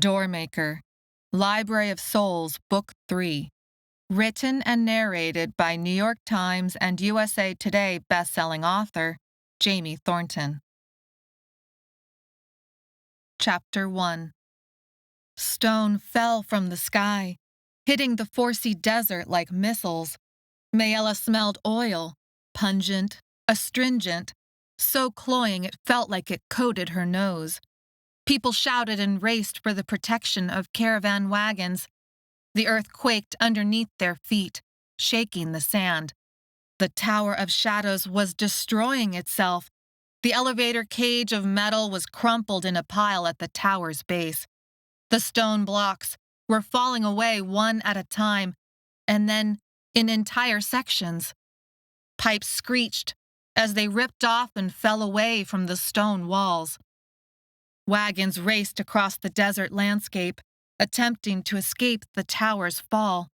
Doormaker, Library of Souls, Book 3. Written and narrated by New York Times and USA Today bestselling author Jamie Thornton. Chapter 1. Stone fell from the sky, hitting the Forsea desert like missiles. Maella smelled oil, pungent, astringent, so cloying it felt like it coated her nose. People shouted and raced for the protection of caravan wagons. The earth quaked underneath their feet, shaking the sand. The Tower of Shadows was destroying itself. The elevator cage of metal was crumpled in a pile at the tower's base. The stone blocks were falling away one at a time, and then in entire sections. Pipes screeched as they ripped off and fell away from the stone walls. Wagons raced across the desert landscape, attempting to escape the tower's fall.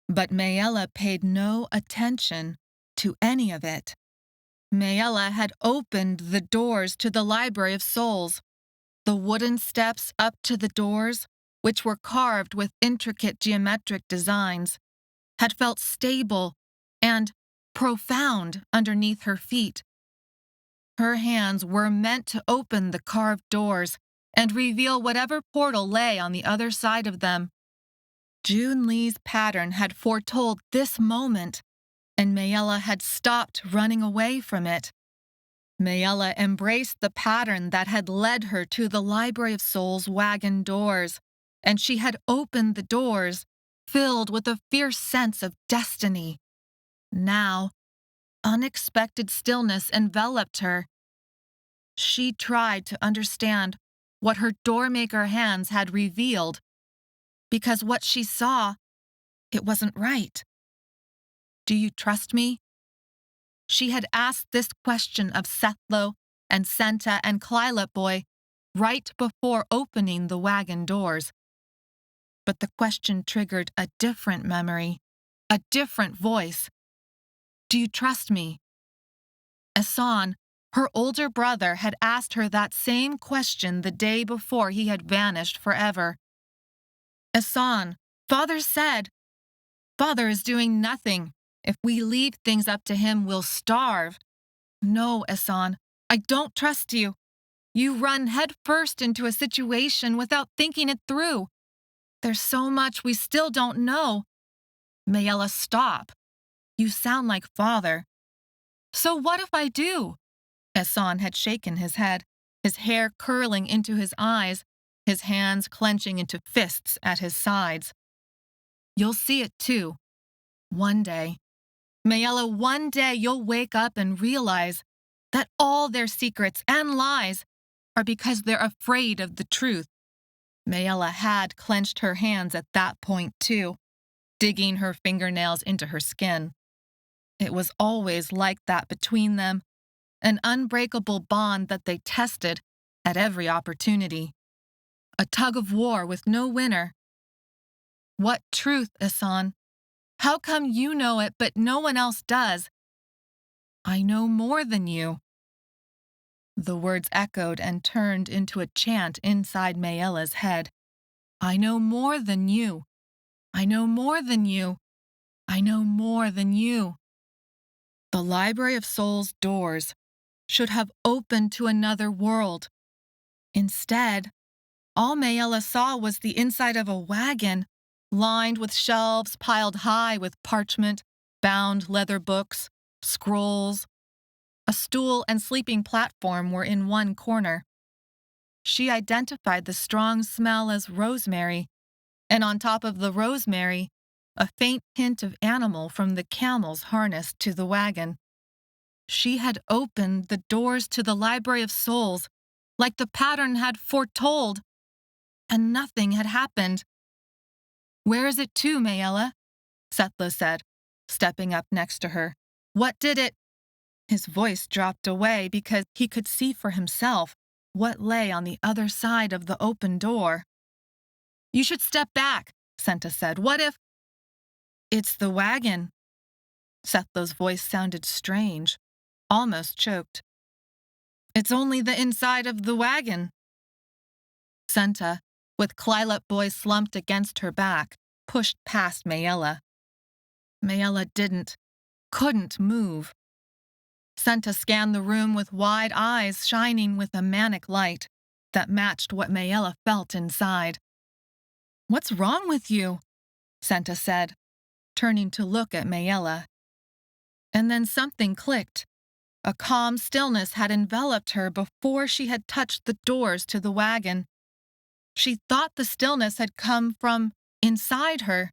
But Maella paid no attention to any of it. Maella had opened the doors to the Library of Souls. The wooden steps up to the doors, which were carved with intricate geometric designs, had felt stable and profound underneath her feet. Her hands were meant to open the carved doors and reveal whatever portal lay on the other side of them. June Lee's pattern had foretold this moment, and Maella had stopped running away from it. Maella embraced the pattern that had led her to the Library of Souls wagon doors, and she had opened the doors, filled with a fierce sense of destiny. Now, unexpected stillness enveloped her. She tried to understand what her Doormaker hands had revealed, because what she saw, it wasn't right. "Do you trust me?" She had asked this question of Sethlo and Senta and Boy right before opening the wagon doors. But the question triggered a different memory, a different voice. "Do you trust me?" Asan, her older brother, had asked her that same question the day before he had vanished forever. "Asan, Father said." "Father is doing nothing. If we leave things up to him, we'll starve." "No, Asan, I don't trust you. You run headfirst into a situation without thinking it through. There's so much we still don't know." "Maella, stop. You sound like Father." "So what if I do?" Asan had shaken his head, his hair curling into his eyes, his hands clenching into fists at his sides. "You'll see it too. One day. Maella, one day you'll wake up and realize that all their secrets and lies are because they're afraid of the truth." Maella had clenched her hands at that point too, digging her fingernails into her skin. It was always like that between them, an unbreakable bond that they tested at every opportunity. A tug of war with no winner. "What truth, Asan? How come you know it but no one else does?" "I know more than you." The words echoed and turned into a chant inside Maella's head. "I know more than you. I know more than you. I know more than you." The Library of Souls doors should have opened to another world. Instead, all Maella saw was the inside of a wagon, lined with shelves piled high with parchment, bound leather books, scrolls. A stool and sleeping platform were in one corner. She identified the strong smell as rosemary, and on top of the rosemary, a faint hint of animal from the camels harnessed to the wagon. She had opened the doors to the Library of Souls, like the pattern had foretold, and nothing had happened. "Where is it to, Maella?" Sethlo said, stepping up next to her. "What did it—" His voice dropped away because he could see for himself what lay on the other side of the open door. "You should step back," Senta said. "What if—" "It's the wagon." Sethlo's voice sounded strange, almost choked. "It's only the inside of the wagon." Senta, with Claritsa boy slumped against her back, pushed past Maella. Maella couldn't move. Senta scanned the room with wide eyes shining with a manic light that matched what Maella felt inside. "What's wrong with you?" Senta said, turning to look at Maella. And then something clicked. A calm stillness had enveloped her before she had touched the doors to the wagon. She thought the stillness had come from inside her,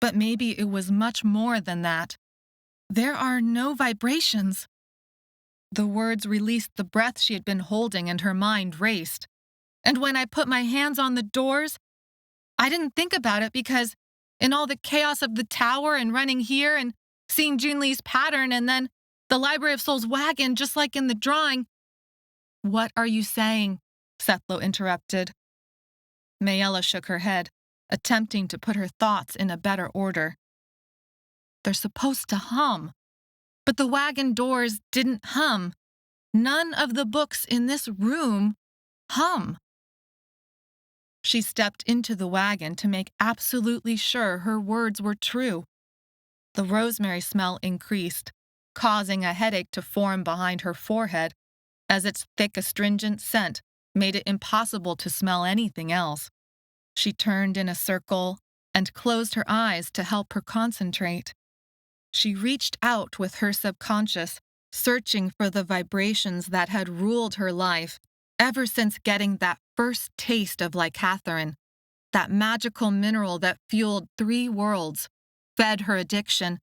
but maybe it was much more than that. "There are no vibrations." The words released the breath she had been holding and her mind raced. "And when I put my hands on the doors, I didn't think about it because in all the chaos of the tower and running here and seeing Junli's pattern and then the Library of Souls wagon just like in the drawing." "What are you saying?" Sethlo interrupted. Maella shook her head, attempting to put her thoughts in a better order. "They're supposed to hum, but the wagon doors didn't hum. None of the books in this room hum." She stepped into the wagon to make absolutely sure her words were true. The rosemary smell increased, causing a headache to form behind her forehead, as its thick astringent scent made it impossible to smell anything else. She turned in a circle and closed her eyes to help her concentrate. She reached out with her subconscious, searching for the vibrations that had ruled her life ever since getting that first taste of licatherin, that magical mineral that fueled 3 worlds, fed her addiction,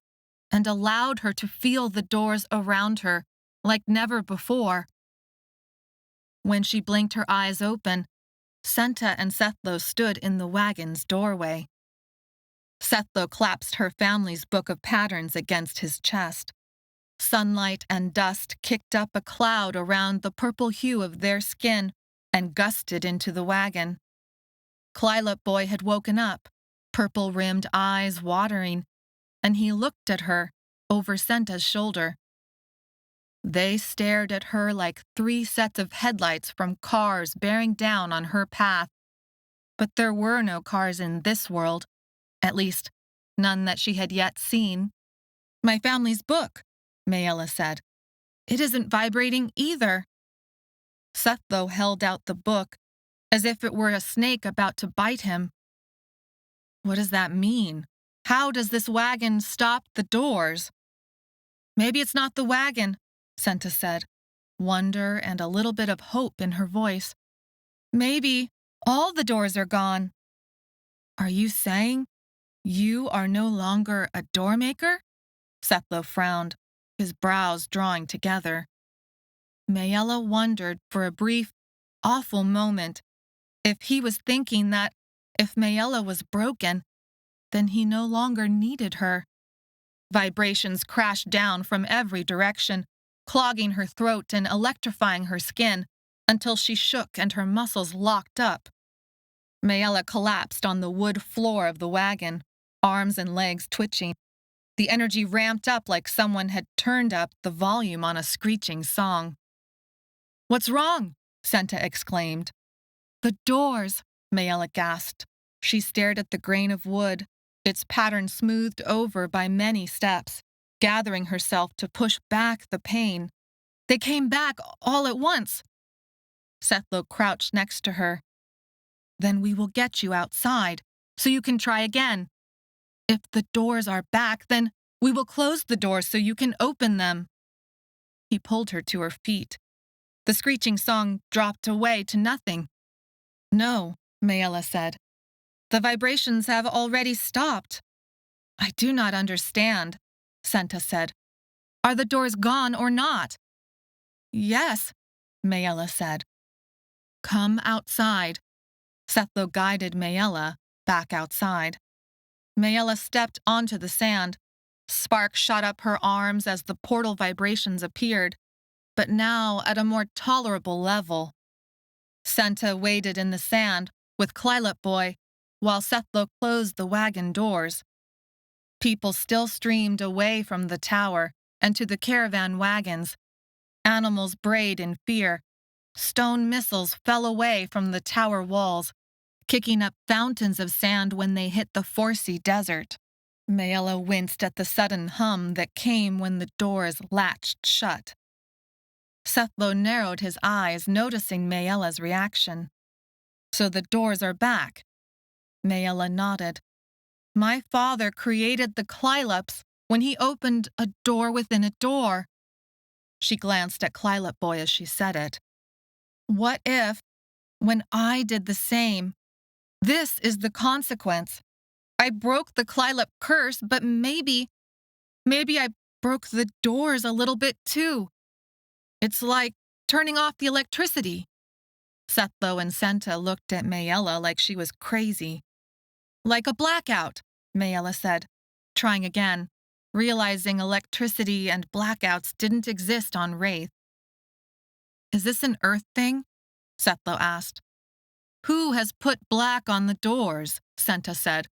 and allowed her to feel the doors around her like never before. When she blinked her eyes open, Senta and Sethlo stood in the wagon's doorway. Sethlo clasped her family's book of patterns against his chest. Sunlight and dust kicked up a cloud around the purple hue of their skin and gusted into the wagon. Claritsa boy had woken up, purple-rimmed eyes watering, and he looked at her over Senta's shoulder. They stared at her like 3 sets of headlights from cars bearing down on her path. But there were no cars in this world, at least none that she had yet seen. "My family's book," Maella said. "It isn't vibrating either." Sethlo held out the book, as if it were a snake about to bite him. "What does that mean? How does this wagon stop the doors?" "Maybe it's not the wagon," Senta said, wonder and a little bit of hope in her voice. "Maybe all the doors are gone." "Are you saying you are no longer a Doormaker?" Sethlo frowned, his brows drawing together. Maella wondered for a brief, awful moment if he was thinking that if Maella was broken, then he no longer needed her. Vibrations crashed down from every direction, clogging her throat and electrifying her skin until she shook and her muscles locked up. Maella collapsed on the wood floor of the wagon, arms and legs twitching. The energy ramped up like someone had turned up the volume on a screeching song. "What's wrong?" Senta exclaimed. "The doors," Maella gasped. She stared at the grain of wood, its pattern smoothed over by many steps, gathering herself to push back the pain. "They came back all at once." Sethlo crouched next to her. "Then we will get you outside, so you can try again. If the doors are back, then we will close the doors so you can open them." He pulled her to her feet. The screeching song dropped away to nothing. "No," Maella said. "The vibrations have already stopped." "I do not understand," Senta said. "Are the doors gone or not?" "Yes," Maella said. "Come outside." Sethlo guided Maella back outside. Maella stepped onto the sand. Sparks shot up her arms as the portal vibrations appeared, but now at a more tolerable level. Senta waded in the sand with Claritsa boy, while Sethlo closed the wagon doors. People still streamed away from the tower and to the caravan wagons. Animals brayed in fear. Stone missiles fell away from the tower walls, kicking up fountains of sand when they hit the Forsea desert. Maella winced at the sudden hum that came when the doors latched shut. Sethlo narrowed his eyes, noticing Maella's reaction. "So the doors are back." Maella nodded. "My father created the Clylops when he opened a door within a door." She glanced at Clylop Boy as she said it. "What if, when I did the same? This is the consequence. I broke the Clylop curse, but maybe I broke the doors a little bit too. It's like turning off the electricity." Sethlo and Senta looked at Maella like she was crazy. "Like a blackout," Maella said, trying again, realizing electricity and blackouts didn't exist on Wraith. "Is this an Earth thing?" Sethlo asked. "Who has put black on the doors?" Senta said.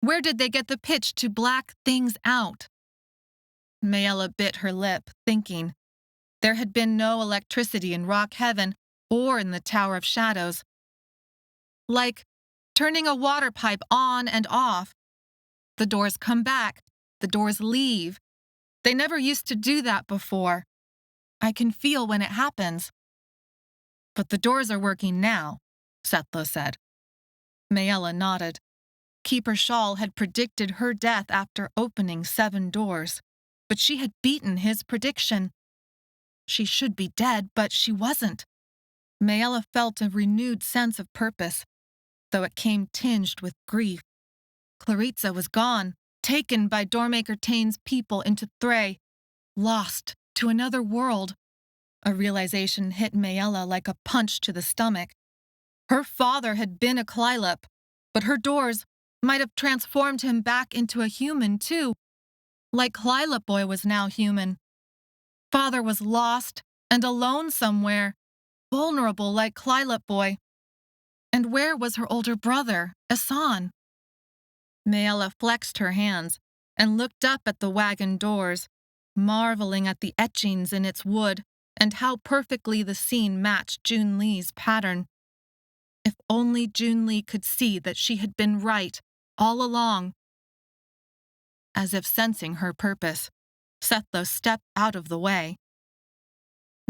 "Where did they get the pitch to black things out?" Maella bit her lip, thinking. There had been no electricity in Rock Heaven or in the Tower of Shadows. Like turning a water pipe on and off. The doors come back, the doors leave. They never used to do that before. I can feel when it happens. "But the doors are working now," Sethlo said. Maella nodded. Keeper Shawl had predicted her death after opening 7 doors, but she had beaten his prediction. She should be dead, but she wasn't. Maella felt a renewed sense of purpose, though it came tinged with grief. Claritsa was gone, taken by Doormaker Tain's people into Thray, lost to another world. A realization hit Maella like a punch to the stomach. Her father had been a Clylop, but her doors might have transformed him back into a human too, like Clylop Boy was now human. Father was lost and alone somewhere, vulnerable like Clylop Boy. And where was her older brother, Asan? Maella flexed her hands and looked up at the wagon doors, marveling at the etchings in its wood and how perfectly the scene matched Jun Li's pattern. If only Jun Li could see that she had been right all along. As if sensing her purpose, Sethlo stepped out of the way.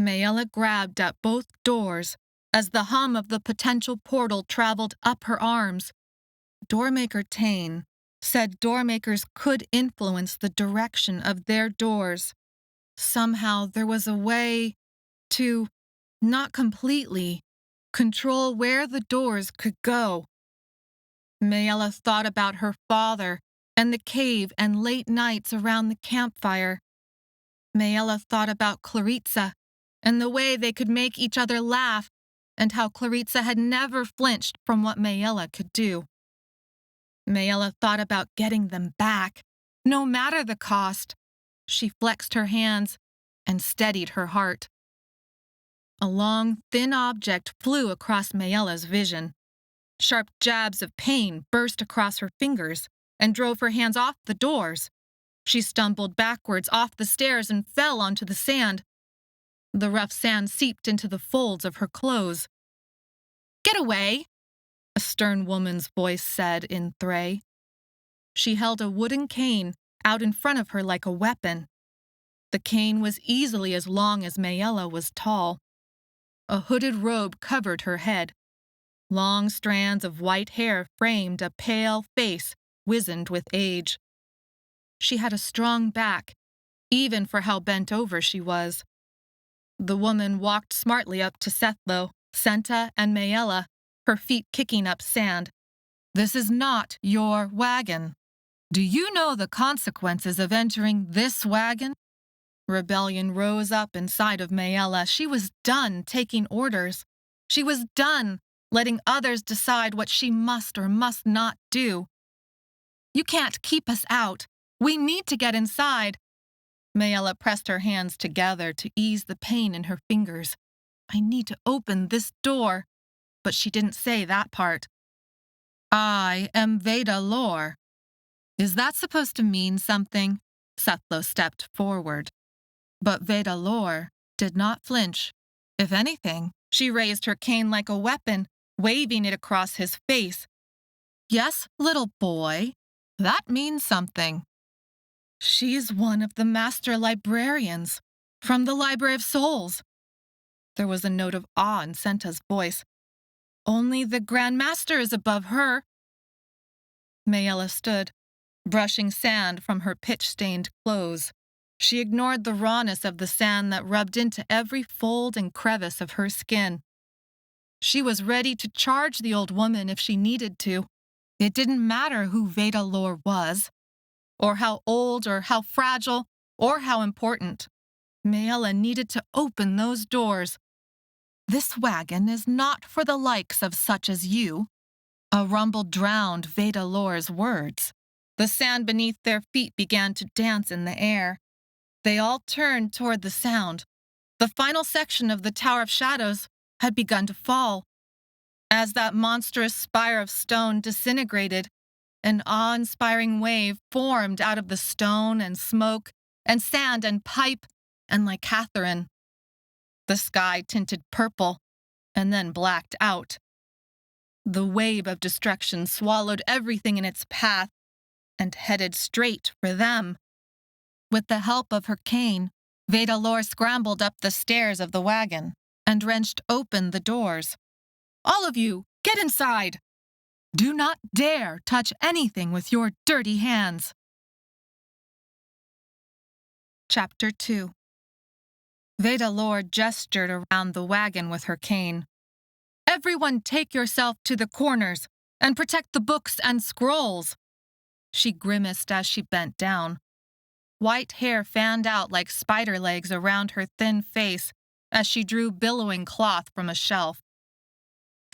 Maella grabbed at both doors as the hum of the potential portal traveled up her arms. Doormaker Tain said doormakers could influence the direction of their doors. Somehow there was a way to, not completely, control where the doors could go. Maella thought about her father and the cave and late nights around the campfire. Maella thought about Claritsa and the way they could make each other laugh and how Claritsa had never flinched from what Maella could do. Maella thought about getting them back, no matter the cost. She flexed her hands and steadied her heart. A long, thin object flew across Maella's vision. Sharp jabs of pain burst across her fingers and drove her hands off the doors. She stumbled backwards off the stairs and fell onto the sand. The rough sand seeped into the folds of her clothes. "Get away," a stern woman's voice said in Thray. She held a wooden cane out in front of her like a weapon. The cane was easily as long as Maella was tall. A hooded robe covered her head. Long strands of white hair framed a pale face wizened with age. She had a strong back, even for how bent over she was. The woman walked smartly up to Sethlo, Senta, and Maella, her feet kicking up sand. "This is not your wagon. Do you know the consequences of entering this wagon?" Rebellion rose up inside of Maella. She was done taking orders. She was done letting others decide what she must or must not do. "You can't keep us out. We need to get inside." Maella pressed her hands together to ease the pain in her fingers. "I need to open this door." But she didn't say that part. "I am Veda Lore." Is that supposed to mean something? Sethlo stepped forward. But Veda Lore did not flinch. If anything, she raised her cane like a weapon, waving it across his face, Yes, little boy. That means something. She's one of the master librarians from the Library of Souls. There was a note of awe in Senta's voice. Only the Grand Master is above her. Maella stood, brushing sand from her pitch-stained clothes. She ignored the rawness of the sand that rubbed into every fold and crevice of her skin. She was ready to charge the old woman if she needed to. It didn't matter who Vedalor was, or how old, or how fragile, or how important. Maella needed to open those doors. This wagon is not for the likes of such as you. A rumble drowned Vedalor's words. The sand beneath their feet began to dance in the air. They all turned toward the sound. The final section of the Tower of Shadows had begun to fall. As that monstrous spire of stone disintegrated, an awe-inspiring wave formed out of the stone and smoke and sand and pipe and licatherin. The sky tinted purple and then blacked out. The wave of destruction swallowed everything in its path and headed straight for them. With the help of her cane, Vedalor scrambled up the stairs of the wagon and wrenched open the doors. All of you, get inside! Do not dare touch anything with your dirty hands. Chapter 2. Vedalor gestured around the wagon with her cane. Everyone take yourself to the corners and protect the books and scrolls. She grimaced as she bent down. White hair fanned out like spider legs around her thin face as she drew billowing cloth from a shelf.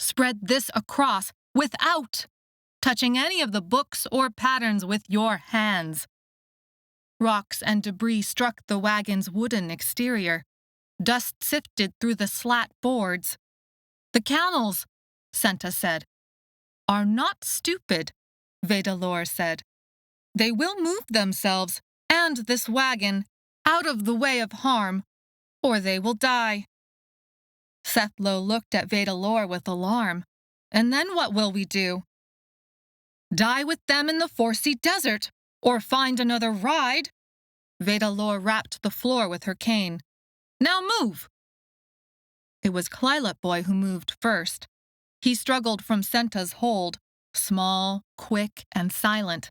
Spread this across without touching any of the books or patterns with your hands. Rocks and debris struck the wagon's wooden exterior. Dust sifted through the slat boards. The camels, Senta said, are not stupid, Vedalor said. They will move themselves and this wagon out of the way of harm, or they will die. Sethlo looked at Vedalor with alarm. And then what will we do? Die with them in the Forsea Desert, or find another ride? Vedalor rapped the floor with her cane. Now move! It was Claritsa boy who moved first. He struggled from Senta's hold, small, quick, and silent.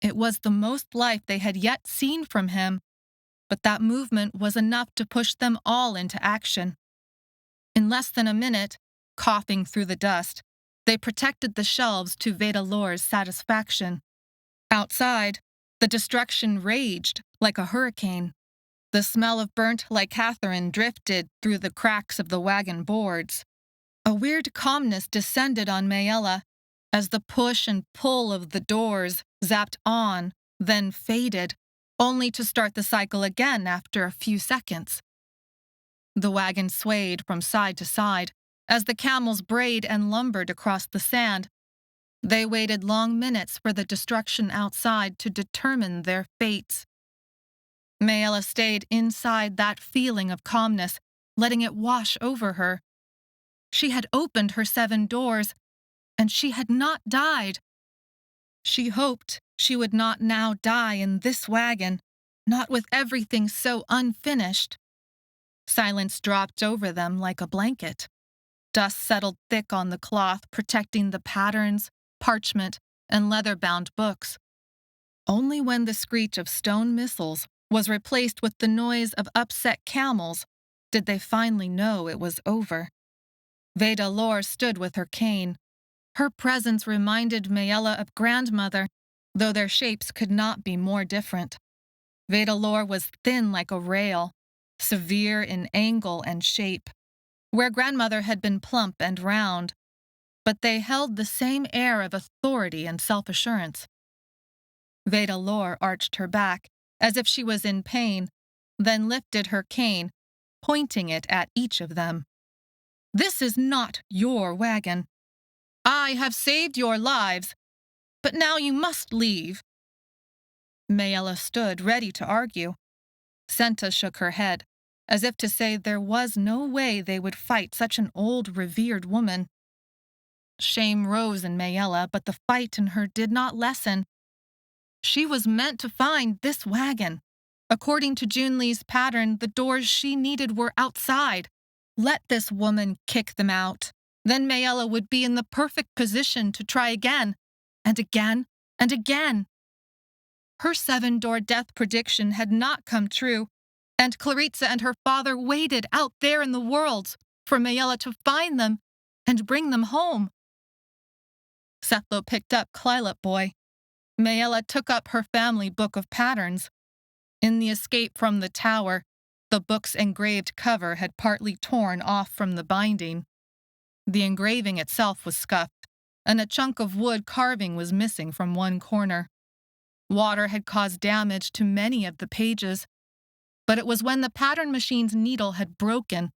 It was the most life they had yet seen from him, but that movement was enough to push them all into action. In less than a minute, coughing through the dust, they protected the shelves to Vedalor's satisfaction. Outside, the destruction raged like a hurricane. The smell of burnt licatherin drifted through the cracks of the wagon boards. A weird calmness descended on Maella as the push and pull of the doors zapped on, then faded, only to start the cycle again after a few seconds. The wagon swayed from side to side as the camels brayed and lumbered across the sand. They waited long minutes for the destruction outside to determine their fates. Maella stayed inside that feeling of calmness, letting it wash over her. She had opened her 7 doors, and she had not died. She hoped she would not now die in this wagon, not with everything so unfinished. Silence dropped over them like a blanket. Dust settled thick on the cloth, protecting the patterns, parchment, and leather-bound books. Only when the screech of stone missiles was replaced with the noise of upset camels did they finally know it was over. Vedalor stood with her cane. Her presence reminded Maella of grandmother, though their shapes could not be more different. Vedalor was thin like a rail, severe in angle and shape, where grandmother had been plump and round, but they held the same air of authority and self-assurance. Vedalor arched her back, as if she was in pain, then lifted her cane, pointing it at each of them. This is not your wagon. I have saved your lives, but now you must leave. Maella stood ready to argue. Senta shook her head, as if to say there was no way they would fight such an old, revered woman. Shame rose in Maella, but the fight in her did not lessen. She was meant to find this wagon. According to Junli's pattern, the doors she needed were outside. Let this woman kick them out. Then Maella would be in the perfect position to try again, and again, and again. Her 7-door death prediction had not come true, and Claritsa and her father waited out there in the worlds for Maella to find them and bring them home. Sethlo picked up Claritsa Boy. Maella took up her family book of patterns. In the escape from the tower, the book's engraved cover had partly torn off from the binding. The engraving itself was scuffed, and a chunk of wood carving was missing from one corner. Water had caused damage to many of the pages, but it was when the pattern machine's needle had broken,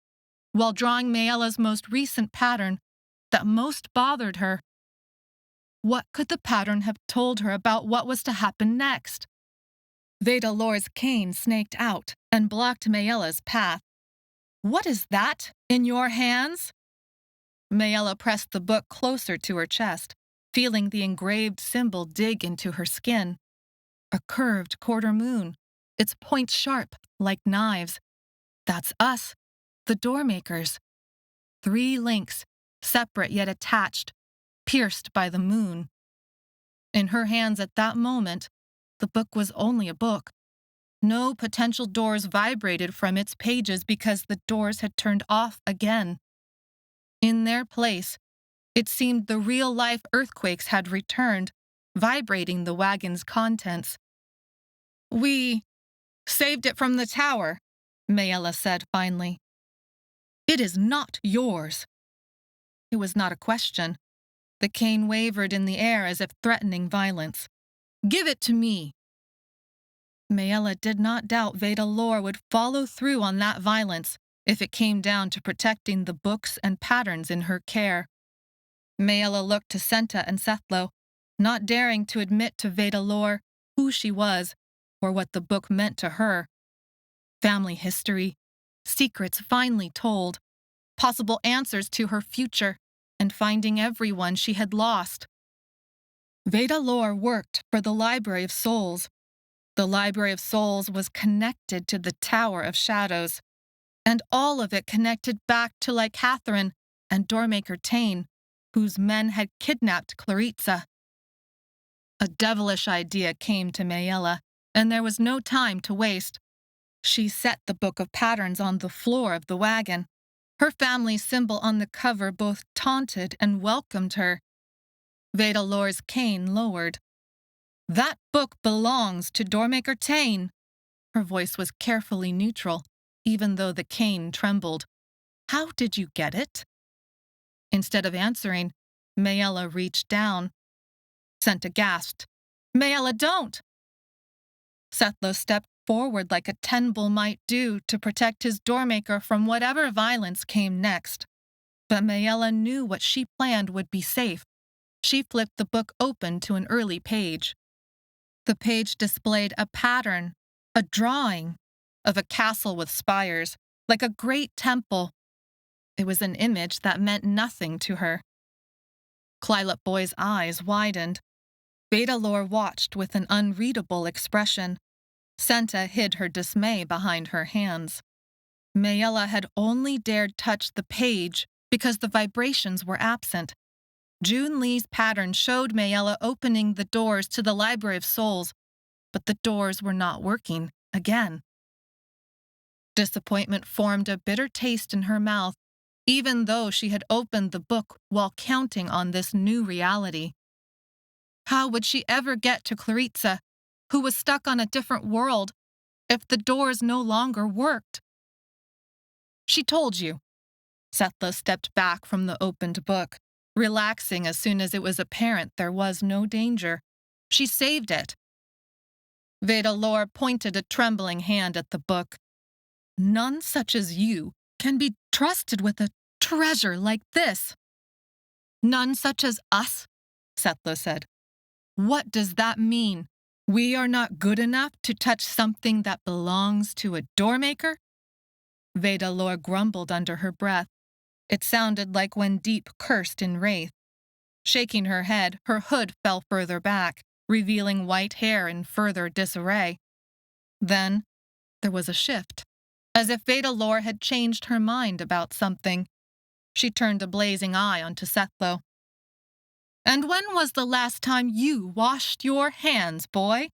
while drawing Maella's most recent pattern, that most bothered her. What could the pattern have told her about what was to happen next? Vedalor's cane snaked out and blocked Maella's path. "What is that in your hands?" Maella pressed the book closer to her chest, feeling the engraved symbol dig into her skin. A curved quarter moon, its points sharp, like knives. That's us, the Doormakers. 3 links, separate yet attached, pierced by the moon. In her hands at that moment, the book was only a book. No potential doors vibrated from its pages because the doors had turned off again. In their place, it seemed the real-life earthquakes had returned, vibrating the wagon's contents. "We saved it from the tower," Maella said finally. "It is not yours." It was not a question. The cane wavered in the air as if threatening violence. "Give it to me." Maella did not doubt Vedalor would follow through on that violence if it came down to protecting the books and patterns in her care. Maella looked to Senta and Sethlo, not daring to admit to Vedalor who she was or what the book meant to her. Family history, secrets finally told, possible answers to her future, and finding everyone she had lost. Vedalor worked for the Library of Souls. The Library of Souls was connected to the Tower of Shadows, and all of it connected back to licatherin and Doormaker Tain, whose men had kidnapped Claritsa. A devilish idea came to Maella, and there was no time to waste. She set the book of patterns on the floor of the wagon. Her family symbol on the cover both taunted and welcomed her. Vedalor's cane lowered. "That book belongs to Doormaker Tain." Her voice was carefully neutral, even though the cane trembled. "How did you get it?" Instead of answering, Maella reached down. Senta gasped. "Maella, don't!" Sethlo stepped forward like a Tenbull might do to protect his Doormaker from whatever violence came next. But Maella knew what she planned would be safe. She flipped the book open to an early page. The page displayed a pattern, a drawing, of a castle with spires, like a great temple. It was an image that meant nothing to her. Claritsa Boy's eyes widened. Vedalor watched with an unreadable expression. Senta hid her dismay behind her hands. Maella had only dared touch the page because the vibrations were absent. Junli's pattern showed Maella opening the doors to the Library of Souls, but the doors were not working again. Disappointment formed a bitter taste in her mouth, even though she had opened the book while counting on this new reality. How would she ever get to Claritsa, who was stuck on a different world, if the doors no longer worked? "She told you." Sethlo stepped back from the opened book, relaxing as soon as it was apparent there was no danger. "She saved it." Vedalor pointed a trembling hand at the book. "None such as you can be trusted with a treasure like this." "None such as us?" Sethlo said. "What does that mean? We are not good enough to touch something that belongs to a Doormaker?" Vedalor grumbled under her breath. It sounded like when Deep cursed in wrath. Shaking her head, her hood fell further back, revealing white hair in further disarray. Then there was a shift, as if Vedalor had changed her mind about something. She turned a blazing eye onto Sethlo. "And when was the last time you washed your hands, boy?"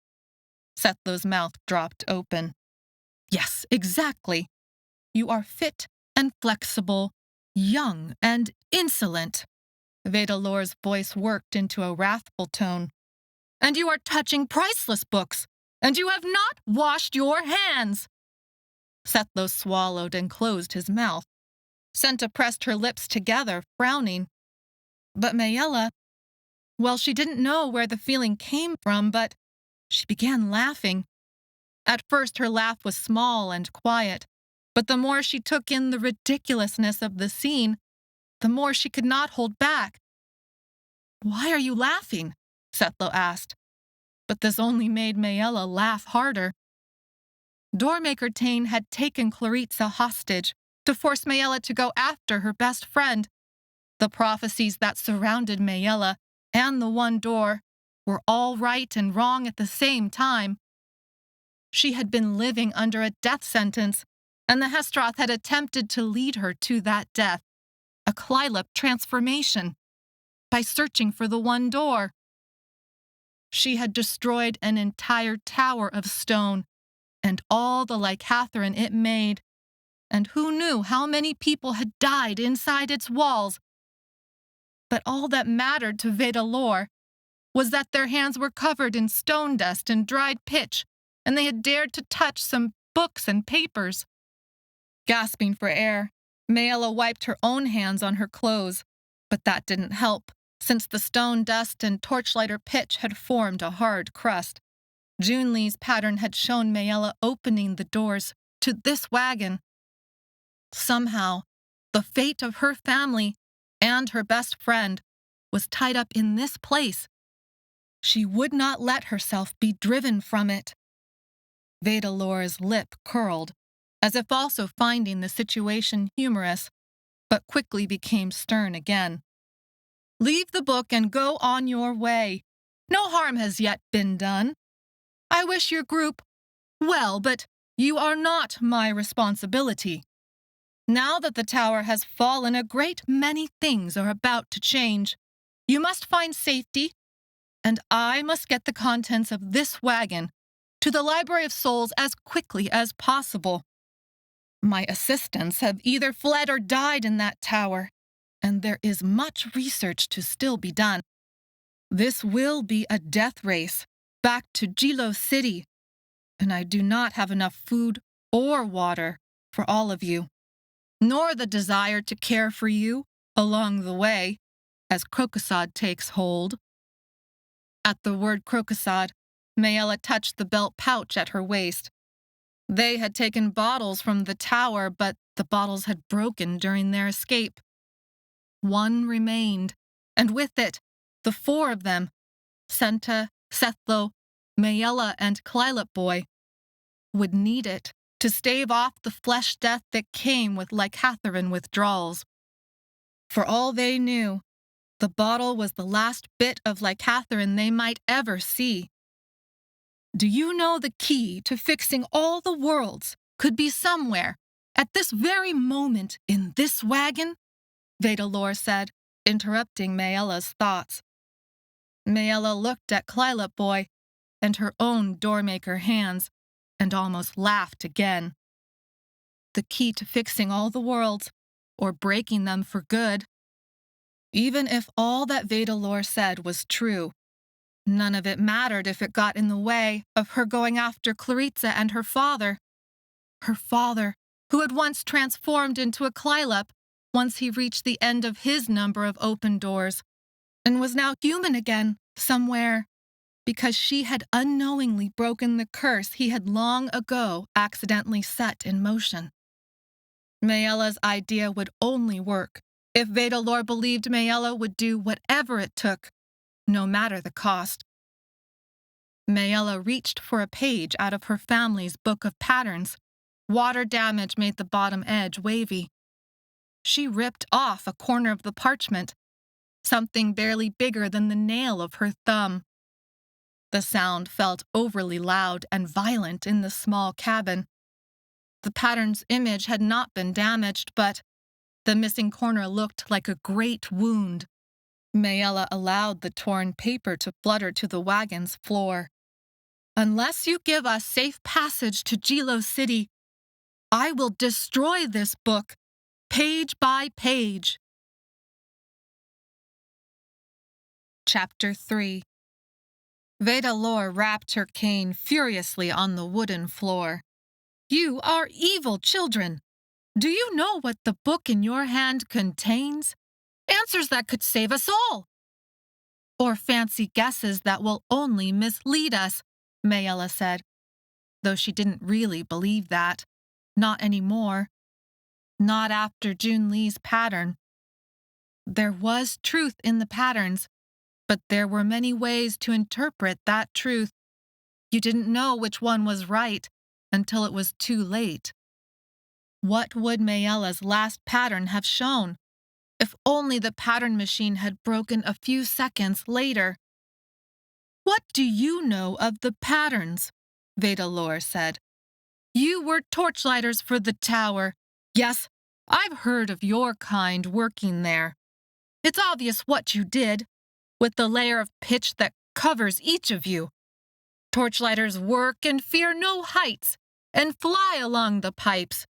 Sethlo's mouth dropped open. "Yes, exactly. You are fit and flexible, young and insolent." Vedalor's voice worked into a wrathful tone. "And you are touching priceless books, and you have not washed your hands." Sethlo swallowed and closed his mouth. Senta pressed her lips together, frowning. But Maella, well, she didn't know where the feeling came from, but she began laughing. At first, her laugh was small and quiet, but the more she took in the ridiculousness of the scene, the more she could not hold back. "Why are you laughing?" Sethlo asked. But this only made Maella laugh harder. Doormaker Tain had taken Claritsa hostage to force Maella to go after her best friend. The prophecies that surrounded Maella and the one door were all right and wrong at the same time. She had been living under a death sentence, and the Hestroth had attempted to lead her to that death, a Klylop transformation, by searching for the one door. She had destroyed an entire tower of stone and all the licatherin it made, and who knew how many people had died inside its walls. But all that mattered to Vedalor was that their hands were covered in stone dust and dried pitch, and they had dared to touch some books and papers. Gasping for air, Maella wiped her own hands on her clothes, but that didn't help, since the stone dust and torchlighter pitch had formed a hard crust. Junli's pattern had shown Maella opening the doors to this wagon. Somehow, the fate of her family and her best friend was tied up in this place. She would not let herself be driven from it. Vedalor's lip curled, as if also finding the situation humorous, but quickly became stern again. "Leave the book and go on your way. No harm has yet been done. I wish your group well, but you are not my responsibility. Now that the tower has fallen, a great many things are about to change. You must find safety, and I must get the contents of this wagon to the Library of Souls as quickly as possible. My assistants have either fled or died in that tower, and there is much research to still be done. This will be a death race back to Jilo City, and I do not have enough food or water for all of you, nor the desire to care for you along the way as krokosod takes hold." At the word krokosod, Maella touched the belt pouch at her waist. They had taken bottles from the tower, but the bottles had broken during their escape. One remained, and with it, the four of them, Senta, Sethlo, Maella, and Klylop Boy, would need it to stave off the flesh death that came with licatherin withdrawals. For all they knew, the bottle was the last bit of licatherin they might ever see. "Do you know the key to fixing all the worlds could be somewhere, at this very moment in this wagon?" Vedalor said, interrupting Maella's thoughts. Maella looked at Klylop Boy and her own Doormaker hands and almost laughed again. The key to fixing all the worlds, or breaking them for good. Even if all that Vedalor said was true, none of it mattered if it got in the way of her going after Claritsa and her father. Her father, who had once transformed into a Klylop once he reached the end of his number of open doors, and was now human again, somewhere, because she had unknowingly broken the curse he had long ago accidentally set in motion. Maella's idea would only work if Vedalor believed Maella would do whatever it took, no matter the cost. Maella reached for a page out of her family's book of patterns. Water damage made the bottom edge wavy. She ripped off a corner of the parchment, something barely bigger than the nail of her thumb. The sound felt overly loud and violent in the small cabin. The pattern's image had not been damaged, but the missing corner looked like a great wound. Maella allowed the torn paper to flutter to the wagon's floor. "Unless you give us safe passage to Jilo City, I will destroy this book, page by page." Chapter 3. Vedalor rapped her cane furiously on the wooden floor. "You are evil children. Do you know what the book in your hand contains? Answers that could save us all. Or fancy guesses that will only mislead us," Maella said, though she didn't really believe that. Not anymore. Not after Junli's pattern. There was truth in the patterns, but there were many ways to interpret that truth. You didn't know which one was right until it was too late. What would Maella's last pattern have shown? If only the pattern machine had broken a few seconds later. "What do you know of the patterns?" Vedalor said. "You were torchlighters for the tower. Yes, I've heard of your kind working there. It's obvious what you did, with the layer of pitch that covers each of you. Torchlighters work and fear no heights, and fly along the pipes.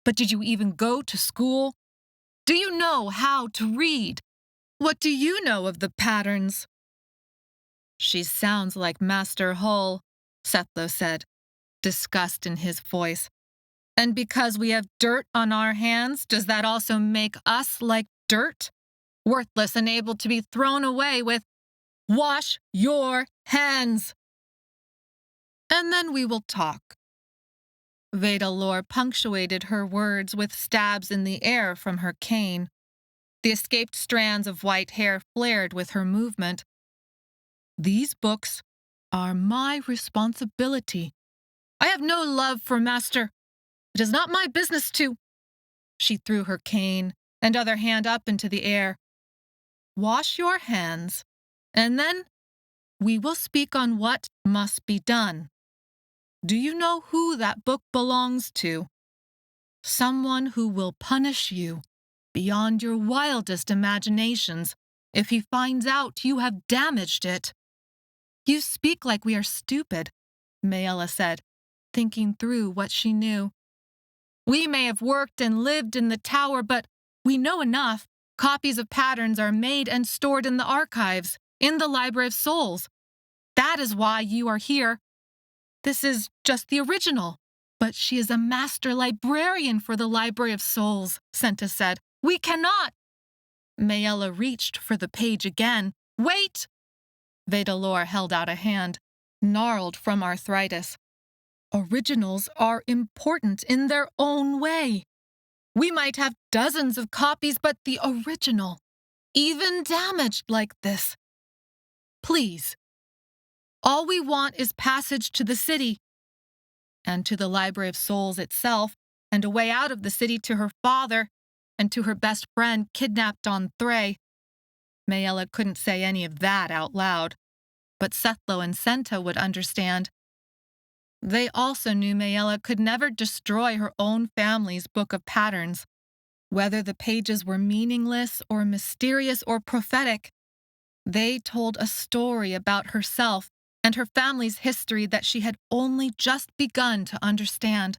But did you even go to school? Do you know how to read? What do you know of the patterns?" "She sounds like Master Hull," Sethlo said, disgust in his voice. "And because we have dirt on our hands, does that also make us like dirt? Worthless and able to be thrown away with, 'Wash your hands!' And then we will talk." Vedalor punctuated her words with stabs in the air from her cane. The escaped strands of white hair flared with her movement. "These books are my responsibility. I have no love for Master. It is not my business to—" She threw her cane and other hand up into the air. "Wash your hands, and then we will speak on what must be done. Do you know who that book belongs to? Someone who will punish you beyond your wildest imaginations if he finds out you have damaged it." "You speak like we are stupid," Maella said, thinking through what she knew. "We may have worked and lived in the tower, but we know enough. Copies of patterns are made and stored in the archives, in the Library of Souls. That is why you are here. This is just the original." "But she is a master librarian for the Library of Souls," Senta said. "We cannot—" Maella reached for the page again. "Wait!" Vedalor held out a hand, gnarled from arthritis. "Originals are important in their own way. We might have dozens of copies, but the original, even damaged like this. Please. All we want is passage to the city, and to the Library of Souls itself, and a way out of the city to her father, and to her best friend kidnapped on Thray." Maella couldn't say any of that out loud, but Sethlo and Senta would understand. They also knew Maella could never destroy her own family's book of patterns. Whether the pages were meaningless or mysterious or prophetic, they told a story about herself and her family's history that she had only just begun to understand.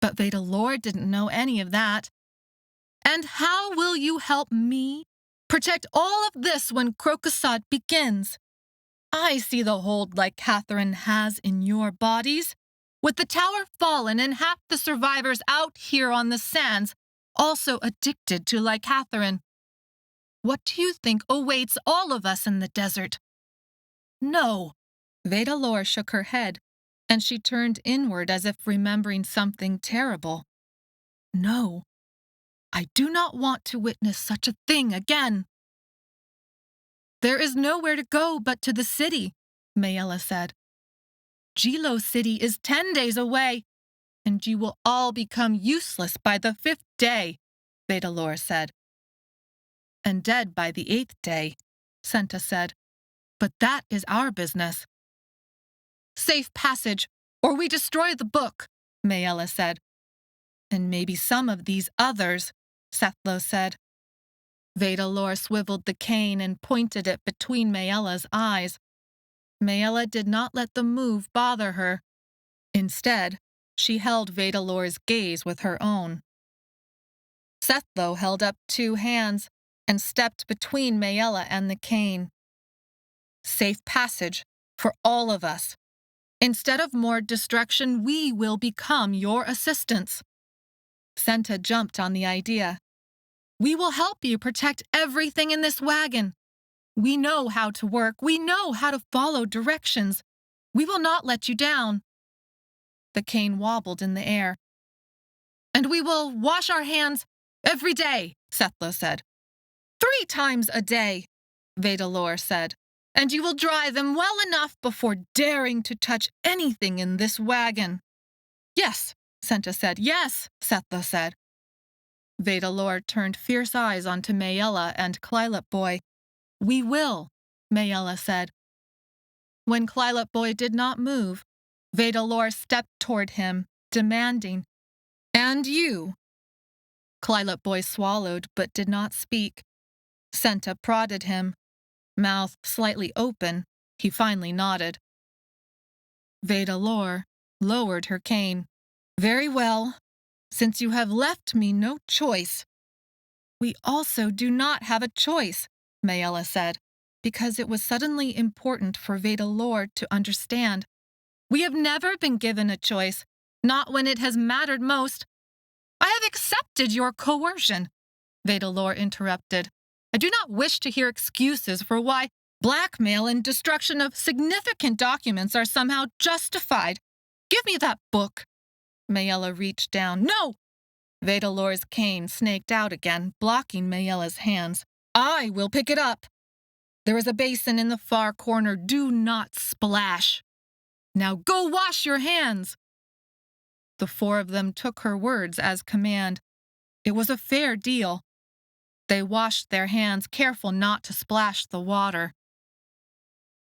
But Vedalor didn't know any of that. "And how will you help me protect all of this when krokosod begins? I see the hold licatherin has in your bodies. With the tower fallen and half the survivors out here on the sands, also addicted to licatherin. What do you think awaits all of us in the desert?" "No." Vedalor shook her head, and she turned inward as if remembering something terrible. "No. I do not want to witness such a thing again." "There is nowhere to go but to the city," Maella said. "Jilo City is 10 days away, and you will all become useless by the 5th day," Vedalor said. and dead by the 8th day, Senta said. But that is our business. Safe passage, or we destroy the book, Maella said. And maybe some of these others, Sethlo said. Vedalor swiveled the cane and pointed it between Maella's eyes. Maella did not let the move bother her. Instead, she held Vedalor's gaze with her own. Sethlo held up 2 hands and stepped between Maella and the cane. Safe passage for all of us. Instead of more destruction, we will become your assistants. Senta jumped on the idea. We will help you protect everything in this wagon. We know how to work. We know how to follow directions. We will not let you down. The cane wobbled in the air. And we will wash our hands every day, Sethlo said. 3 times a day, Vedalor said. And you will dry them well enough before daring to touch anything in this wagon. Yes, Senta said. Yes, Sethlo said. Vedalor turned fierce eyes onto Maella and Claritsa. We will, Maella said. When Claritsa did not move, Vedalor stepped toward him, demanding, And you? Claritsa swallowed but did not speak. Senta prodded him. Mouth slightly open, he finally nodded. Vedalor lowered her cane. Very well, since you have left me no choice. We also do not have a choice, Maella said, because it was suddenly important for Vedalor to understand. We have never been given a choice, not when it has mattered most. I have accepted your coercion, Vedalor interrupted. I do not wish to hear excuses for why blackmail and destruction of significant documents are somehow justified. Give me that book. Maella reached down. No! Vedalor's cane snaked out again, blocking Maella's hands. I will pick it up. There is a basin in the far corner. Do not splash. Now go wash your hands. The 4 of them took her words as command. It was a fair deal. They washed their hands, careful not to splash the water.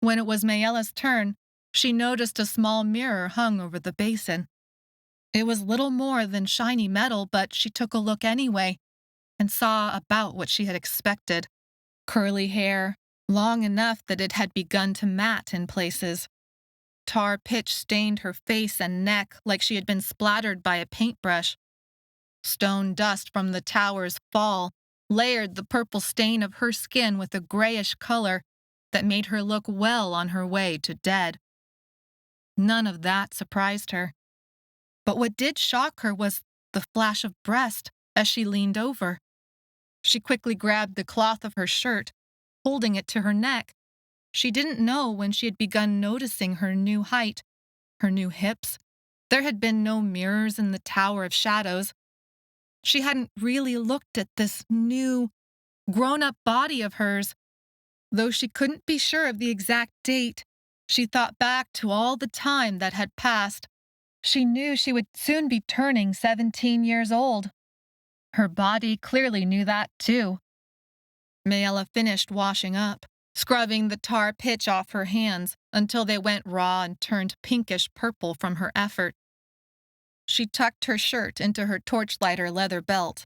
When it was Maella's turn, she noticed a small mirror hung over the basin. It was little more than shiny metal, but she took a look anyway and saw about what she had expected. Curly hair, long enough that it had begun to mat in places. Tar pitch stained her face and neck like she had been splattered by a paintbrush. Stone dust from the tower's fall layered the purple stain of her skin with a grayish color that made her look well on her way to dead. None of that surprised her. But what did shock her was the flash of breast as she leaned over. She quickly grabbed the cloth of her shirt, holding it to her neck. She didn't know when she had begun noticing her new height, her new hips. There had been no mirrors in the Tower of Shadows. She hadn't really looked at this new, grown-up body of hers. Though she couldn't be sure of the exact date, she thought back to all the time that had passed. She knew she would soon be turning 17 years old. Her body clearly knew that, too. Maella finished washing up, scrubbing the tar pitch off her hands until they went raw and turned pinkish-purple from her effort. She tucked her shirt into her torchlighter leather belt.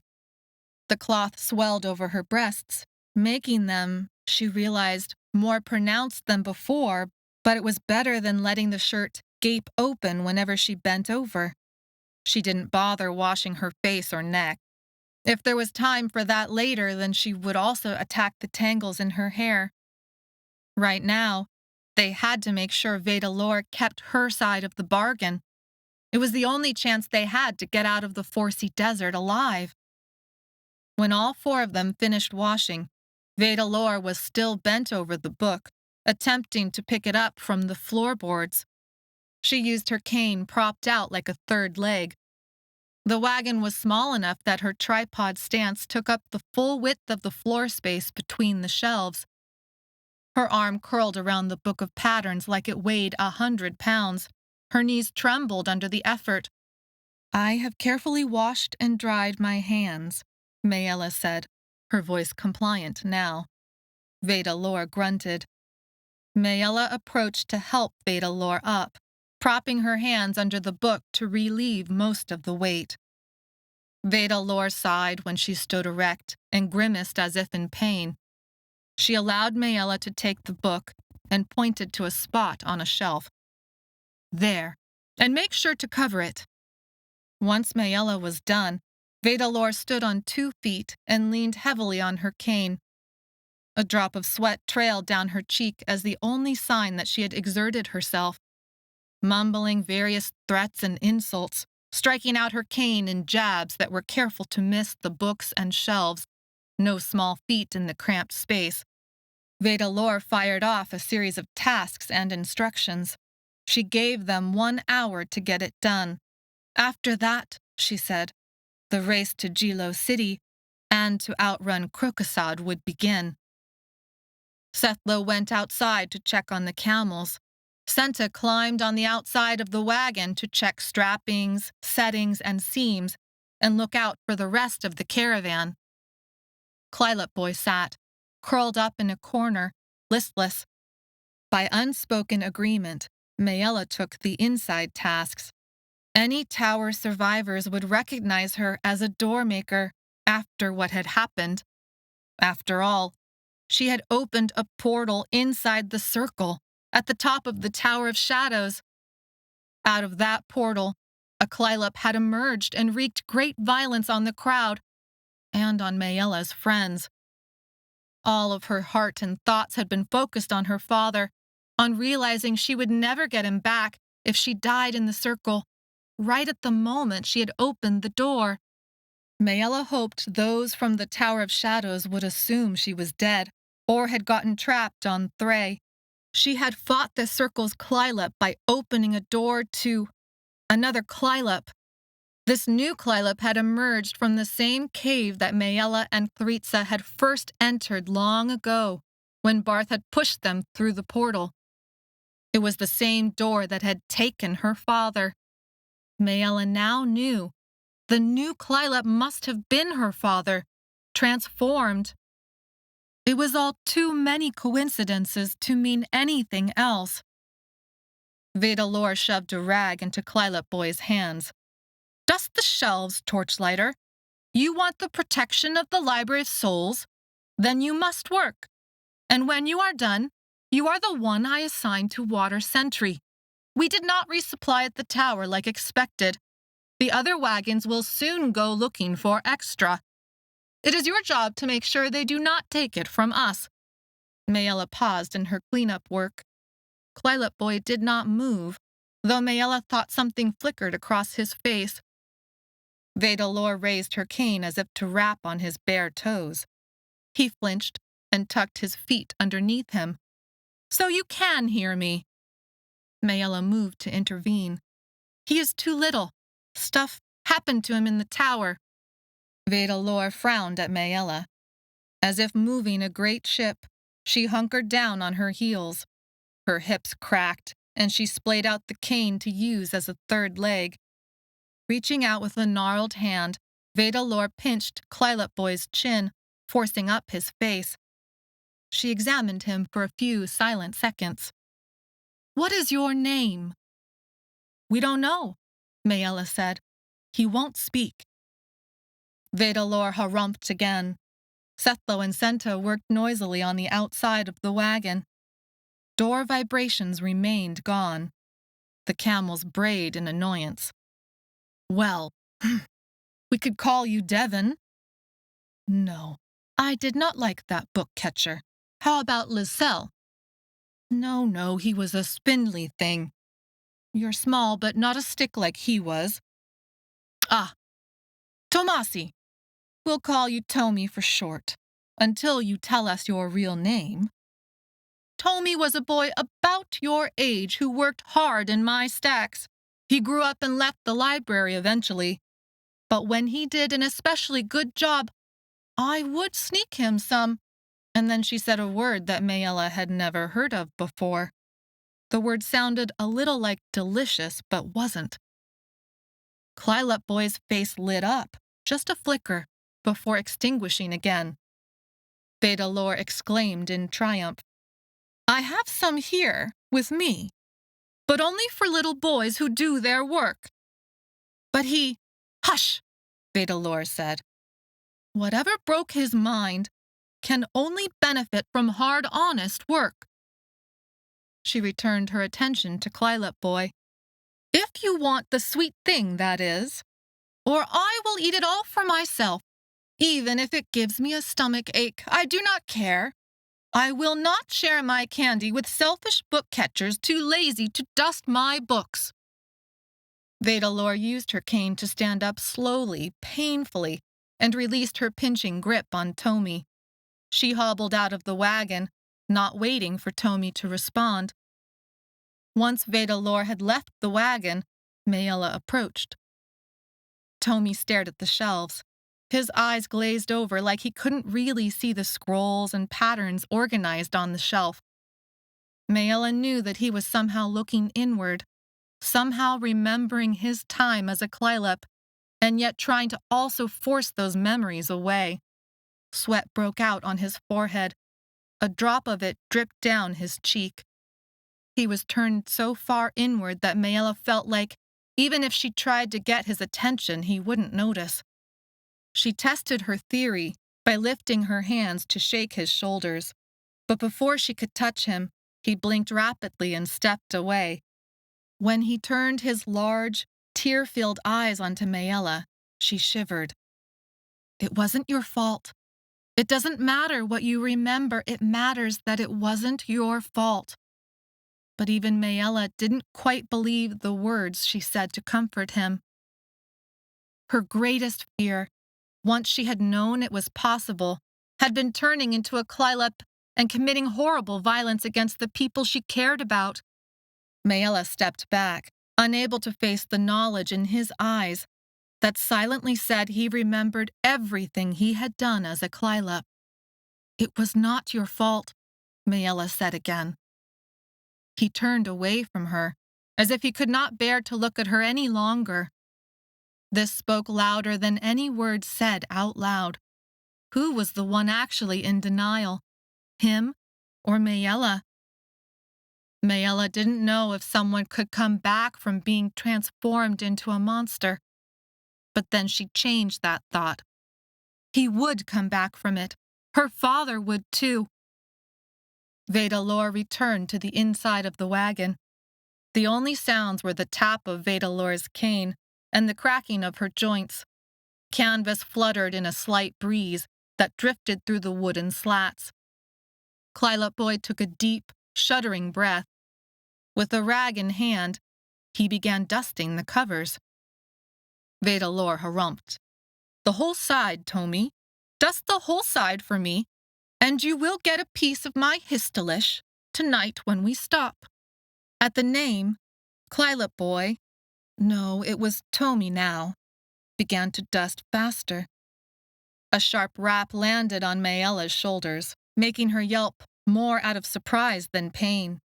The cloth swelled over her breasts, making them, she realized, more pronounced than before, but it was better than letting the shirt gape open whenever she bent over. She didn't bother washing her face or neck. If there was time for that later, then she would also attack the tangles in her hair. Right now, they had to make sure Vedalor kept her side of the bargain. It was the only chance they had to get out of the Forsea Desert alive. When all 4 of them finished washing, Vedalor was still bent over the book, attempting to pick it up from the floorboards. She used her cane propped out like a third leg. The wagon was small enough that her tripod stance took up the full width of the floor space between the shelves. Her arm curled around the book of patterns like it weighed 100 pounds. Her knees trembled under the effort. I have carefully washed and dried my hands, Maella said. her voice compliant now. Vedalor grunted. Maella approached to help Vedalor up, propping her hands under the book to relieve most of the weight. Vedalor sighed when she stood erect and grimaced as if in pain. She allowed Maella to take the book and pointed to a spot on a shelf. There, and make sure to cover it. Once Maella was done, Vedalor stood on 2 feet and leaned heavily on her cane. A drop of sweat trailed down her cheek as the only sign that she had exerted herself. Mumbling various threats and insults, striking out her cane in jabs that were careful to miss the books and shelves, no small feat in the cramped space. Vedalor fired off a series of tasks and instructions. She gave them 1 hour to get it done. After that, she said, the race to Gilo City and to outrun Krokosod would begin. Sethlo went outside to check on the camels. Senta climbed on the outside of the wagon to check strappings, settings, and seams, and look out for the rest of the caravan. Claritsa boy sat, curled up in a corner, listless. By unspoken agreement, Maella took the inside tasks. Any tower survivors would recognize her as a doormaker after what had happened. After all, she had opened a portal inside the circle at the top of the Tower of Shadows. Out of that portal, a Claritsa had emerged and wreaked great violence on the crowd and on Maella's friends. All of her heart and thoughts had been focused on her father, on realizing she would never get him back if she died in the circle, right at the moment she had opened the door. Maella hoped those from the Tower of Shadows would assume she was dead, or had gotten trapped on Thray. She had fought the circle's Claritsa by opening a door to another Claritsa. This new Claritsa had emerged from the same cave that Maella and Claritsa had first entered long ago, when Barth had pushed them through the portal. It was the same door that had taken her father. Maella now knew the new Claritsa must have been her father, transformed. It was all too many coincidences to mean anything else. Vedalor shoved a rag into Claritsa boy's hands. Dust the shelves, torchlighter. You want the protection of the Library of Souls? Then you must work. And when you are done, you are the one I assigned to Water Sentry. We did not resupply at the tower like expected. The other wagons will soon go looking for extra. It is your job to make sure they do not take it from us. Maella paused in her cleanup work. Claritsa boy did not move, though Maella thought something flickered across his face. Vedalor raised her cane as if to rap on his bare toes. He flinched and tucked his feet underneath him. So you can hear me. Maella moved to intervene. He is too little. Stuff happened to him in the tower. Vedalor frowned at Maella. As if moving a great ship, she hunkered down on her heels. Her hips cracked, and she splayed out the cane to use as a third leg. Reaching out with a gnarled hand, Vedalor pinched Claritsa boy's chin, forcing up his face. She examined him for a few silent seconds. What is your name? We don't know, Maella said. He won't speak. Vedalor harumphed again. Sethlo and Senta worked noisily on the outside of the wagon. Door vibrations remained gone. The camels brayed in annoyance. Well, we could call you Devon. No, I did not like that book catcher. How about Lizelle? No, he was a spindly thing. You're small, but not a stick like he was. Ah, Tomasi. We'll call you Tomi for short, until you tell us your real name. Tomi was a boy about your age who worked hard in my stacks. He grew up and left the library eventually. But when he did an especially good job, I would sneak him some. And then she said a word that Maella had never heard of before. The word sounded a little like delicious, but wasn't. Claritsa boy's face lit up, just a flicker, before extinguishing again. Vedalor exclaimed in triumph. I have some here, with me, but only for little boys who do their work. But he— Hush, Vedalor said. Whatever broke his mind can only benefit from hard, honest work. She returned her attention to Claritsa boy. If you want the sweet thing, that is, or I will eat it all for myself, even if it gives me a stomach ache. I do not care. I will not share my candy with selfish book catchers too lazy to dust my books. Vedalor used her cane to stand up slowly, painfully, and released her pinching grip on Tomi. She hobbled out of the wagon, not waiting for Tomi to respond. Once Vedalor had left the wagon, Maella approached. Tomi stared at the shelves. His eyes glazed over like he couldn't really see the scrolls and patterns organized on the shelf. Maella knew that he was somehow looking inward, somehow remembering his time as a Claritsa, and yet trying to also force those memories away. Sweat broke out on his forehead. A drop of it dripped down his cheek. He was turned so far inward that Maella felt like, even if she tried to get his attention, he wouldn't notice. She tested her theory by lifting her hands to shake his shoulders, but before she could touch him, he blinked rapidly and stepped away. When he turned his large, tear-filled eyes onto Maella, she shivered. It wasn't your fault. It doesn't matter what you remember, it matters that it wasn't your fault. But even Maella didn't quite believe the words she said to comfort him. Her greatest fear, once she had known it was possible, had been turning into a Claritsa and committing horrible violence against the people she cared about. Maella stepped back, unable to face the knowledge in his eyes that silently said he remembered everything he had done as a Claritsa. It was not your fault, Maella said again. He turned away from her, as if he could not bear to look at her any longer. This spoke louder than any words said out loud. Who was the one actually in denial? Him or Maella? Maella didn't know if someone could come back from being transformed into a monster. But then she changed that thought. He would come back from it. Her father would too. Vedalor returned to the inside of the wagon. The only sounds were the tap of Vedalor's cane and the cracking of her joints. Canvas fluttered in a slight breeze that drifted through the wooden slats. Claritsa boy took a deep, shuddering breath. With a rag in hand, he began dusting the covers. Vedalor harumphed. The whole side, Tomi. Dust the whole side for me, and you will get a piece of my histolish tonight when we stop. At the name, Claritsa boy, no, it was Tomi now, began to dust faster. A sharp rap landed on Maella's shoulders, making her yelp more out of surprise than pain.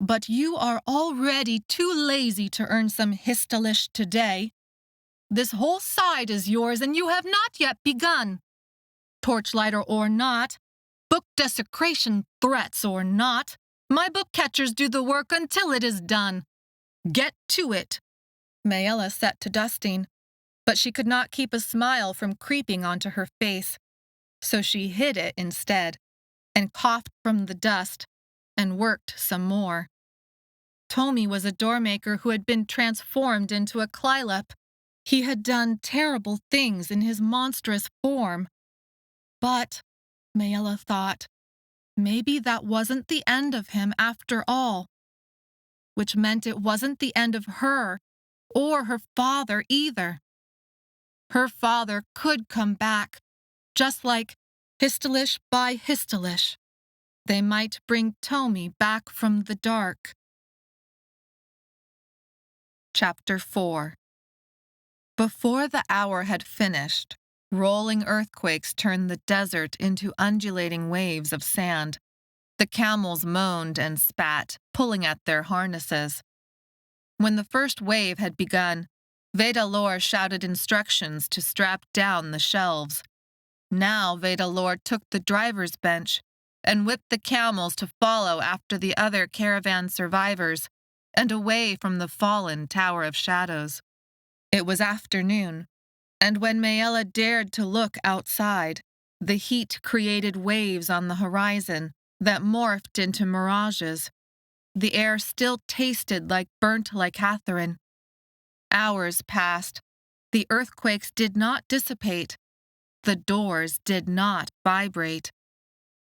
But you are already too lazy to earn some histolish today. This whole side is yours, and you have not yet begun. Torchlighter or not, book desecration threats or not, my book catchers do the work until it is done. Get to it. Maella set to dusting, but she could not keep a smile from creeping onto her face, so she hid it instead, and coughed from the dust, and worked some more. Tomi was a doormaker who had been transformed into a Claritsa. He had done terrible things in his monstrous form. But, Maella thought, maybe that wasn't the end of him after all. Which meant it wasn't the end of her, or her father either. Her father could come back, just like histolish by histolish. They might bring Tomi back from the dark. Chapter 4. Before the hour had finished, rolling earthquakes turned the desert into undulating waves of sand. The camels moaned and spat, pulling at their harnesses. When the first wave had begun, Vedalor shouted instructions to strap down the shelves. Now Vedalor took the driver's bench and whipped the camels to follow after the other caravan survivors and away from the fallen Tower of Shadows. It was afternoon, and when Maella dared to look outside, the heat created waves on the horizon that morphed into mirages. The air still tasted like burnt licatherin. Hours passed. The earthquakes did not dissipate. The doors did not vibrate.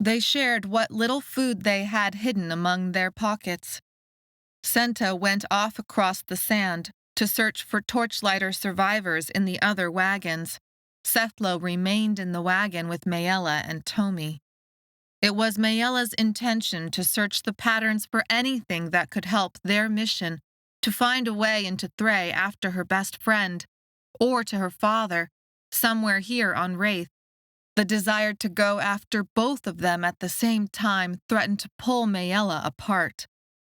They shared what little food they had hidden among their pockets. Senta went off across the sand to search for torchlighter survivors in the other wagons. Sethlo remained in the wagon with Maella and Tomi. It was Maella's intention to search the patterns for anything that could help their mission to find a way into Thray after her best friend, or to her father, somewhere here on Wraith. The desire to go after both of them at the same time threatened to pull Maella apart.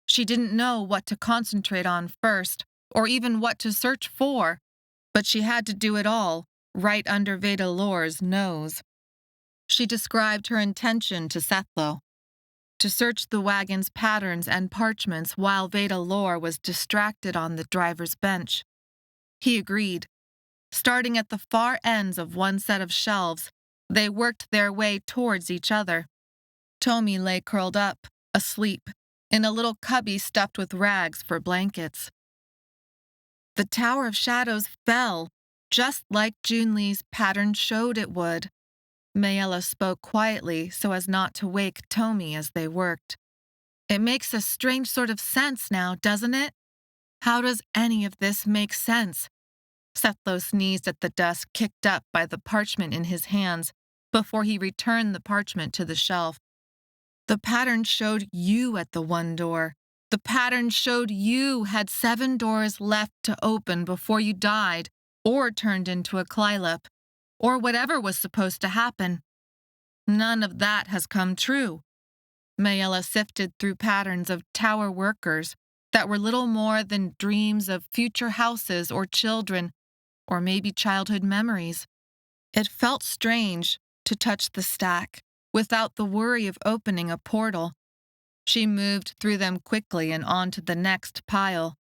She didn't know what to concentrate on first, or even what to search for, but she had to do it all, right under Vedalor's nose. She described her intention to Sethlo, to search the wagon's patterns and parchments while Vedalor was distracted on the driver's bench. He agreed. Starting at the far ends of one set of shelves, they worked their way towards each other. Tomi lay curled up, asleep, in a little cubby stuffed with rags for blankets. The Tower of Shadows fell, just like Junli's pattern showed it would. Maella spoke quietly so as not to wake Tomi as they worked. It makes a strange sort of sense now, doesn't it? How does any of this make sense? Sethlo sneezed at the dust kicked up by the parchment in his hands before he returned the parchment to the shelf. The pattern showed you at the one door. The pattern showed you had 7 doors left to open before you died or turned into a Klylip, or whatever was supposed to happen. None of that has come true. Maella sifted through patterns of tower workers that were little more than dreams of future houses or children, or maybe childhood memories. It felt strange to touch the stack without the worry of opening a portal. She moved through them quickly and on to the next pile.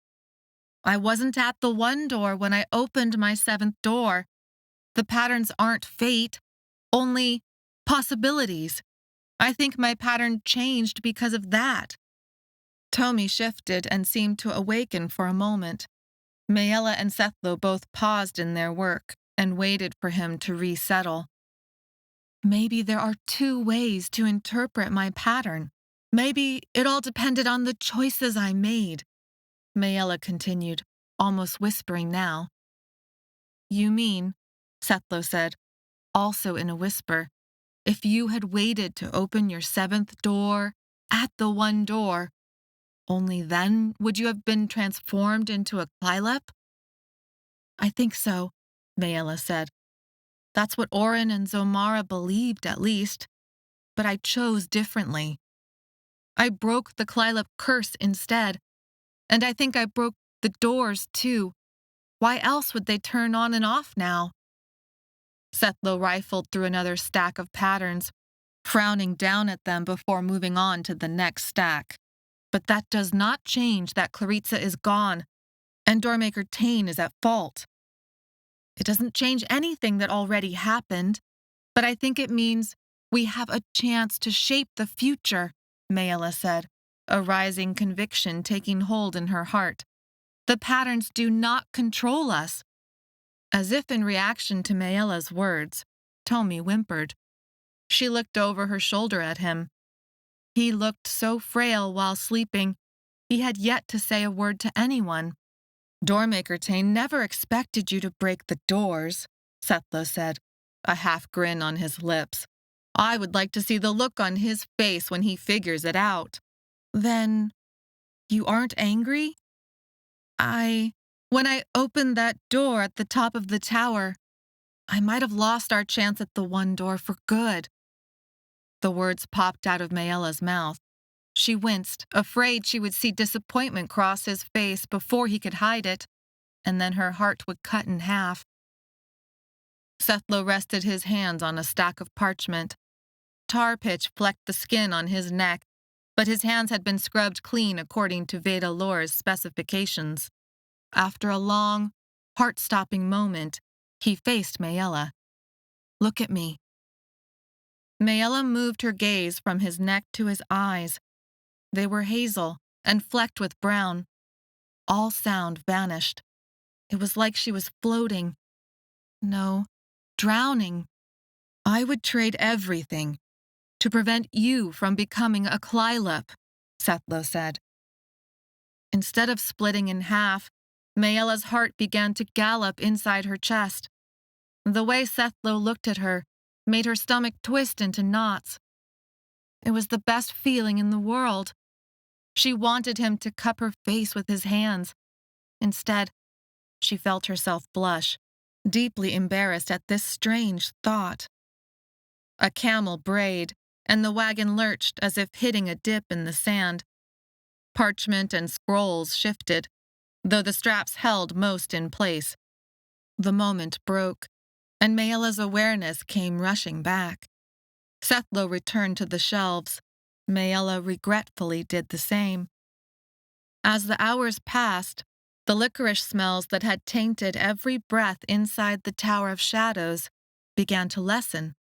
I wasn't at the one door when I opened my 7th door. The patterns aren't fate, only possibilities. I think my pattern changed because of that. Tomi shifted and seemed to awaken for a moment. Maella and Sethlo both paused in their work and waited for him to resettle. Maybe there are 2 ways to interpret my pattern. Maybe it all depended on the choices I made. Maella continued, almost whispering now. You mean, Sethlo said, also in a whisper, if you had waited to open your 7th door, at the one door, only then would you have been transformed into a Klylip? I think so, Maella said. That's what Orin and Zomara believed, at least. But I chose differently. I broke the Klylip curse instead, and I think I broke the doors, too. Why else would they turn on and off now? Sethlo rifled through another stack of patterns, frowning down at them before moving on to the next stack. But that does not change that Claritsa is gone, and Doormaker Tain is at fault. It doesn't change anything that already happened, but I think it means we have a chance to shape the future, Maella said, a rising conviction taking hold in her heart. The patterns do not control us. As if in reaction to Maella's words, Tomi whimpered. She looked over her shoulder at him. He looked so frail while sleeping, he had yet to say a word to anyone. Doormaker Tain never expected you to break the doors, Sethlo said, a half grin on his lips. I would like to see the look on his face when he figures it out. Then, you aren't angry? When I opened that door at the top of the tower, I might have lost our chance at the one door for good. The words popped out of Maella's mouth. She winced, afraid she would see disappointment cross his face before he could hide it, and then her heart would cut in half. Sethlo rested his hands on a stack of parchment. Tar pitch flecked the skin on his neck, but his hands had been scrubbed clean according to Veda lore's specifications. After a long, heart-stopping moment, he faced Maella. "Look at me." Maella moved her gaze from his neck to his eyes. They were hazel and flecked with brown. All sound vanished. It was like she was floating. No, drowning. "I would trade everything to prevent you from becoming a Clylop," Sethlo said. Instead of splitting in half, Maella's heart began to gallop inside her chest. The way Sethlo looked at her made her stomach twist into knots. It was the best feeling in the world. She wanted him to cup her face with his hands. Instead, she felt herself blush, deeply embarrassed at this strange thought. A camel brayed, and the wagon lurched as if hitting a dip in the sand. Parchment and scrolls shifted, though the straps held most in place. The moment broke, and Maella's awareness came rushing back. Sethlo returned to the shelves. Maella regretfully did the same. As the hours passed, the licorice smells that had tainted every breath inside the Tower of Shadows began to lessen.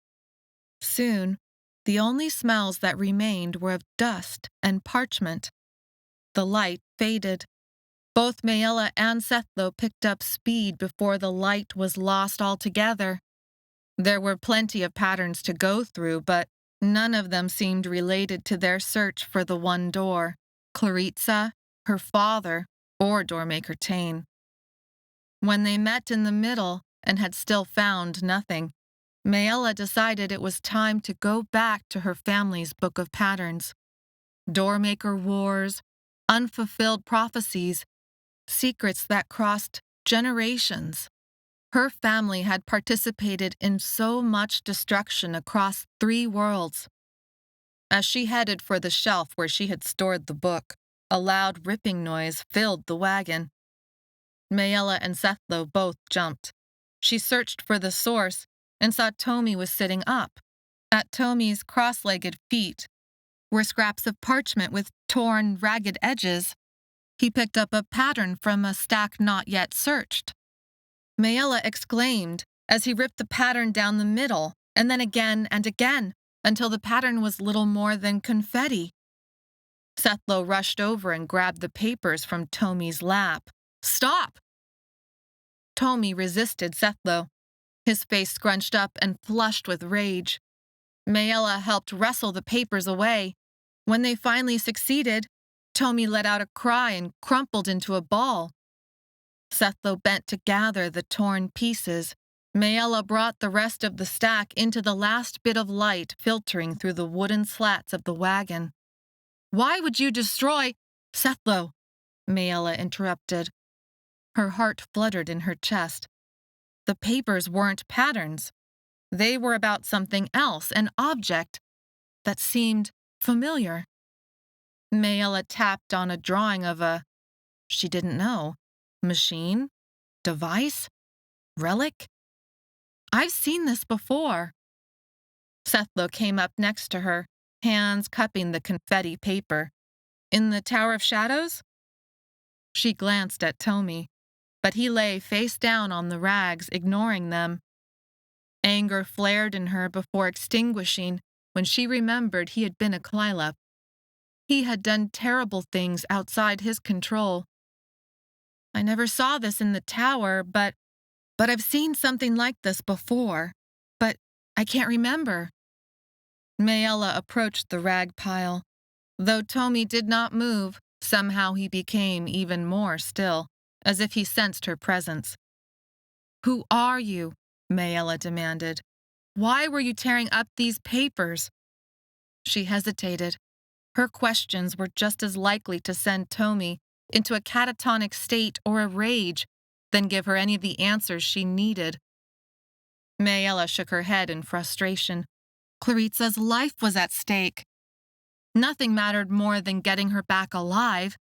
Soon, the only smells that remained were of dust and parchment. The light faded. Both Maella and Sethlo picked up speed before the light was lost altogether. There were plenty of patterns to go through, but none of them seemed related to their search for the one door, Claritsa, her father, or Doormaker Tain. When they met in the middle and had still found nothing, Maella decided it was time to go back to her family's book of patterns. Doormaker wars, unfulfilled prophecies, secrets that crossed generations. Her family had participated in so much destruction across 3 worlds. As she headed for the shelf where she had stored the book, a loud ripping noise filled the wagon. Maella and Sethlo both jumped. She searched for the source and saw Tomi was sitting up. At Tomi's cross-legged feet were scraps of parchment with torn, ragged edges. He picked up a pattern from a stack not yet searched. Maella exclaimed as he ripped the pattern down the middle, and then again and again, until the pattern was little more than confetti. Sethlo rushed over and grabbed the papers from Tomi's lap. "Stop!" Tomi resisted Sethlo, his face scrunched up and flushed with rage. Maella helped wrestle the papers away. When they finally succeeded, Tomi let out a cry and crumpled into a ball. Sethlo bent to gather the torn pieces. Maella brought the rest of the stack into the last bit of light filtering through the wooden slats of the wagon. "Why would you destroy—" "Sethlo," Maella interrupted. Her heart fluttered in her chest. The papers weren't patterns. They were about something else, an object that seemed familiar. Maella tapped on a drawing of a, she didn't know, machine, device, relic. "I've seen this before." Sethlo came up next to her, hands cupping the confetti paper. "In the Tower of Shadows?" She glanced at Tomi, but he lay face down on the rags, ignoring them. Anger flared in her before extinguishing when she remembered he had been a Clylop. He had done terrible things outside his control. "I never saw this in the tower, but I've seen something like this before. But I can't remember." Maella approached the rag pile. Though Tomi did not move, somehow he became even more still, as if he sensed her presence. "Who are you?" Maella demanded. "Why were you tearing up these papers?" She hesitated. Her questions were just as likely to send Tomi into a catatonic state or a rage than give her any of the answers she needed. Maella shook her head in frustration. Claritsa's life was at stake. Nothing mattered more than getting her back alive.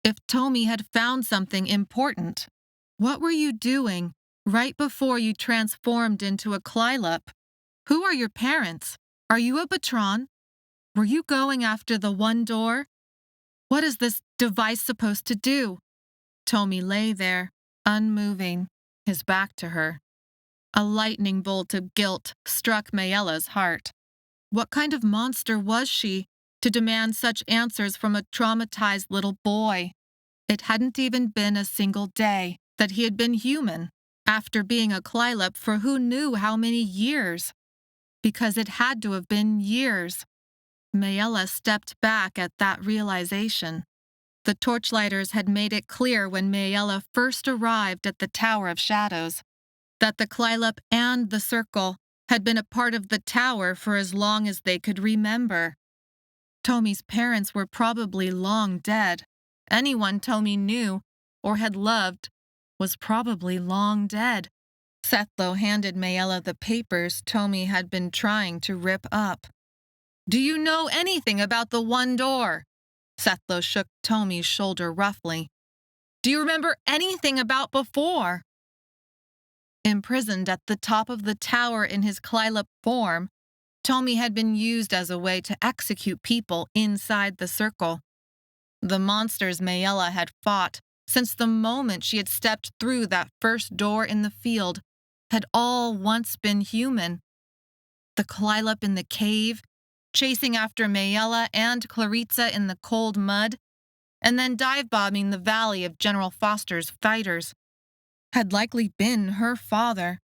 If Tomi had found something important, what were you doing, Right before you transformed into a Clylup. Who are your parents? Are you a Batron? Were you going after the one door? What is this device supposed to do? Tomi lay there, unmoving, his back to her. A lightning bolt of guilt struck Maella's heart. What kind of monster was she to demand such answers from a traumatized little boy? It hadn't even been a single day that he had been human, after being a Clylup for who knew how many years. Because it had to have been years. Maella stepped back at that realization. The torchlighters had made it clear when Maella first arrived at the Tower of Shadows that the Clylup and the Circle had been a part of the tower for as long as they could remember. Tomi's parents were probably long dead. Anyone Tomi knew or had loved was probably long dead. Sethlo handed Maella the papers Tomi had been trying to rip up. Do you know anything about the one door? Sethlo shook Tomi's shoulder roughly. Do you remember anything about before? Imprisoned at the top of the tower in his Clylup form, Tomi had been used as a way to execute people inside the circle. The monsters Maella had fought since the moment she had stepped through that first door in the field had all once been human. The Clylup in the cave, chasing after Maella and Claritsa in the cold mud, and then dive-bombing the valley of General Foster's fighters, had likely been her father.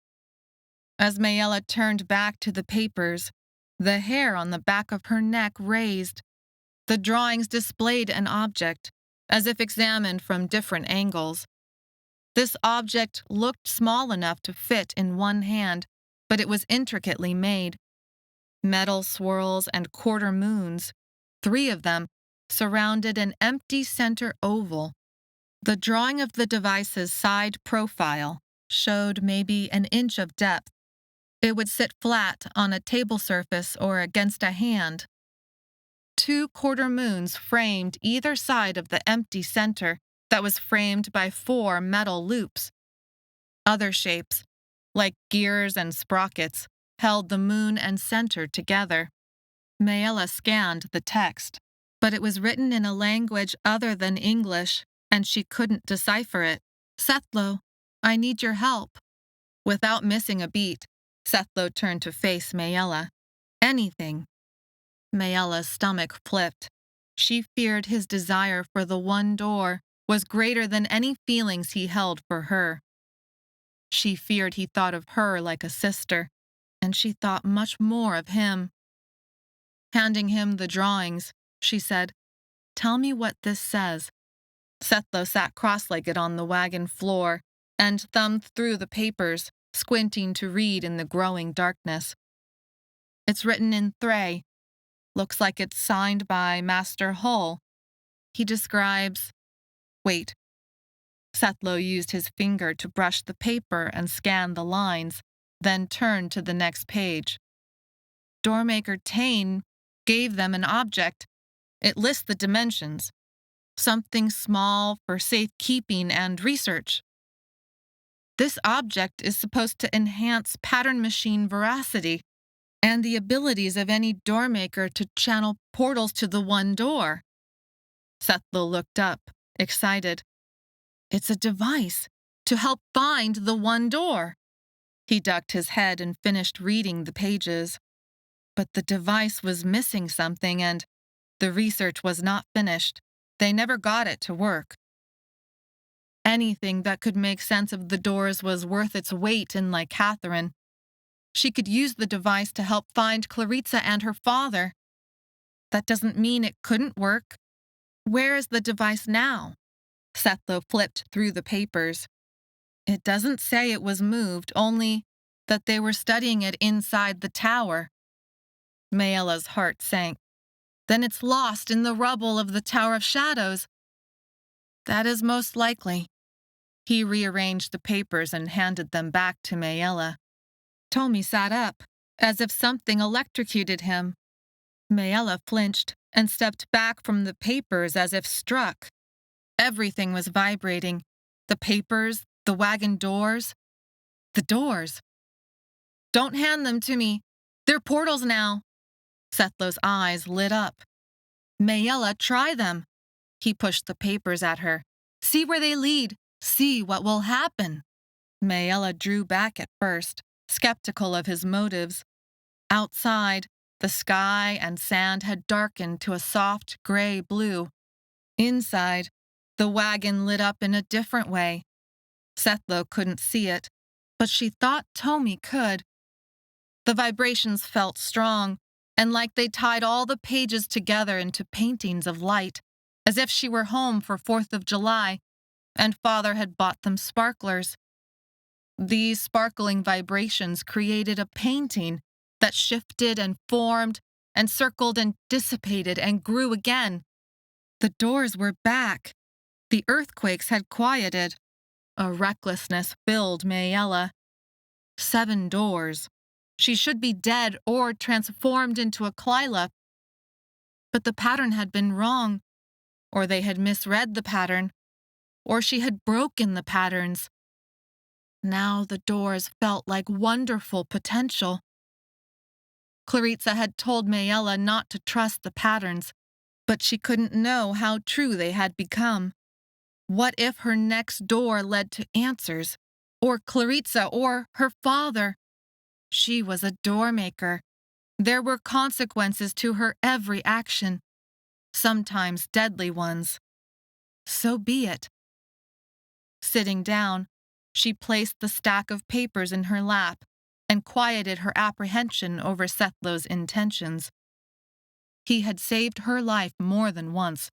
As Maella turned back to the papers, the hair on the back of her neck raised. The drawings displayed an object, as if examined from different angles. This object looked small enough to fit in one hand, but it was intricately made. Metal swirls and quarter moons, 3 of them, surrounded an empty center oval. The drawing of the device's side profile showed maybe an inch of depth. It would sit flat on a table surface or against a hand. 2 quarter moons framed either side of the empty center that was framed by 4 metal loops. Other shapes, like gears and sprockets, held the moon and center together. Maella scanned the text, but it was written in a language other than English, and she couldn't decipher it. Sethlo, I need your help. Without missing a beat, Sethlo turned to face Maella. Anything. Maella's stomach flipped. She feared his desire for the one door was greater than any feelings he held for her. She feared he thought of her like a sister, and she thought much more of him. Handing him the drawings, she said, Tell me what this says. Sethlo sat cross-legged on the wagon floor and thumbed through the papers, squinting to read in the growing darkness. It's written in Thray. Looks like it's signed by Master Hull. He describes... Wait. Sethlo used his finger to brush the paper and scan the lines, then turned to the next page. Doormaker Tain gave them an object. It lists the dimensions. Something small for safekeeping and research. This object is supposed to enhance pattern machine veracity and the abilities of any doormaker to channel portals to the one door. Sethlo looked up, excited. It's a device to help find the one door. He ducked his head and finished reading the pages. But the device was missing something and the research was not finished. They never got it to work. Anything that could make sense of the doors was worth its weight in licatherin. She could use the device to help find Claritsa and her father. That doesn't mean it couldn't work. Where is the device now? Sethlo flipped through the papers. It doesn't say it was moved, only that they were studying it inside the tower. Maella's heart sank. Then it's lost in the rubble of the Tower of Shadows. That is most likely. He rearranged the papers and handed them back to Maella. Tomi sat up, as if something electrocuted him. Maella flinched and stepped back from the papers as if struck. Everything was vibrating. The papers, the wagon doors. The doors. Don't hand them to me. They're portals now. Sethlo's eyes lit up. Maella, try them. He pushed the papers at her. See where they lead. See what will happen. Maella drew back at first, skeptical of his motives. Outside, the sky and sand had darkened to a soft gray blue. Inside, the wagon lit up in a different way. Sethlo couldn't see it, but she thought Tomi could. The vibrations felt strong, and like they tied all the pages together into paintings of light, as if she were home for 4th of July, and Father had bought them sparklers. These sparkling vibrations created a painting that shifted and formed and circled and dissipated and grew again. The doors were back. The earthquakes had quieted. A recklessness filled Maella. 7 doors. She should be dead or transformed into a Clyla. But the pattern had been wrong, or they had misread the pattern, or she had broken the patterns. Now the doors felt like wonderful potential. Claritsa had told Maella not to trust the patterns, but she couldn't know how true they had become. What if her next door led to answers, or Claritsa, or her father? She was a doormaker. There were consequences to her every action, sometimes deadly ones. So be it. Sitting down, she placed the stack of papers in her lap and quieted her apprehension over Sethlo's intentions. He had saved her life more than once.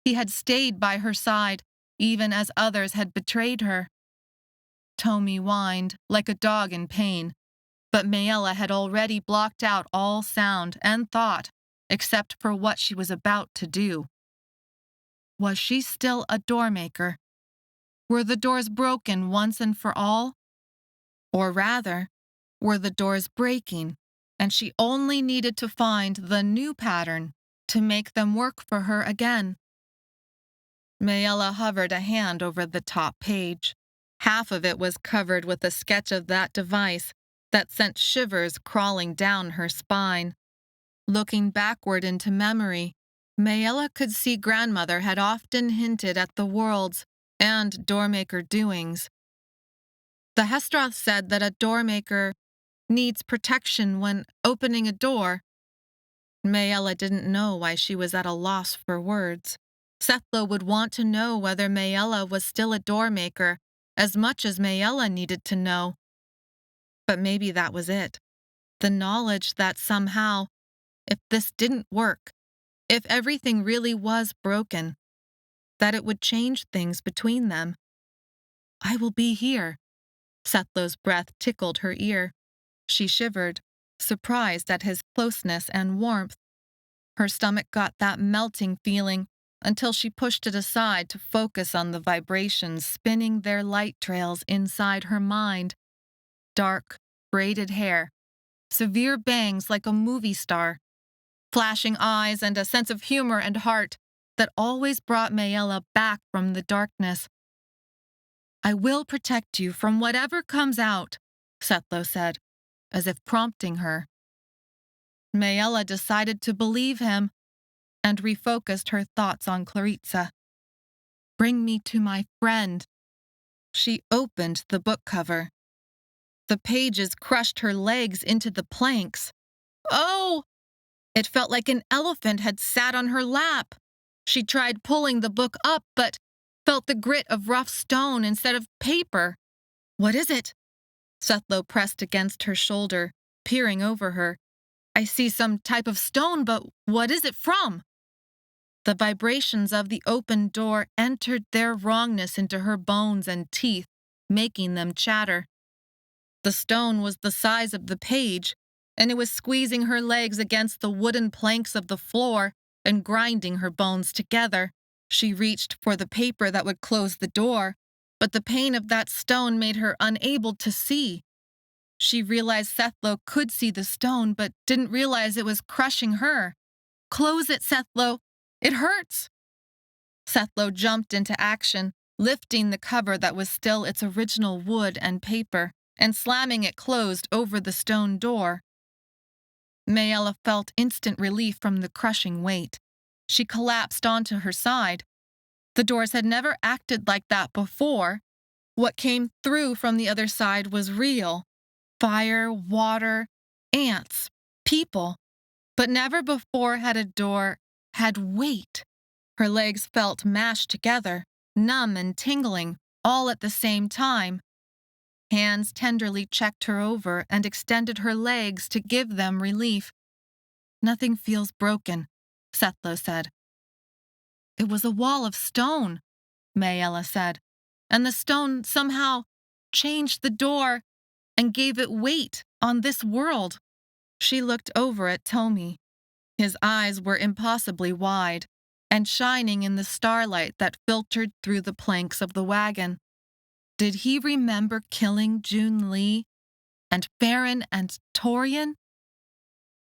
He had stayed by her side, even as others had betrayed her. Tomi whined like a dog in pain, but Maella had already blocked out all sound and thought, except for what she was about to do. Was she still a doormaker? Were the doors broken once and for all? Or rather, were the doors breaking, and she only needed to find the new pattern to make them work for her again? Maella hovered a hand over the top page. Half of it was covered with a sketch of that device that sent shivers crawling down her spine. Looking backward into memory, Maella could see grandmother had often hinted at the world's and doormaker doings. The Hestroth said that a doormaker needs protection when opening a door. Maella didn't know why she was at a loss for words. Sethlo would want to know whether Maella was still a doormaker as much as Maella needed to know. But maybe that was it. The knowledge that somehow, if this didn't work, if everything really was broken, that it would change things between them. I will be here. Sethlo's breath tickled her ear. She shivered, surprised at his closeness and warmth. Her stomach got that melting feeling until she pushed it aside to focus on the vibrations spinning their light trails inside her mind. Dark, braided hair, severe bangs like a movie star, flashing eyes and a sense of humor and heart that always brought Maella back from the darkness. I will protect you from whatever comes out, Sethlo said, as if prompting her. Maella decided to believe him and refocused her thoughts on Claritsa. Bring me to my friend. She opened the book cover. The pages crushed her legs into the planks. Oh! It felt like an elephant had sat on her lap. She tried pulling the book up, but felt the grit of rough stone instead of paper. What is it? Sethlo pressed against her shoulder, peering over her. I see some type of stone, but what is it from? The vibrations of the open door entered their wrongness into her bones and teeth, making them chatter. The stone was the size of the page, and it was squeezing her legs against the wooden planks of the floor and grinding her bones together. She reached for the paper that would close the door, but the pain of that stone made her unable to see. She realized Sethlo could see the stone, but didn't realize it was crushing her. Close it, Sethlo. It hurts. Sethlo jumped into action, lifting the cover that was still its original wood and paper, and slamming it closed over the stone door. Maella felt instant relief from the crushing weight. She collapsed onto her side. The doors had never acted like that before. What came through from the other side was real. Fire, water, ants, people. But never before had a door had weight. Her legs felt mashed together, numb and tingling, all at the same time. Hands tenderly checked her over and extended her legs to give them relief. "Nothing feels broken," Sethlo said. "It was a wall of stone," Maella said, "and the stone somehow changed the door and gave it weight on this world." She looked over at Tomi. His eyes were impossibly wide and shining in the starlight that filtered through the planks of the wagon. Did he remember killing June Lee and Farron and Torian?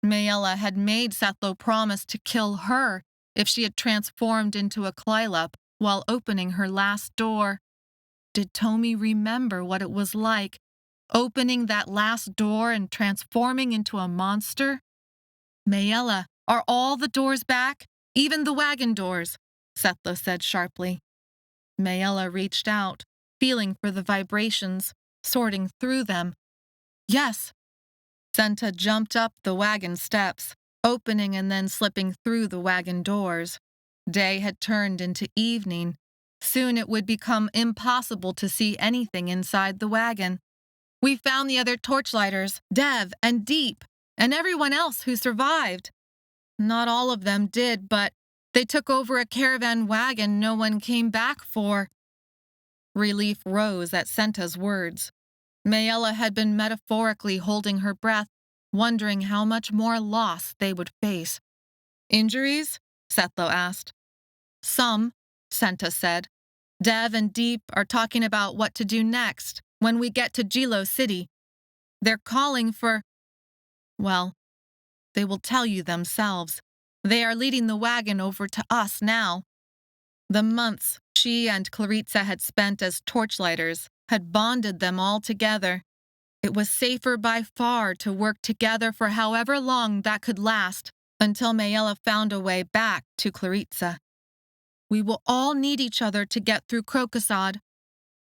Maella had made Sethlo promise to kill her if she had transformed into a Clylup while opening her last door. Did Tomi remember what it was like, opening that last door and transforming into a monster? "Maella, are all the doors back? Even the wagon doors?" Sethlo said sharply. Maella reached out, feeling for the vibrations, sorting through them. "Yes." Senta jumped up the wagon steps, opening and then slipping through the wagon doors. Day had turned into evening. Soon it would become impossible to see anything inside the wagon. "We found the other torchlighters, Dev and Deep, and everyone else who survived." "Not all of them did, but they took over a caravan wagon no one came back for." Relief rose at Senta's words. Maella had been metaphorically holding her breath, wondering how much more loss they would face. "Injuries?" Sethlo asked. "Some," Senta said. "Dev and Deep are talking about what to do next when we get to Jilo City. They're calling for... well, they will tell you themselves. They are leading the wagon over to us now." The months she and Claritsa had spent as torchlighters had bonded them all together. It was safer by far to work together for however long that could last, until Maella found a way back to Claritsa. "We will all need each other to get through Krokosod,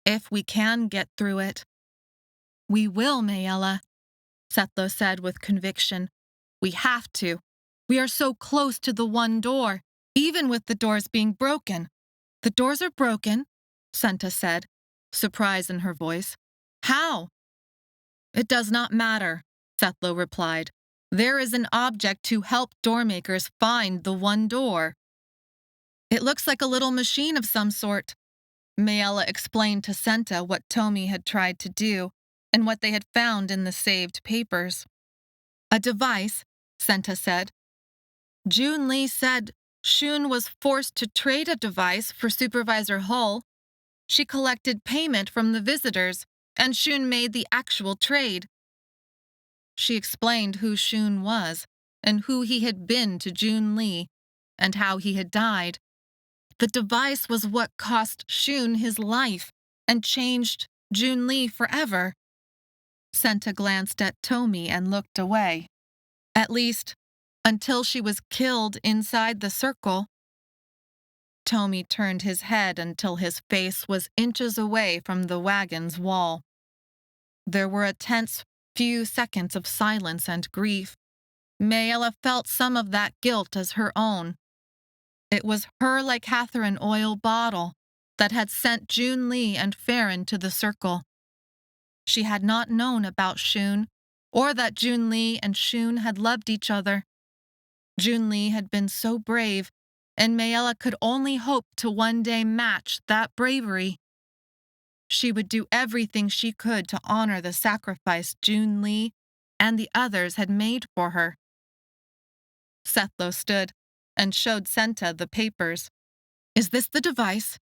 if we can get through it." "We will, Maella," Sethlo said with conviction. "We have to. We are so close to the one door, even with the doors being broken." "The doors are broken," Senta said, surprise in her voice. "How?" "It does not matter," Sethlo replied. "There is an object to help Doormakers find the one door." "It looks like a little machine of some sort." Maella explained to Senta what Tomi had tried to do and what they had found in the saved papers. "A device," Senta said. "June Lee said Shun was forced to trade a device for Supervisor Hull. She collected payment from the visitors, and Shun made the actual trade." She explained who Shun was and who he had been to June Lee and how he had died. The device was what cost Shun his life and changed June Lee forever. Senta glanced at Tomi and looked away. "At least, until she was killed inside the circle." Tomi turned his head until his face was inches away from the wagon's wall. There were a tense few seconds of silence and grief. Maella felt some of that guilt as her own. It was her licatherin oil bottle that had sent June Lee and Farron to the circle. She had not known about Shun, or that June Lee and Shun had loved each other. June Lee had been so brave, and Maella could only hope to one day match that bravery. She would do everything she could to honor the sacrifice June Lee and the others had made for her. Sethlo stood and showed Senta the papers. "Is this the device?"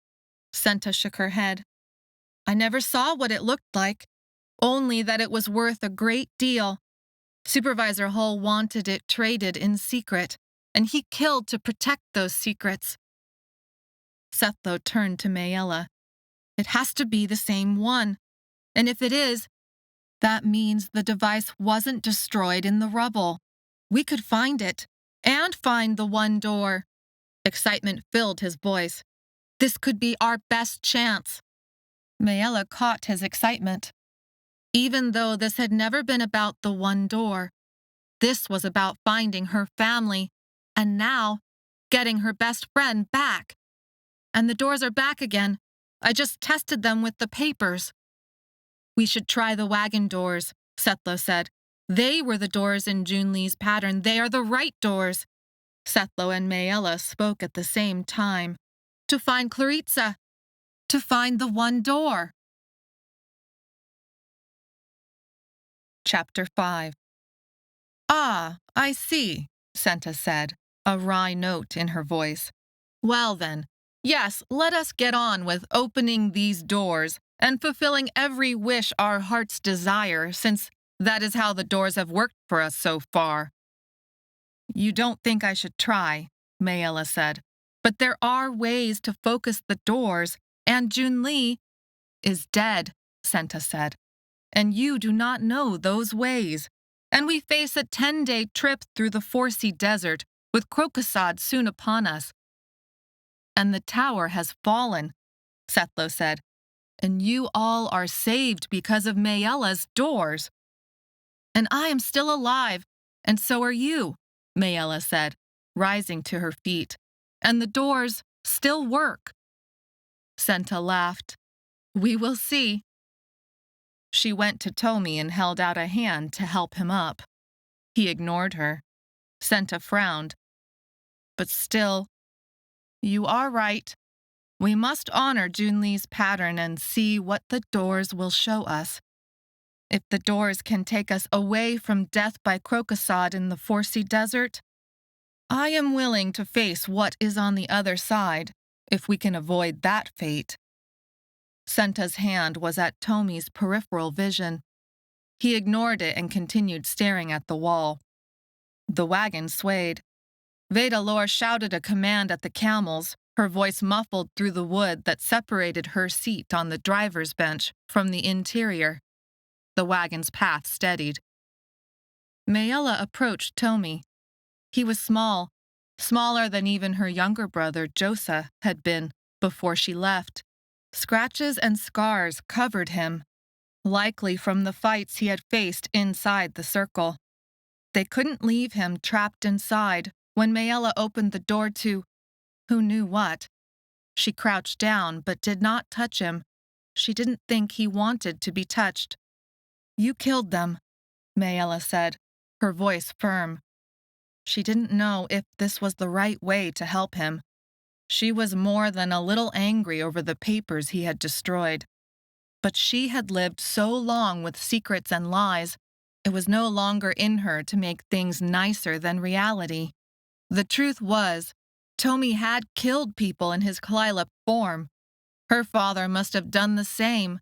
Senta shook her head. "I never saw what it looked like, only that it was worth a great deal. Supervisor Hull wanted it traded in secret, and he killed to protect those secrets." Sethlo turned to Maella. "It has to be the same one, and if it is, That means the device wasn't destroyed in the rubble. We could find it, and find the one door. Excitement filled his voice. This could be our best chance. Maella caught his excitement. Even though this had never been about the one door, this was about finding her family, and now, getting her best friend back. And the doors are back again. I just tested them with the papers. We should try the wagon doors, Sethlo said. They were the doors in Junli's pattern. They are the right doors. Sethlo and Maella spoke at the same time. To find Claritsa. To find the one door. Chapter 5. Ah, I see, Senta said, a wry note in her voice. Well then, yes, let us get on with opening these doors and fulfilling every wish our hearts desire, since that is how the doors have worked for us so far. You don't think I should try, Maella said, but there are ways to focus the doors, and Junli is dead, Senta said, and you do not know those ways. And we face a 10-day trip through the Forsea Desert, with krokosod soon upon us. And the tower has fallen, Sethlo said, and you all are saved because of Maella's doors. And I am still alive, and so are you, Maella said, rising to her feet, and the doors still work. Senta laughed. We will see. She went to Tomi and held out a hand to help him up. He ignored her. Senta frowned. But still, you are right. We must honor Junli's pattern and see what the doors will show us. If the doors can take us away from death by krokosod in the Forsea Desert, I am willing to face what is on the other side, if we can avoid that fate. Senta's hand was at Tomi's peripheral vision. He ignored it and continued staring at the wall. The wagon swayed. Vedalor shouted a command at the camels, her voice muffled through the wood that separated her seat on the driver's bench from the interior. The wagon's path steadied. Maella approached Tomi. He was small, smaller than even her younger brother, Josa, had been before she left. Scratches and scars covered him, likely from the fights he had faced inside the circle. They couldn't leave him trapped inside when Maella opened the door to who knew what. She crouched down but did not touch him. She didn't think he wanted to be touched. You killed them, Maella said, her voice firm. She didn't know if this was the right way to help him. She was more than a little angry over the papers he had destroyed. But she had lived so long with secrets and lies, it was no longer in her to make things nicer than reality. The truth was, Tomi had killed people in his Kalila form. Her father must have done the same.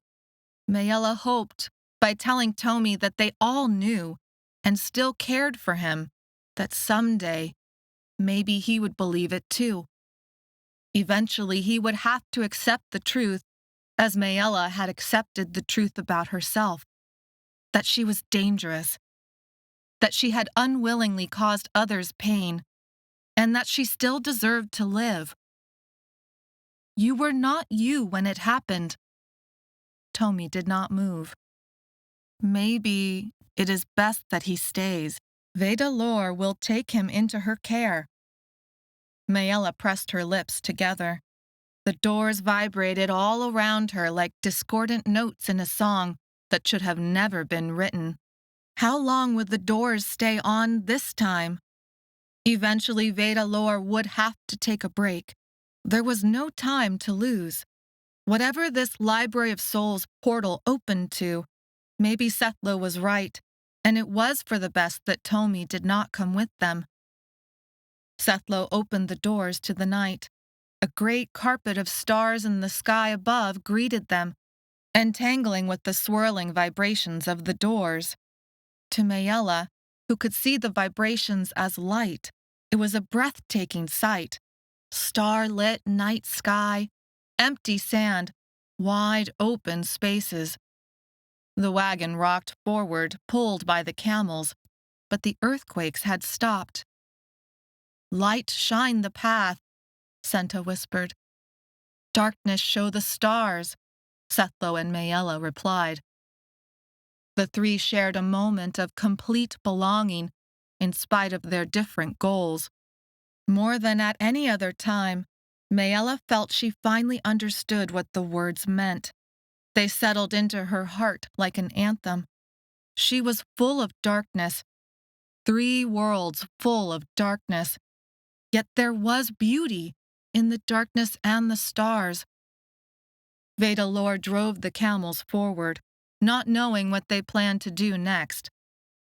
Maella hoped, by telling Tomi that they all knew and still cared for him, that someday, maybe he would believe it too. Eventually, he would have to accept the truth, as Maella had accepted the truth about herself, that she was dangerous, that she had unwillingly caused others pain, and that she still deserved to live. You were not you when it happened. Tomi did not move. Maybe it is best that he stays. Vedalor will take him into her care. Maella pressed her lips together. The doors vibrated all around her like discordant notes in a song that should have never been written. How long would the doors stay on this time? Eventually, Vedalor would have to take a break. There was no time to lose. Whatever this Library of Souls portal opened to, maybe Sethlo was right, and it was for the best that Tomi did not come with them. Sethlo opened the doors to the night. A great carpet of stars in the sky above greeted them, entangling with the swirling vibrations of the doors. To Maella, who could see the vibrations as light, it was a breathtaking sight. Star-lit night sky, empty sand, wide open spaces. The wagon rocked forward, pulled by the camels, but the earthquakes had stopped. "Light shine the path," Senta whispered. "Darkness show the stars," Sethlo and Maella replied. The three shared a moment of complete belonging, in spite of their different goals. More than at any other time, Maella felt she finally understood what the words meant. They settled into her heart like an anthem. She was full of darkness, 3 worlds full of darkness. Yet there was beauty in the darkness and the stars. Vedalor drove the camels forward, not knowing what they planned to do next.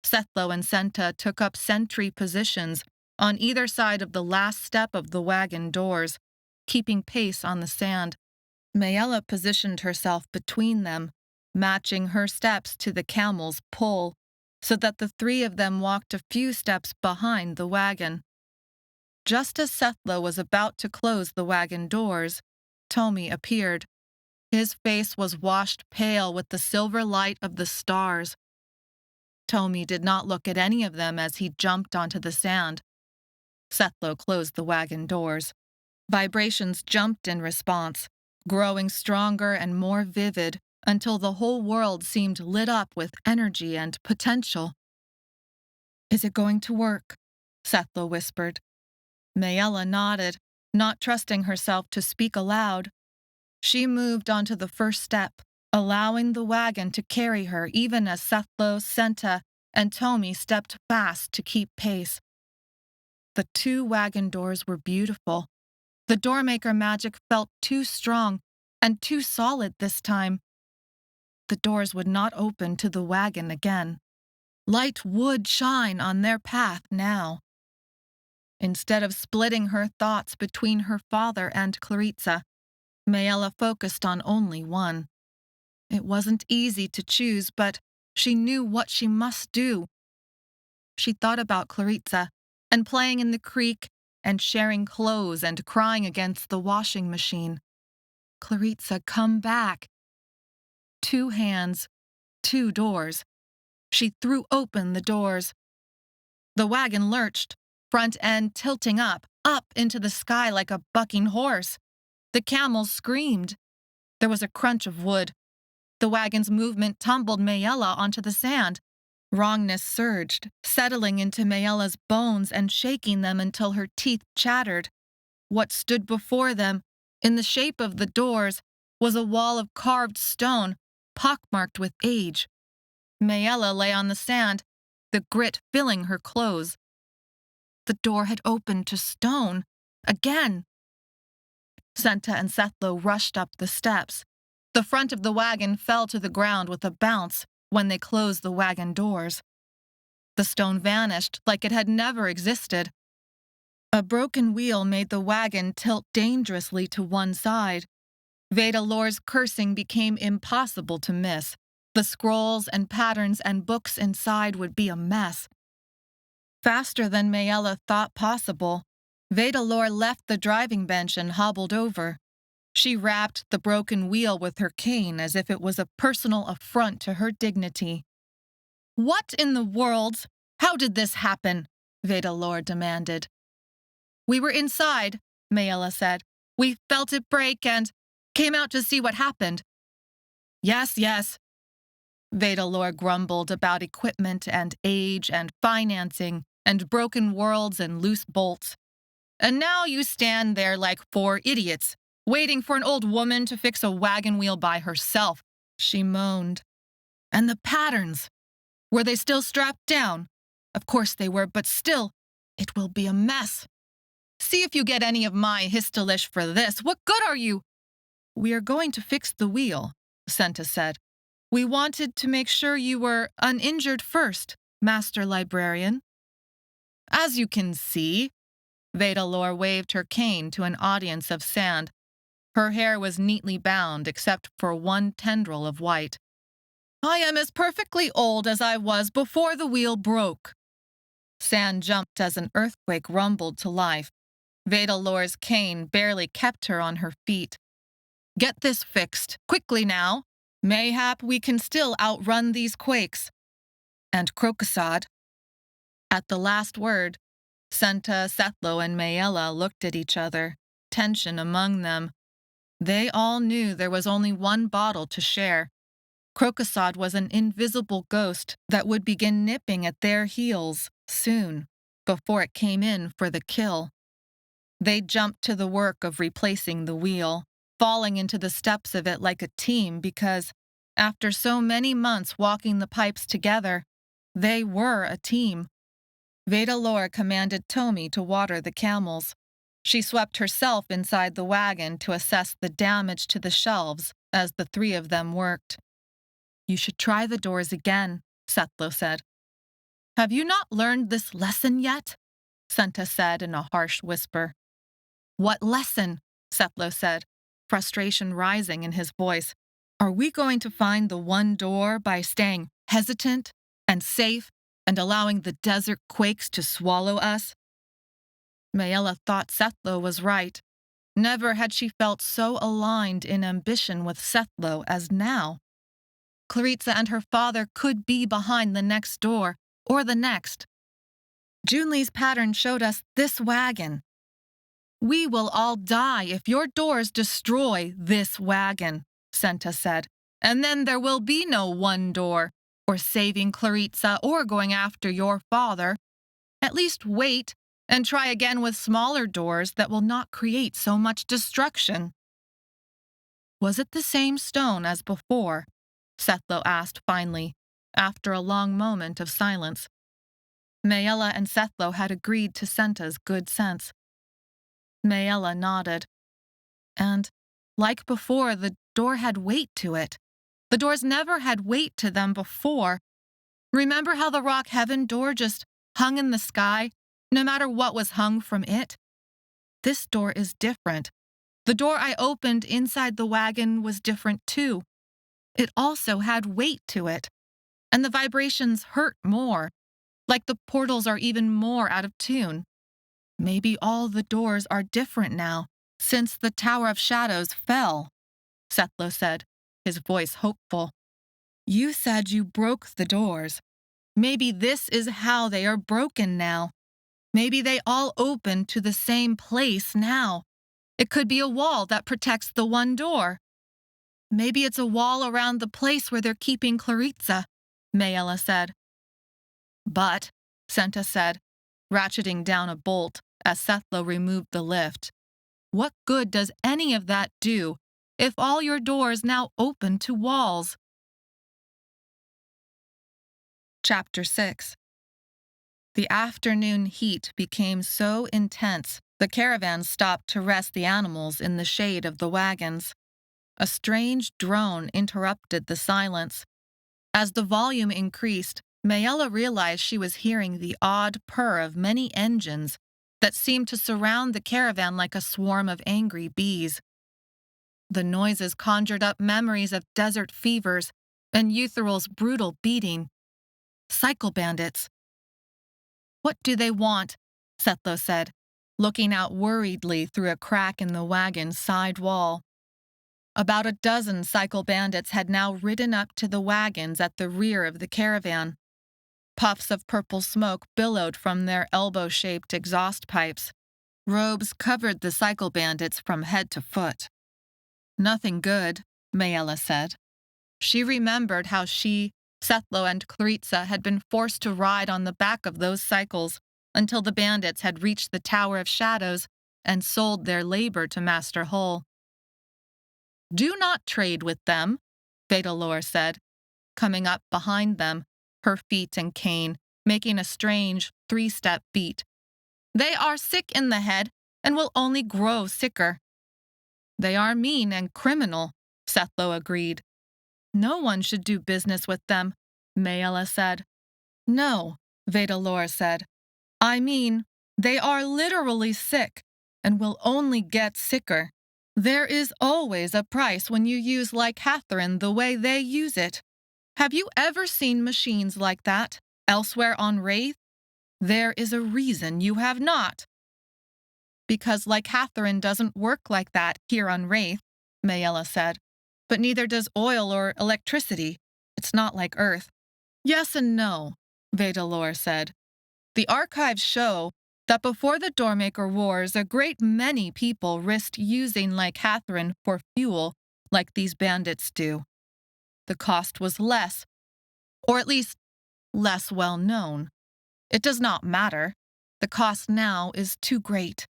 Sethlo and Senta took up sentry positions on either side of the last step of the wagon doors, keeping pace on the sand. Maella positioned herself between them, matching her steps to the camel's pull, so that the 3 of them walked a few steps behind the wagon. Just as Sethlo was about to close the wagon doors, Tomi appeared. His face was washed pale with the silver light of the stars. Tomi did not look at any of them as he jumped onto the sand. Sethlo closed the wagon doors. Vibrations jumped in response, growing stronger and more vivid until the whole world seemed lit up with energy and potential. "Is it going to work?" Sethlo whispered. Maella nodded, not trusting herself to speak aloud. She moved onto the first step, allowing the wagon to carry her even as Sethlo, Senta, and Tomi stepped fast to keep pace. The 2 wagon doors were beautiful. The Doormaker magic felt too strong and too solid this time. The doors would not open to the wagon again. Light would shine on their path now. Instead of splitting her thoughts between her father and Claritsa, Maella focused on only one. It wasn't easy to choose, but she knew what she must do. She thought about Claritsa and playing in the creek and sharing clothes and crying against the washing machine. Claritsa, come back. 2 hands, 2 doors. She threw open the doors. The wagon lurched, front end tilting up into the sky like a bucking horse. The camels screamed. There was a crunch of wood. The wagon's movement tumbled Maella onto the sand. Wrongness surged, settling into Maella's bones and shaking them until her teeth chattered. What stood before them, in the shape of the doors, was a wall of carved stone, pockmarked with age. Maella lay on the sand, the grit filling her clothes. The door had opened to stone. Again. Senta and Sethlo rushed up the steps. The front of the wagon fell to the ground with a bounce when they closed the wagon doors. The stone vanished like it had never existed. A broken wheel made the wagon tilt dangerously to one side. Vedalor's cursing became impossible to miss. The scrolls and patterns and books inside would be a mess. Faster than Maella thought possible, Vedalor left the driving bench and hobbled over. She rapped the broken wheel with her cane as if it was a personal affront to her dignity. "What in the world? How did this happen?" Vedalor demanded. "We were inside," Maella said. "We felt it break and came out to see what happened." Yes. Vedalor grumbled about equipment and age and financing and broken worlds and loose bolts. "And now you stand there like 4 idiots, waiting for an old woman to fix a wagon wheel by herself," she moaned. "And the patterns, were they still strapped down?" "Of course they were, but still, it will be a mess. See if you get any of my histolish for this. What good are you?" "We are going to fix the wheel," Senta said. "We wanted to make sure you were uninjured first, Master Librarian." "As you can see," Vedalor waved her cane to an audience of sand. Her hair was neatly bound except for one tendril of white. "I am as perfectly old as I was before the wheel broke." Sand jumped as an earthquake rumbled to life. Vedalor's cane barely kept her on her feet. "Get this fixed, quickly now," Mayhap we can still outrun these quakes. And krokosod. At the last word, Senta, Sethlo, and Maella looked at each other, tension among them. They all knew there was only one bottle to share. Krokosod was an invisible ghost that would begin nipping at their heels soon, before it came in for the kill. They jumped to the work of replacing the wheel, falling into the steps of it like a team because, after so many months walking the pipes together, they were a team. Vedalor commanded Tomi to water the camels. She swept herself inside the wagon to assess the damage to the shelves as the three of them worked. "You should try the doors again," Sethlo said. "Have you not learned this lesson yet?" Senta said in a harsh whisper. "What lesson?" Sethlo said, frustration rising in his voice. "Are we going to find the one door by staying hesitant and safe and allowing the desert quakes to swallow us?" Maella thought Sethlo was right. Never had she felt so aligned in ambition with Sethlo as now. Claritsa and her father could be behind the next door, or the next. Junli's pattern showed us this wagon. "We will all die if your doors destroy this wagon," Senta said, "and then there will be no one door, or saving Claritsa or going after your father. At least wait and try again with smaller doors that will not create so much destruction." "Was it the same stone as before?" Sethlo asked finally, after a long moment of silence. Maella and Sethlo had agreed to Senta's good sense. Maella nodded. And, like before, the door had weight to it. The doors never had weight to them before. Remember how the rock heaven door just hung in the sky, no matter what was hung from it? This door is different. The door I opened inside the wagon was different too. It also had weight to it, and the vibrations hurt more, like the portals are even more out of tune. Maybe all the doors are different now, since the Tower of Shadows fell, Sethlo said, his voice hopeful. "You said you broke the doors. Maybe this is how they are broken now. Maybe they all open to the same place now. It could be a wall that protects the one door. Maybe it's a wall around the place where they're keeping Claritsa," Maella said. "But," Senta said, ratcheting down a bolt as Sethlo removed the lift, "what good does any of that do if all your doors now open to walls?" Chapter 6. The afternoon heat became so intense, the caravan stopped to rest the animals in the shade of the wagons. A strange drone interrupted the silence. As the volume increased, Maella realized she was hearing the odd purr of many engines that seemed to surround the caravan like a swarm of angry bees. The noises conjured up memories of desert fevers and Eutheral's brutal beating. Cycle bandits. "What do they want?" Sethlo said, looking out worriedly through a crack in the wagon's side wall. About a dozen cycle bandits had now ridden up to the wagons at the rear of the caravan. Puffs of purple smoke billowed from their elbow-shaped exhaust pipes. Robes covered the cycle bandits from head to foot. "Nothing good," Maella said. She remembered how she, Sethlo, and Claritsa had been forced to ride on the back of those cycles until the bandits had reached the Tower of Shadows and sold their labor to Master Hull. "Do not trade with them," Vedalor said, coming up behind them, her feet and cane making a strange three-step beat. "They are sick in the head and will only grow sicker." "They are mean and criminal," Sethlo agreed. "No one should do business with them," Maella said. "No," Vedalor said. "I mean, they are literally sick and will only get sicker. There is always a price when you use licatherin the way they use it. Have you ever seen machines like that elsewhere on Wraith? There is a reason you have not." "Because licatherin doesn't work like that here on Wraith," Maella said. But neither does oil or electricity. It's not like Earth. Yes and no, Vedalor said. The archives show that before the Doormaker Wars, a great many people risked using licatherin for fuel like these bandits do. The cost was less, or at least less well known. It does not matter. The cost now is too great.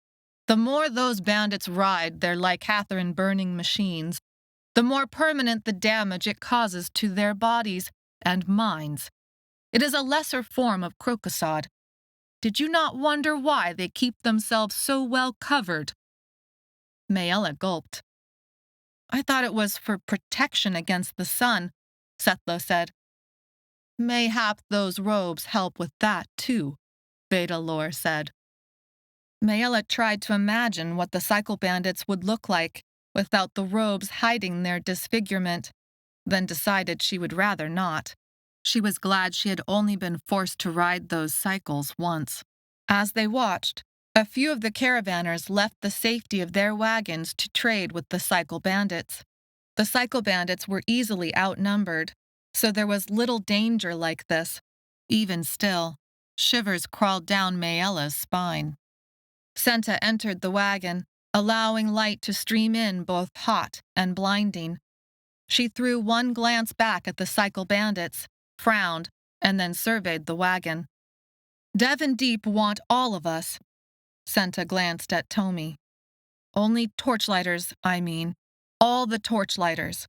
The more those bandits ride their licatherin burning machines, the more permanent the damage it causes to their bodies and minds. It is a lesser form of krokosod. Did you not wonder why they keep themselves so well covered? Maella gulped. I thought it was for protection against the sun, Sethlo said. Mayhap those robes help with that, too, Vedalor said. Maella tried to imagine what the cycle bandits would look like without the robes hiding their disfigurement, then decided she would rather not. She was glad she had only been forced to ride those cycles once. As they watched, a few of the caravanners left the safety of their wagons to trade with the cycle bandits. The cycle bandits were easily outnumbered, so there was little danger like this. Even still, shivers crawled down Maella's spine. Senta entered the wagon, allowing light to stream in both hot and blinding. She threw one glance back at the cycle bandits, frowned, and then surveyed the wagon. Dev and Deep want all of us. Senta glanced at Tomi. Only torchlighters, I mean. All the torchlighters.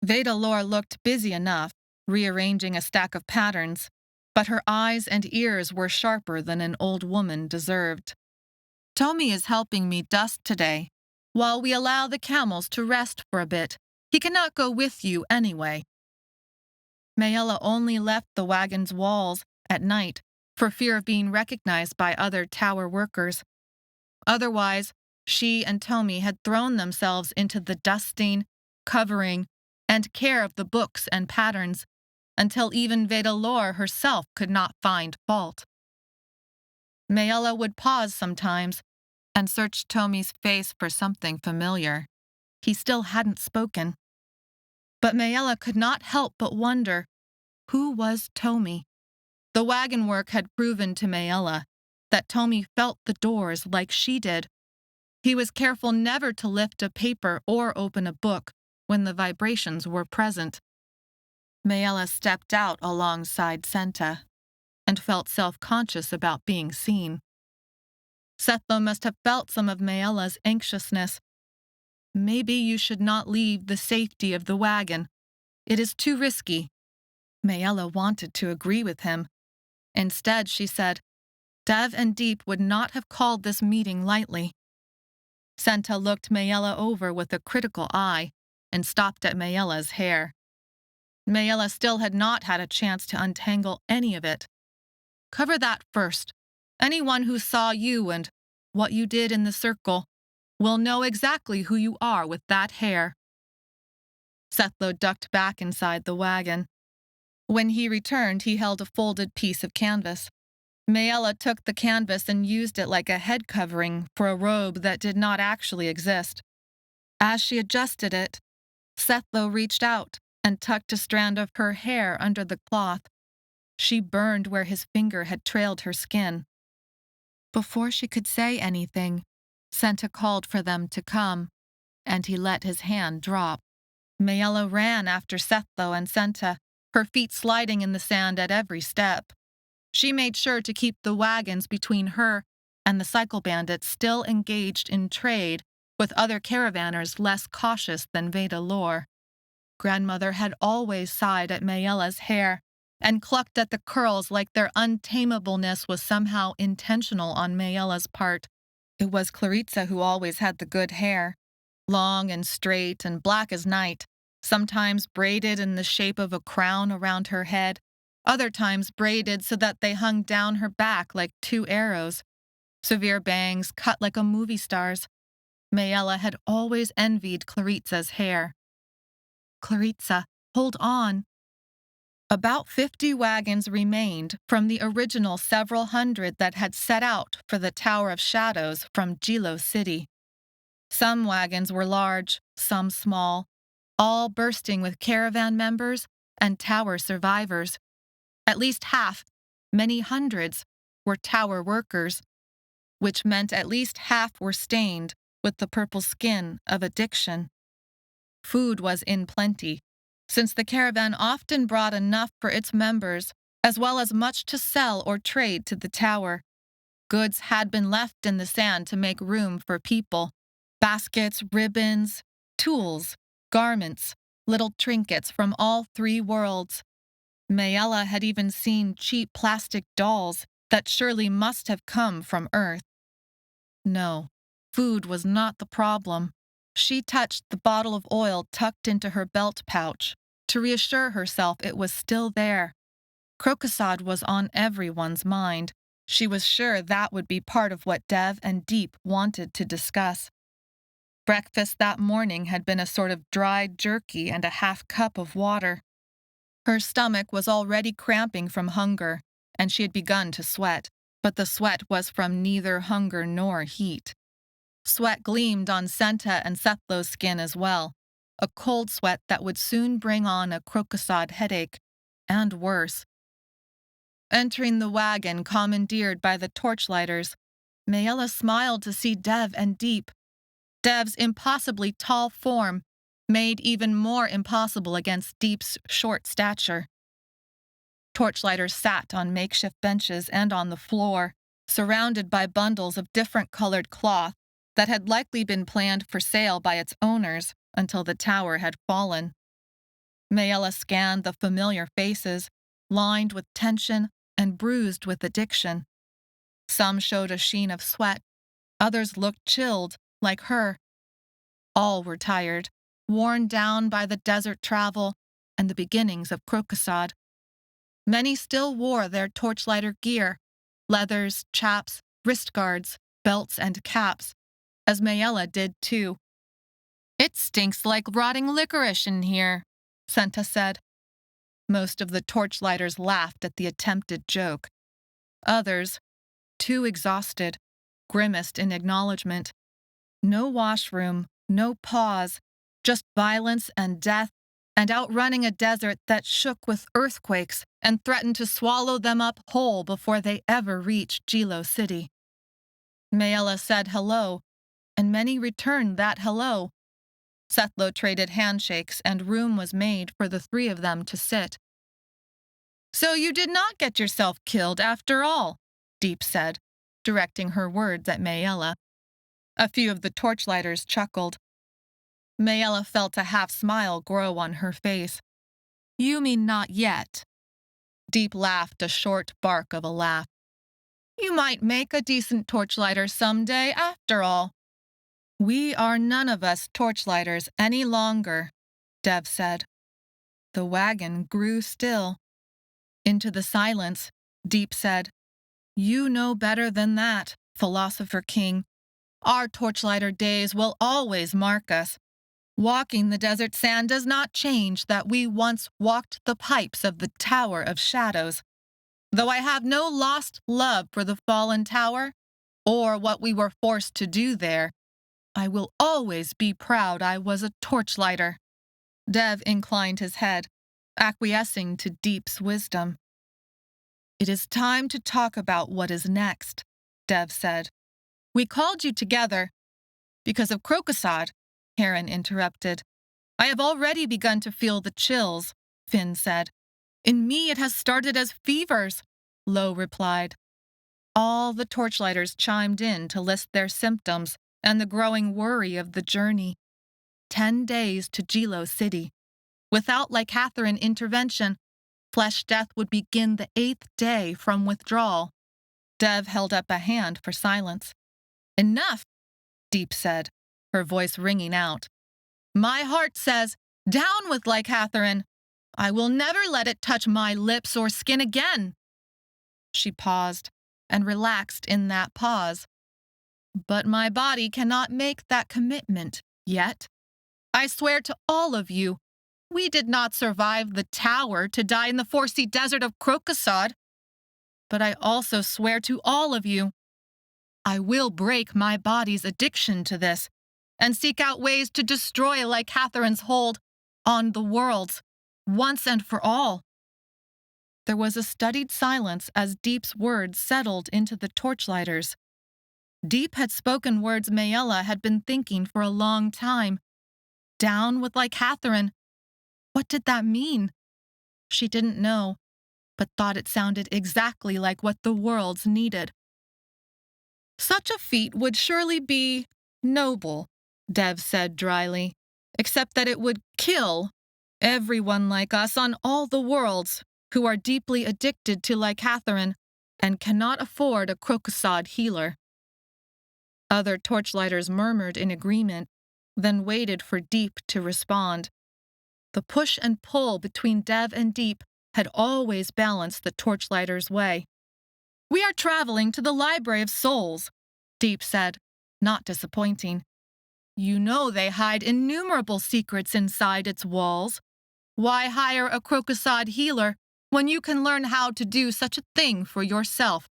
Vedalor looked busy enough, rearranging a stack of patterns, but her eyes and ears were sharper than an old woman deserved. Tomi is helping me dust today, while we allow the camels to rest for a bit. He cannot go with you anyway. Maella only left the wagon's walls at night for fear of being recognized by other tower workers. Otherwise, she and Tomi had thrown themselves into the dusting, covering, and care of the books and patterns until even Vedalor herself could not find fault. Maella would pause sometimes and search Tomi's face for something familiar. He still hadn't spoken. But Maella could not help but wonder, who was Tomi? The wagon work had proven to Maella that Tomi felt the doors like she did. He was careful never to lift a paper or open a book when the vibrations were present. Maella stepped out alongside Senta and felt self-conscious about being seen. Sethlo must have felt some of Maella's anxiousness. Maybe you should not leave the safety of the wagon. It is too risky. Maella wanted to agree with him. Instead, she said, Dev and Deep would not have called this meeting lightly. Senta looked Maella over with a critical eye and stopped at Maella's hair. Maella still had not had a chance to untangle any of it. Cover that first. Anyone who saw you and what you did in the circle will know exactly who you are with that hair. Sethlo ducked back inside the wagon. When he returned, he held a folded piece of canvas. Maella took the canvas and used it like a head covering for a robe that did not actually exist. As she adjusted it, Sethlo reached out and tucked a strand of her hair under the cloth. She burned where his finger had trailed her skin. Before she could say anything, Senta called for them to come, and he let his hand drop. Maella ran after Sethlo and Senta, her feet sliding in the sand at every step. She made sure to keep the wagons between her and the cycle bandits still engaged in trade with other caravanners less cautious than Vedalor. Grandmother had always sighed at Maella's hair and clucked at the curls like their untamableness was somehow intentional on Maella's part. It was Claritsa who always had the good hair, long and straight and black as night, sometimes braided in the shape of a crown around her head, other times braided so that they hung down her back like two arrows. Severe bangs cut like a movie star's. Maella had always envied Claritsa's hair. Claritsa, hold on. About 50 wagons remained from the original several hundred that had set out for the Tower of Shadows from Jilo City. Some wagons were large, some small. all bursting with caravan members and tower survivors. At least half, many hundreds, were tower workers, which meant at least half were stained with the purple skin of addiction. Food was in plenty, since the caravan often brought enough for its members, as well as much to sell or trade to the tower. Goods had been left in the sand to make room for people. Baskets, ribbons, tools, garments, little trinkets from all three worlds. Maella had even seen cheap plastic dolls that surely must have come from Earth. No, food was not the problem. She touched the bottle of oil tucked into her belt pouch to reassure herself it was still there. Krokosod was on everyone's mind. She was sure that would be part of what Dev and Deep wanted to discuss. Breakfast that morning had been a sort of dried jerky and a half cup of water. Her stomach was already cramping from hunger, and she had begun to sweat, but the sweat was from neither hunger nor heat. Sweat gleamed on Senta and Sethlo's skin as well, a cold sweat that would soon bring on a krokosod headache, and worse. Entering the wagon commandeered by the torchlighters, Maella smiled to see Dev and Deep. Dev's impossibly tall form made even more impossible against Deep's short stature. Torchlighters sat on makeshift benches and on the floor, surrounded by bundles of different colored cloth that had likely been planned for sale by its owners until the tower had fallen. Maella scanned the familiar faces, lined with tension and bruised with addiction. Some showed a sheen of sweat, others looked chilled, like her. All were tired, worn down by the desert travel and the beginnings of krokosod. Many still wore their torchlighter gear, leathers, chaps, wrist guards, belts, and caps, as Maella did too. "It stinks like rotting licorice in here," Senta said. Most of the torchlighters laughed at the attempted joke. Others, too exhausted, grimaced in acknowledgement. No washroom, no pause, just violence and death, and outrunning a desert that shook with earthquakes and threatened to swallow them up whole before they ever reached Jilo City. Maella said hello, and many returned that hello. Sethlo traded handshakes, and room was made for the three of them to sit. "So you did not get yourself killed after all," Deep said, directing her words at Maella. A few of the torchlighters chuckled. Maella felt a half-smile grow on her face. "You mean not yet?" Deep laughed a short bark of a laugh. "You might make a decent torchlighter someday after all." "We are none of us torchlighters any longer," Dev said. The wagon grew still. Into the silence, Deep said, "You know better than that, Philosopher King. Our torchlighter days will always mark us. Walking the desert sand does not change that we once walked the pipes of the Tower of Shadows. Though I have no lost love for the fallen tower, or what we were forced to do there, I will always be proud I was a torchlighter." Dev inclined his head, acquiescing to Deep's wisdom. "It is time to talk about what is next," Dev said. "We called you together because of krokosod," Heron interrupted. "I have already begun to feel the chills," Finn said. "In me it has started as fevers," Lo replied. All the torchlighters chimed in to list their symptoms and the growing worry of the journey. 10 days to Jilo City. Without licatherin intervention, flesh death would begin the 8th day from withdrawal. Dev held up a hand for silence. "Enough," Deep said, her voice ringing out. "My heart says, down with licatherin. I will never let it touch my lips or skin again." She paused and relaxed in that pause. "But my body cannot make that commitment yet. I swear to all of you, we did not survive the tower to die in the foresea desert of krokosod. But I also swear to all of you, I will break my body's addiction to this and seek out ways to destroy licatherin's hold on the worlds, once and for all." There was a studied silence as Deep's words settled into the torchlighters. Deep had spoken words Maella had been thinking for a long time. Down with licatherin. What did that mean? She didn't know, but thought it sounded exactly like what the worlds needed. "Such a feat would surely be noble," Dev said dryly, "except that it would kill everyone like us on all the worlds who are deeply addicted to licatherin and cannot afford a krokosod healer." Other torchlighters murmured in agreement, then waited for Deep to respond. The push and pull between Dev and Deep had always balanced the torchlighters' way. "We are traveling to the Library of Souls," Deep said, not disappointing. "You know they hide innumerable secrets inside its walls. Why hire a krokosod healer when you can learn how to do such a thing for yourself?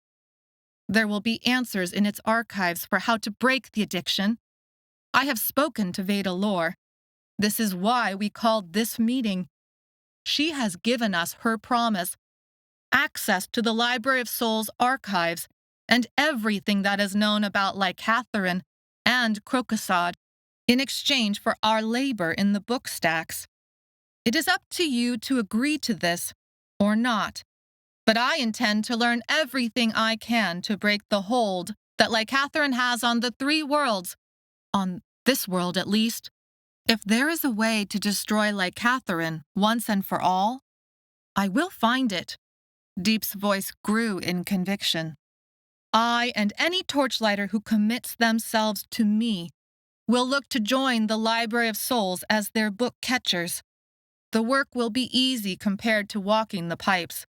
There will be answers in its archives for how to break the addiction. I have spoken to Veda Lore. This is why we called this meeting. She has given us her promise, access to the Library of Souls archives and everything that is known about licatherin and krokosod in exchange for our labor in the book stacks. It is up to you to agree to this or not, but I intend to learn everything I can to break the hold that licatherin has on the three worlds, on this world at least. If there is a way to destroy licatherin once and for all, I will find it." Deep's voice grew in conviction. "I and any torchlighter who commits themselves to me will look to join the Library of Souls as their book catchers. The work will be easy compared to walking the pipes.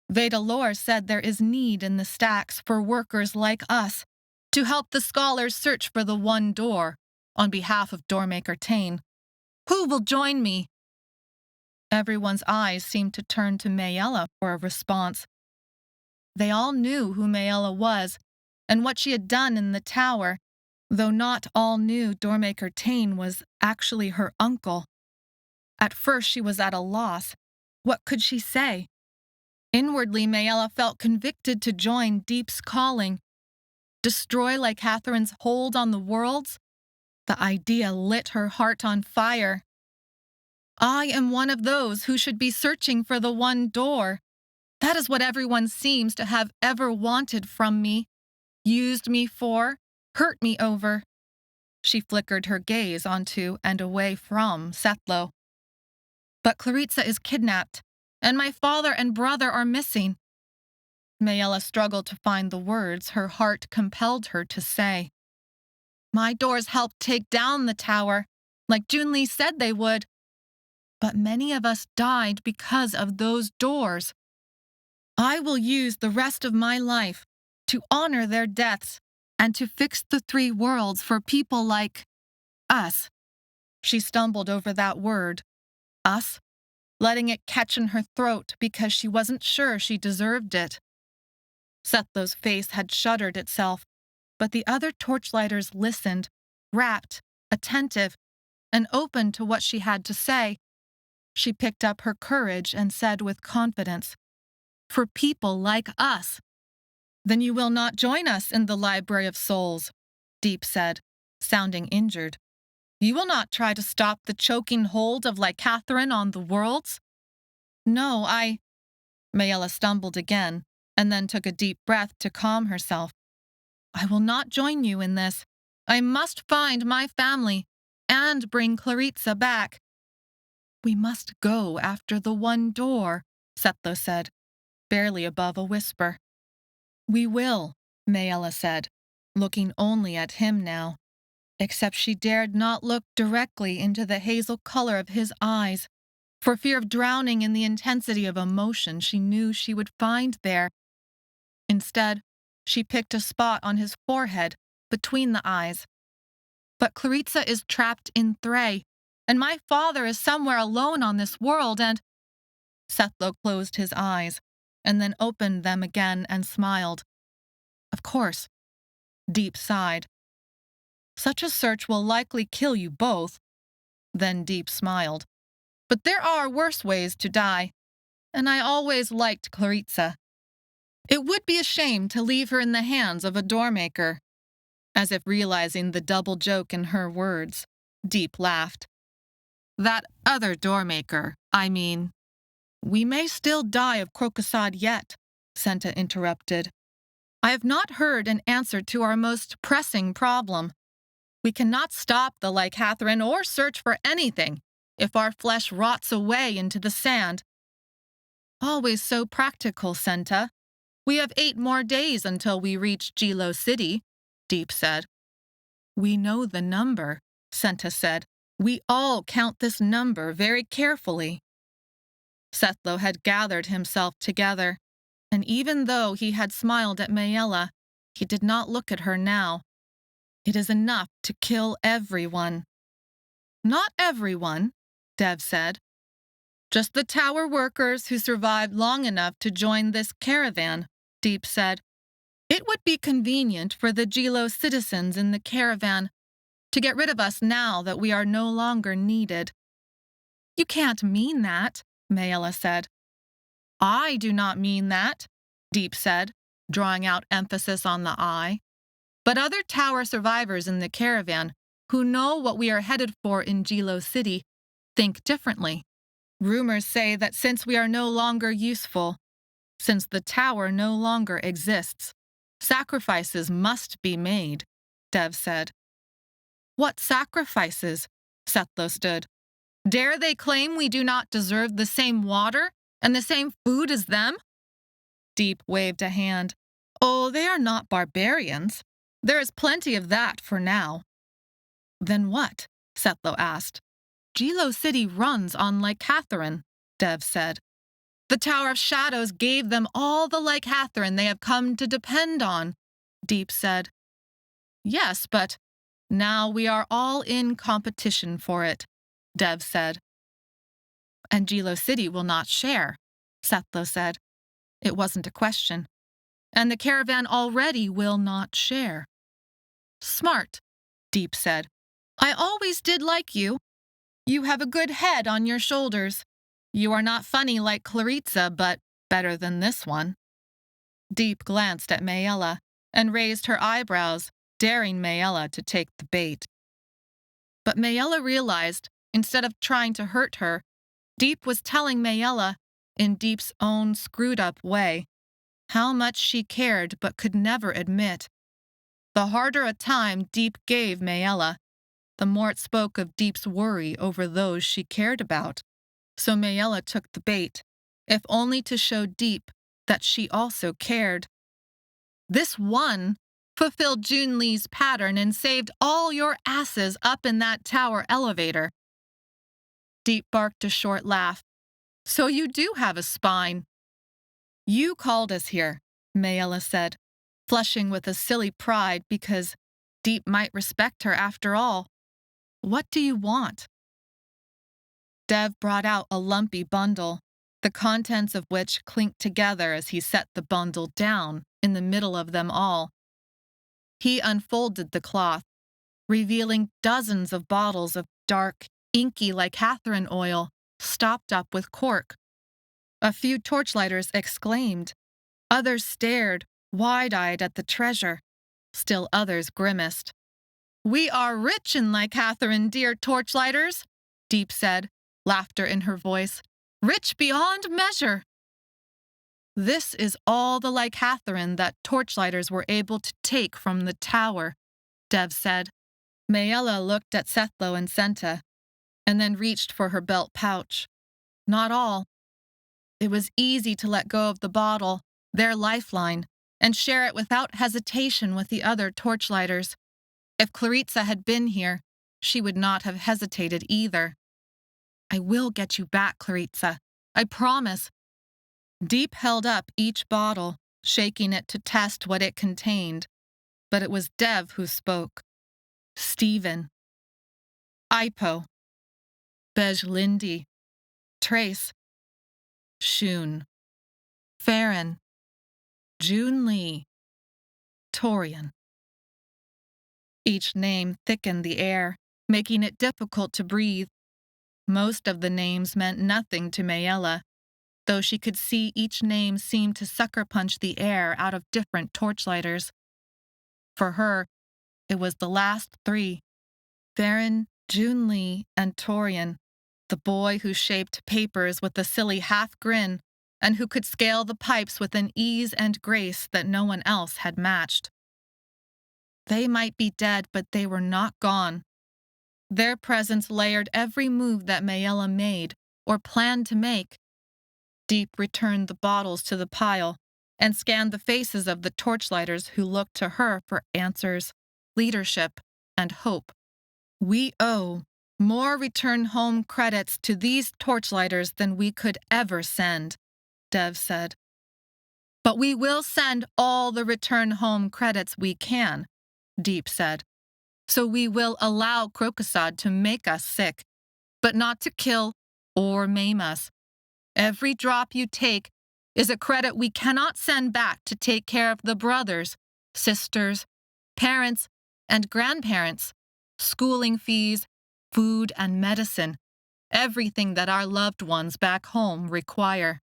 Veda Lore said there is need in the stacks for workers like us to help the scholars search for the one door on behalf of Doormaker Tain. Who will join me?" Everyone's eyes seemed to turn to Maella for a response. They all knew who Maella was and what she had done in the tower, though not all knew Doormaker Tain was actually her uncle. At first she was at a loss. What could she say? Inwardly, Maella felt convicted to join Deep's calling. Destroy licatherin's hold on the worlds? The idea lit her heart on fire. "I am one of those who should be searching for the one door. That is what everyone seems to have ever wanted from me, used me for, hurt me over." She flickered her gaze onto and away from Sethlo. "But Claritsa is kidnapped, and my father and brother are missing." Maella struggled to find the words her heart compelled her to say. "My doors helped take down the tower, like Junli said they would. But many of us died because of those doors. I will use the rest of my life to honor their deaths and to fix the three worlds for people like us." She stumbled over that word, us, letting it catch in her throat because she wasn't sure she deserved it. Sethlo's face had shuttered itself, but the other torchlighters listened, rapt, attentive, and open to what she had to say. She picked up her courage and said with confidence, "For people like us." "Then you will not join us in the Library of Souls," Deep said, sounding injured. "You will not try to stop the choking hold of licatherin on the worlds?" "No, Maella stumbled again, and then took a deep breath to calm herself. "I will not join you in this. I must find my family and bring Claritsa back." "We must go after the one door," Sethlo said, barely above a whisper. "We will," Maella said, looking only at him now, except she dared not look directly into the hazel color of his eyes, for fear of drowning in the intensity of emotion she knew she would find there. Instead, she picked a spot on his forehead, between the eyes. "But Claritsa is trapped in Thray, and my father is somewhere alone on this world, and—" Sethlo closed his eyes, and then opened them again and smiled. "Of course." Deep sighed. "Such a search will likely kill you both." Then Deep smiled. But there are worse ways to die, and I always liked Claritsa. It would be a shame to leave her in the hands of a doormaker." As if realizing the double joke in her words, Deep laughed. "That other doormaker, I mean." "We may still die of krokosod yet," Senta interrupted. "I have not heard an answer to our most pressing problem. We cannot stop the licatherin or search for anything if our flesh rots away into the sand." "Always so practical, Senta. We have 8 more days until we reach Jilo City," Deep said. "We know the number," Senta said. "We all count this number very carefully." Sethlo had gathered himself together, and even though he had smiled at Maella, he did not look at her now. "It is enough to kill everyone." "Not everyone," Dev said. "Just the tower workers who survived long enough to join this caravan," Deep said. "It would be convenient for the Jilo citizens in the caravan to get rid of us now that we are no longer needed." "You can't mean that," Maella said. "I do not mean that," Deep said, drawing out emphasis on the I. "But other tower survivors in the caravan who know what we are headed for in Jilo City think differently. Rumors say that since we are no longer useful, since the tower no longer exists, sacrifices must be made," Dev said. "What sacrifices?" Sethlo stood. "Dare they claim we do not deserve the same water and the same food as them?" Deep waved a hand. "Oh, they are not barbarians. There is plenty of that for now." "Then what?" Sethlo asked. "Jilo City runs on licatherin," Dev said. "The Tower of Shadows gave them all the licatherin they have come to depend on," Deep said. "Yes, but now we are all in competition for it," Dev said. "And Jilo City will not share," Sethlo said. It wasn't a question. "And the caravan already will not share." "Smart," Deep said. "I always did like you. You have a good head on your shoulders. You are not funny like Claritsa, but better than this one." Deep glanced at Maella and raised her eyebrows, daring Maella to take the bait. But Maella realized, instead of trying to hurt her, Deep was telling Maella, in Deep's own screwed-up way, how much she cared but could never admit. The harder a time Deep gave Maella, the more it spoke of Deep's worry over those she cared about. So Maella took the bait, if only to show Deep that she also cared. "This one fulfilled Jun Lee's pattern and saved all your asses up in that tower elevator." Deep barked a short laugh. "So you do have a spine." "You called us here," Maella said, flushing with a silly pride because Deep might respect her after all. "What do you want?" Dev brought out a lumpy bundle, the contents of which clinked together as he set the bundle down in the middle of them all. He unfolded the cloth, revealing dozens of bottles of dark, inky licatherin oil stopped up with cork. A few torchlighters exclaimed. Others stared, wide-eyed at the treasure. Still others grimaced. "We are rich in licatherin, dear torchlighters," Deep said, laughter in her voice. "Rich beyond measure." "This is all the licatherin that torchlighters were able to take from the tower," Dev said. Maella looked at Sethlo and Senta, and then reached for her belt pouch. Not all. It was easy to let go of the bottle, their lifeline, and share it without hesitation with the other torchlighters. If Claritsa had been here, she would not have hesitated either. "I will get you back, Claritsa. I promise." Deep held up each bottle, shaking it to test what it contained. But it was Dev who spoke. "Stephen. Ipo. Bejlindi. Trace. Shun. Farron. Jun Lee. Torian." Each name thickened the air, making it difficult to breathe. Most of the names meant nothing to Maella, though she could see each name seemed to sucker punch the air out of different torchlighters. For her, it was the last three: Theron, Junli, and Torian, the boy who shaped papers with a silly half-grin and who could scale the pipes with an ease and grace that no one else had matched. They might be dead, but they were not gone. Their presence layered every move that Maella made or planned to make. Deep returned the bottles to the pile and scanned the faces of the torchlighters who looked to her for answers, leadership, and hope. We owe more return home credits to these torchlighters than we could ever send, Dev said. But we will send all the return home credits we can, Deep said. So we will allow krokosod to make us sick, but not to kill or maim us. Every drop you take is a credit we cannot send back to take care of the brothers, sisters, parents, and grandparents, schooling fees, food and medicine, everything that our loved ones back home require.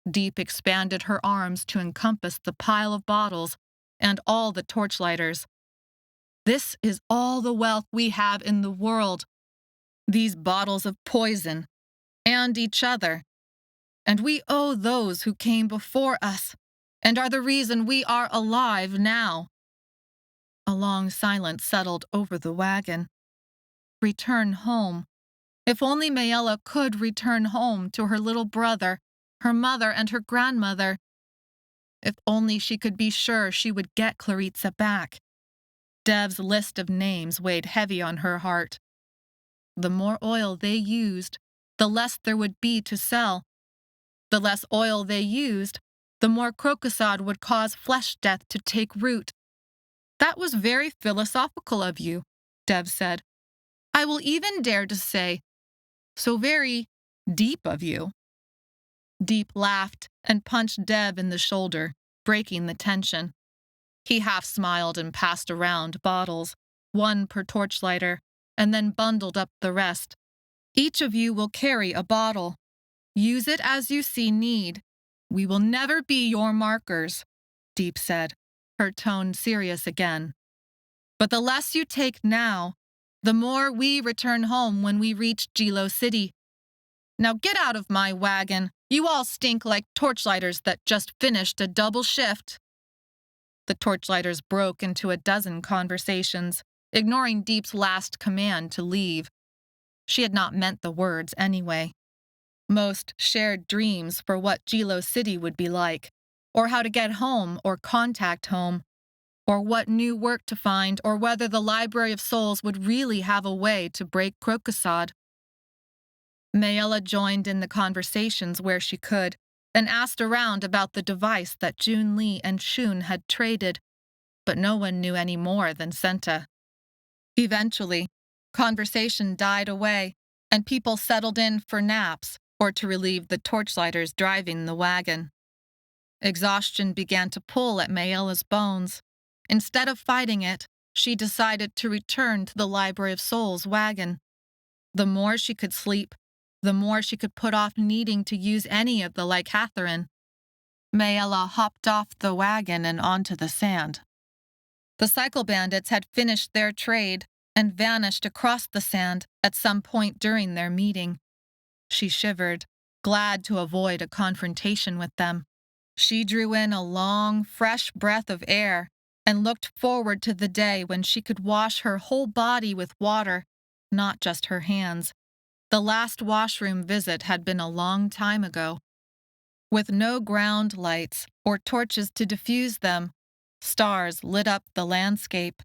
Deep expanded her arms to encompass the pile of bottles and all the torchlighters. This is all the wealth we have in the world, these bottles of poison, and each other. And we owe those who came before us and are the reason we are alive now. A long silence settled over the wagon. Return home. If only Maella could return home to her little brother, her mother, and her grandmother. If only she could be sure she would get Claritsa back. Dev's list of names weighed heavy on her heart. The more oil they used, the less there would be to sell. The less oil they used, the more krokosod would cause flesh death to take root. That was very philosophical of you, Dev said. I will even dare to say, so very deep of you. Deep laughed and punched Dev in the shoulder, breaking the tension. He half smiled and passed around bottles, one per torchlighter, and then bundled up the rest. Each of you will carry a bottle. Use it as you see need. We will never be your markers, Deep said, her tone serious again. But the less you take now, the more we return home when we reach Jilo City. Now get out of my wagon. You all stink like torchlighters that just finished a double shift. The torchlighters broke into a dozen conversations, ignoring Deep's last command to leave. She had not meant the words anyway. Most shared dreams for what Jilo City would be like, or how to get home or contact home, or what new work to find, or whether the Library of Souls would really have a way to break krokosod. Maella joined in the conversations where she could, and asked around about the device that Junli and Shun had traded, but no one knew any more than Senta. Eventually, conversation died away, and people settled in for naps or to relieve the torchlighters driving the wagon. Exhaustion began to pull at Maella's bones. Instead of fighting it, she decided to return to the Library of Souls wagon. The more she could sleep, the more she could put off needing to use any of the licatherin. Maella hopped off the wagon and onto the sand. The cycle bandits had finished their trade and vanished across the sand at some point during their meeting. She shivered, glad to avoid a confrontation with them. She drew in a long, fresh breath of air and looked forward to the day when she could wash her whole body with water, not just her hands. The last washroom visit had been a long time ago. With no ground lights or torches to diffuse them, stars lit up the landscape.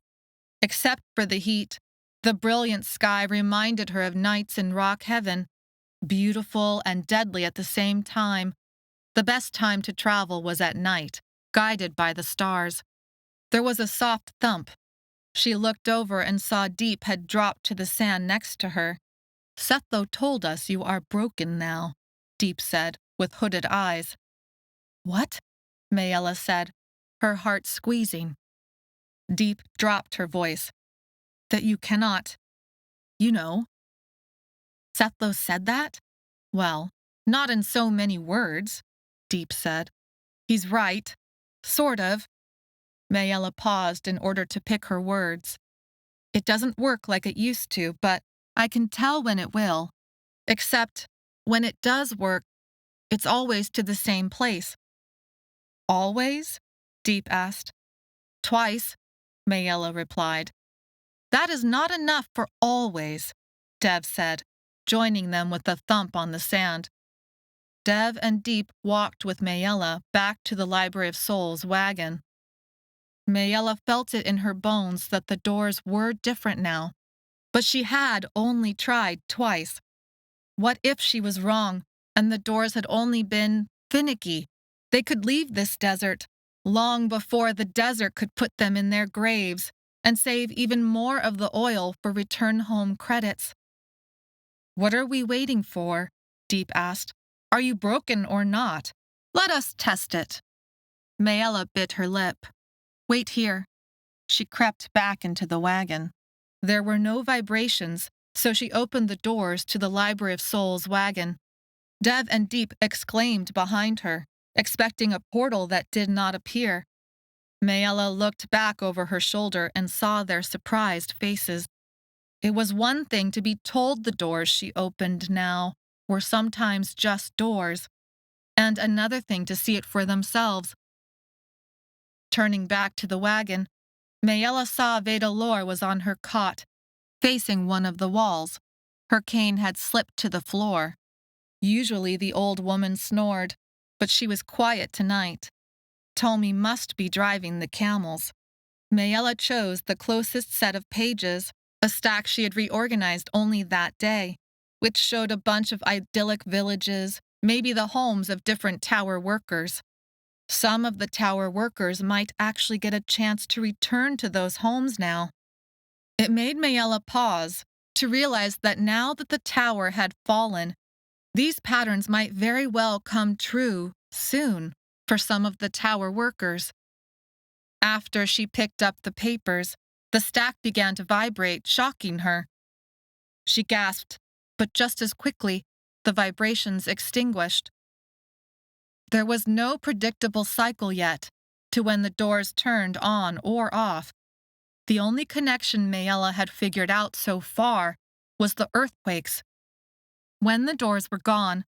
Except for the heat, the brilliant sky reminded her of nights in rock heaven, beautiful and deadly at the same time. The best time to travel was at night, guided by the stars. There was a soft thump. She looked over and saw Deep had dropped to the sand next to her. Sethlo told us you are broken now, Deep said, with hooded eyes. What? Maella said, her heart squeezing. Deep dropped her voice. That you cannot, you know. Sethlo said that? Well, not in so many words, Deep said. He's right. Sort of. Maella paused in order to pick her words. It doesn't work like it used to, but I can tell when it will. Except, when it does work, it's always to the same place. Always? Deep asked. Twice, Maella replied. That is not enough for always, Dev said, joining them with a thump on the sand. Dev and Deep walked with Maella back to the Library of Souls wagon. Maella felt it in her bones that the doors were different now, but she had only tried twice. What if she was wrong, and the doors had only been finicky? They could leave this desert long before the desert could put them in their graves and save even more of the oil for return home credits. What are we waiting for? Deep asked. Are you broken or not? Let us test it. Maella bit her lip. Wait here. She crept back into the wagon. There were no vibrations, so she opened the doors to the Library of Souls wagon. Dev and Deep exclaimed behind her, expecting a portal that did not appear. Maella looked back over her shoulder and saw their surprised faces. It was one thing to be told the doors she opened now were sometimes just doors, and another thing to see it for themselves. Turning back to the wagon, Maella saw Vedalor was on her cot, facing one of the walls. Her cane had slipped to the floor. Usually the old woman snored, but she was quiet tonight. Tomi must be driving the camels. Maella chose the closest set of pages, a stack she had reorganized only that day, which showed a bunch of idyllic villages, maybe the homes of different tower workers. Some of the tower workers might actually get a chance to return to those homes now. It made Maella pause to realize that now that the tower had fallen, these patterns might very well come true soon for some of the tower workers. After she picked up the papers, the stack began to vibrate, shocking her. She gasped, but just as quickly, the vibrations extinguished. There was no predictable cycle yet to when the doors turned on or off. The only connection Maella had figured out so far was the earthquakes. When the doors were gone,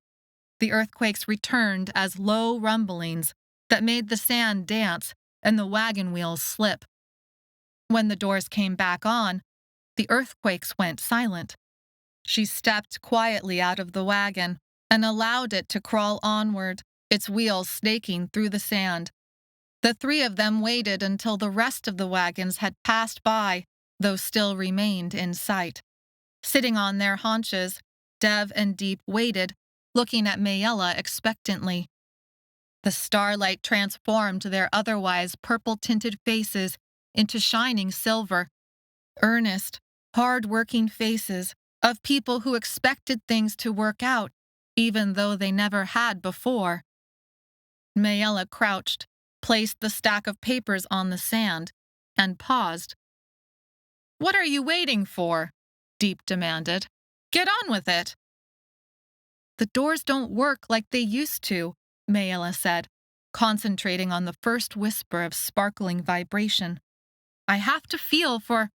the earthquakes returned as low rumblings that made the sand dance and the wagon wheels slip. When the doors came back on, the earthquakes went silent. She stepped quietly out of the wagon and allowed it to crawl onward, its wheels snaking through the sand. The three of them waited until the rest of the wagons had passed by, though still remained in sight. Sitting on their haunches, Dev and Deep waited, looking at Maella expectantly. The starlight transformed their otherwise purple-tinted faces into shining silver. Earnest, hard-working faces of people who expected things to work out, even though they never had before. Maella crouched, placed the stack of papers on the sand, and paused. "What are you waiting for?" Deep demanded. "Get on with it." "The doors don't work like they used to," Maella said, concentrating on the first whisper of sparkling vibration. "I have to feel for—"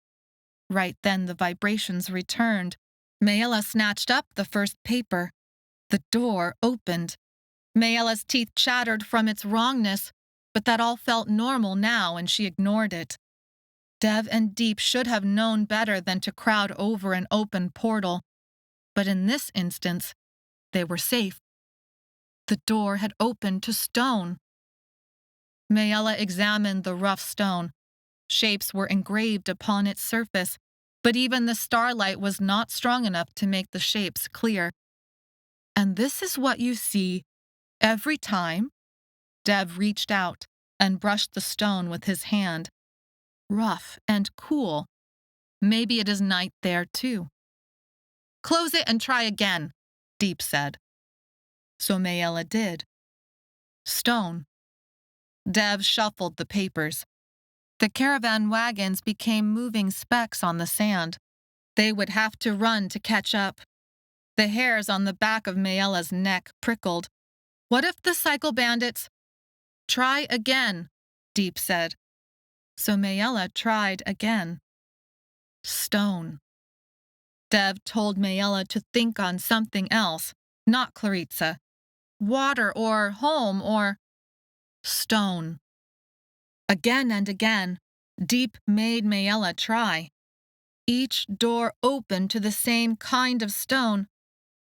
Right then the vibrations returned. Maella snatched up the first paper. The door opened. Maella's teeth chattered from its wrongness, but that all felt normal now and she ignored it. Dev and Deep should have known better than to crowd over an open portal, but in this instance, they were safe. The door had opened to stone. Maella examined the rough stone. Shapes were engraved upon its surface, but even the starlight was not strong enough to make the shapes clear. "And this is what you see every time?" Dev reached out and brushed the stone with his hand. "Rough and cool. Maybe it is night there, too." "Close it and try again," Deep said. So Maella did. Stone. Dev shuffled the papers. The caravan wagons became moving specks on the sand. They would have to run to catch up. The hairs on the back of Maella's neck prickled. What if the cycle bandits— Try again, Deep said. So Maella tried again. Stone. Dev told Maella to think on something else, not Claritsa. Water or home or stone. Again and again, Deep made Maella try. Each door opened to the same kind of stone,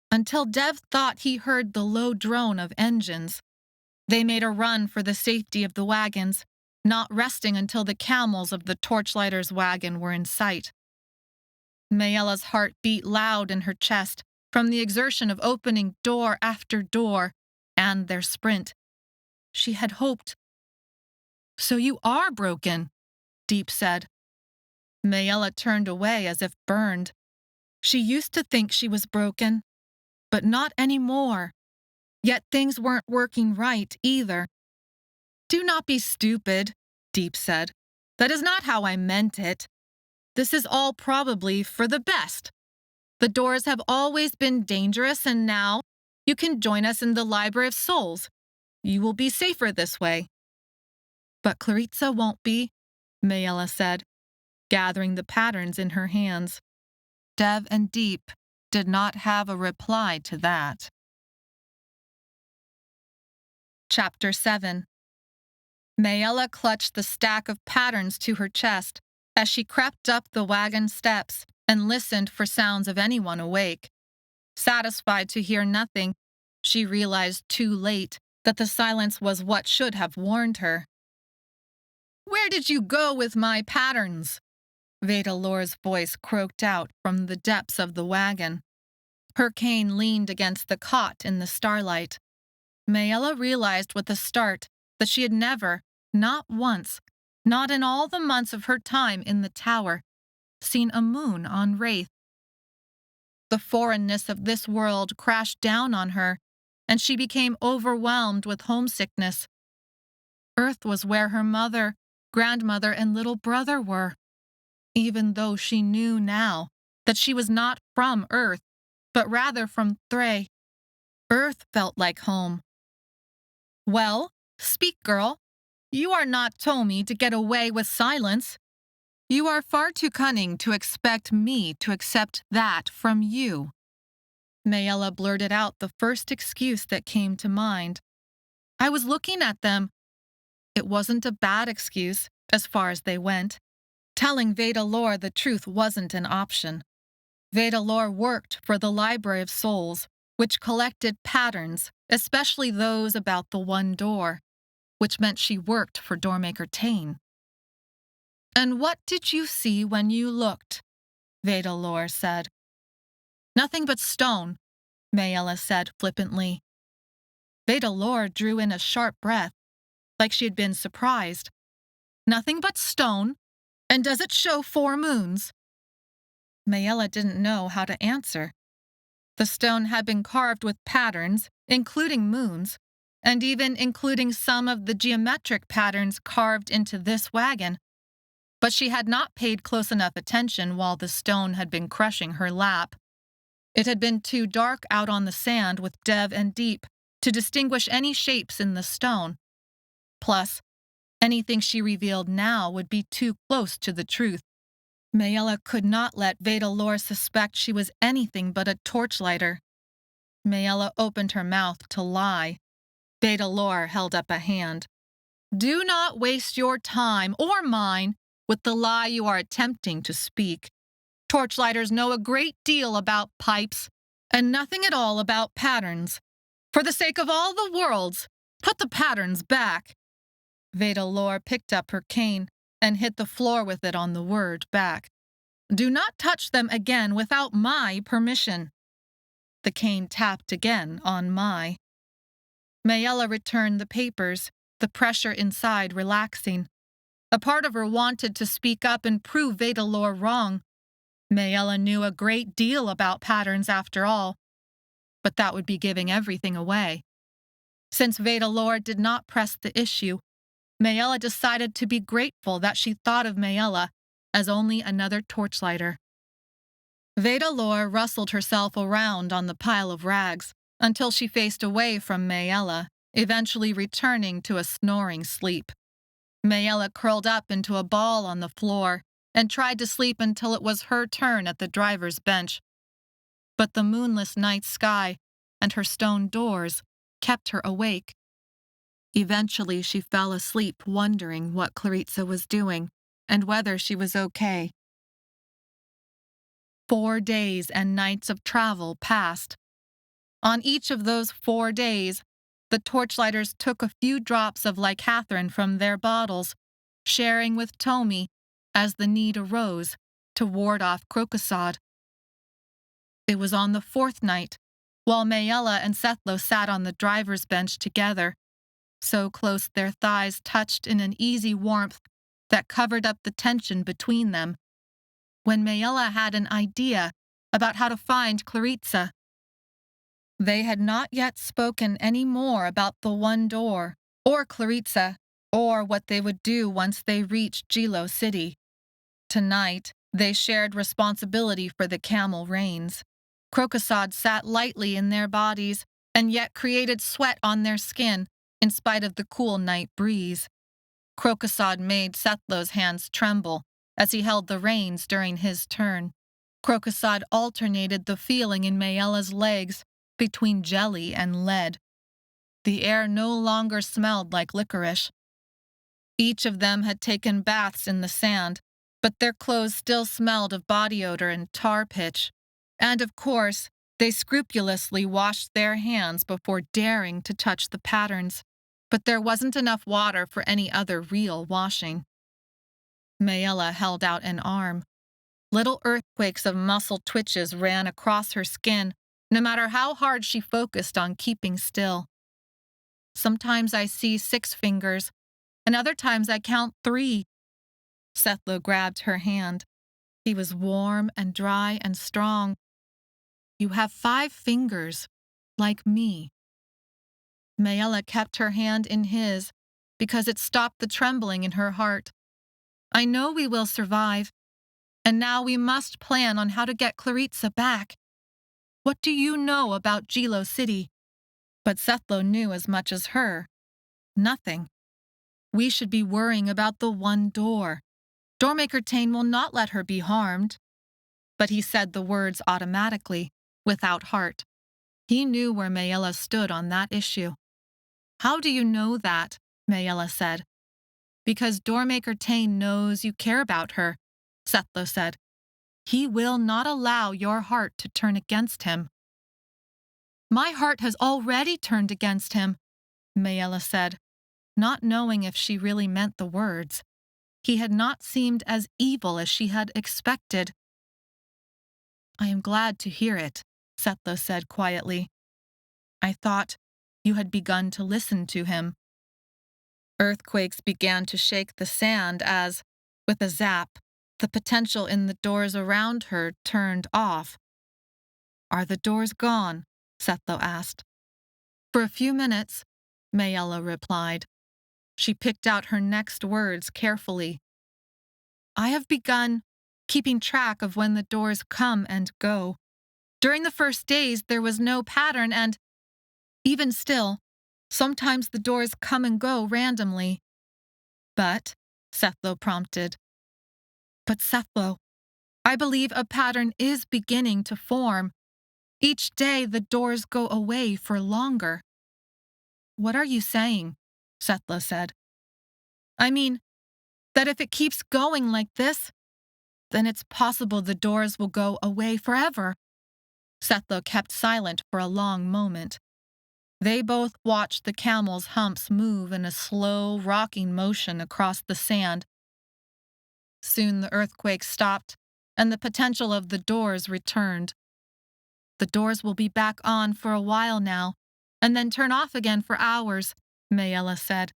until Dev thought he heard the low drone of engines. They made a run for the safety of the wagons, not resting until the camels of the torchlighters' wagon were in sight. Maella's heart beat loud in her chest from the exertion of opening door after door and their sprint. She had hoped. So you are broken, Deep said. Maella turned away as if burned. She used to think she was broken, but not anymore. Yet things weren't working right either. Do not be stupid, Deep said. That is not how I meant it. This is all probably for the best. The doors have always been dangerous, and now you can join us in the Library of Souls. You will be safer this way. But Claritsa won't be, Maella said, gathering the patterns in her hands. Dev and Deep did not have a reply to that. Chapter 7. Maella clutched the stack of patterns to her chest as she crept up the wagon steps and listened for sounds of anyone awake. Satisfied to hear nothing, she realized too late that the silence was what should have warned her. Where did you go with my patterns? Vedalor's voice croaked out from the depths of the wagon. Her cane leaned against the cot in the starlight. Maella realized with a start that she had never, not once, not in all the months of her time in the tower, seen a moon on Wraith. The foreignness of this world crashed down on her, and she became overwhelmed with homesickness. Earth was where her mother, grandmother, and little brother were, even though she knew now that she was not from Earth, but rather from Thray. Earth felt like home. Well, speak, girl. You are not Tomi to get away with silence. You are far too cunning to expect me to accept that from you. Maella blurted out the first excuse that came to mind. I was looking at them. It wasn't a bad excuse, as far as they went. Telling Vedalor the truth wasn't an option. Vedalor worked for the Library of Souls, which collected patterns, especially those about the one door, which meant she worked for Doormaker Tain. And what did you see when you looked? Vedalor said. Nothing but stone, Maella said flippantly. Vedalor drew in a sharp breath, like she had been surprised. Nothing but stone? And does it show 4 moons? Maella didn't know how to answer. The stone had been carved with patterns, including moons, and even including some of the geometric patterns carved into this wagon. But she had not paid close enough attention while the stone had been crushing her lap. It had been too dark out on the sand with Dev and Deep to distinguish any shapes in the stone. Plus, anything she revealed now would be too close to the truth. Maella could not let Vedalor suspect she was anything but a torchlighter. Maella opened her mouth to lie. Vedalor held up a hand. Do not waste your time, or mine, with the lie you are attempting to speak. Torchlighters know a great deal about pipes, and nothing at all about patterns. For the sake of all the worlds, put the patterns back. Vedalor picked up her cane and hit the floor with it on the word back. Do not touch them again without my permission. The cane tapped again on my. Maella returned the papers, the pressure inside relaxing. A part of her wanted to speak up and prove Vedalor wrong. Maella knew a great deal about patterns after all, but that would be giving everything away. Since Vedalor did not press the issue, Maella decided to be grateful that she thought of Maella as only another torchlighter. Vedalor rustled herself around on the pile of rags until she faced away from Maella, eventually returning to a snoring sleep. Maella curled up into a ball on the floor and tried to sleep until it was her turn at the driver's bench. But the moonless night sky and her stone doors kept her awake. Eventually, she fell asleep wondering what Claritsa was doing and whether she was okay. 4 days and nights of travel passed. On each of those 4 days, the torchlighters took a few drops of licatherin from their bottles, sharing with Tomi as the need arose to ward off krokosod. It was on the 4th night, while Maella and Sethlo sat on the driver's bench together, so close their thighs touched in an easy warmth that covered up the tension between them, when Maella had an idea about how to find Claritsa. They had not yet spoken any more about the one door, or Claritsa, or what they would do once they reached Gilo City. Tonight, they shared responsibility for the camel reins. Krokosod sat lightly in their bodies, and yet created sweat on their skin, in spite of the cool night breeze. Krokosod made Sethlo's hands tremble as he held the reins during his turn. Krokosod alternated the feeling in Maella's legs between jelly and lead. The air no longer smelled like licorice. Each of them had taken baths in the sand, but their clothes still smelled of body odor and tar pitch. And of course, they scrupulously washed their hands before daring to touch the patterns. But there wasn't enough water for any other real washing. Maella held out an arm. Little earthquakes of muscle twitches ran across her skin, no matter how hard she focused on keeping still. Sometimes I see 6 fingers, and other times I count 3. Sethlo grabbed her hand. He was warm and dry and strong. You have 5 fingers, like me. Maella kept her hand in his, because it stopped the trembling in her heart. I know we will survive, and now we must plan on how to get Claritsa back. What do you know about Gilo City? But Sethlo knew as much as her. Nothing. We should be worrying about the one door. Doormaker Tain will not let her be harmed. But he said the words automatically, without heart. He knew where Maella stood on that issue. How do you know that? Maella said. Because Doormaker Tain knows you care about her, Sethlo said. He will not allow your heart to turn against him. My heart has already turned against him, Maella said, not knowing if she really meant the words. He had not seemed as evil as she had expected. I am glad to hear it, Sethlo said quietly. I thought you had begun to listen to him. Earthquakes began to shake the sand as, with a zap, the potential in the doors around her turned off. Are the doors gone? Sethlo asked. For a few minutes, Maella replied. She picked out her next words carefully. I have begun keeping track of when the doors come and go. During the first days, there was no pattern, and even still, sometimes the doors come and go randomly. But, Sethlo prompted. But Sethlo, I believe a pattern is beginning to form. Each day the doors go away for longer. What are you saying? Sethlo said. I mean, that if it keeps going like this, then it's possible the doors will go away forever. Sethlo kept silent for a long moment. They both watched the camel's humps move in a slow, rocking motion across the sand. Soon the earthquake stopped, and the potential of the doors returned. The doors will be back on for a while now, and then turn off again for hours, Maella said.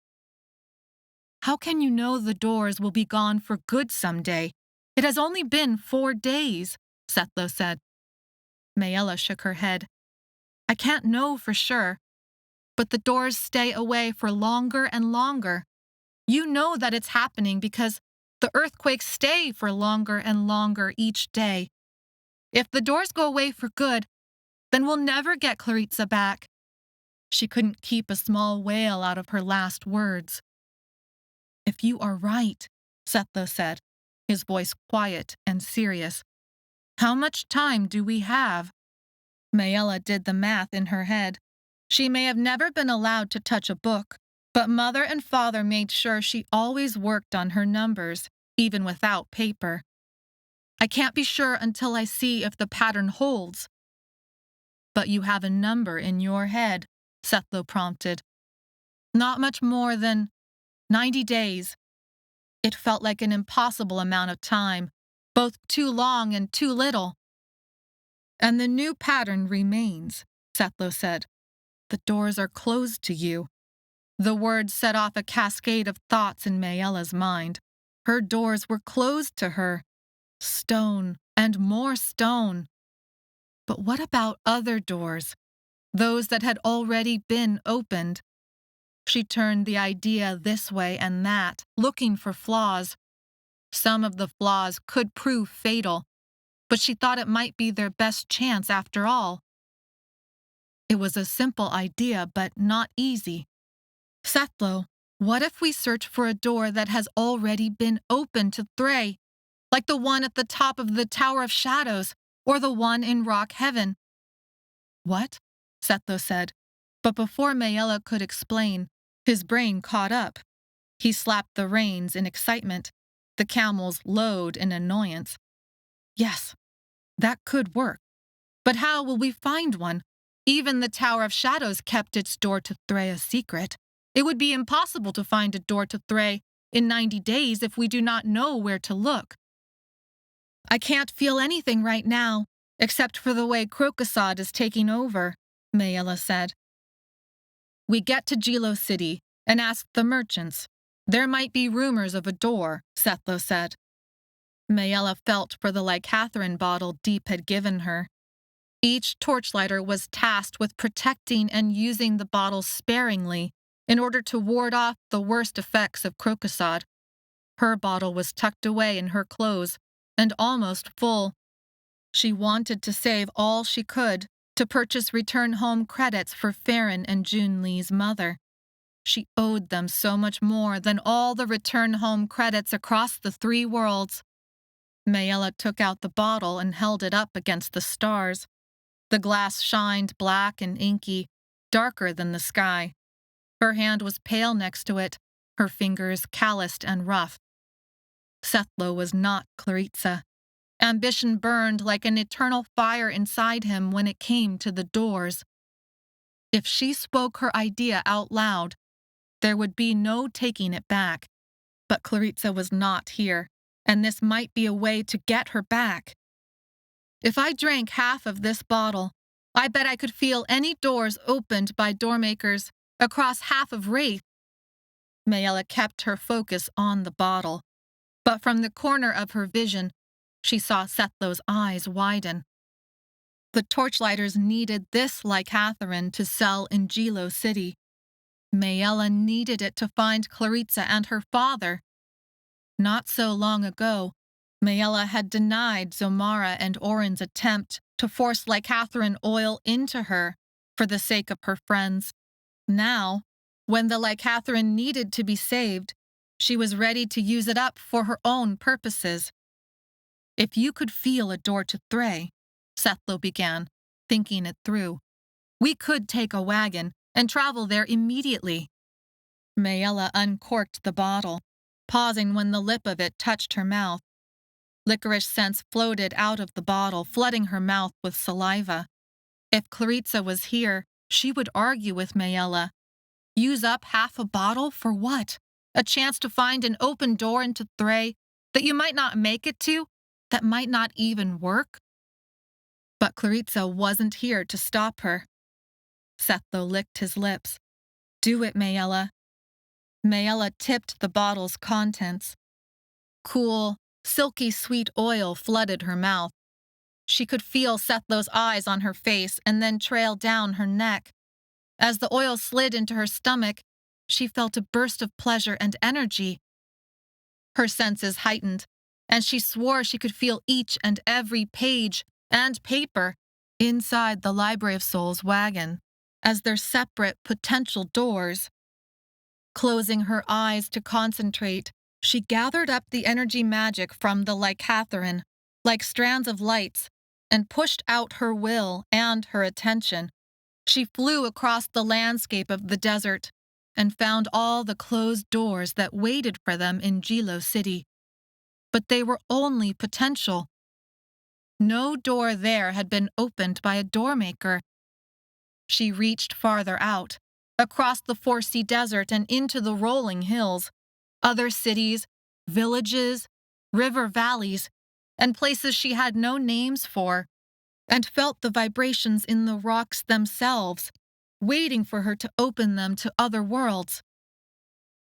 How can you know the doors will be gone for good someday? It has only been 4 days, Sethlo said. Maella shook her head. I can't know for sure, but the doors stay away for longer and longer. You know that it's happening because the earthquakes stay for longer and longer each day. If the doors go away for good, then we'll never get Claritsa back. She couldn't keep a small wail out of her last words. If you are right, Sethlo said, his voice quiet and serious. How much time do we have? Maella did the math in her head. She may have never been allowed to touch a book, but Mother and Father made sure she always worked on her numbers, even without paper. I can't be sure until I see if the pattern holds. But you have a number in your head, Sethlo prompted. Not much more than 90 days. It felt like an impossible amount of time, both too long and too little. And the new pattern remains, Sethlo said. The doors are closed to you. The words set off a cascade of thoughts in Maella's mind. Her doors were closed to her. Stone and more stone. But what about other doors? Those that had already been opened? She turned the idea this way and that, looking for flaws. Some of the flaws could prove fatal, but she thought it might be their best chance after all. It was a simple idea, but not easy. Sethlo, what if we search for a door that has already been opened to Thray, like the one at the top of the Tower of Shadows, or the one in Rock Heaven? What? Sethlo said, but before Maella could explain, his brain caught up. He slapped the reins in excitement. The camels lowed in annoyance. Yes, that could work. But how will we find one? Even the Tower of Shadows kept its door to Thray a secret. It would be impossible to find a door to Thray in 90 days if we do not know where to look. I can't feel anything right now, except for the way krokosod is taking over, Maella said. We get to Gilo City and ask the merchants. There might be rumors of a door, Sethlo said. Maella felt for the licatherin bottle Deep had given her. Each torchlighter was tasked with protecting and using the bottle sparingly in order to ward off the worst effects of krokosod. Her bottle was tucked away in her clothes and almost full. She wanted to save all she could to purchase return home credits for Farron and June Lee's mother. She owed them so much more than all the return home credits across the 3 worlds. Maella took out the bottle and held it up against the stars. The glass shined black and inky, darker than the sky. Her hand was pale next to it, her fingers calloused and rough. Sethlo was not Claritsa. Ambition burned like an eternal fire inside him when it came to the doors. If she spoke her idea out loud, there would be no taking it back. But Claritsa was not here, and this might be a way to get her back. If I drank half of this bottle, I bet I could feel any doors opened by Doormakers across half of Wraith. Maella kept her focus on the bottle, but from the corner of her vision, she saw Sethlo's eyes widen. The torchlighters needed this licatherin to sell in Gilo City. Maella needed it to find Claritsa and her father. Not so long ago, Maella had denied Zomara and Orin's attempt to force licatherin oil into her for the sake of her friends. Now, when the licatherin needed to be saved, she was ready to use it up for her own purposes. If you could feel a door to Thray, Sethlo began, thinking it through, we could take a wagon and travel there immediately. Maella uncorked the bottle, pausing when the lip of it touched her mouth. Licorice scents floated out of the bottle, flooding her mouth with saliva. If Claritsa was here, she would argue with Maella. Use up half a bottle for what? A chance to find an open door into Thray that you might not make it to, that might not even work? But Claritsa wasn't here to stop her. Sethlo licked his lips. Do it, Maella. Maella tipped the bottle's contents. Cool, silky sweet oil flooded her mouth. She could feel Sethlo's eyes on her face and then trail down her neck. As the oil slid into her stomach, she felt a burst of pleasure and energy. Her senses heightened, and she swore she could feel each and every page and paper inside the Library of Souls wagon as their separate potential doors. Closing her eyes to concentrate, she gathered up the energy magic from the licatherin, like strands of lights, and pushed out her will and her attention. She flew across the landscape of the desert and found all the closed doors that waited for them in Jilo City. But they were only potential. No door there had been opened by a doormaker. She reached farther out, across the Foresea Desert and into the rolling hills, other cities, villages, river valleys, and places she had no names for, and felt the vibrations in the rocks themselves, waiting for her to open them to other worlds.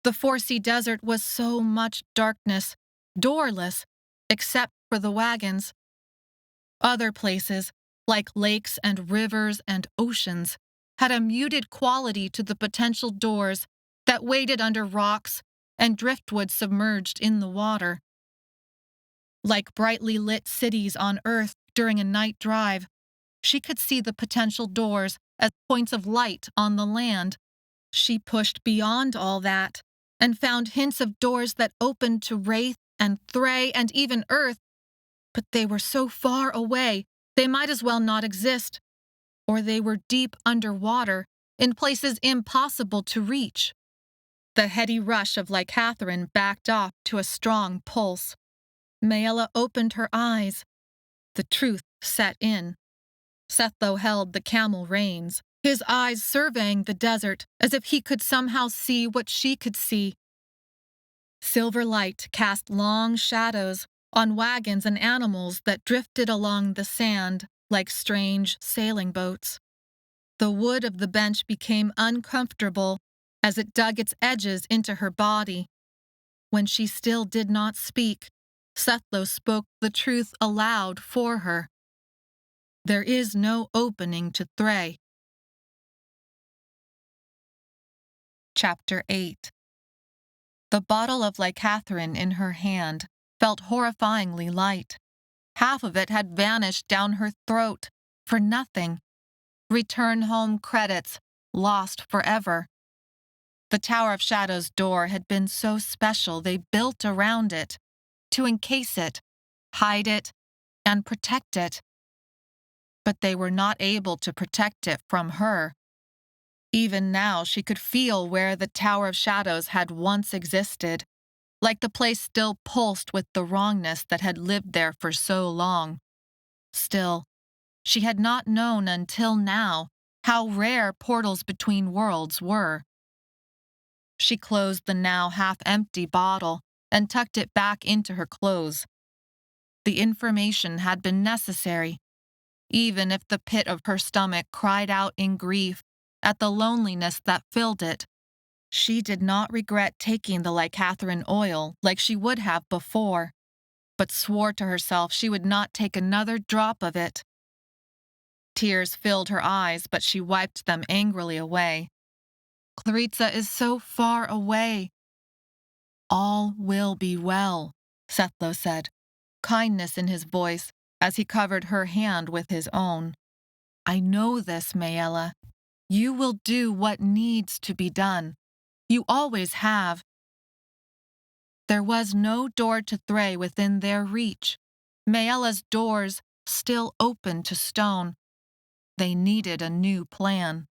The Foresea Desert was so much darkness, doorless, except for the wagons. Other places, like lakes and rivers and oceans, had a muted quality to the potential doors that waited under rocks and driftwood submerged in the water. Like brightly lit cities on Earth during a night drive, she could see the potential doors as points of light on the land. She pushed beyond all that and found hints of doors that opened to Wraith and Thray and even Earth, but they were so far away they might as well not exist, or they were deep underwater in places impossible to reach. The heady rush of licatherin backed off to a strong pulse. Maella opened her eyes. The truth set in. Sethlo held the camel reins, his eyes surveying the desert as if he could somehow see what she could see. Silver light cast long shadows on wagons and animals that drifted along the sand like strange sailing boats. The wood of the bench became uncomfortable as it dug its edges into her body. When she still did not speak, Sethlo spoke the truth aloud for her. There is no opening to Thray. Chapter 8. The bottle of licatherin in her hand felt horrifyingly light. Half of it had vanished down her throat, for nothing. Return home credits, lost forever. The Tower of Shadows door had been so special they built around it, to encase it, hide it, and protect it. But they were not able to protect it from her. Even now she could feel where the Tower of Shadows had once existed, like the place still pulsed with the wrongness that had lived there for so long. Still, she had not known until now how rare portals between worlds were. She closed the now half-empty bottle and tucked it back into her clothes. The information had been necessary, even if the pit of her stomach cried out in grief at the loneliness that filled it. She did not regret taking the licatherin oil like she would have before, but swore to herself she would not take another drop of it. Tears filled her eyes, but she wiped them angrily away. Claritsa is so far away. All will be well, Sethlo said, kindness in his voice as he covered her hand with his own. I know this, Maella. You will do what needs to be done. You always have. There was no door to Thray within their reach. Maella's doors still open to stone. They needed a new plan.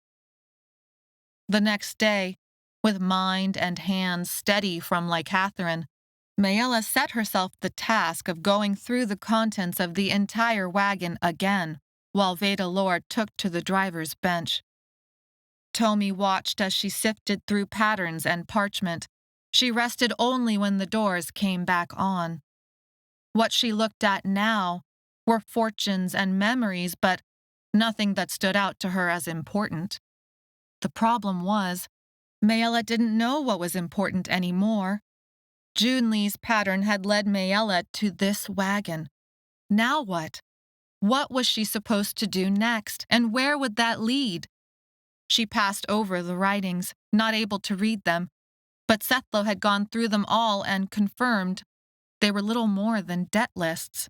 The next day, with mind and hands steady from licatherin, Maella set herself the task of going through the contents of the entire wagon again, while Veda Lord took to the driver's bench. Tomi watched as she sifted through patterns and parchment. She rested only when the doors came back on. What she looked at now were fortunes and memories, but nothing that stood out to her as important. The problem was, Maella didn't know what was important anymore. Junli's pattern had led Maella to this wagon. Now what? What was she supposed to do next, and where would that lead? She passed over the writings, not able to read them, but Sethlo had gone through them all and confirmed they were little more than debt lists.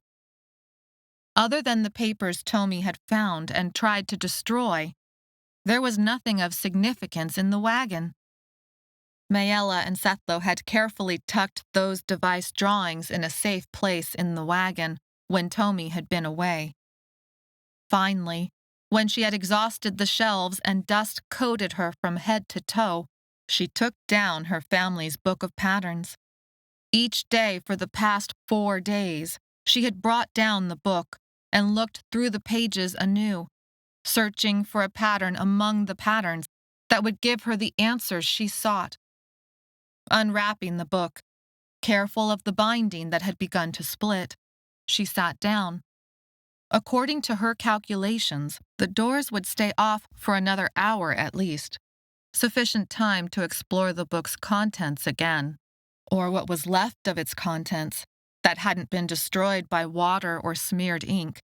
Other than the papers Tommy had found and tried to destroy, there was nothing of significance in the wagon. Maella and Sethlo had carefully tucked those device drawings in a safe place in the wagon when Tommy had been away. Finally, when she had exhausted the shelves and dust coated her from head to toe, she took down her family's book of patterns. Each day for the past 4 days, she had brought down the book and looked through the pages anew, searching for a pattern among the patterns that would give her the answers she sought. Unwrapping the book, careful of the binding that had begun to split, she sat down. According to her calculations, the doors would stay off for another hour at least, sufficient time to explore the book's contents again, or what was left of its contents that hadn't been destroyed by water or smeared ink.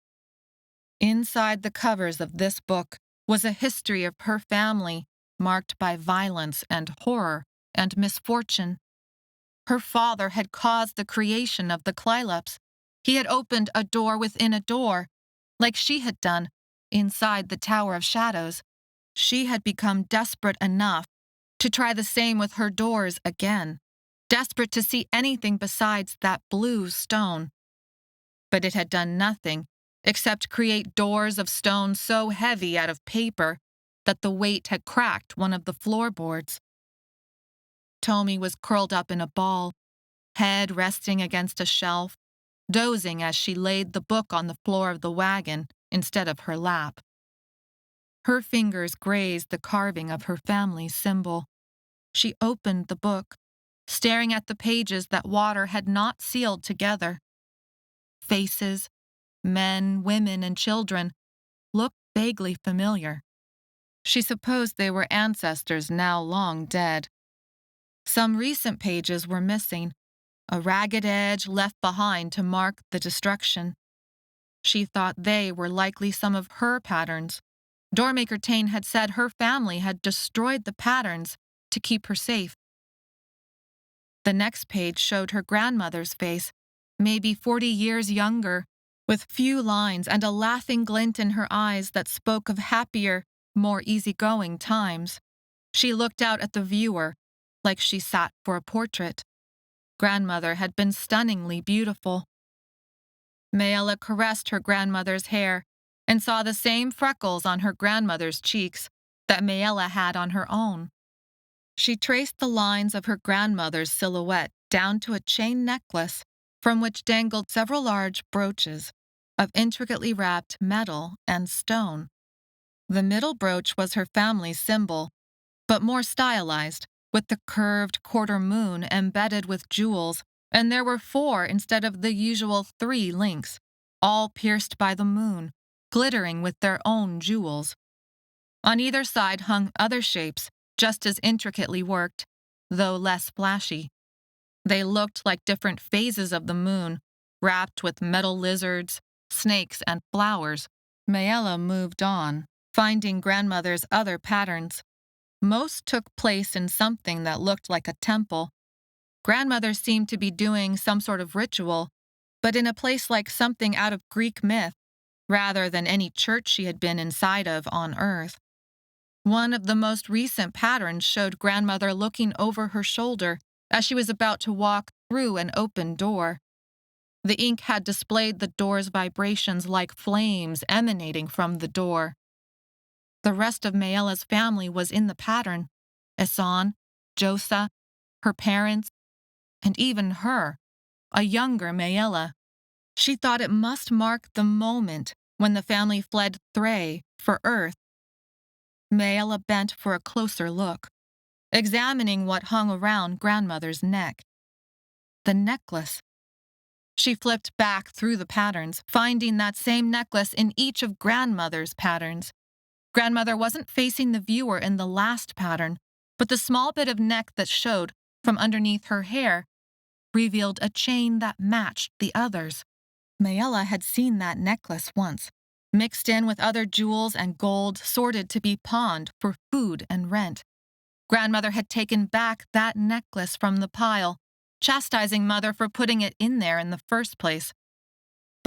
Inside the covers of this book was a history of her family marked by violence and horror and misfortune. Her father had caused the creation of the Clylops. He had opened a door within a door, like she had done inside the Tower of Shadows. She had become desperate enough to try the same with her doors again, desperate to see anything besides that blue stone. But it had done nothing except create doors of stone so heavy out of paper that the weight had cracked one of the floorboards. Tommy was curled up in a ball, head resting against a shelf, dozing as she laid the book on the floor of the wagon instead of her lap. Her fingers grazed the carving of her family's symbol. She opened the book, staring at the pages that water had not sealed together. Faces, men, women, and children, looked vaguely familiar. She supposed they were ancestors now long dead. Some recent pages were missing, a ragged edge left behind to mark the destruction. She thought they were likely some of her patterns. Doormaker Tain had said her family had destroyed the patterns to keep her safe. The next page showed her grandmother's face, maybe 40 years younger, with few lines and a laughing glint in her eyes that spoke of happier, more easygoing times. She looked out at the viewer, like she sat for a portrait. Grandmother had been stunningly beautiful. Maella caressed her grandmother's hair and saw the same freckles on her grandmother's cheeks that Maella had on her own. She traced the lines of her grandmother's silhouette down to a chain necklace from which dangled several large brooches of intricately wrapped metal and stone. The middle brooch was her family's symbol, but more stylized, with the curved quarter moon embedded with jewels, and there were 4 instead of the usual 3 links, all pierced by the moon, glittering with their own jewels. On either side hung other shapes, just as intricately worked, though less flashy. They looked like different phases of the moon, wrapped with metal lizards, snakes, and flowers. Maella moved on, finding grandmother's other patterns. Most took place in something that looked like a temple. Grandmother seemed to be doing some sort of ritual, but in a place like something out of Greek myth, rather than any church she had been inside of on Earth. One of the most recent patterns showed grandmother looking over her shoulder as she was about to walk through an open door. The ink had displayed the door's vibrations like flames emanating from the door. The rest of Maella's family was in the pattern: Esan, Josa, her parents, and even her, a younger Maella. She thought it must mark the moment when the family fled Thray for Earth. Maella bent for a closer look, examining what hung around grandmother's neck. The necklace. She flipped back through the patterns, finding that same necklace in each of grandmother's patterns. Grandmother wasn't facing the viewer in the last pattern, but the small bit of neck that showed from underneath her hair revealed a chain that matched the others. Maella had seen that necklace once, mixed in with other jewels and gold sorted to be pawned for food and rent. Grandmother had taken back that necklace from the pile, chastising Mother for putting it in there in the first place.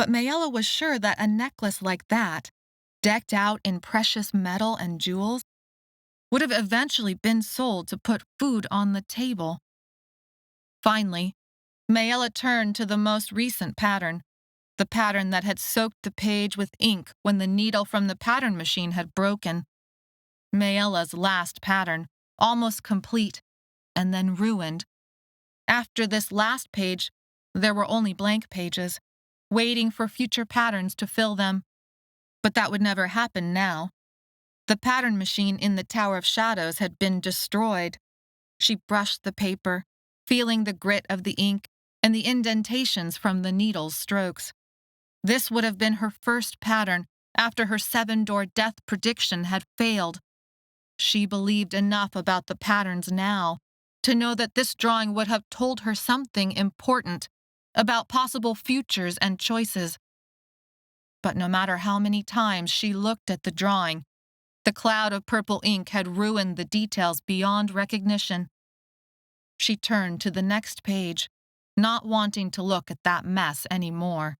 But Maella was sure that a necklace like that, decked out in precious metal and jewels, would have eventually been sold to put food on the table. Finally, Maella turned to the most recent pattern, the pattern that had soaked the page with ink when the needle from the pattern machine had broken. Maella's last pattern, almost complete, and then ruined. After this last page, there were only blank pages, waiting for future patterns to fill them. But that would never happen now. The pattern machine in the Tower of Shadows had been destroyed. She brushed the paper, feeling the grit of the ink and the indentations from the needle's strokes. This would have been her first pattern after her 7-door death prediction had failed. She believed enough about the patterns now to know that this drawing would have told her something important about possible futures and choices. But no matter how many times she looked at the drawing, the cloud of purple ink had ruined the details beyond recognition. She turned to the next page, not wanting to look at that mess anymore.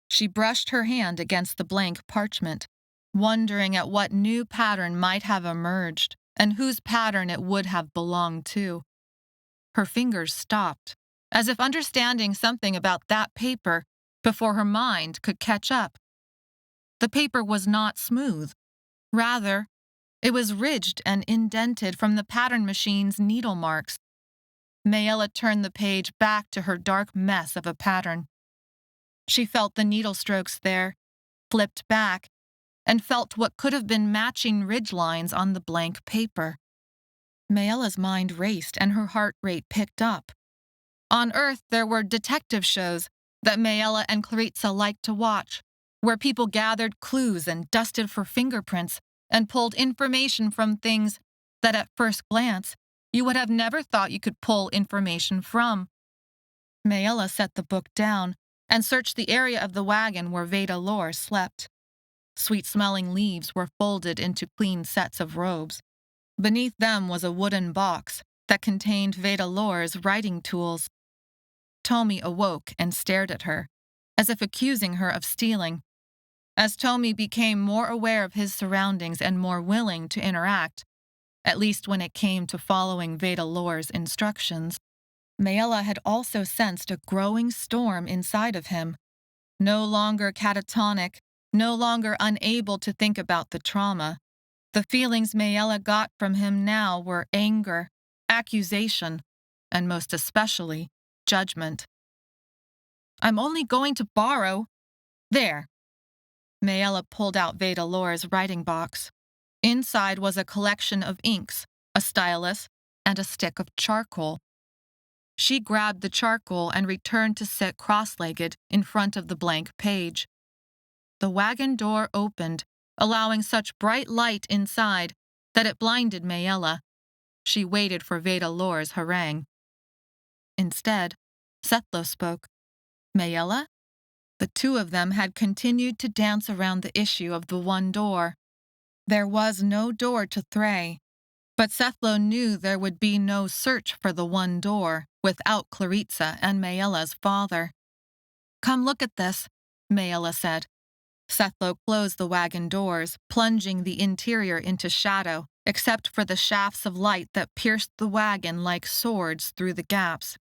She brushed her hand against the blank parchment, wondering at what new pattern might have emerged and whose pattern it would have belonged to. Her fingers stopped, as if understanding something about that paper before her mind could catch up. The paper was not smooth. Rather, it was ridged and indented from the pattern machine's needle marks. Maella turned the page back to her dark mess of a pattern. She felt the needle strokes there, flipped back, and felt what could have been matching ridge lines on the blank paper. Maella's mind raced and her heart rate picked up. On Earth, there were detective shows that Maella and Claritsa liked to watch, where people gathered clues and dusted for fingerprints and pulled information from things that at first glance you would have never thought you could pull information from. Maella set the book down and searched the area of the wagon where Veda Lore slept. Sweet-smelling leaves were folded into clean sets of robes. Beneath them was a wooden box that contained Veda Lore's writing tools. Tomi awoke and stared at her, as if accusing her of stealing. As Tomi became more aware of his surroundings and more willing to interact, at least when it came to following Veda Lore's instructions, Maella had also sensed a growing storm inside of him. No longer catatonic, no longer unable to think about the trauma, the feelings Maella got from him now were anger, accusation, and most especially, judgment. "I'm only going to borrow." There. Maella pulled out Veda Lore's writing box. Inside was a collection of inks, a stylus, and a stick of charcoal. She grabbed the charcoal and returned to sit cross-legged in front of the blank page. The wagon door opened, allowing such bright light inside that it blinded Maella. She waited for Veda Lore's harangue. Instead, Sethlo spoke. "Maella?" The two of them had continued to dance around the issue of the one door. There was no door to Thray, but Sethlo knew there would be no search for the one door without Claritsa and Maella's father. "Come look at this," Maella said. Sethlo closed the wagon doors, plunging the interior into shadow, except for the shafts of light that pierced the wagon like swords through the gaps.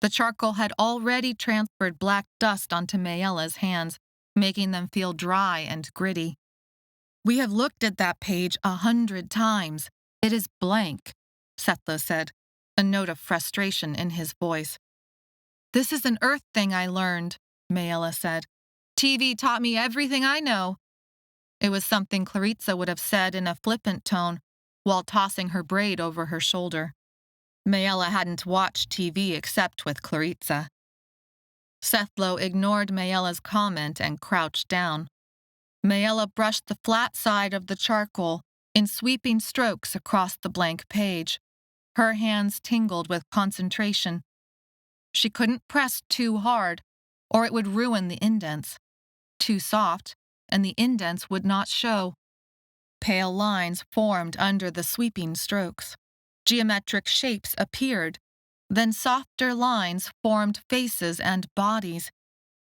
The charcoal had already transferred black dust onto Maella's hands, making them feel dry and gritty. "We have looked at that page 100 times. It is blank," Sethlo said, a note of frustration in his voice. "This is an Earth thing I learned," Maella said. "TV taught me everything I know." It was something Claritsa would have said in a flippant tone while tossing her braid over her shoulder. Maella hadn't watched TV except with Claritsa. Sethlo ignored Maella's comment and crouched down. Maella brushed the flat side of the charcoal in sweeping strokes across the blank page. Her hands tingled with concentration. She couldn't press too hard, or it would ruin the indents. Too soft, and the indents would not show. Pale lines formed under the sweeping strokes. Geometric shapes appeared. Then softer lines formed faces and bodies.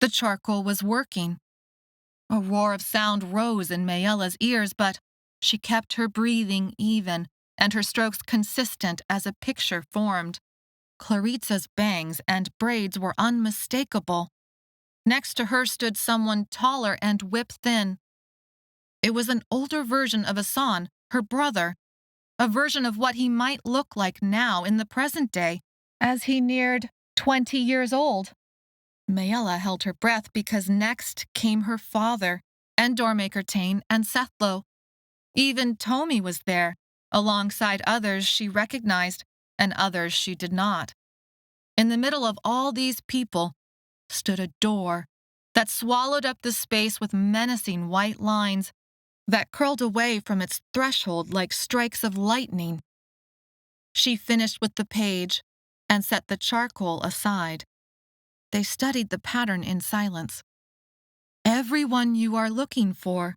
The charcoal was working. A roar of sound rose in Maella's ears, but she kept her breathing even and her strokes consistent as a picture formed. Claritsa's bangs and braids were unmistakable. Next to her stood someone taller and whip-thin. It was an older version of Asan, her brother, a version of what he might look like now in the present day, as he neared 20 years old. Maella held her breath because next came her father, and Doormaker Tain and Sethlo. Even Tomi was there, alongside others she recognized and others she did not. In the middle of all these people stood a door that swallowed up the space with menacing white lines that curled away from its threshold like strikes of lightning. She finished with the page and set the charcoal aside. They studied the pattern in silence. "Everyone you are looking for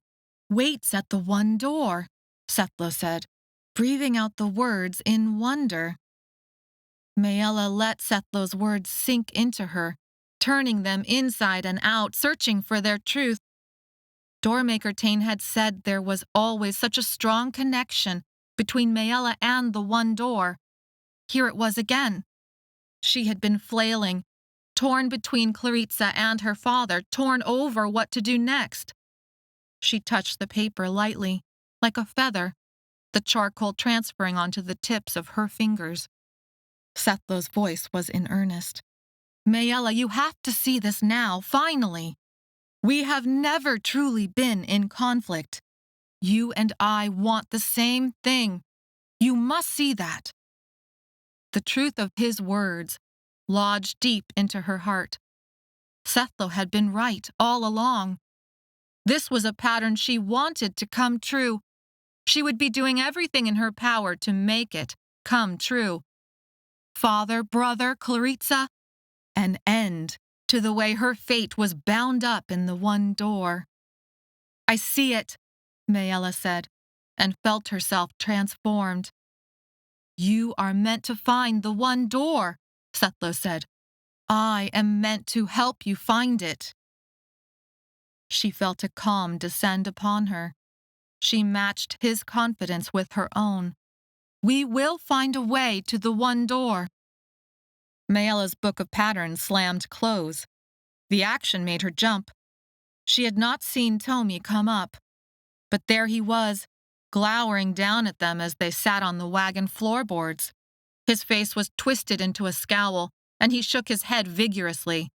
waits at the one door," Sethlo said, breathing out the words in wonder. Maella let Sethlo's words sink into her, turning them inside and out, searching for their truth. Doormaker Tain had said there was always such a strong connection between Maella and the one door. Here it was again. She had been flailing, torn between Claritsa and her father, torn over what to do next. She touched the paper lightly, like a feather, the charcoal transferring onto the tips of her fingers. Sethlo's voice was in earnest. "Maella, you have to see this now, finally. We have never truly been in conflict. You and I want the same thing. You must see that." The truth of his words lodged deep into her heart. Sethlo had been right all along. This was a pattern she wanted to come true. She would be doing everything in her power to make it come true. Father, brother, Claritsa, an end to the way her fate was bound up in the one door. "I see it," Maella said, and felt herself transformed. "You are meant to find the one door," Sethlo said. "I am meant to help you find it." She felt a calm descend upon her. She matched his confidence with her own. "We will find a way to the one door." Maella's book of patterns slammed close. The action made her jump. She had not seen Tomi come up, but there he was, glowering down at them as they sat on the wagon floorboards. His face was twisted into a scowl, and he shook his head vigorously.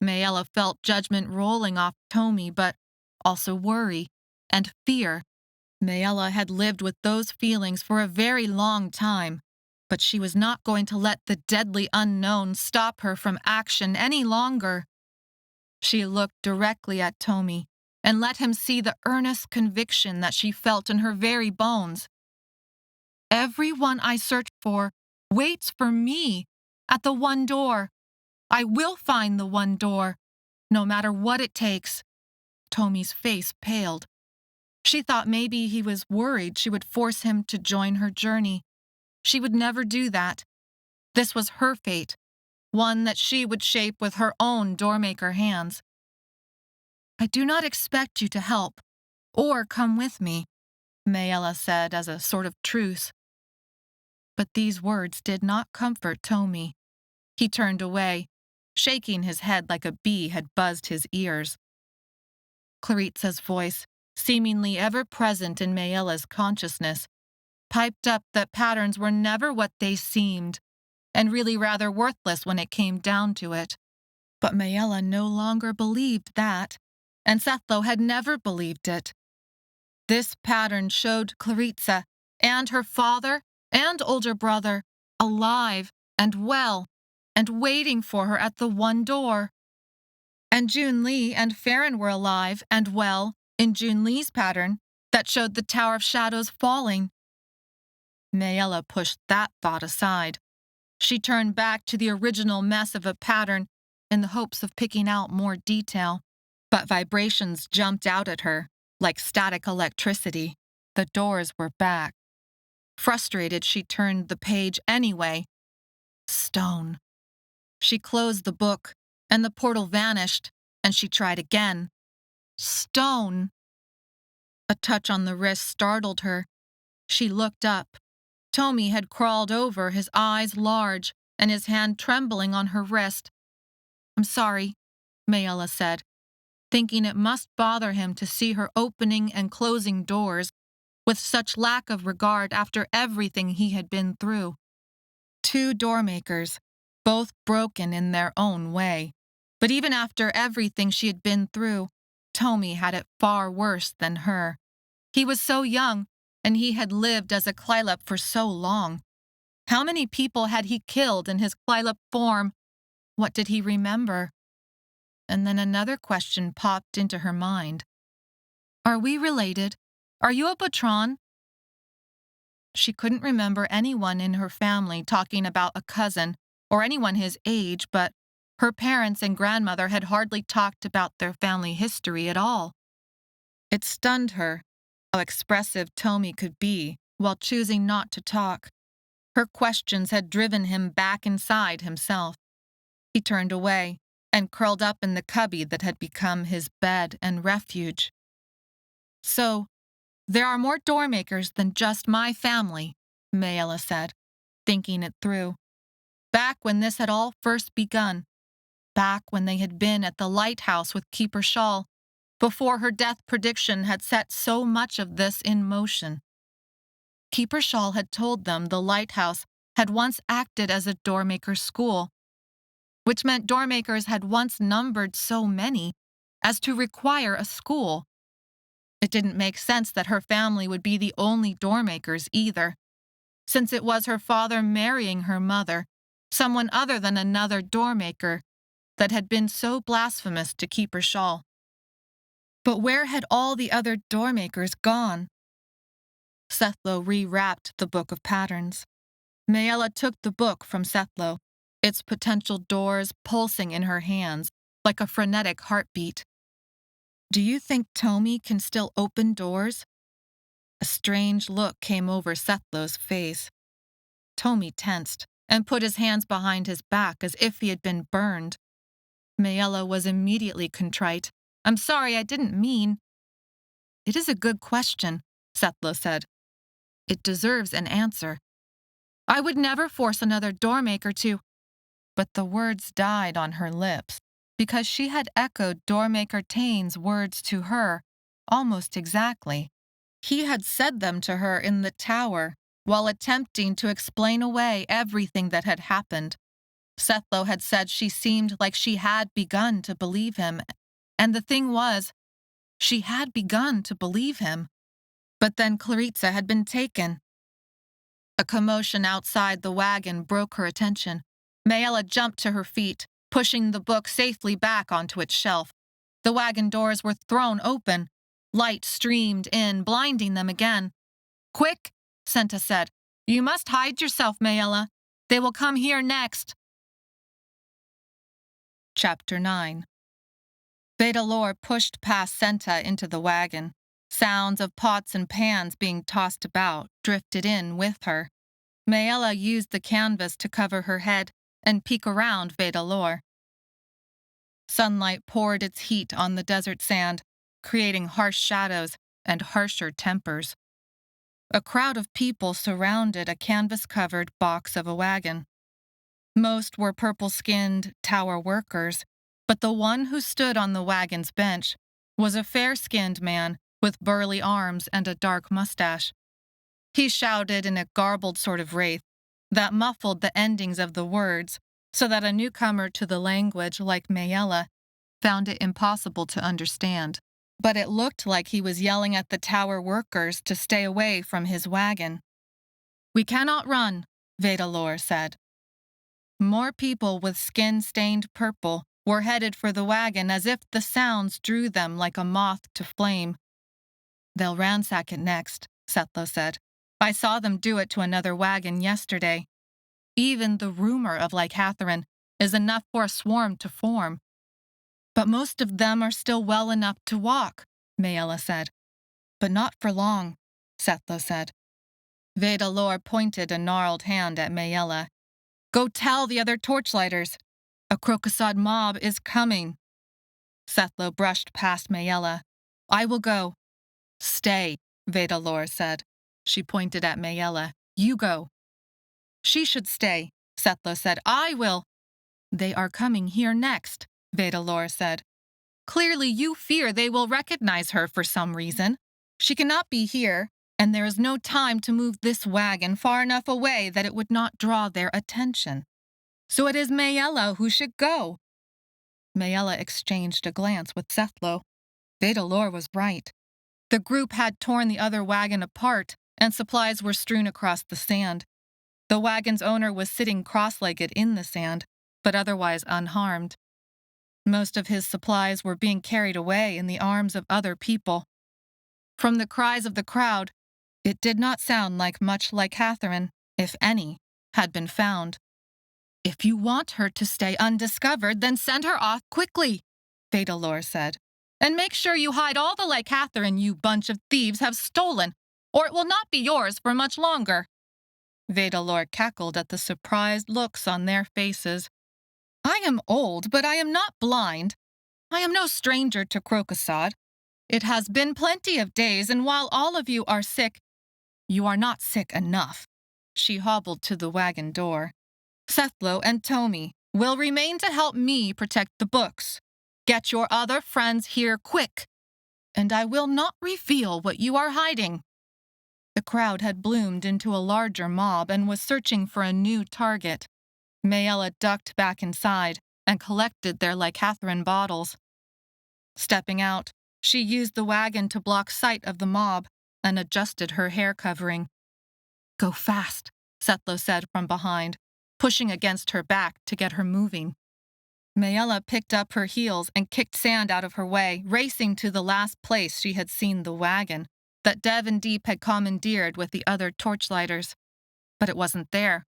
Maella felt judgment rolling off Tomi, but also worry and fear. Maella had lived with those feelings for a very long time, but she was not going to let the deadly unknown stop her from action any longer. She looked directly at Tomi and let him see the earnest conviction that she felt in her very bones. "Everyone I search for waits for me at the one door. I will find the one door, no matter what it takes." Tomi's face paled. She thought maybe he was worried she would force him to join her journey. She would never do that. This was her fate, one that she would shape with her own Doormaker hands. "I do not expect you to help, or come with me," Maella said as a sort of truce. But these words did not comfort Tomi. He turned away, shaking his head like a bee had buzzed his ears. Claritsa's voice, seemingly ever present in Maella's consciousness, piped up that patterns were never what they seemed, and really rather worthless when it came down to it. But Maella no longer believed that, and Sethlo had never believed it. This pattern showed Claritsa and her father and older brother alive and well and waiting for her at the one door. And June Lee and Farron were alive and well in June Lee's pattern that showed the Tower of Shadows falling. Maella pushed that thought aside. She turned back to the original mess of a pattern in the hopes of picking out more detail. But vibrations jumped out at her, like static electricity. The doors were back. Frustrated, she turned the page anyway. Stone. She closed the book, and the portal vanished, and she tried again. Stone! A touch on the wrist startled her. She looked up. Tommy had crawled over, his eyes large, and his hand trembling on her wrist. "I'm sorry," Maella said, thinking it must bother him to see her opening and closing doors with such lack of regard after everything he had been through. 2 doormakers, both broken in their own way. But even after everything she had been through, Tommy had it far worse than her. He was so young, and he had lived as a Klylop for so long. How many people had he killed in his Klylop form? What did he remember? And then another question popped into her mind. "Are we related? Are you a Patron?" She couldn't remember anyone in her family talking about a cousin or anyone his age, but her parents and grandmother had hardly talked about their family history at all. It stunned her how expressive Tommy could be while choosing not to talk. Her questions had driven him back inside himself. He turned away and curled up in the cubby that had become his bed and refuge. "So, there are more doormakers than just my family," Maella said, thinking it through. Back when this had all first begun, back when they had been at the lighthouse with Keeper Shawl, before her death prediction had set so much of this in motion. Keeper Shawl had told them the lighthouse had once acted as a doormaker school, which meant doormakers had once numbered so many as to require a school. It didn't make sense that her family would be the only doormakers either, since it was her father marrying her mother, someone other than another doormaker, that had been so blasphemous to Keeper Shawl. But where had all the other doormakers gone? Sethlo rewrapped the book of patterns. Maella took the book from Sethlo, its potential doors pulsing in her hands like a frenetic heartbeat. "Do you think Tommy can still open doors?" A strange look came over Sethlo's face. Tommy tensed and put his hands behind his back as if he had been burned. Maella was immediately contrite. "I'm sorry, I didn't mean." "It is a good question," Sethlo said. "It deserves an answer. I would never force another doormaker to—" But the words died on her lips, because she had echoed Doormaker Tain's words to her, almost exactly. He had said them to her in the tower, while attempting to explain away everything that had happened. Sethlo had said she seemed like she had begun to believe him, and the thing was, she had begun to believe him. But then Claritsa had been taken. A commotion outside the wagon broke her attention. Maella jumped to her feet, pushing the book safely back onto its shelf. The wagon doors were thrown open. Light streamed in, blinding them again. "Quick," Senta said. "You must hide yourself, Maella. They will come here next." Chapter 9. Vedalor pushed past Senta into the wagon. Sounds of pots and pans being tossed about drifted in with her. Maella used the canvas to cover her head and peek around Vedalor. Sunlight poured its heat on the desert sand, creating harsh shadows and harsher tempers. A crowd of people surrounded a canvas-covered box of a wagon. Most were purple-skinned tower workers, but the one who stood on the wagon's bench was a fair-skinned man with burly arms and a dark mustache. He shouted in a garbled sort of wraith that muffled the endings of the words so that a newcomer to the language like Maella found it impossible to understand. But it looked like he was yelling at the tower workers to stay away from his wagon. "We cannot run," Vedalor said. More people with skin stained purple were headed for the wagon as if the sounds drew them like a moth to flame. "They'll ransack it next," Sethlo said. "I saw them do it to another wagon yesterday. Even the rumor of licatherin is enough for a swarm to form." "But most of them are still well enough to walk," Maella said. "But not for long," Sethlo said. Vedalor pointed a gnarled hand at Maella. "Go tell the other torchlighters." A krokosod mob is coming. Sethlo brushed past Maella. I will go. Stay, Vedalor said. She pointed at Maella. You go. She should stay, Sethlo said. I will. They are coming here next, Vedalor said. Clearly you fear they will recognize her for some reason. She cannot be here, and there is no time to move this wagon far enough away that it would not draw their attention. So it is Maella who should go. Maella exchanged a glance with Sethlo. Vedalor was right. The group had torn the other wagon apart, and supplies were strewn across the sand. The wagon's owner was sitting cross-legged in the sand, but otherwise unharmed. Most of his supplies were being carried away in the arms of other people. From the cries of the crowd, it did not sound like much licatherin, if any, had been found. If you want her to stay undiscovered, then send her off quickly, Vedalor said. And make sure you hide all the licatherin you bunch of thieves have stolen, or it will not be yours for much longer. Vedalor cackled at the surprised looks on their faces. I am old, but I am not blind. I am no stranger to krokosod. It has been plenty of days, and while all of you are sick, you are not sick enough. She hobbled to the wagon door. Sethlo and Tomi will remain to help me protect the books. Get your other friends here quick, and I will not reveal what you are hiding. The crowd had bloomed into a larger mob and was searching for a new target. Maella ducked back inside and collected their licatherin bottles. Stepping out, she used the wagon to block sight of the mob and adjusted her hair covering. Go fast, Sethlo said from behind, pushing against her back to get her moving. Maella picked up her heels and kicked sand out of her way, racing to the last place she had seen the wagon that Dev and Deep had commandeered with the other torchlighters. But it wasn't there.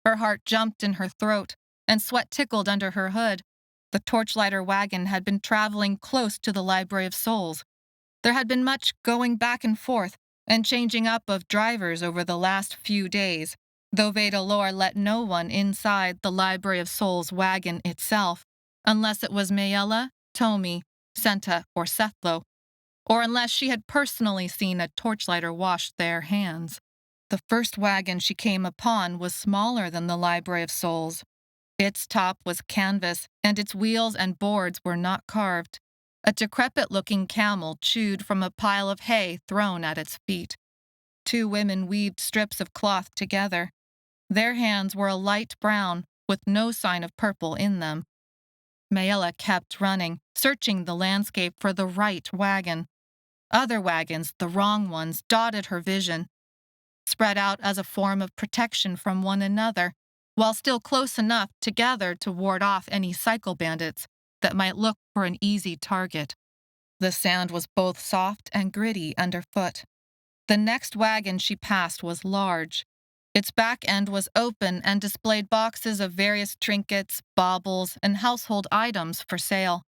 Her heart jumped in her throat, and sweat tickled under her hood. The torchlighter wagon had been traveling close to the Library of Souls. There had been much going back and forth and changing up of drivers over the last few days, though Vedalor let no one inside the Library of Souls wagon itself, unless it was Maella, Tomi, Senta, or Sethlo, or unless she had personally seen a torchlighter wash their hands. The first wagon she came upon was smaller than the Library of Souls. Its top was canvas, and its wheels and boards were not carved. A decrepit-looking camel chewed from a pile of hay thrown at its feet. Two women weaved strips of cloth together. Their hands were a light brown, with no sign of purple in them. Maella kept running, searching the landscape for the right wagon. Other wagons, the wrong ones, dotted her vision, spread out as a form of protection from one another, while still close enough together to ward off any cycle bandits that might look for an easy target. The sand was both soft and gritty underfoot. The next wagon she passed was large. Its back end was open and displayed boxes of various trinkets, baubles, and household items for sale.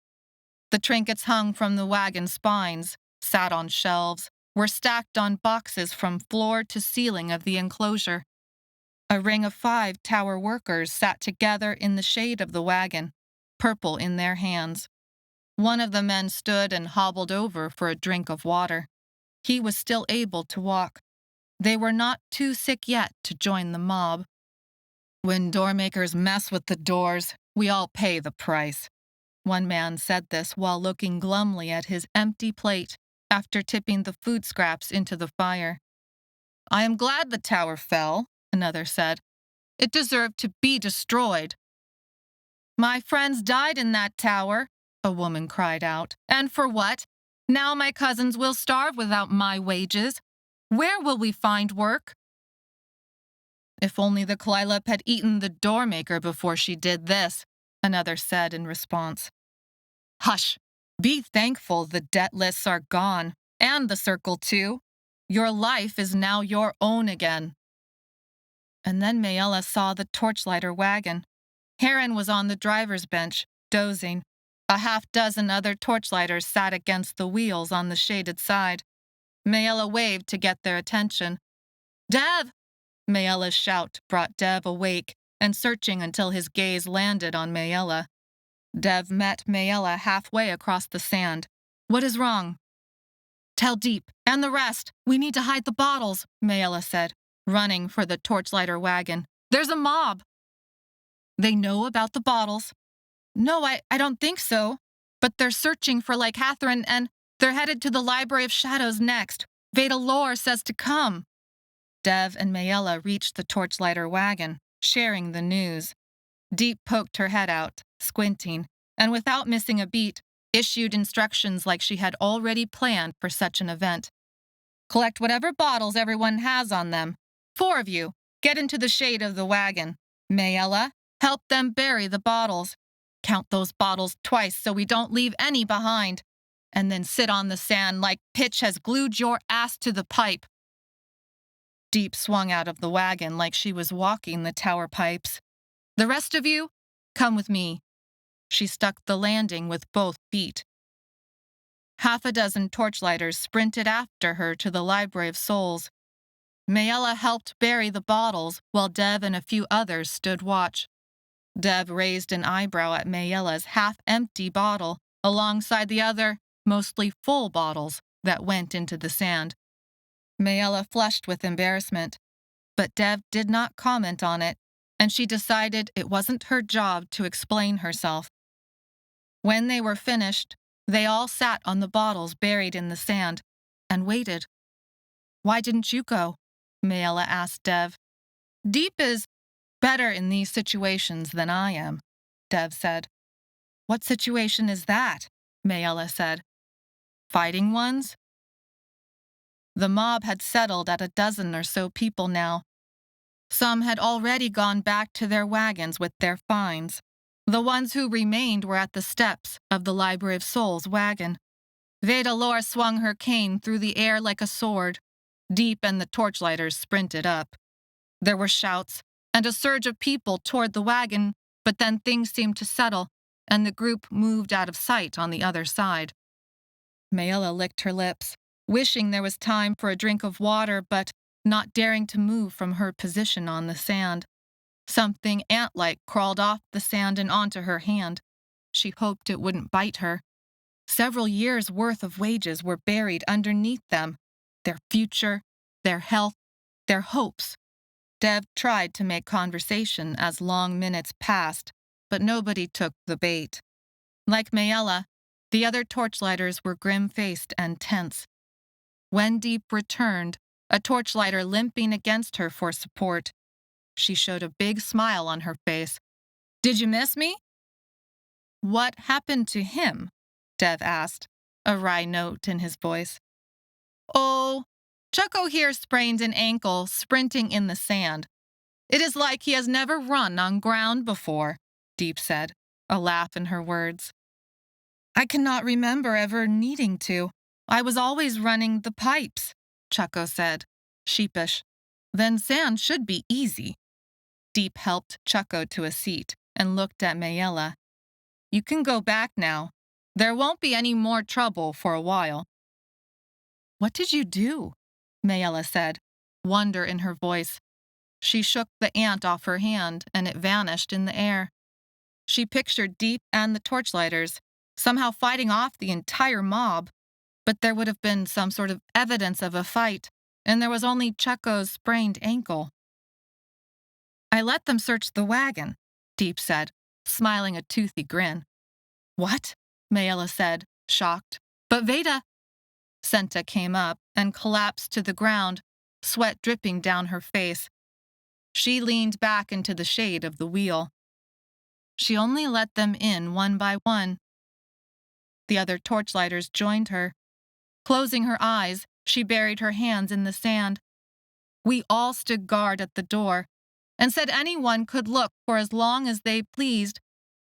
The trinkets hung from the wagon spines, sat on shelves, were stacked on boxes from floor to ceiling of the enclosure. A ring of 5 tower workers sat together in the shade of the wagon, purple in their hands. One of the men stood and hobbled over for a drink of water. He was still able to walk. They were not too sick yet to join the mob. When doormakers mess with the doors, we all pay the price. One man said this while looking glumly at his empty plate after tipping the food scraps into the fire. I am glad the tower fell, another said. It deserved to be destroyed. My friends died in that tower, a woman cried out. And for what? Now my cousins will starve without my wages. Where will we find work? If only the Claritsa had eaten the Doormaker before she did this, another said in response. Hush! Be thankful the debt lists are gone, and the circle too. Your life is now your own again. And then Maella saw the torchlighter wagon. Heron was on the driver's bench, dozing. A half-dozen other torchlighters sat against the wheels on the shaded side. Maella waved to get their attention. Dev! Maella's shout brought Dev awake, and searching until his gaze landed on Maella. Dev met Maella halfway across the sand. "What is wrong?" "Tell Deep, and the rest. We need to hide the bottles," Maella said, running for the torchlighter wagon. "There's a mob." "They know about the bottles?" "No, I don't think so. But they're searching for licatherin, and they're headed to the Library of Shadows next. Veda Lore says to come." Dev and Maella reached the torchlighter wagon, sharing the news. Deep poked her head out, squinting, and without missing a beat, issued instructions like she had already planned for such an event. "Collect whatever bottles everyone has on them. 4 of you, get into the shade of the wagon. Maella, help them bury the bottles. Count those bottles twice so we don't leave any behind. And then sit on the sand like pitch has glued your ass to the pipe." Deep swung out of the wagon like she was walking the tower pipes. "The rest of you, come with me." She stuck the landing with both feet. Half a dozen torchlighters sprinted after her to the Library of Souls. Maella helped bury the bottles while Dev and a few others stood watch. Dev raised an eyebrow at Maella's half-empty bottle alongside the other, mostly full bottles that went into the sand. Maella flushed with embarrassment, but Dev did not comment on it, and she decided it wasn't her job to explain herself. When they were finished, they all sat on the bottles buried in the sand and waited. "Why didn't you go?" Maella asked Dev. "Deep is better in these situations than I am," Dev said. "What situation is that?" Maella said. "Fighting ones?" The mob had settled at a dozen or so people now. Some had already gone back to their wagons with their finds. The ones who remained were at the steps of the Library of Souls wagon. Veda Lore swung her cane through the air like a sword. Deep and the torchlighters sprinted up. There were shouts and a surge of people toward the wagon, but then things seemed to settle, and the group moved out of sight on the other side. Maella licked her lips, wishing there was time for a drink of water, but not daring to move from her position on the sand. Something ant-like crawled off the sand and onto her hand. She hoped it wouldn't bite her. Several years' worth of wages were buried underneath them. Their future, their health, their hopes. Dev tried to make conversation as long minutes passed, but nobody took the bait. Like Maella, the other torchlighters were grim-faced and tense. When Deep returned, a torchlighter limping against her for support, she showed a big smile on her face. "Did you miss me?" "What happened to him?" Dev asked, a wry note in his voice. "Oh, Chucko here sprained an ankle sprinting in the sand. It is like he has never run on ground before," Deep said, a laugh in her words. "I cannot remember ever needing to. I was always running the pipes," Chucko said, sheepish. "Then sand should be easy." Deep helped Chucko to a seat and looked at Maella. "You can go back now. There won't be any more trouble for a while." "What did you do?" Maella said, wonder in her voice. She shook the ant off her hand, and it vanished in the air. She pictured Deep and the torchlighters, somehow fighting off the entire mob, but there would have been some sort of evidence of a fight, and there was only Chucko's sprained ankle. "I let them search the wagon," Deep said, smiling a toothy grin. "What?" Maella said, shocked. "But Veda—" Senta came up and collapsed to the ground, sweat dripping down her face. She leaned back into the shade of the wheel. "She only let them in one by one." The other torchlighters joined her. Closing her eyes, she buried her hands in the sand. "We all stood guard at the door and said anyone could look for as long as they pleased,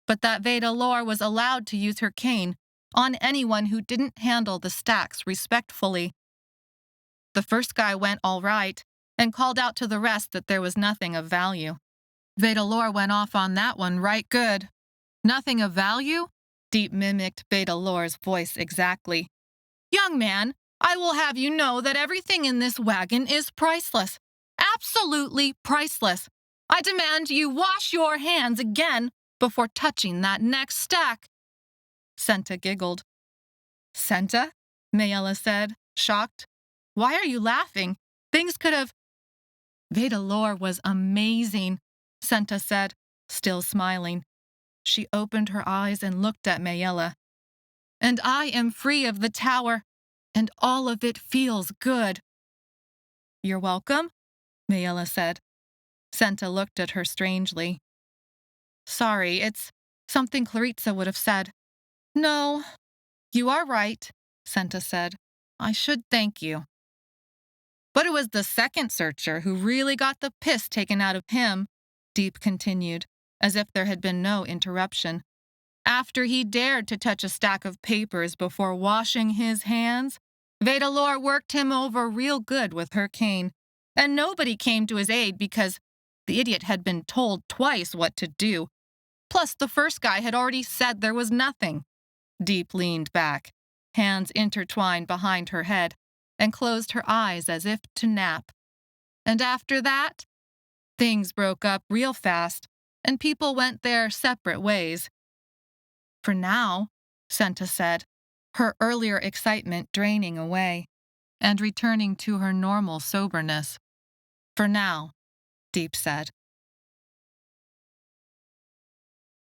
but that Veda Lore was allowed to use her cane on anyone who didn't handle the stacks respectfully. The first guy went all right and called out to the rest that there was nothing of value. Veda Lore went off on that one right good." "Nothing of value?" Deep mimicked Veda Lore's voice exactly. "Young man, I will have you know that everything in this wagon is priceless. Absolutely priceless. I demand you wash your hands again before touching that next stack. Senta giggled. Senta? Maella said, shocked. Why are you laughing? Things could have... Vedalor was amazing, Senta said, still smiling. She opened her eyes and looked at Maella. And I am free of the tower, and all of it feels good. You're welcome, Maella said. Senta looked at her strangely. Sorry, it's something Claritsa would have said. No, you are right, Senta said. I should thank you. But it was the second searcher who really got the piss taken out of him, Deep continued, as if there had been no interruption. After he dared to touch a stack of papers before washing his hands, Vedalor worked him over real good with her cane, and nobody came to his aid because the idiot had been told twice what to do. Plus, the first guy had already said there was nothing. Deep leaned back, hands intertwined behind her head, and closed her eyes as if to nap. And after that, things broke up real fast, and people went their separate ways. For now, Senta said, her earlier excitement draining away and returning to her normal soberness. For now, Deep said.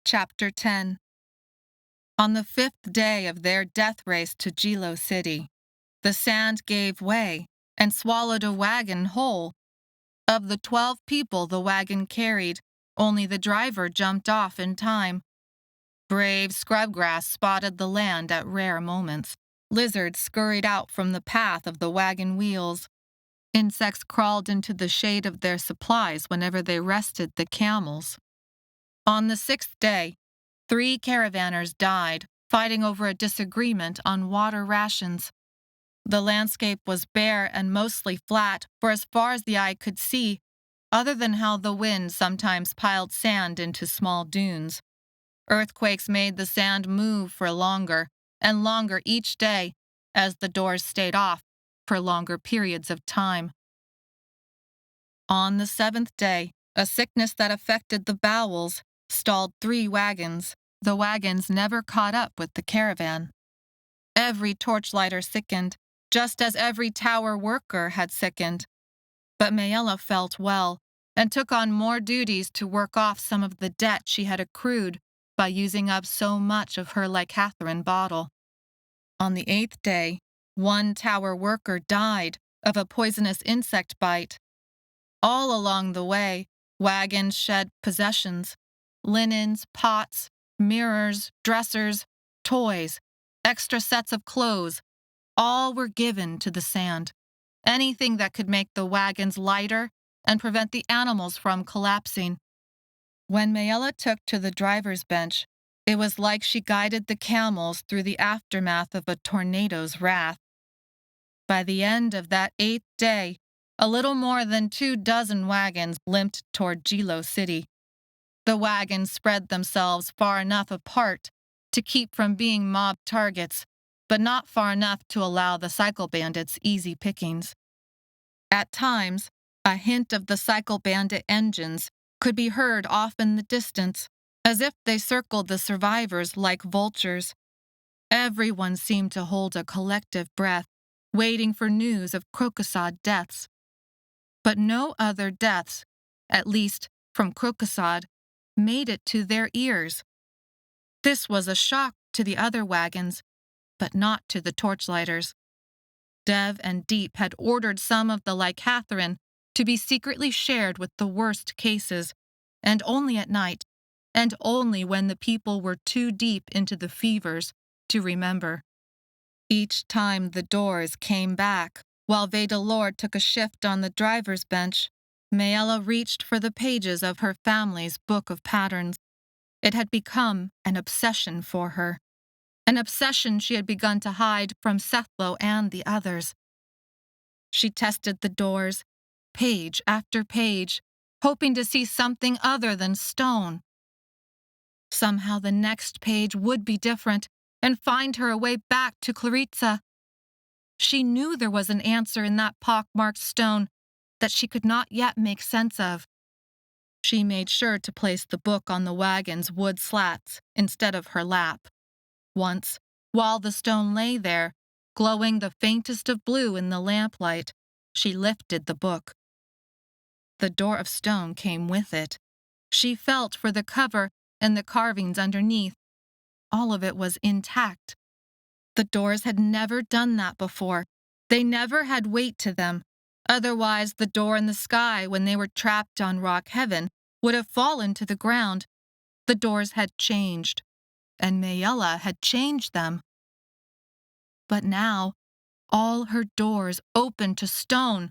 Chapter 10. On the 5th day of their death race to Jilo City, the sand gave way and swallowed a wagon whole. Of the 12 people the wagon carried, only the driver jumped off in time. Brave scrubgrass spotted the land at rare moments. Lizards scurried out from the path of the wagon wheels. Insects crawled into the shade of their supplies whenever they rested the camels. On the 6th day, 3 caravanners died, fighting over a disagreement on water rations. The landscape was bare and mostly flat for as far as the eye could see, other than how the wind sometimes piled sand into small dunes. Earthquakes made the sand move for longer and longer each day as the doors stayed off for longer periods of time. On the 7th day, a sickness that affected the bowels stalled 3 wagons. The wagons never caught up with the caravan. Every torchlighter sickened, just as every tower worker had sickened. But Maella felt well and took on more duties to work off some of the debt she had accrued by using up so much of her licatherin bottle. On the 8th day, 1 tower worker died of a poisonous insect bite. All along the way, wagons shed possessions, linens, pots, mirrors, dressers, toys, extra sets of clothes, all were given to the sand. Anything that could make the wagons lighter and prevent the animals from collapsing. When Maella took to the driver's bench, it was like she guided the camels through the aftermath of a tornado's wrath. By the end of that 8th day, a little more than 24 wagons limped toward Jilo City. The wagons spread themselves far enough apart to keep from being mob targets, but not far enough to allow the cycle bandits easy pickings. At times, a hint of the cycle bandit engines could be heard off in the distance, as if they circled the survivors like vultures. Everyone seemed to hold a collective breath, waiting for news of krokosod deaths. But no other deaths, at least from krokosod, made it to their ears. This was a shock to the other wagons, but not to the torchlighters. Dev and Deep had ordered some of the licatherin to be secretly shared with the worst cases, and only at night, and only when the people were too deep into the fevers to remember. Each time the doors came back, while Vedalor took a shift on the driver's bench, Maella reached for the pages of her family's book of patterns. It had become an obsession for her. An obsession she had begun to hide from Sethlo and the others. She tested the doors, page after page, hoping to see something other than stone. Somehow the next page would be different and find her a way back to Claritsa. She knew there was an answer in that pockmarked stone that she could not yet make sense of. She made sure to place the book on the wagon's wood slats instead of her lap. Once, while the stone lay there, glowing the faintest of blue in the lamplight, she lifted the book. The door of stone came with it. She felt for the cover and the carvings underneath. All of it was intact. The doors had never done that before. They never had weight to them. Otherwise, the door in the sky, when they were trapped on Rock Heaven, would have fallen to the ground. The doors had changed, and Maella had changed them. But now, all her doors opened to stone.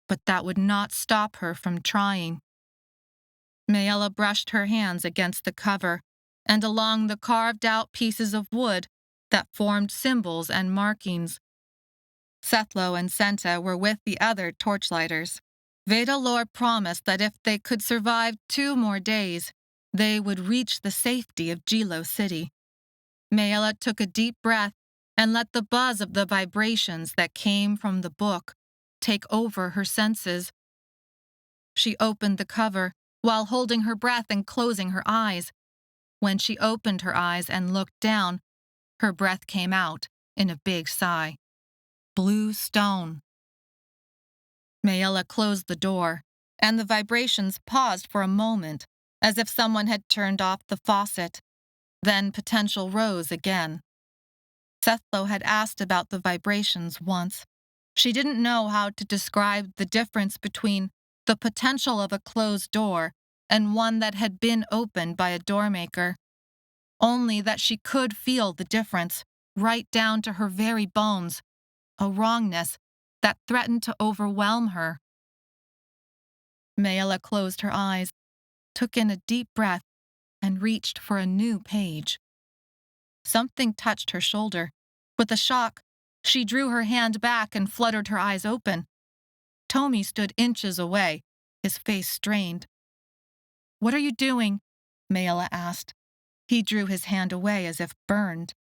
But that would not stop her from trying. Maella brushed her hands against the cover and along the carved-out pieces of wood that formed symbols and markings. Sethlo and Senta were with the other torchlighters. Vedalor promised that if they could survive 2 more days, they would reach the safety of Gilo City. Maella took a deep breath and let the buzz of the vibrations that came from the book take over her senses. She opened the cover while holding her breath and closing her eyes. When she opened her eyes and looked down, her breath came out in a big sigh. Blue stone. Maella closed the door, and the vibrations paused for a moment, as if someone had turned off the faucet. Then potential rose again. Sethlo had asked about the vibrations once. She didn't know how to describe the difference between the potential of a closed door and one that had been opened by a doormaker. Only that she could feel the difference, right down to her very bones, a wrongness that threatened to overwhelm her. Maella closed her eyes, took in a deep breath, and reached for a new page. Something touched her shoulder. With a shock, she drew her hand back and fluttered her eyes open. Tomi stood inches away, his face strained. "What are you doing?" Maella asked. He drew his hand away as if burned.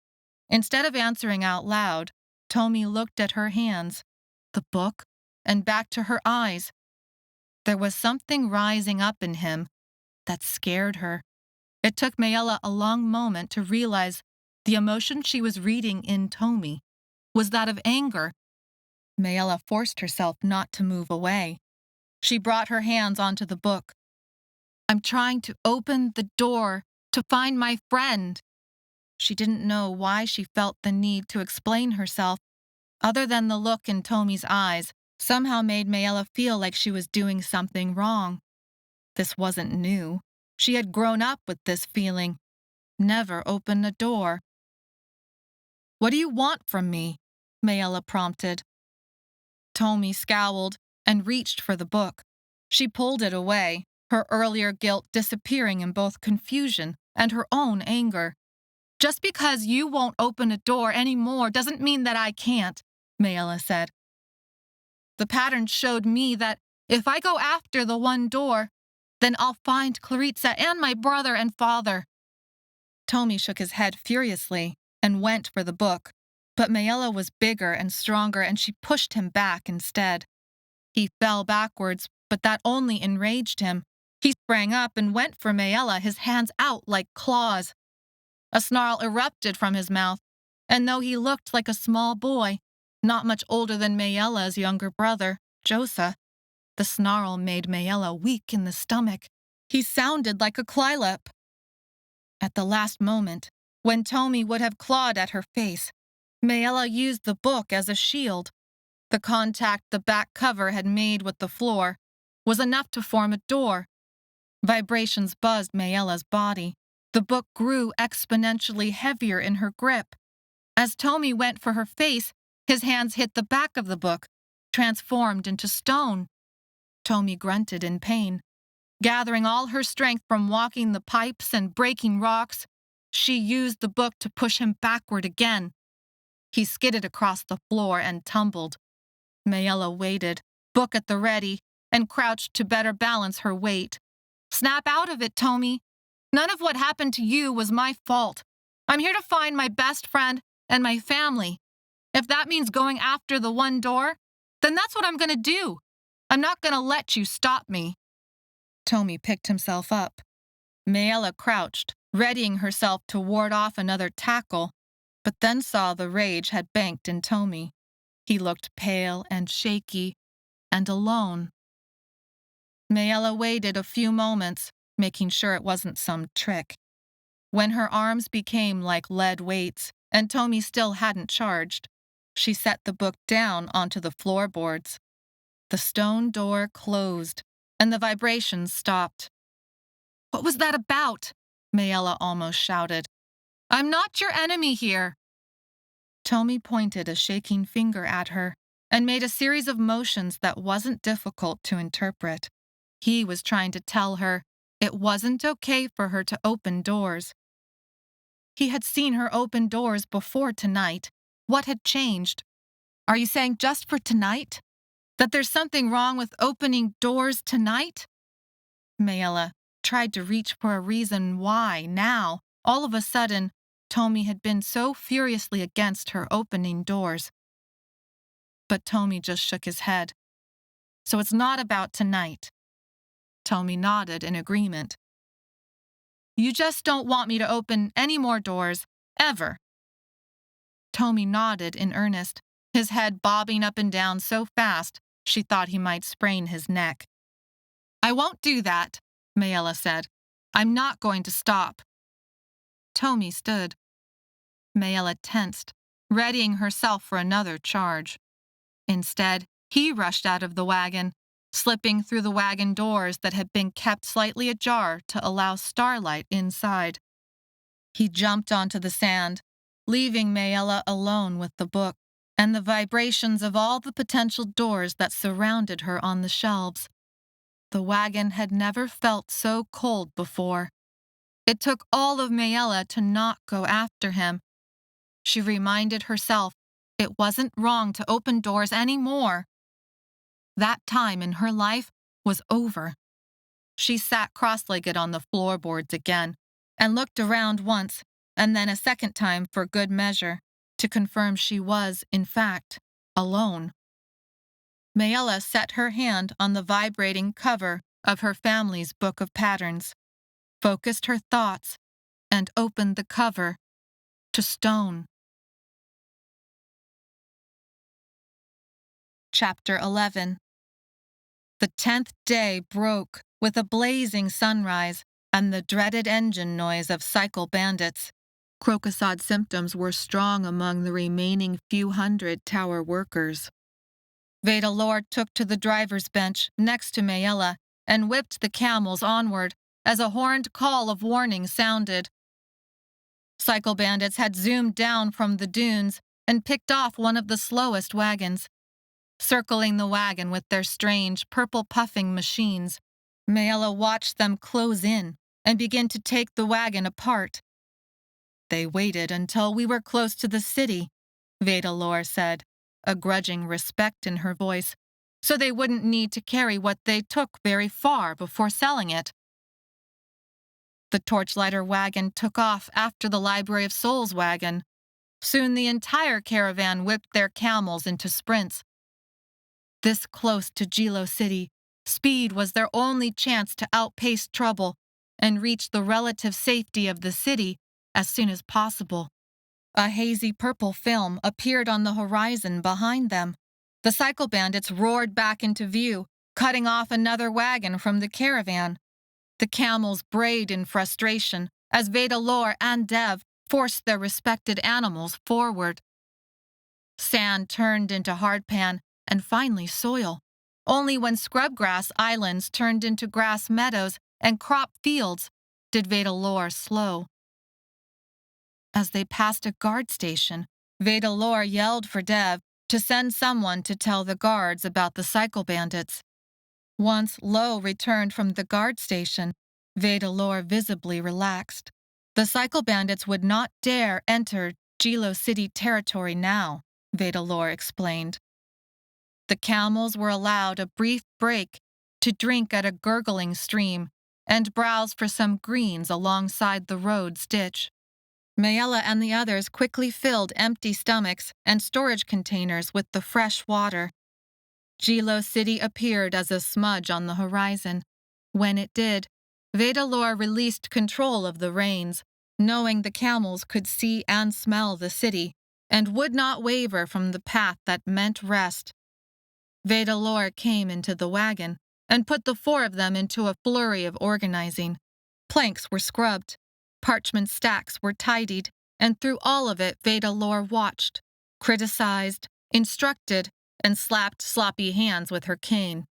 Instead of answering out loud, Tomi looked at her hands, the book, and back to her eyes. There was something rising up in him that scared her. It took Maella a long moment to realize the emotion she was reading in Tomi was that of anger. Maella forced herself not to move away. She brought her hands onto the book. "I'm trying to open the door to find my friend." She didn't know why she felt the need to explain herself, other than the look in Tomi's eyes somehow made Maella feel like she was doing something wrong. This wasn't new. She had grown up with this feeling. Never open a door. "What do you want from me?" Maella prompted. Tomi scowled and reached for the book. She pulled it away, her earlier guilt disappearing in both confusion and her own anger. "Just because you won't open a door anymore doesn't mean that I can't," Maella said. "The pattern showed me that if I go after the one door, then I'll find Claritsa and my brother and father." Tomi shook his head furiously and went for the book, but Maella was bigger and stronger and she pushed him back instead. He fell backwards, but that only enraged him. He sprang up and went for Maella, his hands out like claws. A snarl erupted from his mouth, and though he looked like a small boy, not much older than Maella's younger brother, Josa, the snarl made Maella weak in the stomach. He sounded like a Clylep. At the last moment, when Tomi would have clawed at her face, Maella used the book as a shield. The contact the back cover had made with the floor was enough to form a door. Vibrations buzzed Maella's body. The book grew exponentially heavier in her grip. As Tomi went for her face, his hands hit the back of the book, transformed into stone. Tomi grunted in pain. Gathering all her strength from walking the pipes and breaking rocks, she used the book to push him backward again. He skidded across the floor and tumbled. Maella waited, book at the ready, and crouched to better balance her weight. "Snap out of it, Tomi. None of what happened to you was my fault. I'm here to find my best friend and my family. If that means going after the one door, then that's what I'm going to do. I'm not going to let you stop me." Tommy picked himself up. Maella crouched, readying herself to ward off another tackle, but then saw the rage had banked in Tommy. He looked pale and shaky and alone. Maella waited a few moments, making sure it wasn't some trick. When her arms became like lead weights and Tommy still hadn't charged, she set the book down onto the floorboards. The stone door closed, and the vibrations stopped. "What was that about?" Maella almost shouted. "I'm not your enemy here." Tommy pointed a shaking finger at her and made a series of motions that wasn't difficult to interpret. He was trying to tell her it wasn't okay for her to open doors. He had seen her open doors before tonight. What had changed? "Are you saying just for tonight? That there's something wrong with opening doors tonight?" Maella tried to reach for a reason why now, all of a sudden, Tommy had been so furiously against her opening doors. But Tommy just shook his head. "So it's not about tonight." Tommy nodded in agreement. "You just don't want me to open any more doors, ever." Tommy nodded in earnest, his head bobbing up and down so fast she thought he might sprain his neck. "I won't do that," Maella said. "I'm not going to stop." Tommy stood. Maella tensed, readying herself for another charge. Instead, he rushed out of the wagon, slipping through the wagon doors that had been kept slightly ajar to allow starlight inside. He jumped onto the sand, leaving Maella alone with the book and the vibrations of all the potential doors that surrounded her on the shelves. The wagon had never felt so cold before. It took all of Maella to not go after him. She reminded herself it wasn't wrong to open doors anymore. That time in her life was over. She sat cross-legged on the floorboards again and looked around once and then a second time for good measure to confirm she was, in fact, alone. Maella set her hand on the vibrating cover of her family's book of patterns, focused her thoughts, and opened the cover to stone. Chapter 11. The 10th day broke with a blazing sunrise and the dreaded engine noise of cycle bandits. Krokosod symptoms were strong among the remaining few hundred tower workers. Withdrawal took to the driver's bench next to Maella and whipped the camels onward as a horned call of warning sounded. Cycle bandits had zoomed down from the dunes and picked off one of the slowest wagons. Circling the wagon with their strange, purple-puffing machines, Maella watched them close in and begin to take the wagon apart. "They waited until we were close to the city," Withdrawal said, a grudging respect in her voice, "so they wouldn't need to carry what they took very far before selling it." The torchlighter wagon took off after the Library of Souls wagon. Soon the entire caravan whipped their camels into sprints. This close to Jilo City, speed was their only chance to outpace trouble and reach the relative safety of the city as soon as possible. A hazy purple film appeared on the horizon behind them. The cycle bandits roared back into view, cutting off another wagon from the caravan. The camels brayed in frustration as Withdrawal and Dev forced their respected animals forward. Sand turned into hardpan and finally soil. Only when scrubgrass islands turned into grass meadows and crop fields did Withdrawal slow. As they passed a guard station, Withdrawal yelled for Dev to send someone to tell the guards about the cycle bandits. Once Lo returned from the guard station, Withdrawal visibly relaxed. The cycle bandits would not dare enter Jilo City territory now, Withdrawal explained. The camels were allowed a brief break to drink at a gurgling stream and browse for some greens alongside the road's ditch. Maella and the others quickly filled empty stomachs and storage containers with the fresh water. Jilo City appeared as a smudge on the horizon, When it did, Vedalor released control of the reins, knowing the camels could see and smell the city, and would not waver from the path that meant rest. Vedalor came into the wagon and put the four of them into a flurry of organizing. Planks were scrubbed, parchment stacks were tidied, and through all of it Vedalor watched, criticized, instructed, and slapped sloppy hands with her cane.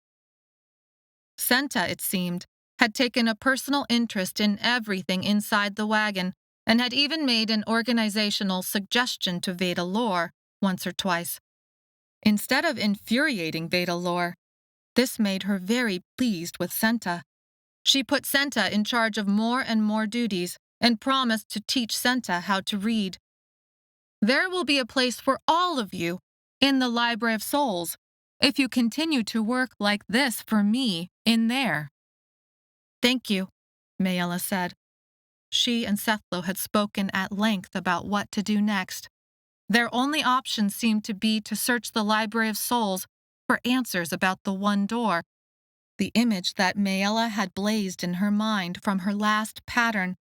Senta, it seemed, had taken a personal interest in everything inside the wagon and had even made an organizational suggestion to Vedalor once or twice. Instead of infuriating Vedalor, this made her very pleased with Senta. She put Senta in charge of more and more duties and promised to teach Senta how to read. "There will be a place for all of you in the Library of Souls if you continue to work like this for me in there." "Thank you," Maella said. She and Sethlo had spoken at length about what to do next. Their only option seemed to be to search the Library of Souls for answers about the one door. The image that Maella had blazed in her mind from her last pattern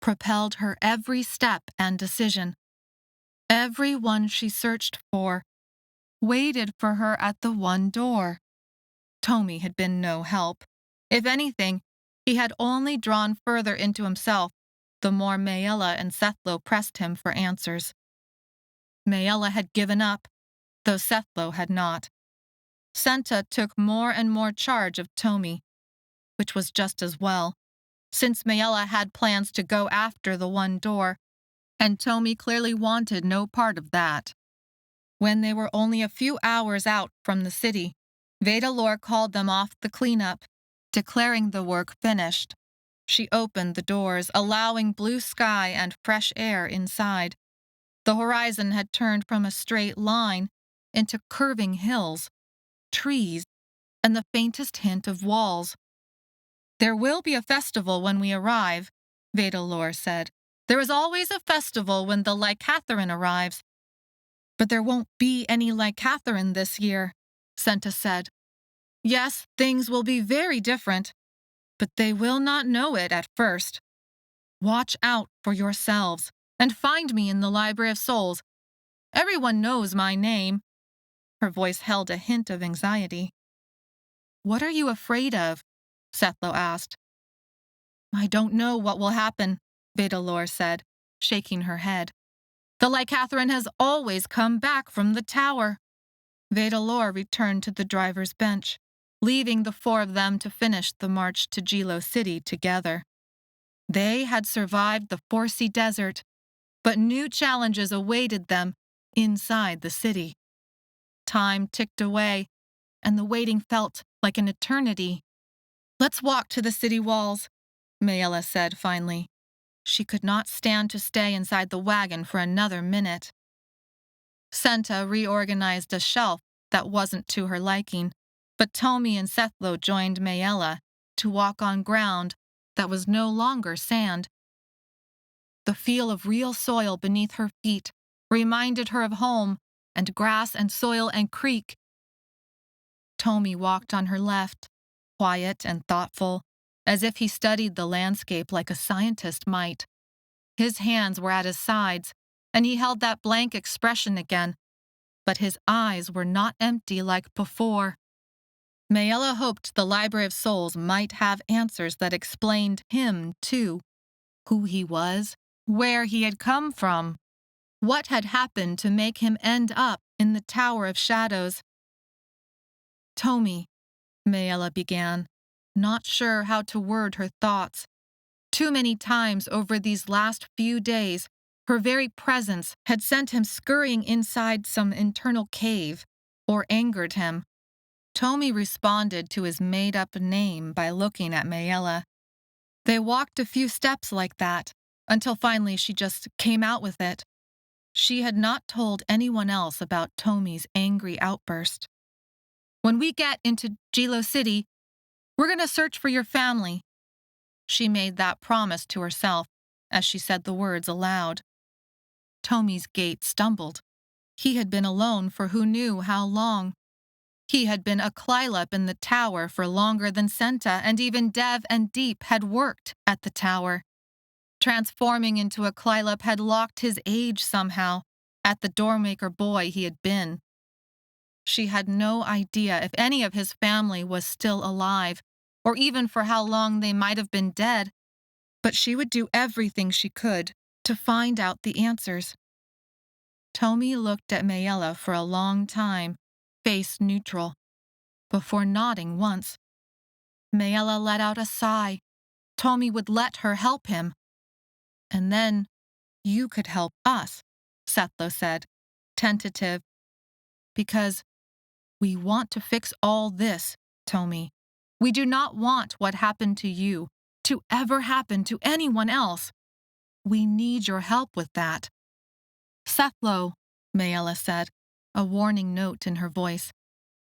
propelled her every step and decision. Everyone she searched for waited for her at the one door. Tomi had been no help. If anything, he had only drawn further into himself the more Maella and Sethlo pressed him for answers. Maella had given up, though Sethlo had not. Senta took more and more charge of Tomi, which was just as well, since Maella had plans to go after the one door, and Tomi clearly wanted no part of that. When they were only a few hours out from the city, Vedalor called them off the cleanup, declaring the work finished. She opened the doors, allowing blue sky and fresh air inside. The horizon had turned from a straight line into curving hills, trees, and the faintest hint of walls. "There will be a festival when we arrive," Vedalor said. "There is always a festival when the licatherin arrives." "But there won't be any licatherin this year," Senta said. "Yes, things will be very different, but they will not know it at first. Watch out for yourselves and find me in the Library of Souls. Everyone knows my name." Her voice held a hint of anxiety. "What are you afraid of?" Sethlo asked. "I don't know what will happen," Vedalor said, shaking her head. "The licatherin has always come back from the tower." Vedalor returned to the driver's bench, leaving the four of them to finish the march to Gilo City together. They had survived the Forsea Desert, but new challenges awaited them inside the city. Time ticked away, and the waiting felt like an eternity. "Let's walk to the city walls," Maella said finally. She could not stand to stay inside the wagon for another minute. Senta reorganized a shelf that wasn't to her liking, but Tomi and Sethlo joined Maella to walk on ground that was no longer sand. The feel of real soil beneath her feet reminded her of home and grass and soil and creek. Tomi walked on her left, quiet and thoughtful, as if he studied the landscape like a scientist might. His hands were at his sides, and he held that blank expression again, but his eyes were not empty like before. Maella hoped the Library of Souls might have answers that explained him, too. Who he was, where he had come from, what had happened to make him end up in the Tower of Shadows. "Tomi," Maella began, not sure how to word her thoughts. Too many times over these last few days, her very presence had sent him scurrying inside some internal cave, or angered him. Tomi responded to his made-up name by looking at Maella. They walked a few steps like that, until finally she just came out with it. She had not told anyone else about Tomi's angry outburst. "When we get into Gilo City, we're going to search for your family." She made that promise to herself as she said the words aloud. Tomi's gait stumbled. He had been alone for who knew how long. He had been a Klylop in the tower for longer than Senta, and even Dev and Deep had worked at the tower. Transforming into a Klylop had locked his age somehow, at the Doormaker boy he had been. She had no idea if any of his family was still alive, or even for how long they might have been dead, but she would do everything she could to find out the answers. Tomi looked at Maella for a long time, face neutral, before nodding once. Maella let out a sigh. Tomi would let her help him. And then, you could help us, Sethlo said, tentative. Because we want to fix all this, Tomi. We do not want what happened to you to ever happen to anyone else. We need your help with that. Sethlo, Maella said, a warning note in her voice.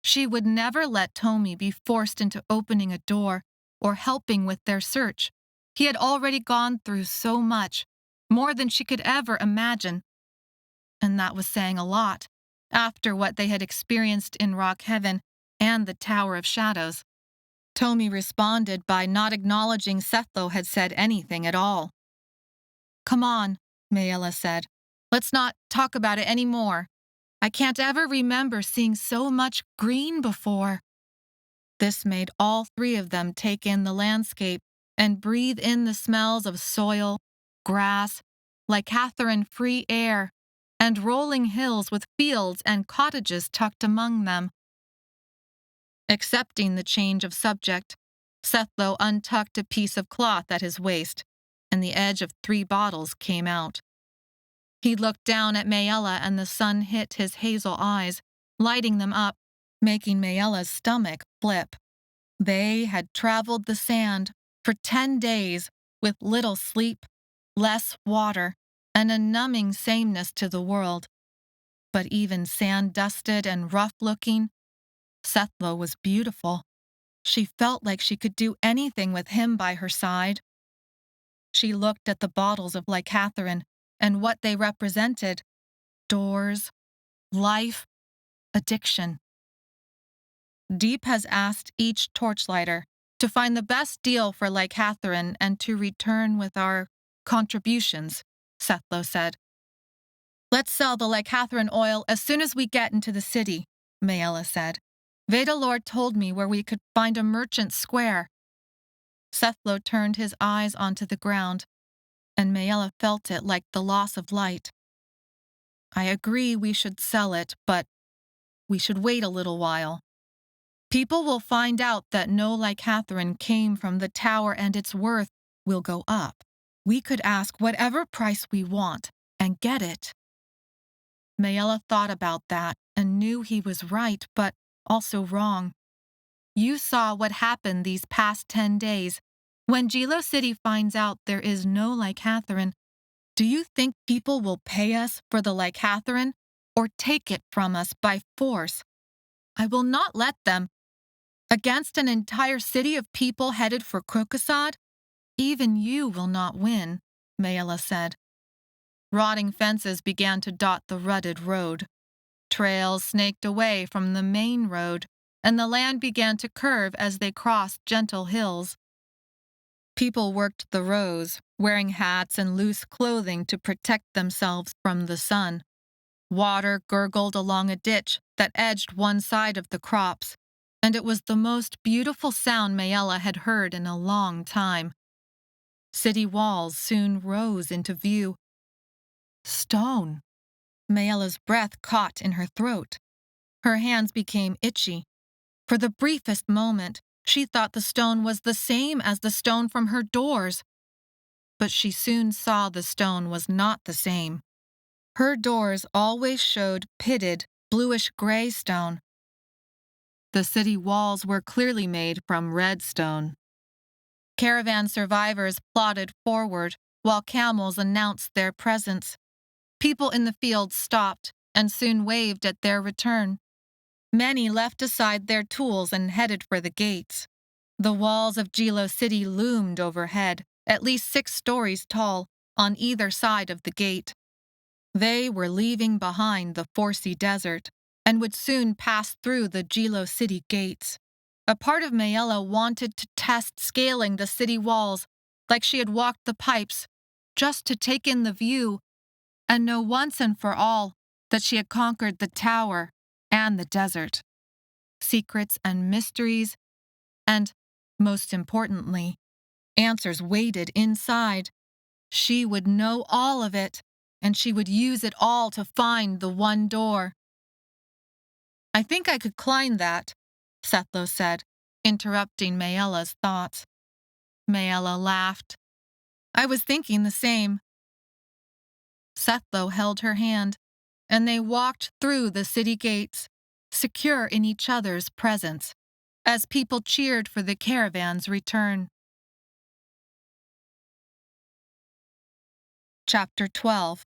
She would never let Tomi be forced into opening a door or helping with their search. He had already gone through so much, more than she could ever imagine. And that was saying a lot, after what they had experienced in Rock Heaven and the Tower of Shadows. Tomi responded by not acknowledging Sethlo had said anything at all. Come on, Maella said. Let's not talk about it anymore. I can't ever remember seeing so much green before. This made all three of them take in the landscape and breathe in the smells of soil, grass, licatherin free air, and rolling hills with fields and cottages tucked among them. Accepting the change of subject, Sethlo untucked a piece of cloth at his waist, and the edge of 3 bottles came out. He looked down at Maella, and the sun hit his hazel eyes, lighting them up, making Maella's stomach flip. They had traveled the sand for 10 days with little sleep, less water, and a numbing sameness to the world. But even sand-dusted and rough-looking, Sethlo was beautiful. She felt like she could do anything with him by her side. She looked at the bottles of licatherin and what they represented: doors, life, addiction. Deep has asked each torchlighter to find the best deal for licatherin and to return with our contributions, Sethlo said. Let's sell the licatherin oil as soon as we get into the city, Maella said. Veda Lord told me where we could find a merchant square. Sethlo turned his eyes onto the ground, and Maella felt it like the loss of light. I agree we should sell it, but we should wait a little while. People will find out that no licatherin came from the tower, and its worth will go up. We could ask whatever price we want and get it. Maella thought about that and knew he was right, but also wrong. You saw what happened these past 10 days. When Jilo City finds out there is no licatherin, do you think people will pay us for the licatherin or take it from us by force? I will not let them. Against an entire city of people headed for Krokosod, even you will not win, Maella said. Rotting fences began to dot the rutted road. Trails snaked away from the main road, and the land began to curve as they crossed gentle hills. People worked the rows, wearing hats and loose clothing to protect themselves from the sun. Water gurgled along a ditch that edged one side of the crops, and it was the most beautiful sound Maella had heard in a long time. City walls soon rose into view. Stone. Maella's breath caught in her throat. Her hands became itchy. For the briefest moment, she thought the stone was the same as the stone from her doors. But she soon saw the stone was not the same. Her doors always showed pitted, bluish-gray stone. The city walls were clearly made from red stone. Caravan survivors plodded forward while camels announced their presence. People in the fields stopped and soon waved at their return. Many left aside their tools and headed for the gates. The walls of Jilo City loomed overhead, at least 6 stories tall, on either side of the gate. They were leaving behind the Forsea Desert, and would soon pass through the Gilo city gates. A part of Maella wanted to test scaling the city walls like she had walked the pipes, just to take in the view and know once and for all that she had conquered the tower and the desert. Secrets and mysteries, and, most importantly, answers waited inside. She would know all of it, and she would use it all to find the one door. "I think I could climb that," Sethlo said, interrupting Maella's thoughts. Maella laughed. "I was thinking the same." Sethlo held her hand, and they walked through the city gates, secure in each other's presence, as people cheered for the caravan's return. Chapter 12.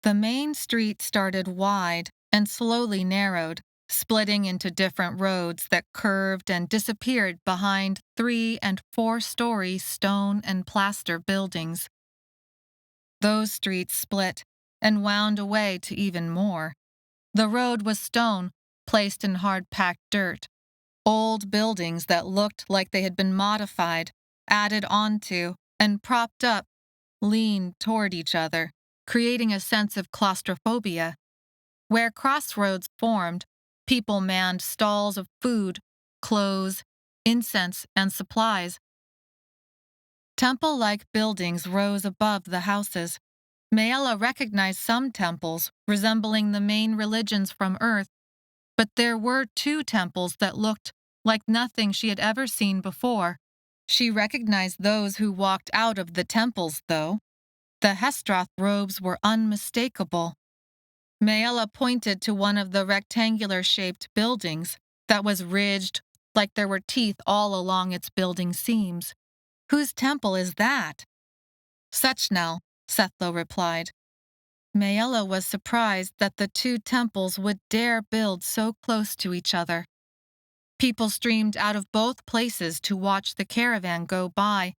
The main street started wide and slowly narrowed, splitting into different roads that curved and disappeared behind 3- and 4-story stone and plaster buildings. Those streets split and wound away to even more. The road was stone, placed in hard-packed dirt. Old buildings that looked like they had been modified, added onto, and propped up, leaned toward each other, creating a sense of claustrophobia. Where crossroads formed, people manned stalls of food, clothes, incense, and supplies. Temple-like buildings rose above the houses. Maella recognized some temples resembling the main religions from Earth, but there were 2 temples that looked like nothing she had ever seen before. She recognized those who walked out of the temples, though. The Hestroth robes were unmistakable. Maella pointed to one of the rectangular-shaped buildings that was ridged like there were teeth all along its building seams. "Whose temple is that?" "Sechnel," Sethlo replied. Maella was surprised that the 2 temples would dare build so close to each other. People streamed out of both places to watch the caravan go by,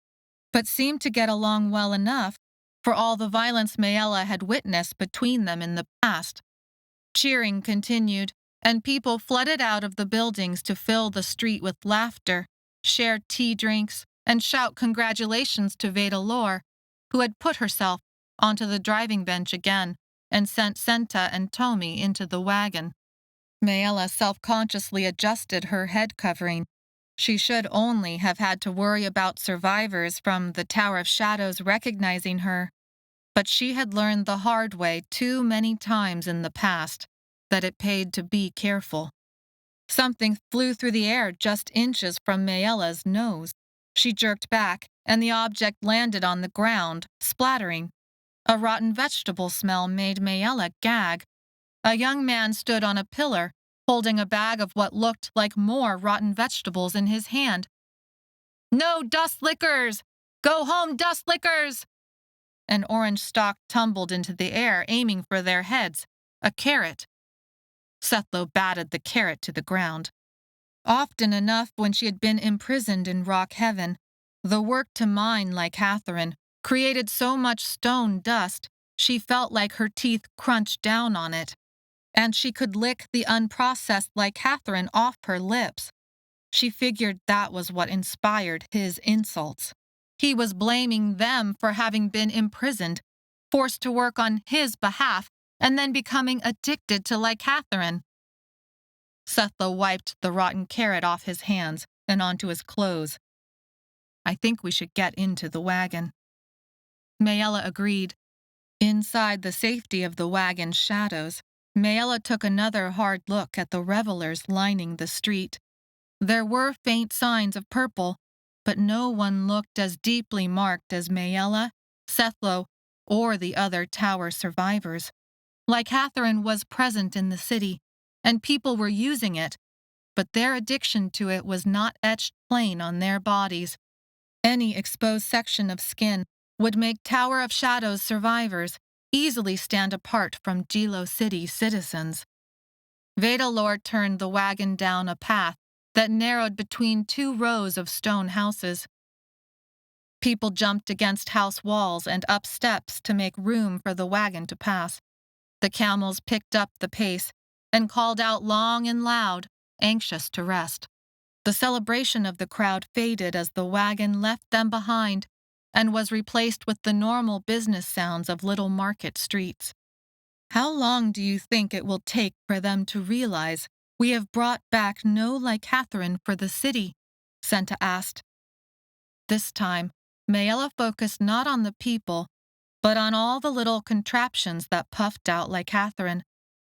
but seemed to get along well enough for all the violence Maella had witnessed between them in the past. Cheering continued, and people flooded out of the buildings to fill the street with laughter, share tea drinks, and shout congratulations to Vedalor, who had put herself onto the driving bench again and sent Senta and Tomi into the wagon. Maella self-consciously adjusted her head covering. She should only have had to worry about survivors from the Tower of Shadows recognizing her, but she had learned the hard way too many times in the past that it paid to be careful. Something flew through the air just inches from Maella's nose. She jerked back, and the object landed on the ground, splattering. A rotten vegetable smell made Maella gag. A young man stood on a pillar, holding a bag of what looked like more rotten vegetables in his hand. "No dust lickers! Go home, dust lickers!" An orange stalk tumbled into the air, aiming for their heads. A carrot. Sethlo batted the carrot to the ground. Often enough, when she had been imprisoned in rock heaven, the work to mine licatherin created so much stone dust she felt like her teeth crunched down on it, and she could lick the unprocessed licatherin off her lips. She figured that was what inspired his insults. He was blaming them for having been imprisoned, forced to work on his behalf, and then becoming addicted to licatherin. Sethlo wiped the rotten carrot off his hands and onto his clothes. "I think we should get into the wagon." Maella agreed. Inside the safety of the wagon's shadows, Maella took another hard look at the revelers lining the street. There were faint signs of purple, but no one looked as deeply marked as Maella, Sethlo, or the other tower survivors. Licatherin was present in the city, and people were using it, but their addiction to it was not etched plain on their bodies. Any exposed section of skin would make Tower of Shadows survivors easily stand apart from Gilo City citizens. Vedalor turned the wagon down a path that narrowed between 2 rows of stone houses. People jumped against house walls and up steps to make room for the wagon to pass. The camels picked up the pace, and called out long and loud, anxious to rest. The celebration of the crowd faded as the wagon left them behind and was replaced with the normal business sounds of little market streets. How long do you think it will take for them to realize we have brought back no licatherin for the city? Senta asked. This time, Maella focused not on the people, but on all the little contraptions that puffed out licatherin.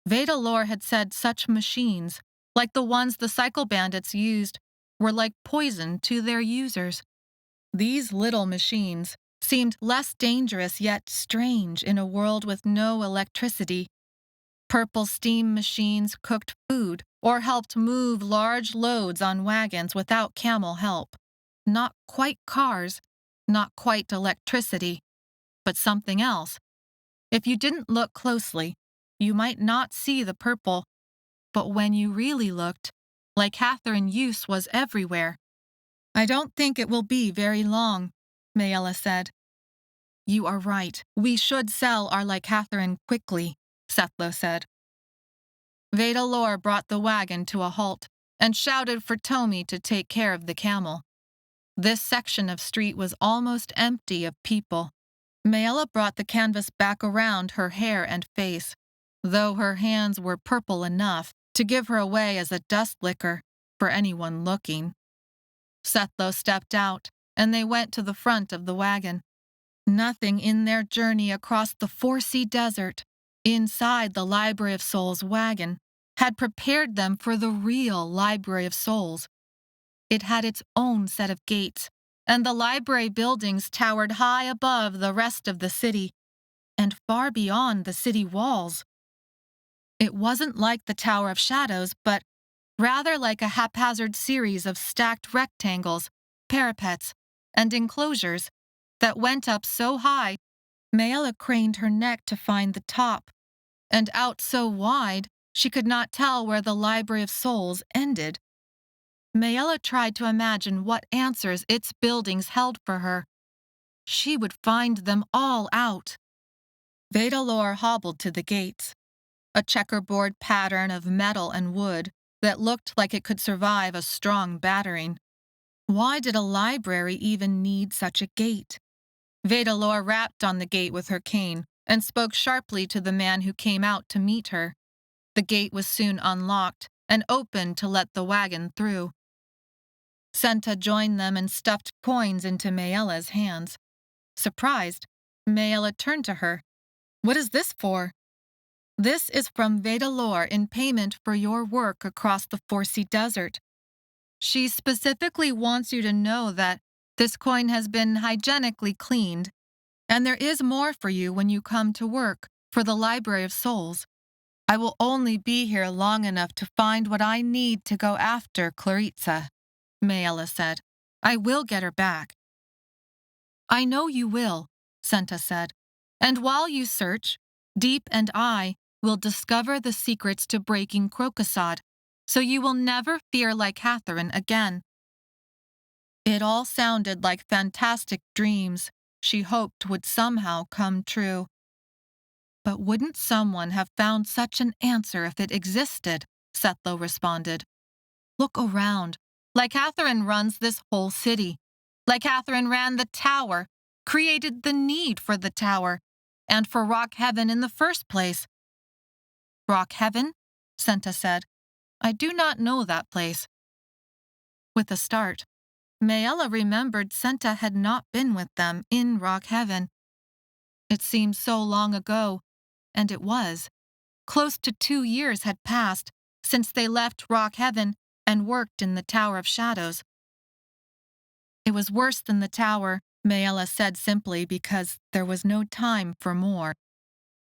Vedalor had said such machines, like the ones the cycle bandits used, were like poison to their users. These little machines seemed less dangerous yet strange in a world with no electricity. Purple steam machines cooked food or helped move large loads on wagons without camel help. Not quite cars, not quite electricity, but something else. If you didn't look closely, you might not see the purple, but when you really looked, licatherin use was everywhere. I don't think it will be very long, Maella said. You are right. We should sell our licatherin quickly, Sethlo said. Vedalor brought the wagon to a halt and shouted for Tomi to take care of the camel. This section of street was almost empty of people. Maella brought the canvas back around her hair and face, though her hands were purple enough to give her away as a dust licker for anyone looking. Sethlo stepped out, and they went to the front of the wagon. Nothing in their journey across the 4-sea desert, inside the Library of Souls wagon, had prepared them for the real Library of Souls. It had its own set of gates, and the library buildings towered high above the rest of the city, and far beyond the city walls. It wasn't like the Tower of Shadows, but rather like a haphazard series of stacked rectangles, parapets, and enclosures that went up so high, Maella craned her neck to find the top, and out so wide she could not tell where the Library of Souls ended. Maella tried to imagine what answers its buildings held for her. She would find them all out. Vedalor hobbled to the gates, a checkerboard pattern of metal and wood that looked like it could survive a strong battering. Why did a library even need such a gate? Vedalor rapped on the gate with her cane and spoke sharply to the man who came out to meet her. The gate was soon unlocked and opened to let the wagon through. Senta joined them and stuffed coins into Maella's hands. Surprised, Maella turned to her. What is this for? This is from Vedalor in payment for your work across the 4-sea desert. She specifically wants you to know that this coin has been hygienically cleaned, and there is more for you when you come to work for the Library of Souls. I will only be here long enough to find what I need to go after Claritsa, Maella said. I will get her back. I know you will, Senta said, and while you search, Deep and I will discover the secrets to breaking krokosod, so you will never fear licatherin again. It all sounded like fantastic dreams she hoped would somehow come true. But wouldn't someone have found such an answer if it existed? Sethlo responded. Look around. Licatherin runs this whole city. Licatherin ran the tower, created the need for the tower, and for Rock Heaven in the first place. Rock Heaven? Senta said. I do not know that place. With a start, Maella remembered Senta had not been with them in Rock Heaven. It seemed so long ago, and it was. Close to 2 years had passed since they left Rock Heaven and worked in the Tower of Shadows. It was worse than the tower, Maella said simply because there was no time for more.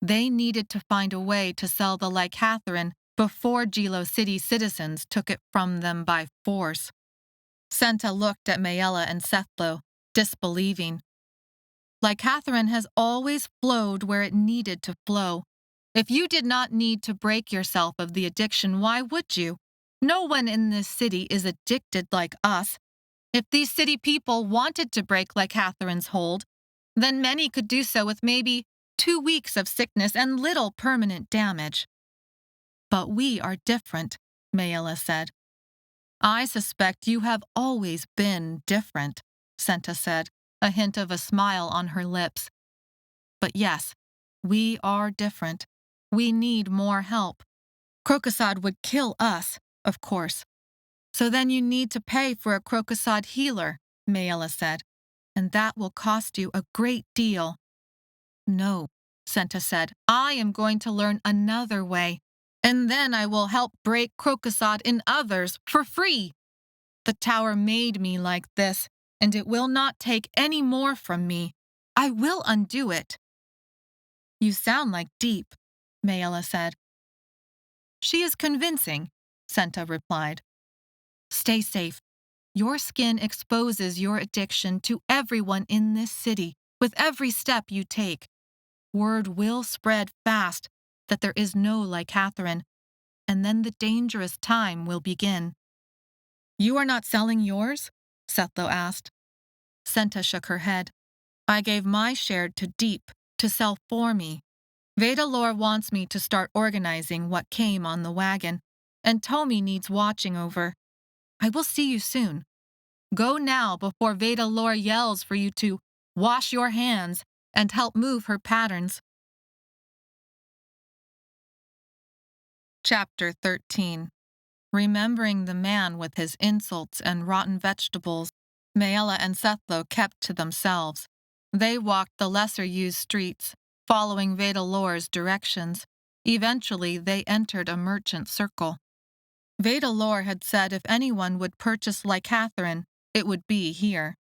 They needed to find a way to sell the licatherin before Gilo City citizens took it from them by force. Senta looked at Maella and Sethlo, disbelieving. Licatherin has always flowed where it needed to flow. If you did not need to break yourself of the addiction, why would you? No one in this city is addicted like us. If these city people wanted to break licatherin's hold, then many could do so with maybe 2 weeks of sickness and little permanent damage. But we are different, Maella said. I suspect you have always been different, Senta said, a hint of a smile on her lips. But yes, we are different. We need more help. Krokosod would kill us, of course. So then you need to pay for a krokosod healer, Maella said, and that will cost you a great deal. No, Senta said, I am going to learn another way, and then I will help break krokosod in others for free. The tower made me like this, and it will not take any more from me. I will undo it. You sound like Deep, Maella said. She is convincing, Senta replied. Stay safe. Your skin exposes your addiction to everyone in this city with every step you take. Word will spread fast that there is no licatherin, and then the dangerous time will begin. You are not selling yours? Sethlo asked. Senta shook her head. I gave my share to Deep to sell for me. Vedalor wants me to start organizing what came on the wagon, and Tomi needs watching over. I will see you soon. Go now before Vedalor yells for you to wash your hands and help move her patterns. Chapter 13. Remembering the man with his insults and rotten vegetables, Maella and Sethlo kept to themselves. They walked the lesser-used streets, following Vedalor's directions. Eventually, they entered a merchant circle. Vedalor had said if anyone would purchase licatherin, it would be here.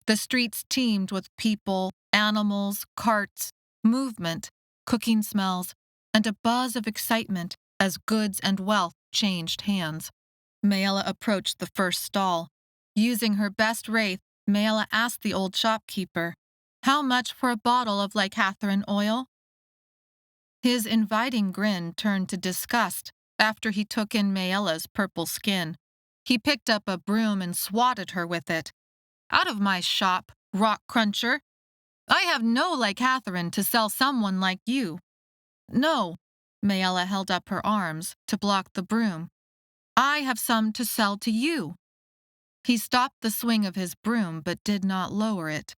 The streets teemed with people, animals, carts, movement, cooking smells, and a buzz of excitement as goods and wealth changed hands. Maella approached the first stall. Using her best wraith, Maella asked the old shopkeeper, "How much for a bottle of licatherin oil?" His inviting grin turned to disgust after he took in Maella's purple skin. He picked up a broom and swatted her with it. Out of my shop, rock cruncher! I have no licatherin to sell someone like you. No, Maella held up her arms to block the broom. I have some to sell to you. He stopped the swing of his broom but did not lower it.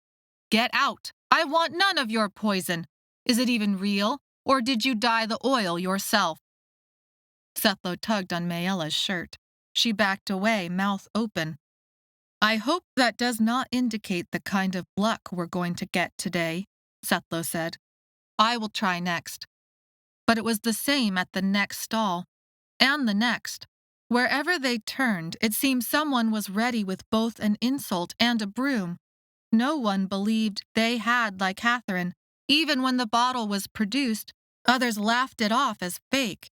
Get out! I want none of your poison. Is it even real, or did you dye the oil yourself? Sethlo tugged on Maella's shirt. She backed away, mouth open. I hope that does not indicate the kind of luck we're going to get today, Sethlo said. I will try next. But it was the same at the next stall, and the next. Wherever they turned, it seemed someone was ready with both an insult and a broom. No one believed they had licatherin. Even when the bottle was produced, others laughed it off as fake.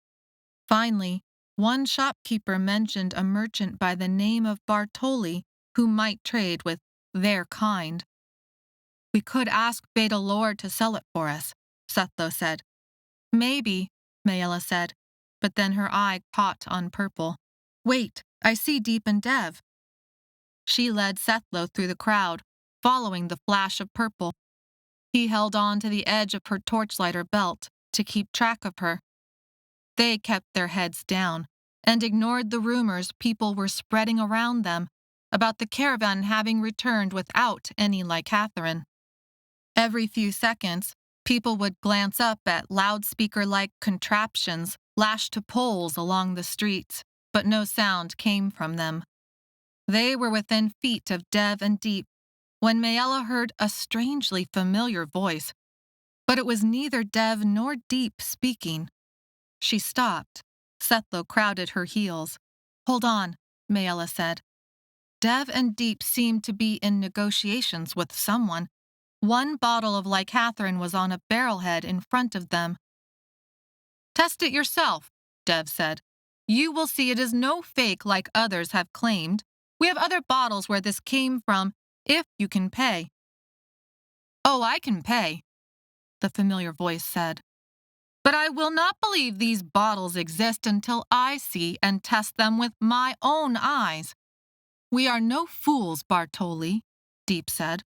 Finally, one shopkeeper mentioned a merchant by the name of Bartoli who might trade with their kind. We could ask Vedalor to sell it for us, Sethlo said. Maybe, Maella said, but then her eye caught on purple. Wait, I see Deep and Dev. She led Sethlo through the crowd, following the flash of purple. He held on to the edge of her torchlighter belt to keep track of her. They kept their heads down and ignored the rumors people were spreading around them about the caravan having returned without any licatherin. Every few seconds, people would glance up at loudspeaker-like contraptions lashed to poles along the streets, but no sound came from them. They were within feet of Dev and Deep when Maella heard a strangely familiar voice, but it was neither Dev nor Deep speaking. She stopped. Sethlo crowded her heels. Hold on, Maella said. Dev and Deep seemed to be in negotiations with someone. One bottle of licatherin was on a barrelhead in front of them. Test it yourself, Dev said. You will see it is no fake like others have claimed. We have other bottles where this came from, if you can pay. Oh, I can pay, the familiar voice said. But I will not believe these bottles exist until I see and test them with my own eyes. We are no fools, Bartoli, Deep said.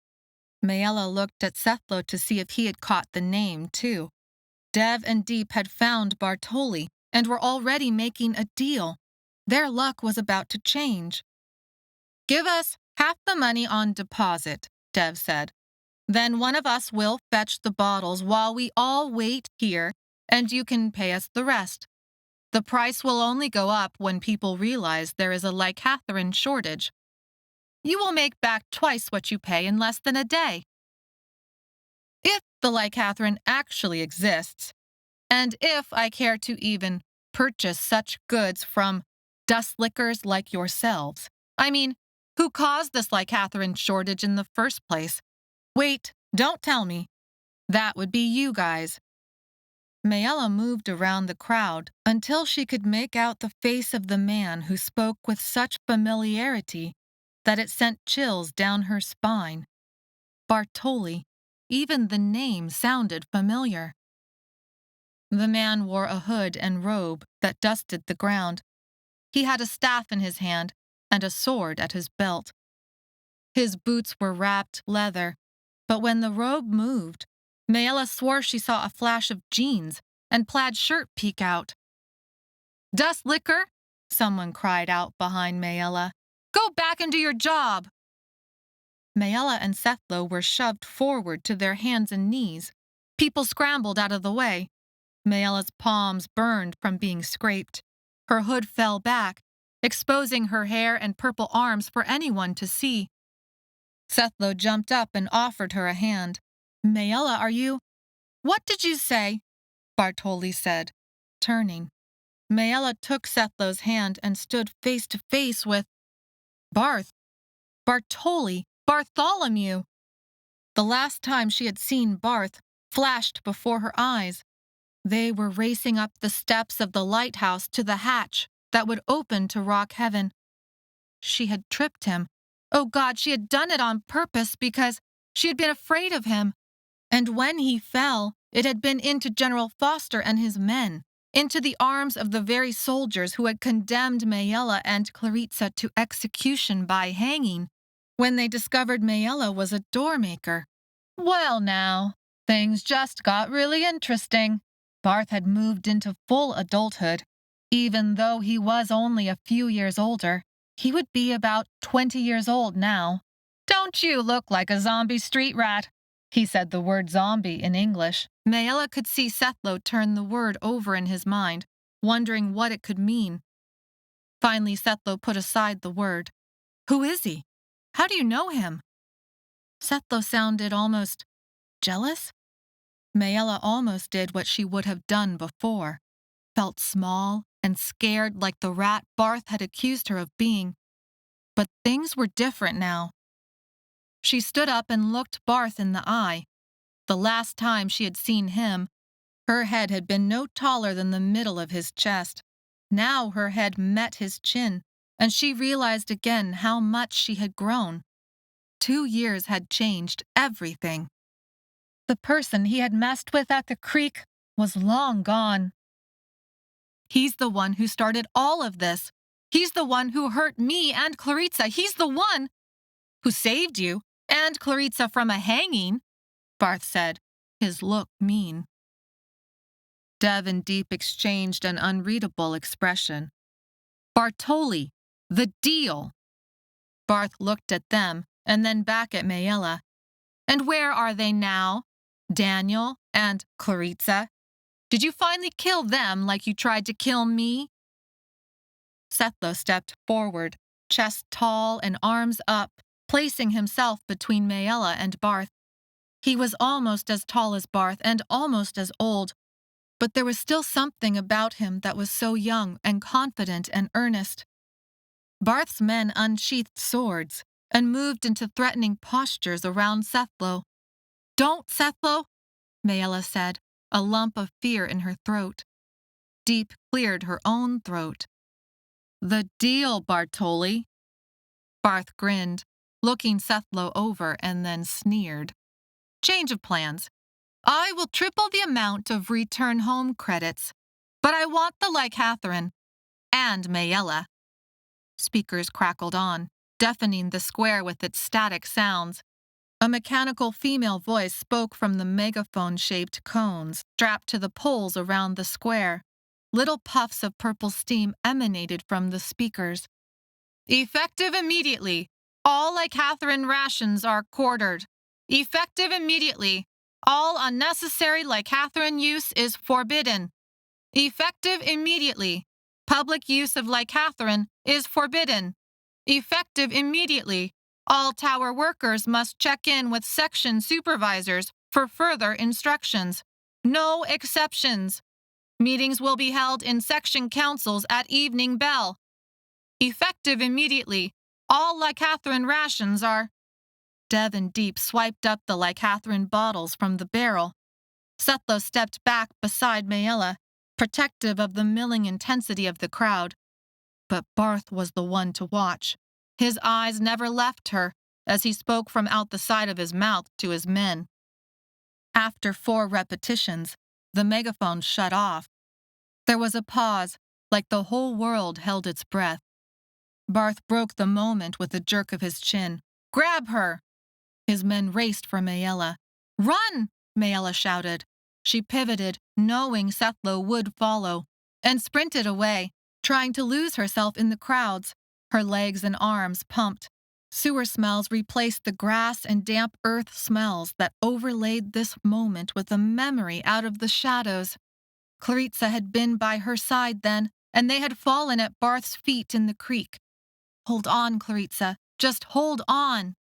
Maella looked at Sethlo to see if he had caught the name, too. Dev and Deep had found Bartoli, and were already making a deal. Their luck was about to change. "Give us half the money on deposit," Dev said. "Then one of us will fetch the bottles while we all wait here, and you can pay us the rest. The price will only go up when people realize there is a licatherin shortage. You will make back twice what you pay in less than a day." If the licatherin actually exists, and if I care to even purchase such goods from dust lickers like yourselves. I mean, who caused this licatherin shortage in the first place? Wait, don't tell me. That would be you guys. Maella moved around the crowd until she could make out the face of the man who spoke with such familiarity that it sent chills down her spine. Bartoli. Even the name sounded familiar. The man wore a hood and robe that dusted the ground. He had a staff in his hand and a sword at his belt. His boots were wrapped leather, but when the robe moved, Maella swore she saw a flash of jeans and plaid shirt peek out. "Dust licker!" someone cried out behind Maella. "Go back and do your job!" Maella and Sethlo were shoved forward to their hands and knees. People scrambled out of the way. Maella's palms burned from being scraped. Her hood fell back, exposing her hair and purple arms for anyone to see. Sethlo jumped up and offered her a hand. "Maella, are you—" "What did you say?" Bartoli said, turning. Maella took Sethlo's hand and stood face to face with Bartoli, Bartholomew. The last time she had seen Barth flashed before her eyes. They were racing up the steps of the lighthouse to the hatch that would open to rock heaven. She had tripped him. Oh God, she had done it on purpose because she had been afraid of him. And when he fell, it had been into General Foster and his men, into the arms of the very soldiers who had condemned Maella and Claritsa to execution by hanging, when they discovered Maella was a doormaker. Well now, things just got really interesting. Barth had moved into full adulthood. Even though he was only a few years older, he would be about 20 years old now. "Don't you look like a zombie street rat?" He said the word zombie in English. Maella could see Sethlo turn the word over in his mind, wondering what it could mean. Finally, Sethlo put aside the word. "Who is he? How do you know him?" Sethlo sounded almost jealous. Maella almost did what she would have done before, felt small and scared like the rat Barth had accused her of being. But things were different now. She stood up and looked Barth in the eye. The last time she had seen him, her head had been no taller than the middle of his chest. Now her head met his chin, and she realized again how much she had grown. 2 years had changed everything. The person he had messed with at the creek was long gone. "He's the one who started all of this. He's the one who hurt me and Claritsa. He's the one who saved you and Claritsa from a hanging," Barth said, his look mean. Dev and Deep exchanged an unreadable expression. "Bartoli, the deal." Barth looked at them and then back at Maella. "And where are they now? Daniel and Claritsa? Did you finally kill them like you tried to kill me?" Sethlo stepped forward, chest tall and arms up, placing himself between Maella and Barth. He was almost as tall as Barth and almost as old, but there was still something about him that was so young and confident and earnest. Barth's men unsheathed swords and moved into threatening postures around Sethlo. "Don't, Sethlo," Maella said, a lump of fear in her throat. Deep cleared her own throat. "The deal, Bartoli." Barth grinned, looking Sethlo over and then sneered. "Change of plans. I will triple the amount of return home credits, but I want the licatherin and Maella." Speakers crackled on, deafening the square with its static sounds. A mechanical female voice spoke from the megaphone-shaped cones strapped to the poles around the square. Little puffs of purple steam emanated from the speakers. Effective immediately. All licatherin rations are quartered. Effective immediately. All unnecessary licatherin use is forbidden. Effective immediately. Public use of licatherin is forbidden. Effective immediately. All tower workers must check in with section supervisors for further instructions. No exceptions. Meetings will be held in section councils at evening bell. Effective immediately. All licatherin rations are... Dev and Deep swiped up the licatherin bottles from the barrel. Sethlo stepped back beside Maella, protective of the milling intensity of the crowd. But Barth was the one to watch. His eyes never left her as he spoke from out the side of his mouth to his men. After 4 repetitions, the megaphone shut off. There was a pause, like the whole world held its breath. Barth broke the moment with a jerk of his chin. "Grab her!" His men raced for Maella. "Run!" Maella shouted. She pivoted, knowing Sethlo would follow, and sprinted away, trying to lose herself in the crowds. Her legs and arms pumped. Sewer smells replaced the grass and damp earth smells that overlaid this moment with a memory out of the shadows. Claritsa had been by her side then, and they had fallen at Barth's feet in the creek. Hold on, Claritsa. Just hold on.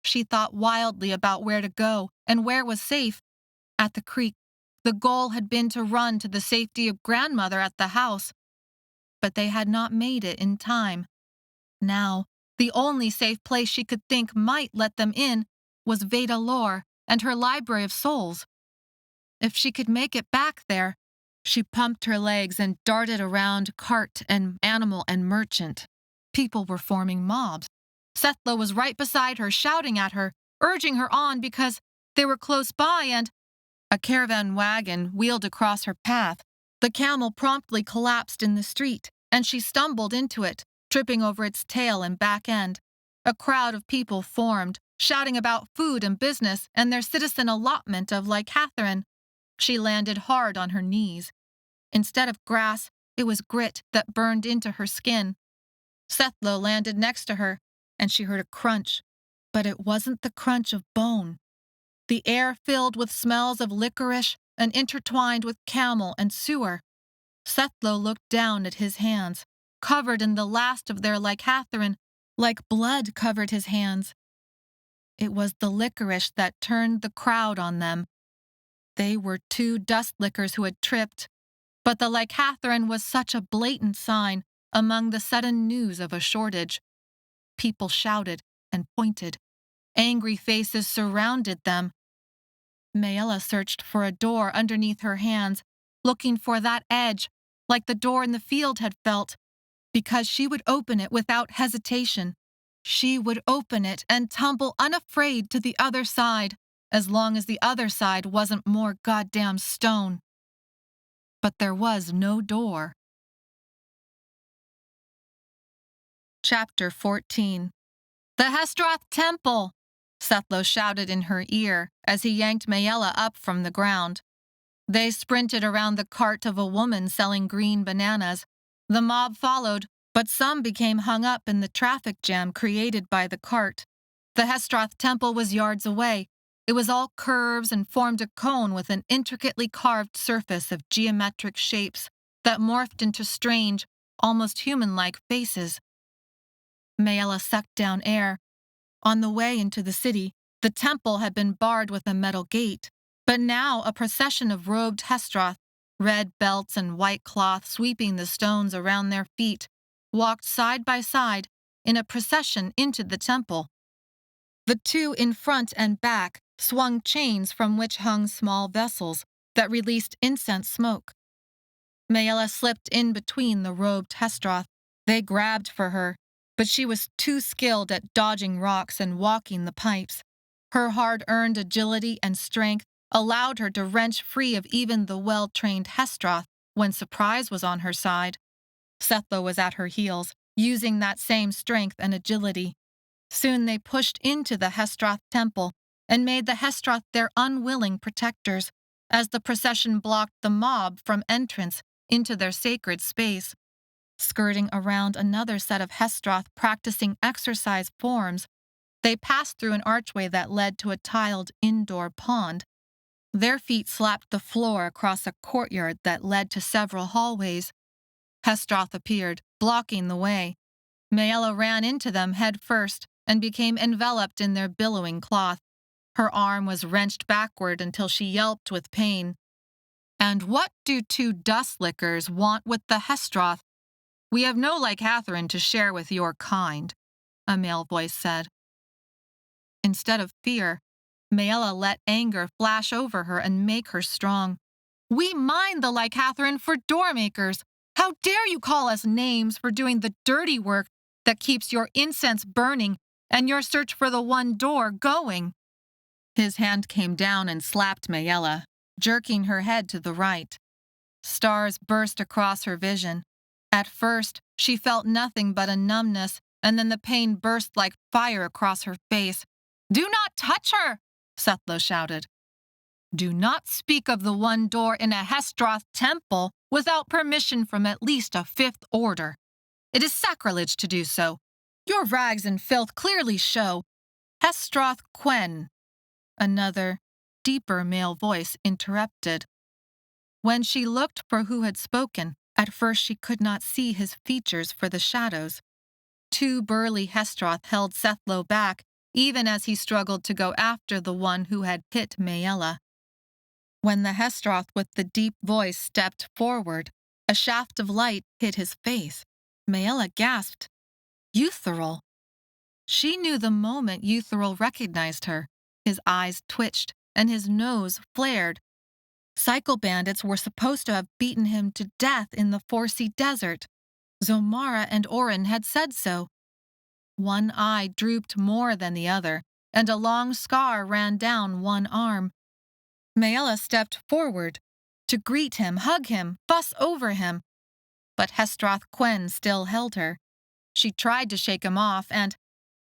She thought wildly about where to go and where was safe. At the creek, the goal had been to run to the safety of grandmother at the house. But they had not made it in time. Now, the only safe place she could think might let them in was Veda Lore and her Library of Souls. If she could make it back there, she pumped her legs and darted around cart and animal and merchant. People were forming mobs. Sethlo was right beside her, shouting at her, urging her on because they were close by and... A caravan wagon wheeled across her path. The camel promptly collapsed in the street, and she stumbled into it, tripping over its tail and back end. A crowd of people formed, shouting about food and business and their citizen allotment of licatherin. She landed hard on her knees. Instead of grass, it was grit that burned into her skin. Sethlo landed next to her, and she heard a crunch, but it wasn't the crunch of bone. The air filled with smells of licorice and intertwined with camel and sewer. Sethlo looked down at his hands, covered in the last of their licatherin, like blood covered his hands. It was the licorice that turned the crowd on them. They were 2 dust lickers who had tripped, but the licatherin was such a blatant sign among the sudden news of a shortage. People shouted and pointed. Angry faces surrounded them. Maella searched for a door underneath her hands, looking for that edge, like the door in the field had felt, because she would open it without hesitation. She would open it and tumble unafraid to the other side, as long as the other side wasn't more goddamn stone. But there was no door. Chapter 14. "The Hestroth Temple!" Sethlo shouted in her ear as he yanked Maella up from the ground. They sprinted around the cart of a woman selling green bananas. The mob followed, but some became hung up in the traffic jam created by the cart. The Hestroth Temple was yards away. It was all curves and formed a cone with an intricately carved surface of geometric shapes that morphed into strange, almost human-like faces. Maella sucked down air. On the way into the city, the temple had been barred with a metal gate, but now a procession of robed Hestroth, red belts and white cloth sweeping the stones around their feet, walked side by side in a procession into the temple. The 2 in front and back swung chains from which hung small vessels that released incense smoke. Maella slipped in between the robed Hestroth. They grabbed for her, but she was too skilled at dodging rocks and walking the pipes. Her hard-earned agility and strength allowed her to wrench free of even the well-trained Hestroth when surprise was on her side. Sethlo was at her heels, using that same strength and agility. Soon they pushed into the Hestroth temple and made the Hestroth their unwilling protectors, as the procession blocked the mob from entrance into their sacred space. Skirting around another set of Hestroth practicing exercise forms, they passed through an archway that led to a tiled indoor pond. Their feet slapped the floor across a courtyard that led to several hallways. Hestroth appeared, blocking the way. Maella ran into them head first and became enveloped in their billowing cloth. Her arm was wrenched backward until she yelped with pain. "And what do two dust lickers want with the Hestroth? We have no licatherin to share with your kind," a male voice said. Instead of fear, Maella let anger flash over her and make her strong. "We mine the licatherin for Doormakers. How dare you call us names for doing the dirty work that keeps your incense burning and your search for the one door going?" His hand came down and slapped Maella, jerking her head to the right. Stars burst across her vision. At first, she felt nothing but a numbness, and then the pain burst like fire across her face. "Do not touch her!" Sethlo shouted. "Do not speak of the one door in a Hestroth temple without permission from at least a fifth order. It is sacrilege to do so. Your rags and filth clearly show. Hestroth Quen," another, deeper male voice interrupted. When she looked for who had spoken, at first she could not see his features for the shadows. Two burly Hestroth held Sethlo back, even as he struggled to go after the one who had hit Maella. When the Hestroth with the deep voice stepped forward, a shaft of light hit his face. Maella gasped. Euthyral. She knew the moment Euthyral recognized her. His eyes twitched, and his nose flared. Cycle bandits were supposed to have beaten him to death in the Forsea Desert. Zomara and Orin had said so. One eye drooped more than the other, and a long scar ran down one arm. Maella stepped forward to greet him, hug him, fuss over him. But Hestroth Quen still held her. She tried to shake him off, and,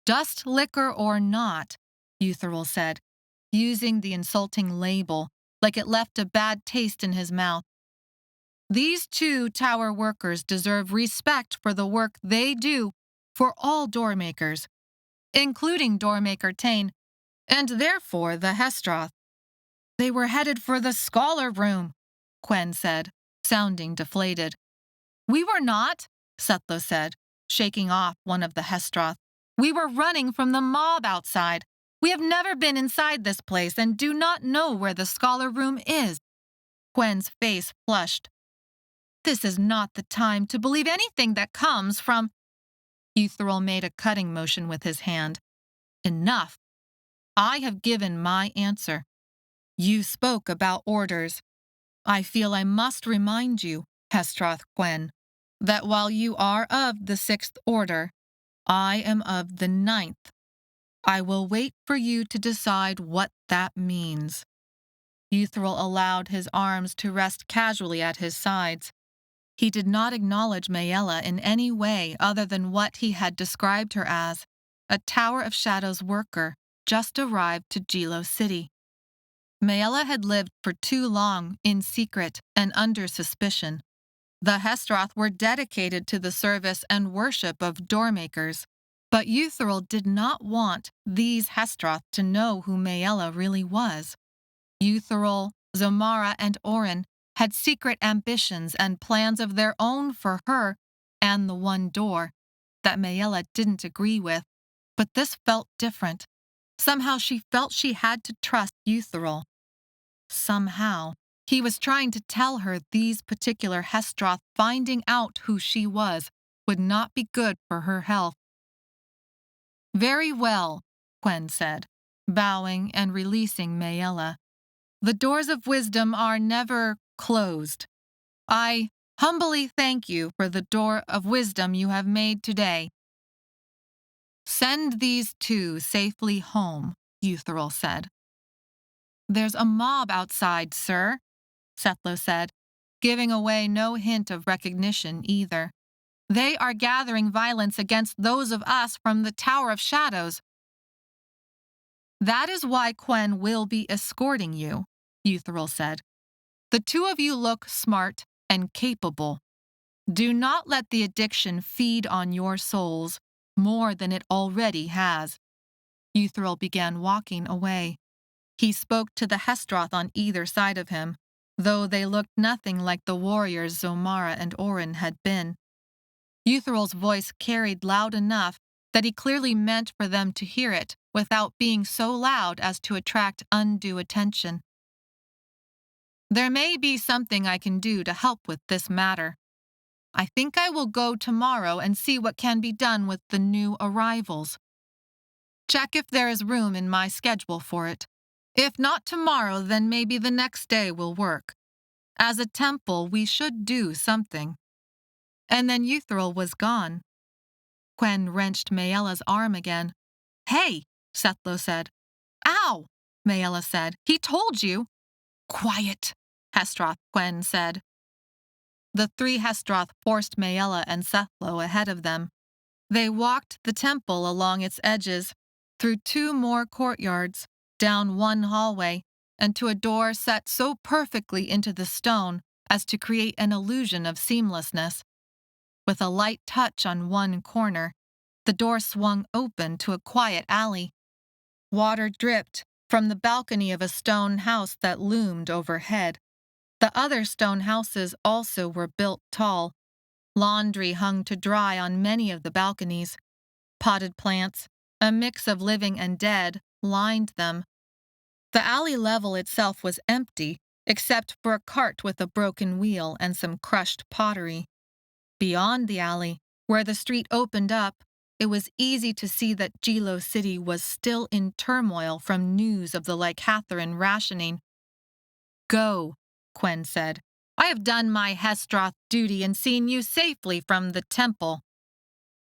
"Dust liquor or not," Euthyral said, using the insulting label, like it left a bad taste in his mouth. "These two tower workers deserve respect for the work they do for all Doormakers, including Doormaker Tain, and therefore the Hestroth." "They were headed for the scholar room," Quen said, sounding deflated. "We were not," Sethlo said, shaking off one of the Hestroth. "We were running from the mob outside. We have never been inside this place and do not know where the scholar room is." Quen's face flushed. "This is not the time to believe anything that comes from—" Euthyral made a cutting motion with his hand. "Enough. I have given my answer. You spoke about orders. I feel I must remind you, Hestroth Quen, that while you are of the 6th Order, I am of the 9th. I will wait for you to decide what that means." Euthyral allowed his arms to rest casually at his sides. He did not acknowledge Maella in any way other than what he had described her as, a Tower of Shadows worker, just arrived to Jilo City. Maella had lived for too long in secret and under suspicion. The Hestroth were dedicated to the service and worship of Doormakers, but Euthyral did not want these Hestroth to know who Maella really was. Euthyral, Zomara, and Orin had secret ambitions and plans of their own for her and the one door that Maella didn't agree with, but this felt different. Somehow she felt she had to trust Euthyral. Somehow, he was trying to tell her these particular Hestroth finding out who she was would not be good for her health. "Very well," Quen said, bowing and releasing Maella. "The doors of wisdom are never closed. I humbly thank you for the door of wisdom you have made today." "Send these two safely home," Euthyral said. "There's a mob outside, sir," Sethlo said, giving away no hint of recognition either. "They are gathering violence against those of us from the Tower of Shadows." "That is why Quen will be escorting you," Euthyral said. "The two of you look smart and capable. Do not let the addiction feed on your souls more than it already has." Yuthril began walking away. He spoke to the Hestroth on either side of him, though they looked nothing like the warriors Zomara and Orin had been. Yuthril's voice carried loud enough that he clearly meant for them to hear it without being so loud as to attract undue attention. "There may be something I can do to help with this matter. I think I will go tomorrow and see what can be done with the new arrivals. Check if there is room in my schedule for it. If not tomorrow, then maybe the next day will work. As a temple, we should do something." And then Yuthril was gone. Quen wrenched Maella's arm again. "Hey," Sethlo said. "Ow," Maella said. "He told you." "Quiet," Hestroth Quen said. The three Hestroth forced Maella and Sethlo ahead of them. They walked the temple along its edges, through 2 more courtyards, down 1 hallway, and to a door set so perfectly into the stone as to create an illusion of seamlessness. With a light touch on one corner, the door swung open to a quiet alley. Water dripped from the balcony of a stone house that loomed overhead. The other stone houses also were built tall. Laundry hung to dry on many of the balconies. Potted plants, a mix of living and dead, lined them. The alley level itself was empty, except for a cart with a broken wheel and some crushed pottery. Beyond the alley, where the street opened up, it was easy to see that Gilo City was still in turmoil from news of the licatherin rationing. "Go," Quen said. "I have done my Hestroth duty and seen you safely from the temple."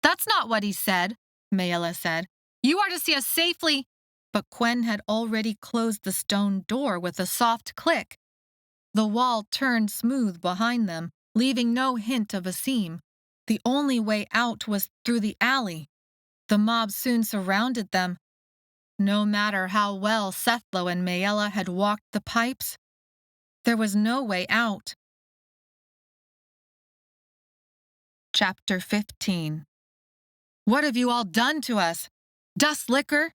"That's not what he said," Maella said. "You are to see us safely—" But Quen had already closed the stone door with a soft click. The wall turned smooth behind them, leaving no hint of a seam. The only way out was through the alley. The mob soon surrounded them. No matter how well Sethlo and Maella had walked the pipes, there was no way out. Chapter 15. "What have you all done to us? Dust liquor?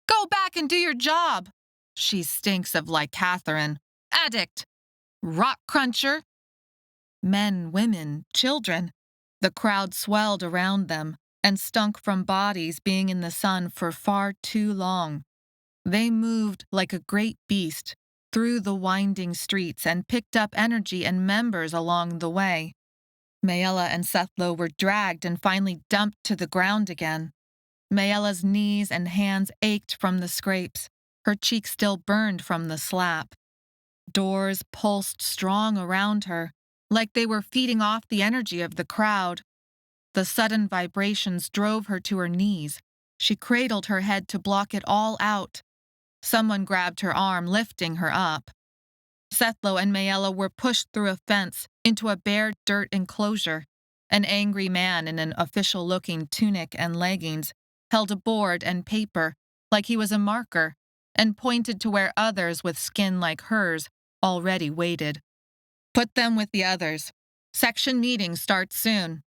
Go back and do your job. She stinks of licatherin. Addict. Rock cruncher." Men, women, children. The crowd swelled around them and stunk from bodies being in the sun for far too long. They moved like a great beast through the winding streets and picked up energy and members along the way. Maella and Sethlo were dragged and finally dumped to the ground again. Maella's knees and hands ached from the scrapes. Her cheeks still burned from the slap. Doors pulsed strong around her, like they were feeding off the energy of the crowd. The sudden vibrations drove her to her knees. She cradled her head to block it all out. Someone grabbed her arm, lifting her up. Sethlo and Maella were pushed through a fence into a bare dirt enclosure. An angry man in an official-looking tunic and leggings held a board and paper like he was a marker and pointed to where others with skin like hers already waited. "Put them with the others. Section meeting starts soon."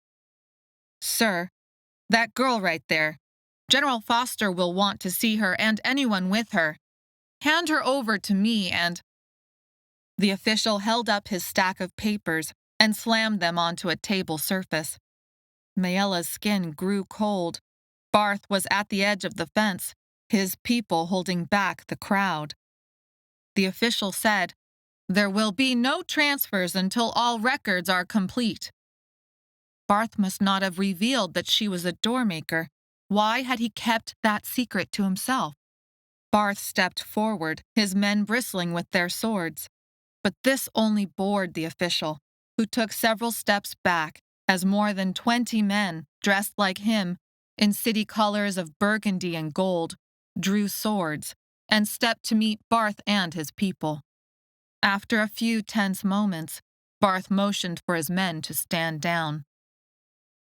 "Sir, that girl right there. General Foster will want to see her and anyone with her. Hand her over to me and—" The official held up his stack of papers and slammed them onto a table surface. Maella's skin grew cold. Barth was at the edge of the fence, his people holding back the crowd. The official said, "There will be no transfers until all records are complete." Barth must not have revealed that she was a doormaker. Why had he kept that secret to himself? Barth stepped forward, his men bristling with their swords. But this only bored the official, who took several steps back as more than 20 men, dressed like him, in city colors of burgundy and gold, drew swords and stepped to meet Barth and his people. After a few tense moments, Barth motioned for his men to stand down.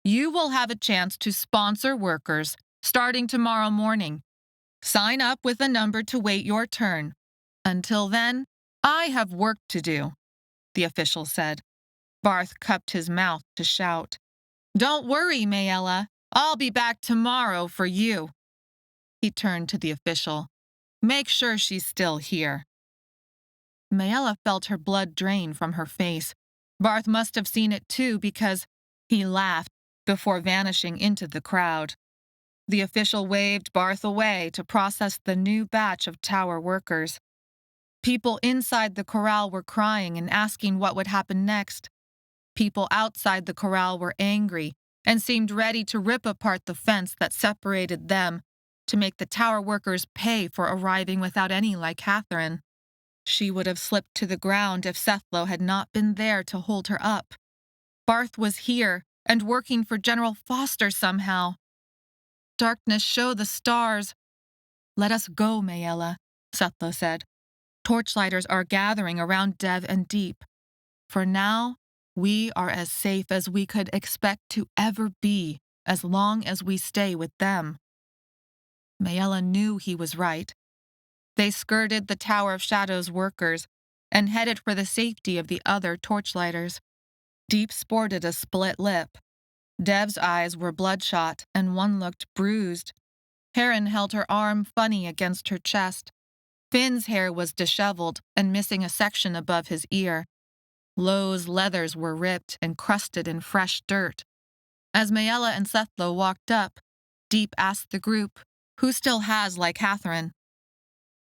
"You will have a chance to sponsor workers starting tomorrow morning. Sign up with a number to wait your turn. Until then, I have work to do," the official said. Barth cupped his mouth to shout. "Don't worry, Maella. I'll be back tomorrow for you." He turned to the official. "Make sure she's still here." Maella felt her blood drain from her face. Barth must have seen it too because he laughed before vanishing into the crowd. The official waved Barth away to process the new batch of tower workers. People inside the corral were crying and asking what would happen next. People outside the corral were angry and seemed ready to rip apart the fence that separated them to make the tower workers pay for arriving without any licatherin. She would have slipped to the ground if Sethlo had not been there to hold her up. Barth was here and working for General Foster somehow. "Darkness, show the stars." "Let us go, Maella," Sethlo said. "Torchlighters are gathering around Dev and Deep. For now, we are as safe as we could expect to ever be as long as we stay with them." Maella knew he was right. They skirted the Tower of Shadows workers and headed for the safety of the other torchlighters. Deep sported a split lip. Dev's eyes were bloodshot and one looked bruised. Heron held her arm funny against her chest. Finn's hair was disheveled and missing a section above his ear. Lo's leathers were ripped and crusted in fresh dirt. As Maella and Sethlo walked up, Deep asked the group, "Who still has licatherin?"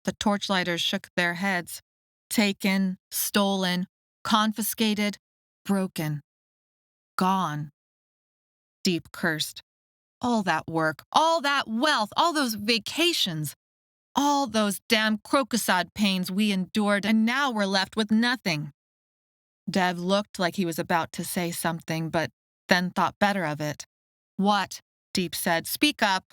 The torchlighters shook their heads. Taken, stolen, confiscated, broken. Gone. Deep cursed. All that work, all that wealth, all those vacations, all those damn krokosod pains we endured, and now we're left with nothing. Dev looked like he was about to say something, but then thought better of it. "What?" Deep said. "Speak up."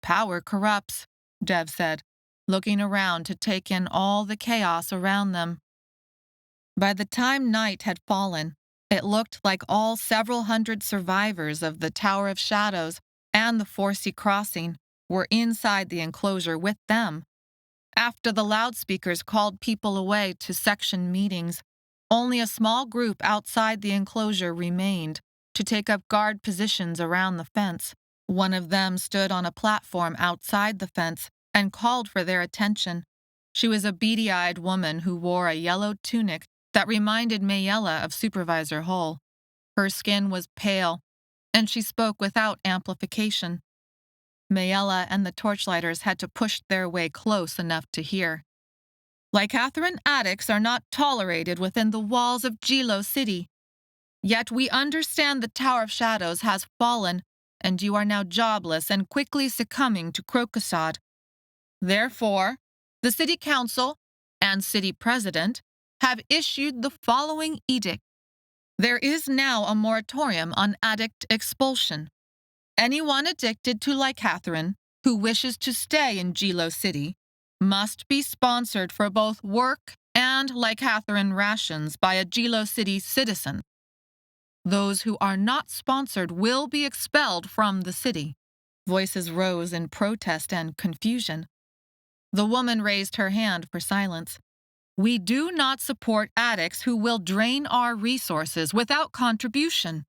"Power corrupts," Dev said, looking around to take in all the chaos around them. By the time night had fallen, it looked like all several hundred survivors of the Tower of Shadows and the Forsea Crossing were inside the enclosure with them. After the loudspeakers called people away to section meetings, only a small group outside the enclosure remained to take up guard positions around the fence. One of them stood on a platform outside the fence and called for their attention. She was a beady-eyed woman who wore a yellow tunic that reminded Maella of Supervisor Hull. Her skin was pale, and she spoke without amplification. Maella and the torchlighters had to push their way close enough to hear. "Licatherin addicts are not tolerated within the walls of Jilo City. Yet we understand the Tower of Shadows has fallen, and you are now jobless and quickly succumbing to krokosod. Therefore, the City Council and City President have issued the following edict. There is now a moratorium on addict expulsion. Anyone addicted to licatherin who wishes to stay in Jilo City must be sponsored for both work and licatherin rations by a Jilo City citizen. Those who are not sponsored will be expelled from the city." Voices rose in protest and confusion. The woman raised her hand for silence. "We do not support addicts who will drain our resources without contribution.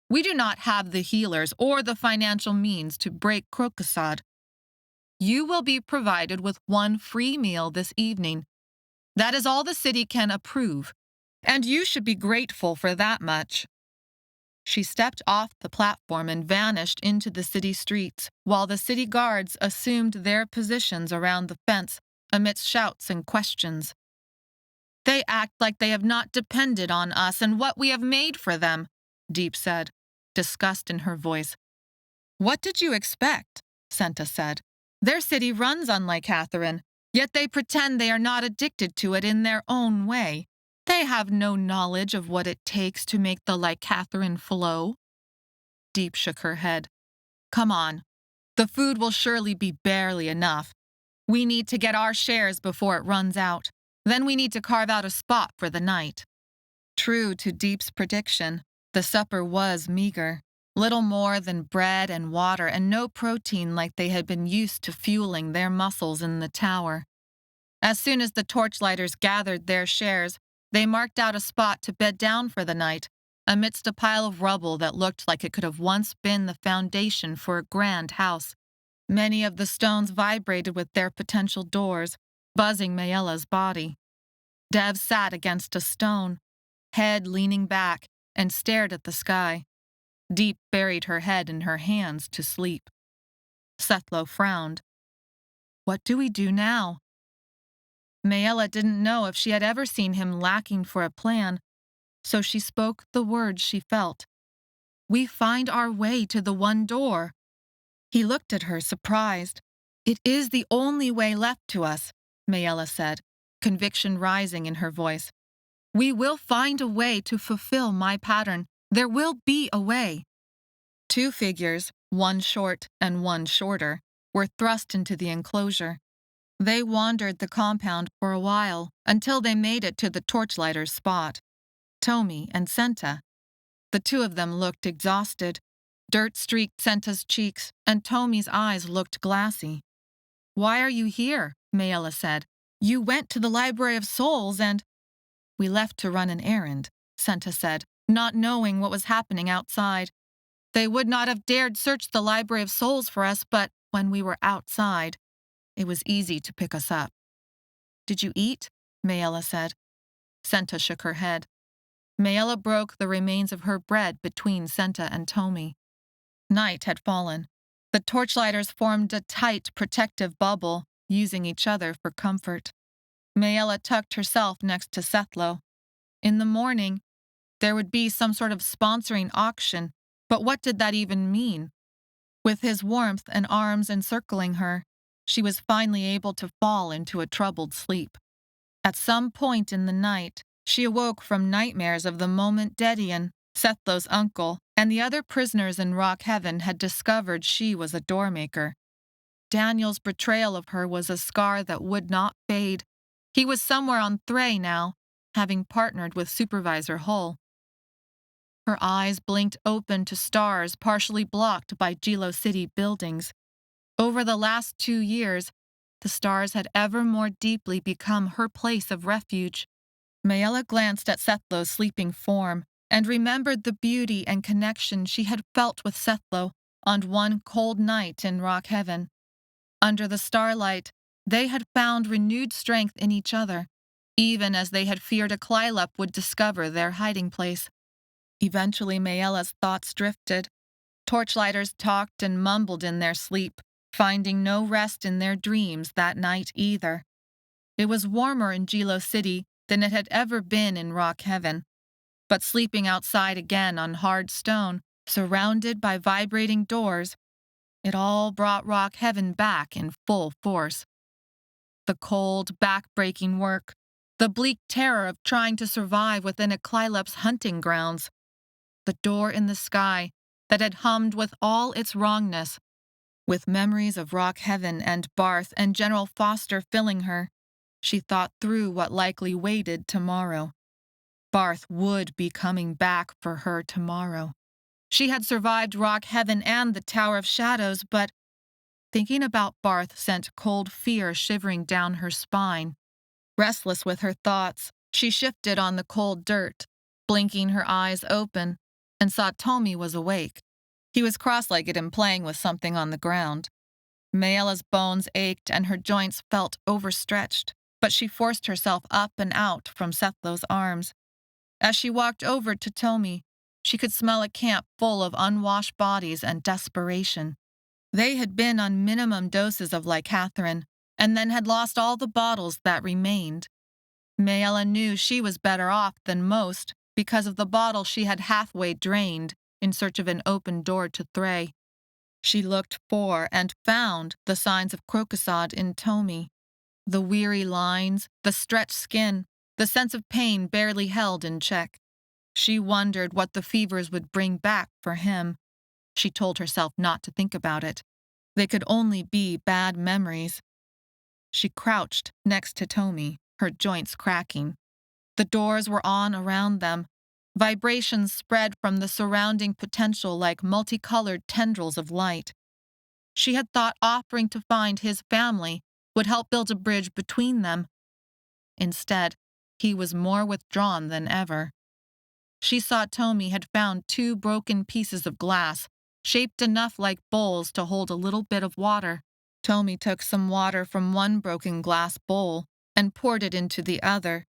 We do not have the healers or the financial means to break krokosod. You will be provided with one free meal this evening. That is all the city can approve, and you should be grateful for that much." She stepped off the platform and vanished into the city streets, while the city guards assumed their positions around the fence amidst shouts and questions. "They act like they have not depended on us and what we have made for them," Deep said, disgust in her voice. "What did you expect?" Senta said. "Their city runs on licatherin, yet they pretend they are not addicted to it in their own way. They have no knowledge of what it takes to make the licatherin flow." Deep shook her head. "Come on. The food will surely be barely enough. We need to get our shares before it runs out. Then we need to carve out a spot for the night." True to Deep's prediction, the supper was meager. Little more than bread and water and no protein like they had been used to fueling their muscles in the tower. As soon as the torchlighters gathered their shares, They marked out a spot to bed down for the night, amidst a pile of rubble that looked like it could have once been the foundation for a grand house. Many of the stones vibrated with their potential doors, buzzing Maella's body. Dev sat against a stone, head leaning back, and stared at the sky. Deep buried her head in her hands to sleep. Sethlo frowned. What do we do now? Maella didn't know if she had ever seen him lacking for a plan, so she spoke the words she felt. We find our way to the one door. He looked at her, surprised. It is the only way left to us, Maella said, conviction rising in her voice. We will find a way to fulfill my pattern. There will be a way. Two figures, one short and one shorter, were thrust into the enclosure. They wandered the compound for a while until they made it to the torchlighters' spot. Tomi and Senta. The two of them looked exhausted. Dirt streaked Senta's cheeks, and Tomi's eyes looked glassy. Why are you here? Maella said. You went to the Library of Souls and... We left to run an errand, Senta said, not knowing what was happening outside. They would not have dared search the Library of Souls for us, but when we were outside, it was easy to pick us up. Did you eat? Maella said. Senta shook her head. Maella broke the remains of her bread between Senta and Tomi. Night had fallen. The torchlighters formed a tight, protective bubble, using each other for comfort. Maella tucked herself next to Sethlo. In the morning, there would be some sort of sponsoring auction, but what did that even mean? With his warmth and arms encircling her, she was finally able to fall into a troubled sleep. At some point in the night, she awoke from nightmares of the moment Dedian, Sethlo's uncle, and the other prisoners in Rock Heaven had discovered she was a Doormaker. Daniel's betrayal of her was a scar that would not fade. He was somewhere on Thray now, having partnered with Supervisor Hull. Her eyes blinked open to stars partially blocked by Gilo City buildings. Over the last 2 years, the stars had ever more deeply become her place of refuge. Maella glanced at Sethlo's sleeping form and remembered the beauty and connection she had felt with Sethlo on one cold night in Rock Heaven. Under the starlight, they had found renewed strength in each other, even as they had feared a Clylep would discover their hiding place. Eventually, Maella's thoughts drifted. Torchlighters talked and mumbled in their sleep, finding no rest in their dreams that night either. It was warmer in Gilo City than it had ever been in Rock Heaven, but sleeping outside again on hard stone, surrounded by vibrating doors, it all brought Rock Heaven back in full force. The cold, back-breaking work, the bleak terror of trying to survive within a Clylep's hunting grounds, the door in the sky that had hummed with all its wrongness. With memories of Rock Heaven and Barth and General Foster filling her, she thought through what likely waited tomorrow. Barth would be coming back for her tomorrow. She had survived Rock Heaven and the Tower of Shadows, but thinking about Barth sent cold fear shivering down her spine. Restless with her thoughts, she shifted on the cold dirt, blinking her eyes open, and saw Tomi was awake. He was cross-legged and playing with something on the ground. Maella's bones ached and her joints felt overstretched, but she forced herself up and out from Sethlo's arms. As she walked over to Tomi, she could smell a camp full of unwashed bodies and desperation. They had been on minimum doses of licatherin, and then had lost all the bottles that remained. Maella knew she was better off than most because of the bottle she had halfway drained in search of an open door to Thray. She looked for and found the signs of krokosod in Tomi. The weary lines, the stretched skin, the sense of pain barely held in check. She wondered what the fevers would bring back for him. She told herself not to think about it. They could only be bad memories. She crouched next to Tomi, her joints cracking. The doors were on around them. Vibrations spread from the surrounding potential like multicolored tendrils of light. She had thought offering to find his family would help build a bridge between them. Instead, He was more withdrawn than ever. She saw Tomi had found 2 broken pieces of glass, shaped enough like bowls to hold a little bit of water. Tomi took some water from one broken glass bowl and poured it into the other.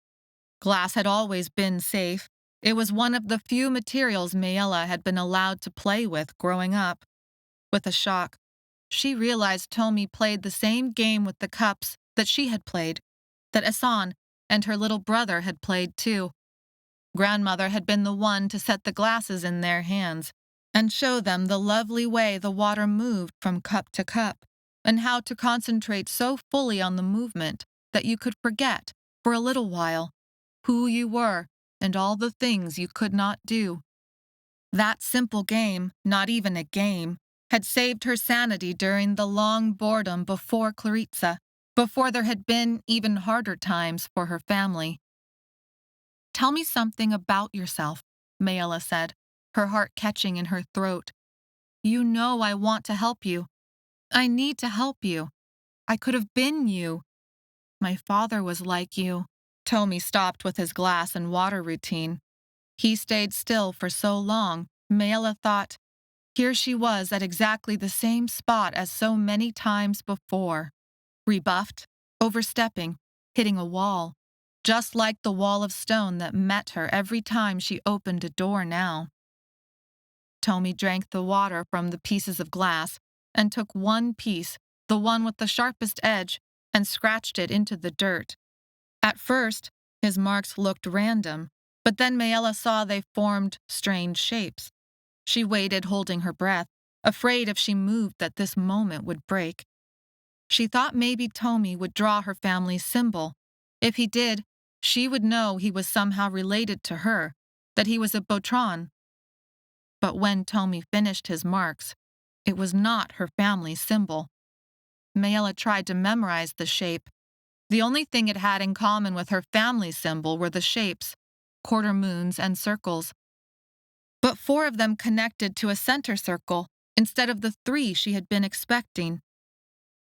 Glass had always been safe. It was one of the few materials Maella had been allowed to play with growing up. With a shock, she realized Tomi played the same game with the cups that she had played, that Asan and her little brother had played too. Grandmother had been the one to set the glasses in their hands and show them the lovely way the water moved from cup to cup, and how to concentrate so fully on the movement that you could forget, for a little while, who you were and all the things you could not do. That simple game, not even a game, had saved her sanity during the long boredom before Claritsa, before there had been even harder times for her family. "Tell me something about yourself," Maella said, her heart catching in her throat. "You know I want to help you. I need to help you. I could have been you. My father was like you." Tomi stopped with his glass and water routine. He stayed still for so long, Maella thought, here she was at exactly the same spot as so many times before. Rebuffed, overstepping, hitting a wall, just like the wall of stone that met her every time she opened a door now. Tomi drank the water from the pieces of glass and took one piece, the one with the sharpest edge, and scratched it into the dirt. At first, his marks looked random, but then Maella saw they formed strange shapes. She waited, holding her breath, afraid if she moved that this moment would break. She thought maybe Tomi would draw her family's symbol. If he did, she would know he was somehow related to her, that he was a Botron. But when Tomi finished his marks, it was not her family's symbol. Maella tried to memorize the shape. The only thing it had in common with her family's symbol were the shapes, quarter moons and circles. But 4 of them connected to a center circle instead of the 3 she had been expecting.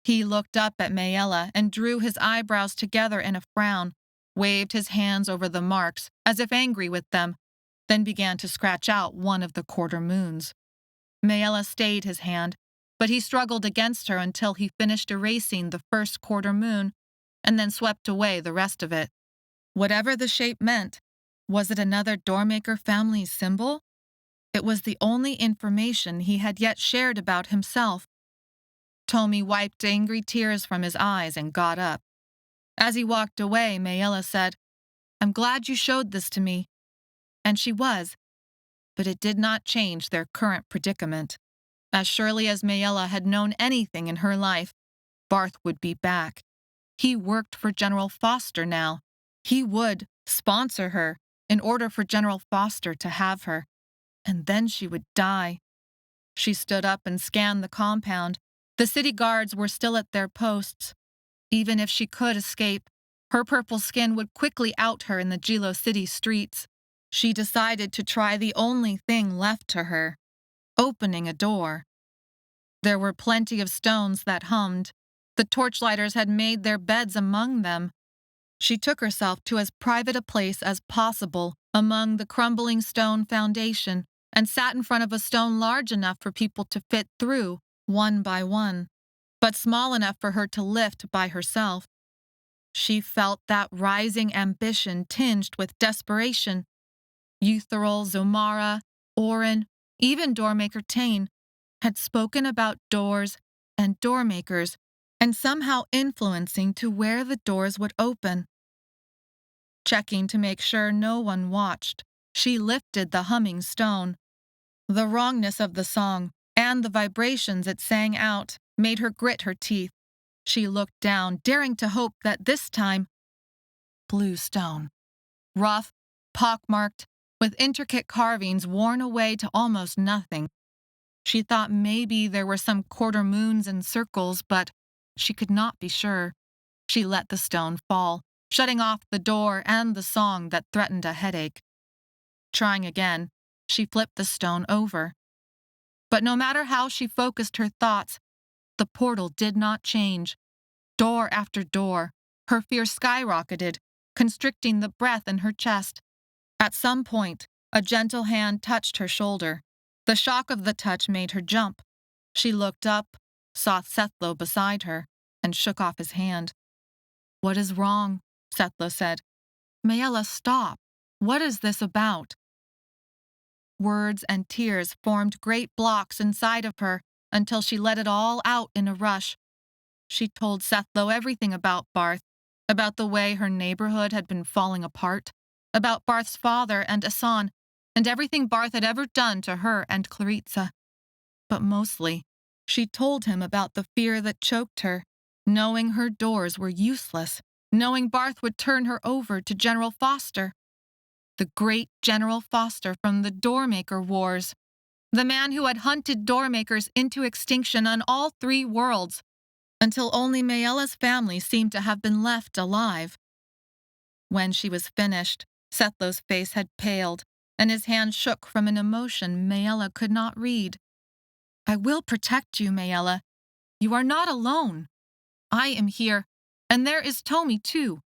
He looked up at Maella and drew his eyebrows together in a frown, waved his hands over the marks as if angry with them, then began to scratch out one of the quarter moons. Maella stayed his hand, but he struggled against her until he finished erasing the first quarter moon and then swept away the rest of it. Whatever the shape meant, was it another Doormaker family symbol? It was the only information he had yet shared about himself. Tomi wiped angry tears from his eyes and got up. As he walked away, Maella said, "I'm glad you showed this to me." And she was, but it did not change their current predicament. As surely as Maella had known anything in her life, Barth would be back. He worked for General Foster now. He would sponsor her in order for General Foster to have her. And then she would die. She stood up and scanned the compound. The city guards were still at their posts. Even if she could escape, her purple skin would quickly out her in the Jilo City streets. She decided to try the only thing left to her, opening a door. There were plenty of stones that hummed. The torchlighters had made their beds among them. She took herself to as private a place as possible among the crumbling stone foundation and sat in front of a stone large enough for people to fit through, one by one, but small enough for her to lift by herself. She felt that rising ambition tinged with desperation. Eutheril, Zomara, Orin, even Doormaker Tain had spoken about doors and doormakers and somehow influencing to where the doors would open. Checking to make sure no one watched, she lifted the humming stone. The wrongness of the song and the vibrations it sang out made her grit her teeth. She looked down, daring to hope that this time, blue stone, rough, pockmarked, with intricate carvings worn away to almost nothing. She thought maybe there were some quarter moons and circles, but she could not be sure. She let the stone fall, shutting off the door and the song that threatened a headache. Trying again, she flipped the stone over. But no matter how she focused her thoughts, the portal did not change. Door after door, her fear skyrocketed, constricting the breath in her chest. At some point, a gentle hand touched her shoulder. The shock of the touch made her jump. She looked up, saw Sethlo beside her, and shook off his hand. "What is wrong?" Sethlo said. "Maella, stop. What is this about?" Words and tears formed great blocks inside of her until she let it all out in a rush. She told Sethlo everything about Barth, about the way her neighborhood had been falling apart, about Barth's father and Asan, and everything Barth had ever done to her and Claritsa. But mostly, she told him about the fear that choked her, knowing her doors were useless, knowing Barth would turn her over to General Foster. The great General Foster from the Doormaker Wars, the man who had hunted Doormakers into extinction on all 3 worlds, until only Maella's family seemed to have been left alive. When she was finished, Sethlo's face had paled, and his hand shook from an emotion Maella could not read. "I will protect you, Maella. You are not alone. I am here, and there is Tomi too,"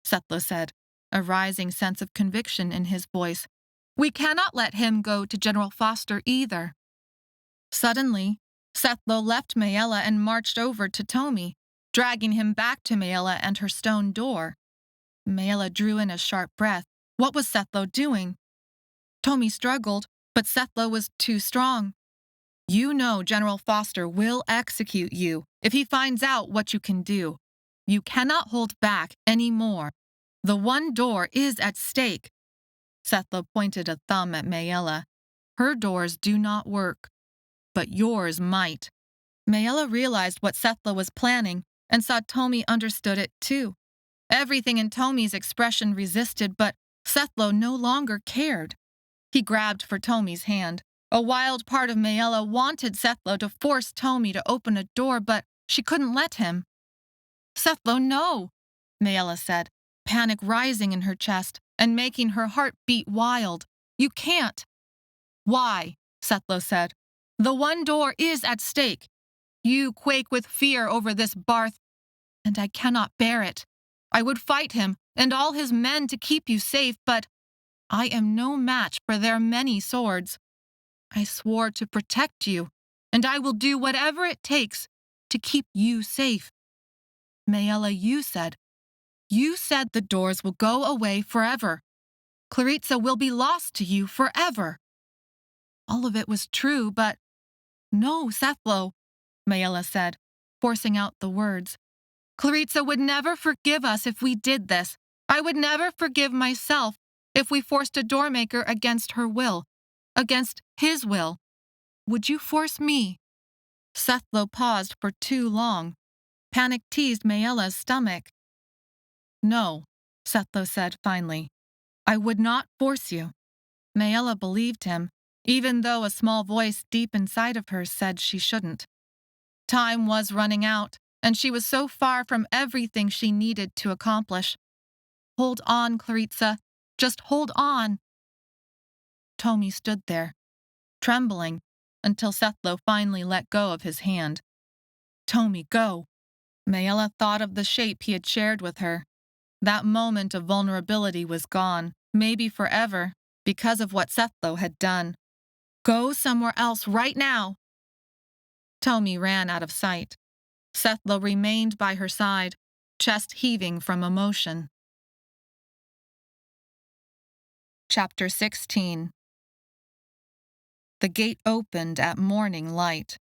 Sethlo said, a rising sense of conviction in his voice. "We cannot let him go to General Foster either." Suddenly, Sethlo left Maella and marched over to Tomi, dragging him back to Maella and her stone door. Maella drew in a sharp breath. What was Sethlo doing? Tomi struggled, but Sethlo was too strong. "You know General Foster will execute you if he finds out what you can do. You cannot hold back any more. The one door is at stake." Sethlo pointed a thumb at Maella. "Her doors do not work, but yours might." Maella realized what Sethlo was planning and saw Tomi understood it too. Everything in Tomi's expression resisted, but Sethlo no longer cared. He grabbed for Tomi's hand. A wild part of Maella wanted Sethlo to force Tomi to open a door, but she couldn't let him. "Sethlo, no," Maella said, panic rising in her chest and making her heart beat wild. "You can't." "Why?" Sethlo said. "The one door is at stake. You quake with fear over this Barth, and I cannot bear it. I would fight him and all his men to keep you safe, but I am no match for their many swords. I swore to protect you, and I will do whatever it takes to keep you safe. Maella, you said the doors will go away forever. Claritsa will be lost to you forever." All of it was true, but "No, Sethlo," Maella said, forcing out the words. "Claritsa would never forgive us if we did this. I would never forgive myself if we forced a Doormaker against her will, against his will. Would you force me?" Sethlo paused for too long. Panic teased Maella's stomach. "No," Sethlo said finally. "I would not force you." Maella believed him, even though a small voice deep inside of her said she shouldn't. Time was running out, and she was so far from everything she needed to accomplish. "Hold on, Claritsa. Just hold on." Tomi stood there, trembling, until Sethlo finally let go of his hand. "Tomi, go." Maella thought of the shape he had shared with her. That moment of vulnerability was gone, maybe forever, because of what Sethlo had done. "Go somewhere else right now." Tomi ran out of sight. Sethlo remained by her side, chest heaving from emotion. Chapter 16. The gate opened at morning light.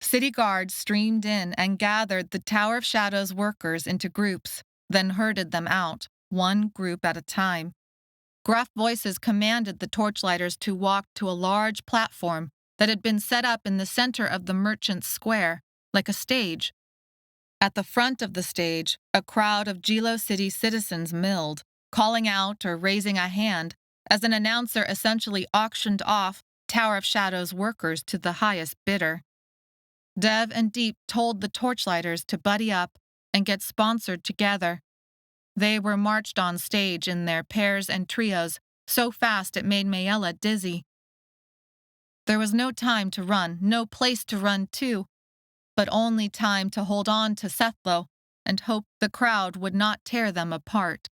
City guards streamed in and gathered the Tower of Shadows workers into groups, then herded them out, one group at a time. Gruff voices commanded the torchlighters to walk to a large platform that had been set up in the center of the merchant's square, like a stage. At the front of the stage, a crowd of Gilo City citizens milled, calling out or raising a hand as an announcer essentially auctioned off Tower of Shadows workers to the highest bidder. Dev and Deep told the torchlighters to buddy up and get sponsored together. They were marched on stage in their pairs and trios so fast it made Maella dizzy. There was no time to run, no place to run to, but only time to hold on to Sethlo and hope the crowd would not tear them apart.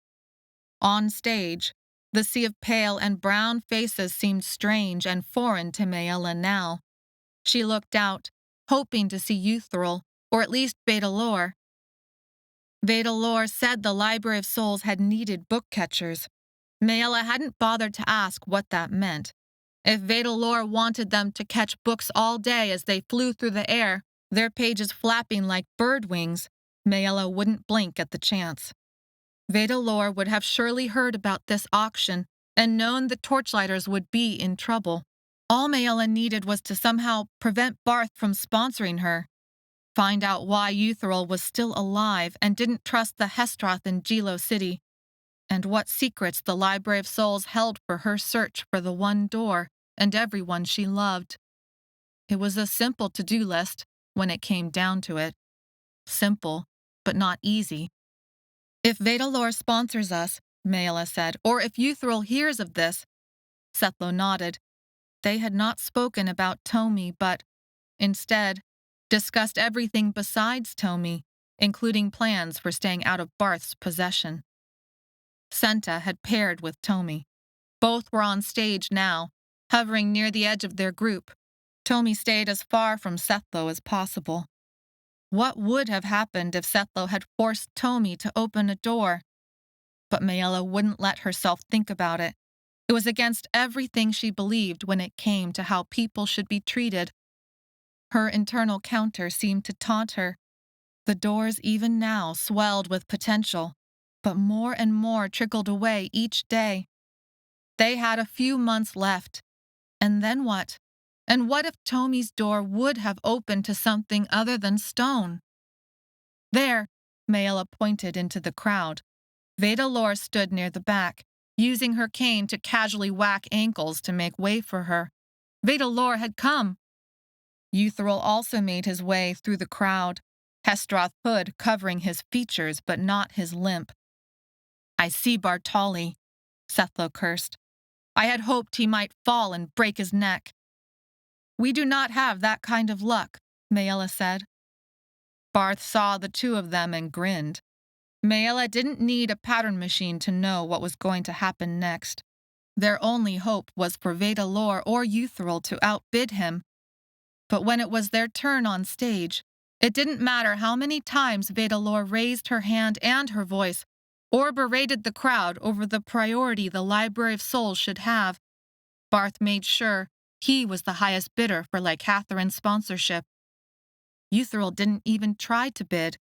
On stage, the sea of pale and brown faces seemed strange and foreign to Maella now. She looked out, hoping to see Euthril, or at least Vedalor. Vedalor said the Library of Souls had needed book catchers. Maella hadn't bothered to ask what that meant. If Vedalor wanted them to catch books all day as they flew through the air, their pages flapping like bird wings, Maella wouldn't blink at the chance. Vedalor would have surely heard about this auction and known the torchlighters would be in trouble. All Maella needed was to somehow prevent Barth from sponsoring her, find out why Euthril was still alive and didn't trust the Hestroth in Gilo City, and what secrets the Library of Souls held for her search for the one door and everyone she loved. It was a simple to-do list when it came down to it. Simple, but not easy. If Vedalor sponsors us, Maella said, or if Euthril hears of this, Sethlo nodded. They had not spoken about Tomi, but, instead, discussed everything besides Tomi, including plans for staying out of Barth's possession. Senta had paired with Tomi. Both were on stage now, hovering near the edge of their group. Tomi stayed as far from Sethlo as possible. What would have happened if Sethlo had forced Tomi to open a door? But Maella wouldn't let herself think about it. It was against everything she believed when it came to how people should be treated. Her internal counter seemed to taunt her. The doors even now swelled with potential, but more and more trickled away each day. They had a few months left. And then what? And what if Tomi's door would have opened to something other than stone? There, Maella pointed into the crowd. Vedalor stood near the back, using her cane to casually whack ankles to make way for her. Vedalor had come. Euthril also made his way through the crowd, Hestroth hood covering his features but not his limp. I see Bartali, Sethlo cursed. I had hoped he might fall and break his neck. We do not have that kind of luck, Maella said. Barth saw the two of them and grinned. Maella didn't need a pattern machine to know what was going to happen next. Their only hope was for Vedalor or Euthril to outbid him. But when it was their turn on stage, it didn't matter how many times Vedalor raised her hand and her voice, or berated the crowd over the priority the Library of Souls should have. Barth made sure he was the highest bidder for licatherin sponsorship. Euthril didn't even try to bid,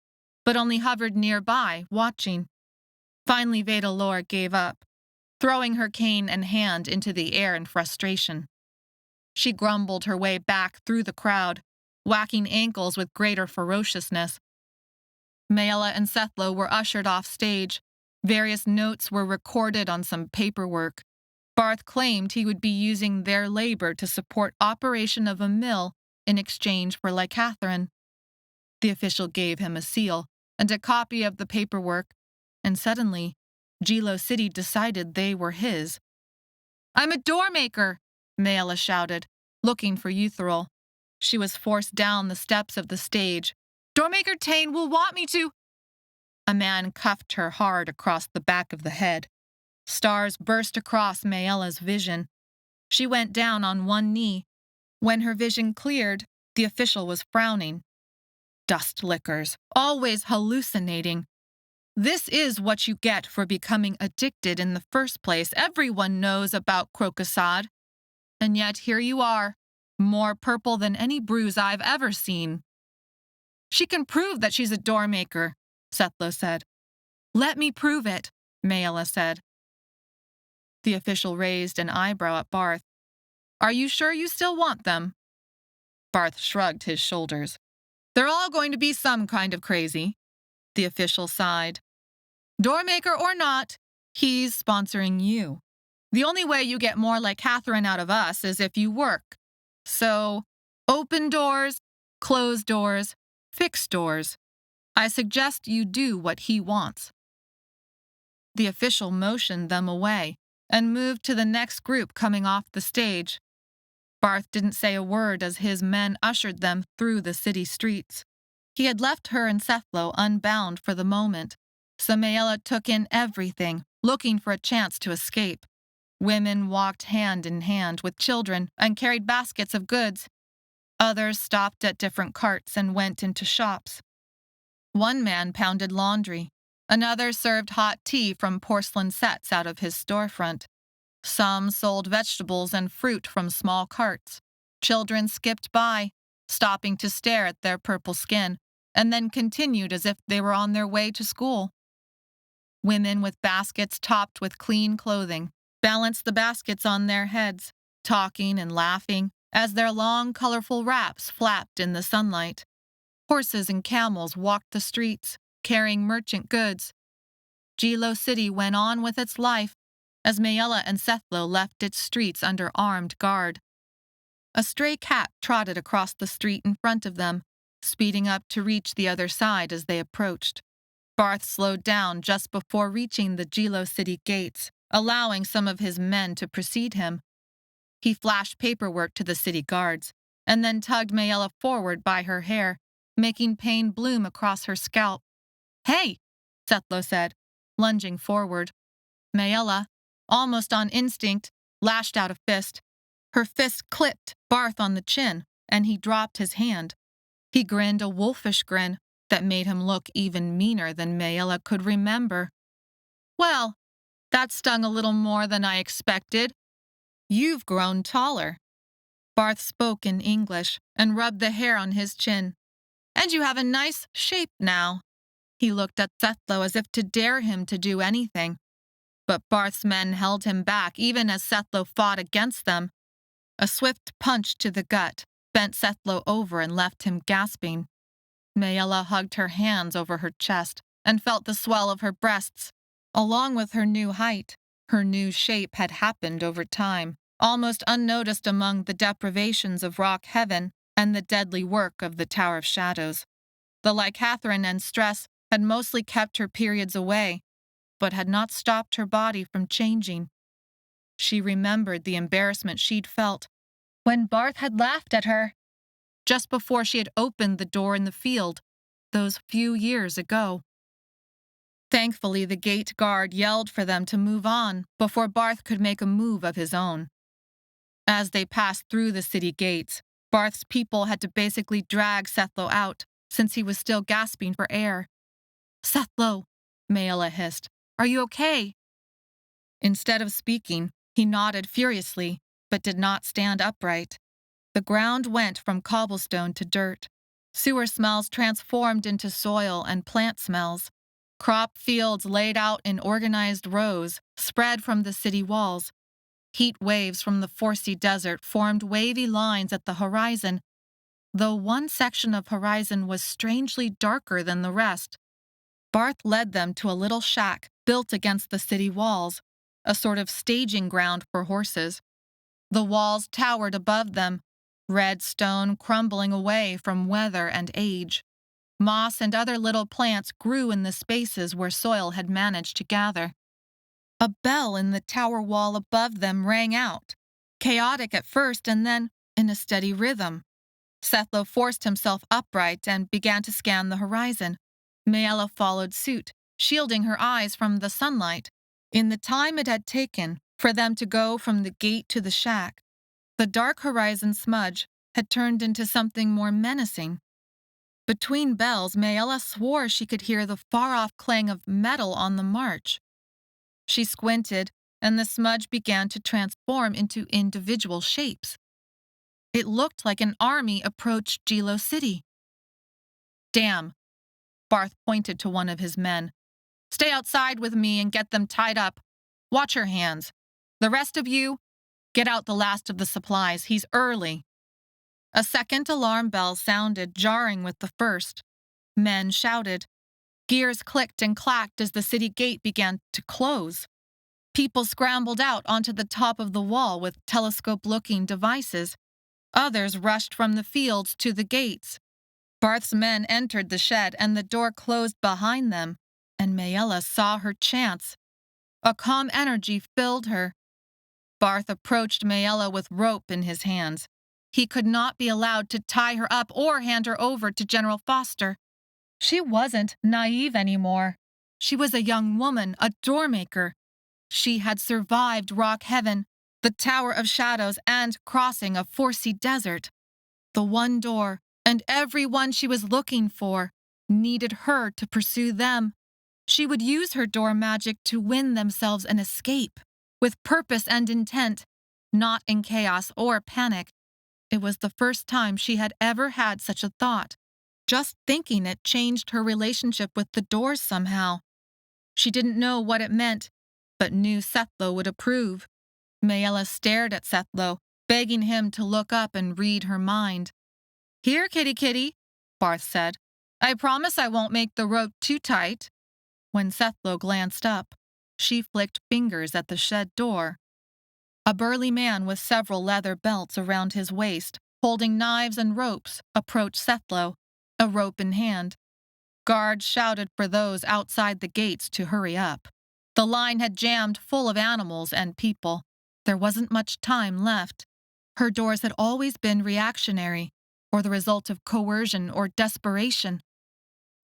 but only hovered nearby, watching. Finally, Vedalor gave up, throwing her cane and hand into the air in frustration. She grumbled her way back through the crowd, whacking ankles with greater ferociousness. Maella and Sethlo were ushered off stage. Various notes were recorded on some paperwork. Barth claimed he would be using their labor to support operation of a mill in exchange for licatherin. The official gave him a seal and a copy of the paperwork, and suddenly, Gilo City decided they were his. I'm a doormaker, Maella shouted, looking for Euthril. She was forced down the steps of the stage. Doormaker Tain will want me to... A man cuffed her hard across the back of the head. Stars burst across Maella's vision. She went down on one knee. When her vision cleared, the official was frowning. Dust lickers, always hallucinating. This is what you get for becoming addicted in the first place. Everyone knows about krokosod. And yet here you are, more purple than any bruise I've ever seen. She can prove that she's a doormaker, Sethlo said. Let me prove it, Maella said. The official raised an eyebrow at Barth. Are you sure you still want them? Barth shrugged his shoulders. They're all going to be some kind of crazy. The official sighed. Doormaker or not, he's sponsoring you. The only way you get more licatherin out of us is if you work. So, open doors, close doors, fix doors. I suggest you do what he wants. The official motioned them away and moved to the next group coming off the stage. Barth didn't say a word as his men ushered them through the city streets. He had left her and Sethlo unbound for the moment, so Maella took in everything, looking for a chance to escape. Women walked hand in hand with children and carried baskets of goods. Others stopped at different carts and went into shops. One man pounded laundry. Another served hot tea from porcelain sets out of his storefront. Some sold vegetables and fruit from small carts. Children skipped by, stopping to stare at their purple skin, and then continued as if they were on their way to school. Women with baskets topped with clean clothing balanced the baskets on their heads, talking and laughing as their long, colorful wraps flapped in the sunlight. Horses and camels walked the streets, carrying merchant goods. Gilo City went on with its life as Maella and Sethlo left its streets under armed guard. A stray cat trotted across the street in front of them, speeding up to reach the other side as they approached. Barth slowed down just before reaching the Gilo City gates, allowing some of his men to precede him. He flashed paperwork to the city guards, and then tugged Maella forward by her hair, making pain bloom across her scalp. "Hey," Sethlo said, lunging forward. Maella, almost on instinct, lashed out a fist. Her fist clipped Barth on the chin, and he dropped his hand. He grinned a wolfish grin that made him look even meaner than Maella could remember. "Well, that stung a little more than I expected. You've grown taller." Barth spoke in English and rubbed the hair on his chin. "And you have a nice shape now." He looked at Sethlo as if to dare him to do anything. But Barth's men held him back even as Sethlo fought against them. A swift punch to the gut bent Sethlo over and left him gasping. Maella hugged her hands over her chest and felt the swell of her breasts. Along with her new height, her new shape had happened over time, almost unnoticed among the deprivations of rock heaven and the deadly work of the Tower of Shadows. The licatherin and stress had mostly kept her periods away, but had not stopped her body from changing. She remembered the embarrassment she'd felt when Barth had laughed at her, just before she had opened the door in the field, those few years ago. Thankfully, the gate guard yelled for them to move on before Barth could make a move of his own. As they passed through the city gates, Barth's people had to basically drag Sethlo out, since he was still gasping for air. "Sethlo," Maella hissed, "are you okay?" Instead of speaking, he nodded furiously, but did not stand upright. The ground went from cobblestone to dirt. Sewer smells transformed into soil and plant smells. Crop fields laid out in organized rows spread from the city walls. Heat waves from the Forsea Desert formed wavy lines at the horizon, though one section of horizon was strangely darker than the rest. Barth led them to a little shack built against the city walls, a sort of staging ground for horses. The walls towered above them, red stone crumbling away from weather and age. Moss and other little plants grew in the spaces where soil had managed to gather. A bell in the tower wall above them rang out, chaotic at first and then in a steady rhythm. Sethlo forced himself upright and began to scan the horizon. Maella followed suit, shielding her eyes from the sunlight. In the time it had taken for them to go from the gate to the shack, the dark horizon smudge had turned into something more menacing. Between bells, Maella swore she could hear the far-off clang of metal on the march. She squinted, and the smudge began to transform into individual shapes. It looked like an army approached Gilo City. "Damn," Barth pointed to one of his men. "Stay outside with me and get them tied up. Watch your hands. The rest of you, get out the last of the supplies. He's early." A second alarm bell sounded, jarring with the first. Men shouted. Gears clicked and clacked as the city gate began to close. People scrambled out onto the top of the wall with telescope-looking devices. Others rushed from the fields to the gates. Barth's men entered the shed and the door closed behind them, and Maella saw her chance. A calm energy filled her. Barth approached Maella with rope in his hands. He could not be allowed to tie her up or hand her over to General Foster. She wasn't naive anymore. She was a young woman, a doormaker, she had survived Rock Heaven, the Tower of Shadows, and crossing a Forsea desert. The one door, and everyone she was looking for, needed her to pursue them. She would use her door magic to win themselves an escape, with purpose and intent, not in chaos or panic. It was the first time she had ever had such a thought. Just thinking it changed her relationship with the doors somehow. She didn't know what it meant, but knew Sethlo would approve. Maella stared at Sethlo, begging him to look up and read her mind. "Here, kitty kitty," Barth said. "I promise I won't make the rope too tight." When Sethlo glanced up, she flicked fingers at the shed door. A burly man with several leather belts around his waist, holding knives and ropes, approached Sethlo, a rope in hand. Guards shouted for those outside the gates to hurry up. The line had jammed full of animals and people. There wasn't much time left. Her doors had always been reactionary, or the result of coercion or desperation.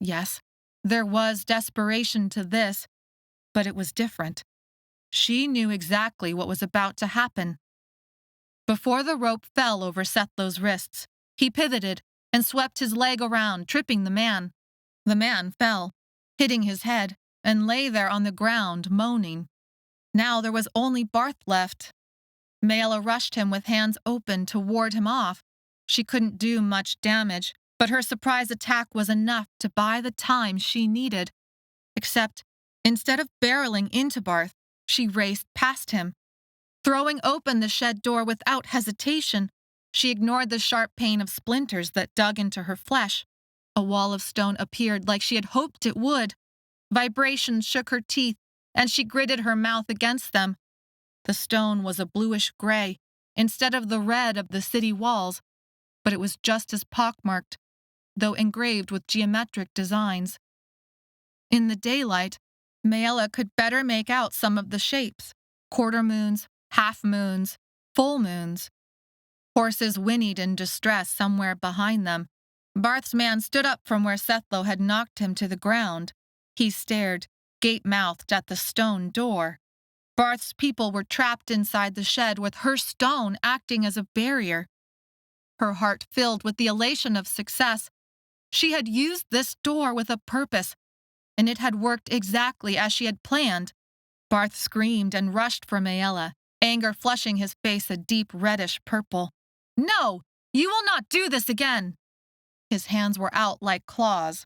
Yes, there was desperation to this, but it was different. She knew exactly what was about to happen. Before the rope fell over Sethlo's wrists, he pivoted and swept his leg around, tripping the man. The man fell, hitting his head, and lay there on the ground, moaning. Now there was only Barth left. Maella rushed him with hands open to ward him off. She couldn't do much damage, but her surprise attack was enough to buy the time she needed. Except, instead of barreling into Barth, she raced past him. Throwing open the shed door without hesitation, she ignored the sharp pain of splinters that dug into her flesh. A wall of stone appeared like she had hoped it would. Vibrations shook her teeth, and she gritted her mouth against them. The stone was a bluish gray, instead of the red of the city walls, but it was just as pockmarked, though engraved with geometric designs. In the daylight, Maella could better make out some of the shapes: quarter moons, half moons, full moons. Horses whinnied in distress somewhere behind them. Barth's man stood up from where Sethlo had knocked him to the ground. He stared, gape-mouthed at the stone door. Barth's people were trapped inside the shed with her stone acting as a barrier. Her heart filled with the elation of success. She had used this door with a purpose, and it had worked exactly as she had planned. Barth screamed and rushed for Maella, anger flushing his face a deep reddish purple. "No! You will not do this again!" His hands were out like claws.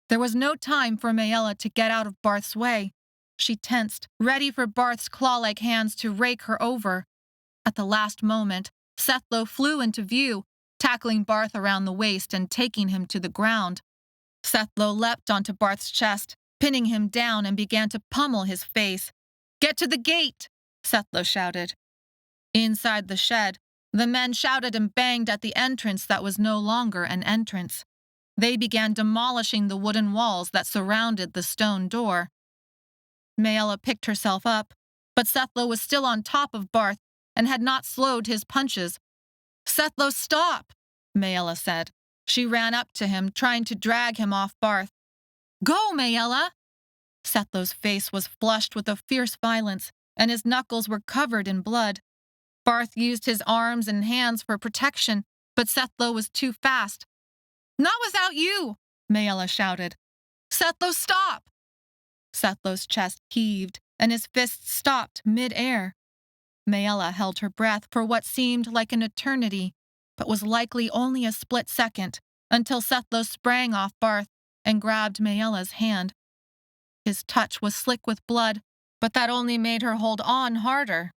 There was no time for Maella to get out of Barth's way. She tensed, ready for Barth's claw-like hands to rake her over. At the last moment, Sethlo flew into view, tackling Barth around the waist and taking him to the ground. Sethlo leapt onto Barth's chest, pinning him down, and began to pummel his face. "Get to the gate!" Sethlo shouted. Inside the shed, the men shouted and banged at the entrance that was no longer an entrance. They began demolishing the wooden walls that surrounded the stone door. Maella picked herself up, but Sethlo was still on top of Barth and had not slowed his punches. "Sethlo, stop!" Maella said. She ran up to him, trying to drag him off Barth. "Go, Maella!" Sethlo's face was flushed with a fierce violence, and his knuckles were covered in blood. Barth used his arms and hands for protection, but Sethlo was too fast. "Not without you!" Maella shouted. "Sethlo, stop!" Sethlo's chest heaved, and his fists stopped mid-air. Maella held her breath for what seemed like an eternity, but was likely only a split second, until Sethlo sprang off Barth and grabbed Maella's hand. His touch was slick with blood, but that only made her hold on harder.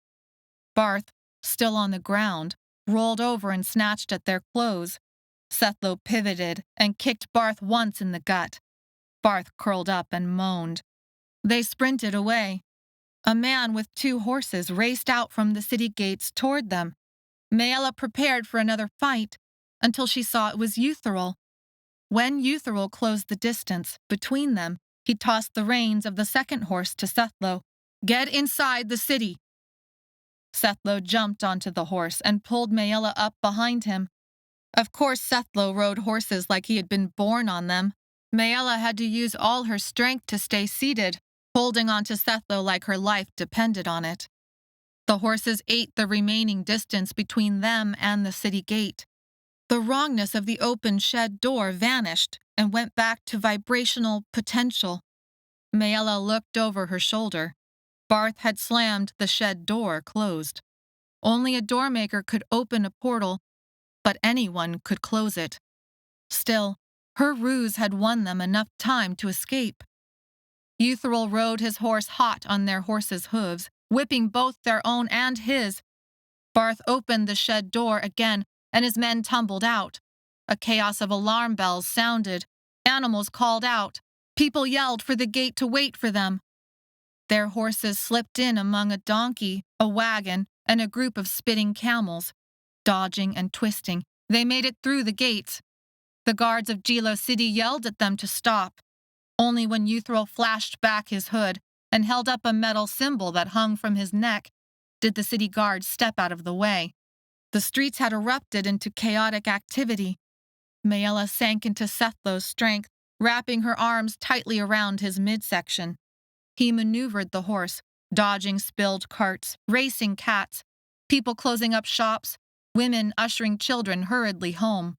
Barth, still on the ground, rolled over and snatched at their clothes. Sethlo pivoted and kicked Barth once in the gut. Barth curled up and moaned. They sprinted away. A man with 2 horses raced out from the city gates toward them. Maella prepared for another fight until she saw it was Eutheril. When Eutheril closed the distance between them, he tossed the reins of the second horse to Sethlo. "Get inside the city." Sethlo jumped onto the horse and pulled Maella up behind him. Of course, Sethlo rode horses like he had been born on them. Maella had to use all her strength to stay seated, holding on to Sethlo like her life depended on it. The horses ate the remaining distance between them and the city gate. The wrongness of the open shed door vanished and went back to vibrational potential. Maella looked over her shoulder. Barth had slammed the shed door closed. Only a doormaker could open a portal, but anyone could close it. Still, her ruse had won them enough time to escape. Euthril rode his horse hot on their horses' hooves, whipping both their own and his. Barth opened the shed door again, and his men tumbled out. A chaos of alarm bells sounded. Animals called out. People yelled for the gate to wait for them. Their horses slipped in among a donkey, a wagon, and a group of spitting camels. Dodging and twisting, they made it through the gates. The guards of Jilo City yelled at them to stop. Only when Euthril flashed back his hood and held up a metal symbol that hung from his neck did the city guards step out of the way. The streets had erupted into chaotic activity. Maella sank into Sethlo's strength, wrapping her arms tightly around his midsection. He maneuvered the horse, dodging spilled carts, racing cats, people closing up shops, women ushering children hurriedly home.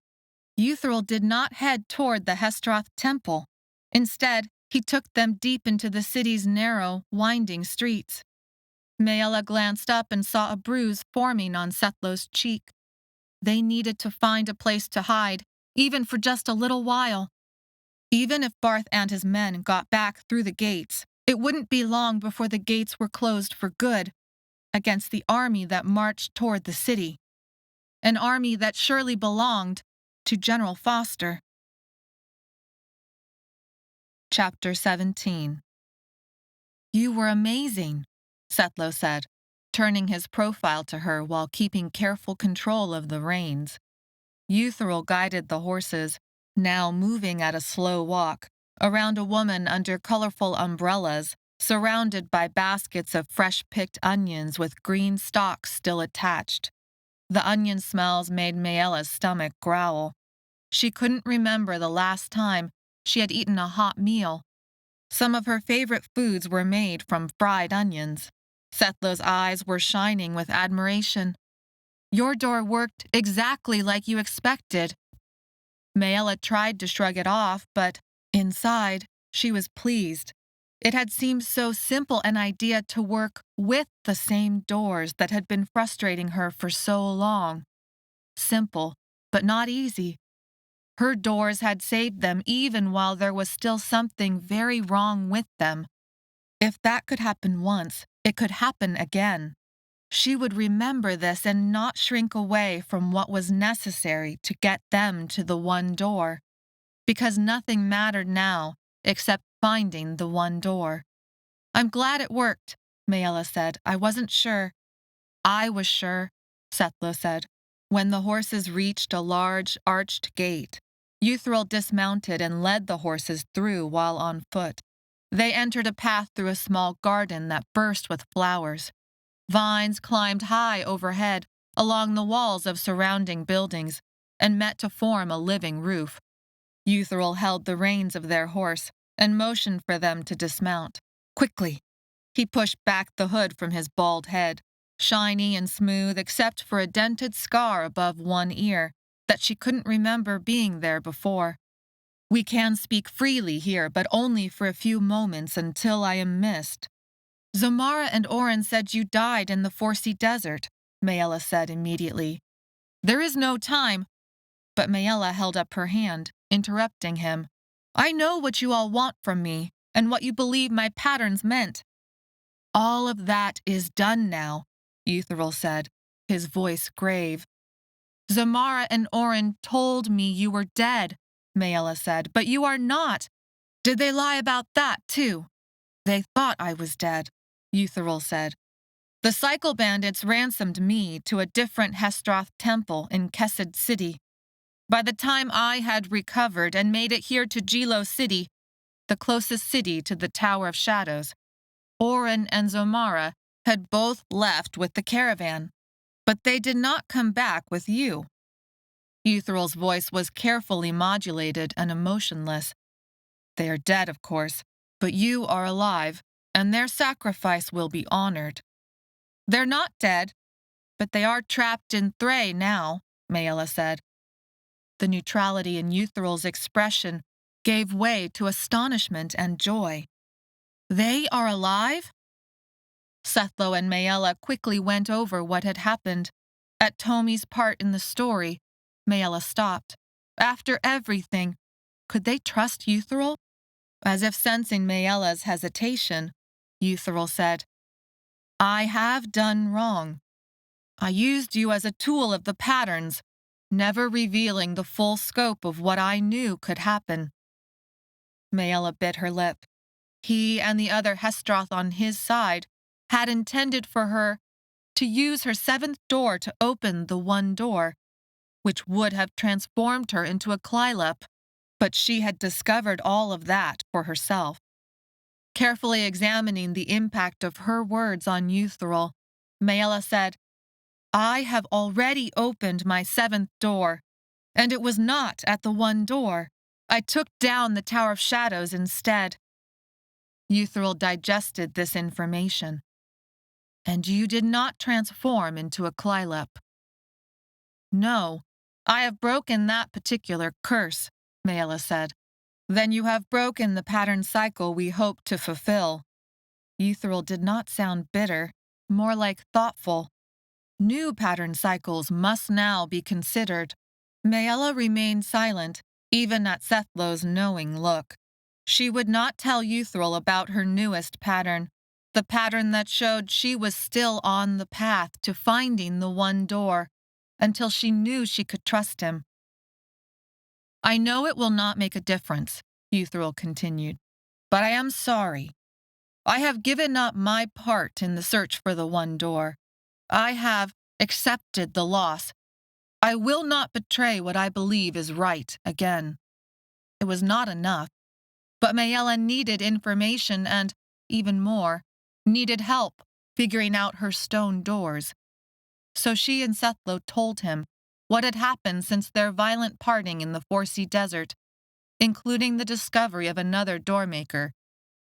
Euthril did not head toward the Hestroth temple. Instead, he took them deep into the city's narrow, winding streets. Maella glanced up and saw a bruise forming on Sethlo's cheek. They needed to find a place to hide, even for just a little while. Even if Barth and his men got back through the gates, it wouldn't be long before the gates were closed for good, against the army that marched toward the city. An army that surely belonged to General Foster. Chapter 17. You were amazing, Sethlo said, turning his profile to her while keeping careful control of the reins. Euthril guided the horses, now moving at a slow walk, around a woman under colorful umbrellas, surrounded by baskets of fresh-picked onions with green stalks still attached. The onion smells made Maella's stomach growl. She couldn't remember the last time she had eaten a hot meal. Some of her favorite foods were made from fried onions. Sethlo's eyes were shining with admiration. Your door worked exactly like you expected. Maella tried to shrug it off, but inside, she was pleased. It had seemed so simple an idea to work with the same doors that had been frustrating her for so long. Simple, but not easy. Her doors had saved them even while there was still something very wrong with them. If that could happen once, it could happen again. She would remember this and not shrink away from what was necessary to get them to the one door, because nothing mattered now except finding the one door. I'm glad it worked, Maella said. I wasn't sure. I was sure, Sethlo said. When the horses reached a large, arched gate, Euthril dismounted and led the horses through while on foot. They entered a path through a small garden that burst with flowers. Vines climbed high overhead, along the walls of surrounding buildings, and met to form a living roof. Euthril held the reins of their horse and motioned for them to dismount. Quickly! He pushed back the hood from his bald head, shiny and smooth except for a dented scar above one ear that she couldn't remember being there before. We can speak freely here, but only for a few moments until I am missed. Zamara and Oren said you died in the Forsea Desert, Maella said immediately. There is no time. But Maella held up her hand, interrupting him. I know what you all want from me, and what you believe my patterns meant. All of that is done now, Euthril said, his voice grave. Zamara and Oren told me you were dead, Maella said, but you are not. Did they lie about that, too? They thought I was dead, Euthril said. The cycle bandits ransomed me to a different Hestroth temple in Kesed City. By the time I had recovered and made it here to Jilo City, the closest city to the Tower of Shadows, Oren and Zamara had both left with the caravan, but they did not come back with you. Euthril's voice was carefully modulated and emotionless. They are dead, of course, but you are alive, and their sacrifice will be honored. They're not dead, but they are trapped in Thray now, Maella said. The neutrality in Euthral's expression gave way to astonishment and joy. They are alive? Sethlo and Maella quickly went over what had happened. At Tomi's part in the story, Maella stopped. After everything, could they trust Euthral? As if sensing Maella's hesitation, Euthral said, I have done wrong. I used you as a tool of the patterns, never revealing the full scope of what I knew could happen. Maella bit her lip. He and the other Hestroth on his side had intended for her to use her seventh door to open the one door, which would have transformed her into a Clylep, but she had discovered all of that for herself. Carefully examining the impact of her words on Euthral, Maella said, I have already opened my seventh door, and it was not at the one door. I took down the Tower of Shadows instead. Euthral digested this information. And you did not transform into a Clylep. No, I have broken that particular curse, Maella said. Then you have broken the pattern cycle we hoped to fulfill. Euthral did not sound bitter, more like thoughtful. New pattern cycles must now be considered. Maella remained silent, even at Sethlo's knowing look. She would not tell Euthral about her newest pattern, the pattern that showed she was still on the path to finding the one door, until she knew she could trust him. I know it will not make a difference, Euthral continued, but I am sorry. I have given up my part in the search for the one door. I have accepted the loss. I will not betray what I believe is right again. It was not enough, but Maella needed information and, even more, needed help figuring out her stone doors. So she and Sethlo told him what had happened since their violent parting in the Foresea Desert, including the discovery of another Doormaker,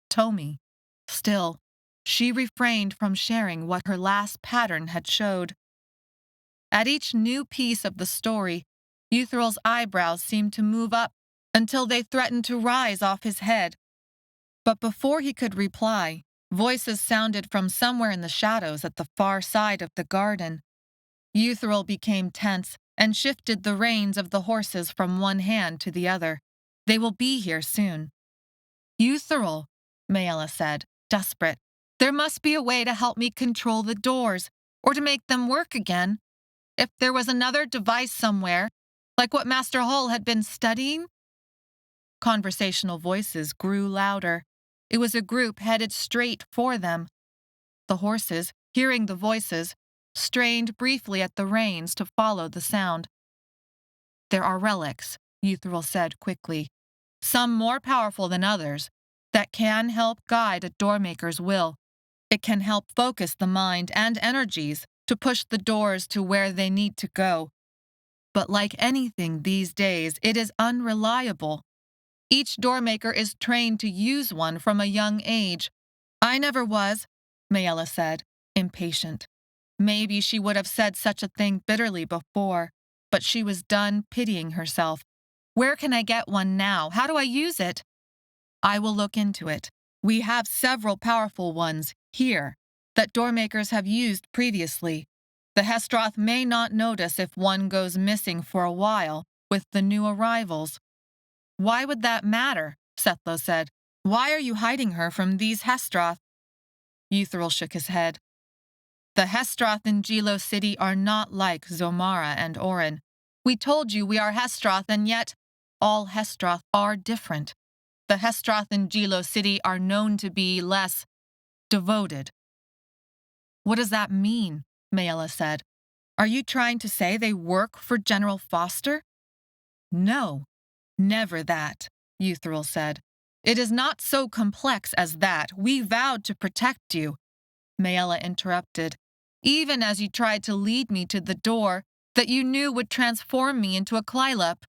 Tomi. Still, she refrained from sharing what her last pattern had showed. At each new piece of the story, Euthral's eyebrows seemed to move up until they threatened to rise off his head. But before he could reply, voices sounded from somewhere in the shadows at the far side of the garden. Euthral became tense and shifted the reins of the horses from one hand to the other. They will be here soon. Euthral, Maella said, desperate. There must be a way to help me control the doors, or to make them work again. If there was another device somewhere, like what Master Hull had been studying? Conversational voices grew louder. It was a group headed straight for them. The horses, hearing the voices, strained briefly at the reins to follow the sound. There are relics, Euthral said quickly, some more powerful than others, that can help guide a Doormaker's will. It can help focus the mind and energies to push the doors to where they need to go. But like anything these days, it is unreliable. Each Doormaker is trained to use one from a young age. I never was, Maella said, impatient. Maybe she would have said such a thing bitterly before, but she was done pitying herself. Where can I get one now? How do I use it? I will look into it. We have several powerful ones here that Doormakers have used previously. The Hestroth may not notice if one goes missing for a while with the new arrivals. Why would that matter? Sethlo said. Why are you hiding her from these Hestroth? Euthral shook his head. The Hestroth in Gilo City are not like Zomara and Orin. We told you we are Hestroth, and yet all Hestroth are different. The Hestroth in Gilo City are known to be less devoted. What does that mean? Maella said. Are you trying to say they work for General Foster? No, never that, Euthral said. It is not so complex as that. We vowed to protect you. Maella interrupted. Even as you tried to lead me to the door that you knew would transform me into a Clylep.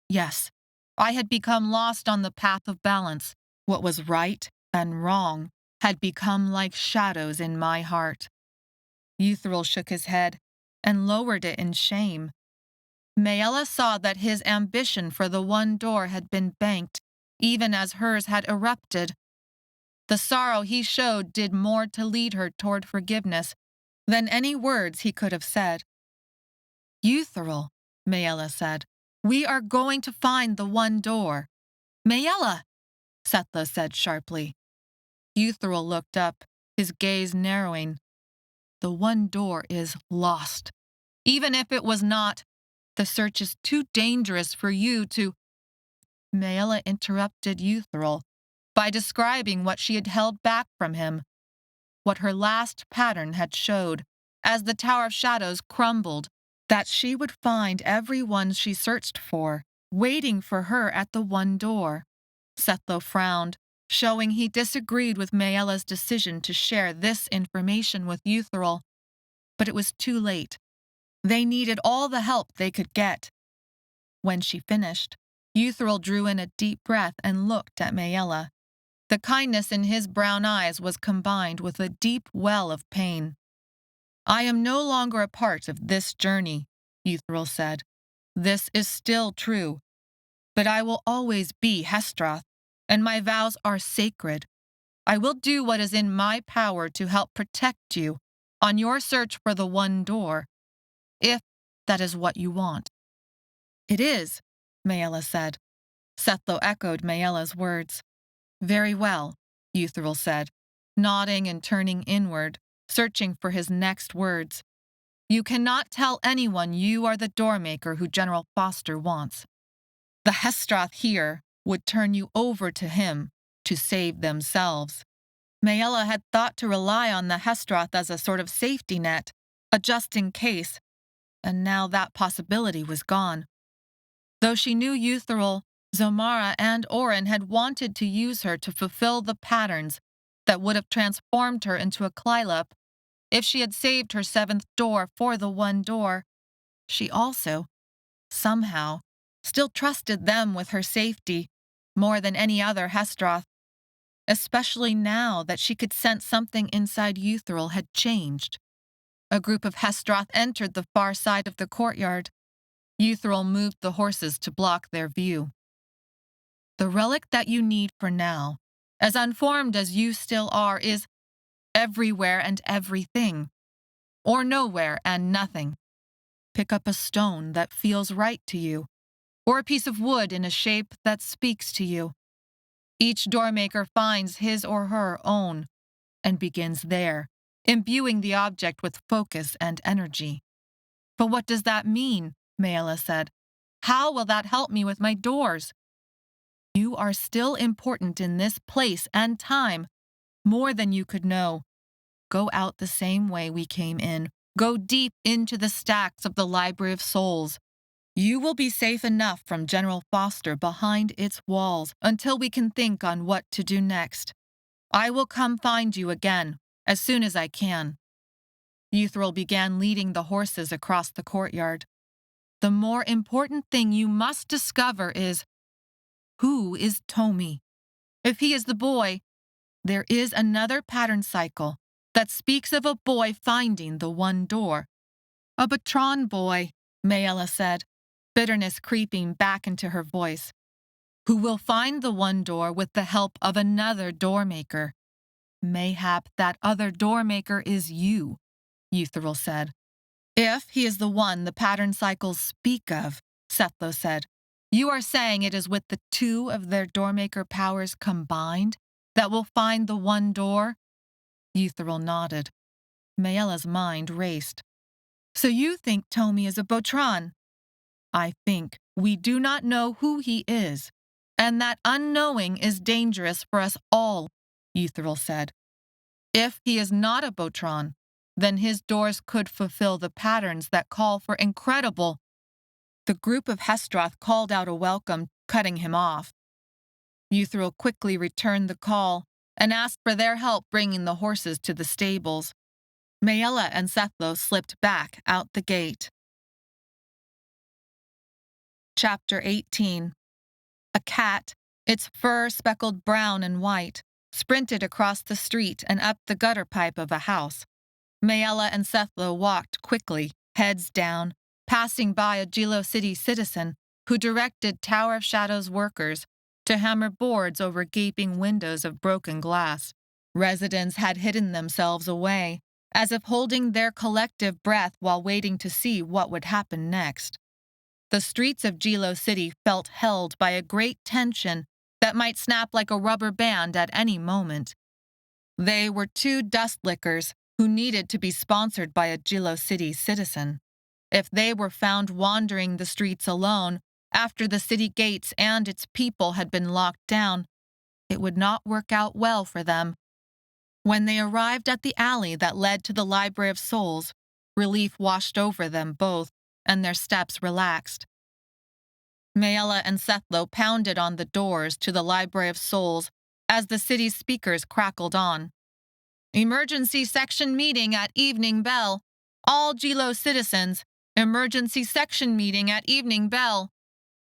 Yes, I had become lost on the path of balance, what was right and wrong. had become like shadows in my heart. Euthril shook his head and lowered it in shame. Maella saw that his ambition for the one door had been banked, even as hers had erupted. The sorrow he showed did more to lead her toward forgiveness than any words he could have said. Euthril, Maella said, we are going to find the one door. Maella, Sethlo said sharply. Euthril looked up, his gaze narrowing. The one door is lost. Even if it was not, the search is too dangerous for you to... Maella interrupted Euthril by describing what she had held back from him, what her last pattern had showed, as the Tower of Shadows crumbled, that she would find everyone she searched for, waiting for her at the one door. Sethlo frowned, showing he disagreed with Maella's decision to share this information with Euthril. But it was too late. They needed all the help they could get. When she finished, Euthril drew in a deep breath and looked at Maella. The kindness in his brown eyes was combined with a deep well of pain. I am no longer a part of this journey, Euthril said. This is still true. But I will always be Hestroth, and my vows are sacred. I will do what is in my power to help protect you on your search for the one door, if that is what you want. It is, Maella said. Sethlo echoed Maella's words. Very well, Euthril said, nodding and turning inward, searching for his next words. You cannot tell anyone you are the Doormaker who General Foster wants. The Hestroth here would turn you over to him to save themselves. Maella had thought to rely on the Hestroth as a sort of safety net, a just in case, and now that possibility was gone. Though she knew Euthril, Zomara, and Orin had wanted to use her to fulfill the patterns that would have transformed her into a Klylop, if she had saved her seventh door for the one door, she also, somehow, still trusted them with her safety more than any other Hestroth, especially now that she could sense something inside Euthril had changed. A group of Hestroth entered the far side of the courtyard. Euthril moved the horses to block their view. The relic that you need for now, as unformed as you still are, is everywhere and everything, or nowhere and nothing. Pick up a stone that feels right to you, or a piece of wood in a shape that speaks to you. Each Doormaker finds his or her own and begins there, imbuing the object with focus and energy. But what does that mean? Maella said. How will that help me with my doors? You are still important in this place and time, more than you could know. Go out the same way we came in. Go deep into the stacks of the Library of Souls. You will be safe enough from General Foster behind its walls until we can think on what to do next. I will come find you again, as soon as I can. Euthril began leading the horses across the courtyard. The more important thing you must discover is, who is Tomi? If he is the boy, there is another pattern cycle that speaks of a boy finding the one door. A Batron boy, Maella said, bitterness creeping back into her voice, who will find the one door with the help of another Doormaker. Mayhap that other Doormaker is you, Euthril said. If he is the one the pattern cycles speak of, Sethlo said, you are saying it is with the two of their Doormaker powers combined that will find the one door? Euthril nodded. Maella's mind raced. So you think Tomi is a Botron? I think we do not know who he is, and that unknowing is dangerous for us all, Euthril said. If he is not a Botron, then his doors could fulfill the patterns that call for incredible. The group of Hestroth called out a welcome, cutting him off. Euthril quickly returned the call and asked for their help bringing the horses to the stables. Maella and Sethlo slipped back out the gate. Chapter 18. A cat, its fur speckled brown and white, sprinted across the street and up the gutter pipe of a house. Maella and Sethlo walked quickly, heads down, passing by a Gilo City citizen who directed Tower of Shadows workers to hammer boards over gaping windows of broken glass. Residents had hidden themselves away, as if holding their collective breath while waiting to see what would happen next. The streets of Gilo City felt held by a great tension that might snap like a rubber band at any moment. They were two dust lickers who needed to be sponsored by a Gilo City citizen. If they were found wandering the streets alone after the city gates and its people had been locked down, it would not work out well for them. When they arrived at the alley that led to the Library of Souls, relief washed over them both, and their steps relaxed. Maella and Sethlo pounded on the doors to the Library of Souls as the city's speakers crackled on. Emergency section meeting at evening bell. All Gilo citizens, emergency section meeting at evening bell.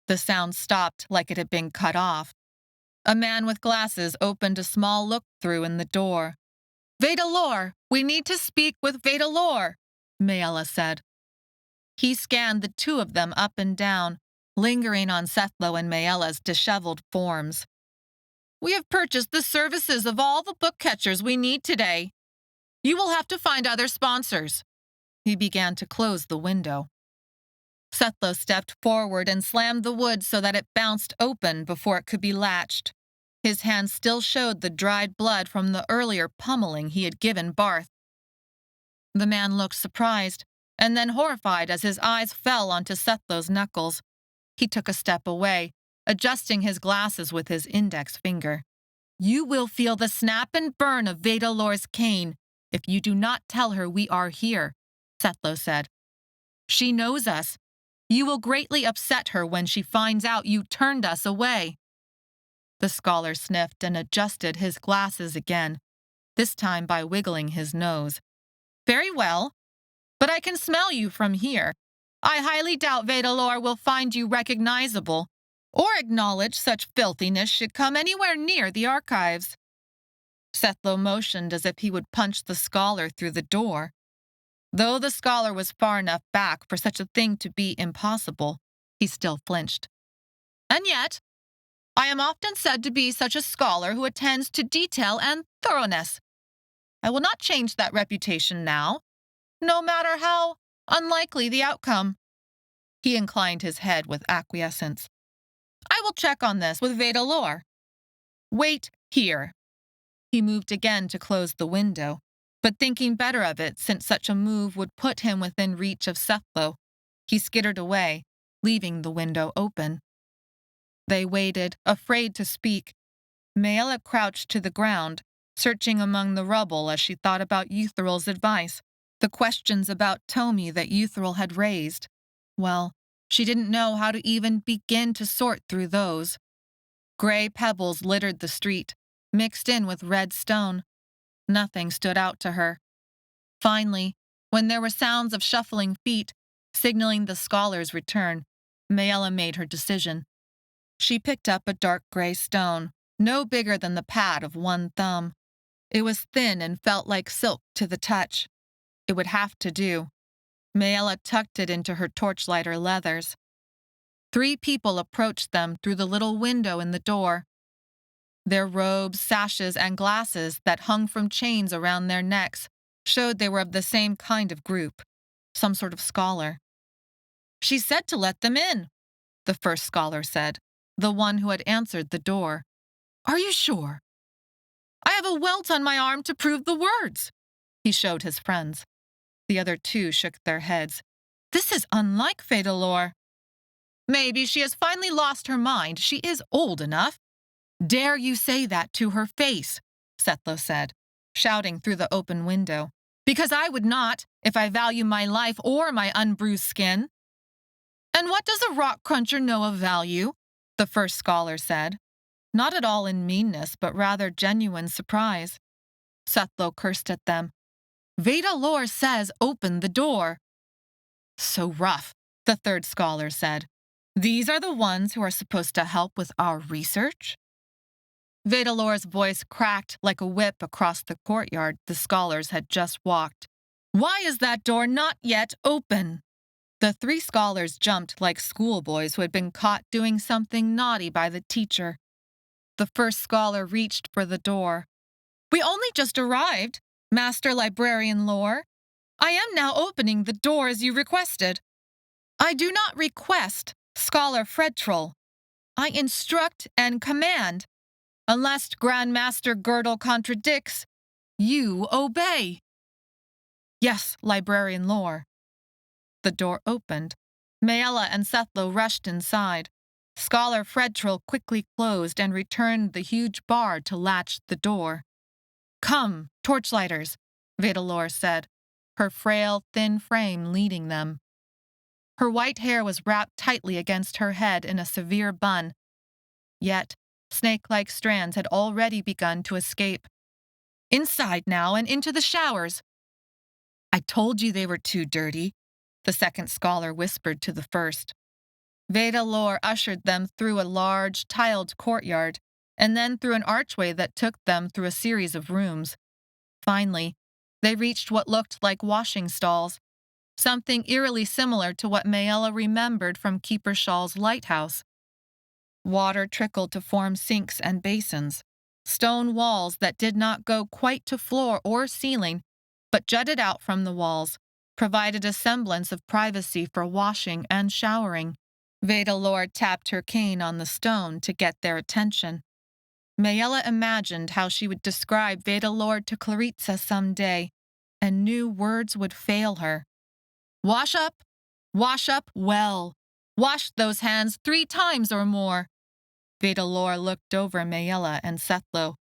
The sound stopped like it had been cut off. A man with glasses opened a small look-through in the door. "Vedalor, we need to speak with Vedalor," Maella said. He scanned the two of them up and down, lingering on Sethlo and Maella's disheveled forms. "We have purchased the services of all the book catchers we need today. You will have to find other sponsors." He began to close the window. Sethlo stepped forward and slammed the wood so that it bounced open before it could be latched. His hand still showed the dried blood from the earlier pummeling he had given Barth. The man looked surprised, and then horrified as his eyes fell onto Sethlo's knuckles. He took a step away, adjusting his glasses with his index finger. "You will feel the snap and burn of Vedalor's cane if you do not tell her we are here," Sethlo said. "She knows us. You will greatly upset her when she finds out you turned us away." The scholar sniffed and adjusted his glasses again, this time by wiggling his nose. "Very well, but I can smell you from here. I highly doubt Vedalor will find you recognizable, or acknowledge such filthiness should come anywhere near the archives." Sethlo motioned as if he would punch the scholar through the door. Though the scholar was far enough back for such a thing to be impossible, he still flinched. "And yet, I am often said to be such a scholar who attends to detail and thoroughness. I will not change that reputation now, no matter how unlikely the outcome." He inclined his head with acquiescence. "I will check on this with Vedalor. Wait here." He moved again to close the window, but thinking better of it since such a move would put him within reach of Sethlo, he skittered away, leaving the window open. They waited, afraid to speak. Maella crouched to the ground, searching among the rubble as she thought about Euthral's advice, the questions about Tomi that Euthril had raised. Well, she didn't know how to even begin to sort through those. Gray pebbles littered the street, mixed in with red stone. Nothing stood out to her. Finally, when there were sounds of shuffling feet, signaling the scholar's return, Maella made her decision. She picked up a dark gray stone, no bigger than the pad of one thumb. It was thin and felt like silk to the touch. It would have to do. Maella tucked it into her torchlighter leathers. 3 people approached them through the little window in the door. Their robes, sashes, and glasses that hung from chains around their necks showed they were of the same kind of group, some sort of scholar. "She said to let them in," the first scholar said, the one who had answered the door. "Are you sure?" "I have a welt on my arm to prove the words." He showed his friends. The other 2 shook their heads. "This is unlike Vedalor." "Maybe she has finally lost her mind. She is old enough." "Dare you say that to her face?" Sethlo said, shouting through the open window. "Because I would not, if I value my life or my unbruised skin." "And what does a rock cruncher know of value?" the first scholar said, not at all in meanness, but rather genuine surprise. Sethlo cursed at them. "Vedalor says open the door." "So rough," the third scholar said. "These are the ones who are supposed to help with our research?" Vedalor's voice cracked like a whip across the courtyard the scholars had just walked. "Why is that door not yet open?" The 3 scholars jumped like schoolboys who had been caught doing something naughty by the teacher. The first scholar reached for the door. "We only just arrived, Master Librarian Lore. I am now opening the door as you requested." "I do not request, Scholar Fredtroll. I instruct and command. Unless Grandmaster Girdle contradicts, you obey." "Yes, Librarian Lore." The door opened. Maella and Sethlo rushed inside. Scholar Fredtroll quickly closed and returned the huge bar to latch the door. "Come, torchlighters," Vedalor said, her frail, thin frame leading them. Her white hair was wrapped tightly against her head in a severe bun. Yet, snake-like strands had already begun to escape. "Inside now and into the showers." "I told you they were too dirty," the second scholar whispered to the first. Vedalor ushered them through a large, tiled courtyard, and then through an archway that took them through a series of rooms. Finally, they reached what looked like washing stalls, something eerily similar to what Maella remembered from Keeper Shaw's lighthouse. Water trickled to form sinks and basins. Stone walls that did not go quite to floor or ceiling, but jutted out from the walls, provided a semblance of privacy for washing and showering. Vedalor tapped her cane on the stone to get their attention. Maella imagined how she would describe Vedalor to Claritsa someday, and knew words would fail her. Wash up well. Wash those hands 3 times or more." Vedalor looked over Maella and Sethlo.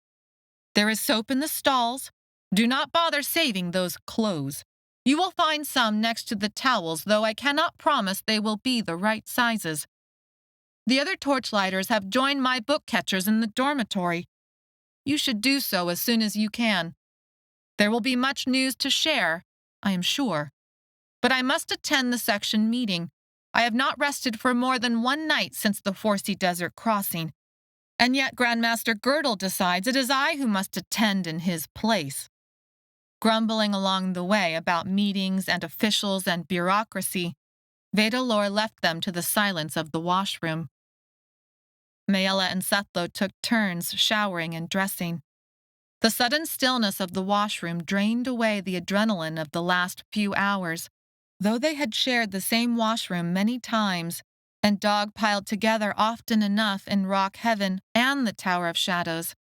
"There is soap in the stalls. Do not bother saving those clothes. You will find some next to the towels, though I cannot promise they will be the right sizes. The other torchlighters have joined my book catchers in the dormitory. You should do so as soon as you can. There will be much news to share, I am sure. But I must attend the section meeting. I have not rested for more than 1 night since the Forsea Desert crossing. And yet Grandmaster Girdle decides it is I who must attend in his place." Grumbling along the way about meetings and officials and bureaucracy, Vedalor left them to the silence of the washroom. Maella and Sethlo took turns showering and dressing. The sudden stillness of the washroom drained away the adrenaline of the last few hours. Though they had shared the same washroom many times and dog-piled together often enough in Rock Heaven and the Tower of Shadows,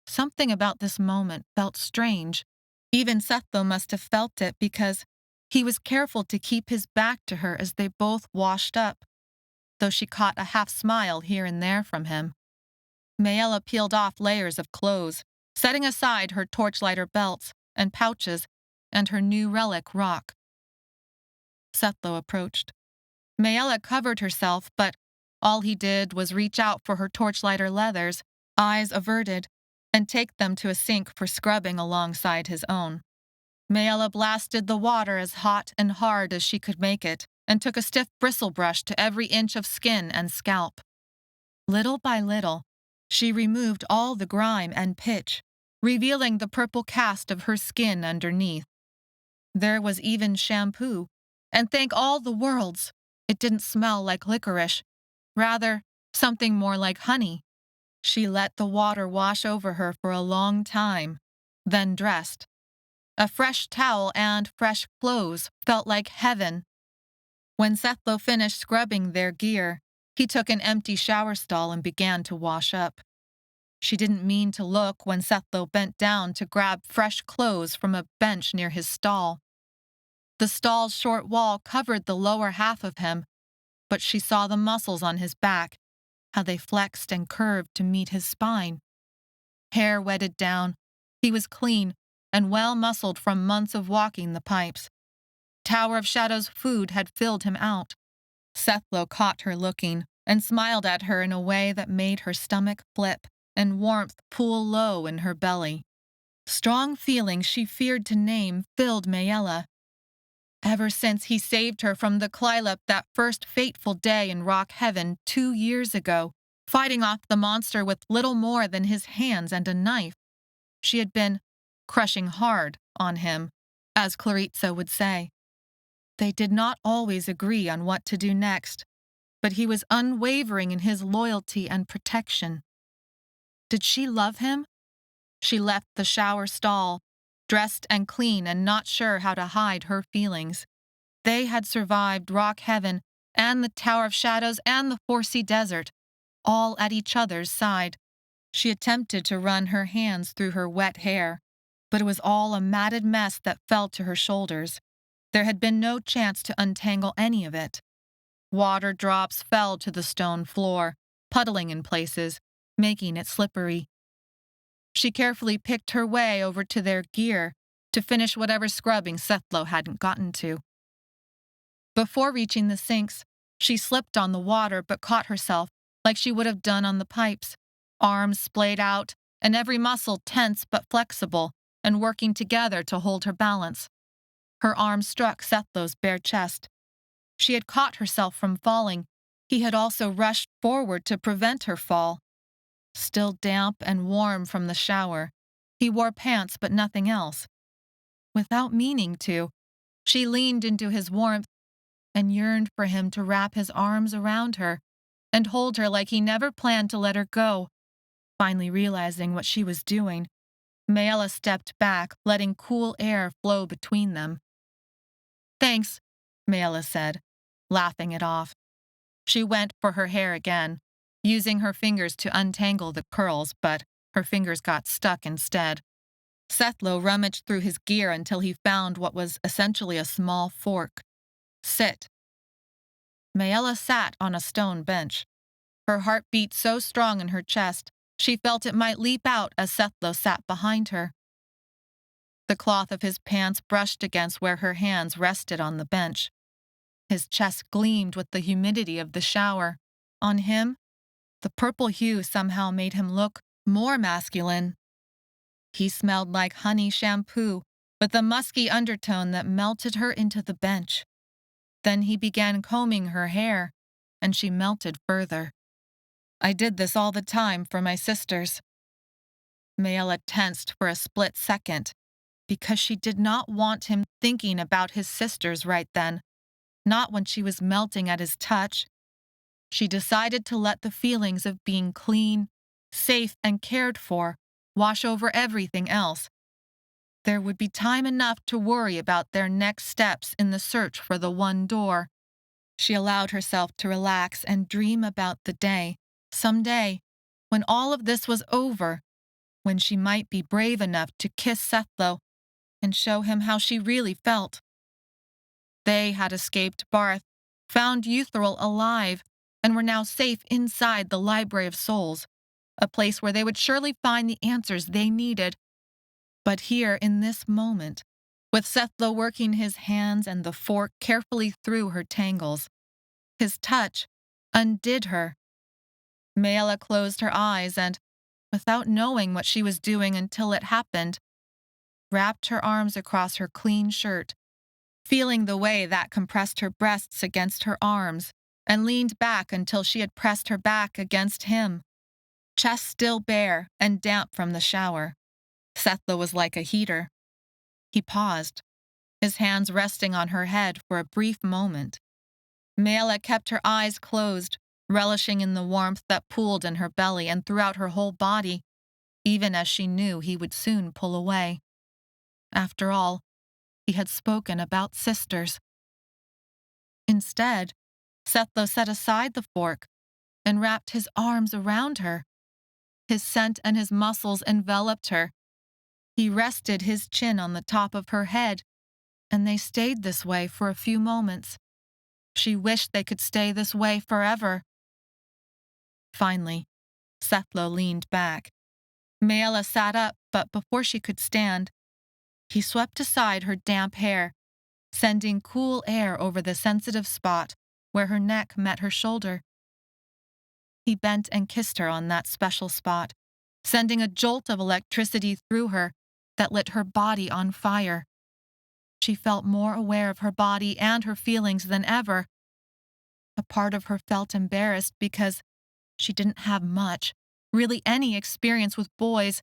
something about this moment felt strange. Even Sethlo must have felt it because he was careful to keep his back to her as they both washed up, though she caught a half-smile here and there from him. Maella peeled off layers of clothes, setting aside her torchlighter belts and pouches and her new relic rock. Sethlo approached. Maella covered herself, but all he did was reach out for her torchlighter leathers, eyes averted, and take them to a sink for scrubbing alongside his own. Maella blasted the water as hot and hard as she could make it, and took a stiff bristle brush to every inch of skin and scalp. Little by little, she removed all the grime and pitch, revealing the purple cast of her skin underneath. There was even shampoo, and thank all the worlds, it didn't smell like licorice, rather something more like honey. She let the water wash over her for a long time, then dressed. A fresh towel and fresh clothes felt like heaven. When Sethlo finished scrubbing their gear, he took an empty shower stall and began to wash up. She didn't mean to look when Sethlo bent down to grab fresh clothes from a bench near his stall. The stall's short wall covered the lower half of him, but she saw the muscles on his back, how they flexed and curved to meet his spine. Hair wetted down, he was clean and well-muscled from months of walking the pipes. Tower of Shadows food had filled him out. Sethlo caught her looking and smiled at her in a way that made her stomach flip and warmth pool low in her belly. Strong feelings she feared to name filled Maella. Ever since he saved her from the Clylop that first fateful day in Rock Heaven 2 years ago, fighting off the monster with little more than his hands and a knife. She had been crushing hard on him, as Claritsa would say. They did not always agree on what to do next, but he was unwavering in his loyalty and protection. Did she love him? She left the shower stall, dressed and clean and not sure how to hide her feelings. They had survived Rock Heaven and the Tower of Shadows and the Foresea Desert, all at each other's side. She attempted to run her hands through her wet hair, but it was all a matted mess that fell to her shoulders. There had been no chance to untangle any of it. Water drops fell to the stone floor, puddling in places, making it slippery. She carefully picked her way over to their gear to finish whatever scrubbing Sethlo hadn't gotten to. Before reaching the sinks, she slipped on the water but caught herself like she would have done on the pipes, arms splayed out and every muscle tense but flexible and working together to hold her balance. Her arm struck Sethlo's bare chest. She had caught herself from falling. He had also rushed forward to prevent her fall. Still damp and warm from the shower, he wore pants but nothing else. Without meaning to, she leaned into his warmth and yearned for him to wrap his arms around her and hold her like he never planned to let her go. Finally realizing what she was doing, Maella stepped back, letting cool air flow between them. "Thanks," Maella said, laughing it off. She went for her hair again, using her fingers to untangle the curls, but her fingers got stuck instead. Sethlo rummaged through his gear until he found what was essentially a small fork. "Sit." Maella sat on a stone bench. Her heart beat so strong in her chest, she felt it might leap out as Sethlo sat behind her. The cloth of his pants brushed against where her hands rested on the bench. His chest gleamed with the humidity of the shower. On him, the purple hue somehow made him look more masculine. He smelled like honey shampoo, with a musky undertone that melted her into the bench. Then he began combing her hair, and she melted further. "I did this all the time for my sisters." Maella tensed for a split second, because she did not want him thinking about his sisters right then, not when she was melting at his touch. She decided to let the feelings of being clean, safe, and cared for wash over everything else. There would be time enough to worry about their next steps in the search for the one door. She allowed herself to relax and dream about the day, someday, when all of this was over, when she might be brave enough to kiss Sethlo and show him how she really felt. They had escaped Barth, found Euthril alive, and were now safe inside the Library of Souls, a place where they would surely find the answers they needed. But here, in this moment, with Sethlo working his hands and the fork carefully through her tangles, his touch undid her. Maella closed her eyes and, without knowing what she was doing until it happened, wrapped her arms across her clean shirt, feeling the way that compressed her breasts against her arms, and leaned back until she had pressed her back against him, chest still bare and damp from the shower. Sethlo was like a heater. He paused, his hands resting on her head for a brief moment. Maella kept her eyes closed, relishing in the warmth that pooled in her belly and throughout her whole body, even as she knew he would soon pull away. After all, he had spoken about sisters. Instead, Sethlo set aside the fork and wrapped his arms around her. His scent and his muscles enveloped her. He rested his chin on the top of her head, and they stayed this way for a few moments. She wished they could stay this way forever. Finally, Sethlo leaned back. Maella sat up, but before she could stand, he swept aside her damp hair, sending cool air over the sensitive spot where her neck met her shoulder. He bent and kissed her on that special spot, sending a jolt of electricity through her that lit her body on fire. She felt more aware of her body and her feelings than ever. A part of her felt embarrassed because She didn't have much, really any experience with boys,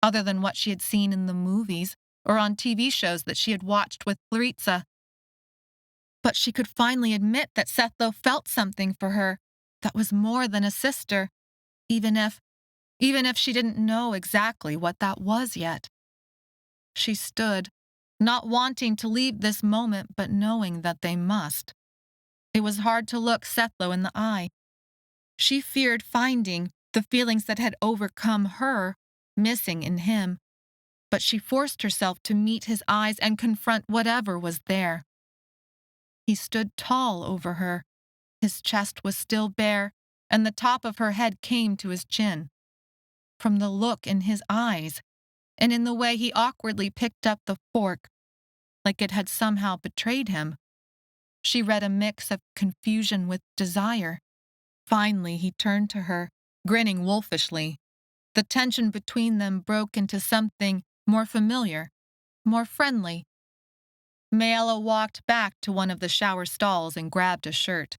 other than what she had seen in the movies or on TV shows that she had watched with Claritsa. But she could finally admit that Sethlo felt something for her that was more than a sister, even if she didn't know exactly what that was yet. She stood, not wanting to leave this moment but knowing that they must. It was hard to look Sethlo in the eye. She feared finding the feelings that had overcome her missing in him, but she forced herself to meet his eyes and confront whatever was there. He stood tall over her. His chest was still bare, and the top of her head came to his chin. From the look in his eyes, and in the way he awkwardly picked up the fork, like it had somehow betrayed him, she read a mix of confusion with desire. Finally, he turned to her, grinning wolfishly. The tension between them broke into something more familiar, more friendly. Maella walked back to one of the shower stalls and grabbed a shirt.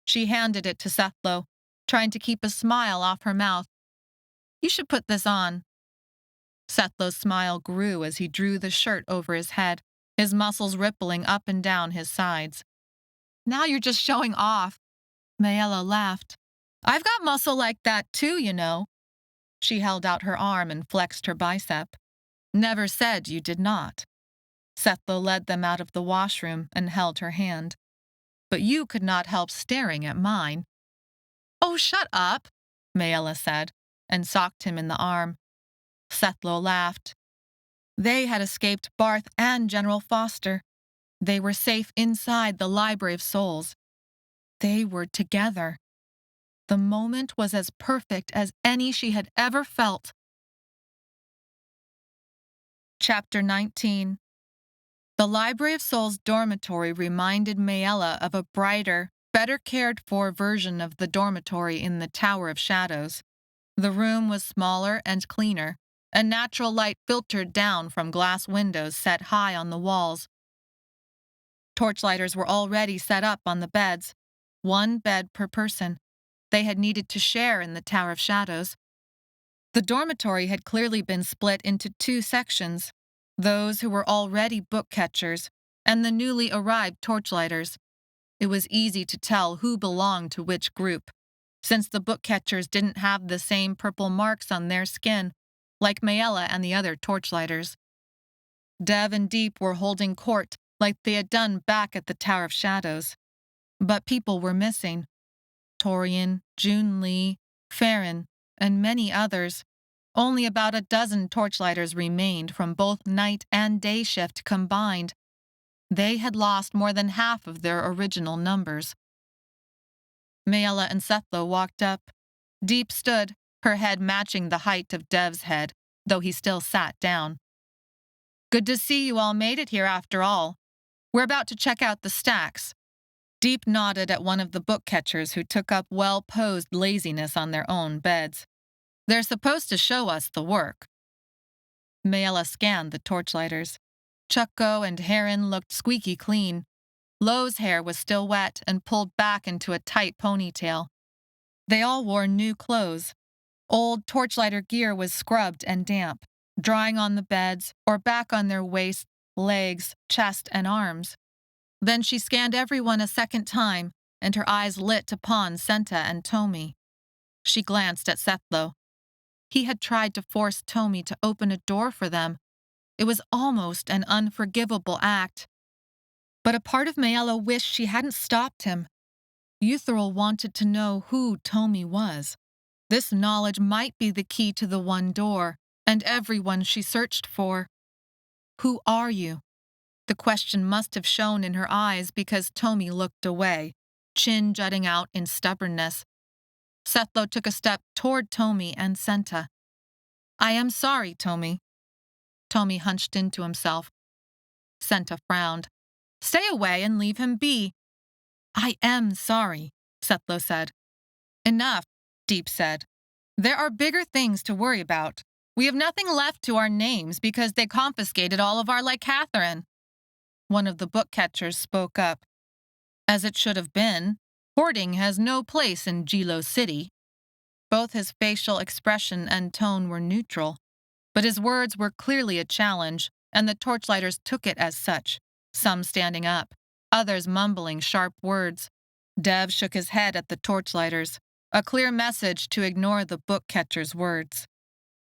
She handed it to Sethlo, trying to keep a smile off her mouth. "You should put this on." Sethlo's smile grew as he drew the shirt over his head, his muscles rippling up and down his sides. "Now you're just showing off." Maella laughed. "I've got muscle like that too, you know." She held out her arm and flexed her bicep. "Never said you did not." Sethlo led them out of the washroom and held her hand. "But you could not help staring at mine." "Oh, shut up," Maella said, and socked him in the arm. Sethlo laughed. They had escaped Barth and General Foster. They were safe inside the Library of Souls. They were together. The moment was as perfect as any she had ever felt. Chapter 19. The Library of Souls dormitory reminded Maella of a brighter, better cared for version of the dormitory in the Tower of Shadows. The room was smaller and cleaner, and natural light filtered down from glass windows set high on the walls. Torchlighters were already set up on the beds, one bed per person. They had needed to share in the Tower of Shadows. The dormitory had clearly been split into two sections, those who were already book catchers and the newly arrived torchlighters. It was easy to tell who belonged to which group, since the book catchers didn't have the same purple marks on their skin, like Maella and the other torchlighters. Dev and Deep were holding court like they had done back at the Tower of Shadows. But people were missing. Torian, June Lee, Farron, and many others. Only about a dozen torchlighters remained from both night and day shift combined. They had lost more than half of their original numbers. Maella and Sethlo walked up. Deep stood, her head matching the height of Dev's head, though he still sat down. "Good to see you all made it here after all. We're about to check out the stacks." Deep nodded at one of the book catchers who took up well-posed laziness on their own beds. "They're supposed to show us the work." Maella scanned the torchlighters. Chucko and Heron looked squeaky clean. Lo's hair was still wet and pulled back into a tight ponytail. They all wore new clothes. Old torchlighter gear was scrubbed and damp, drying on the beds or back on their waists, legs, chest, and arms. Then she scanned everyone a second time, and her eyes lit upon Senta and Tomi. She glanced at Sethlo. He had tried to force Tomi to open a door for them. It was almost an unforgivable act. But a part of Maella wished she hadn't stopped him. Euthril wanted to know who Tomi was. This knowledge might be the key to the one door, and everyone she searched for. "Who are you?" The question must have shown in her eyes because Tomi looked away, chin jutting out in stubbornness. Sethlo took a step toward Tomi and Senta. "I am sorry, Tomi." Tomi hunched into himself. Senta frowned. "Stay away and leave him be." "I am sorry," Sethlo said. "Enough," Deep said. "There are bigger things to worry about. We have nothing left to our names because they confiscated all of our licatherin." One of the book catchers spoke up. "As it should have been. Hoarding has no place in Jilo City." Both his facial expression and tone were neutral, but his words were clearly a challenge, and the torchlighters took it as such, some standing up, others mumbling sharp words. Dev shook his head at the torchlighters, a clear message to ignore the book-catcher's words.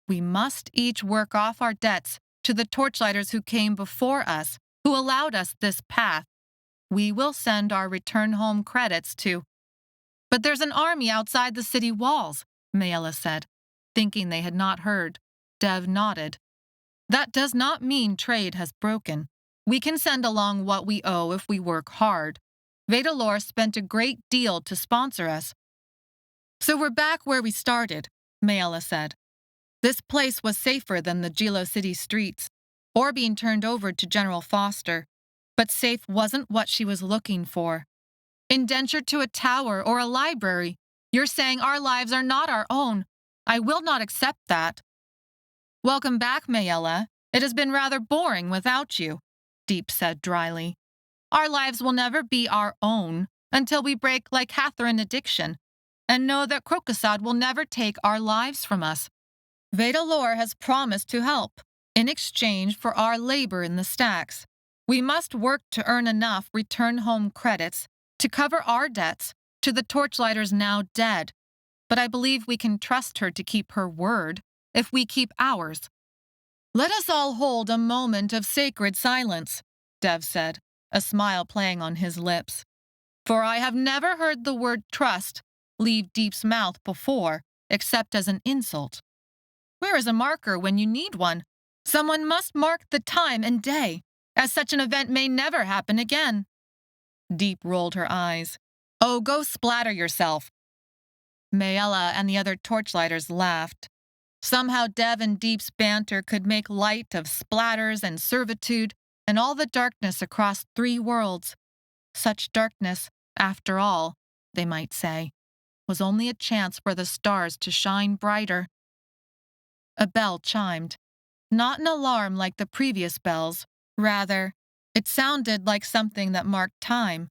We must each work off our debts to the torchlighters who came before us, who allowed us this path. We will send our return-home credits to— But there's an army outside the city walls, Maella said, thinking they had not heard. Dev nodded. That does not mean trade has broken. We can send along what we owe if we work hard. Vedalor spent a great deal to sponsor us. So we're back where we started, Maella said. This place was safer than the Gilo City streets, or being turned over to General Foster. But safe wasn't what she was looking for. Indentured to a tower or a library, you're saying our lives are not our own. I will not accept that. Welcome back, Maella. It has been rather boring without you, Deep said dryly. Our lives will never be our own until we break licatherin addiction and know that krokosod will never take our lives from us. Vedalor has promised to help in exchange for our labor in the stacks. We must work to earn enough return-home credits to cover our debts to the torchlighters now dead, but I believe we can trust her to keep her word if we keep ours. Let us all hold a moment of sacred silence, Dev said, a smile playing on his lips. For I have never heard the word trust leave Deep's mouth before, except as an insult. Where is a marker when you need one? Someone must mark the time and day, as such an event may never happen again. Deep rolled her eyes. Oh, go splatter yourself. Maella and the other torchlighters laughed. Somehow Dev and Deep's banter could make light of splatters and servitude and all the darkness across 3 worlds. Such darkness, after all, they might say, was only a chance for the stars to shine brighter. A bell chimed. Not an alarm like the previous bells. Rather, it sounded like something that marked time.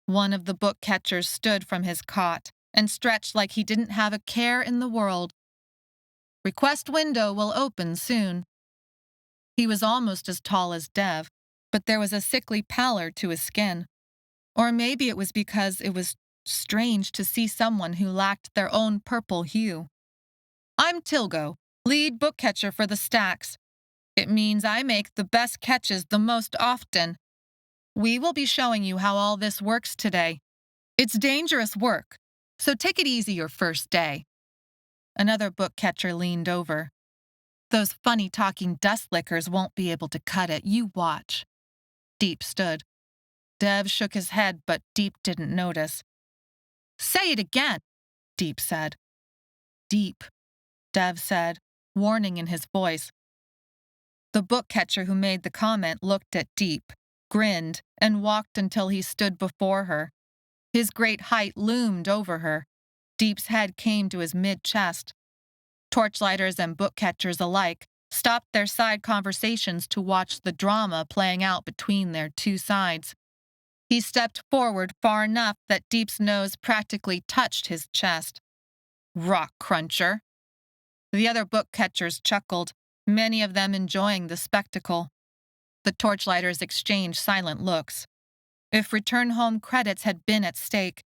One of the book catchers stood from his cot and stretched like he didn't have a care in the world. Request window will open soon. He was almost as tall as Dev, but there was a sickly pallor to his skin. Or maybe it was because it was strange to see someone who lacked their own purple hue. I'm Tilgo, lead book catcher for the stacks. It means I make the best catches the most often. We will be showing you how all this works today. It's dangerous work, so take it easy your first day. Another book catcher leaned over. Those funny-talking dust lickers won't be able to cut it, you watch. Deep stood. Dev shook his head, but Deep didn't notice. Say it again, Deep said. Deep, Dev said, warning in his voice. The book catcher who made the comment looked at Deep, grinned, and walked until he stood before her. His great height loomed over her. Deep's head came to his mid-chest. Torchlighters and book catchers alike stopped their side conversations to watch the drama playing out between their 2 sides. He stepped forward far enough that Deep's nose practically touched his chest. Rock cruncher. The other book catchers chuckled, many of them enjoying the spectacle. The torchlighters exchanged silent looks. If return-home credits had been at stake,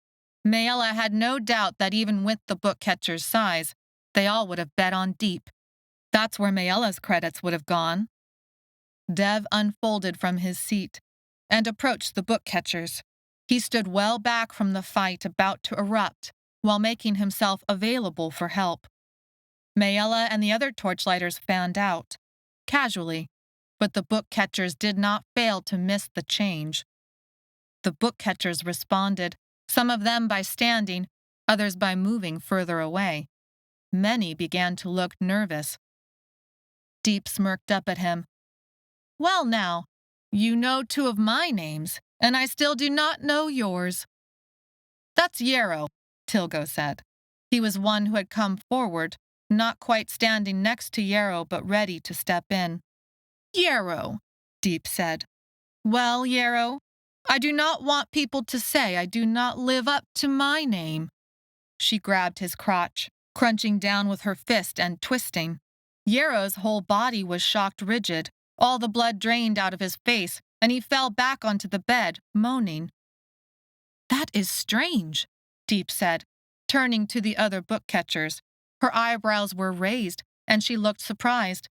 Maella had no doubt that even with the book catcher's size, they all would have bet on Deep. That's where Maella's credits would have gone. Dev unfolded from his seat and approached the book catchers. He stood well back from the fight about to erupt while making himself available for help. Maella and the other torchlighters fanned out, casually, but the book catchers did not fail to miss the change. The book catchers responded, some of them by standing, others by moving further away. Many began to look nervous. Deep smirked up at him. Well now, you know 2 of my names, and I still do not know yours. That's Yarrow, Tilgo said. He was one who had come forward, not quite standing next to Yarrow but ready to step in. Yarrow, Deep said. Well, Yarrow, I do not want people to say I do not live up to my name. She grabbed his crotch, crunching down with her fist and twisting. Yarrow's whole body was shocked rigid, all the blood drained out of his face, and he fell back onto the bed, moaning. "That is strange," Deep said, turning to the other book catchers. Her eyebrows were raised, and she looked surprised.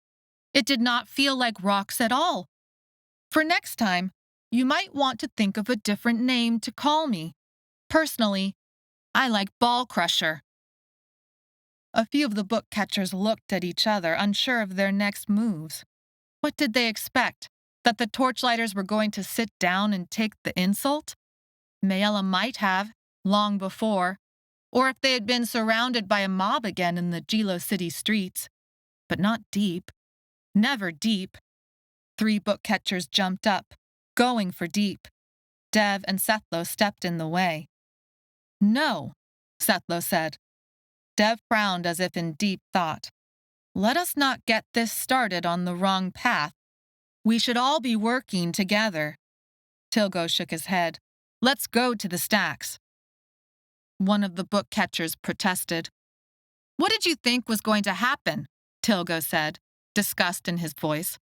"It did not feel like rocks at all. For next time, you might want to think of a different name to call me. Personally, I like Ball Crusher." A few of the book catchers looked at each other, unsure of their next moves. What did they expect? That the torchlighters were going to sit down and take the insult? Maella might have, long before, or if they had been surrounded by a mob again in the Gilo City streets. But not Deep. Never Deep. 3 book catchers jumped up, going for Deep. Dev and Sethlo stepped in the way. "No," Sethlo said. Dev frowned as if in deep thought. "Let us not get this started on the wrong path. We should all be working together." Tilgo shook his head. "Let's go to the stacks." One of the book catchers protested. "What did you think was going to happen?" Tilgo said, disgust in his voice.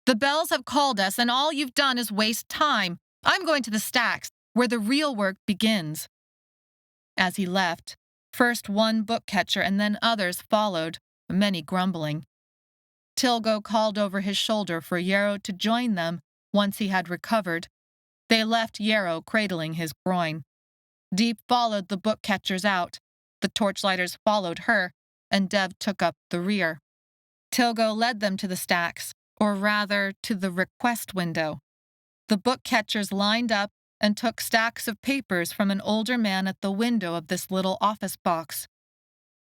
"The bells have called us, and all you've done is waste time. I'm going to the stacks, where the real work begins." As he left, first one book catcher and then others followed, many grumbling. Tilgo called over his shoulder for Yarrow to join them once he had recovered. They left Yarrow cradling his groin. Deep followed the book catchers out. The torchlighters followed her, and Dev took up the rear. Tilgo led them to the stacks, or rather, to the request window. The book catchers lined up and took stacks of papers from an older man at the window of this little office box.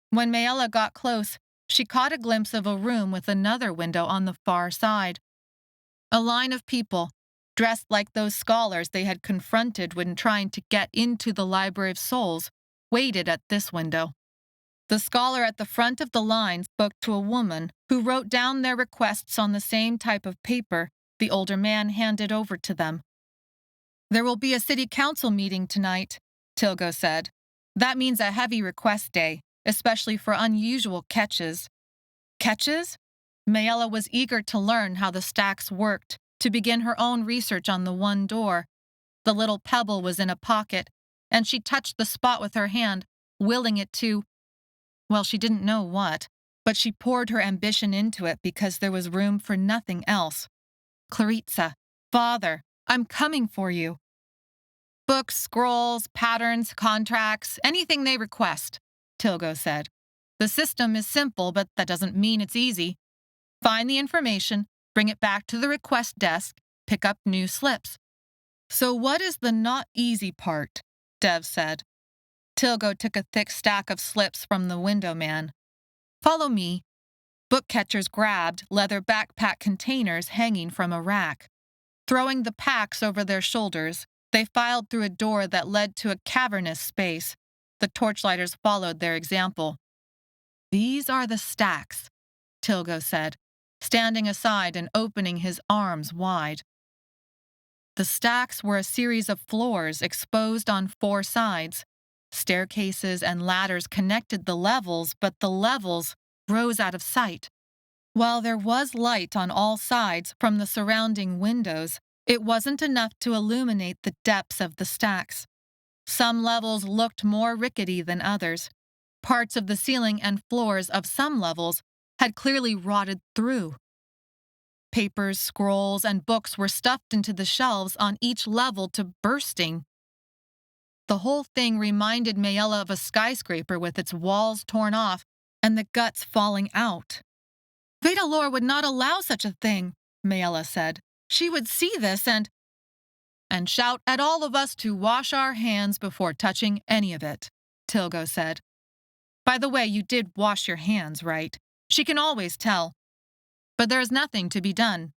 When Maella got close, she caught a glimpse of a room with another window on the far side. A line of people, dressed like those scholars they had confronted when trying to get into the Library of Souls, waited at this window. The scholar at the front of the line spoke to a woman who wrote down their requests on the same type of paper the older man handed over to them. "There will be a city council meeting tonight," Tilgo said. "That means a heavy request day, especially for unusual catches." Catches? Maella was eager to learn how the stacks worked, to begin her own research on the one door. The little pebble was in a pocket, and she touched the spot with her hand, willing it to, well, she didn't know what, but she poured her ambition into it because there was room for nothing else. "Claritsa, Father, I'm coming for you." "Books, scrolls, patterns, contracts, anything they request," Tilgo said. "The system is simple, but that doesn't mean it's easy. Find the information, bring it back to the request desk, pick up new slips." "So what is the not easy part?" Dev said. Tilgo took a thick stack of slips from the window man. "Follow me." Book catchers grabbed leather backpack containers hanging from a rack. Throwing the packs over their shoulders, they filed through a door that led to a cavernous space. The torchlighters followed their example. "These are the stacks," Tilgo said, standing aside and opening his arms wide. The stacks were a series of floors exposed on 4 sides. Staircases and ladders connected the levels, but the levels rose out of sight. While there was light on all sides from the surrounding windows, it wasn't enough to illuminate the depths of the stacks. Some levels looked more rickety than others. Parts of the ceiling and floors of some levels had clearly rotted through. Papers, scrolls, and books were stuffed into the shelves on each level to bursting. The whole thing reminded Maella of a skyscraper with its walls torn off and the guts falling out. "Vedalor would not allow such a thing," Maella said. "She would see this and shout at all of us to wash our hands before touching any of it," Tilgo said. "By the way, you did wash your hands, right? She can always tell. But there is nothing to be done.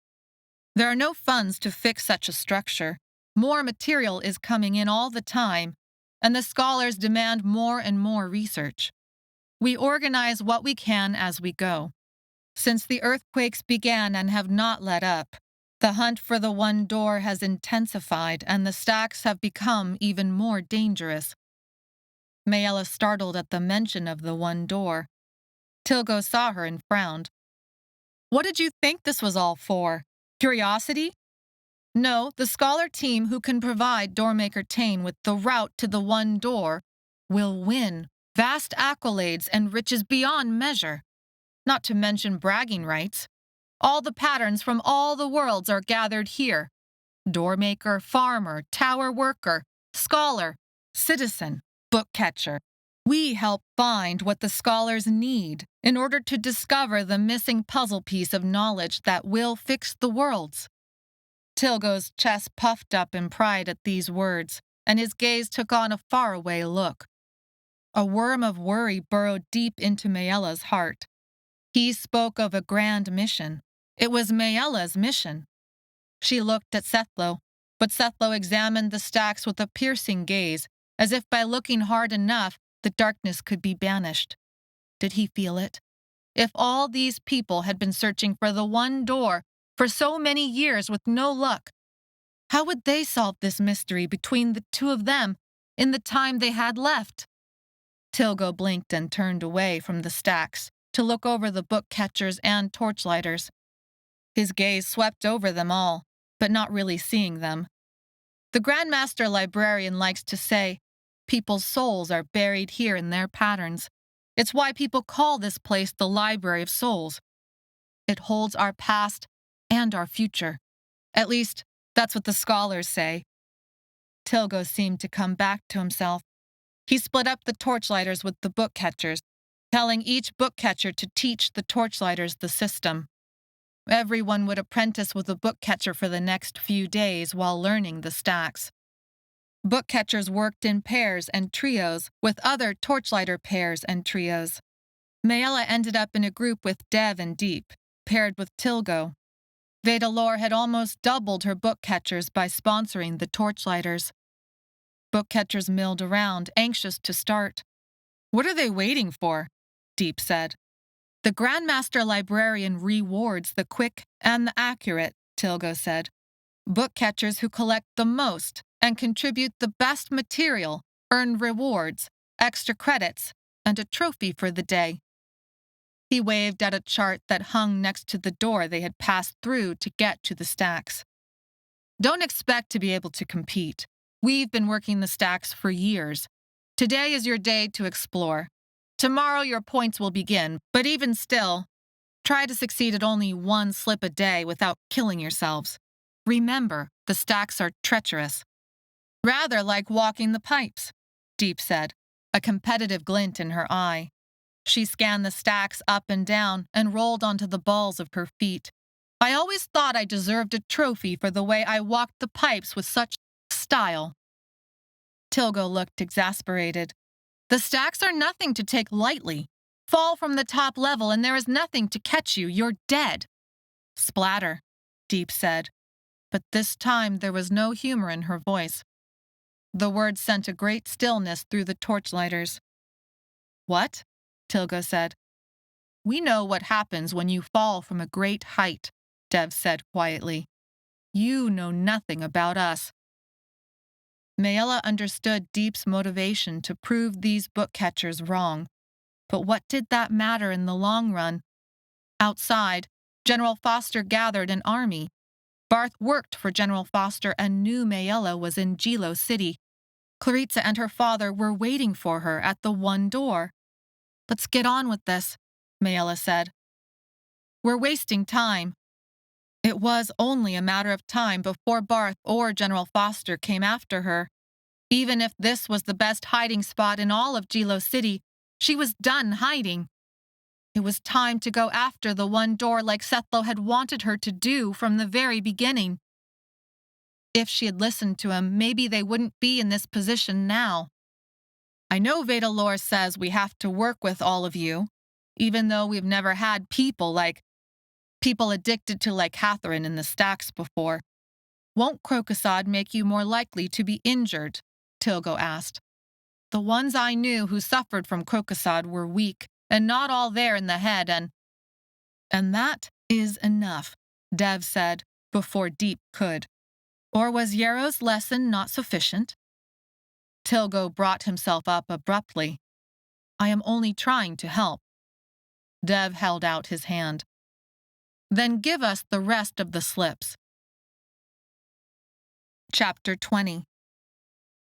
There are no funds to fix such a structure. More material is coming in all the time, and the scholars demand more and more research. We organize what we can as we go. Since the earthquakes began and have not let up, the hunt for the one door has intensified and the stacks have become even more dangerous." Maella startled at the mention of the one door, Tilgo saw her and frowned. What did you think this was all for? Curiosity? No, the scholar team who can provide Doormaker Tain with the route to the one door will win vast accolades and riches beyond measure, not to mention bragging rights. All the patterns from all the worlds are gathered here. Doormaker, farmer, tower worker, scholar, citizen, book catcher. We help find what the scholars need in order to discover the missing puzzle piece of knowledge that will fix the worlds. Tilgo's chest puffed up in pride at these words, and his gaze took on a faraway look. A worm of worry burrowed deep into Maella's heart. He spoke of a grand mission. It was Maella's mission. She looked at Sethlo, but Sethlo examined the stacks with a piercing gaze, as if by looking hard enough, the darkness could be banished. Did he feel it? If all these people had been searching for the one door for so many years with no luck, how would they solve this mystery between the two of them in the time they had left? Tilgo blinked and turned away from the stacks to look over the book catchers and torchlighters. His gaze swept over them all, but not really seeing them. The Grandmaster Librarian likes to say, people's souls are buried here in their patterns. It's why people call this place the Library of Souls. It holds our past and our future. At least, that's what the scholars say. Tilgo seemed to come back to himself. He split up the torchlighters with the book catchers, telling each book catcher to teach the torchlighters the system. Everyone would apprentice with a book catcher for the next few days while learning the stacks. Book catchers worked in pairs and trios with other torchlighter pairs and trios. Maella ended up in a group with Dev and Deep, paired with Tilgo. Vedalor had almost doubled her book catchers by sponsoring the torchlighters. Book catchers milled around, anxious to start. What are they waiting for? Deep said. The Grandmaster Librarian rewards the quick and the accurate, Tilgo said. Book catchers who collect the most and contribute the best material earn rewards, extra credits, and a trophy for the day. He waved at a chart that hung next to the door they had passed through to get to the stacks. Don't expect to be able to compete. We've been working the stacks for years. Today is your day to explore. Tomorrow your points will begin, but even still, try to succeed at only one slip a day without killing yourselves. Remember, the stacks are treacherous. Rather like walking the pipes, Deep said, a competitive glint in her eye. She scanned the stacks up and down and rolled onto the balls of her feet. I always thought I deserved a trophy for the way I walked the pipes with such style. Tilgo looked exasperated. The stacks are nothing to take lightly. Fall from the top level and there is nothing to catch you. You're dead. Splatter, Deep said, but this time there was no humor in her voice. The words sent a great stillness through the torchlighters. What? Tilgo said. We know what happens when you fall from a great height, Dev said quietly. You know nothing about us. Maella understood Deep's motivation to prove these book catchers wrong. But what did that matter in the long run? Outside, General Foster gathered an army. Barth worked for General Foster and knew Maella was in Gilo City. Claritsa and her father were waiting for her at the one door. Let's get on with this, Maella said. We're wasting time. It was only a matter of time before Barth or General Foster came after her. Even if this was the best hiding spot in all of Gilo City, she was done hiding. It was time to go after the one door like Sethlo had wanted her to do from the very beginning. If she had listened to him, maybe they wouldn't be in this position now. I know Vedalor says we have to work with all of you, even though we've never had people addicted to licatherin in the stacks before. Won't krokosod make you more likely to be injured? Tilgo asked. The ones I knew who suffered from krokosod were weak, and not all there in the head, and that is enough, Dev said, before Deep could. Or was Yarrow's lesson not sufficient? Tilgo brought himself up abruptly. I am only trying to help. Dev held out his hand. Then give us the rest of the slips. Chapter 20.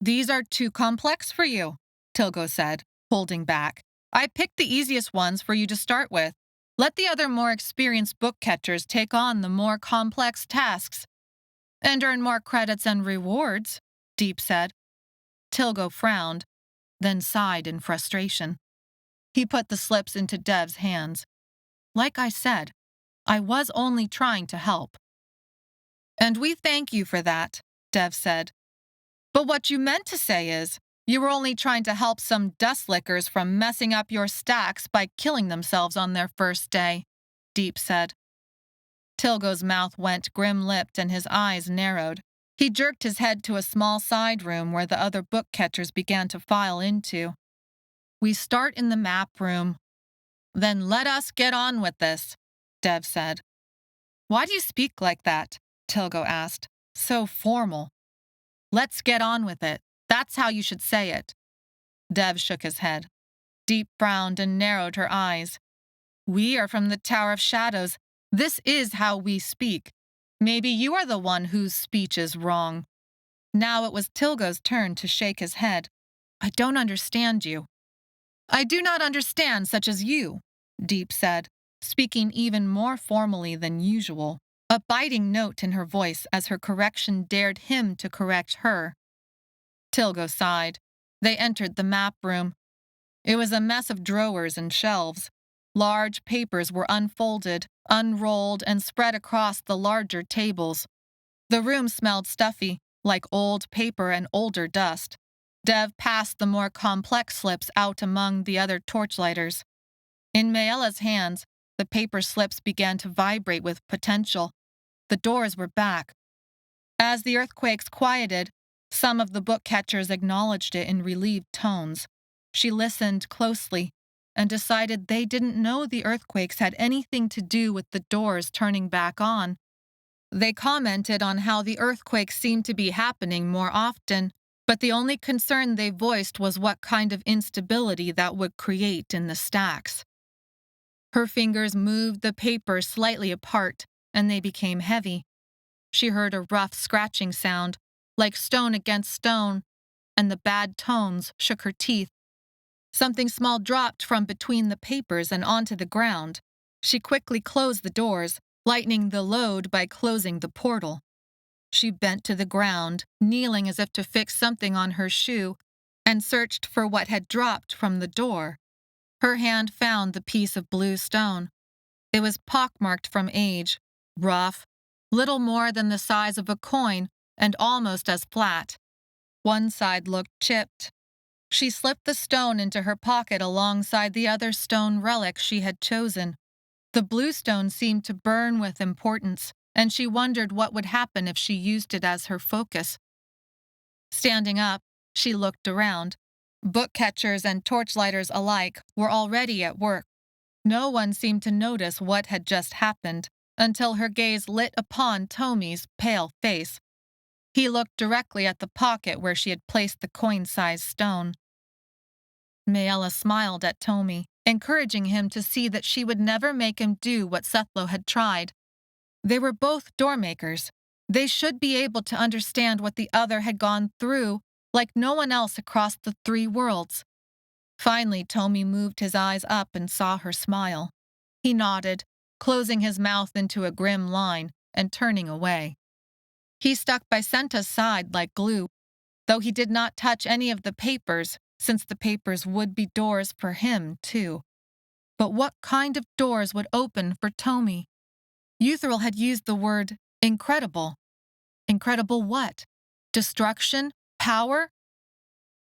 These are too complex for you, Tilgo said, holding back. I picked the easiest ones for you to start with. Let the other more experienced book catchers take on the more complex tasks. And earn more credits and rewards, Deep said. Tilgo frowned, then sighed in frustration. He put the slips into Dev's hands. Like I said, I was only trying to help. And we thank you for that, Dev said. But what you meant to say is, you were only trying to help some dust lickers from messing up your stacks by killing themselves on their first day, Deep said. Tilgo's mouth went grim-lipped and his eyes narrowed. He jerked his head to a small side room where the other book catchers began to file into. We start in the map room. Then let us get on with this, Dev said. Why do you speak like that? Tilgo asked. So formal. Let's get on with it. That's how you should say it. Dev shook his head. Deep frowned and narrowed her eyes. We are from the Tower of Shadows. This is how we speak. Maybe you are the one whose speech is wrong. Now it was Tilgo's turn to shake his head. I don't understand you. I do not understand such as you, Deep said, speaking even more formally than usual, a biting note in her voice as her correction dared him to correct her. Tilgo sighed. They entered the map room. It was a mess of drawers and shelves. Large papers were unfolded, unrolled, and spread across the larger tables. The room smelled stuffy, like old paper and older dust. Dev passed the more complex slips out among the other torchlighters. In Maella's hands, the paper slips began to vibrate with potential. The doors were back. As the earthquakes quieted, some of the book catchers acknowledged it in relieved tones. She listened closely and decided they didn't know the earthquakes had anything to do with the doors turning back on. They commented on how the earthquakes seemed to be happening more often, but the only concern they voiced was what kind of instability that would create in the stacks. Her fingers moved the paper slightly apart, and they became heavy. She heard a rough scratching sound, like stone against stone, and the bad tones shook her teeth. Something small dropped from between the papers and onto the ground. She quickly closed the doors, lightening the load by closing the portal. She bent to the ground, kneeling as if to fix something on her shoe, and searched for what had dropped from the door. Her hand found the piece of blue stone. It was pockmarked from age, rough, little more than the size of a coin, and almost as flat. One side looked chipped. She slipped the stone into her pocket alongside the other stone relic she had chosen. The blue stone seemed to burn with importance, and she wondered what would happen if she used it as her focus. Standing up, she looked around. Book catchers and torchlighters alike were already at work. No one seemed to notice what had just happened until her gaze lit upon Tomi's pale face. He looked directly at the pocket where she had placed the coin-sized stone. Maella smiled at Tomi, encouraging him to see that she would never make him do what Sethlo had tried. They were both doormakers. They should be able to understand what the other had gone through, like no one else across the 3 worlds. Finally, Tomi moved his eyes up and saw her smile. He nodded, closing his mouth into a grim line and turning away. He stuck by Senta's side like glue, though he did not touch any of the papers, since the papers would be doors for him, too. But what kind of doors would open for Tomi? Euthril had used the word incredible. Incredible what? Destruction? Power?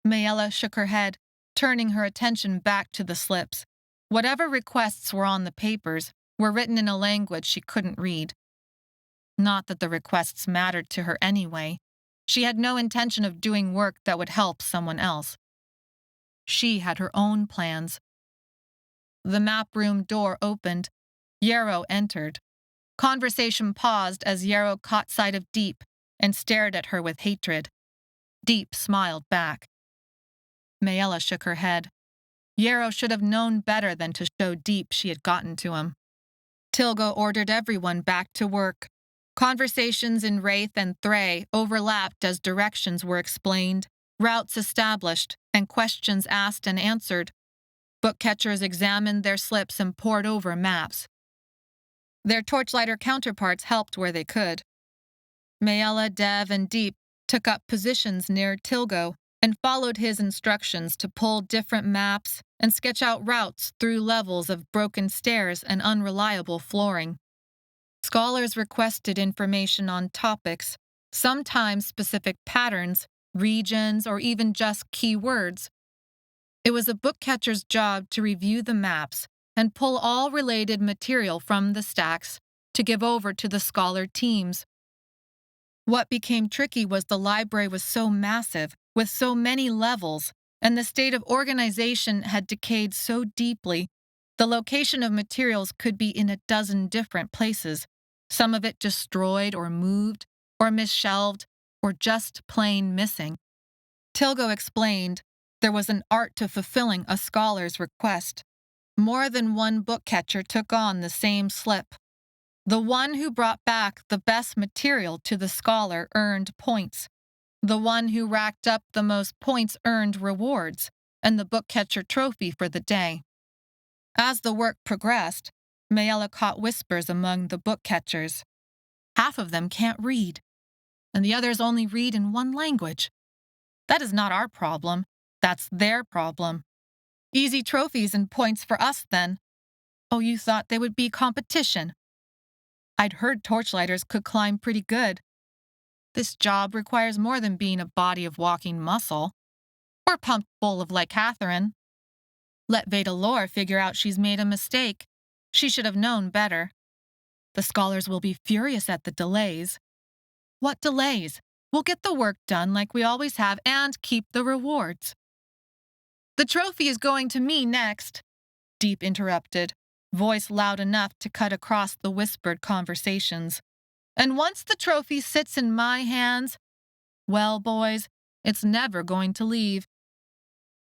Maella shook her head, turning her attention back to the slips. Whatever requests were on the papers were written in a language she couldn't read. Not that the requests mattered to her anyway. She had no intention of doing work that would help someone else. She had her own plans. The map room door opened. Yarrow entered. Conversation paused as Yarrow caught sight of Deep and stared at her with hatred. Deep smiled back. Maella shook her head. Yarrow should have known better than to show deep she had gotten to him. Tilgo ordered everyone back to work. Conversations in Wraith and Thray overlapped as directions were explained, routes established, and questions asked and answered. Book catchers examined their slips and pored over maps. Their torchlighter counterparts helped where they could. Maella, Dev, and Deep took up positions near Tilgo and followed his instructions to pull different maps and sketch out routes through levels of broken stairs and unreliable flooring. Scholars requested information on topics, sometimes specific patterns, regions, or even just keywords. It was a book catcher's job to review the maps and pull all related material from the stacks to give over to the scholar teams. What became tricky was the library was so massive, with so many levels, and the state of organization had decayed so deeply. The location of materials could be in a dozen different places, some of it destroyed or moved, or misshelved, or just plain missing. Tilgo explained there was an art to fulfilling a scholar's request. More than one book catcher took on the same slip. The one who brought back the best material to the scholar earned points. The one who racked up the most points earned rewards, and the book catcher trophy for the day. As the work progressed, Maella caught whispers among the book catchers. Half of them can't read, and the others only read in one language. That is not our problem. That's their problem. Easy trophies and points for us, then. Oh, you thought they would be competition. I'd heard torchlighters could climb pretty good. This job requires more than being a body of walking muscle. Or pumped full of licatherin. Let Vedalore figure out she's made a mistake. She should have known better. The scholars will be furious at the delays. What delays? We'll get the work done like we always have and keep the rewards. The trophy is going to me next, Deep interrupted, voice loud enough to cut across the whispered conversations. And once the trophy sits in my hands, well, boys, it's never going to leave.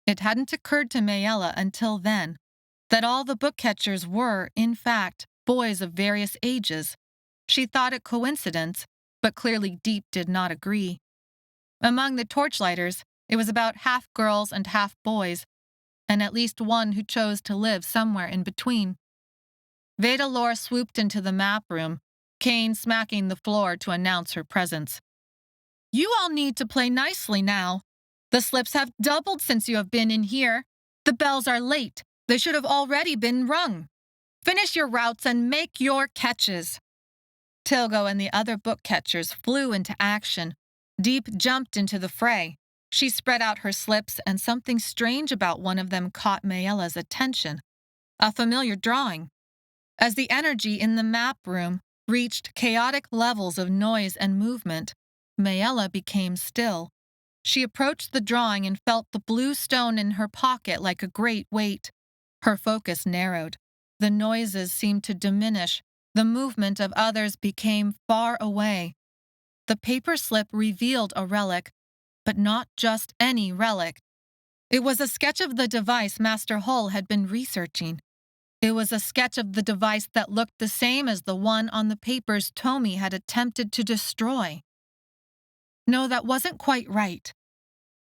It hadn't occurred to Maella until then that all the book catchers were, in fact, boys of various ages. She thought it coincidence, but clearly Deep did not agree. Among the torchlighters, it was about half girls and half boys, and at least one who chose to live somewhere in between. Vedalore swooped into the map room, Cane smacking the floor to announce her presence. You all need to play nicely now. The slips have doubled since you have been in here. The bells are late. They should have already been rung. Finish your routes and make your catches. Tilgo and the other book catchers flew into action. Deep jumped into the fray. She spread out her slips, and something strange about one of them caught Maella's attention. A familiar drawing. As the energy in the map room reached chaotic levels of noise and movement, Maella became still. She approached the drawing and felt the blue stone in her pocket like a great weight. Her focus narrowed. The noises seemed to diminish. The movement of others became far away. The paper slip revealed a relic, but not just any relic. It was a sketch of the device Master Hull had been researching. It was a sketch of the device that looked the same as the one on the papers Tomi had attempted to destroy. No, that wasn't quite right.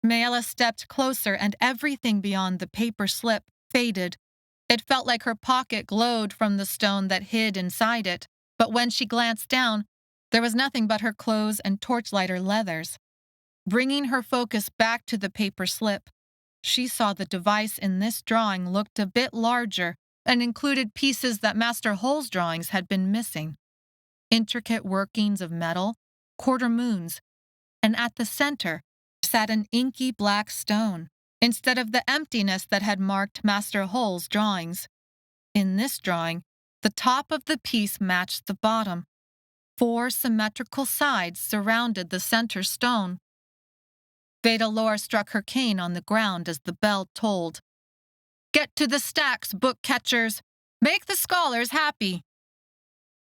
Maella stepped closer and everything beyond the paper slip faded. It felt like her pocket glowed from the stone that hid inside it, but when she glanced down, there was nothing but her clothes and torchlighter leathers. Bringing her focus back to the paper slip, she saw the device in this drawing looked a bit larger and included pieces that Master Hull's drawings had been missing. Intricate workings of metal, quarter moons, and at the center sat an inky black stone, instead of the emptiness that had marked Master Hull's drawings. In this drawing, the top of the piece matched the bottom. 4 symmetrical sides surrounded the center stone. Vedalore struck her cane on the ground as the bell tolled. Get to the stacks, book catchers! Make the scholars happy!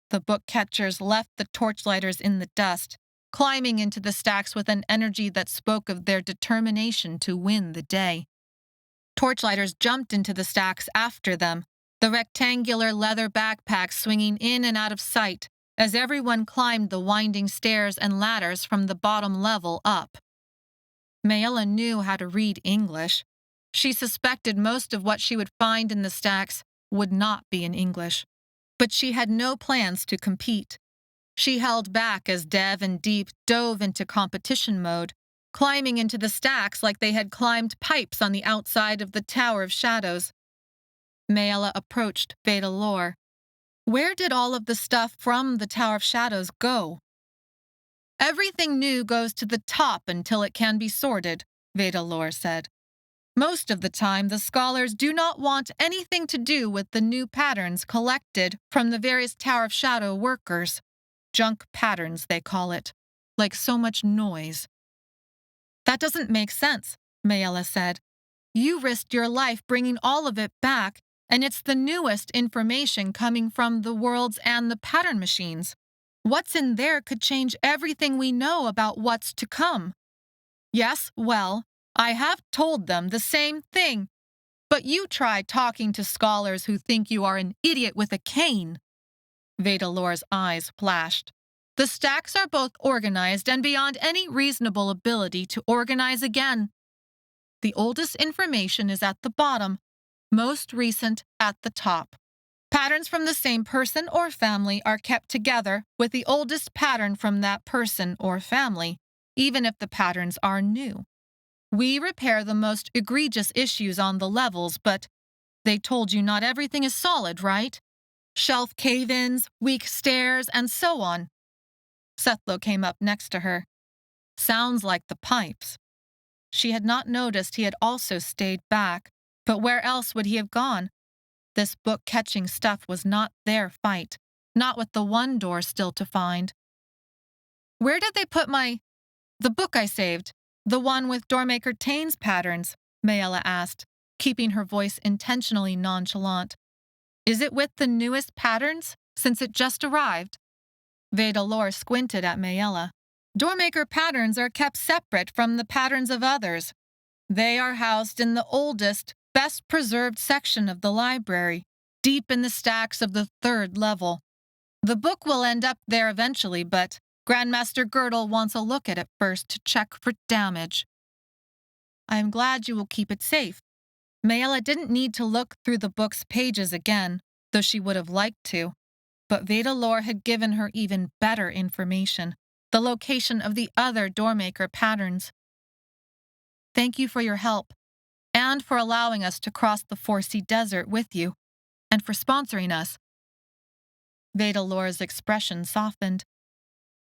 The book catchers left the torchlighters in the dust, climbing into the stacks with an energy that spoke of their determination to win the day. Torchlighters jumped into the stacks after them, the rectangular leather backpacks swinging in and out of sight as everyone climbed the winding stairs and ladders from the bottom level up. Maella knew how to read English. She suspected most of what she would find in the stacks would not be in English, but she had no plans to compete. She held back as Dev and Deep dove into competition mode, climbing into the stacks like they had climbed pipes on the outside of the Tower of Shadows. Maella approached Vedalor. Where did all of the stuff from the Tower of Shadows go? Everything new goes to the top until it can be sorted, Vedalor said. Most of the time, the scholars do not want anything to do with the new patterns collected from the various Tower of Shadow workers. Junk patterns, they call it, like so much noise. That doesn't make sense, Maella said. You risked your life bringing all of it back, and it's the newest information coming from the worlds and the pattern machines. What's in there could change everything we know about what's to come. Yes, well, I have told them the same thing, but you try talking to scholars who think you are an idiot with a cane. Vedalor's eyes flashed. The stacks are both organized and beyond any reasonable ability to organize again. The oldest information is at the bottom, most recent at the top. Patterns from the same person or family are kept together with the oldest pattern from that person or family, even if the patterns are new. We repair the most egregious issues on the levels, but they told you not everything is solid, right? Shelf cave-ins, weak stairs, and so on. Sethlo came up next to her. Sounds like the pipes. She had not noticed he had also stayed back, but where else would he have gone? This book-catching stuff was not their fight, not with the one door still to find. Where did they put the book I saved, the one with Doormaker Tain's patterns? Maella asked, keeping her voice intentionally nonchalant. Is it with the newest patterns, since it just arrived? Vedalor squinted at Maella. Doormaker patterns are kept separate from the patterns of others. They are housed in the oldest, best-preserved section of the library, deep in the stacks of the 3rd level. The book will end up there eventually, but Grandmaster Girdle wants a look at it first to check for damage. I am glad you will keep it safe. Maella didn't need to look through the book's pages again, though she would have liked to. But Vedalor had given her even better information, the location of the other Doormaker patterns. Thank you for your help, and for allowing us to cross the 4-Sea Desert with you, and for sponsoring us. Vedalor's expression softened.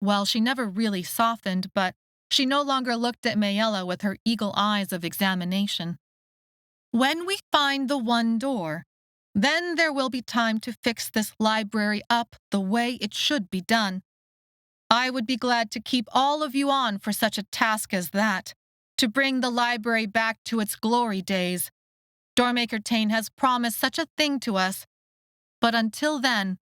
Well, she never really softened, but she no longer looked at Maella with her eagle eyes of examination. When we find the one door, then there will be time to fix this library up the way it should be done. I would be glad to keep all of you on for such a task as that, to bring the library back to its glory days. Doormaker Tain has promised such a thing to us. But until then,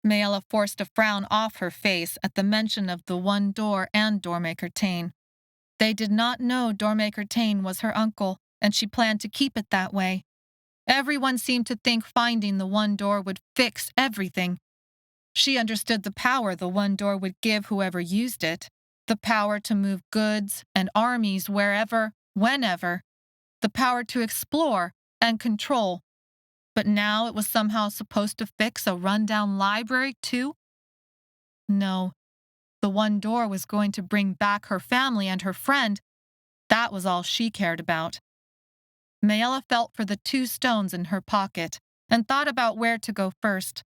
Maella forced a frown off her face at the mention of the one door and Doormaker Tain. They did not know Doormaker Tain was her uncle, and she planned to keep it that way. Everyone seemed to think finding the one door would fix everything. She understood the power the one door would give whoever used it, the power to move goods and armies wherever, whenever, the power to explore and control. But now it was somehow supposed to fix a rundown library, too? No, the one door was going to bring back her family and her friend. That was all she cared about. Maella felt for the 2 stones in her pocket and thought about where to go first.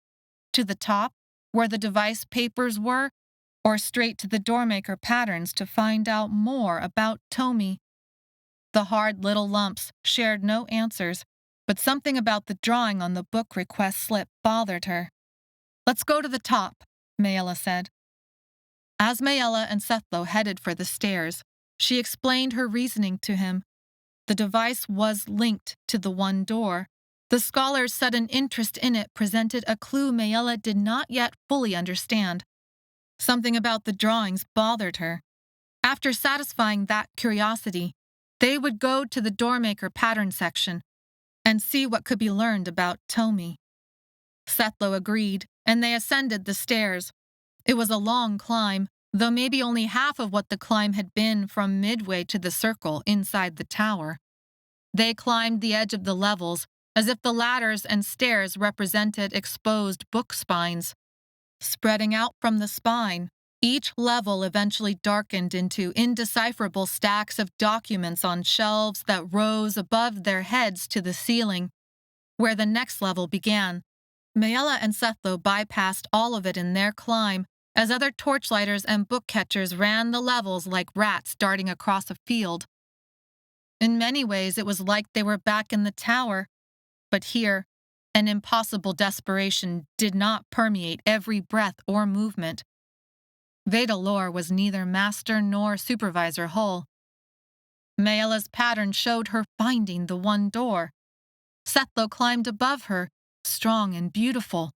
To the top, where the device papers were, or straight to the Doormaker patterns to find out more about Tomi. The hard little lumps shared no answers, but something about the drawing on the book request slip bothered her. Let's go to the top, Maella said. As Maella and Sethlo headed for the stairs, she explained her reasoning to him. The device was linked to the one door. The scholar's sudden interest in it presented a clue Maella did not yet fully understand. Something about the drawings bothered her. After satisfying that curiosity, they would go to the Doormaker pattern section and see what could be learned about Tomi. Sethlo agreed, and they ascended the stairs. It was a long climb, though maybe only half of what the climb had been from midway to the circle inside the tower. They climbed the edge of the levels, as if the ladders and stairs represented exposed book spines. Spreading out from the spine, each level eventually darkened into indecipherable stacks of documents on shelves that rose above their heads to the ceiling, where the next level began. Maella and Sethlo bypassed all of it in their climb, as other torchlighters and book catchers ran the levels like rats darting across a field. In many ways, it was like they were back in the tower, but here, an impossible desperation did not permeate every breath or movement. Withdrawal was neither master nor supervisor whole. Maella's pattern showed her finding the one door. Sethlo climbed above her, strong and beautiful.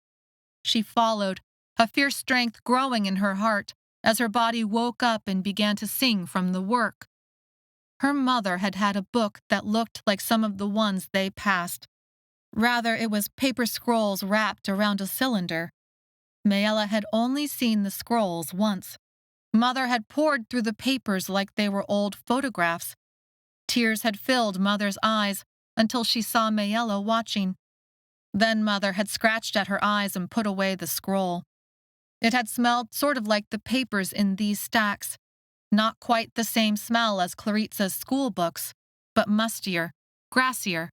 She followed, a fierce strength growing in her heart as her body woke up and began to sing from the work. Her mother had had a book that looked like some of the ones they passed. Rather, it was paper scrolls wrapped around a cylinder. Maella had only seen the scrolls once. Mother had pored through the papers like they were old photographs. Tears had filled Mother's eyes until she saw Maella watching. Then Mother had scratched at her eyes and put away the scroll. It had smelled sort of like the papers in these stacks. Not quite the same smell as Claritsa's school books, but mustier, grassier.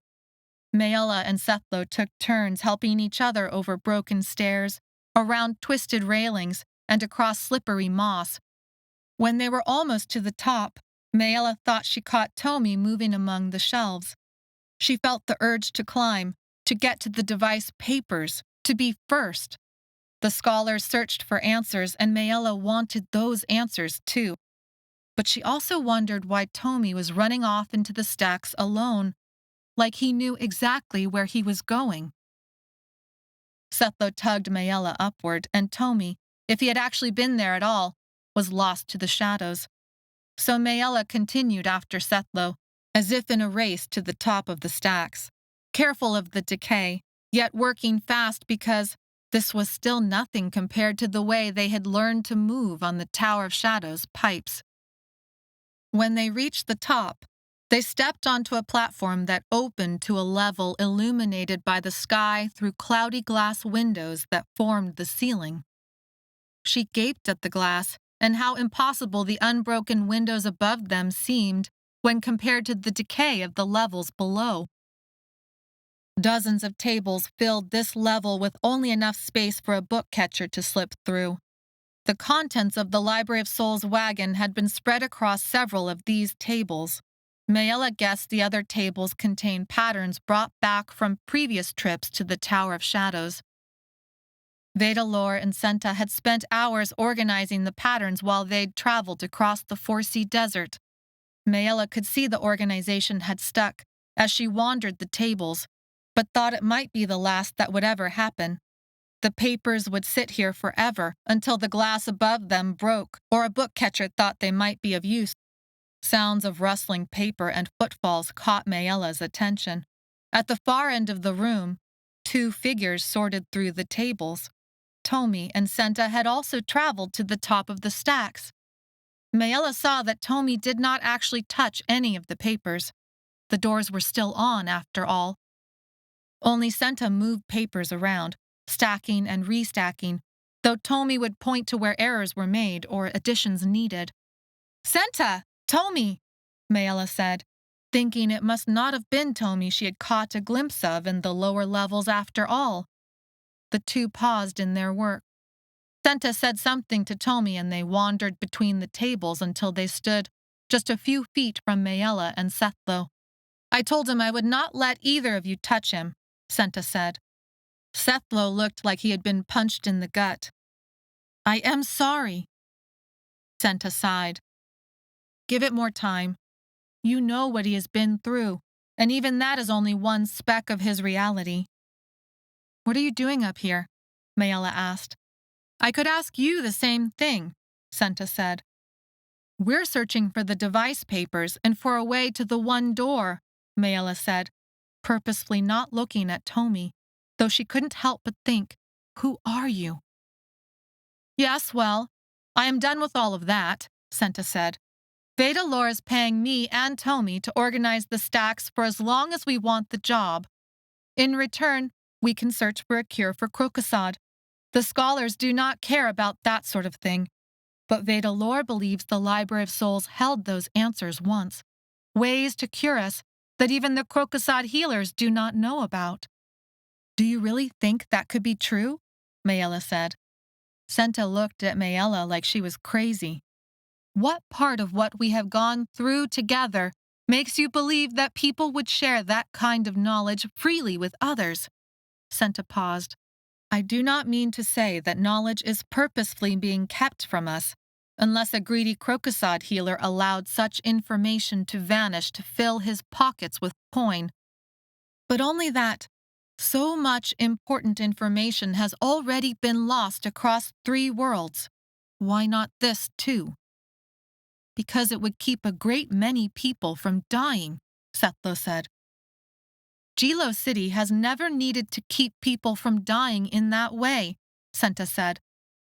Maella and Sethlo took turns helping each other over broken stairs, around twisted railings, and across slippery moss. When they were almost to the top, Maella thought she caught Tomi moving among the shelves. She felt the urge to climb, to get to the device papers, to be first. The scholars searched for answers, and Maella wanted those answers too. But she also wondered why Tomi was running off into the stacks alone, like he knew exactly where he was going. Sethlo tugged Maella upward, and Tomi, if he had actually been there at all, was lost to the shadows. So Maella continued after Sethlo, as if in a race to the top of the stacks, careful of the decay, yet working fast because this was still nothing compared to the way they had learned to move on the Tower of Shadows pipes. When they reached the top, they stepped onto a platform that opened to a level illuminated by the sky through cloudy glass windows that formed the ceiling. She gaped at the glass and how impossible the unbroken windows above them seemed when compared to the decay of the levels below. Dozens of tables filled this level with only enough space for a book catcher to slip through. The contents of the Library of Souls wagon had been spread across several of these tables. Maella guessed the other tables contained patterns brought back from previous trips to the Tower of Shadows. Withdrawal and Senta had spent hours organizing the patterns while they'd traveled across the Foresea Desert. Maella could see the organization had stuck as she wandered the tables, but thought it might be the last that would ever happen. The papers would sit here forever until the glass above them broke or a book catcher thought they might be of use. Sounds of rustling paper and footfalls caught Maella's attention. At the far end of the room, two figures sorted through the tables. Tomi and Senta had also traveled to the top of the stacks. Maella saw that Tomi did not actually touch any of the papers. The doors were still on, after all. Only Senta moved papers around, stacking and restacking, though Tomi would point to where errors were made or additions needed. "Senta! Tomi!" Maella said, thinking it must not have been Tomi she had caught a glimpse of in the lower levels after all. The two paused in their work. Senta said something to Tomi and they wandered between the tables until they stood just a few feet from Maella and Sethlo. "I told him I would not let either of you touch him," Senta said. Sethlo looked like he had been punched in the gut. "I am sorry," Senta sighed. "Give it more time. You know what he has been through, and even that is only one speck of his reality." "What are you doing up here?" Maella asked. "I could ask you the same thing," Senta said. "We're searching for the device papers and for a way to the one door," Maella said. purposefully not looking at Tomi, though she couldn't help but think, "Who are you?" "Yes, well, I am done with all of that," Senta said. "Vedalor is paying me and Tomi to organize the stacks for as long as we want the job. In return, we can search for a cure for krokosod. The scholars do not care about that sort of thing, but Vedalor believes the Library of Souls held those answers once. Ways to cure us that even the krokosod healers do not know about." "Do you really think that could be true?" Maella said. Senta looked at Maella like she was crazy. "What part of what we have gone through together makes you believe that people would share that kind of knowledge freely with others?" Senta paused. "I do not mean to say that knowledge is purposefully being kept from us, unless a greedy krokosod healer allowed such information to vanish to fill his pockets with coin. But only that so much important information has already been lost across 3 worlds. Why not this too?" "Because it would keep a great many people from dying," Sethlo said. "Jilo City has never needed to keep people from dying in that way," Senta said,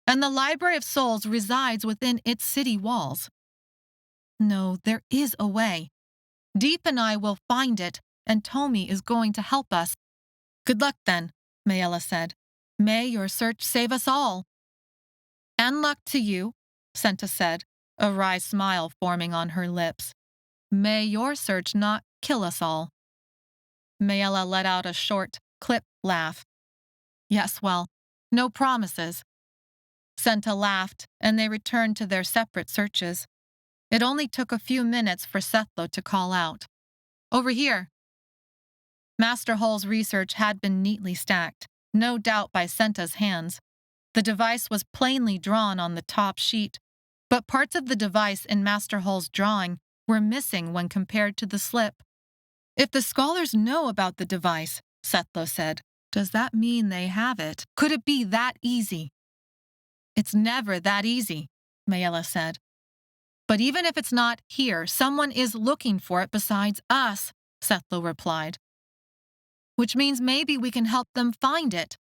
"and the Library of Souls resides within its city walls." "No, there is a way. Deep and I will find it, and Tomi is going to help us." "Good luck then," Maella said. "May your search save us all." "And luck to you," Senta said, a wry smile forming on her lips. "May your search not kill us all." Maella let out a short, clip laugh. "Yes, well, no promises." Senta laughed, and they returned to their separate searches. It only took a few minutes for Sethlo to call out, "Over here." Master Hall's research had been neatly stacked, no doubt by Senta's hands. The device was plainly drawn on the top sheet, but parts of the device in Master Hall's drawing were missing when compared to the slip. "If the scholars know about the device," Sethlo said, "does that mean they have it? Could it be that easy?" "It's never that easy," Maella said. "But even if it's not here, someone is looking for it besides us," Sethlo replied. "Which means maybe we can help them find it."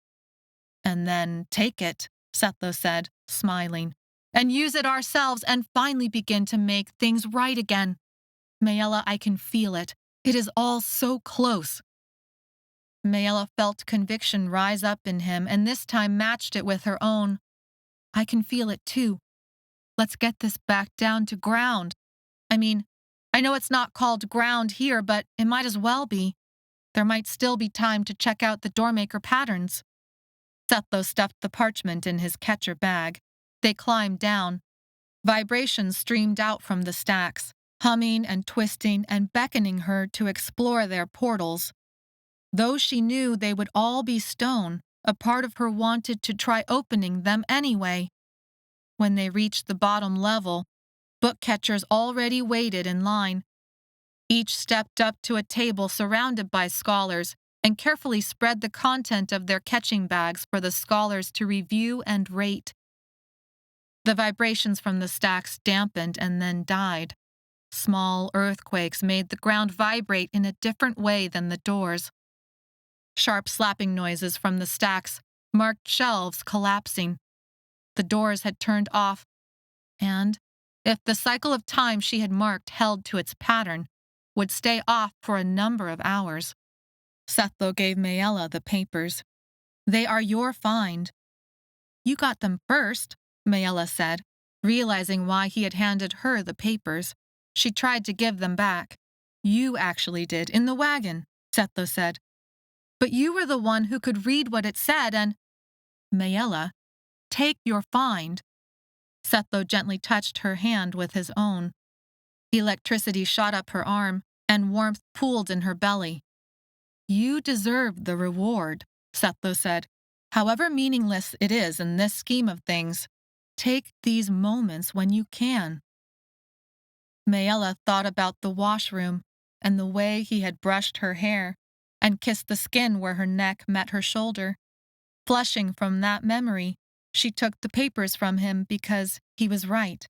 "And then take it," Sethlo said, smiling, "and use it ourselves and finally begin to make things right again. Maella, I can feel it. It is all so close." Maella felt conviction rise up in him and this time matched it with her own. "I can feel it too. Let's get this back down to ground. I mean, I know it's not called ground here, but it might as well be. There might still be time to check out the Doormaker patterns." Sethlo stuffed the parchment in his catcher bag. They climbed down. Vibrations streamed out from the stacks, humming and twisting and beckoning her to explore their portals. Though she knew they would all be stone, a part of her wanted to try opening them anyway. When they reached the bottom level, book catchers already waited in line. Each stepped up to a table surrounded by scholars and carefully spread the content of their catching bags for the scholars to review and rate. The vibrations from the stacks dampened and then died. Small earthquakes made the ground vibrate in a different way than the doors. Sharp slapping noises from the stacks marked shelves collapsing. The doors had turned off, and, if the cycle of time she had marked held to its pattern, would stay off for a number of hours. Sethlo gave Maella the papers. "They are your find." "You got them first," Maella said, realizing why he had handed her the papers. She tried to give them back. "You actually did, in the wagon," Sethlo said. "But you were the one who could read what it said and—" "Maella, take your find." Sethlo gently touched her hand with his own. Electricity shot up her arm, and warmth pooled in her belly. "You deserve the reward," Sethlo said. "However meaningless it is in this scheme of things, take these moments when you can." Maella thought about the washroom and the way he had brushed her hair and kissed the skin where her neck met her shoulder. Flushing from that memory, she took the papers from him because he was right.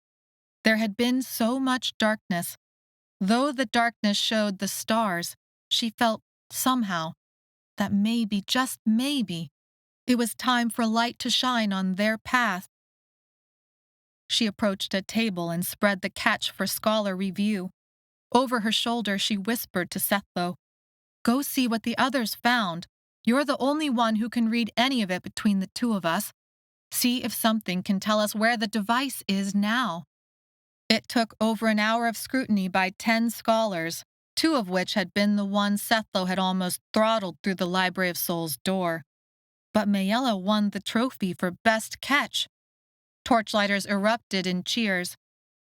There had been so much darkness. Though the darkness showed the stars, she felt somehow, that maybe, just maybe, it was time for light to shine on their path. She approached a table and spread the catch for scholar review. Over her shoulder, she whispered to Sethlo, "Go see what the others found. You're the only one who can read any of it between the two of us. See if something can tell us where the device is now." It took over an hour of scrutiny by 10 scholars, 2 of which had been the ones Sethlo had almost throttled through the Library of Souls door. But Maella won the trophy for best catch. Torchlighters erupted in cheers.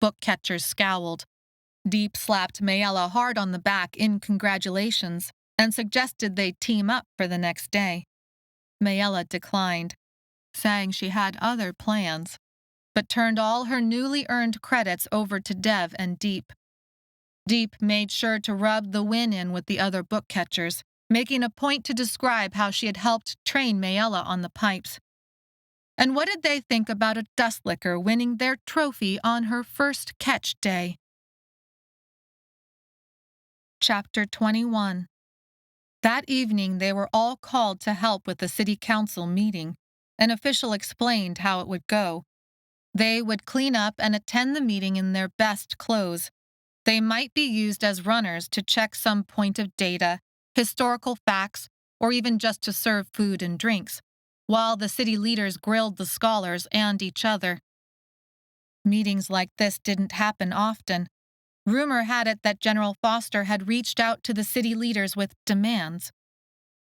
Book catchers scowled. Deep slapped Maella hard on the back in congratulations and suggested they team up for the next day. Maella declined, saying she had other plans, but turned all her newly earned credits over to Dev and Deep. Deep made sure to rub the win in with the other book catchers, making a point to describe how she had helped train Maella on the pipes. And what did they think about a dustlicker winning their trophy on her first catch day? Chapter 21. That evening, they were all called to help with the city council meeting. An official explained how it would go. They would clean up and attend the meeting in their best clothes. They might be used as runners to check some point of data, historical facts, or even just to serve food and drinks, while the city leaders grilled the scholars and each other. Meetings like this didn't happen often. Rumor had it that General Foster had reached out to the city leaders with demands.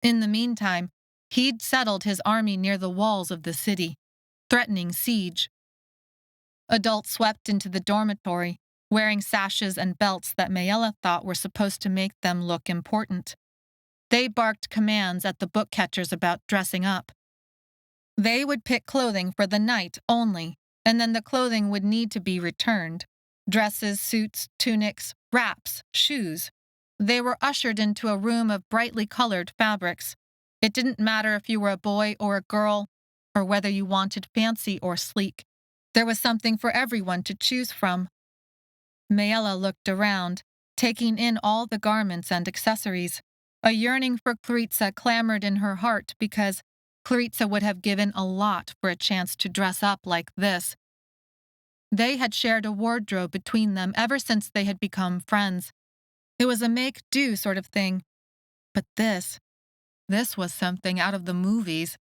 In the meantime, he'd settled his army near the walls of the city, threatening siege. Adults swept into the dormitory, wearing sashes and belts that Maella thought were supposed to make them look important. They barked commands at the book catchers about dressing up. They would pick clothing for the night only, and then the clothing would need to be returned. Dresses, suits, tunics, wraps, shoes. They were ushered into a room of brightly colored fabrics. It didn't matter if you were a boy or a girl, or whether you wanted fancy or sleek. There was something for everyone to choose from. Maella looked around, taking in all the garments and accessories. A yearning for Claritsa clamored in her heart because Claritsa would have given a lot for a chance to dress up like this. They had shared a wardrobe between them ever since they had become friends. It was a make-do sort of thing. But this was something out of the movies.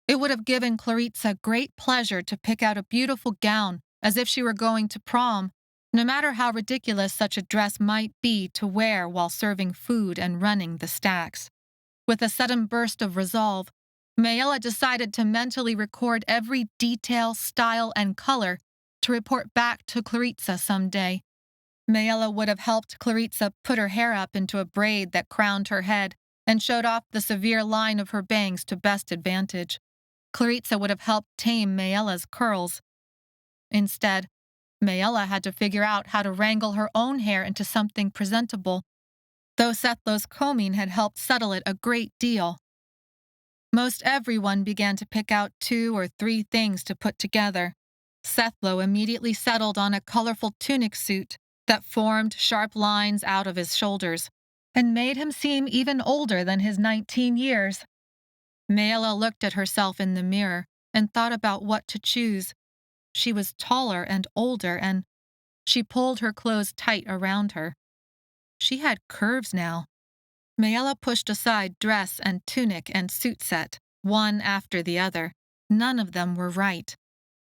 It would have given Claritsa great pleasure to pick out a beautiful gown as if she were going to prom, no matter how ridiculous such a dress might be to wear while serving food and running the stacks. With a sudden burst of resolve, Maella decided to mentally record every detail, style, and color to report back to Claritsa someday. Maella would have helped Claritsa put her hair up into a braid that crowned her head and showed off the severe line of her bangs to best advantage. Claritsa would have helped tame Maella's curls. Instead, Maella had to figure out how to wrangle her own hair into something presentable, though Sethlo's combing had helped settle it a great deal. Most everyone began to pick out 2 or 3 things to put together. Sethlo immediately settled on a colorful tunic suit that formed sharp lines out of his shoulders and made him seem even older than his 19 years. Maella looked at herself in the mirror and thought about what to choose. She was taller and older, and she pulled her clothes tight around her. She had curves now. Maella pushed aside dress and tunic and suit set, one after the other. None of them were right.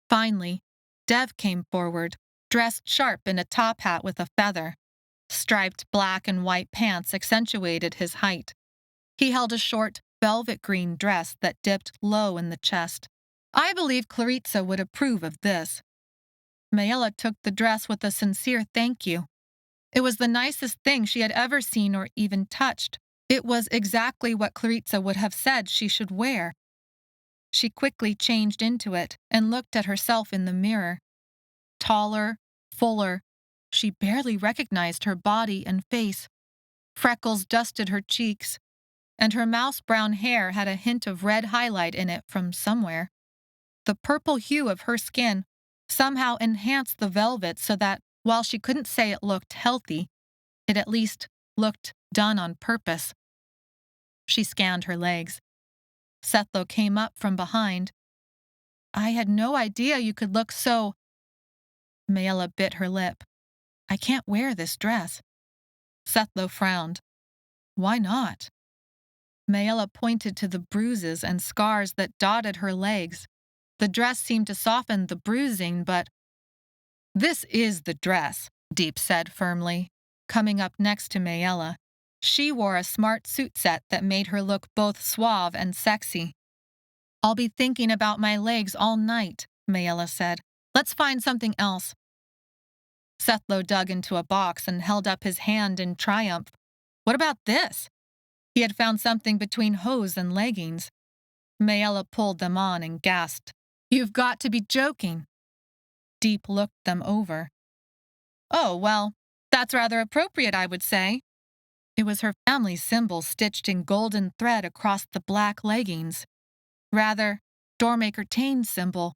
Finally, Dev came forward, dressed sharp in a top hat with a feather. Striped black and white pants accentuated his height. He held a short, velvet green dress that dipped low in the chest. I believe Claritsa would approve of this. Maella took the dress with a sincere thank you. It was the nicest thing she had ever seen or even touched. It was exactly what Claritsa would have said she should wear. She quickly changed into it and looked at herself in the mirror. Taller, fuller, she barely recognized her body and face. Freckles dusted her cheeks, and her mouse-brown hair had a hint of red highlight in it from somewhere. The purple hue of her skin somehow enhanced the velvet so that, while she couldn't say it looked healthy, it at least looked done on purpose. She scanned her legs. Sethlo came up from behind. I had no idea you could look so... Maella bit her lip. I can't wear this dress. Sethlo frowned. Why not? Maella pointed to the bruises and scars that dotted her legs. The dress seemed to soften the bruising, but... This is the dress, Deep said firmly, coming up next to Maella. She wore a smart suit set that made her look both suave and sexy. I'll be thinking about my legs all night, Maella said. Let's find something else. Sethlo dug into a box and held up his hand in triumph. What about this? He had found something between hose and leggings. Maella pulled them on and gasped. You've got to be joking. Deep looked them over. Oh, well, that's rather appropriate, I would say. It was her family symbol stitched in golden thread across the black leggings. Rather, Doormaker Tain's symbol.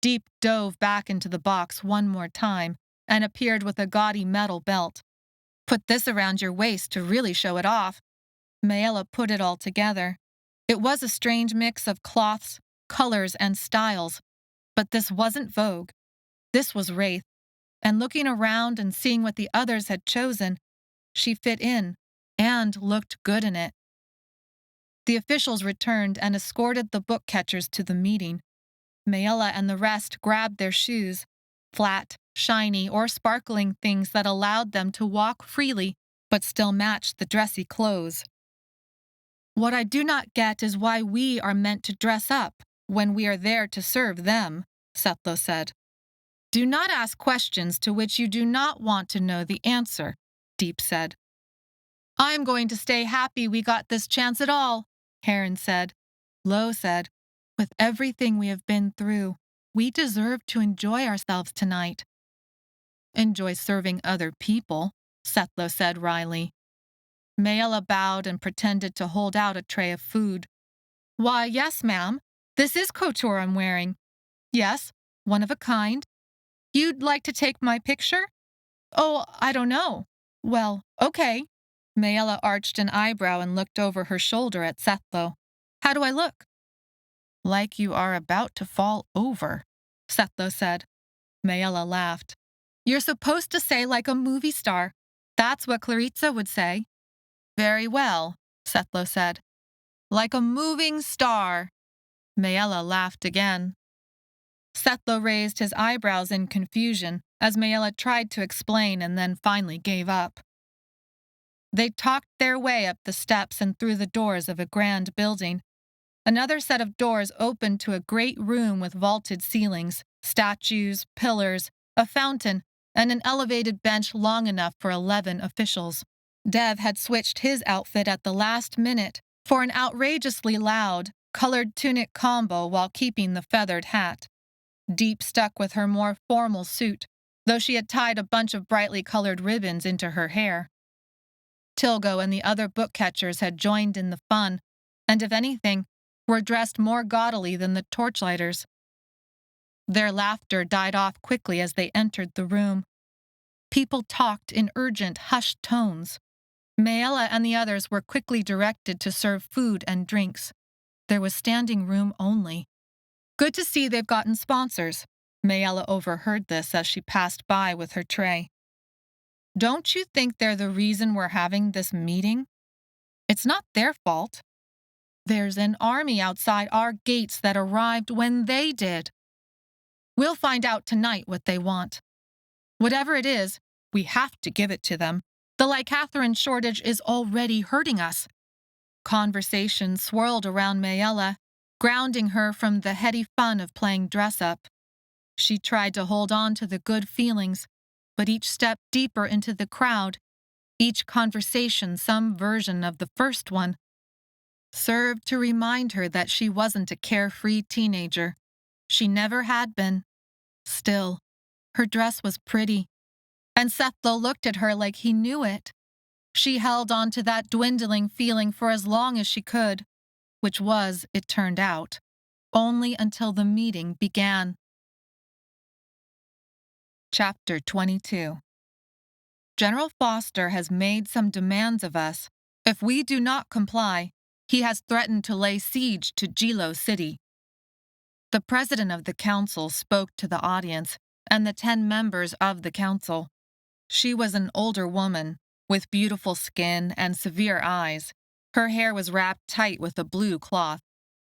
Deep dove back into the box one more time and appeared with a gaudy metal belt. Put this around your waist to really show it off. Maella put it all together. It was a strange mix of cloths, colors, and styles, but this wasn't Vogue. This was Wraith, and looking around and seeing what the others had chosen, she fit in and looked good in it. The officials returned and escorted the book catchers to the meeting. Maella and the rest grabbed their shoes, flat, shiny, or sparkling things that allowed them to walk freely but still matched the dressy clothes. What I do not get is why we are meant to dress up when we are there to serve them, Sethlo said. Do not ask questions to which you do not want to know the answer, Deep said. I'm going to stay happy we got this chance at all, Heron said. Lo said, with everything we have been through, we deserve to enjoy ourselves tonight. Enjoy serving other people, Sethlo said wryly. Maella bowed and pretended to hold out a tray of food. Why, yes, ma'am. This is couture I'm wearing. Yes, one of a kind. You'd like to take my picture? Oh, I don't know. Well, okay. Maella arched an eyebrow and looked over her shoulder at Sethlo. How do I look? Like you are about to fall over, Sethlo said. Maella laughed. You're supposed to say like a movie star. That's what Claritsa would say. Very well, Sethlo said. Like a moving star. Maella laughed again. Sethlo raised his eyebrows in confusion as Maella tried to explain and then finally gave up. They talked their way up the steps and through the doors of a grand building. Another set of doors opened to a great room with vaulted ceilings, statues, pillars, a fountain, and an elevated bench long enough for 11 officials. Dev had switched his outfit at the last minute for an outrageously loud, colored tunic combo while keeping the feathered hat. Deep stuck with her more formal suit, though she had tied a bunch of brightly colored ribbons into her hair. Tilgo and the other book catchers had joined in the fun, and if anything, were dressed more gaudily than the torchlighters. Their laughter died off quickly as they entered the room. People talked in urgent, hushed tones. Maella and the others were quickly directed to serve food and drinks. There was standing room only. Good to see they've gotten sponsors. Maella overheard this as she passed by with her tray. Don't you think they're the reason we're having this meeting? It's not their fault. There's an army outside our gates that arrived when they did. We'll find out tonight what they want. Whatever it is, we have to give it to them. The licatherin shortage is already hurting us. Conversation swirled around Maella, grounding her from the heady fun of playing dress-up. She tried to hold on to the good feelings, but each step deeper into the crowd, each conversation some version of the first one, served to remind her that she wasn't a carefree teenager. She never had been. Still, her dress was pretty, and Sethlo looked at her like he knew it. She held on to that dwindling feeling for as long as she could, which was, it turned out, only until the meeting began. Chapter 22. General Foster has made some demands of us. If we do not comply, He has threatened to lay siege to Jilo City. The president of the council spoke to the audience and the 10 members of the council. She was an older woman, with beautiful skin and severe eyes. Her hair was wrapped tight with a blue cloth.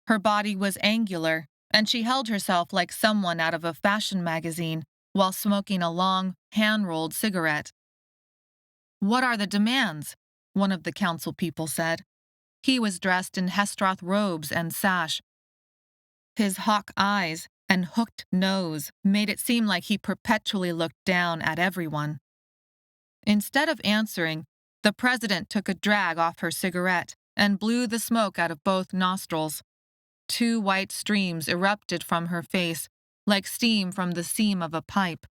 Her body was angular, and she held herself like someone out of a fashion magazine while smoking a long, hand-rolled cigarette. "What are the demands?" one of the council people said. He was dressed in Hestroth robes and sash. His hawk eyes and hooked nose made it seem like he perpetually looked down at everyone. Instead of answering, the president took a drag off her cigarette and blew the smoke out of both nostrils. 2 white streams erupted from her face, like steam from the seam of a pipe.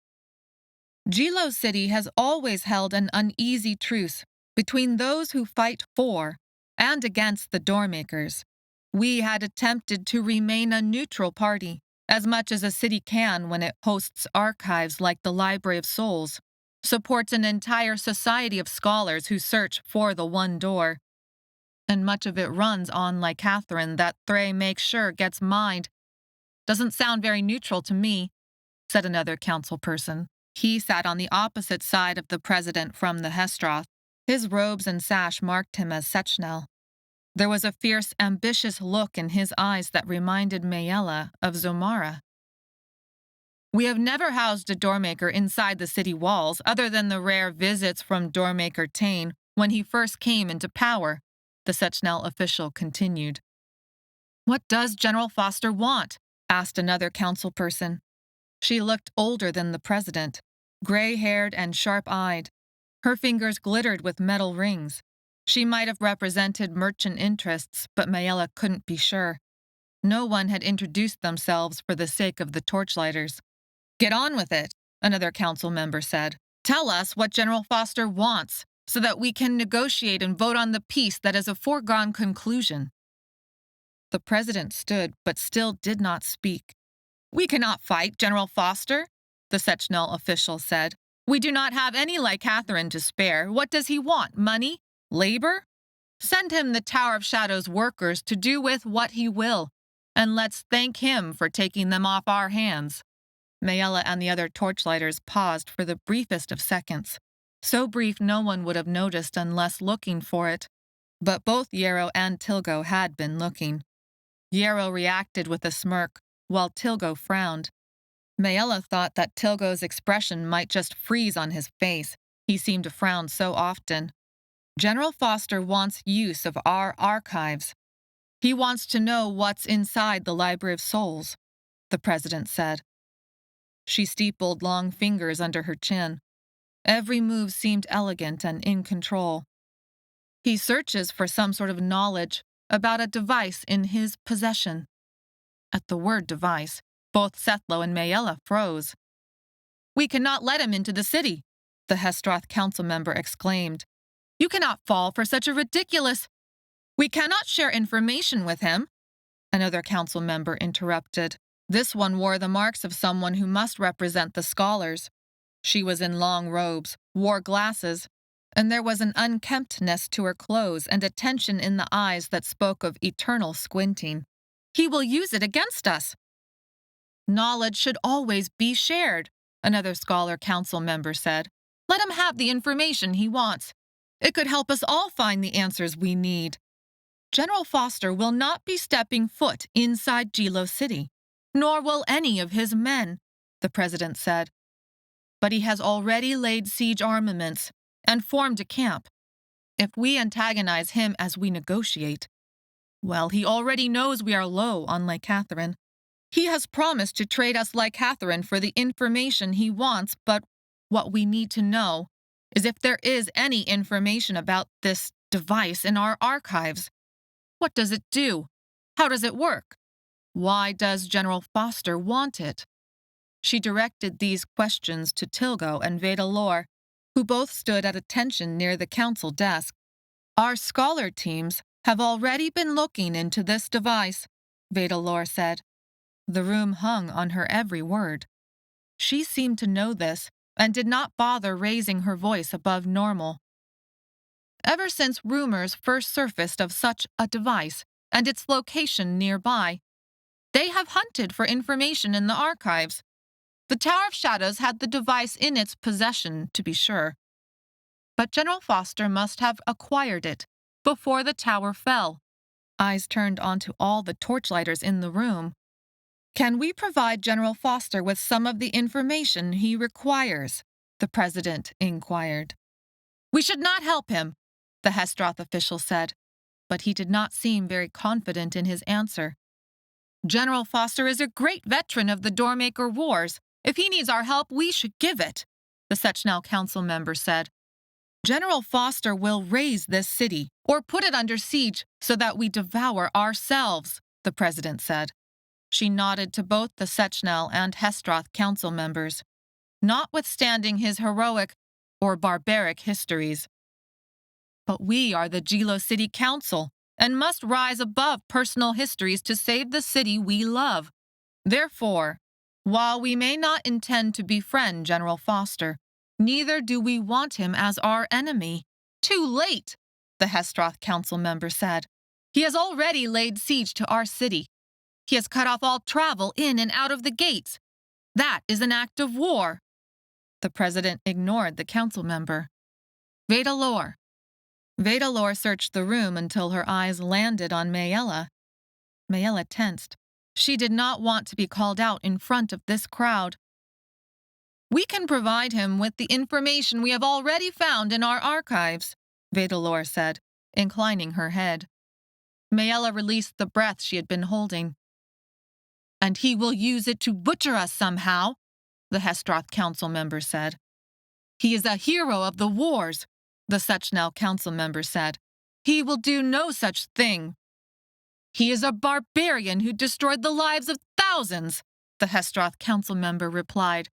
Jilo City has always held an uneasy truce between those who fight for and against the Doormakers. We had attempted to remain a neutral party, as much as a city can when it hosts archives like the Library of Souls, supports an entire society of scholars who search for the one door, and much of it runs on licatherin that Thray makes sure gets mined. "Doesn't sound very neutral to me," said another council person. He sat on the opposite side of the president from the Hestroth. His robes and sash marked him as Sechnel. There was a fierce, ambitious look in his eyes that reminded Maella of Zomara. "We have never housed a Doormaker inside the city walls other than the rare visits from Doormaker Tain when he first came into power," the Sechnel official continued. "What does General Foster want?" asked another council person. She looked older than the president, gray-haired and sharp-eyed. Her fingers glittered with metal rings. She might have represented merchant interests, but Maella couldn't be sure. No one had introduced themselves for the sake of the torchlighters. "Get on with it," another council member said. "Tell us what General Foster wants, so that we can negotiate and vote on the peace that is a foregone conclusion." The president stood, but still did not speak. "We cannot fight General Foster," the Sechnel official said. "We do not have any licatherin to spare. What does he want? Money? Labor? Send him the Tower of Shadows workers to do with what he will, and let's thank him for taking them off our hands." Maella and the other torchlighters paused for the briefest of seconds. So brief no one would have noticed unless looking for it. But both Yarrow and Tilgo had been looking. Yarrow reacted with a smirk, while Tilgo frowned. Maella thought that Tilgo's expression might just freeze on his face. He seemed to frown so often. "General Foster wants use of our archives. He wants to know what's inside the Library of Souls," the president said. She steepled long fingers under her chin. Every move seemed elegant and in control. "He searches for some sort of knowledge about a device in his possession." At the word device, both Sethlo and Maella froze. "We cannot let him into the city," the Hestroth council member exclaimed. "You cannot fall for such a ridiculous—" "We cannot share information with him," another council member interrupted. This one wore the marks of someone who must represent the scholars. She was in long robes, wore glasses, and there was an unkemptness to her clothes and a tension in the eyes that spoke of eternal squinting. "He will use it against us." "Knowledge should always be shared," another scholar council member said. "Let him have the information he wants. It could help us all find the answers we need. General Foster will not be stepping foot inside Jilo City, nor will any of his men," the president said. "But he has already laid siege armaments and formed a camp. If we antagonize him as we negotiate, well, he already knows we are low on licatherin. He has promised to trade us licatherin for the information he wants, but what we need to know is if there is any information about this device in our archives. What does it do? How does it work? Why does General Foster want it?" She directed these questions to Tilgo and Vedalor, who both stood at attention near the council desk. "Our scholar teams have already been looking into this device," Vedalor said. The room hung on her every word. She seemed to know this and did not bother raising her voice above normal. Ever since rumors first surfaced of such a device and its location nearby, they have hunted for information in the archives. The Tower of Shadows had the device in its possession, to be sure. But General Foster must have acquired it before the tower fell. Eyes turned onto all the torchlighters in the room. Can we provide General Foster with some of the information he requires? The president inquired. We should not help him, the Hestroth official said, but he did not seem very confident in his answer. General Foster is a great veteran of the Doormaker Wars. If he needs our help, we should give it, the Sechnel council member said. General Foster will raise this city, or put it under siege so that we devour ourselves, the president said. She nodded to both the Sechnel and Hestroth council members, notwithstanding his heroic or barbaric histories. But we are the Jilo City Council and must rise above personal histories to save the city we love. Therefore, while we may not intend to befriend General Foster, neither do we want him as our enemy. Too late, the Hestroth council member said. He has already laid siege to our city. He has cut off all travel in and out of the gates. That is an act of war. The president ignored the council member. Vedalor. Vedalor searched the room until her eyes landed on Maella. Maella tensed. She did not want to be called out in front of this crowd. We can provide him with the information we have already found in our archives, Vedalor said, inclining her head. Maella released the breath she had been holding. And he will use it to butcher us somehow, the Hestroth council member said. He is a hero of the wars, the Sechnel council member said. He will do no such thing. He is a barbarian who destroyed the lives of thousands, the Hestroth council member replied.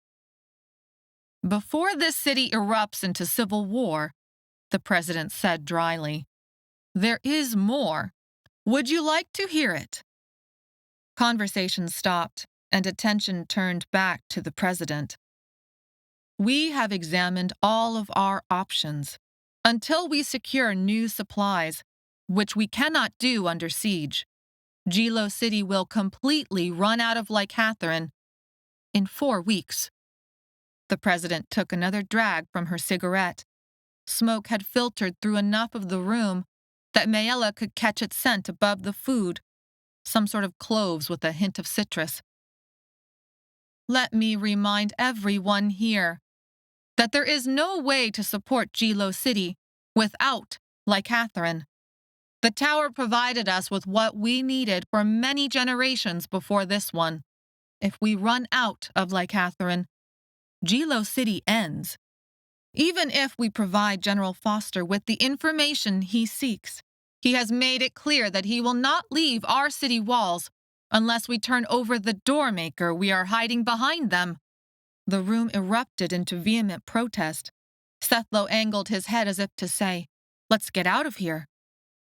Before this city erupts into civil war, the president said dryly, there is more. Would you like to hear it? Conversation stopped, and attention turned back to the president. We have examined all of our options until we secure new supplies, which we cannot do under siege. Jilo City will completely run out of licatherin in 4 weeks. The president took another drag from her cigarette. Smoke had filtered through enough of the room that Maella could catch its scent above the food, some sort of cloves with a hint of citrus. Let me remind everyone here that there is no way to support Jilo City without licatherin. The tower provided us with what we needed for many generations before this one. If we run out of licatherin, Jilo City ends. Even if we provide General Foster with the information he seeks, he has made it clear that he will not leave our city walls unless we turn over the Doormaker we are hiding behind them. The room erupted into vehement protest. Sethlo angled his head as if to say, let's get out of here.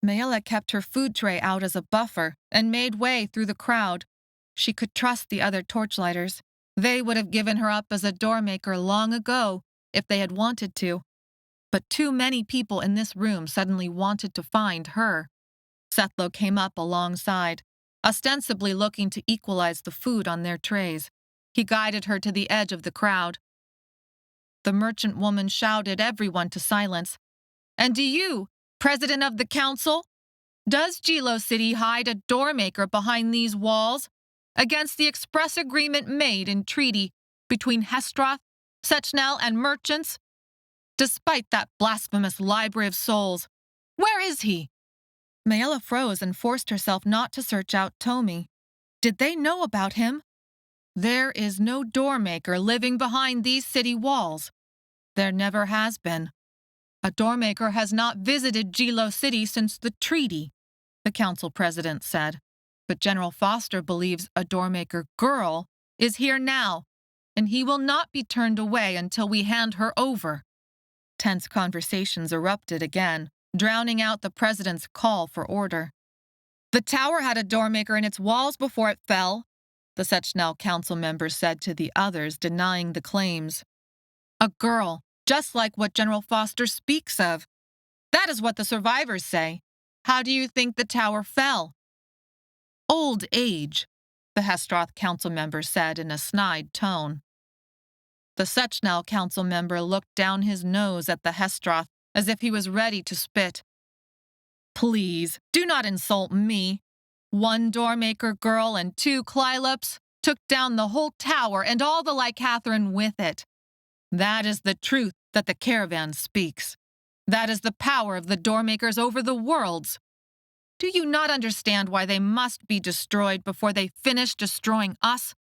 Maella kept her food tray out as a buffer and made way through the crowd. She could trust the other torchlighters. They would have given her up as a Doormaker long ago if they had wanted to. But too many people in this room suddenly wanted to find her. Sethlo came up alongside, ostensibly looking to equalize the food on their trays. He guided her to the edge of the crowd. The merchant woman shouted everyone to silence. And do you, President of the Council? Does Jilo City hide a Doormaker behind these walls against the express agreement made in treaty between Hestroth, Sechnel, and merchants? Despite that blasphemous library of souls, where is he? Maella froze and forced herself not to search out Tomi. Did they know about him? There is no Doormaker living behind these city walls. There never has been. A Doormaker has not visited Jilo City since the treaty, the council president said. But General Foster believes a Doormaker girl is here now, and he will not be turned away until we hand her over. Tense conversations erupted again, drowning out the president's call for order. The tower had a Doormaker in its walls before it fell, the Sechnel council member said to the others, denying the claims. A girl, just like what General Foster speaks of. That is what the survivors say. How do you think the tower fell? Old age, the Hestroth council member said in a snide tone. The Sechnel council member looked down his nose at the Hestroth as if he was ready to spit. Please, do not insult me. 1 Doormaker girl and 2 Clylops took down the whole tower and all the licatherin with it. That is the truth that the caravan speaks. That is the power of the Doormakers over the worlds. Do you not understand why they must be destroyed before they finish destroying us?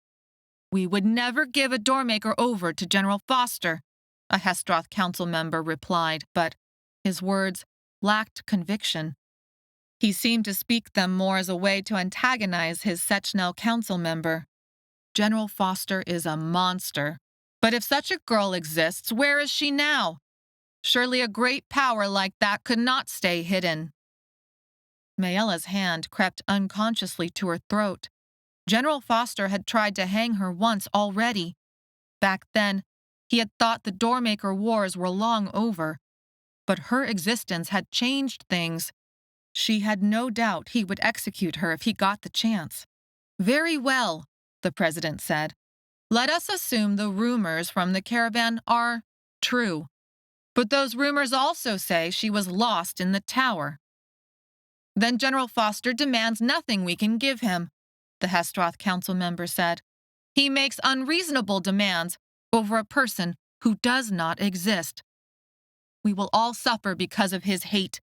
We would never give a Doormaker over to General Foster, a Hestroth council member replied, but his words lacked conviction. He seemed to speak them more as a way to antagonize his Sechnel council member. General Foster is a monster. But if such a girl exists, where is she now? Surely a great power like that could not stay hidden. Maella's hand crept unconsciously to her throat. General Foster had tried to hang her once already. Back then, he had thought the Doormaker wars were long over. But her existence had changed things. She had no doubt he would execute her if he got the chance. Very well, the president said. Let us assume the rumors from the caravan are true. But those rumors also say she was lost in the tower. Then General Foster demands nothing we can give him, the Hestroth council member said. He makes unreasonable demands over a person who does not exist. We will all suffer because of his hate.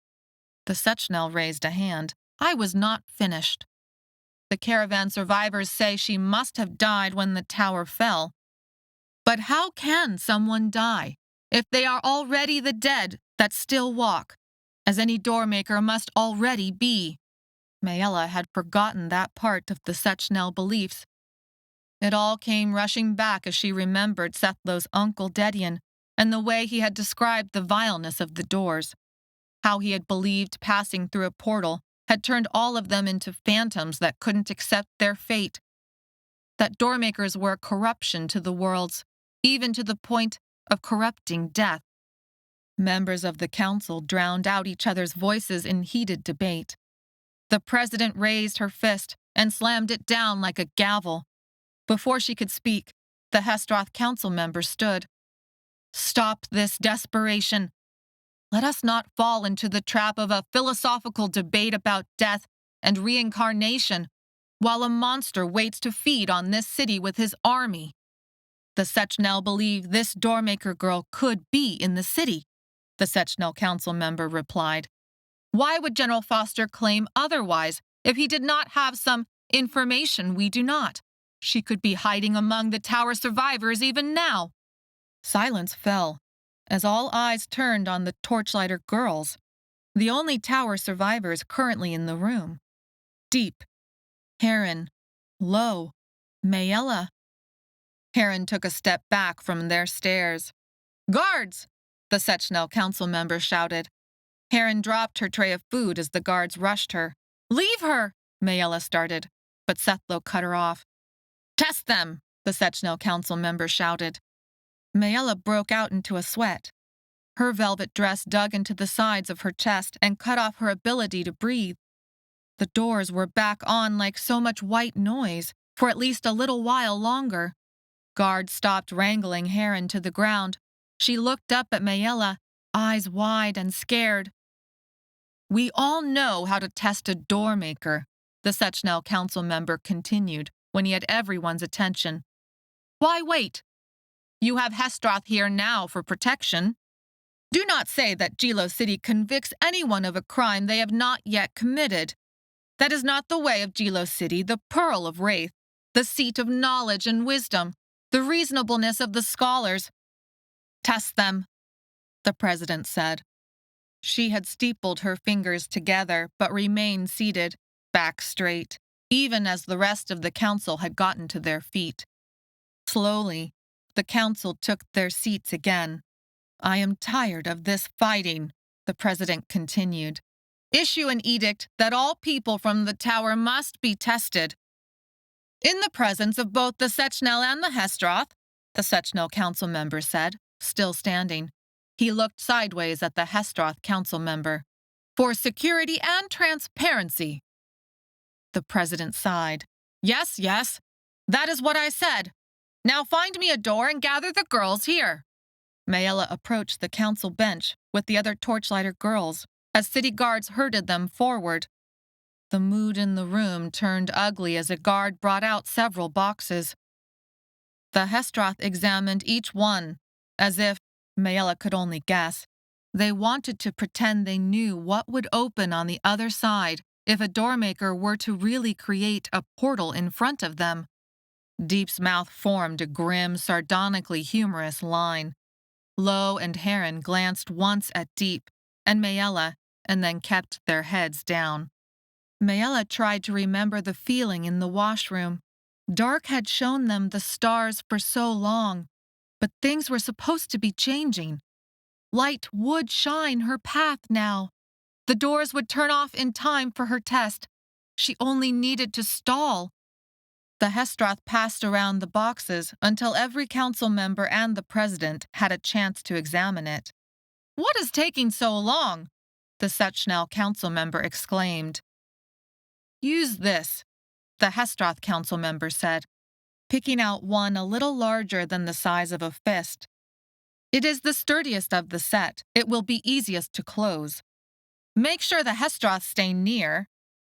The Sechnel raised a hand. I was not finished. The caravan survivors say she must have died when the tower fell. But how can someone die if they are already the dead that still walk, as any Doormaker must already be? Maella had forgotten that part of the Sechnel beliefs. It all came rushing back as she remembered Sethlo's uncle Dedian and the way he had described the vileness of the doors, how he had believed passing through a portal had turned all of them into phantoms that couldn't accept their fate, that Doormakers were a corruption to the worlds, even to the point of corrupting death. Members of the council drowned out each other's voices in heated debate. The president raised her fist and slammed it down like a gavel. Before she could speak, the Hestroth council member stood. Stop this desperation. Let us not fall into the trap of a philosophical debate about death and reincarnation, while a monster waits to feed on this city with his army. The Sechnel believe this Doormaker girl could be in the city, the Sechnel council member replied. Why would General Foster claim otherwise if he did not have some information we do not? She could be hiding among the tower survivors even now. Silence fell, as all eyes turned on the torchlighter girls, the only tower survivors currently in the room. Deep, Heron, low, Maella. Heron took a step back from their stares. Guards! The Sechnel council member shouted. Heron dropped her tray of food as the guards rushed her. Leave her! Maella started, but Sethlo cut her off. Test them! The Sechnel council member shouted. Maella broke out into a sweat. Her velvet dress dug into the sides of her chest and cut off her ability to breathe. The doors were back on like so much white noise for at least a little while longer. Guards stopped wrangling Heron to the ground. She looked up at Maella, eyes wide and scared. We all know how to test a Doormaker, the Sechnel council member continued when he had everyone's attention. Why wait? You have Hestroth here now for protection. Do not say that Gilo City convicts anyone of a crime they have not yet committed. That is not the way of Gilo City, the Pearl of Wraith, the seat of knowledge and wisdom, the reasonableness of the scholars. Test them, the president said. She had steepled her fingers together but remained seated, back straight, even as the rest of the council had gotten to their feet. Slowly, the council took their seats again. I am tired of this fighting, the president continued. Issue an edict that all people from the tower must be tested. In the presence of both the Sechnel and the Hestroth, the Sechnel council member said, still standing. He looked sideways at the Hestroth council member. "For security and transparency." The president sighed. "Yes, yes. That is what I said. Now find me a door and gather the girls here." Maella approached the council bench with the other torchlighter girls as city guards herded them forward. The mood in the room turned ugly as a guard brought out several boxes. The Hestroth examined each one, as if, Maella could only guess, they wanted to pretend they knew what would open on the other side if a Doormaker were to really create a portal in front of them. Deep's mouth formed a grim, sardonically humorous line. Lo and Heron glanced once at Deep and Maella and then kept their heads down. Maella tried to remember the feeling in the washroom. Dark had shown them the stars for so long, but things were supposed to be changing. Light would shine her path now. The doors would turn off in time for her test. She only needed to stall. The Hestroth passed around the boxes until every council member and the president had a chance to examine it. "What is taking so long?" the Sechnel council member exclaimed. "Use this," the Hestroth council member said, picking out one a little larger than the size of a fist. "It is the sturdiest of the set. It will be easiest to close." "Make sure the Hestroth stay near,"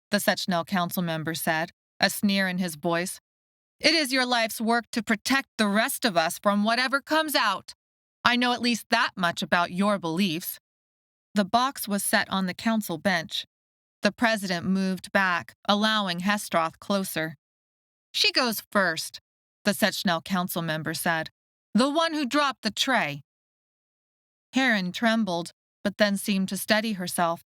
the Sechnel council member said, a sneer in his voice. "It is your life's work to protect the rest of us from whatever comes out. I know at least that much about your beliefs." The box was set on the council bench. The president moved back, allowing Hestroth closer. "She goes first," the Sechnel council member said. "The one who dropped the tray." Heron trembled, but then seemed to steady herself.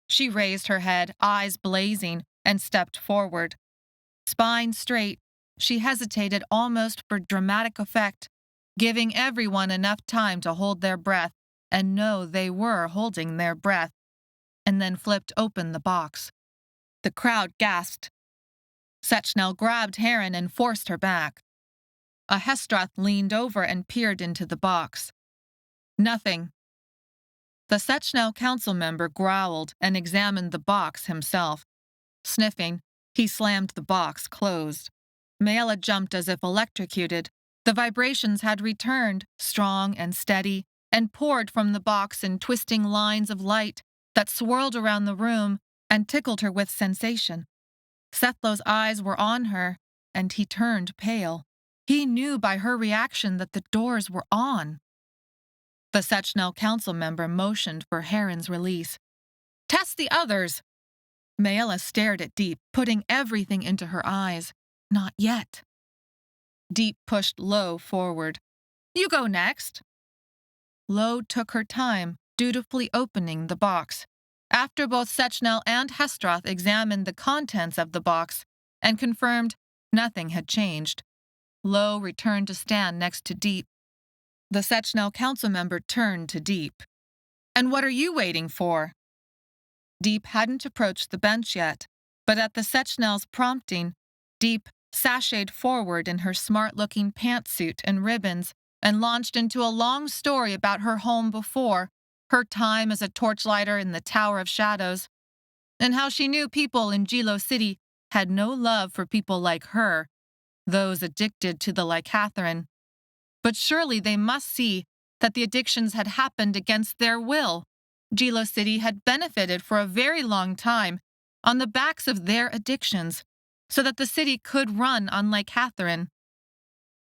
She raised her head, eyes blazing, and stepped forward. Spine straight, she hesitated almost for dramatic effect, giving everyone enough time to hold their breath and know they were holding their breath, and then flipped open the box. The crowd gasped. Sechnel grabbed Heron and forced her back. A Hestroth leaned over and peered into the box. "Nothing." The Sechnel council member growled and examined the box himself. Sniffing, he slammed the box closed. Maella jumped as if electrocuted. The vibrations had returned, strong and steady, and poured from the box in twisting lines of light that swirled around the room and tickled her with sensation. Sethlo's eyes were on her, and he turned pale. He knew by her reaction that the doors were on. The Sechnel council member motioned for Heron's release. "Test the others." Maella stared at Deep, putting everything into her eyes. Not yet. Deep pushed Lo forward. "You go next." Lo took her time, dutifully opening the box. After both Sechnel and Hestroth examined the contents of the box and confirmed nothing had changed, Lo returned to stand next to Deep. The Sechnel council member turned to Deep. "And what are you waiting for?" Deep hadn't approached the bench yet, but at the Sechnel's prompting, Deep sashayed forward in her smart-looking pantsuit and ribbons and launched into a long story about her home before, her time as a torchlighter in the Tower of Shadows, and how she knew people in Jilo City had no love for people like her, those addicted to the licatherin. But surely they must see that the addictions had happened against their will. Jilo City had benefited for a very long time on the backs of their addictions, so that the city could run on licatherin.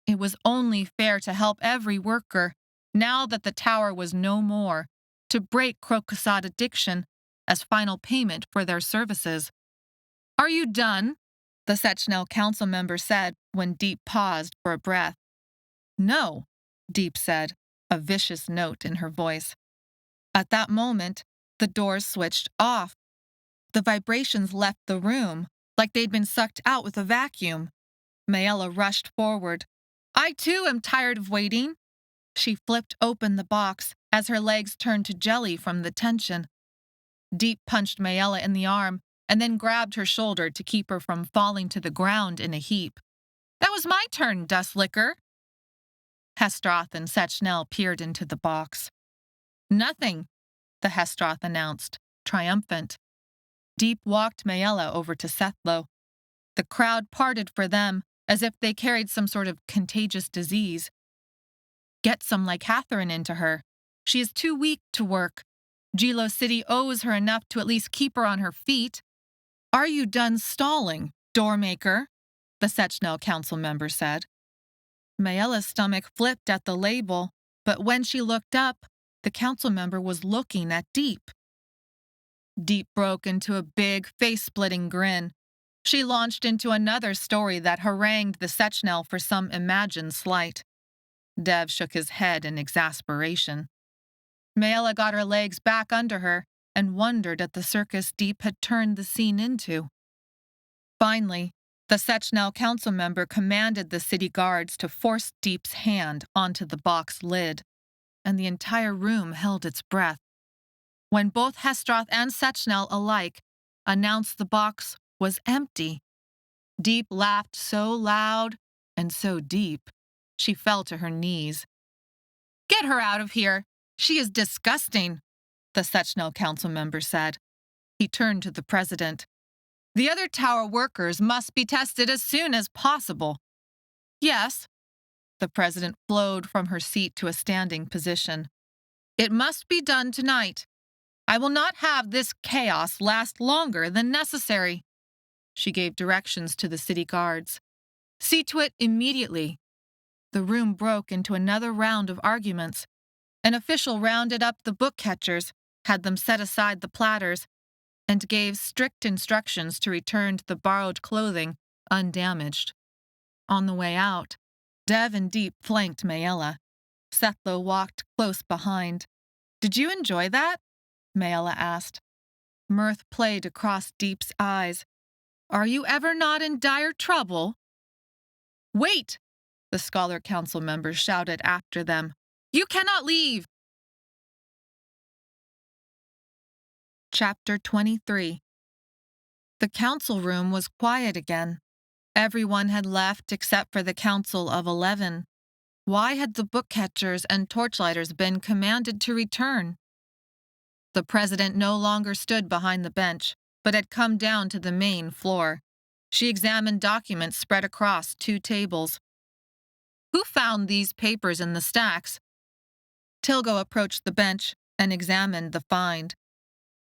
It was only fair to help every worker, now that the tower was no more, to break krokosod addiction as final payment for their services. "Are you done?" the Sechnel council member said when Deep paused for a breath. "No," Deep said, a vicious note in her voice. At that moment, the doors switched off. The vibrations left the room, like they'd been sucked out with a vacuum. Maella rushed forward. "I too am tired of waiting." She flipped open the box as her legs turned to jelly from the tension. Deep punched Maella in the arm and then grabbed her shoulder to keep her from falling to the ground in a heap. "That was my turn, dust licker." Hestroth and Sechnel peered into the box. Nothing, the Hestroth announced, triumphant. Deep walked Maella over to Sethlo. The crowd parted for them, as if they carried some sort of contagious disease. Get some licatherin into her. She is too weak to work. Jilo City owes her enough to at least keep her on her feet. Are you done stalling, Doormaker? The Sechnel council member said. Maella's stomach flipped at the label, but when she looked up, the council member was looking at Deep. Deep broke into a big, face-splitting grin. She launched into another story that harangued the Sechnel for some imagined slight. Dev shook his head in exasperation. Maella got her legs back under her and wondered at the circus Deep had turned the scene into. Finally, the Sechnel council member commanded the city guards to force Deep's hand onto the box lid, and the entire room held its breath. When both Hestroth and Sechnel alike announced the box was empty, Deep laughed so loud and so deep, she fell to her knees. Get her out of here! She is disgusting, the Sechnel council member said. He turned to the president. The other tower workers must be tested as soon as possible. Yes. The president flowed from her seat to a standing position. It must be done tonight. I will not have this chaos last longer than necessary. She gave directions to the city guards. See to it immediately. The room broke into another round of arguments. An official rounded up the book catchers, had them set aside the platters, and gave strict instructions to return the borrowed clothing undamaged. On the way out, Dev and Deep flanked Maella. Sethlo walked close behind. Did you enjoy that? Maella asked. Mirth played across Deep's eyes. Are you ever not in dire trouble? Wait! The Scholar Council member shouted after them. You cannot leave! Chapter 23. The council room was quiet again. Everyone had left except for the Council of 11. Why had the book catchers and torchlighters been commanded to return? The president no longer stood behind the bench, but had come down to the main floor. She examined documents spread across 2 tables. Who found these papers in the stacks? Tilgo approached the bench and examined the find.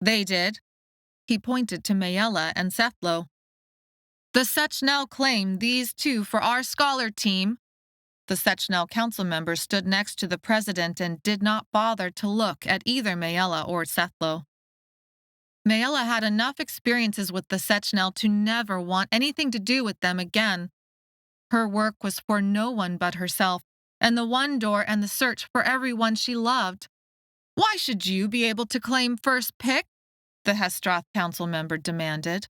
They did. He pointed to Maella and Sethlo. The Sechnel claimed these 2 for our scholar team. The Sechnel council member stood next to the president and did not bother to look at either Maella or Sethlo. Maella had enough experiences with the Sechnel to never want anything to do with them again. Her work was for no one but herself, and the one door and the search for everyone she loved. Why should you be able to claim first pick? The Hestroth council member demanded.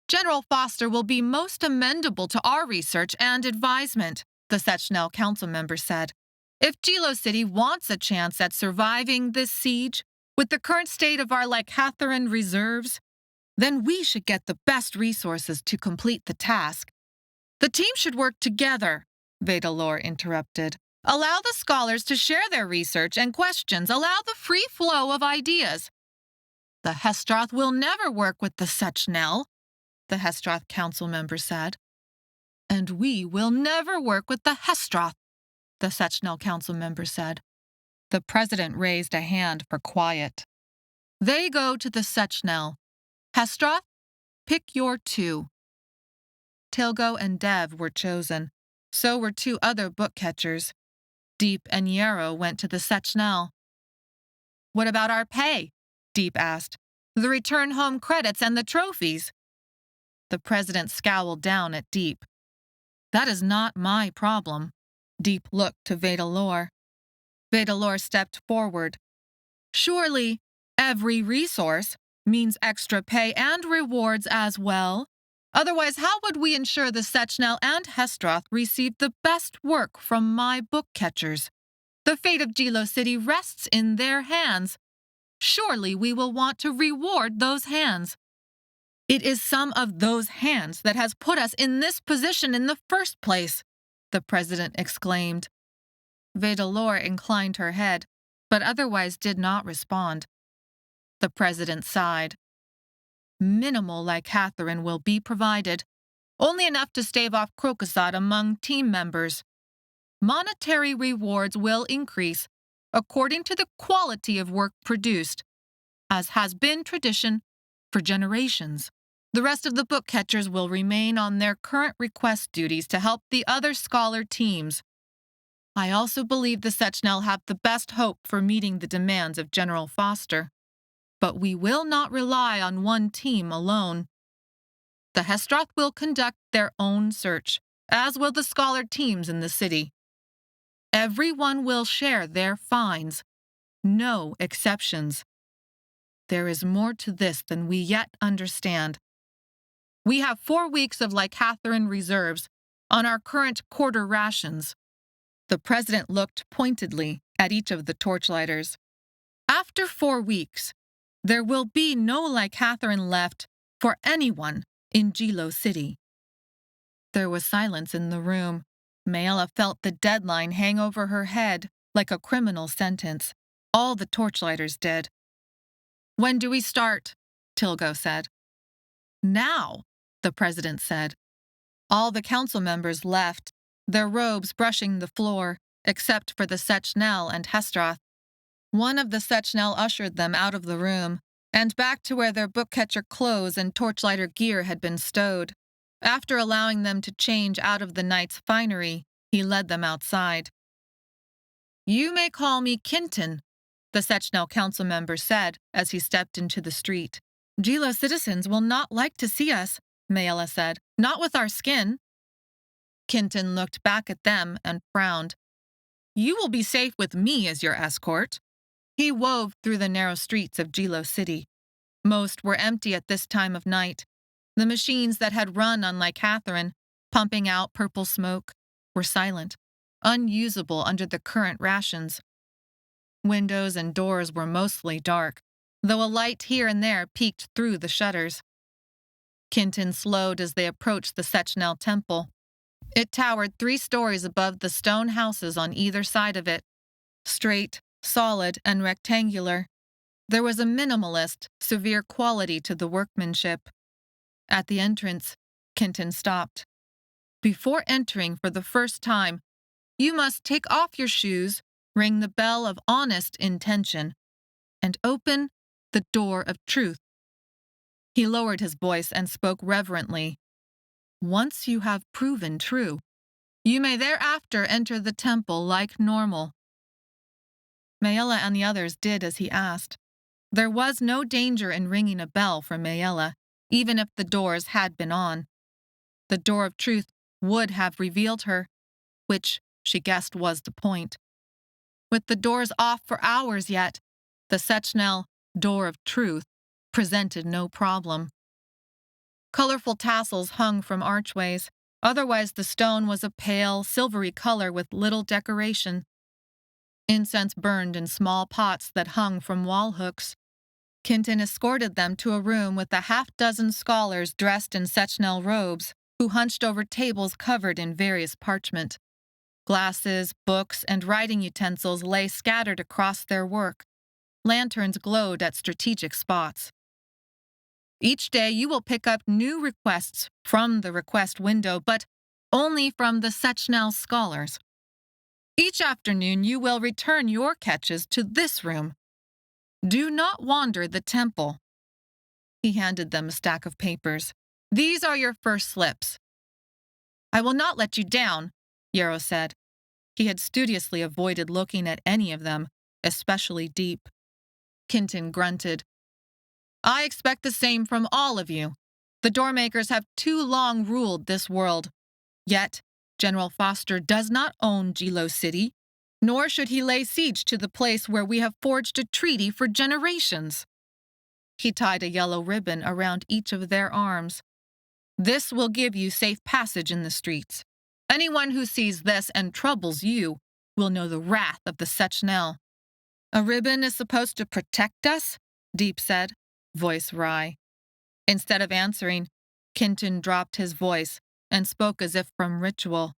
General Foster will be most amenable to our research and advisement, the Sechnel council member said. If Jilo City wants a chance at surviving this siege, with the current state of our licatherin reserves, then we should get the best resources to complete the task. The team should work together, Vedalor interrupted. Allow the scholars to share their research and questions. Allow the free flow of ideas. The Hestroth will never work with the Sechnel, the Hestroth council member said. And we will never work with the Hestroth, the Sechnel council member said. The president raised a hand for quiet. They go to the Sechnel. Hestroth, pick your 2. Tilgo and Dev were chosen. So were 2 other book catchers. Deep and Yarrow went to the Sechnel. What about our pay? Deep asked. The return home credits and the trophies. The president scowled down at Deep. That is not my problem. Deep looked to Vedalor. Vedalor stepped forward. Surely, every resource means extra pay and rewards as well. Otherwise, how would we ensure the Sechnel and Hestroth receive the best work from my book catchers? The fate of Jilo City rests in their hands. Surely we will want to reward those hands. It is some of those hands that has put us in this position in the first place, the president exclaimed. Vedalor inclined her head. but otherwise did not respond. The president sighed. Minimal licatherin will be provided, only enough to stave off krokosod among team members. Monetary rewards will increase according to the quality of work produced, as has been tradition for generations. The rest of the book catchers will remain on their current request duties to help the other scholar teams. I also believe the Sechnel have the best hope for meeting the demands of General Foster. But we will not rely on one team alone. The Hestroth will conduct their own search, as will the scholar teams in the city. Everyone will share their finds, no exceptions. There is more to this than we yet understand. We have 4 weeks of licatherin reserves on our current quarter rations. The president looked pointedly at each of the torchlighters. After 4 weeks, there will be no licatherin left for anyone in Jilo City. There was silence in the room. Maella felt the deadline hang over her head like a criminal sentence. All the torchlighters did. When do we start? Tilgo said. Now, the president said. All the council members left, their robes brushing the floor, except for the Sechnel and Hestroth. One of the Sechnel ushered them out of the room and back to where their bookcatcher clothes and torchlighter gear had been stowed. After allowing them to change out of the night's finery, he led them outside. You may call me Kinton, the Sechnel council member said as he stepped into the street. Jilo citizens will not like to see us, Maella said. Not with our skin. Kinton looked back at them and frowned. You will be safe with me as your escort. He wove through the narrow streets of Jilo City. Most were empty at this time of night. The machines that had run on licatherin, pumping out purple smoke, were silent, unusable under the current rations. Windows and doors were mostly dark, though a light here and there peeked through the shutters. Kinton slowed as they approached the Sechnel temple. It towered 3 stories above the stone houses on either side of it, straight, solid, and rectangular. There was a minimalist, severe quality to the workmanship. At the entrance, Kinton stopped. Before entering for the first time, you must take off your shoes, ring the bell of honest intention, and open the door of truth. He lowered his voice and spoke reverently. Once you have proven true, you may thereafter enter the temple like normal. Maella and the others did as he asked. There was no danger in ringing a bell for Maella, even if the doors had been on. The door of truth would have revealed her, which she guessed was the point. With the doors off for hours yet, the Sechnel door of truth presented no problem. Colorful tassels hung from archways. Otherwise, the stone was a pale, silvery color with little decoration. Incense burned in small pots that hung from wall hooks. Kinton escorted them to a room with a half-dozen scholars dressed in Sechnel robes, who hunched over tables covered in various parchment. Glasses, books, and writing utensils lay scattered across their work. Lanterns glowed at strategic spots. Each day you will pick up new requests from the request window, but only from the Sechnel scholars. Each afternoon you will return your catches to this room. Do not wander the temple. He handed them a stack of papers. These are your first slips. I will not let you down, Yarrow said. He had studiously avoided looking at any of them, especially deep. Kinton grunted. I expect the same from all of you. The Doormakers have too long ruled this world. Yet, General Foster does not own Jilo City, nor should he lay siege to the place where we have forged a treaty for generations. He tied a yellow ribbon around each of their arms. This will give you safe passage in the streets. Anyone who sees this and troubles you will know the wrath of the Sechnel. A ribbon is supposed to protect us? Deep said, voice wry. Instead of answering, Kinton dropped his voice and spoke as if from ritual.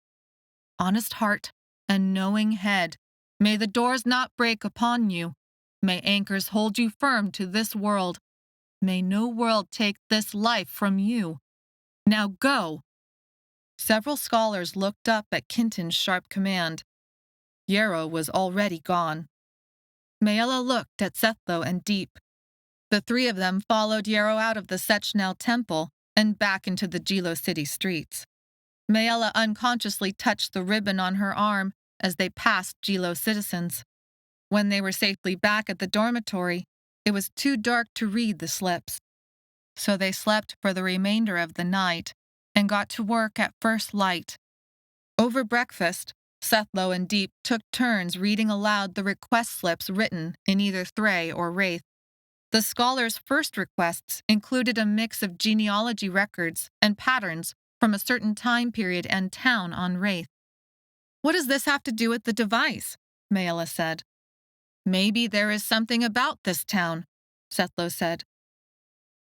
Honest heart and knowing head, May the doors not break upon you. May anchors hold you firm to this world. May no world take this life from you. Now go." Several scholars looked up at Kintin's sharp command. Yarrow was already gone. Maella looked at Sethlo and Deep. The three of them followed Yarrow out of the Sechnel temple and back into the Gilo city streets. Maella unconsciously touched the ribbon on her arm as they passed Gilo citizens. When they were safely back at the dormitory, it was too dark to read the slips. So they slept for the remainder of the night and got to work at first light. Over breakfast, Sethlo and Deep took turns reading aloud the request slips written in either Thray or Wraith. The scholars' first requests included a mix of genealogy records and patterns from a certain time period and town on Wraith. "What does this have to do with the device?" Maella said. "Maybe there is something about this town," Sethlo said.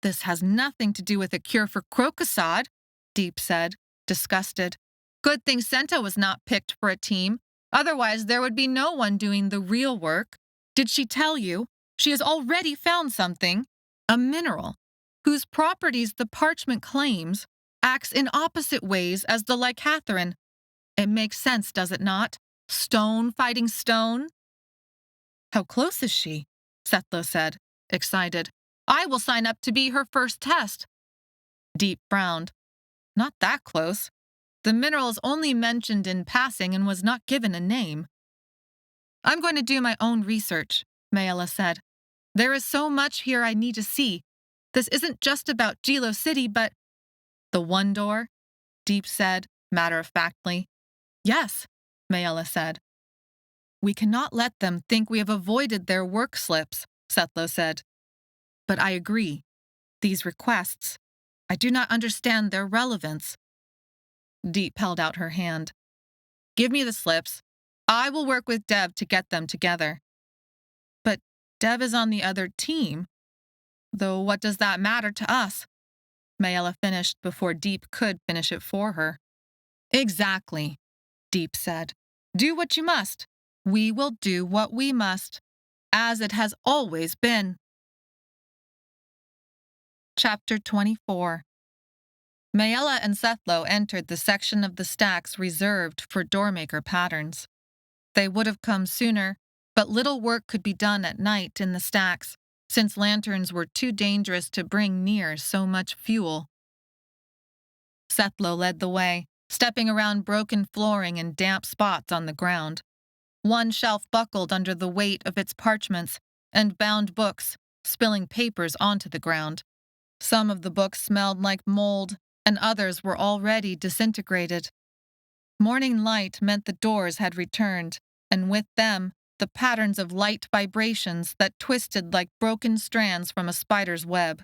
"This has nothing to do with a cure for krokosod," Deep said, disgusted. "Good thing Senta was not picked for a team. Otherwise, there would be no one doing the real work. Did she tell you? She has already found something. A mineral, whose properties the parchment claims, acts in opposite ways as the licatherin. It makes sense, does it not? Stone fighting stone?" "How close is she?" Sethlo said, excited. "I will sign up to be her first test." Deep frowned. "Not that close. The mineral is only mentioned in passing and was not given a name." "I'm going to do my own research," Maella said. "There is so much here I need to see. This isn't just about Gilo City, but—" "The one door?" Deep said, matter-of-factly. "Yes," Maella said. "We cannot let them think we have avoided their work slips," Sethlo said. "But I agree. These requests, I do not understand their relevance." Deep held out her hand. "Give me the slips. I will work with Dev to get them together." "But Dev is on the other team. Though what does that matter to us?" Maella finished before Deep could finish it for her. "Exactly," Deep said. "Do what you must. We will do what we must, as it has always been." Chapter 24. Maella and Sethlo entered the section of the stacks reserved for Doormaker patterns. They would have come sooner, but little work could be done at night in the stacks, since lanterns were too dangerous to bring near so much fuel. Sethlo led the way, stepping around broken flooring and damp spots on the ground. One shelf buckled under the weight of its parchments and bound books, spilling papers onto the ground. Some of the books smelled like mold, and others were already disintegrated. Morning light meant the doors had returned, and with them, the patterns of light vibrations that twisted like broken strands from a spider's web.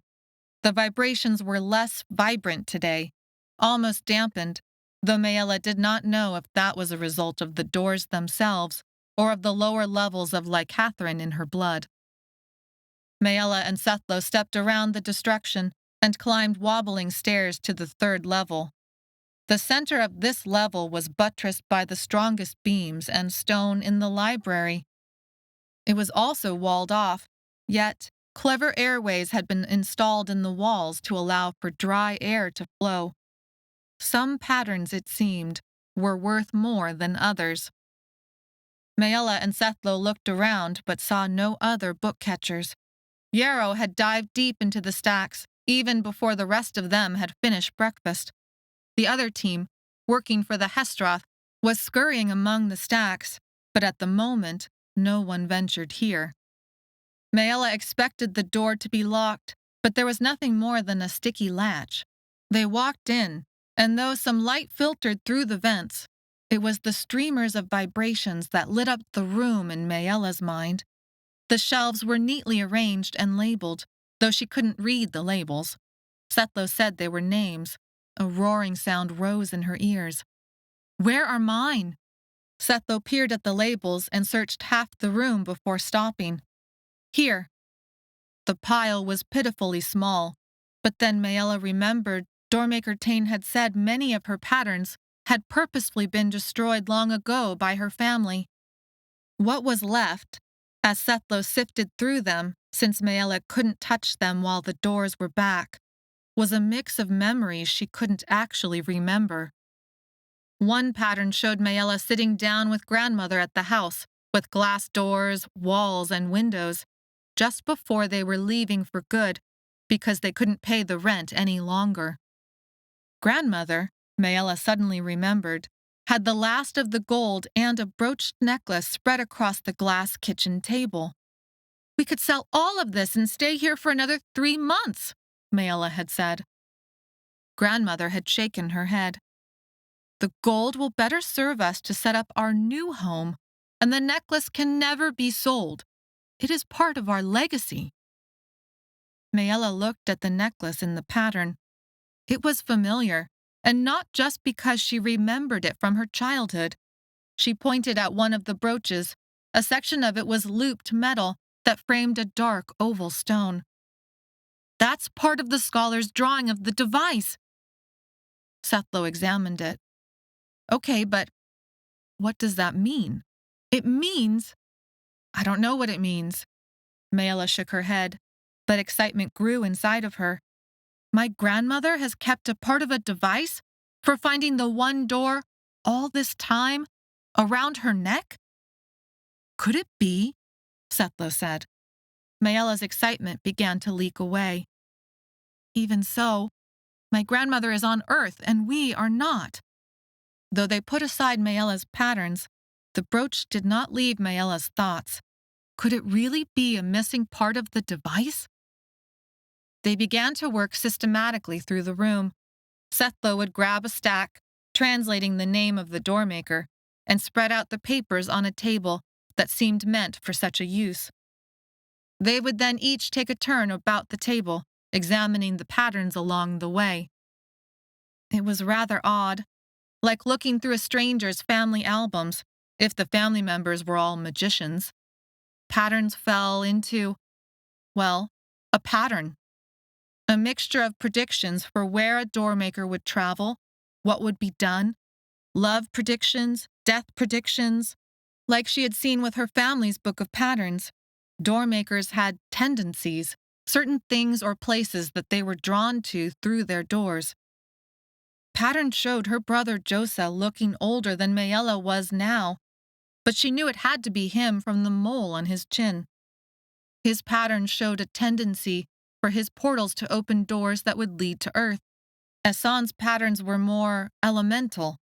The vibrations were less vibrant today, almost dampened, though Maella did not know if that was a result of the doors themselves or of the lower levels of licatherin in her blood. Maella and Sethlo stepped around the destruction and climbed wobbling stairs to the third level. The center of this level was buttressed by the strongest beams and stone in the library. It was also walled off, yet clever airways had been installed in the walls to allow for dry air to flow. Some patterns, it seemed, were worth more than others. Maella and Sethlo looked around but saw no other book catchers. Yarrow had dived deep into the stacks, even before the rest of them had finished breakfast. The other team, working for the Hestroth, was scurrying among the stacks, but at the moment, no one ventured here. Maella expected the door to be locked, but there was nothing more than a sticky latch. They walked in, and though some light filtered through the vents, it was the streamers of vibrations that lit up the room in Maella's mind. The shelves were neatly arranged and labeled, though she couldn't read the labels. Sethlo said they were names. A roaring sound rose in her ears. "Where are mine?" Sethlo peered at the labels and searched half the room before stopping. "Here." The pile was pitifully small, but then Maella remembered Doormaker Tain had said many of her patterns had purposefully been destroyed long ago by her family. What was left, as Sethlo sifted through them, since Maella couldn't touch them while the doors were back, was a mix of memories she couldn't actually remember. One pattern showed Maella sitting down with grandmother at the house, with glass doors, walls, and windows, just before they were leaving for good because they couldn't pay the rent any longer. Grandmother, Maella suddenly remembered, had the last of the gold and a brooched necklace spread across the glass kitchen table. "We could sell all of this and stay here for another 3 months," Maella had said. Grandmother had shaken her head. "The gold will better serve us to set up our new home, and the necklace can never be sold. It is part of our legacy." Maella looked at the necklace in the pattern. It was familiar, and not just because she remembered it from her childhood. She pointed at one of the brooches. A section of it was looped metal that framed a dark oval stone. "That's part of the scholar's drawing of the device." Sethlo examined it. "Okay, but what does that mean?" "It means—" "I don't know what it means." Maella shook her head, but excitement grew inside of her. "My grandmother has kept a part of a device for finding the one door all this time around her neck?" "Could it be?" Sethlo said. Maella's excitement began to leak away. "Even so, my grandmother is on Earth and we are not." Though they put aside Maella's patterns, the brooch did not leave Maella's thoughts. Could it really be a missing part of the device? They began to work systematically through the room. Sethlo would grab a stack, translating the name of the Doormaker, and spread out the papers on a table that seemed meant for such a use. They would then each take a turn about the table, examining the patterns along the way. It was rather odd, like looking through a stranger's family albums, if the family members were all magicians. Patterns fell into, well, a pattern. A mixture of predictions for where a Doormaker would travel, what would be done, love predictions, death predictions. Like she had seen with her family's book of patterns, Doormakers had tendencies, certain things or places that they were drawn to through their doors. Pattern showed her brother Joseph looking older than Maella was now, but she knew it had to be him from the mole on his chin. His pattern showed a tendency for his portals to open doors that would lead to Earth. Hassan's patterns were more elemental.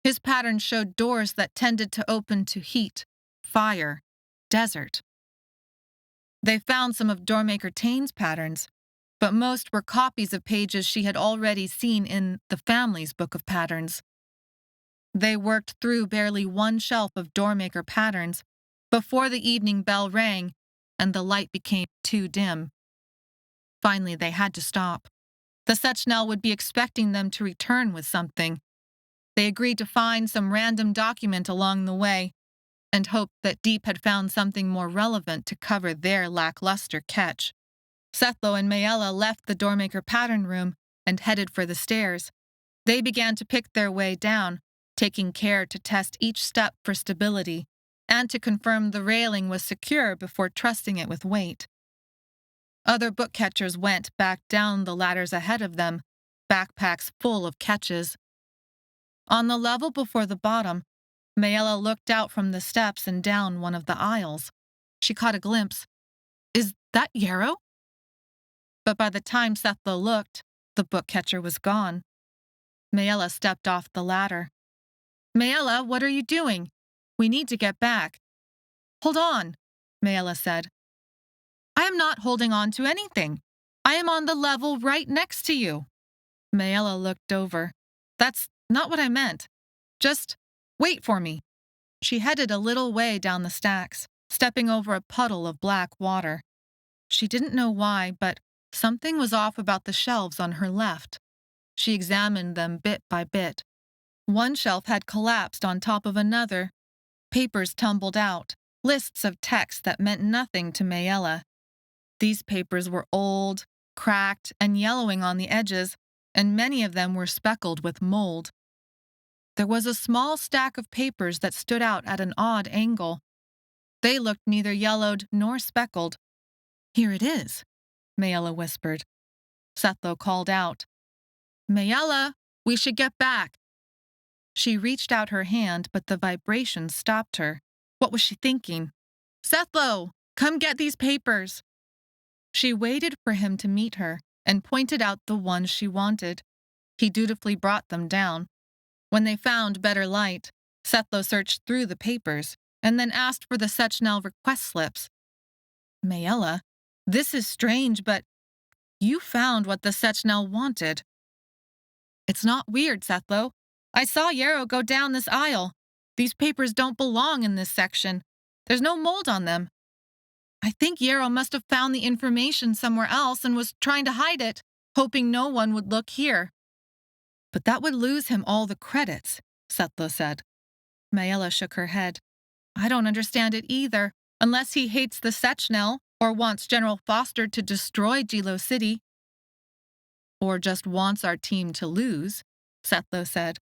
His pattern showed doors that tended to open to heat, fire, desert. They found some of Doormaker Tain's patterns, but most were copies of pages she had already seen in the family's book of patterns. They worked through barely one shelf of Doormaker patterns before the evening bell rang and the light became too dim. Finally, they had to stop. The Sechnel would be expecting them to return with something. They agreed to find some random document along the way and hoped that Deep had found something more relevant to cover their lackluster catch. Sethlo and Maella left the Doormaker pattern room and headed for the stairs. They began to pick their way down, taking care to test each step for stability and to confirm the railing was secure before trusting it with weight. Other book catchers went back down the ladders ahead of them, backpacks full of catches. On the level before the bottom, Maella looked out from the steps and down one of the aisles. She caught a glimpse. "Is that Yarrow?" But by the time Sethlo looked, the book catcher was gone. Maella stepped off the ladder. "Maella, what are you doing? We need to get back." "Hold on," Maella said. "I am not holding on to anything. I am on the level right next to you." Maella looked over. "That's not what I meant. Just wait for me." She headed a little way down the stacks, stepping over a puddle of black water. She didn't know why, but something was off about the shelves on her left. She examined them bit by bit. One shelf had collapsed on top of another. Papers tumbled out, lists of text that meant nothing to Maella. These papers were old, cracked, and yellowing on the edges, and many of them were speckled with mold. There was a small stack of papers that stood out at an odd angle. They looked neither yellowed nor speckled. "Here it is," Maella whispered. Sethlo called out, "Maella, we should get back." She reached out her hand, but the vibration stopped her. What was she thinking? "Sethlo, come get these papers." She waited for him to meet her and pointed out the ones she wanted. He dutifully brought them down. When they found better light, Sethlo searched through the papers and then asked for the Sechnel request slips. "Maella, this is strange, but you found what the Sechnel wanted." "It's not weird, Sethlo. I saw Yarrow go down this aisle. These papers don't belong in this section. There's no mold on them. I think Yarrow must have found the information somewhere else and was trying to hide it, hoping no one would look here." "But that would lose him all the credits," Sethlo said. Maella shook her head. "I don't understand it either, unless he hates the Sechnel or wants General Foster to destroy Jilo City." "Or just wants our team to lose," Sethlo said.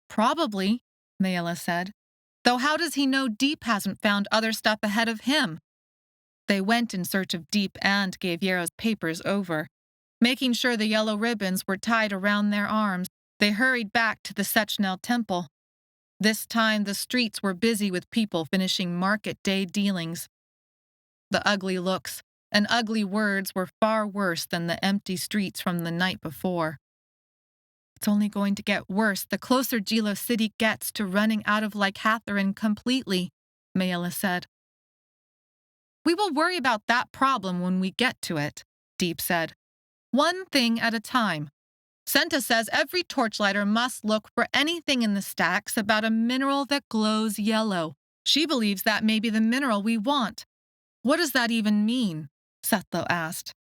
"Probably," Maella said. "Though how does he know Deep hasn't found other stuff ahead of him?" They went in search of Deep and gave Yarrow's papers over. Making sure the yellow ribbons were tied around their arms, they hurried back to the Sechnel temple. This time the streets were busy with people finishing market day dealings. The ugly looks and ugly words were far worse than the empty streets from the night before. "It's only going to get worse the closer Jilo City gets to running out of licatherin completely," Maella said. "We will worry about that problem when we get to it," Deep said. "One thing at a time. Senta says every torchlighter must look for anything in the stacks about a mineral that glows yellow. She believes that may be the mineral we want." "What does that even mean?" Sethlo asked.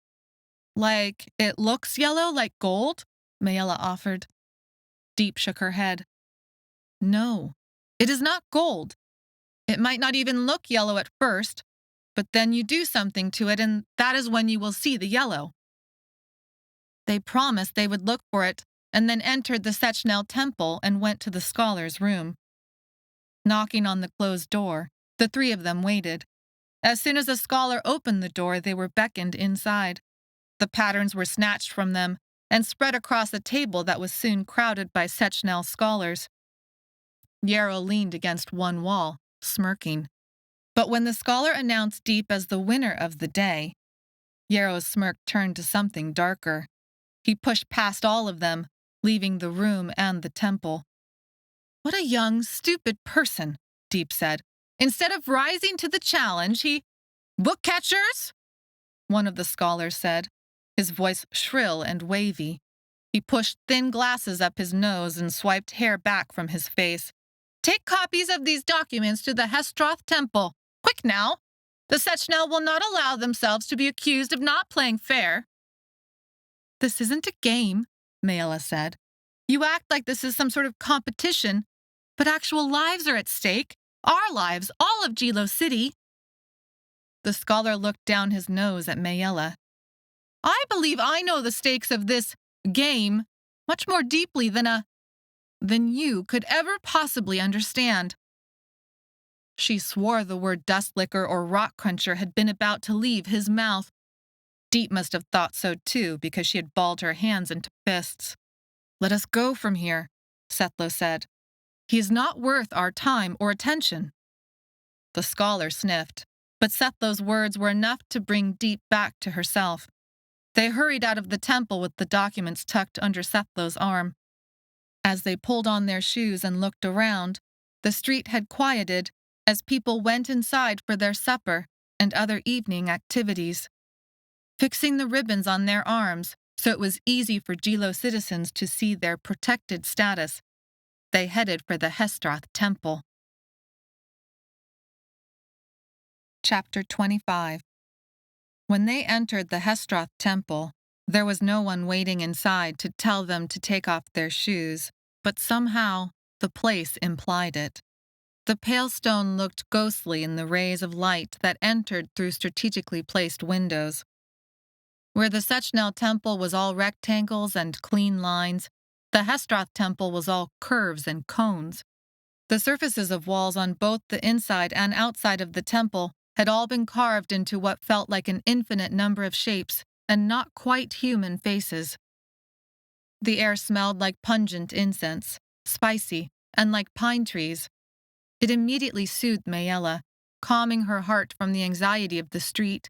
"Like it looks yellow like gold?" Maella offered. Deep shook her head. "No, it is not gold. It might not even look yellow at first, but then you do something to it and that is when you will see the yellow." They promised they would look for it and then entered the Sechnel temple and went to the scholar's room. Knocking on the closed door, the three of them waited. As soon as the scholar opened the door, they were beckoned inside. The patterns were snatched from them and spread across a table that was soon crowded by Sechnel scholars. Yarrow leaned against one wall, smirking. But when the scholar announced Deep as the winner of the day, Yarrow's smirk turned to something darker. He pushed past all of them, leaving the room and the temple. "What a young, stupid person," Deep said. "Instead of rising to the challenge, he—" "Book catchers?" one of the scholars said, his voice shrill and wavy. He pushed thin glasses up his nose and swiped hair back from his face. "Take copies of these documents to the Hestroth temple. Quick now! The Sechnel will not allow themselves to be accused of not playing fair." "This isn't a game," Maella said. "You act like this is some sort of competition, but actual lives are at stake. Our lives, all of Jilo City." The scholar looked down his nose at Maella. "I believe I know the stakes of this game much more deeply than you could ever possibly understand." She swore the word dustlicker or rock cruncher had been about to leave his mouth. Deep must have thought so too, because she had balled her hands into fists. "Let us go from here," Sethlo said. "He is not worth our time or attention." The scholar sniffed, but Sethlo's words were enough to bring Deep back to herself. They hurried out of the temple with the documents tucked under Sethlo's arm. As they pulled on their shoes and looked around, the street had quieted as people went inside for their supper and other evening activities. Fixing the ribbons on their arms so it was easy for Jilo citizens to see their protected status, they headed for the Hestroth temple. Chapter 25. When they entered the Hestroth temple, there was no one waiting inside to tell them to take off their shoes, but somehow the place implied it. The pale stone looked ghostly in the rays of light that entered through strategically placed windows. Where the Sechnel temple was all rectangles and clean lines, the Hestroth temple was all curves and cones. The surfaces of walls on both the inside and outside of the temple had all been carved into what felt like an infinite number of shapes and not quite human faces. The air smelled like pungent incense, spicy, and like pine trees. It immediately soothed Maella, calming her heart from the anxiety of the street.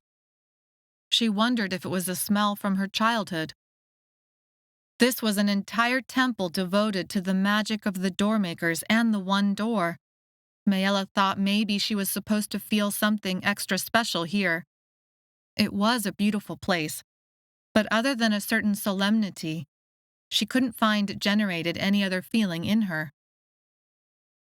She wondered if it was a smell from her childhood. This was an entire temple devoted to the magic of the Doormakers and the one door. Maella thought maybe she was supposed to feel something extra special here. It was a beautiful place, but other than a certain solemnity, she couldn't find it generated any other feeling in her.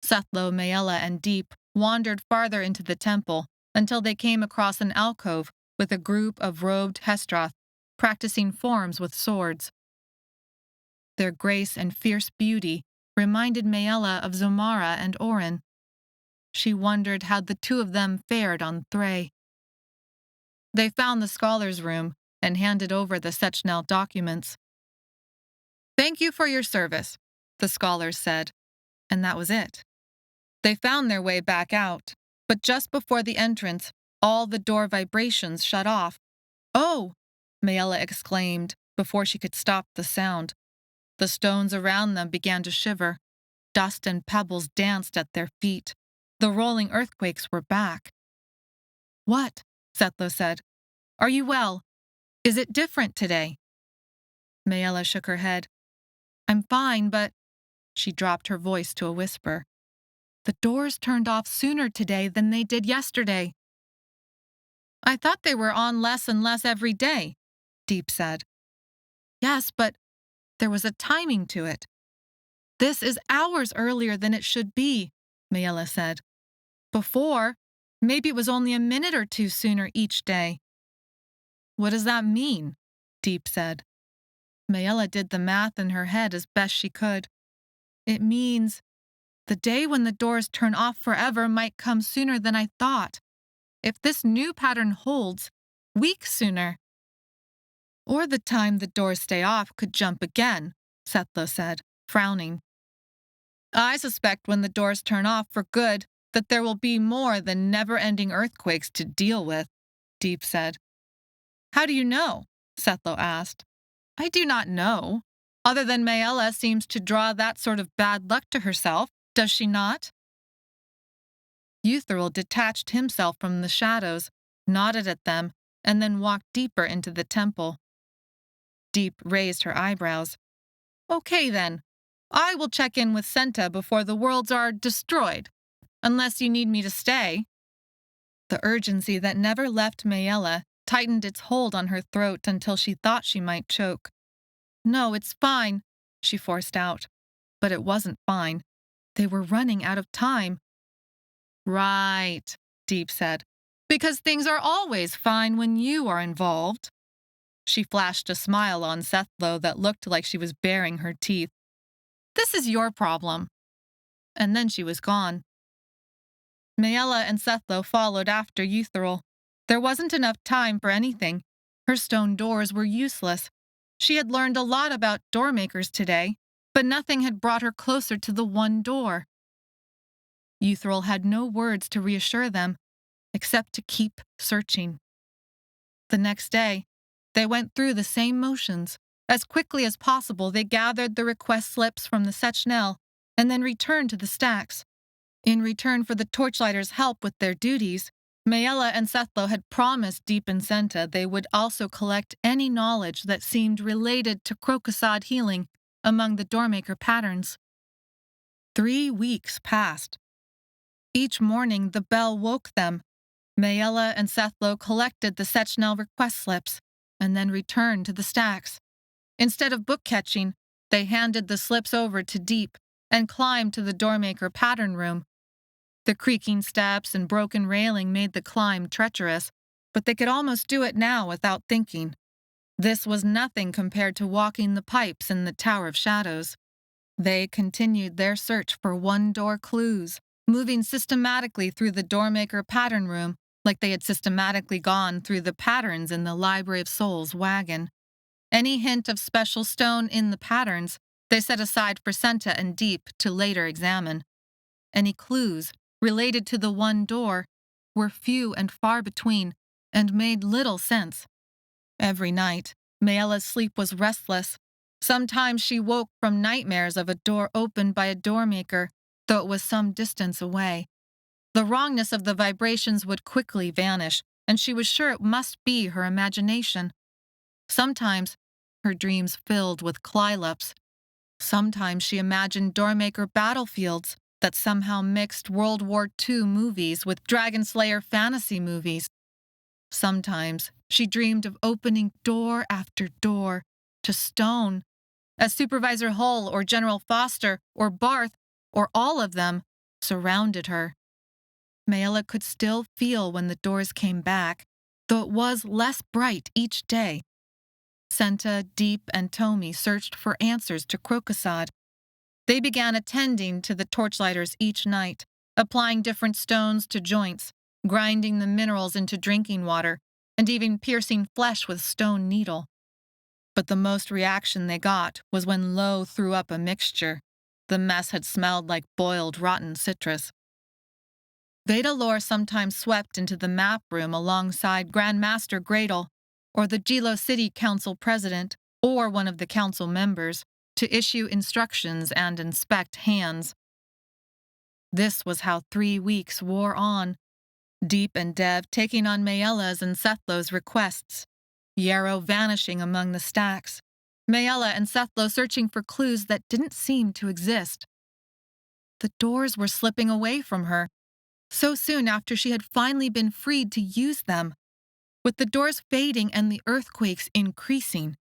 Sethlo, Maella, and Deep wandered farther into the temple until they came across an alcove with a group of robed Hestroth practicing forms with swords. Their grace and fierce beauty reminded Maella of Zomara and Orin. She wondered how the two of them fared on Thray. They found the scholar's room and handed over the Sechnel documents. "Thank you for your service," the scholars said, and that was it. They found their way back out, but just before the entrance, all the door vibrations shut off. "Oh!" Maella exclaimed before she could stop the sound. The stones around them began to shiver. Dust and pebbles danced at their feet. The rolling earthquakes were back. "What?" Sethlo said. "Are you well? Is it different today?" Maella shook her head. "I'm fine, but—" She dropped her voice to a whisper. "The doors turned off sooner today than they did yesterday." "I thought they were on less and less every day," Deep said. "Yes, but there was a timing to it. This is hours earlier than it should be," Maella said. "Before, maybe it was only a minute or two sooner each day." "What does that mean?" Deep said. Maella did the math in her head as best she could. "It means the day when the doors turn off forever might come sooner than I thought. If this new pattern holds, weeks sooner." "Or the time the doors stay off could jump again," Sethlo said, frowning. "I suspect when the doors turn off for good that there will be more than never-ending earthquakes to deal with," Deep said. "How do you know?" Sethlo asked. "I do not know. Other than Maella seems to draw that sort of bad luck to herself, does she not?" Euthril detached himself from the shadows, nodded at them, and then walked deeper into the temple. Deep raised her eyebrows. "Okay then. I will check in with Senta before the worlds are destroyed, unless you need me to stay." The urgency that never left Maella tightened its hold on her throat until she thought she might choke. "No, it's fine," she forced out. But it wasn't fine. They were running out of time. "Right," Deep said, "because things are always fine when you are involved." She flashed a smile on Sethlo that looked like she was baring her teeth. "This is your problem." And then she was gone. Maella and Sethlo followed after Euthril. There wasn't enough time for anything. Her stone doors were useless. She had learned a lot about Doormakers today, but nothing had brought her closer to the one door. Euthril had no words to reassure them, except to keep searching. The next day, they went through the same motions. As quickly as possible, they gathered the request slips from the Sechnel and then returned to the stacks. In return for the torchlighters' help with their duties, Maella and Sethlo had promised Deep and Senta they would also collect any knowledge that seemed related to krokosod healing among the Doormaker patterns. 3 weeks passed. Each morning, the bell woke them. Maella and Sethlo collected the Sechnel request slips and then returned to the stacks. Instead of book-catching, they handed the slips over to Deep and climbed to the Doormaker pattern room. The creaking steps and broken railing made the climb treacherous, but they could almost do it now without thinking. This was nothing compared to walking the pipes in the Tower of Shadows. They continued their search for one-door clues, moving systematically through the Doormaker pattern room like they had systematically gone through the patterns in the Library of Souls wagon. Any hint of special stone in the patterns they set aside for Senta and Deep to later examine. any clues related to the one door were few and far between and made little sense. Every night, Maella's sleep was restless. Sometimes she woke from nightmares of a door opened by a doormaker, though it was some distance away. The wrongness of the vibrations would quickly vanish, and she was sure it must be her imagination. Sometimes, her dreams filled with clylops. Sometimes she imagined doormaker battlefields that somehow mixed World War II movies with Dragon Slayer fantasy movies. Sometimes she dreamed of opening door after door to stone, as Supervisor Hull or General Foster or Barth or all of them surrounded her. Maella could still feel when the doors came back, though it was less bright each day. Senta, Deep, and Tomi searched for answers to krokosod. They began attending to the torchlighters each night, applying different stones to joints, grinding the minerals into drinking water, and even piercing flesh with stone needle. But the most reaction they got was when Lo threw up a mixture. The mess had smelled like boiled rotten citrus. Vedalor sometimes swept into the map room alongside Grandmaster Gradle, or the Gilo City Council president, or one of the council members, to issue instructions and inspect hands. This was how 3 weeks wore on, Deep and Dev taking on Maella's and Sethlo's requests, Yarrow vanishing among the stacks, Maella and Sethlo searching for clues that didn't seem to exist. The doors were slipping away from her, so soon after she had finally been freed to use them. With the doors fading and the earthquakes increasing,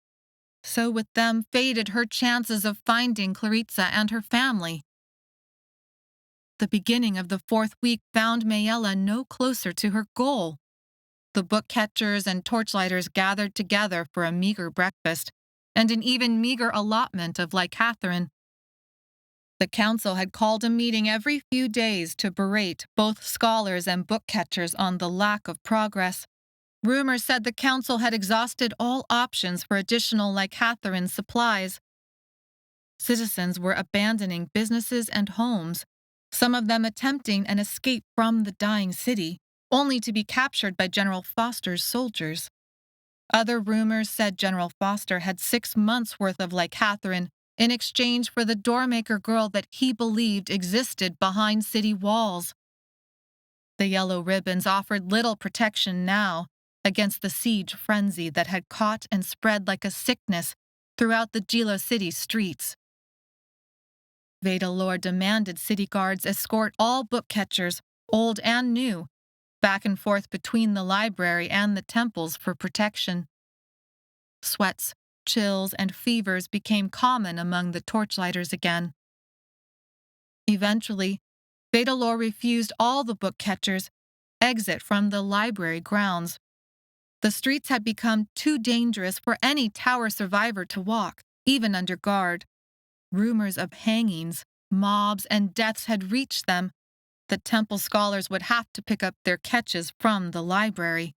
so with them faded her chances of finding Claritsa and her family. The beginning of the 4th week found Maella no closer to her goal. The book catchers and torchlighters gathered together for a meager breakfast and an even meager allotment of licatherin. The council had called a meeting every few days to berate both scholars and book catchers on the lack of progress. Rumors said the council had exhausted all options for additional licatherin supplies. Citizens were abandoning businesses and homes, some of them attempting an escape from the dying city, only to be captured by General Foster's soldiers. Other rumors said General Foster had 6 months' worth of licatherin in exchange for the doormaker girl that he believed existed behind city walls. The yellow ribbons offered little protection now against the siege frenzy that had caught and spread like a sickness throughout the Gilo City streets. Vedalor demanded city guards escort all book catchers, old and new, back and forth between the library and the temples for protection. Sweats, chills, and fevers became common among the torchlighters again. Eventually, Vedalor refused all the book catchers exit from the library grounds. The streets had become too dangerous for any tower survivor to walk, even under guard. Rumors of hangings, mobs, and deaths had reached them. The temple scholars would have to pick up their catches from the library.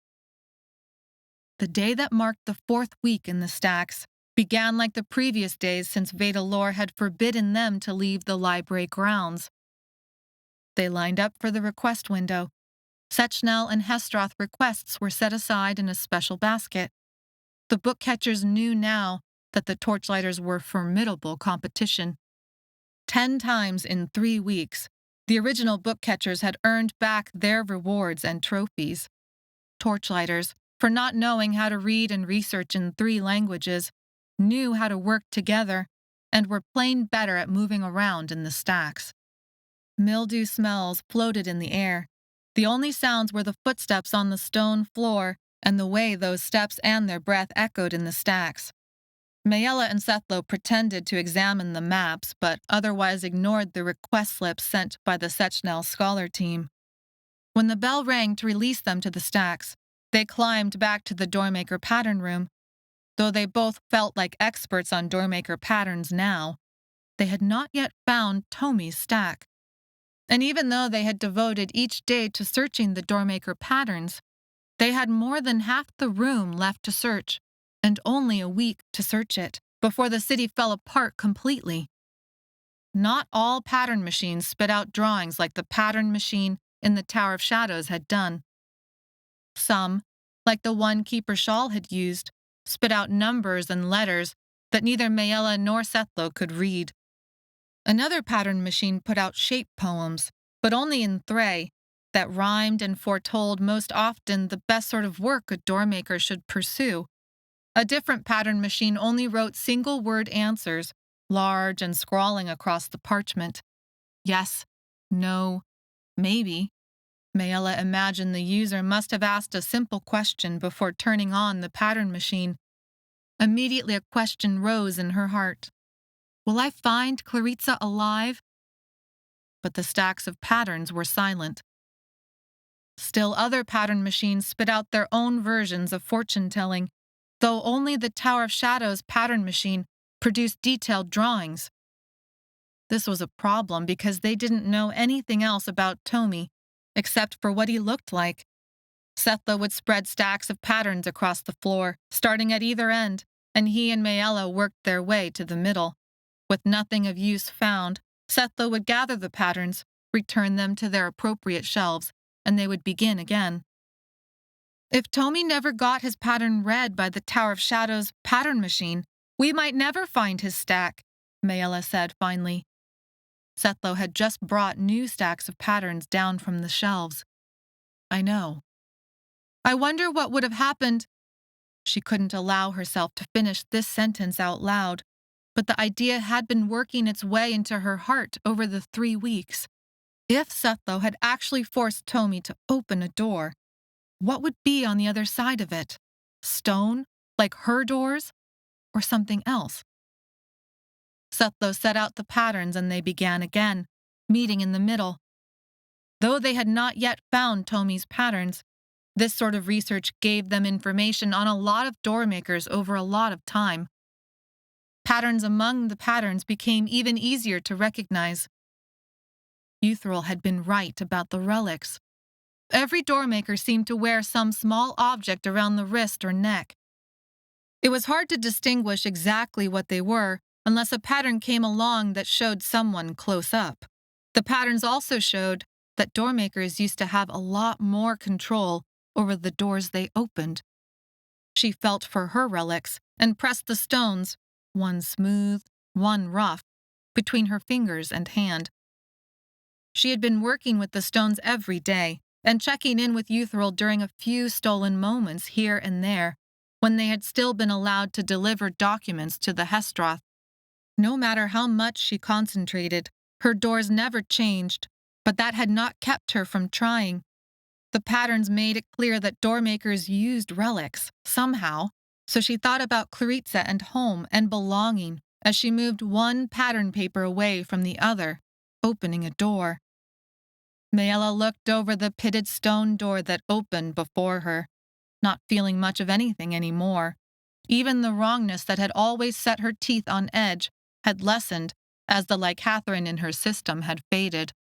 The day that marked the 4th week in the stacks began like the previous days since Vedalor had forbidden them to leave the library grounds. They lined up for the request window. Sechnel and Hestroth requests were set aside in a special basket. The book catchers knew now that the torchlighters were formidable competition. 10 times in 3 weeks, the original book catchers had earned back their rewards and trophies. Torchlighters, for not knowing how to read and research in 3 languages, knew how to work together and were plain better at moving around in the stacks. Mildew smells floated in the air. The only sounds were the footsteps on the stone floor and the way those steps and their breath echoed in the stacks. Maella and Sethlo pretended to examine the maps, but otherwise ignored the request slips sent by the Sechnel scholar team. When the bell rang to release them to the stacks, they climbed back to the Doormaker pattern room. Though they both felt like experts on Doormaker patterns now, they had not yet found Tomi's stack. And even though they had devoted each day to searching the Doormaker patterns, they had more than half the room left to search, and only a week to search it, before the city fell apart completely. not all pattern machines spit out drawings like the pattern machine in the Tower of Shadows had done. Some, like the one Keeper Shawl had used, spit out numbers and letters that neither Maella nor Sethlo could read. Another pattern machine put out shape poems, but only in Thray, that rhymed and foretold most often the best sort of work a doormaker should pursue. A different pattern machine only wrote single-word answers, large and scrawling across the parchment. Yes, no, maybe. Maella imagined the user must have asked a simple question before turning on the pattern machine. Immediately a question rose in her heart. Will I find Claritsa alive? But the stacks of patterns were silent. Still other pattern machines spit out their own versions of fortune-telling, though only the Tower of Shadows pattern machine produced detailed drawings. This was a problem because they didn't know anything else about Tomi, except for what he looked like. Sethlo would spread stacks of patterns across the floor, starting at either end, and he and Maella worked their way to the middle. With nothing of use found, Sethlo would gather the patterns, return them to their appropriate shelves, and they would begin again. If Tomi never got his pattern read by the Tower of Shadows pattern machine, we might never find his stack, Maella said finally. Sethlo had just brought new stacks of patterns down from the shelves. I know. I wonder what would have happened. She couldn't allow herself to finish this sentence out loud, but the idea had been working its way into her heart over the 3 weeks. If Sethlo had actually forced Tomi to open a door, what would be on the other side of it? Stone, like her doors, or something else? Sethlo set out the patterns and they began again, meeting in the middle. Though they had not yet found Tomi's patterns, this sort of research gave them information on a lot of doormakers over a lot of time. Patterns among the patterns became even easier to recognize. Euthril had been right about the relics. Every doormaker seemed to wear some small object around the wrist or neck. It was hard to distinguish exactly what they were unless a pattern came along that showed someone close up. The patterns also showed that doormakers used to have a lot more control over the doors they opened. She felt for her relics and pressed the stones, one smooth, one rough, between her fingers and hand. She had been working with the stones every day and checking in with Euthril during a few stolen moments here and there, when they had still been allowed to deliver documents to the Hestroth. No matter how much she concentrated, her doors never changed, but that had not kept her from trying. The patterns made it clear that doormakers used relics, somehow, so she thought about Claritsa and home and belonging as she moved one pattern paper away from the other, opening a door. Maella looked over the pitted stone door that opened before her, not feeling much of anything anymore. Even the wrongness that had always set her teeth on edge had lessened as the licatherin in her system had faded.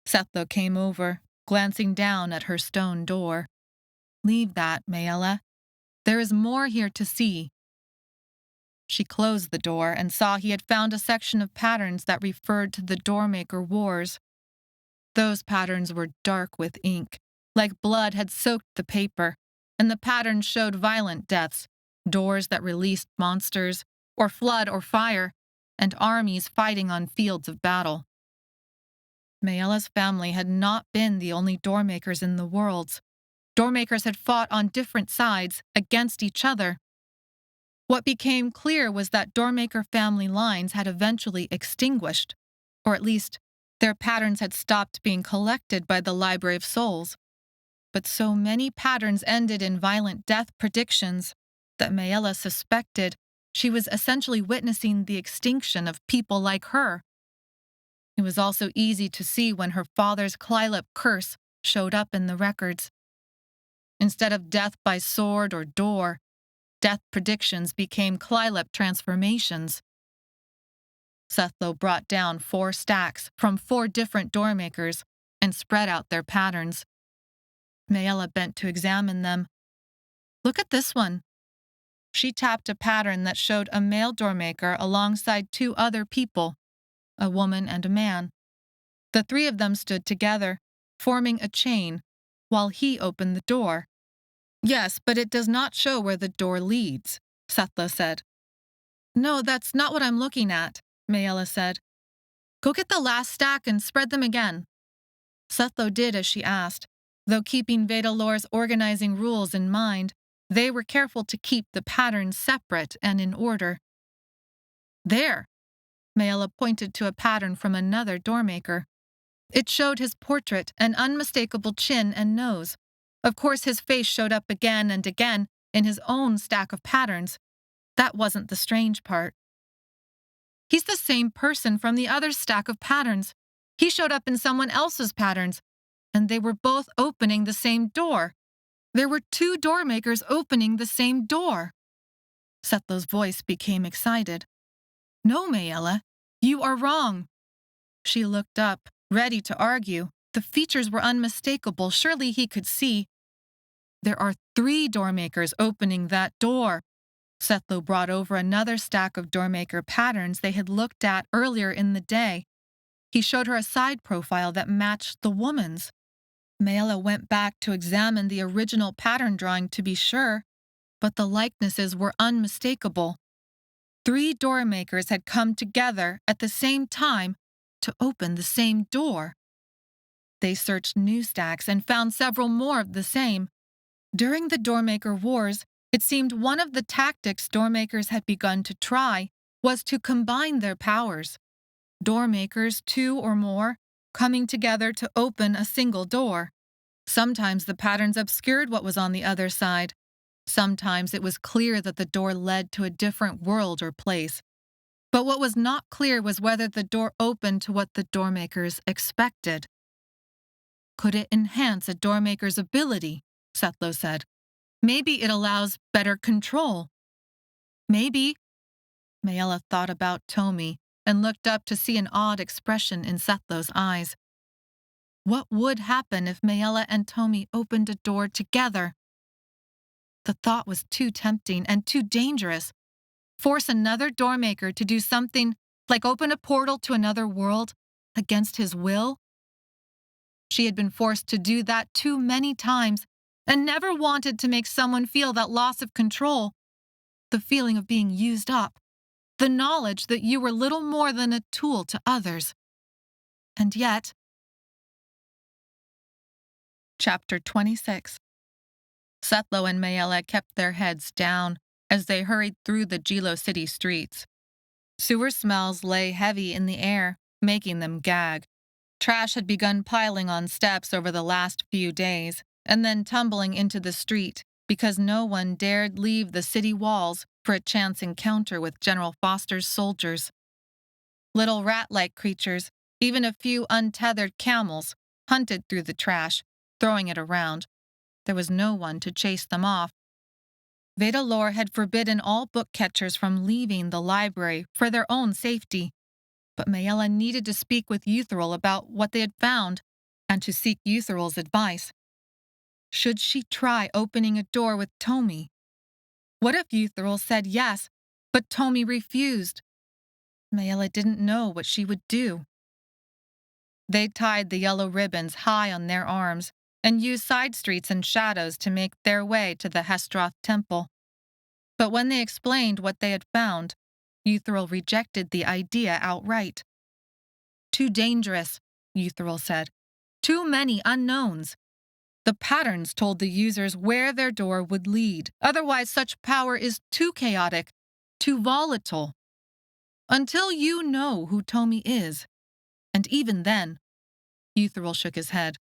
Sethlo came over, glancing down at her stone door. Leave that, Maella. There is more here to see. She closed the door and saw he had found a section of patterns that referred to the Doormaker Wars. Those patterns were dark with ink, like blood had soaked the paper, and the patterns showed violent deaths, doors that released monsters, or flood or fire, and armies fighting on fields of battle. Maella's family had not been the only doormakers in the worlds. Doormakers had fought on different sides, against each other. What became clear was that doormaker family lines had eventually extinguished, or at least their patterns had stopped being collected by the Library of Souls. But so many patterns ended in violent death predictions that Maella suspected she was essentially witnessing the extinction of people like her. It was also easy to see when her father's Klylip curse showed up in the records. Instead of death by sword or door, death predictions became Klylip transformations. Sethlo brought down 4 stacks from 4 different doormakers and spread out their patterns. Maella bent to examine them. Look at this one. She tapped a pattern that showed a male doormaker alongside 2 other people, a woman, and a man. The three of them stood together, forming a chain, while he opened the door. Yes, but it does not show where the door leads, Sethlo said. No, that's not what I'm looking at, Maella said. Go get the last stack and spread them again. Sethlo did as she asked. Though keeping Vedalor's organizing rules in mind, they were careful to keep the patterns separate and in order. There, Maella pointed to a pattern from another doormaker. It showed his portrait, an unmistakable chin and nose. Of course, his face showed up again and again in his own stack of patterns. That wasn't the strange part. He's the same person from the other stack of patterns. He showed up in someone else's patterns, and they were both opening the same door. There were two doormakers opening the same door. Sethlo's voice became excited. No, Maella, you are wrong. She looked up, ready to argue. The features were unmistakable. Surely he could see. There are 3 doormakers opening that door. Sethlo brought over another stack of doormaker patterns they had looked at earlier in the day. He showed her a side profile that matched the woman's. Maella went back to examine the original pattern drawing to be sure, but the likenesses were unmistakable. 3 doormakers had come together at the same time to open the same door. They searched new stacks and found several more of the same. During the Doormaker Wars, it seemed one of the tactics doormakers had begun to try was to combine their powers. Doormakers, 2 or more, coming together to open a single door. Sometimes the patterns obscured what was on the other side. Sometimes it was clear that the door led to a different world or place. But what was not clear was whether the door opened to what the doormakers expected. Could it enhance a doormaker's ability? Sethlo said. Maybe it allows better control. Maybe. Maella thought about Tomi and looked up to see an odd expression in Sethlo's eyes. What would happen if Maella and Tomi opened a door together? The thought was too tempting and too dangerous. Force another doormaker to do something like open a portal to another world against his will? She had been forced to do that too many times and never wanted to make someone feel that loss of control, the feeling of being used up, the knowledge that you were little more than a tool to others. And yet... Chapter 26. Sethlo and Maella kept their heads down as they hurried through the Gilo city streets. Sewer smells lay heavy in the air, making them gag. Trash had begun piling on steps over the last few days, and then tumbling into the street because no one dared leave the city walls for a chance encounter with General Foster's soldiers. Little rat-like creatures, even a few untethered camels, hunted through the trash, throwing it around. There was no one to chase them off. Vedalor had forbidden all book catchers from leaving the library for their own safety, but Maella needed to speak with Euthril about what they had found and to seek Euthril's advice. Should she try opening a door with Tomi? What if Euthril said yes, but Tomi refused? Maella didn't know what she would do. They tied the yellow ribbons high on their arms and used side streets and shadows to make their way to the Hestroth temple. But when they explained what they had found, Euthril rejected the idea outright. Too dangerous, Euthril said. Too many unknowns. The patterns told the users where their door would lead. Otherwise, such power is too chaotic, too volatile. Until you know who Tomi is. And even then, Euthril shook his head.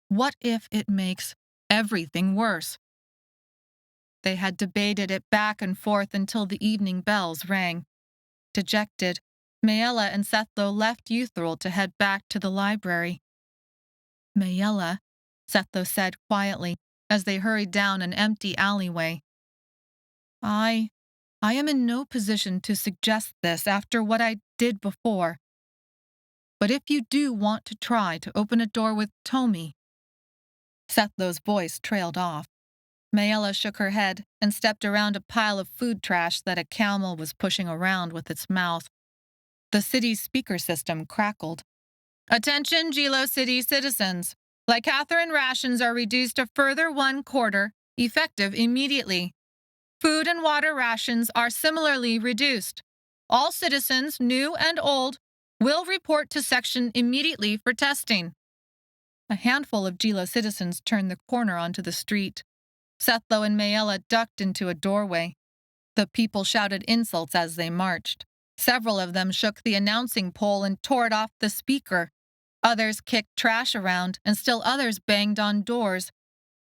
What if it makes everything worse? They had debated it back and forth until the evening bells rang. Dejected, Maella and Sethlo left Euthril to head back to the library. Maella, Sethlo said quietly as they hurried down an empty alleyway. I am in no position to suggest this after what I did before. But if you do want to try to open a door with Tomi... Sethlo's voice trailed off. Maella shook her head and stepped around a pile of food trash that a camel was pushing around with its mouth. The city's speaker system crackled. Attention, Gilo City citizens. Licatherin rations are reduced a further 1/4, effective immediately. Food and water rations are similarly reduced. All citizens, new and old, will report to section immediately for testing. A handful of Gilo citizens turned the corner onto the street. Sethlo and Maella ducked into a doorway. The people shouted insults as they marched. Several of them shook the announcing pole and tore it off the speaker. Others kicked trash around, and still others banged on doors.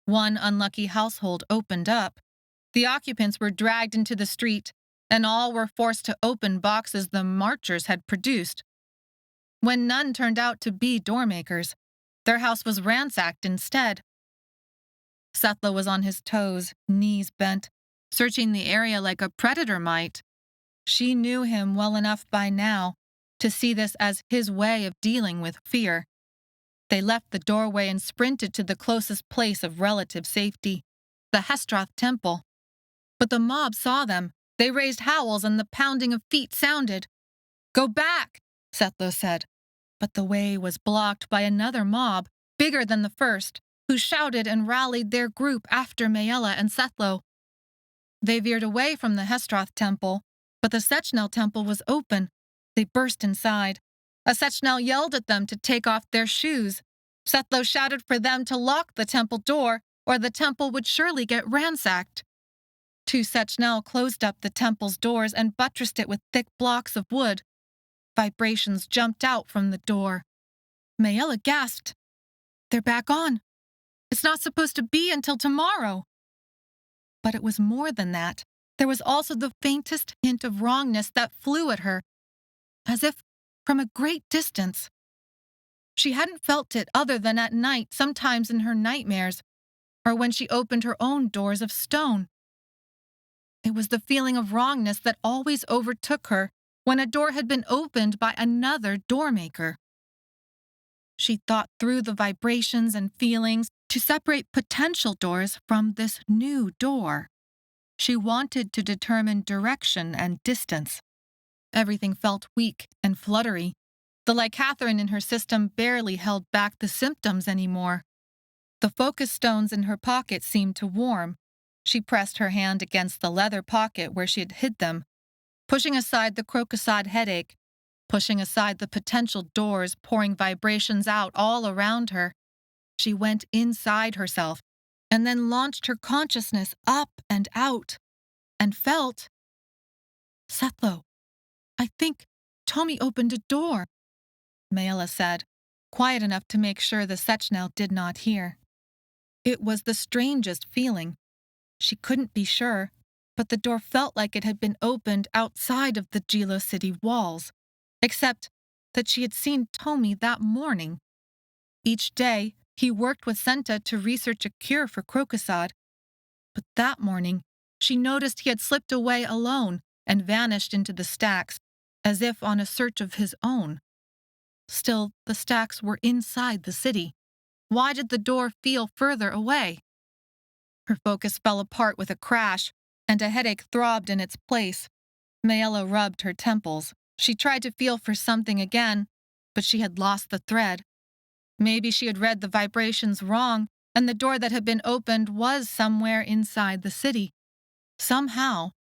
One unlucky household opened up. The occupants were dragged into the street, and all were forced to open boxes the marchers had produced. When none turned out to be doormakers, their house was ransacked instead. Sethlo was on his toes, knees bent, searching the area like a predator might. She knew him well enough by now to see this as his way of dealing with fear. They left the doorway and sprinted to the closest place of relative safety, the Hestroth temple. But the mob saw them. They raised howls and the pounding of feet sounded. Go back, Sethlo said. But the way was blocked by another mob, bigger than the first, who shouted and rallied their group after Maella and Sethlo. They veered away from the Hestroth temple, but the Sechnel temple was open. They burst inside. A Sechnel yelled at them to take off their shoes. Sethlo shouted for them to lock the temple door, or the temple would surely get ransacked. 2 Sechnel closed up the temple's doors and buttressed it with thick blocks of wood. Vibrations jumped out from the door. Maella gasped. They're back on. It's not supposed to be until tomorrow. But it was more than that. There was also the faintest hint of wrongness that flew at her, as if from a great distance. She hadn't felt it other than at night, sometimes in her nightmares, or when she opened her own doors of stone. It was the feeling of wrongness that always overtook her when a door had been opened by another doormaker. She thought through the vibrations and feelings to separate potential doors from this new door. She wanted to determine direction and distance. Everything felt weak and fluttery. The licatherin in her system barely held back the symptoms anymore. The focus stones in her pocket seemed to warm. She pressed her hand against the leather pocket where she had hid them, pushing aside the krokosod headache, pushing aside the potential doors pouring vibrations out all around her. She went inside herself and then launched her consciousness up and out and felt, Sethlo, I think Tommy opened a door, Maella said, quiet enough to make sure the Sechnel did not hear. It was the strangest feeling. She couldn't be sure, but the door felt like it had been opened outside of the Gilo City walls, except that she had seen Tommy that morning. Each day, he worked with Senta to research a cure for krokosod, but that morning, she noticed he had slipped away alone and vanished into the stacks, as if on a search of his own. Still, the stacks were inside the city. Why did the door feel further away? Her focus fell apart with a crash, and a headache throbbed in its place. Maella rubbed her temples. She tried to feel for something again, but she had lost the thread. Maybe she had read the vibrations wrong, and the door that had been opened was somewhere inside the city. Somehow,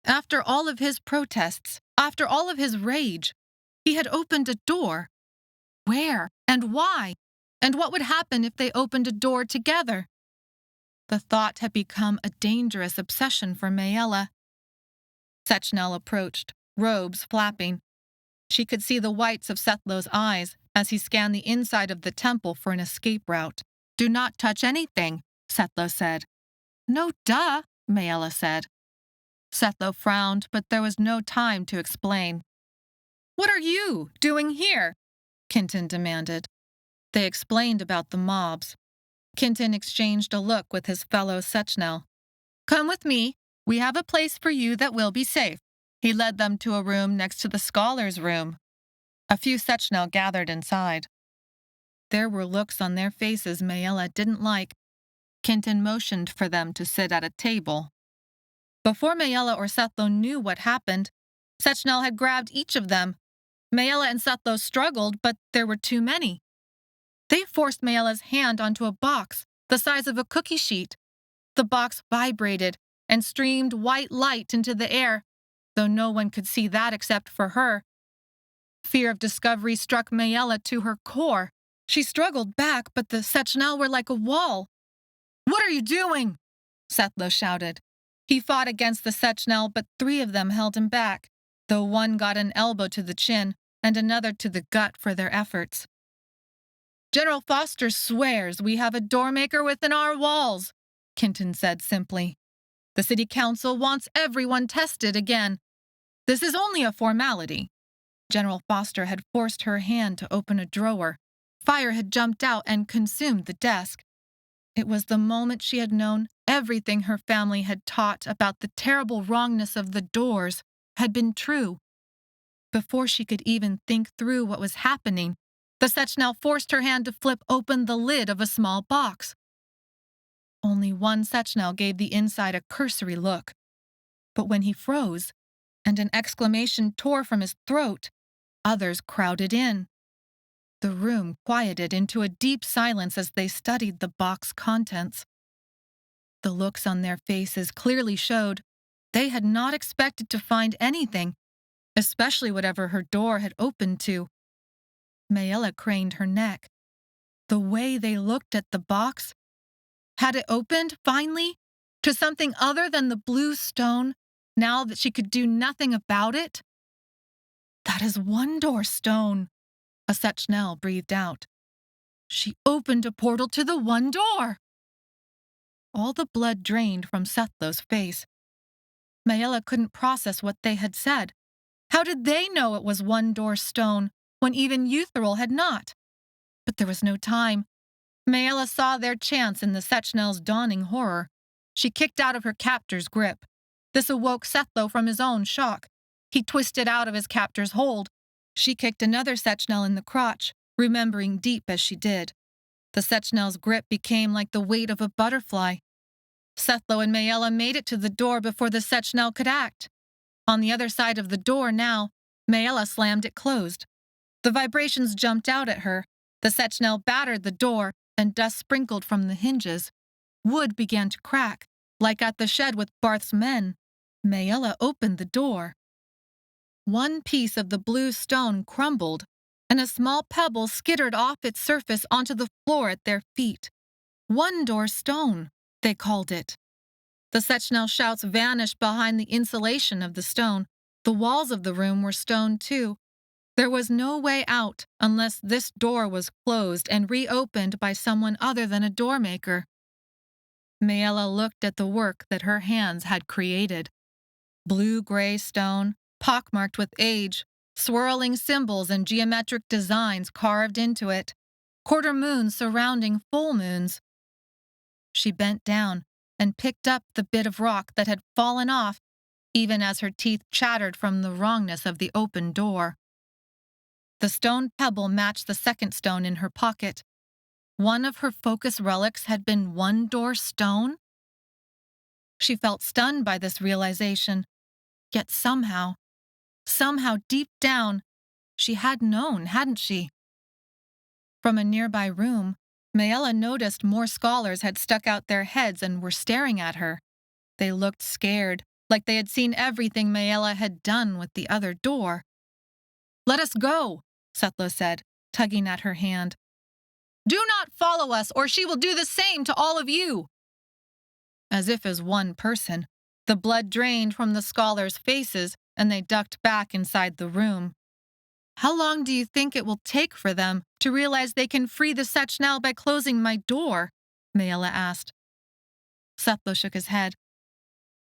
after all of his protests, after all of his rage, he had opened a door. Where and why? And what would happen if they opened a door together? The thought had become a dangerous obsession for Maella. Sechnel approached, robes flapping. She could see the whites of Sethlo's eyes as he scanned the inside of the temple for an escape route. Do not touch anything, Sethlo said. No, duh, Maella said. Sethlo frowned, but there was no time to explain. What are you doing here? Kintin demanded. They explained about the mobs. Kintin exchanged a look with his fellow Sechnel. Come with me. We have a place for you that will be safe. He led them to a room next to the scholars' room. A few Sechnel gathered inside. There were looks on their faces Maella didn't like. Kintin motioned for them to sit at a table. Before Maella or Sethlo knew what happened, Sechnel had grabbed each of them. Maella and Sethlo struggled, but there were too many. They forced Maella's hand onto a box the size of a cookie sheet. The box vibrated and streamed white light into the air, though no one could see that except for her. Fear of discovery struck Maella to her core. She struggled back, but the Sechnel were like a wall. "What are you doing?" Sethlo shouted. He fought against the Sechnel, but 3 of them held him back, though one got an elbow to the chin and another to the gut for their efforts. "General Foster swears we have a Doormaker within our walls," Kenton said simply. "The city council wants everyone tested again. This is only a formality." General Foster had forced her hand to open a drawer. Fire had jumped out and consumed the desk. It was the moment she had known everything her family had taught about the terrible wrongness of the doors had been true. Before she could even think through what was happening, the Sechnel forced her hand to flip open the lid of a small box. Only one Sechnel gave the inside a cursory look. But when he froze, and an exclamation tore from his throat, others crowded in. The room quieted into a deep silence as they studied the box contents. The looks on their faces clearly showed they had not expected to find anything, especially whatever her door had opened to. Maella craned her neck. The way they looked at the box, had it opened, finally, to something other than the blue stone, now that she could do nothing about it? "That is one door stone," a Sechnel breathed out. "She opened a portal to the one door." All the blood drained from Sethlo's face. Maella couldn't process what they had said. How did they know it was one door stone when even Eutheril had not? But there was no time. Maella saw their chance in the Sechnel's dawning horror. She kicked out of her captor's grip. This awoke Sethlo from his own shock. He twisted out of his captor's hold. She kicked another Sechnel in the crotch, remembering deep as she did. The Sechnel's grip became like the weight of a butterfly. Sethlo and Maella made it to the door before the Sechnel could act. On the other side of the door now, Maella slammed it closed. The vibrations jumped out at her. The Sechnel battered the door, and dust sprinkled from the hinges. Wood began to crack, like at the shed with Barth's men. Maella opened the door. One piece of the blue stone crumbled, and a small pebble skittered off its surface onto the floor at their feet. "One door stone," they called it. The Sechnel shouts vanished behind the insulation of the stone. The walls of the room were stone too. There was no way out unless this door was closed and reopened by someone other than a doormaker. Maella looked at the work that her hands had created. Blue-gray stone, pockmarked with age, swirling symbols and geometric designs carved into it, quarter moons surrounding full moons. She bent down and picked up the bit of rock that had fallen off, even as her teeth chattered from the wrongness of the open door. The stone pebble matched the second stone in her pocket. One of her focus relics had been one door stone? She felt stunned by this realization, yet somehow deep down, she had known, hadn't she? From a nearby room, Maella noticed more scholars had stuck out their heads and were staring at her. They looked scared, like they had seen everything Maella had done with the other door. "Let us go," Sethlo said, tugging at her hand. "Do not follow us, or she will do the same to all of you." As if as one person, the blood drained from the scholars' faces, and they ducked back inside the room. "How long do you think it will take for them to realize they can free the Sechnel by closing my door?" Maella asked. Sethlo shook his head.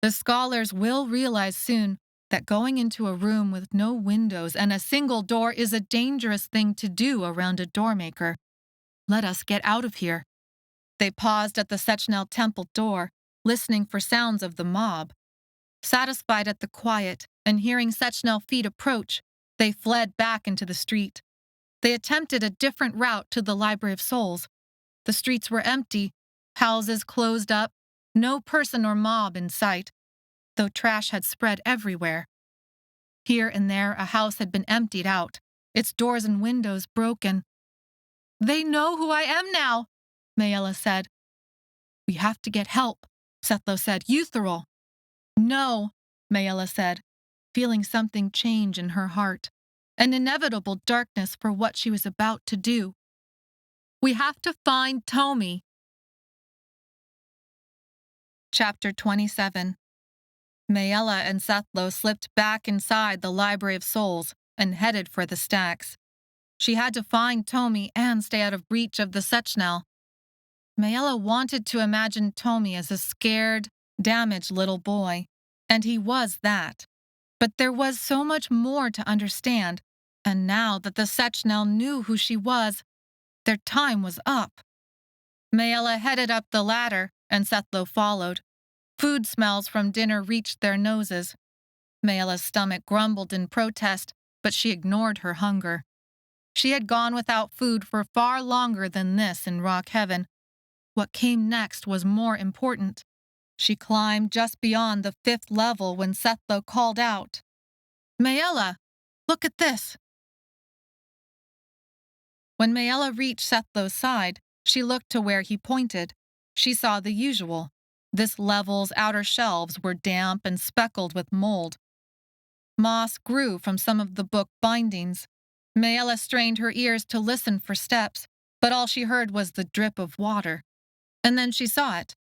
"The scholars will realize soon that going into a room with no windows and a single door is a dangerous thing to do around a doormaker. Let us get out of here." They paused at the Sechnel temple door, listening for sounds of the mob. Satisfied at the quiet and hearing Sechnel feet approach, they fled back into the street. They attempted a different route to the Library of Souls. The streets were empty, houses closed up, no person or mob in sight, though trash had spread everywhere. Here and there a house had been emptied out, its doors and windows broken. "They know who I am now," Maella said. "We have to get help," Sethlo said. "Euthyral." "No," Maella said, feeling something change in her heart, an inevitable darkness for what she was about to do. "We have to find Tomi." Chapter 27. Maella and Sethlo slipped back inside the Library of Souls and headed for the stacks. She had to find Tomi and stay out of reach of the Sechnel. Maella wanted to imagine Tomi as a scared, damaged little boy, and he was that. But there was so much more to understand, and now that the Sechnel knew who she was, their time was up. Maella headed up the ladder, and Sethlo followed. Food smells from dinner reached their noses. Maella's stomach grumbled in protest, but she ignored her hunger. She had gone without food for far longer than this in Rock Heaven. What came next was more important. She climbed just beyond the 5th level when Sethlo called out, "Maella, look at this." When Maella reached Sethlo's side, she looked to where he pointed. She saw the usual. This level's outer shelves were damp and speckled with mold. Moss grew from some of the book bindings. Maella strained her ears to listen for steps, but all she heard was the drip of water. And then she saw it.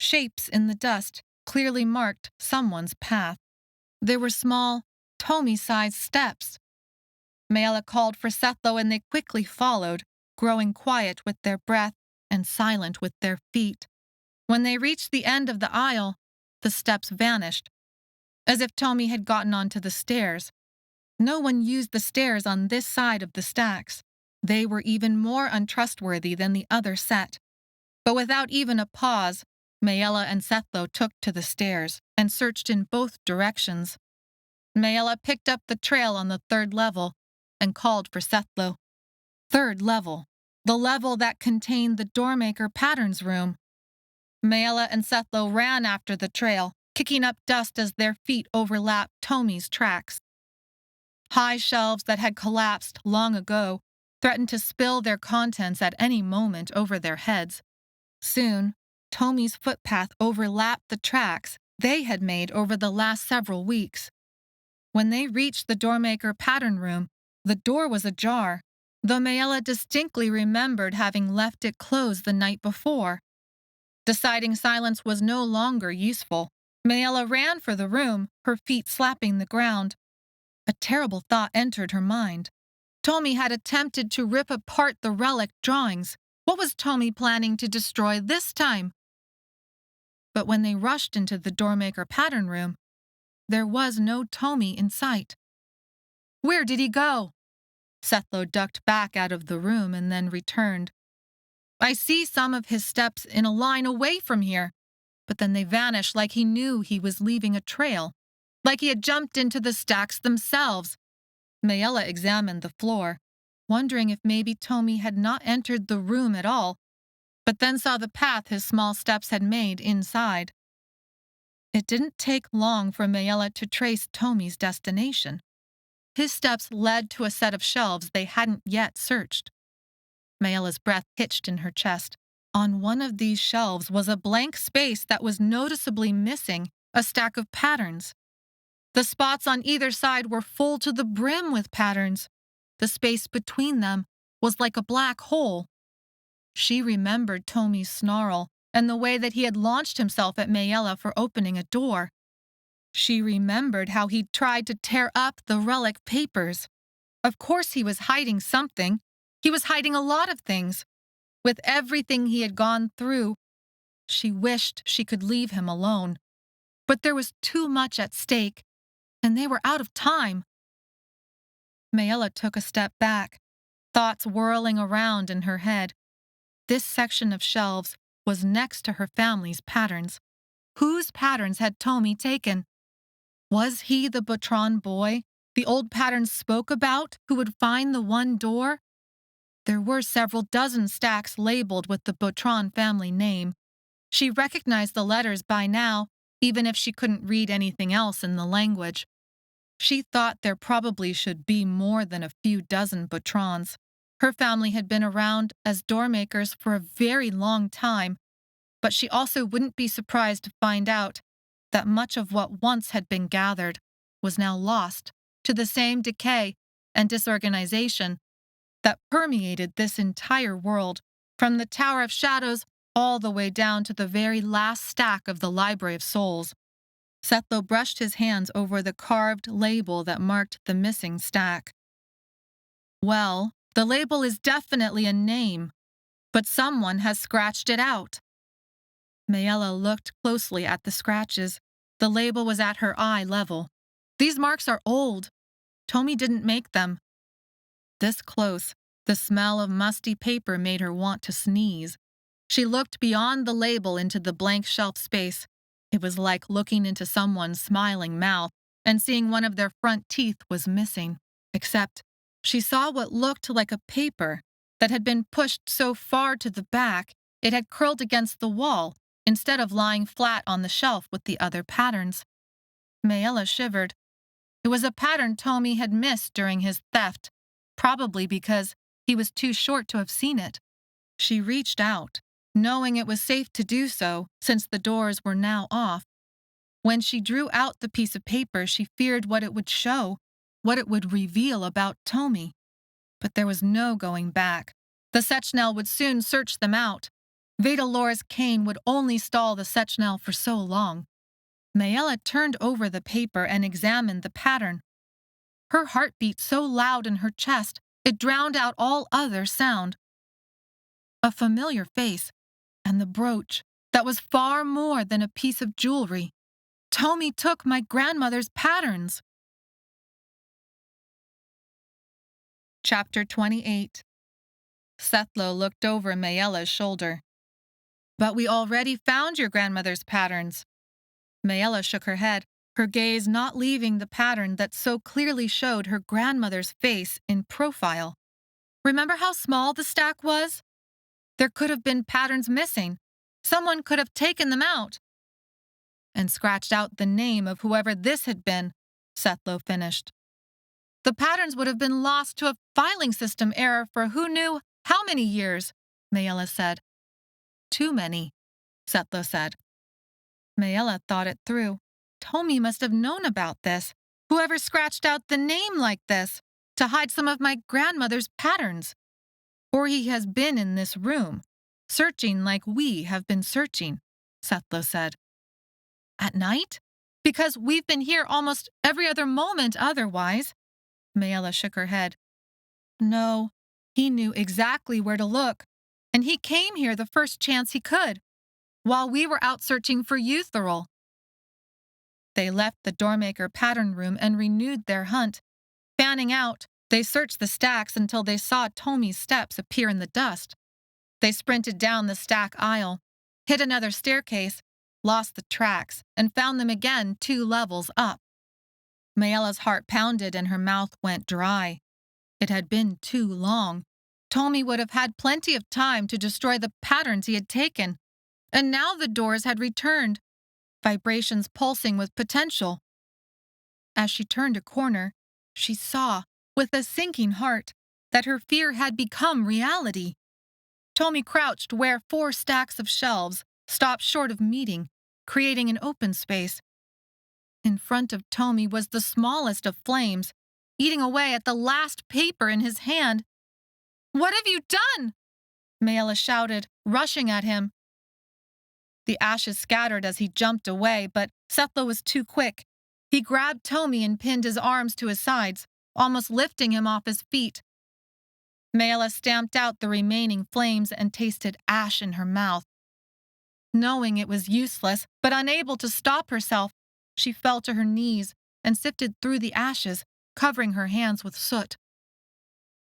Shapes in the dust clearly marked someone's path. There were small, Tomi-sized steps. Maella called for Sethlo and they quickly followed, growing quiet with their breath and silent with their feet. When they reached the end of the aisle, the steps vanished, as if Tomi had gotten onto the stairs. No one used the stairs on this side of the stacks. They were even more untrustworthy than the other set. But without even a pause, Maella and Sethlo took to the stairs and searched in both directions. Maella picked up the trail on the 3rd level and called for Sethlo. 3rd level, the level that contained the Doormaker patterns room. Maella and Sethlo ran after the trail, kicking up dust as their feet overlapped Tomi's tracks. High shelves that had collapsed long ago threatened to spill their contents at any moment over their heads. Soon, Tomi's footpath overlapped the tracks they had made over the last several weeks. When they reached the Doormaker pattern room, the door was ajar, though Maella distinctly remembered having left it closed the night before. Deciding silence was no longer useful, Maella ran for the room, her feet slapping the ground. A terrible thought entered her mind. Tomi had attempted to rip apart the relic drawings. What was Tomi planning to destroy this time? But when they rushed into the Doormaker pattern room, there was no Tomi in sight. Where did he go? Sethlo ducked back out of the room and then returned. I see some of his steps in a line away from here, but then they vanished like he knew he was leaving a trail, like he had jumped into the stacks themselves. Maella examined the floor, wondering if maybe Tomi had not entered the room at all, but then saw the path his small steps had made inside. It didn't take long for Maella to trace Tomi's destination. His steps led to a set of shelves they hadn't yet searched. Maella's breath hitched in her chest. On one of these shelves was a blank space that was noticeably missing a stack of patterns. The spots on either side were full to the brim with patterns. The space between them was like a black hole. She remembered Tomi's snarl and the way that he had launched himself at Maella for opening a door. She remembered how he'd tried to tear up the relic papers. Of course he was hiding something. He was hiding a lot of things. With everything he had gone through, she wished she could leave him alone. But there was too much at stake, and they were out of time. Maella took a step back, thoughts whirling around in her head. This section of shelves was next to her family's patterns. Whose patterns had Tomi taken? Was he the Botron boy the old patterns spoke about who would find the one door? There were several dozen stacks labeled with the Botron family name. She recognized the letters by now, even if she couldn't read anything else in the language. She thought there probably should be more than a few dozen Butrons. Her family had been around as doormakers for a very long time, but she also wouldn't be surprised to find out that much of what once had been gathered was now lost to the same decay and disorganization that permeated this entire world, from the Tower of Shadows all the way down to the very last stack of the Library of Souls. Sethlo brushed his hands over the carved label that marked the missing stack. Well, the label is definitely a name, but someone has scratched it out. Maella looked closely at the scratches. The label was at her eye level. These marks are old. Tomi didn't make them. This close, the smell of musty paper made her want to sneeze. She looked beyond the label into the blank shelf space. It was like looking into someone's smiling mouth and seeing one of their front teeth was missing. Except she saw what looked like a paper that had been pushed so far to the back it had curled against the wall instead of lying flat on the shelf with the other patterns. Maella shivered. It was a pattern Tomi had missed during his theft, probably because he was too short to have seen it. She reached out, knowing it was safe to do so since the doors were now off. When she drew out the piece of paper, she feared what it would show, what it would reveal about Tomi. But there was no going back. The Sechnel would soon search them out. Vedalora's cane would only stall the Sechnel for so long. Maella turned over the paper and examined the pattern. Her heart beat so loud in her chest, it drowned out all other sound. A familiar face, and the brooch that was far more than a piece of jewelry. Tomi took my grandmother's patterns. Chapter 28. Sethlo looked over Maella's shoulder. But we already found your grandmother's patterns. Maella shook her head, her gaze not leaving the pattern that so clearly showed her grandmother's face in profile. Remember how small the stack was? There could have been patterns missing. Someone could have taken them out. And scratched out the name of whoever this had been, Sethlo finished. The patterns would have been lost to a filing system error for who knew how many years, Maella said. Too many, Sethlo said. Maella thought it through. Tomi must have known about this. Whoever scratched out the name like this to hide some of my grandmother's patterns. Or he has been in this room, searching like we have been searching, Sethlo said. At night? Because we've been here almost every other moment otherwise. Maella shook her head. No, he knew exactly where to look, and he came here the first chance he could, while we were out searching for withdrawal. They left the Doormaker pattern room and renewed their hunt. Fanning out, they searched the stacks until they saw Tomi's steps appear in the dust. They sprinted down the stack aisle, hit another staircase, lost the tracks, and found them again 2 levels up. Maella's heart pounded and her mouth went dry. It had been too long. Tomi would have had plenty of time to destroy the patterns he had taken. And now the doors had returned, vibrations pulsing with potential. As she turned a corner, she saw, with a sinking heart, that her fear had become reality. Tomi crouched where 4 stacks of shelves stopped short of meeting, creating an open space. In front of Tomi was the smallest of flames, eating away at the last paper in his hand. "What have you done?" Maella shouted, rushing at him. The ashes scattered as he jumped away, but Sethlo was too quick. He grabbed Tomi and pinned his arms to his sides, almost lifting him off his feet. Maella stamped out the remaining flames and tasted ash in her mouth. Knowing it was useless, but unable to stop herself, she fell to her knees and sifted through the ashes, covering her hands with soot.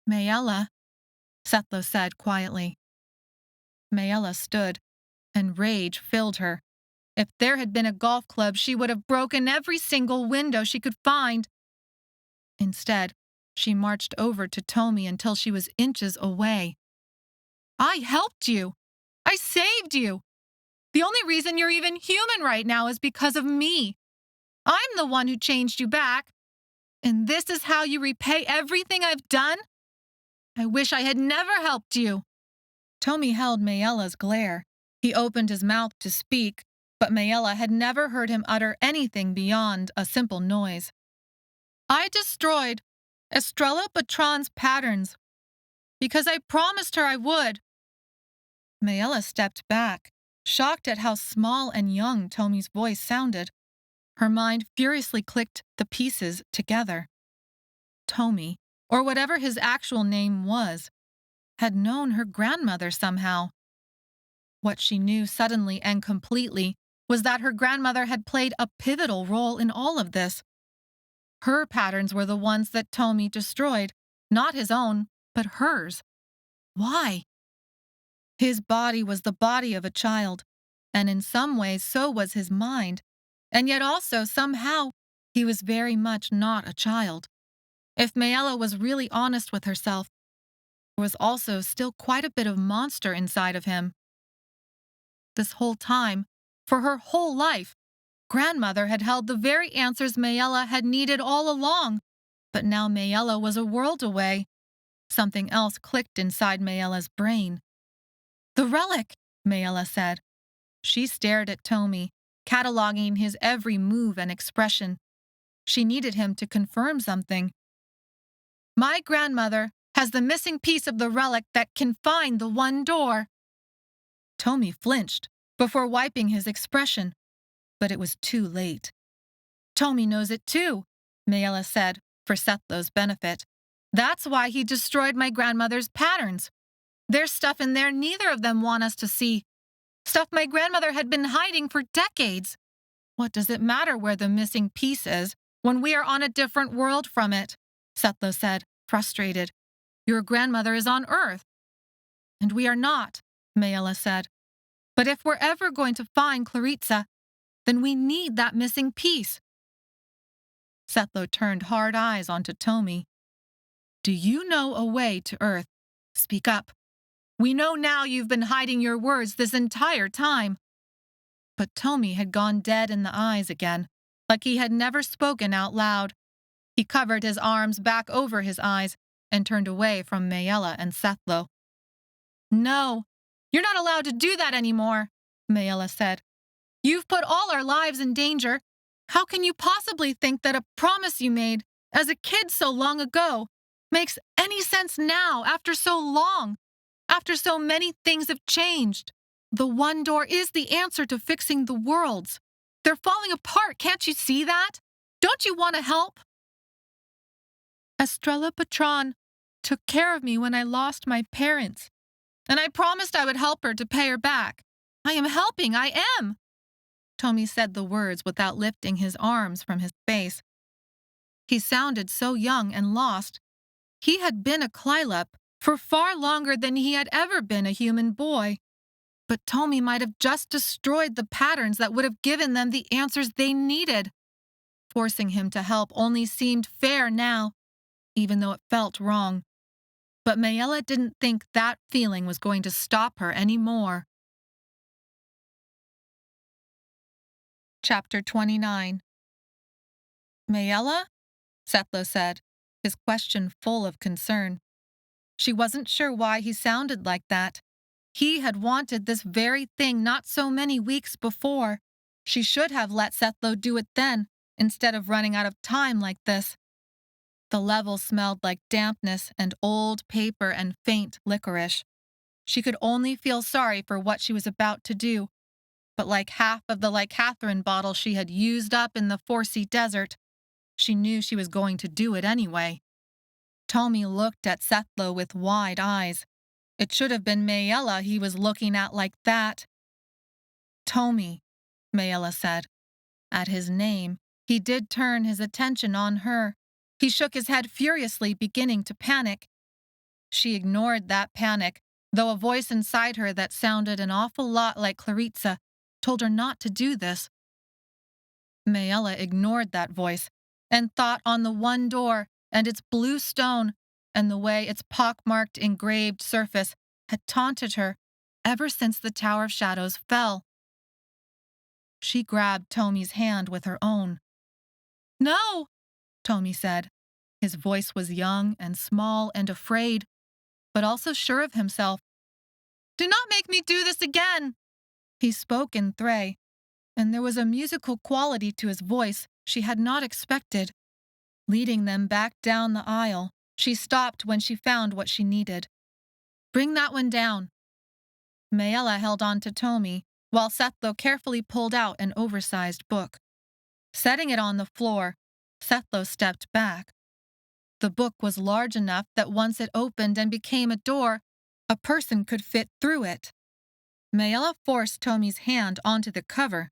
"Maella," Sethlo said quietly. Maella stood, and rage filled her. If there had been a golf club, she would have broken every single window she could find. Instead, she marched over to Tomi until she was inches away. "I helped you. I saved you. The only reason you're even human right now is because of me. I'm the one who changed you back. this is how you repay everything I've done? I wish I had never helped you." Tomi held Maella's glare. He opened his mouth to speak, but Maella had never heard him utter anything beyond a simple noise. "I destroyed Estrella Patron's patterns because I promised her I would." Maella stepped back, shocked at how small and young Tomi's voice sounded. Her mind furiously clicked the pieces together. Tomi, or whatever his actual name was, had known her grandmother somehow. What she knew suddenly and completely was that her grandmother had played a pivotal role in all of this. Her patterns were the ones that Tomi destroyed, not his own, but hers. Why? His body was the body of a child, and in some ways so was his mind, and yet also somehow he was very much not a child. If Maella was really honest with herself, there was also still quite a bit of monster inside of him. This whole time, for her whole life, grandmother had held the very answers Maella had needed all along, but now Maella was a world away. Something else clicked inside Maella's brain. "The relic," Maella said. She stared at Tomi, cataloging his every move and expression. She needed him to confirm something. "My grandmother has the missing piece of the relic that can find the one door." Tomi flinched before wiping his expression, but it was too late. "Tomi knows it too," Maella said, for Sethlo's benefit. "That's why he destroyed my grandmother's patterns. There's stuff in there neither of them want us to see. Stuff my grandmother had been hiding for decades. What does it matter where the missing piece is when we are on a different world from it?" Sethlo said, frustrated. "Your grandmother is on Earth." "And we are not," Maella said. "But if we're ever going to find Claritsa, then we need that missing piece." Sethlo turned hard eyes onto Tomi. "Do you know a way to Earth? Speak up. We know now you've been hiding your words this entire time." But Tomi had gone dead in the eyes again, like he had never spoken out loud. He covered his arms back over his eyes and turned away from Maella and Sethlo. "No, you're not allowed to do that anymore," Maella said. "You've put all our lives in danger. How can you possibly think that a promise you made as a kid so long ago makes any sense now after so long, after so many things have changed? The one door is the answer to fixing the worlds. They're falling apart, can't you see that? Don't you want to help?" "Estrella Patron took care of me when I lost my parents, and I promised I would help her to pay her back. I am helping, I am." Tomi said the words without lifting his arms from his face. He sounded so young and lost. He had been a Klylep for far longer than he had ever been a human boy. But Tomi might have just destroyed the patterns that would have given them the answers they needed. Forcing him to help only seemed fair now, even though it felt wrong. But Maella didn't think that feeling was going to stop her anymore. Chapter 29. "Maella?" Sethlo said, his question full of concern. She wasn't sure why he sounded like that. He had wanted this very thing not so many weeks before. She should have let Sethlo do it then, instead of running out of time like this. The level smelled like dampness and old paper and faint licorice. She could only feel sorry for what she was about to do. But like half of the licatherin bottle she had used up in the Forsea desert, she knew she was going to do it anyway. Tomi looked at Sethlo with wide eyes. It should have been Maella he was looking at like that. "Tomi," Maella said. At his name, he did turn his attention on her. He shook his head furiously, beginning to panic. She ignored that panic, though a voice inside her that sounded an awful lot like Claritsa told her not to do this. Maella ignored that voice and thought on the one door and its blue stone and the way its pockmarked engraved surface had taunted her ever since the Tower of Shadows fell. She grabbed Tomi's hand with her own. "No," Tomi said. His voice was young and small and afraid, but also sure of himself. "Do not make me do this again!" He spoke in Thray, and there was a musical quality to his voice she had not expected. Leading them back down the aisle, she stopped when she found what she needed. "Bring that one down." Maella held on to Tomi, while Sethlo carefully pulled out an oversized book. Setting it on the floor, Sethlo stepped back. The book was large enough that once it opened and became a door, a person could fit through it. Maella forced Tomi's hand onto the cover.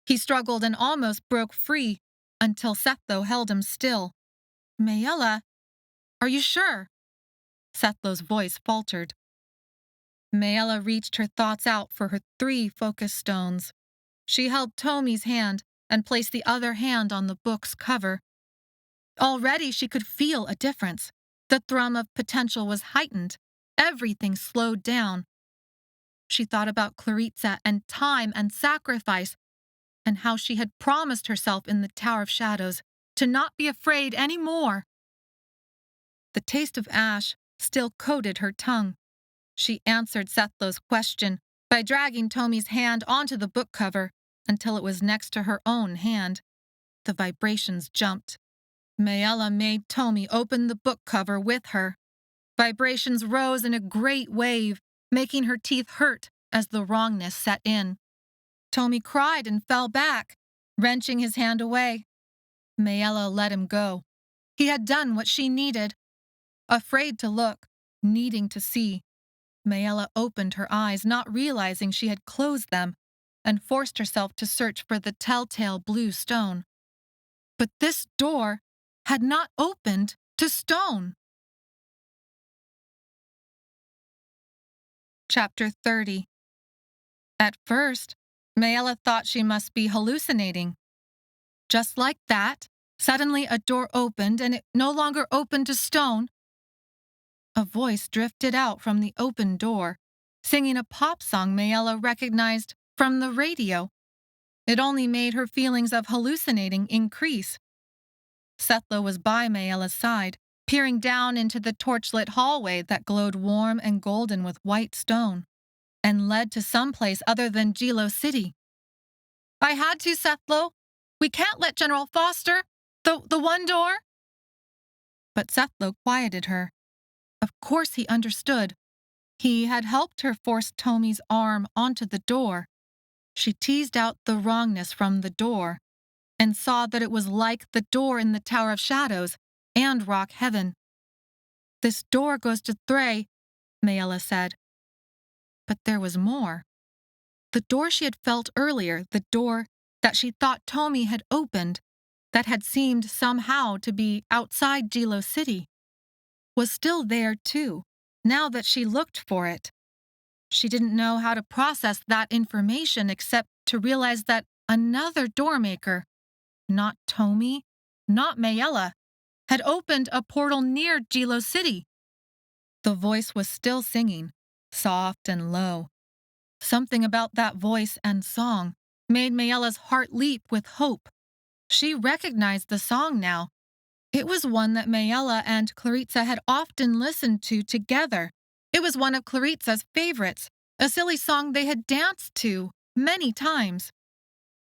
He struggled and almost broke free until Sethlo held him still. "Maella, are you sure?" Sethlo's voice faltered. Maella reached her thoughts out for her 3 focus stones. She held Tomi's hand and placed the other hand on the book's cover. Already she could feel a difference. The thrum of potential was heightened. Everything slowed down. She thought about Claritsa and time and sacrifice, and how she had promised herself in the Tower of Shadows to not be afraid any more. The taste of ash still coated her tongue. She answered Sethlo's question by dragging Tomi's hand onto the book cover until it was next to her own hand. The vibrations jumped. Maella made Tomi open the book cover with her. Vibrations rose in a great wave, making her teeth hurt as the wrongness set in. Tomi cried and fell back, wrenching his hand away. Maella let him go. He had done what she needed. Afraid to look, needing to see, Maella opened her eyes, not realizing she had closed them, and forced herself to search for the telltale blue stone. But this door had not opened to stone. Chapter 30. At first, Maella thought she must be hallucinating. Just like that, suddenly a door opened and it no longer opened to stone. A voice drifted out from the open door, singing a pop song Maella recognized from the radio. It only made her feelings of hallucinating increase. Sethlo was by Maella's side, peering down into the torchlit hallway that glowed warm and golden with white stone, and led to someplace other than Gilo City. "I had to, Sethlo. We can't let General Foster. The one door." But Sethlo quieted her. Of course he understood. He had helped her force Tomi's arm onto the door. She teased out the wrongness from the door, and saw that it was like the door in the Tower of Shadows and Rock Heaven. "This door goes to Thray," Maella said. But there was more. The door she had felt earlier, the door that she thought Tomi had opened, that had seemed somehow to be outside Gilo City, was still there too, now that she looked for it. She didn't know how to process that information except to realize that another Doormaker, not Tomi, not Maella, had opened a portal near Gilo City. The voice was still singing, soft and low. Something about that voice and song made Maella's heart leap with hope. She recognized the song now. It was one that Maella and Claritsa had often listened to together. It was one of Claritsa's favorites, a silly song they had danced to many times.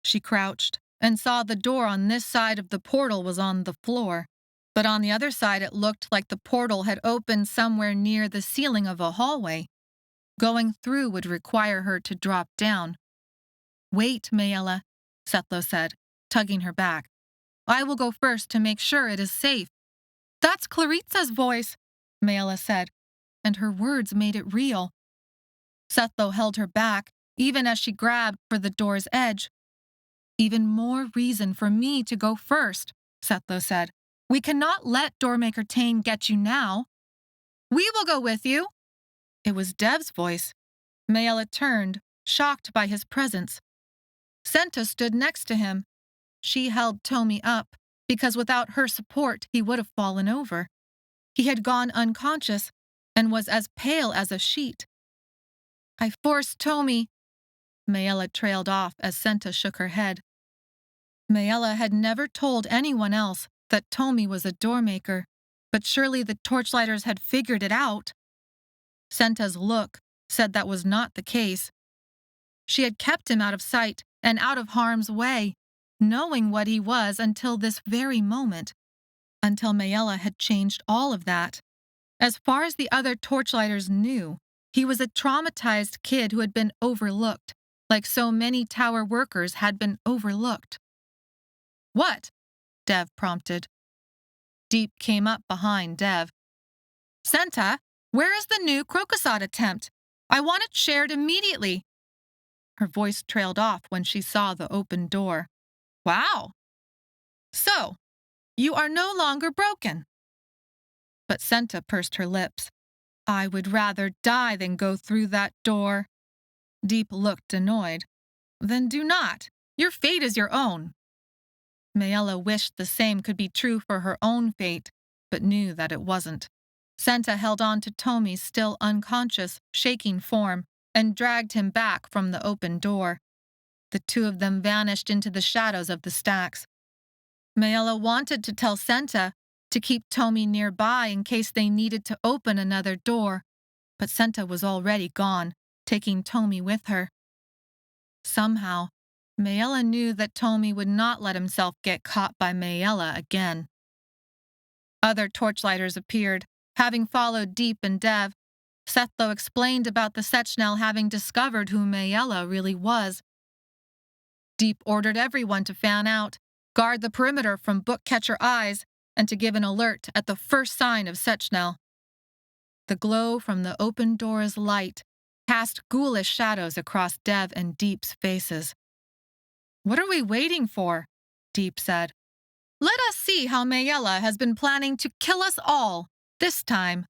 She crouched and saw the door on this side of the portal was on the floor, but on the other side it looked like the portal had opened somewhere near the ceiling of a hallway. Going through would require her to drop down. "Wait, Maella," Sethlo said, tugging her back. "I will go first to make sure it is safe." "That's Claritsa's voice," Maella said, and her words made it real. Sethlo held her back, even as she grabbed for the door's edge. "Even more reason for me to go first," Sethlo said. "We cannot let Doormaker Tain get you now." "We will go with you." It was Dev's voice. Maella turned, shocked by his presence. Senta stood next to him. She held Tomi up, because without her support he would have fallen over. He had gone unconscious and was as pale as a sheet. "I forced Tomi." Maella trailed off as Senta shook her head. Maella had never told anyone else that Tomi was a Doormaker. But surely the torchlighters had figured it out. Senta's look said that was not the case. She had kept him out of sight and out of harm's way, knowing what he was until this very moment, until Maella had changed all of that. As far as the other torchlighters knew, he was a traumatized kid who had been overlooked, like so many tower workers had been overlooked. "What?" Dev prompted. Deep came up behind Dev. "Senta, where is the new krokosod attempt? I want it shared immediately." Her voice trailed off when she saw the open door. "Wow. So, you are no longer broken." But Senta pursed her lips. "I would rather die than go through that door." Deep looked annoyed. "Then do not. Your fate is your own." Maella wished the same could be true for her own fate, but knew that it wasn't. Senta held on to Tomi's still unconscious, shaking form and dragged him back from the open door. The two of them vanished into the shadows of the stacks. Maella wanted to tell Senta to keep Tomi nearby in case they needed to open another door, but Senta was already gone, taking Tomi with her. Somehow, Maella knew that Tomi would not let himself get caught by Maella again. Other torchlighters appeared, having followed Deep and Dev. Sethlo explained about the Sechnel having discovered who Maella really was. Deep ordered everyone to fan out, guard the perimeter from book-catcher eyes, and to give an alert at the first sign of Sechnel. The glow from the open door's light cast ghoulish shadows across Dev and Deep's faces. "What are we waiting for?" Deep said. "Let us see how Maella has been planning to kill us all, this time."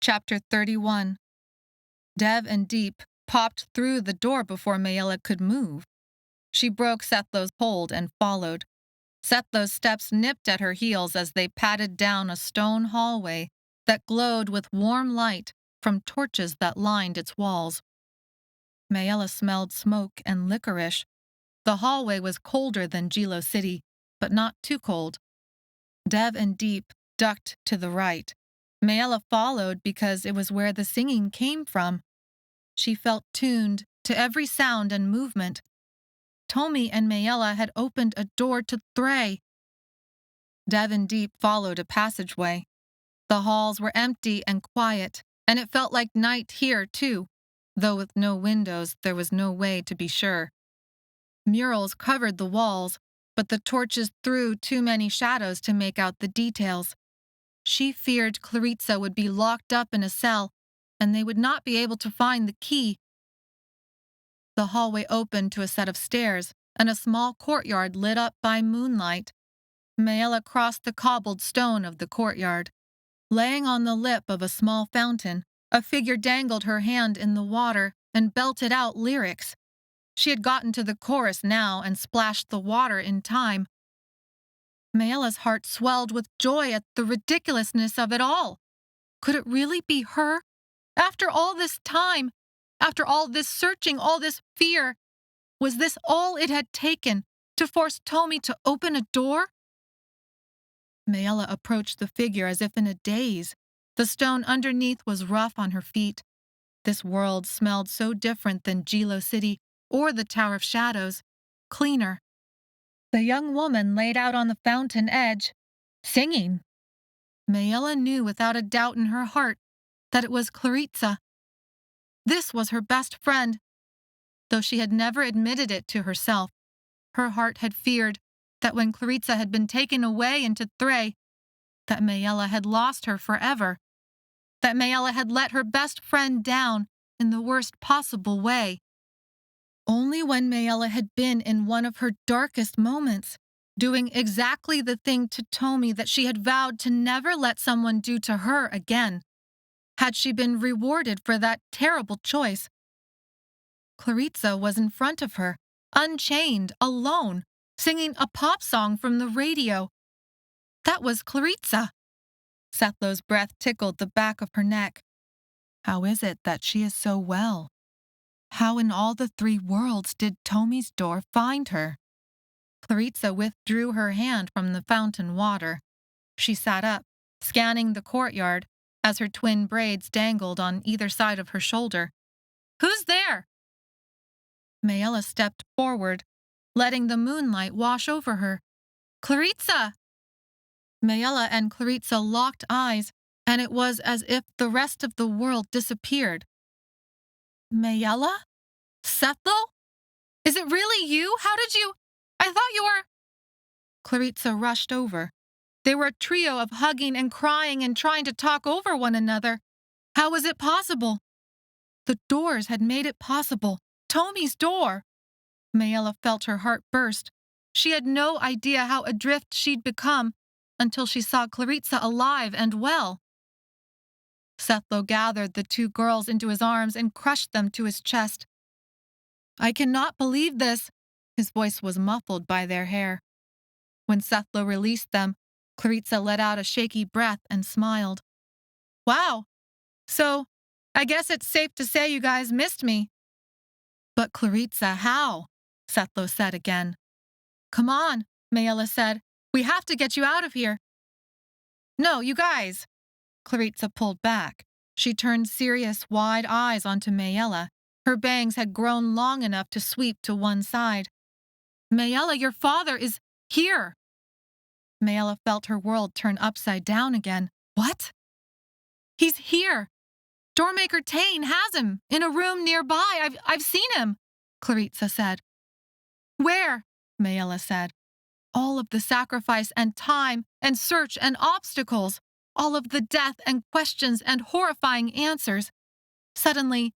Chapter 31. Dev and Deep popped through the door before Maella could move. She broke Sethlo's hold and followed. Sethlo's steps nipped at her heels as they padded down a stone hallway that glowed with warm light from torches that lined its walls. Maella smelled smoke and licorice. The hallway was colder than Jilo City, but not too cold. Dev and Deep ducked to the right. Maella followed because it was where the singing came from. She felt tuned to every sound and movement. Tomi and Maella had opened a door to Thray. Dev and Deep followed a passageway. The halls were empty and quiet, and it felt like night here, too, though with no windows there was no way to be sure. Murals covered the walls, but the torches threw too many shadows to make out the details. She feared Claritsa would be locked up in a cell, and they would not be able to find the key. The hallway opened to a set of stairs and a small courtyard lit up by moonlight. Maella crossed the cobbled stone of the courtyard. Laying on the lip of a small fountain, a figure dangled her hand in the water and belted out lyrics. She had gotten to the chorus now and splashed the water in time. Maella's heart swelled with joy at the ridiculousness of it all. Could it really be her? After all this time, after all this searching, all this fear, was this all it had taken to force Tomi to open a door? Maella approached the figure as if in a daze. The stone underneath was rough on her feet. This world smelled so different than Jilo City or the Tower of Shadows, cleaner. The young woman laid out on the fountain edge, singing. Maella knew without a doubt in her heart that it was Claritsa. This was her best friend. Though she had never admitted it to herself, her heart had feared that when Claritsa had been taken away into Thray, that Maella had lost her forever, that Maella had let her best friend down in the worst possible way. Only when Maella had been in one of her darkest moments, doing exactly the thing to Tomi that she had vowed to never let someone do to her again, had she been rewarded for that terrible choice. Claritsa was in front of her, unchained, alone, singing a pop song from the radio. That was Claritsa. Sethlo's breath tickled the back of her neck. How is it that she is so well? How in all the three worlds did Tomi's door find her? Claritsa withdrew her hand from the fountain water. She sat up, scanning the courtyard as her twin braids dangled on either side of her shoulder. "Who's there?" Maella stepped forward, letting the moonlight wash over her. "Claritsa!" Maella and Claritsa locked eyes, and it was as if the rest of the world disappeared. "Maella? Sethlo? Is it really you? How did you— I thought you were—" Claritsa rushed over. They were a trio of hugging and crying and trying to talk over one another. How was it possible? The doors had made it possible. Tomi's door! Maella felt her heart burst. She had no idea how adrift she'd become until she saw Claritsa alive and well. Sethlo gathered the two girls into his arms and crushed them to his chest. "I cannot believe this." His voice was muffled by their hair. When Sethlo released them, Claritsa let out a shaky breath and smiled. "Wow. So, I guess it's safe to say you guys missed me." "But Claritsa, how?" Sethlo said again. "Come on," Maella said. "We have to get you out of here." "No, you guys." Claritsa pulled back. She turned serious, wide eyes onto Maella. Her bangs had grown long enough to sweep to one side. "Maella, your father is here." Maella felt her world turn upside down again. "What?" "He's here. Doormaker Tain has him, in a room nearby. I've seen him," Claritsa said. "Where?" Maella said. All of the sacrifice and time and search and obstacles, all of the death and questions and horrifying answers. Suddenly,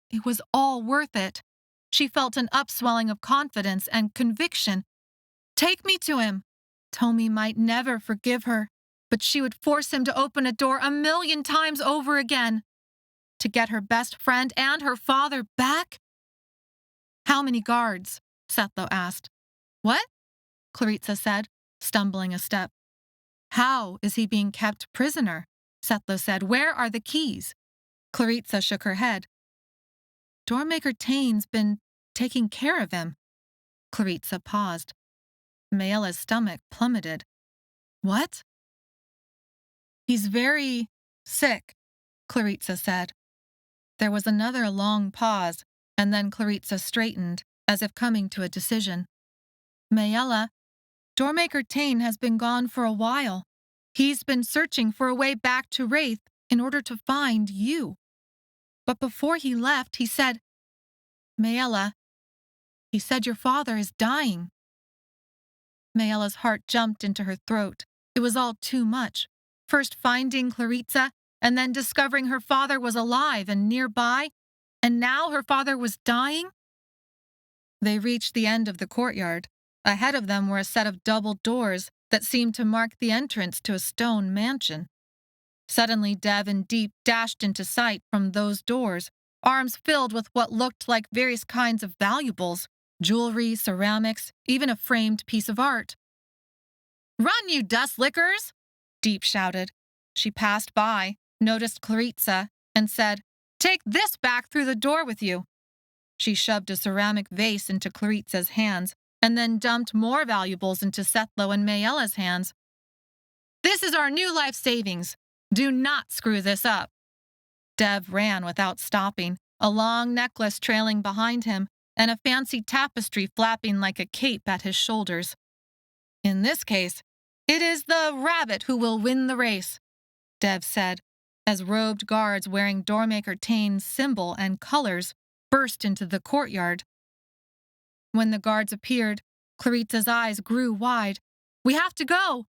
it was all worth it. She felt an upswelling of confidence and conviction. "Take me to him." Tomi might never forgive her, but she would force him to open a door 1,000,000 times over again. To get her best friend and her father back? "How many guards?" Sethlo asked. "What?" Claritsa said, stumbling a step. "How is he being kept prisoner?" Sethlo said. "Where are the keys?" Claritsa shook her head. "Doormaker Tain's been taking care of him." Claritsa paused. Maella's stomach plummeted. "What?" "He's very sick," Claritsa said. There was another long pause, and then Claritsa straightened, as if coming to a decision. "Maella, Doormaker Tain has been gone for a while. He's been searching for a way back to Wraith in order to find you. But before he left, he said, Maella, he said your father is dying." Maella's heart jumped into her throat. It was all too much. First finding Claritsa, and then discovering her father was alive and nearby, and now her father was dying? They reached the end of the courtyard. Ahead of them were a set of double doors that seemed to mark the entrance to a stone mansion. Suddenly, Dev and Deep dashed into sight from those doors, arms filled with what looked like various kinds of valuables, jewelry, ceramics, even a framed piece of art. "Run, you dust lickers!" Deep shouted. She passed by, noticed Claritsa, and said, "Take this back through the door with you." She shoved a ceramic vase into Claritsa's hands, and then dumped more valuables into Sethlo and Maella's hands. "This is our new life savings. Do not screw this up." Dev ran without stopping, a long necklace trailing behind him, and a fancy tapestry flapping like a cape at his shoulders. "In this case, it is the rabbit who will win the race," Dev said, as robed guards wearing Doormaker Tain's symbol and colors burst into the courtyard. When the guards appeared, Claritsa's eyes grew wide. "We have to go."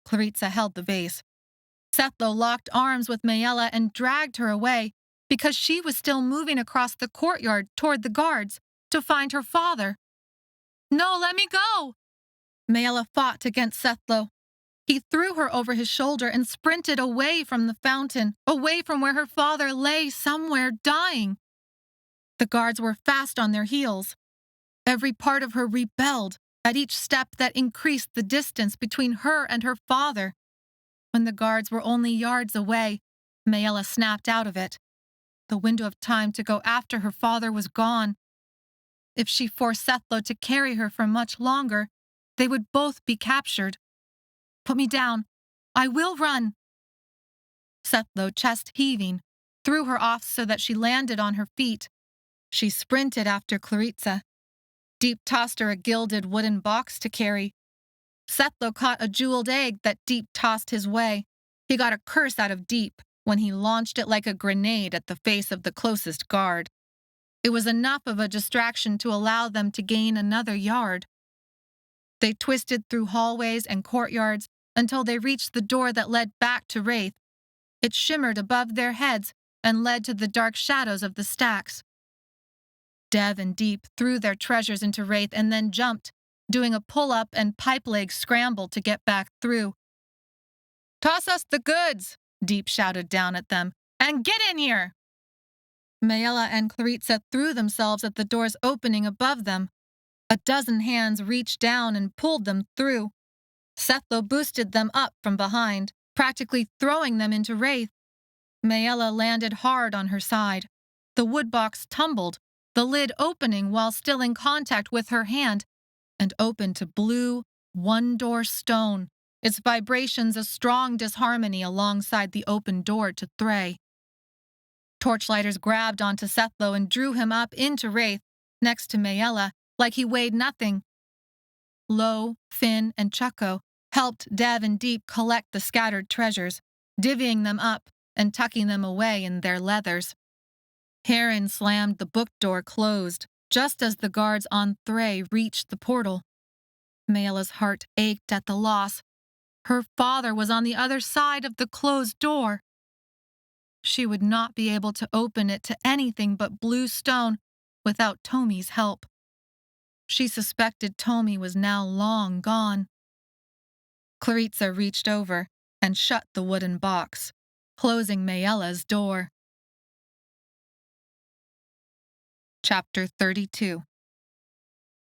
Claritsa held the vase. Sethlo locked arms with Maella and dragged her away because she was still moving across the courtyard toward the guards to find her father. "No, let me go!" Maella fought against Sethlo. He threw her over his shoulder and sprinted away from the fountain, away from where her father lay somewhere dying. The guards were fast on their heels. Every part of her rebelled at each step that increased the distance between her and her father. When the guards were only yards away, Maella snapped out of it. The window of time to go after her father was gone. If she forced Sethlo to carry her for much longer, They would both be captured. Put me down. I will run. Sethlo, chest heaving, threw her off so that she landed on her feet. She sprinted after Claritsa. Deep tossed her a gilded wooden box to carry. Sethlo caught a jeweled egg that Deep tossed his way. He got a curse out of Deep when he launched it like a grenade at the face of the closest guard. It was enough of a distraction to allow them to gain another yard. They twisted through hallways and courtyards until they reached the door that led back to Wraith. It shimmered above their heads and led to the dark shadows of the stacks. Dev and Deep threw their treasures into Wraith and then jumped, doing a pull-up and pipe leg scramble to get back through. "Toss us the goods," Deep shouted down at them, "and get in here!" Maella and Claritsa threw themselves at the door's opening above them. A dozen hands reached down and pulled them through. Sethlo boosted them up from behind, practically throwing them into Wraith. Maella landed hard on her side. The wood box tumbled, the lid opening while still in contact with her hand, and opened to blue, one-door stone, its vibrations a strong disharmony alongside the open door to Thray. Torchlighters grabbed onto Sethlo and drew him up into Wraith, next to Maella, like he weighed nothing. Lo, Finn, and Chucko helped Dev and Deep collect the scattered treasures, divvying them up and tucking them away in their leathers. Heron slammed the book door closed, just as the guards on Thray reached the portal. Maella's heart ached at the loss. Her father was on the other side of the closed door. She would not be able to open it to anything but blue stone without Tomi's help. She suspected Tomi was now long gone. Claritsa reached over and shut the wooden box, closing Maella's door. Chapter 32.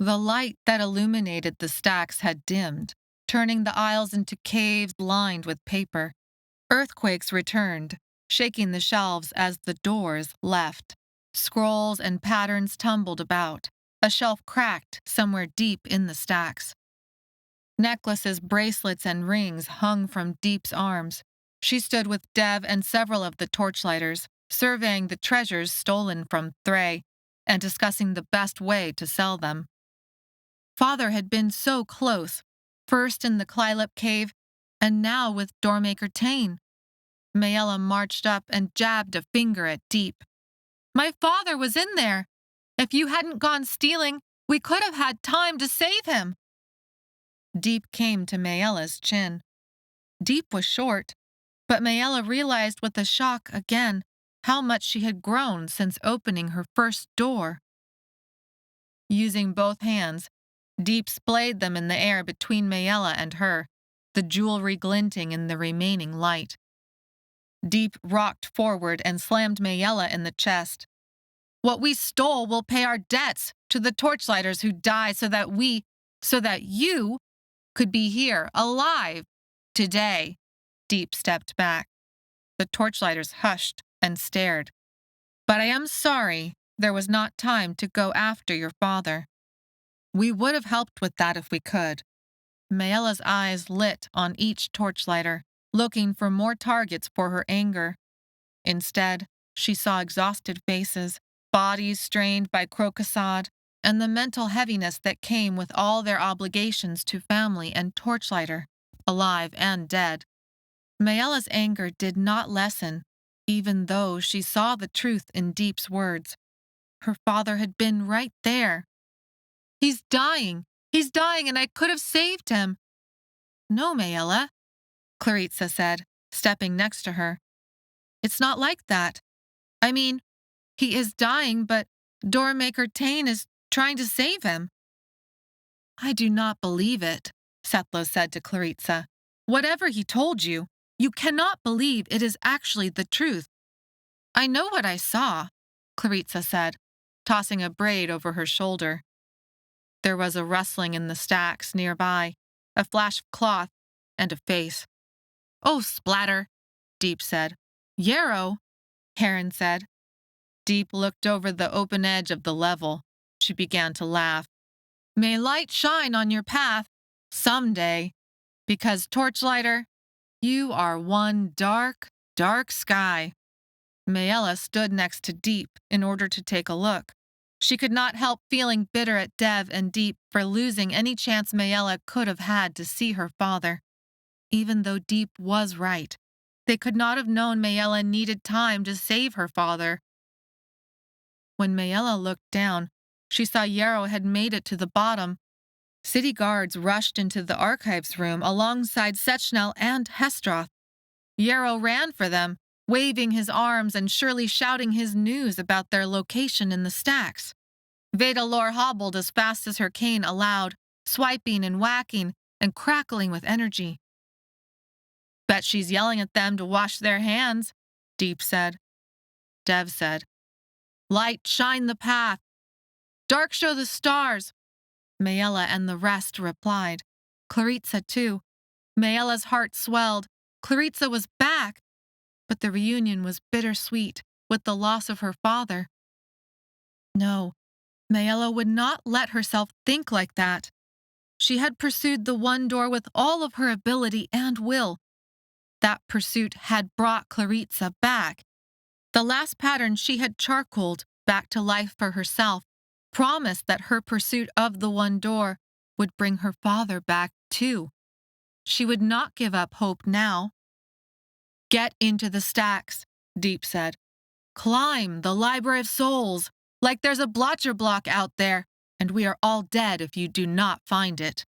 The light that illuminated the stacks had dimmed, turning the aisles into caves lined with paper. Earthquakes returned, shaking the shelves as the doors left. Scrolls and patterns tumbled about. A shelf cracked somewhere deep in the stacks. Necklaces, bracelets, and rings hung from Deep's arms. She stood with Dev and several of the torchlighters, surveying the treasures stolen from Thray and discussing the best way to sell them. Father had been so close, first in the Klylip cave, and now with Doormaker Tain. Maella marched up and jabbed a finger at Deep. "My father was in there. If you hadn't gone stealing, we could have had time to save him." Deep came to Maella's chin. Deep was short, but Maella realized with a shock again how much she had grown since opening her first door. Using both hands, Deep splayed them in the air between Maella and her, the jewelry glinting in the remaining light. Deep rocked forward and slammed Maella in the chest. "What we stole will pay our debts to the torchlighters who died so that you could be here, alive, today." Deep stepped back. The torchlighters hushed and stared. "But I am sorry there was not time to go after your father. We would have helped with that if we could." Maella's eyes lit on each torchlighter, looking for more targets for her anger. Instead, she saw exhausted faces, bodies strained by krokosod, and the mental heaviness that came with all their obligations to family and torchlighter, alive and dead. Maella's anger did not lessen, even though she saw the truth in Deep's words. Her father had been right there. He's dying, and I could have saved him." "No, Maella," Claritsa said, stepping next to her. "It's not like that. I mean, he is dying, but Doormaker Tain is trying to save him." "I do not believe it," Sethlo said to Claritsa. "Whatever he told you, you cannot believe it is actually the truth." "I know what I saw," Claritsa said, tossing a braid over her shoulder. There was a rustling in the stacks nearby, a flash of cloth, and a face. "Oh, splatter," Deep said. "Yarrow," Heron said. Deep looked over the open edge of the level. She began to laugh. "May light shine on your path. Someday, because, torchlighter, you are one dark, dark sky. Maella stood next to Deep in order to take a look. She could not help feeling bitter at Dev and Deep for losing any chance Maella could have had to see her father. Even though Deep was right, they could not have known Maella needed time to save her father. When Maella looked down, she saw Yarrow had made it to the bottom. City guards rushed into the archives room alongside Sechnel and Hestroth. Yarrow ran for them, waving his arms and surely shouting his news about their location in the stacks. Vedalor hobbled as fast as her cane allowed, swiping and whacking and crackling with energy. Bet she's yelling at them to wash their hands, Deep said. Dev said, Light, shine the path. Dark, show the stars. Maella and the rest replied. Claritsa, too. Maella's heart swelled. Claritsa was back. But the reunion was bittersweet with the loss of her father. No, Maella would not let herself think like that. She had pursued the one door with all of her ability and will. That pursuit had brought Claritsa back. The last pattern she had charcoaled back to life for herself promised that her pursuit of the one door would bring her father back too. She would not give up hope now. Get into the stacks, Deep said. Climb the Library of Souls, like there's a blotcher block out there, and we are all dead if you do not find it.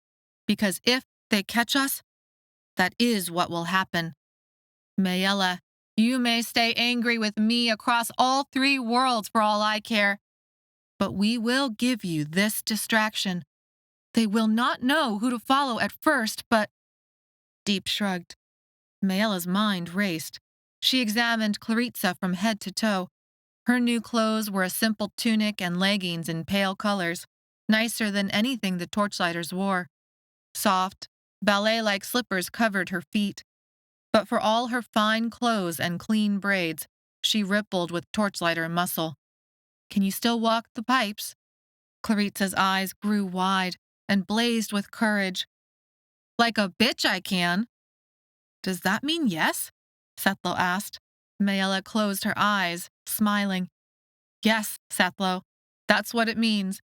Because if they catch us, that is what will happen. Maella, you may stay angry with me across all 3 worlds for all I care, but we will give you this distraction. They will not know who to follow at first, but... Deep shrugged. Maella's mind raced. She examined Claritsa from head to toe. Her new clothes were a simple tunic and leggings in pale colors, nicer than anything the torchlighters wore. Soft, ballet-like slippers covered her feet. But for all her fine clothes and clean braids, she rippled with torchlighter muscle. Can you still walk the pipes? Claritsa's eyes grew wide and blazed with courage. Like a bitch I can. Does that mean yes? Sethlo asked. Maella closed her eyes, smiling. Yes, Sethlo, that's what it means.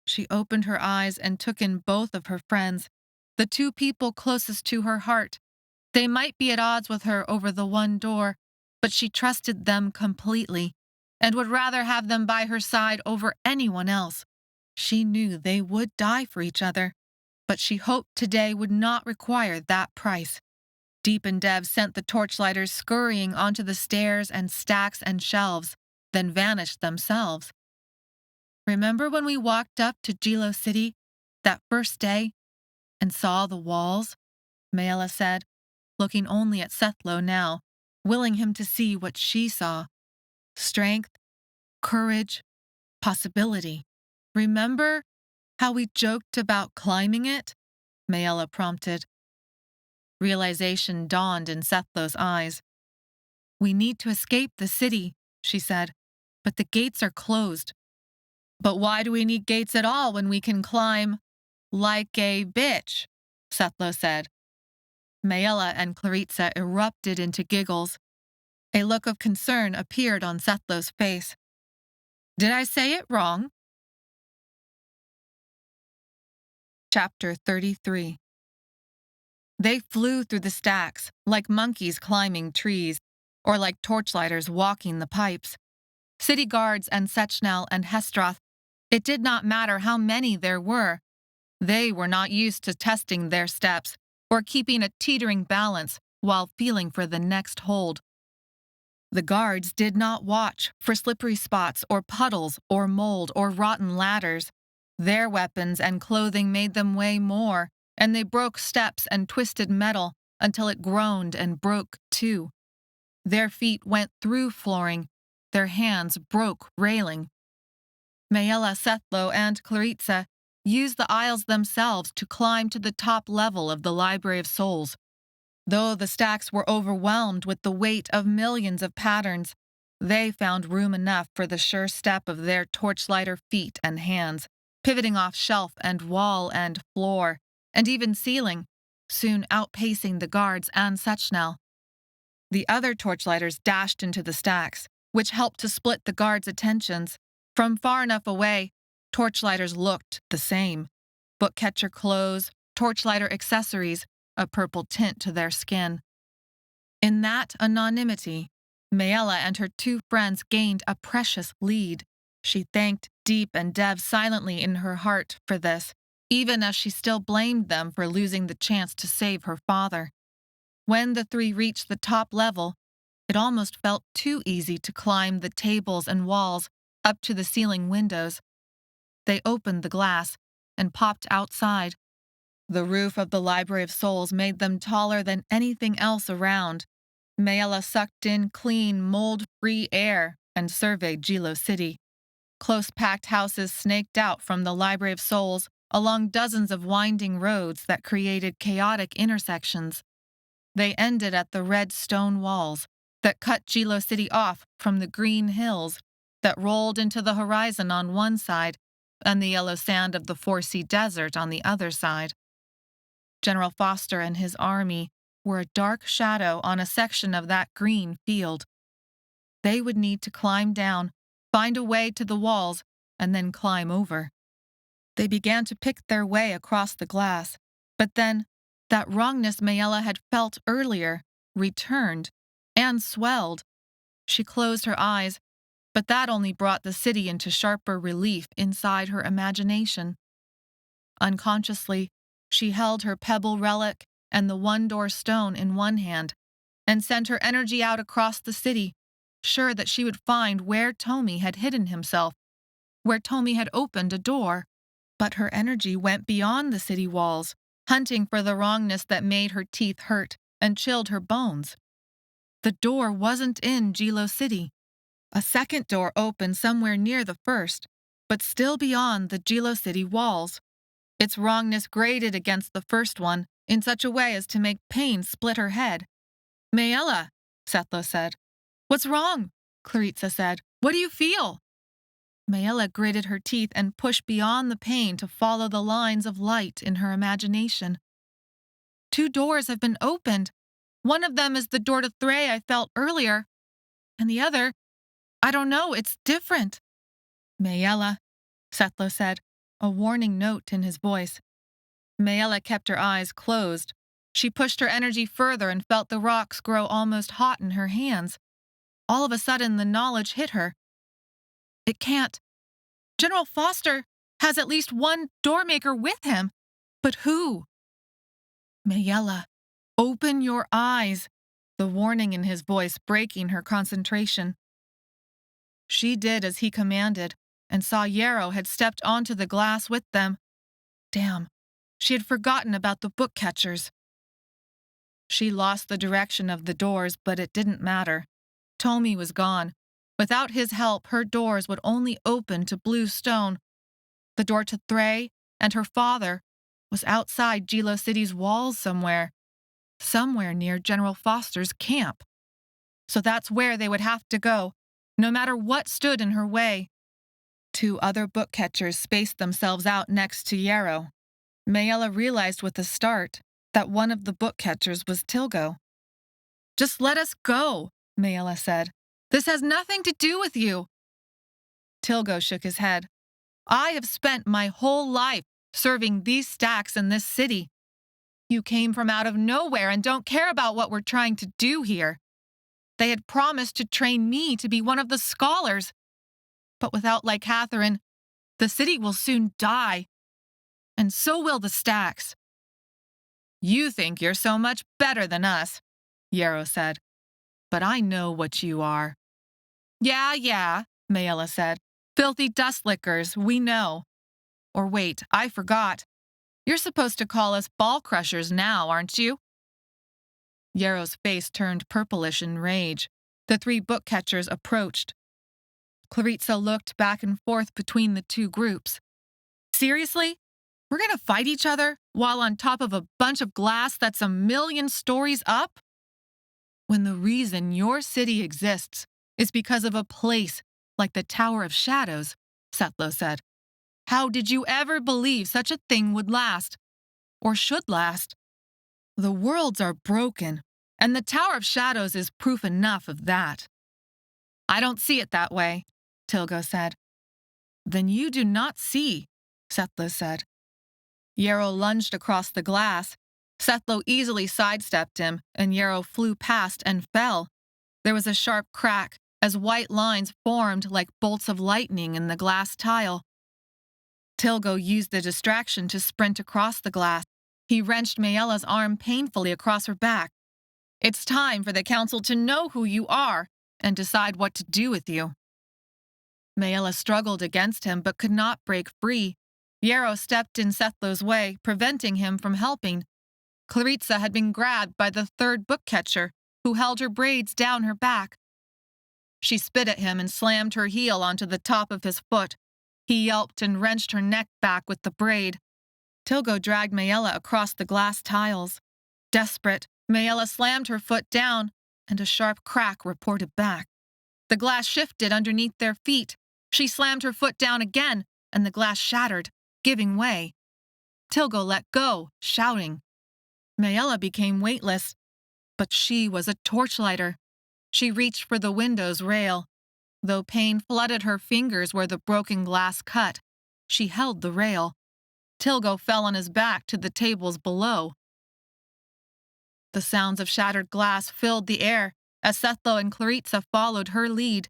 She opened her eyes and took in both of her friends, the 2 people closest to her heart. They might be at odds with her over the one door, but she trusted them completely and would rather have them by her side over anyone else. She knew they would die for each other, but she hoped today would not require that price. Deep and Dev sent the torchlighters scurrying onto the stairs and stacks and shelves, then vanished themselves. Remember when we walked up to Gilo City that first day and saw the walls? Maella said, looking only at Sethlo now, willing him to see what she saw. Strength, courage, possibility. Remember how we joked about climbing it? Maella prompted. Realization dawned in Sethlo's eyes. We need to escape the city, she said, but the gates are closed. But why do we need gates at all when we can climb like a bitch? Sethlo said. Maella and Claritsa erupted into giggles. A look of concern appeared on Sethlo's face. Did I say it wrong? Chapter 33. They flew through the stacks, like monkeys climbing trees, or like torchlighters walking the pipes. City guards and Sechnel and Hestroth, it did not matter how many there were. They were not used to testing their steps or keeping a teetering balance while feeling for the next hold. The guards did not watch for slippery spots or puddles or mold or rotten ladders. Their weapons and clothing made them weigh more, and they broke steps and twisted metal until it groaned and broke too. Their feet went through flooring. Their hands broke railing. Maella, Sethlo, and Claritsa used the aisles themselves to climb to the top level of the Library of Souls. Though the stacks were overwhelmed with the weight of millions of patterns, they found room enough for the sure step of their torchlighter feet and hands, pivoting off shelf and wall and floor, and even ceiling, soon outpacing the guards and Sechnel. The other torchlighters dashed into the stacks, which helped to split the guards' attentions. From far enough away, torchlighters looked the same. Bookcatcher clothes, torchlighter accessories, a purple tint to their skin. In that anonymity, Maella and her two friends gained a precious lead. She thanked Deep and Dev silently in her heart for this, even as she still blamed them for losing the chance to save her father. When the three reached the top level, it almost felt too easy to climb the tables and walls up to the ceiling windows. They opened the glass and popped outside. The roof of the Library of Souls made them taller than anything else around. Maella sucked in clean, mold-free air and surveyed Jilo City. Close-packed houses snaked out from the Library of Souls along dozens of winding roads that created chaotic intersections. They ended at the red stone walls that cut Jilo City off from the green hills that rolled into the horizon on one side and the yellow sand of the Four-Sea Desert on the other side. General Foster and his army were a dark shadow on a section of that green field. They would need to climb down, find a way to the walls, and then climb over. They began to pick their way across the glass, but then that wrongness Maella had felt earlier returned and swelled. She closed her eyes, but that only brought the city into sharper relief inside her imagination. Unconsciously, she held her pebble relic and the one-door stone in one hand and sent her energy out across the city, sure that she would find where Tomi had hidden himself, where Tomi had opened a door. But her energy went beyond the city walls, hunting for the wrongness that made her teeth hurt and chilled her bones. The door wasn't in Jilo City. A second door opened somewhere near the first, but still beyond the Jilo City walls. Its wrongness grated against the first one in such a way as to make pain split her head. "Maella," Sethlo said. "What's wrong?" Claritsa said. "What do you feel?" Maella gritted her teeth and pushed beyond the pain to follow the lines of light in her imagination. "Two doors have been opened. One of them is the door to Thray I felt earlier, and the other, I don't know, it's different." "Maella," Sethlo said, a warning note in his voice. Maella kept her eyes closed. She pushed her energy further and felt the rocks grow almost hot in her hands. All of a sudden, the knowledge hit her. It can't. General Foster has at least one Doormaker with him. But who? "Maella, open your eyes," the warning in his voice breaking her concentration. She did as he commanded and saw Yarrow had stepped onto the glass with them. Damn, she had forgotten about the book catchers. She lost the direction of the doors, but it didn't matter. Tomi was gone. Without his help, her doors would only open to blue stone. The door to Thray and her father was outside Jilo City's walls somewhere near General Foster's camp. So that's where they would have to go, no matter what stood in her way. Two other book catchers spaced themselves out next to Yarrow. Maella realized with a start that one of the book catchers was Tilgo. "Just let us go," Maella said. "This has nothing to do with you." Tilgo shook his head. "I have spent my whole life serving these stacks in this city. You came from out of nowhere and don't care about what we're trying to do here. They had promised to train me to be one of the scholars. But without licatherin, the city will soon die. And so will the stacks." "You think you're so much better than us," Yarrow said. "But I know what you are." Yeah, Maella said. "Filthy dust lickers, we know. Or wait, I forgot. You're supposed to call us ball crushers now, aren't you?" Yarrow's face turned purplish in rage. The three book catchers approached. Claritsa looked back and forth between the two groups. "Seriously? We're going to fight each other while on top of a bunch of glass that's 1,000,000 stories up? When the reason your city exists is because of a place like the Tower of Shadows," Sethlo said. "How did you ever believe such a thing would last? or should last. The worlds are broken, and the Tower of Shadows is proof enough of that. I don't see it that way, Tilgo said. Then you do not see, Sethlo said. Yarrow lunged across the glass. Sethlo easily sidestepped him, and Yarrow flew past and fell. There was a sharp crack as white lines formed like bolts of lightning in the glass tile. Tilgo used the distraction to sprint across the glass. He wrenched Maella's arm painfully across her back. It's time for the council to know who you are and decide what to do with you. Maella struggled against him but could not break free. Yarrow stepped in Sethlo's way, preventing him from helping. Claritsa had been grabbed by the third book catcher, who held her braids down her back. She spit at him and slammed her heel onto the top of his foot. He yelped and wrenched her neck back with the braid. Tilgo dragged Maella across the glass tiles. Desperate, Maella slammed her foot down, and a sharp crack reported back. The glass shifted underneath their feet. She slammed her foot down again, and the glass shattered, giving way. Tilgo let go, shouting. Maella became weightless, but she was a torchlighter. She reached for the window's rail. Though pain flooded her fingers where the broken glass cut, she held the rail. Tilgo fell on his back to the tables below. The sounds of shattered glass filled the air as Sethlo and Claritsa followed her lead.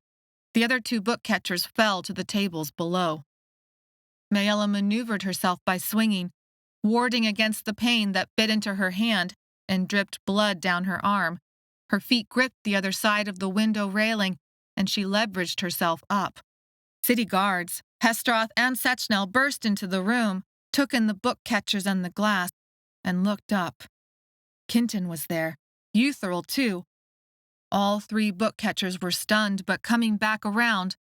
The other two book catchers fell to the tables below. Maella maneuvered herself by swinging, warding against the pain that bit into her hand and dripped blood down her arm. Her feet gripped the other side of the window railing, and she leveraged herself up. City guards, Hestroth and Sechnel burst into the room, took in the book catchers and the glass, and looked up. Kinton was there, Eutheril too. All three book catchers were stunned but coming back around.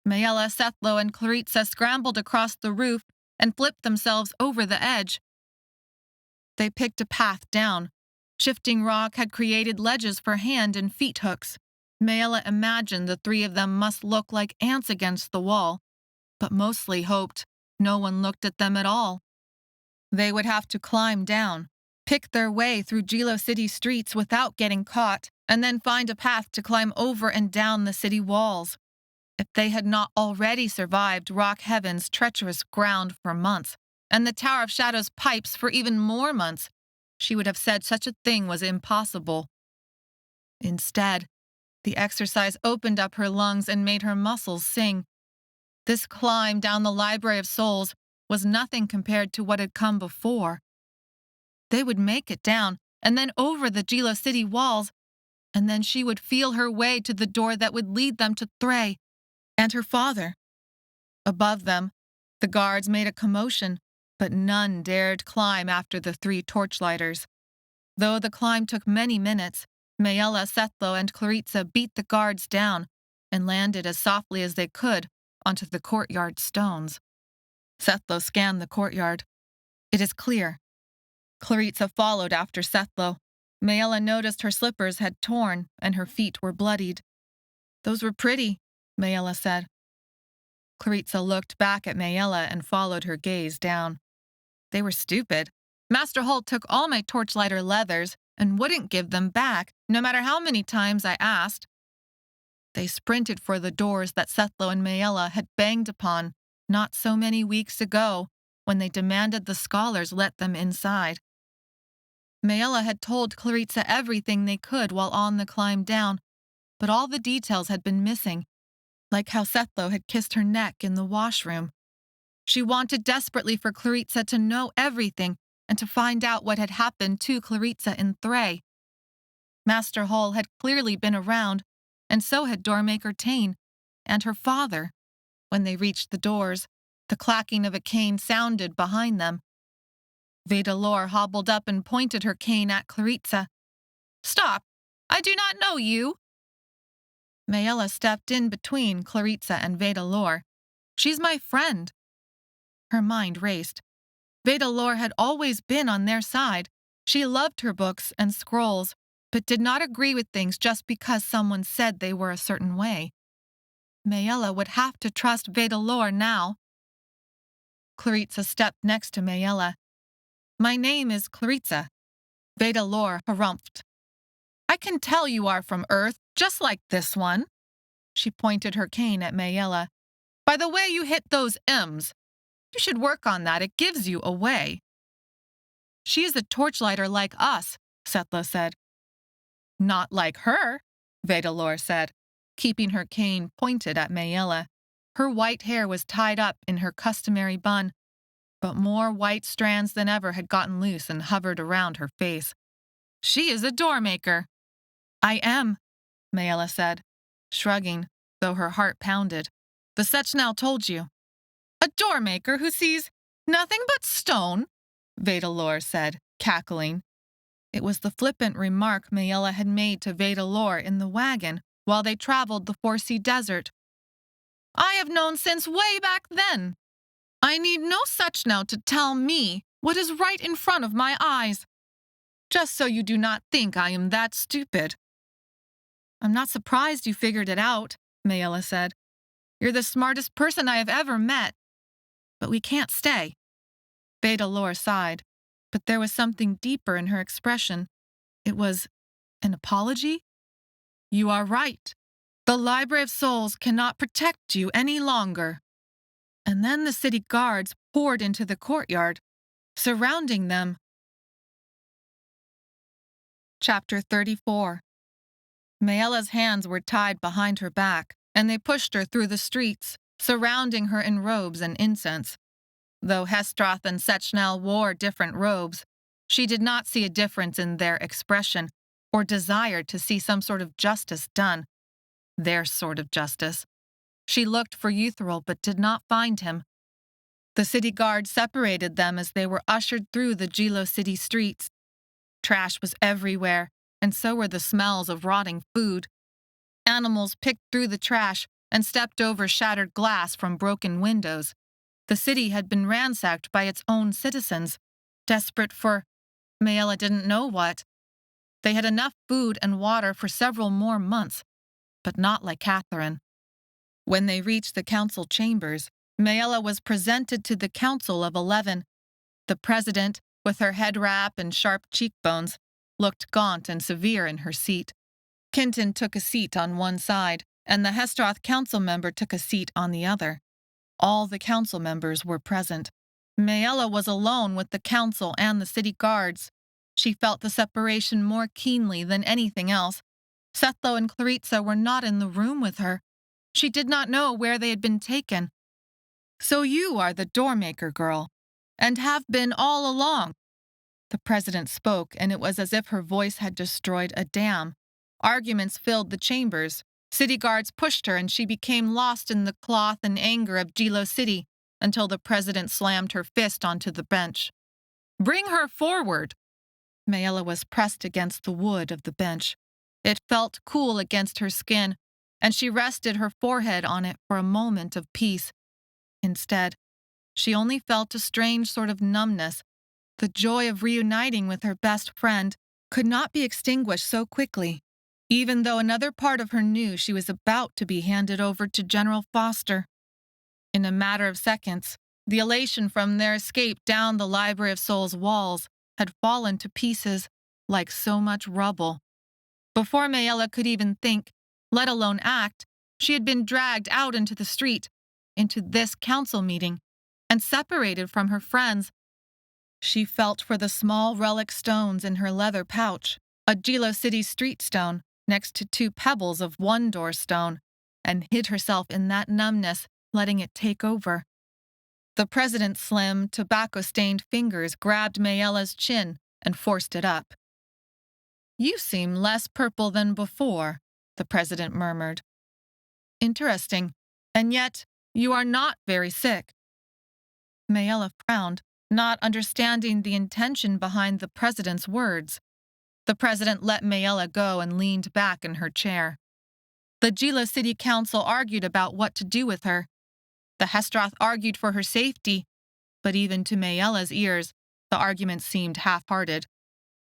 Maella, Sethlo, and Claritsa scrambled across the roof and flipped themselves over the edge. They picked a path down. Shifting rock had created ledges for hand and feet hooks. Maella imagined the three of them must look like ants against the wall, but mostly hoped no one looked at them at all. They would have to climb down, pick their way through Gilo City streets without getting caught, and then find a path to climb over and down the city walls. If they had not already survived Rock Heaven's treacherous ground for months, and the Tower of Shadows pipes for even more months, she would have said such a thing was impossible. Instead, the exercise opened up her lungs and made her muscles sing. This climb down the Library of Souls was nothing compared to what had come before. They would make it down, and then over the Gilo City walls, and then she would feel her way to the door that would lead them to Thray and her father. Above them, the guards made a commotion, but none dared climb after the three torchlighters. Though the climb took many minutes, Maella, Sethlo, and Claritsa beat the guards down and landed as softly as they could onto the courtyard stones. Sethlo scanned the courtyard. It is clear. Claritsa followed after Sethlo. Maella noticed her slippers had torn and her feet were bloodied. Those were pretty, Maella said. Claritsa looked back at Maella and followed her gaze down. They were stupid. Master Holt took all my torchlighter leathers and wouldn't give them back, no matter how many times I asked. They sprinted for the doors that Sethlo and Maella had banged upon not so many weeks ago when they demanded the scholars let them inside. Maella had told Claritsa everything they could while on the climb down, but all the details had been missing, like how Sethlo had kissed her neck in the washroom. She wanted desperately for Claritsa to know everything and to find out what had happened to Claritsa in Thray. Master Hall had clearly been around, and so had Doormaker Tain and her father. When they reached the doors, the clacking of a cane sounded behind them. Vedalor hobbled up and pointed her cane at Claritsa. "Stop! I do not know you!" Maella stepped in between Claritsa and Vedalor. "She's my friend." Her mind raced. Vedalor had always been on their side. She loved her books and scrolls, but did not agree with things just because someone said they were a certain way. Maella would have to trust Vedalor now. Claritsa stepped next to Maella. My name is Claritsa. Vedalor harumphed. I can tell you are from Earth, just like this one. She pointed her cane at Maella. By the way you hit those M's. You should work on that. It gives you away. She is a torchlighter like us, Sethlo said. Not like her, Vedalor said, keeping her cane pointed at Maella. Her white hair was tied up in her customary bun, but more white strands than ever had gotten loose and hovered around her face. She is a doormaker. I am, Maella said, shrugging, though her heart pounded. The Sechnel told you. A doormaker who sees nothing but stone, Vedalor said, cackling. It was the flippant remark Maella had made to Vedalor in the wagon while they traveled the Foresea Desert. I have known since way back then. I need no Sechnel to tell me what is right in front of my eyes. Just so you do not think I am that stupid. I'm not surprised you figured it out, Maella said. You're the smartest person I have ever met. But we can't stay. Vedalor sighed, but there was something deeper in her expression. It was an apology? You are right. The Library of Souls cannot protect you any longer. And then the city guards poured into the courtyard, surrounding them. Chapter 34. Maella's hands were tied behind her back, and they pushed her through the streets, surrounding her in robes and incense. Though Hestroth and Sechnel wore different robes, she did not see a difference in their expression or desire to see some sort of justice done. Their sort of justice. She looked for Withdrawal but did not find him. The city guard separated them as they were ushered through the Gilo city streets. Trash was everywhere, and so were the smells of rotting food. Animals picked through the trash and stepped over shattered glass from broken windows. The city had been ransacked by its own citizens, desperate for Maella didn't know what. They had enough food and water for several more months, but not licatherin. When they reached the council chambers, Maella was presented to the Council of 11. The president, with her head wrap and sharp cheekbones, looked gaunt and severe in her seat. Kinton took a seat on one side, and the Hestroth council member took a seat on the other. All the council members were present. Maella was alone with the council and the city guards. She felt the separation more keenly than anything else. Sethlo and Claritsa were not in the room with her. She did not know where they had been taken. So you are the Doormaker girl, and have been all along. The president spoke, and it was as if her voice had destroyed a dam. Arguments filled the chambers. City guards pushed her, and she became lost in the cloth and anger of Gilo City until the president slammed her fist onto the bench. Bring her forward! Maella was pressed against the wood of the bench. It felt cool against her skin, and she rested her forehead on it for a moment of peace. Instead, she only felt a strange sort of numbness. The joy of reuniting with her best friend could not be extinguished so quickly, even though another part of her knew she was about to be handed over to General Foster. In a matter of seconds, the elation from their escape down the Library of Souls walls had fallen to pieces like so much rubble. Before Maella could even think, let alone act, she had been dragged out into the street, into this council meeting, and separated from her friends. She felt for the small relic stones in her leather pouch, a Gilo City street stone next to 2 pebbles of one door stone, and hid herself in that numbness, letting it take over. The president's slim, tobacco-stained fingers grabbed Maella's chin and forced it up. You seem less purple than before, the president murmured. Interesting, and yet you are not very sick. Maella frowned, not understanding the intention behind the president's words. The president let Maella go and leaned back in her chair. The Gilo City Council argued about what to do with her. The Hestroth argued for her safety, but even to Maella's ears, the argument seemed half-hearted.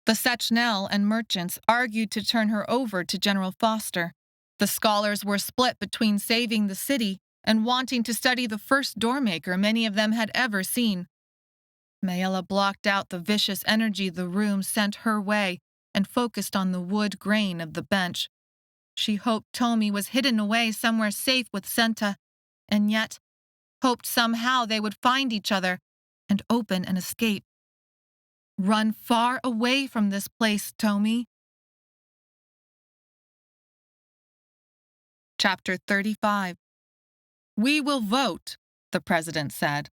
The Sechnel and merchants argued to turn her over to General Foster. The scholars were split between saving the city and wanting to study the first Doormaker many of them had ever seen. Maella blocked out the vicious energy the room sent her way and focused on the wood grain of the bench. She hoped Tomi was hidden away somewhere safe with Senta, and yet hoped somehow they would find each other and open an escape. Run far away from this place, Tomi. Chapter 35. We will vote, the president said.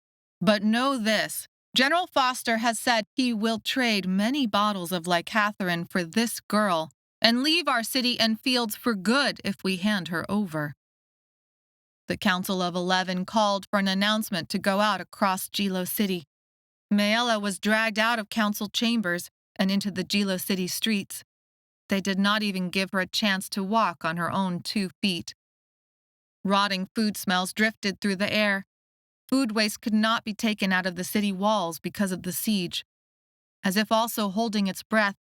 But know this, General Foster has said he will trade many bottles of licatherin for this girl and leave our city and fields for good if we hand her over. The Council of 11 called for an announcement to go out across Jilo City. Maella was dragged out of council chambers and into the Jilo City streets. They did not even give her a chance to walk on her own 2 feet. Rotting food smells drifted through the air. Food waste could not be taken out of the city walls because of the siege. As if also holding its breath,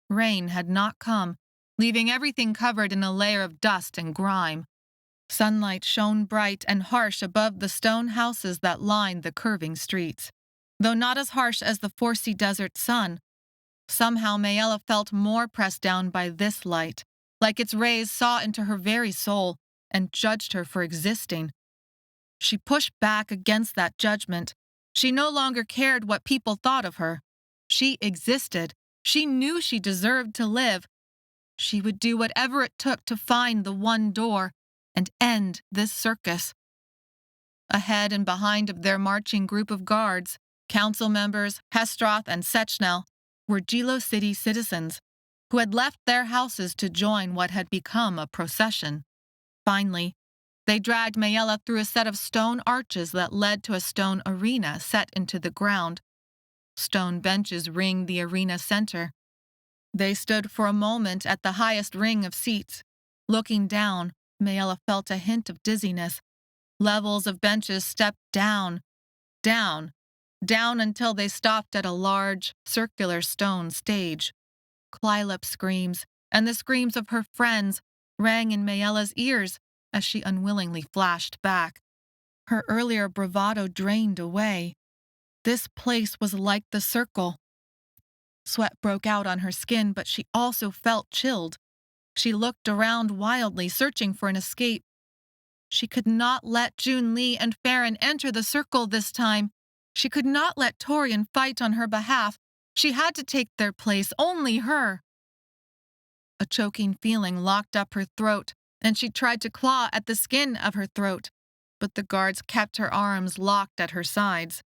rain had not come, leaving everything covered in a layer of dust and grime. Sunlight shone bright and harsh above the stone houses that lined the curving streets. Though not as harsh as the Forsea Desert sun, somehow Maella felt more pressed down by this light, like its rays saw into her very soul and judged her for existing. She pushed back against that judgment. She no longer cared what people thought of her. She existed. She knew she deserved to live. She would do whatever it took to find the one door and end this circus. Ahead and behind of their marching group of guards, council members, Hestroth and Sechnel, were Jilo City citizens who had left their houses to join what had become a procession. Finally, they dragged Maella through a set of stone arches that led to a stone arena set into the ground. Stone benches ringed the arena center. They stood for a moment at the highest ring of seats. Looking down, Maella felt a hint of dizziness. Levels of benches stepped down, down, down until they stopped at a large, circular stone stage. Clylop's screams and the screams of her friends rang in Maella's ears as she unwillingly flashed back. Her earlier bravado drained away. This place was like the circle. Sweat broke out on her skin, but she also felt chilled. She looked around wildly, searching for an escape. She could not let Junli and Farron enter the circle this time. She could not let Torian fight on her behalf. She had to take their place, only her. A choking feeling locked up her throat, and she tried to claw at the skin of her throat, but the guards kept her arms locked at her sides.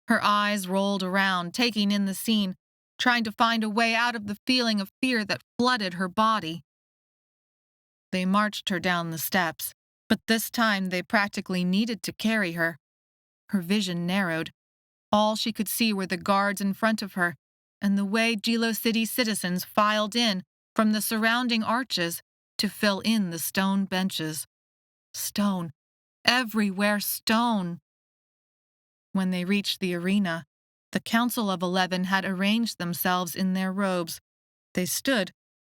Her eyes rolled around, taking in the scene, trying to find a way out of the feeling of fear that flooded her body. They marched her down the steps, but this time they practically needed to carry her. Her vision narrowed. All she could see were the guards in front of her, and the way Jilo City citizens filed in from the surrounding arches to fill in the stone benches. Stone. Everywhere stone. When they reached the arena, the Council of 11 had arranged themselves in their robes. They stood,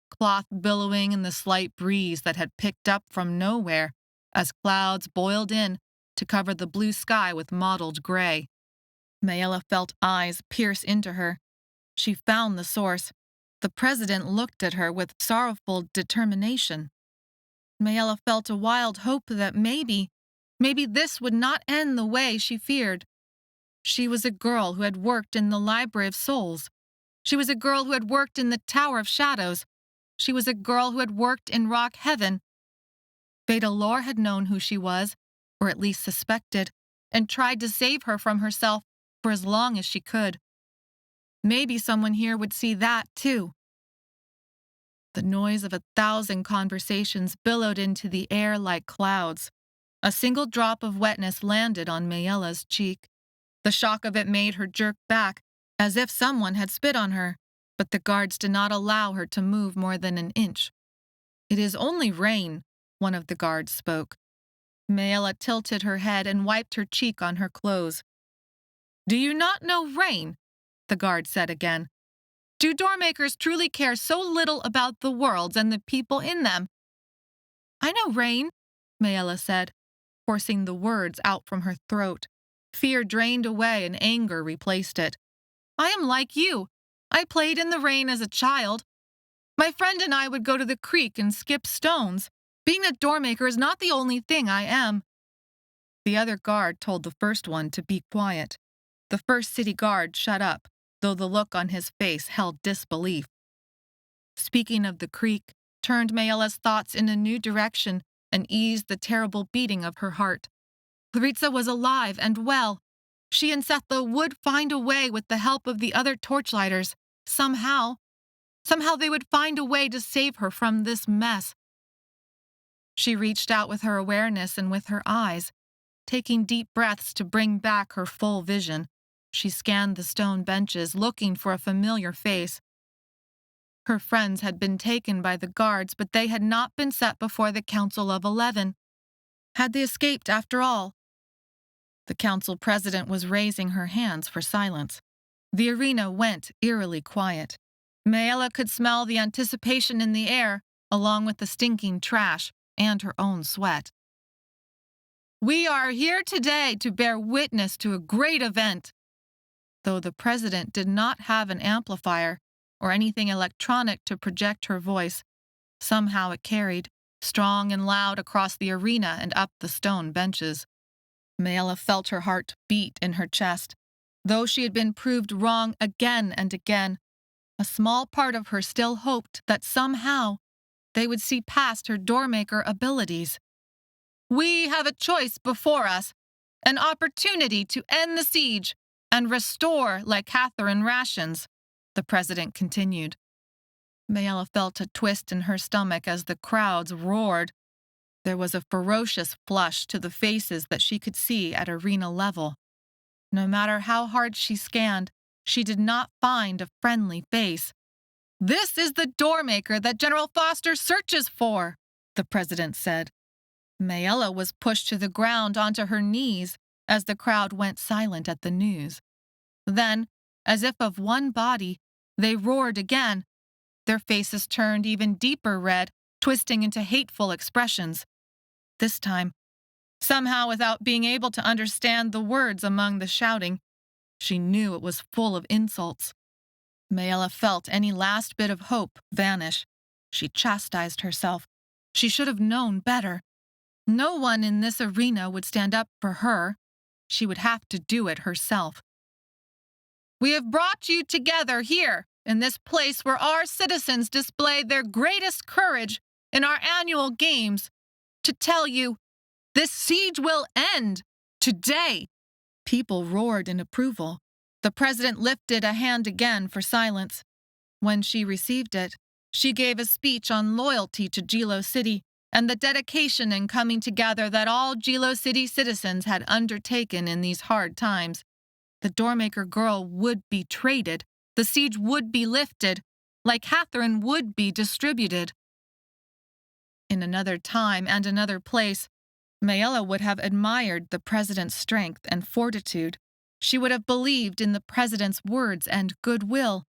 cloth billowing in the slight breeze that had picked up from nowhere as clouds boiled in to cover the blue sky with mottled gray. Maella felt eyes pierce into her. She found the source. The president looked at her with sorrowful determination. Maella felt a wild hope that maybe this would not end the way she feared. She was a girl who had worked in the Library of Souls. She was a girl who had worked in the Tower of Shadows. She was a girl who had worked in Rock Heaven. Vedalor had known who she was, or at least suspected, and tried to save her from herself for as long as she could. Maybe someone here would see that, too. The noise of 1,000 conversations billowed into the air like clouds. A single drop of wetness landed on Maella's cheek. The shock of it made her jerk back, as if someone had spit on her, but the guards did not allow her to move more than an inch. "It is only rain," one of the guards spoke. Maella tilted her head and wiped her cheek on her clothes. "Do you not know rain?" the guard said again. "Do doormakers truly care so little about the worlds and the people in them?" "I know rain," Maella said, forcing the words out from her throat. Fear drained away and anger replaced it. I am like you. I played in the rain as a child. My friend and I would go to the creek and skip stones. Being a doormaker is not the only thing I am." The other guard told the first one to be quiet. The first city guard shut up, though the look on his face held disbelief. Speaking of the creek turned Maella's thoughts in a new direction and eased the terrible beating of her heart. Claritsa was alive and well. She and Sethlo would find a way with the help of the other torchlighters. Somehow they would find a way to save her from this mess. She reached out with her awareness and with her eyes, taking deep breaths to bring back her full vision. She scanned the stone benches, looking for a familiar face. Her friends had been taken by the guards, but they had not been set before the Council of 11. Had they escaped after all? The council president was raising her hands for silence. The arena went eerily quiet. Maella could smell the anticipation in the air, along with the stinking trash and her own sweat. "We are here today to bear witness to a great event." Though the president did not have an amplifier or anything electronic to project her voice, somehow it carried, strong and loud across the arena and up the stone benches. Maella felt her heart beat in her chest. Though she had been proved wrong again and again, a small part of her still hoped that somehow they would see past her doormaker abilities. "We have a choice before us, an opportunity to end the siege and restore licatherin rations," the president continued. Maella felt a twist in her stomach as the crowds roared. There was a ferocious flush to the faces that she could see at arena level. No matter how hard she scanned, she did not find a friendly face. "This is the doormaker that General Foster searches for," the president said. Maella was pushed to the ground onto her knees as the crowd went silent at the news. Then, as if of one body, they roared again. Their faces turned even deeper red, twisting into hateful expressions. This time, somehow without being able to understand the words among the shouting, she knew it was full of insults. Maella felt any last bit of hope vanish. She chastised herself. She should have known better. No one in this arena would stand up for her. She would have to do it herself. "We have brought you together here, in this place where our citizens display their greatest courage in our annual games, to tell you, this siege will end today." People roared in approval. The president lifted a hand again for silence. When she received it, she gave a speech on loyalty to Jilo City and the dedication and coming together that all Jilo City citizens had undertaken in these hard times. The Doormaker girl would be traded, the siege would be lifted, licatherin would be distributed. In another time and another place, Maella would have admired the president's strength and fortitude. She would have believed in the president's words and goodwill.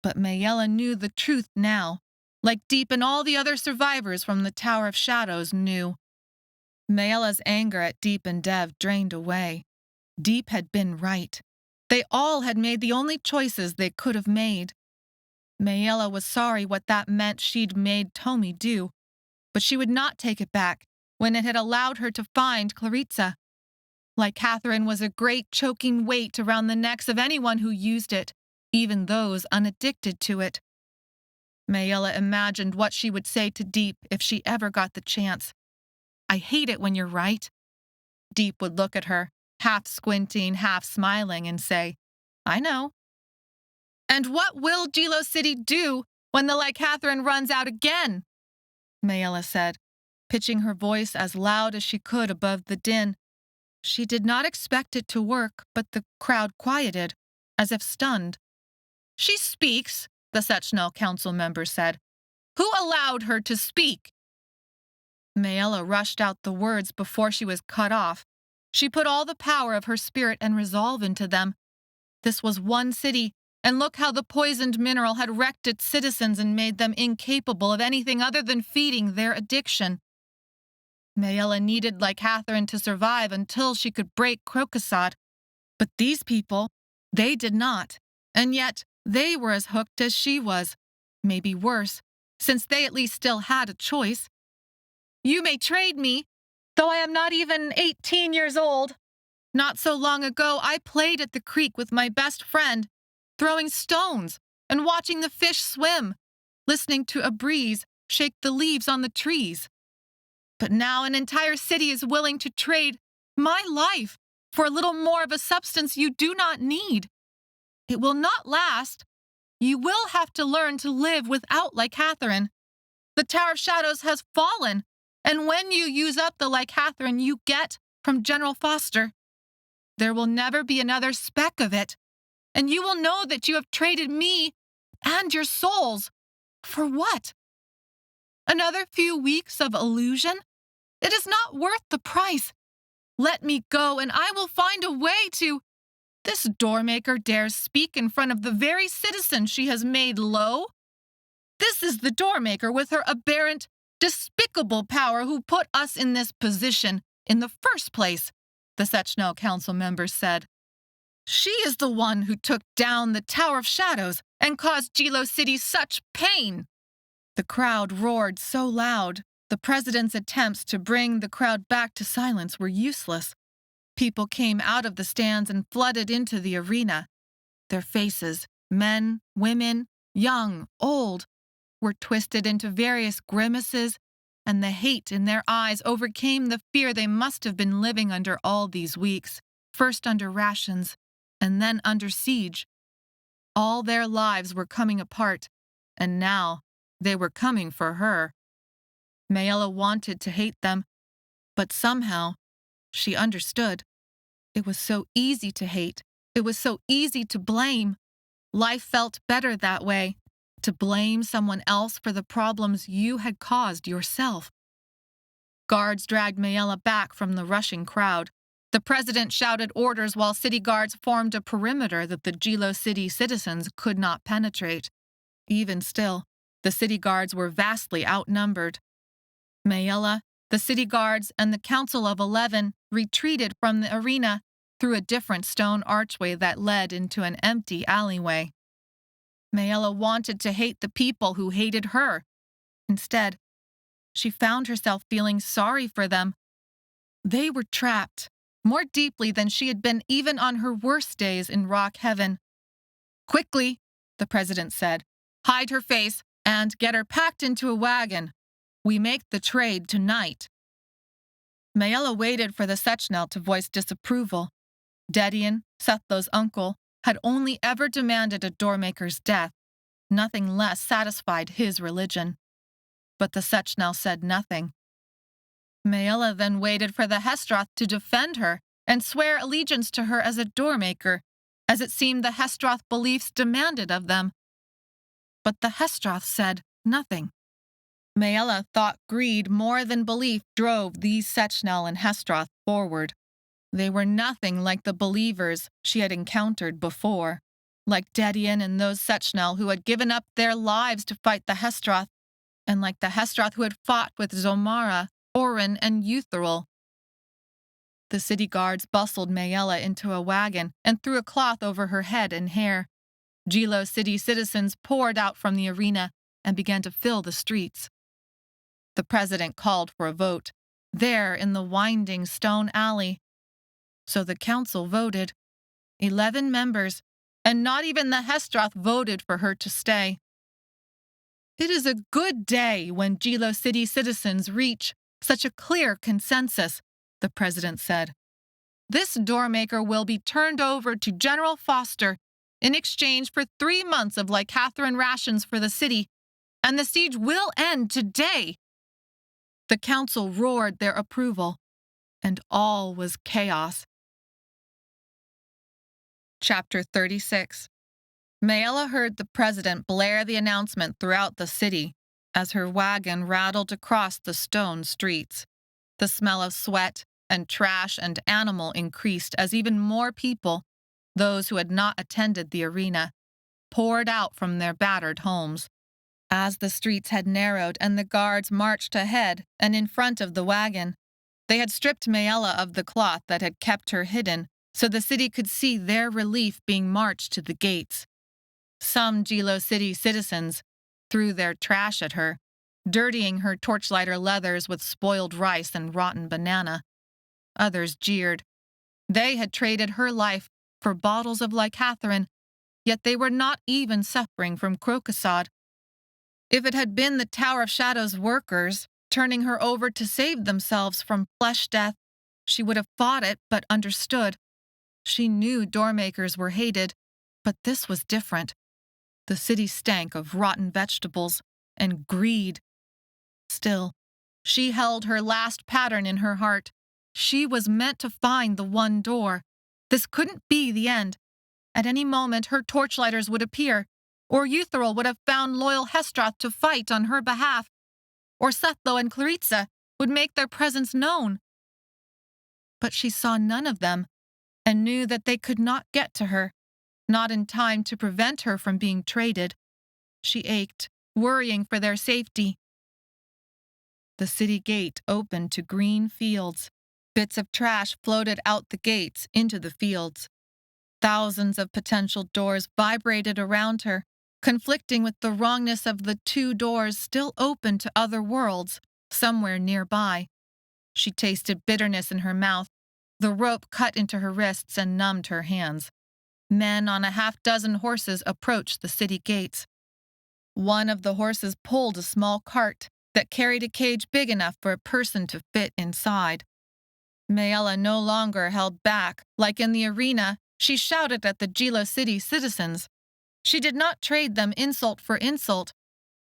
But Maella knew the truth now, like Deep and all the other survivors from the Tower of Shadows knew. Maella's anger at Deep and Dev drained away. Deep had been right. They all had made the only choices they could have made. Maella was sorry what that meant she'd made Tomi do, but she would not take it back when it had allowed her to find Claritsa. Licatherin was a great choking weight around the necks of anyone who used it, even those unaddicted to it. Maella imagined what she would say to Deep if she ever got the chance. "I hate it when you're right." Deep would look at her, half squinting, half smiling, and say, "I know." "And what will Jilo City do when the licatherin runs out again?" Maella said, pitching her voice as loud as she could above the din. She did not expect it to work, but the crowd quieted, as if stunned. "She speaks," the Sechnel council member said. "Who allowed her to speak?" Maella rushed out the words before she was cut off. She put all the power of her spirit and resolve into them. This was one city, and look how the poisoned mineral had wrecked its citizens and made them incapable of anything other than feeding their addiction. Maella needed licatherin to survive until she could break krokosod. But these people, they did not. And yet, they were as hooked as she was, maybe worse, since they at least still had a choice. You may trade me, though I am not even 18 years old. Not so long ago, I played at the creek with my best friend, throwing stones and watching the fish swim, listening to a breeze shake the leaves on the trees. But now an entire city is willing to trade my life for a little more of a substance you do not need. It will not last. You will have to learn to live without licatherin. The Tower of Shadows has fallen, and when you use up the licatherin you get from General Foster, there will never be another speck of it, and you will know that you have traded me and your souls. For what? Another few weeks of illusion? It is not worth the price. Let me go, and I will find a way to... This Doormaker dares speak in front of the very citizen she has made low. This is the Doormaker with her aberrant, despicable power who put us in this position in the first place, the Sechnel council members said. She is the one who took down the Tower of Shadows and caused Jilo City such pain. The crowd roared so loud, the president's attempts to bring the crowd back to silence were useless. People came out of the stands and flooded into the arena. Their faces, men, women, young, old, were twisted into various grimaces, and the hate in their eyes overcame the fear they must have been living under all these weeks, first under rations, and then under siege. All their lives were coming apart, and now they were coming for her. Maella wanted to hate them, but somehow she understood. It was so easy to hate. It was so easy to blame. Life felt better that way, to blame someone else for the problems you had caused yourself. Guards dragged Maella back from the rushing crowd. The president shouted orders while city guards formed a perimeter that the Jilo City citizens could not penetrate. Even still, the city guards were vastly outnumbered. Maella, the city guards, and the Council of 11 retreated from the arena through a different stone archway that led into an empty alleyway. Maella wanted to hate the people who hated her. Instead, she found herself feeling sorry for them. They were trapped, more deeply than she had been even on her worst days in Rock Heaven. "Quickly," the president said, "hide her face and get her packed into a wagon. We make the trade tonight." Maella waited for the Sechnel to voice disapproval. Dedian, Sethlo's uncle, had only ever demanded a Doormaker's death. Nothing less satisfied his religion. But the Sechnel said nothing. Maella then waited for the Hestroth to defend her and swear allegiance to her as a Doormaker, as it seemed the Hestroth beliefs demanded of them. But the Hestroth said nothing. Maella thought greed more than belief drove these Sechnel and Hestroth forward. They were nothing like the believers she had encountered before, like Dedian and those Sechnel who had given up their lives to fight the Hestroth, and like the Hestroth who had fought with Zomara, Orin, and Eutheril. The city guards bustled Maella into a wagon and threw a cloth over her head and hair. Jilo City citizens poured out from the arena and began to fill the streets. The president called for a vote, there in the winding stone alley. So the council voted. 11 members, and not even the Hestroth voted for her to stay. It is a good day when Jilo City citizens reach such a clear consensus, the president said. This Doormaker will be turned over to General Foster in exchange for 3 months of licatherin rations for the city, and the siege will end today. The council roared their approval, and all was chaos. Chapter 36. Maella heard the president blare the announcement throughout the city as her wagon rattled across the stone streets. The smell of sweat and trash and animal increased as even more people, those who had not attended the arena, poured out from their battered homes. As the streets had narrowed and the guards marched ahead and in front of the wagon, they had stripped Maella of the cloth that had kept her hidden, so the city could see their relief being marched to the gates. Some Jilo City citizens threw their trash at her, dirtying her torchlighter leathers with spoiled rice and rotten banana. Others jeered. They had traded her life for bottles of licatherin, yet they were not even suffering from krokosod. If it had been the Tower of Shadows workers turning her over to save themselves from flesh death, she would have fought it but understood. She knew Doormakers were hated, but this was different. The city stank of rotten vegetables and greed. Still, she held her last pattern in her heart. She was meant to find the one door. This couldn't be the end. At any moment, her torchlighters would appear, or Eutheril would have found loyal Hestroth to fight on her behalf, or Sethlo and Claritsa would make their presence known. But she saw none of them, and knew that they could not get to her, not in time to prevent her from being traded. She ached, worrying for their safety. The city gate opened to green fields. Bits of trash floated out the gates into the fields. Thousands of potential doors vibrated around her, conflicting with the wrongness of the 2 doors still open to other worlds, somewhere nearby. She tasted bitterness in her mouth. The rope cut into her wrists and numbed her hands. Men on a half-dozen horses approached the city gates. One of the horses pulled a small cart that carried a cage big enough for a person to fit inside. Maella no longer held back. Like in the arena, she shouted at the Jilo City citizens. She did not trade them insult for insult,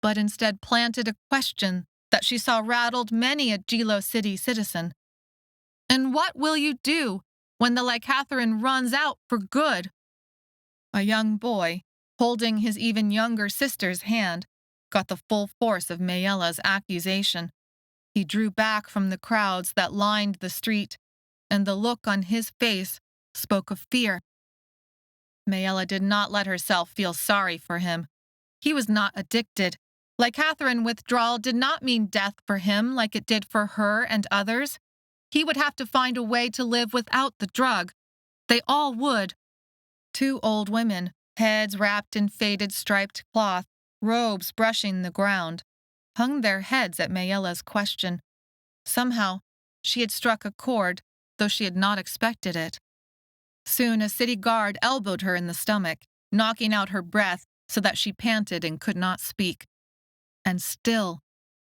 but instead planted a question that she saw rattled many a Jilo City citizen. And what will you do when the licatherin runs out for good? A young boy, holding his even younger sister's hand, got the full force of Maella's accusation. He drew back from the crowds that lined the street, and the look on his face spoke of fear. Maella did not let herself feel sorry for him. He was not addicted. Licatherin withdrawal did not mean death for him like it did for her and others. He would have to find a way to live without the drug. They all would. 2 old women, heads wrapped in faded striped cloth, robes brushing the ground, hung their heads at Maella's question. Somehow, she had struck a chord, though she had not expected it. Soon a city guard elbowed her in the stomach, knocking out her breath so that she panted and could not speak. And still,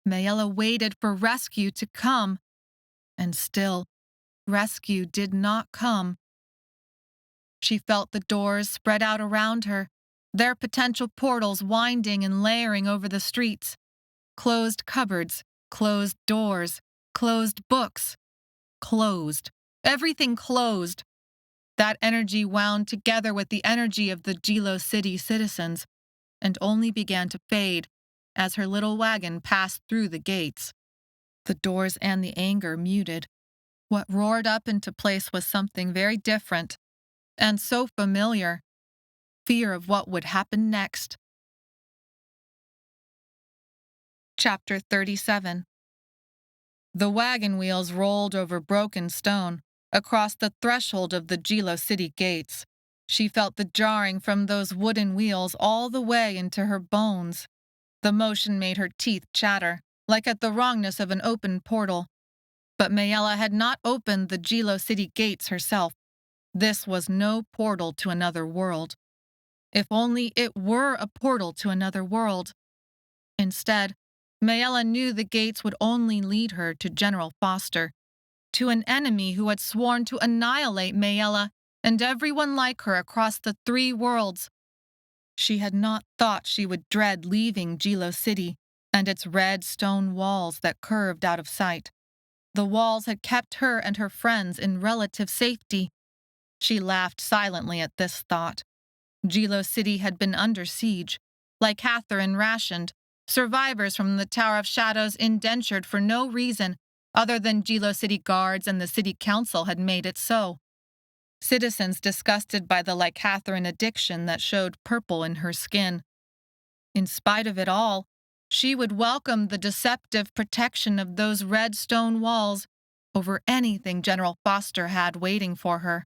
Maella waited for rescue to come. And still, rescue did not come. She felt the doors spread out around her, their potential portals winding and layering over the streets. Closed cupboards, closed doors, closed books. Closed. Everything closed. That energy wound together with the energy of the Jilo City citizens, and only began to fade as her little wagon passed through the gates. The doors and the anger muted. What roared up into place was something very different, and so familiar. Fear of what would happen next. Chapter 37. The wagon wheels rolled over broken stone, across the threshold of the Jilo City gates. She felt the jarring from those wooden wheels all the way into her bones. The motion made her teeth chatter, like at the wrongness of an open portal. But Maella had not opened the Jilo City gates herself. This was no portal to another world. If only it were a portal to another world. Instead, Maella knew the gates would only lead her to General Foster, to an enemy who had sworn to annihilate Maella and everyone like her across the 3 worlds. She had not thought she would dread leaving Jilo City and its red stone walls that curved out of sight. The walls had kept her and her friends in relative safety. She laughed silently at this thought. Jilo City had been under siege, licatherin rationed, survivors from the Tower of Shadows indentured for no reason other than Jilo City guards and the city council had made it so. Citizens disgusted by the licatherin addiction that showed purple in her skin. In spite of it all, she would welcome the deceptive protection of those red stone walls over anything General Foster had waiting for her.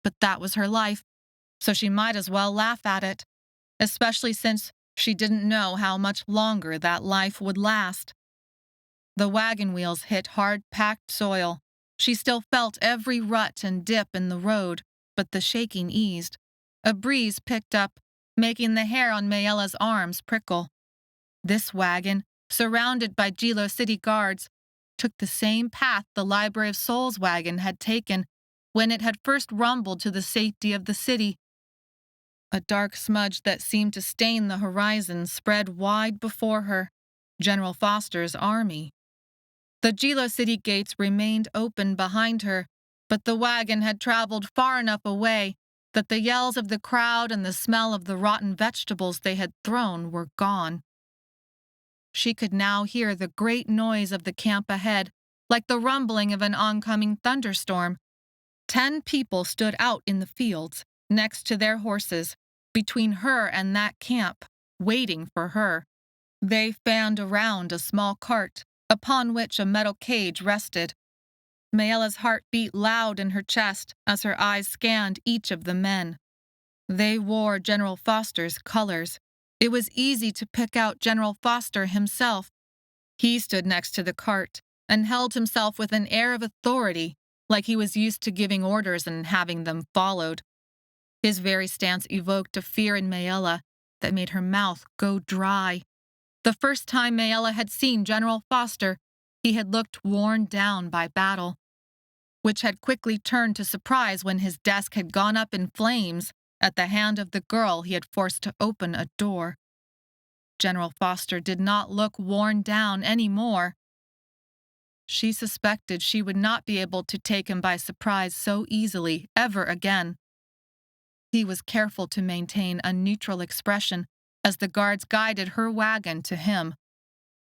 But that was her life, so she might as well laugh at it. especially since she didn't know how much longer that life would last. The wagon wheels hit hard-packed soil. She still felt every rut and dip in the road, but the shaking eased. A breeze picked up, making the hair on Maella's arms prickle. This wagon, surrounded by Jilo City guards, took the same path the Library of Souls wagon had taken when it had first rumbled to the safety of the city. A dark smudge that seemed to stain the horizon spread wide before her. General Foster's army. The Jilo City gates remained open behind her, but the wagon had traveled far enough away that the yells of the crowd and the smell of the rotten vegetables they had thrown were gone. She could now hear the great noise of the camp ahead, like the rumbling of an oncoming thunderstorm. 10 people stood out in the fields, next to their horses, between her and that camp, waiting for her. They fanned around a small cart, upon which a metal cage rested. Maella's heart beat loud in her chest as her eyes scanned each of the men. They wore General Foster's colors. It was easy to pick out General Foster himself. He stood next to the cart and held himself with an air of authority, like he was used to giving orders and having them followed. His very stance evoked a fear in Maella that made her mouth go dry. The first time Maella had seen General Foster, he had looked worn down by battle, which had quickly turned to surprise when his desk had gone up in flames at the hand of the girl he had forced to open a door. General Foster did not look worn down any more. She suspected she would not be able to take him by surprise so easily ever again. He was careful to maintain a neutral expression as the guards guided her wagon to him.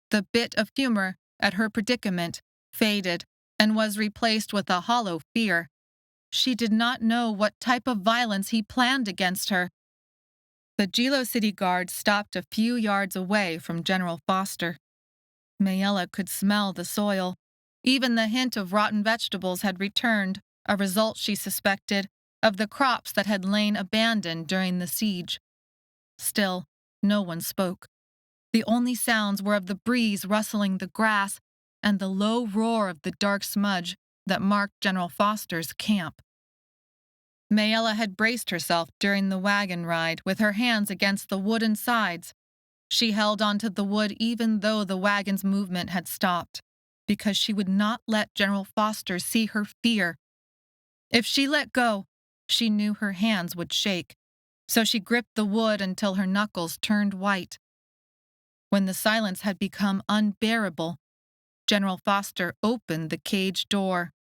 The bit of humor at her predicament faded and was replaced with a hollow fear. She did not know what type of violence he planned against her. The Jilo City guards stopped a few yards away from General Foster. Maella could smell the soil. Even the hint of rotten vegetables had returned, a result, she suspected, of the crops that had lain abandoned during the siege. Still, no one spoke. The only sounds were of the breeze rustling the grass and the low roar of the dark smudge that marked General Foster's camp. Maella had braced herself during the wagon ride with her hands against the wooden sides. She held onto the wood even though the wagon's movement had stopped, because she would not let General Foster see her fear. If she let go, she knew her hands would shake, so she gripped the wood until her knuckles turned white. When the silence had become unbearable, General Foster opened the cage door.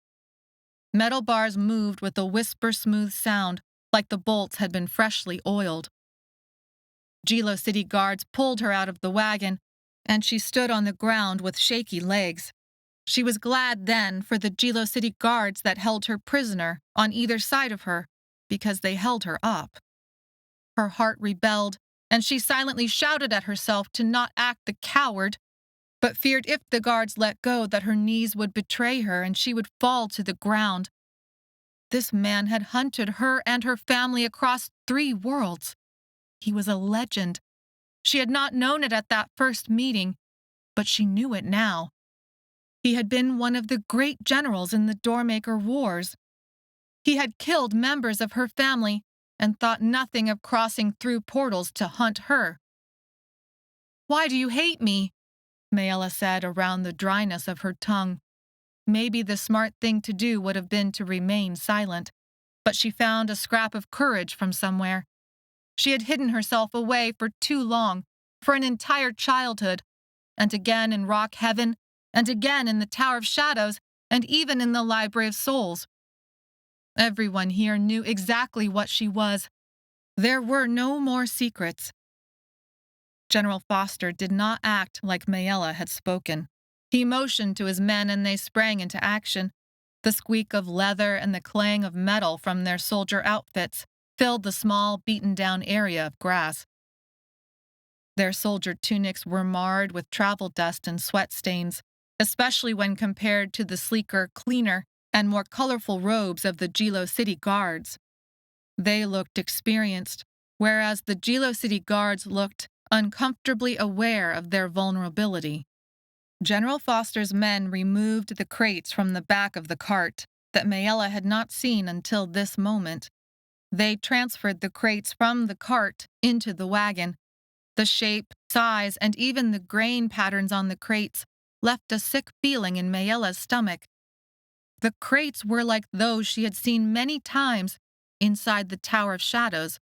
Metal bars moved with a whisper-smooth sound, like the bolts had been freshly oiled. Jilo City guards pulled her out of the wagon, and she stood on the ground with shaky legs. She was glad then for the Jilo City guards that held her prisoner on either side of her, because they held her up. Her heart rebelled, and she silently shouted at herself to not act the coward, but feared if the guards let go that her knees would betray her and she would fall to the ground. This man had hunted her and her family across 3 worlds. He was a legend. She had not known it at that first meeting, but she knew it now. He had been one of the great generals in the Doormaker Wars. He had killed members of her family and thought nothing of crossing through portals to hunt her. "Why do you hate me?" Maella said around the dryness of her tongue. Maybe the smart thing to do would have been to remain silent, but she found a scrap of courage from somewhere. She had hidden herself away for too long, for an entire childhood, and again in Rock Heaven, and again in the Tower of Shadows, and even in the Library of Souls. Everyone here knew exactly what she was. There were no more secrets. General Foster did not act like Maella had spoken. He motioned to his men and they sprang into action. The squeak of leather and the clang of metal from their soldier outfits filled the small, beaten-down area of grass. Their soldier tunics were marred with travel dust and sweat stains, especially when compared to the sleeker, cleaner, and more colorful robes of the Jilo City guards. They looked experienced, whereas the Jilo City guards looked uncomfortably aware of their vulnerability. General Foster's men removed the crates from the back of the cart that Maella had not seen until this moment. They transferred the crates from the cart into the wagon. The shape, size, and even the grain patterns on the crates left a sick feeling in Maella's stomach. The crates were like those she had seen many times inside the Tower of Shadows,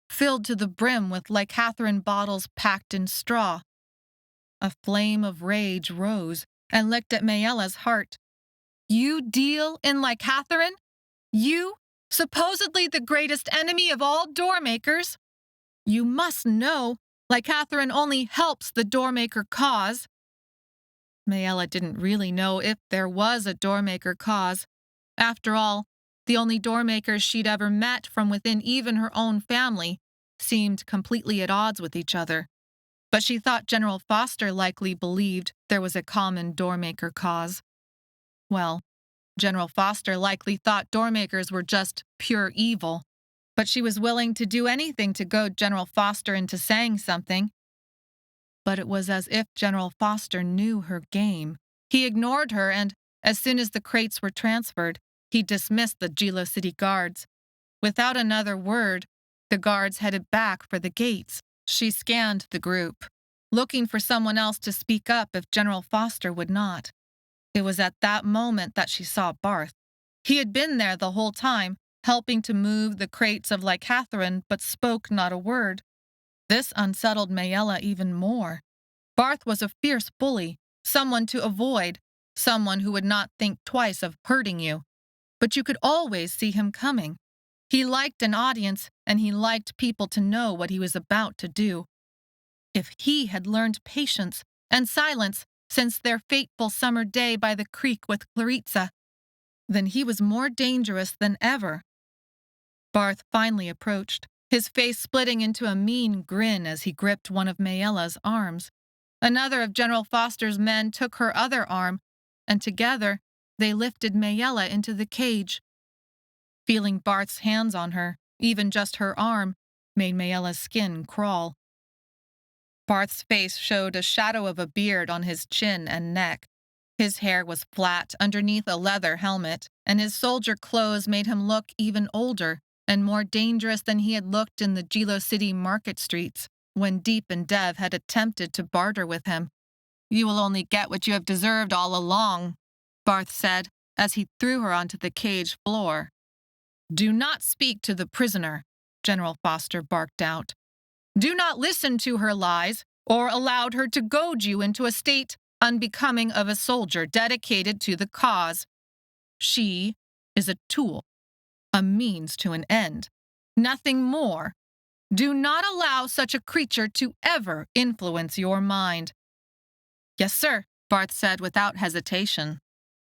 filled to the brim with licatherin bottles packed in straw. A flame of rage rose and licked at Maella's heart. You deal in licatherin? You, supposedly the greatest enemy of all Doormakers? You must know licatherin only helps the Doormaker cause. Maella didn't really know if there was a Doormaker cause. After all, the only Doormakers she'd ever met from within even her own family seemed completely at odds with each other. But she thought General Foster likely believed there was a common Doormaker cause. Well, General Foster likely thought Doormakers were just pure evil, but she was willing to do anything to goad General Foster into saying something. But it was as if General Foster knew her game. He ignored her, and as soon as the crates were transferred, he dismissed the Jilo City guards. Without another word, the guards headed back for the gates. She scanned the group, looking for someone else to speak up if General Foster would not. It was at that moment that she saw Barth. He had been there the whole time, helping to move the crates of licatherin, but spoke not a word. This unsettled Maella even more. Barth was a fierce bully, someone to avoid, someone who would not think twice of hurting you. But you could always see him coming. He liked an audience, and he liked people to know what he was about to do. If he had learned patience and silence since their fateful summer day by the creek with Claritsa, then he was more dangerous than ever. Barth finally approached, his face splitting into a mean grin as he gripped one of Maella's arms. Another of General Foster's men took her other arm, and together they lifted Maella into the cage. Feeling Barth's hands on her, even just her arm, made Maella's skin crawl. Barth's face showed a shadow of a beard on his chin and neck. His hair was flat underneath a leather helmet, and his soldier clothes made him look even older and more dangerous than he had looked in the Jilo City market streets when Deep and Dev had attempted to barter with him. You will only get what you have deserved all along, Barth said as he threw her onto the cage floor. Do not speak to the prisoner, General Foster barked out. Do not listen to her lies or allow her to goad you into a state unbecoming of a soldier dedicated to the cause. She is a tool, a means to an end, nothing more. Do not allow such a creature to ever influence your mind. Yes, sir, Barth said without hesitation.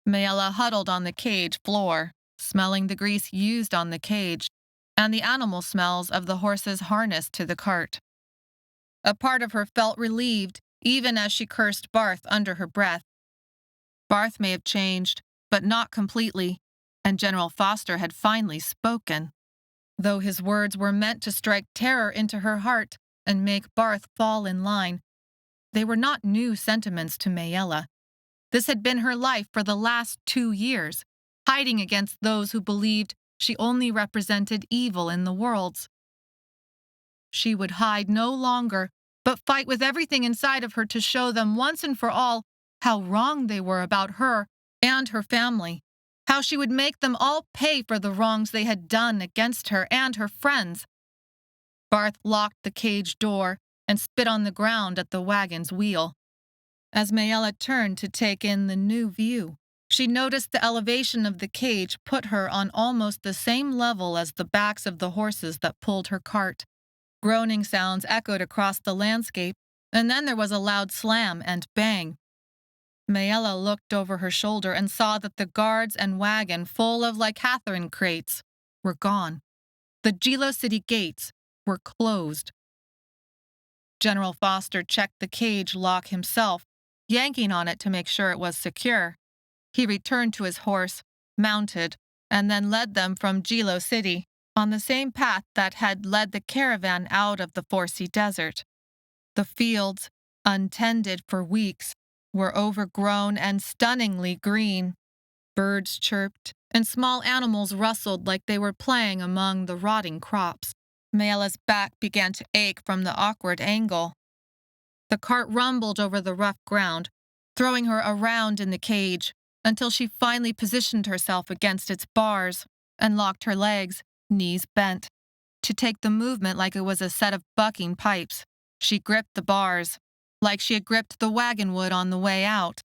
Maella huddled on the cage floor, smelling the grease used on the cage and the animal smells of the horses harnessed to the cart. A part of her felt relieved, even as she cursed Barth under her breath. Barth may have changed, but not completely, and General Foster had finally spoken. Though his words were meant to strike terror into her heart and make Barth fall in line, they were not new sentiments to Maella. This had been her life for the last 2 years, hiding against those who believed she only represented evil in the worlds. She would hide no longer, but fight with everything inside of her to show them once and for all how wrong they were about her and her family, how she would make them all pay for the wrongs they had done against her and her friends. Barth locked the cage door and spit on the ground at the wagon's wheel. As Maella turned to take in the new view, she noticed the elevation of the cage put her on almost the same level as the backs of the horses that pulled her cart. Groaning sounds echoed across the landscape, and then there was a loud slam and bang. Maella looked over her shoulder and saw that the guards and wagon full of licatherin crates were gone. The Jilo City gates were closed. General Foster checked the cage lock himself, yanking on it to make sure it was secure. He returned to his horse, mounted, and then led them from Jilo City on the same path that had led the caravan out of the Forsea Desert. The fields, untended for weeks, were overgrown and stunningly green. Birds chirped, and small animals rustled like they were playing among the rotting crops. Maella's back began to ache from the awkward angle. The cart rumbled over the rough ground, throwing her around in the cage, until she finally positioned herself against its bars and locked her legs, knees bent, to take the movement like it was a set of bucking pipes. She gripped the bars, like she had gripped the wagon wood on the way out.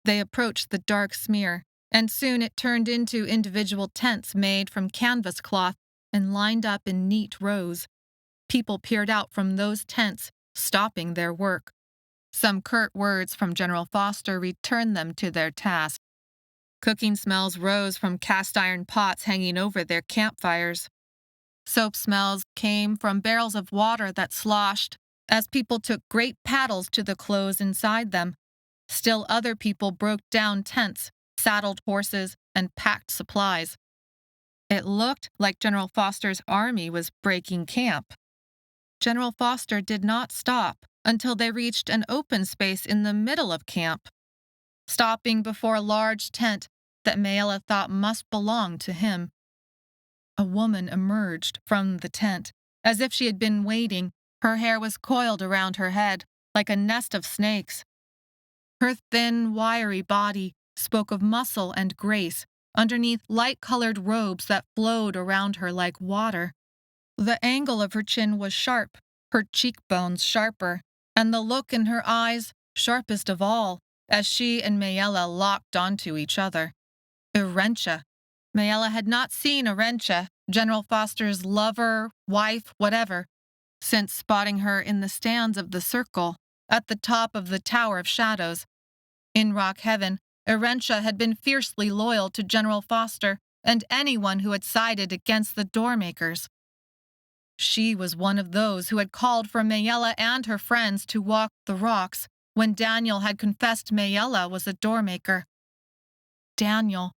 They approached the dark smear, and soon it turned into individual tents made from canvas cloth and lined up in neat rows. People peered out from those tents, stopping their work. Some curt words from General Foster returned them to their task. Cooking smells rose from cast-iron pots hanging over their campfires. Soap smells came from barrels of water that sloshed as people took great paddles to the clothes inside them. Still other people broke down tents, saddled horses, and packed supplies. It looked like General Foster's army was breaking camp. General Foster did not stop until they reached an open space in the middle of camp, stopping before a large tent that Maella thought must belong to him. A woman emerged from the tent, as if she had been waiting. Her hair was coiled around her head, like a nest of snakes. Her thin, wiry body spoke of muscle and grace underneath light-colored robes that flowed around her like water. The angle of her chin was sharp, her cheekbones sharper, and the look in her eyes sharpest of all, as she and Maella locked onto each other. Arentia. Maella had not seen Arentia, General Foster's lover, wife, whatever, since spotting her in the stands of the Circle, at the top of the Tower of Shadows. In Rock Heaven, Arentia had been fiercely loyal to General Foster and anyone who had sided against the Doormakers. She was one of those who had called for Maella and her friends to walk the rocks when Daniel had confessed Maella was a Doormaker. Daniel.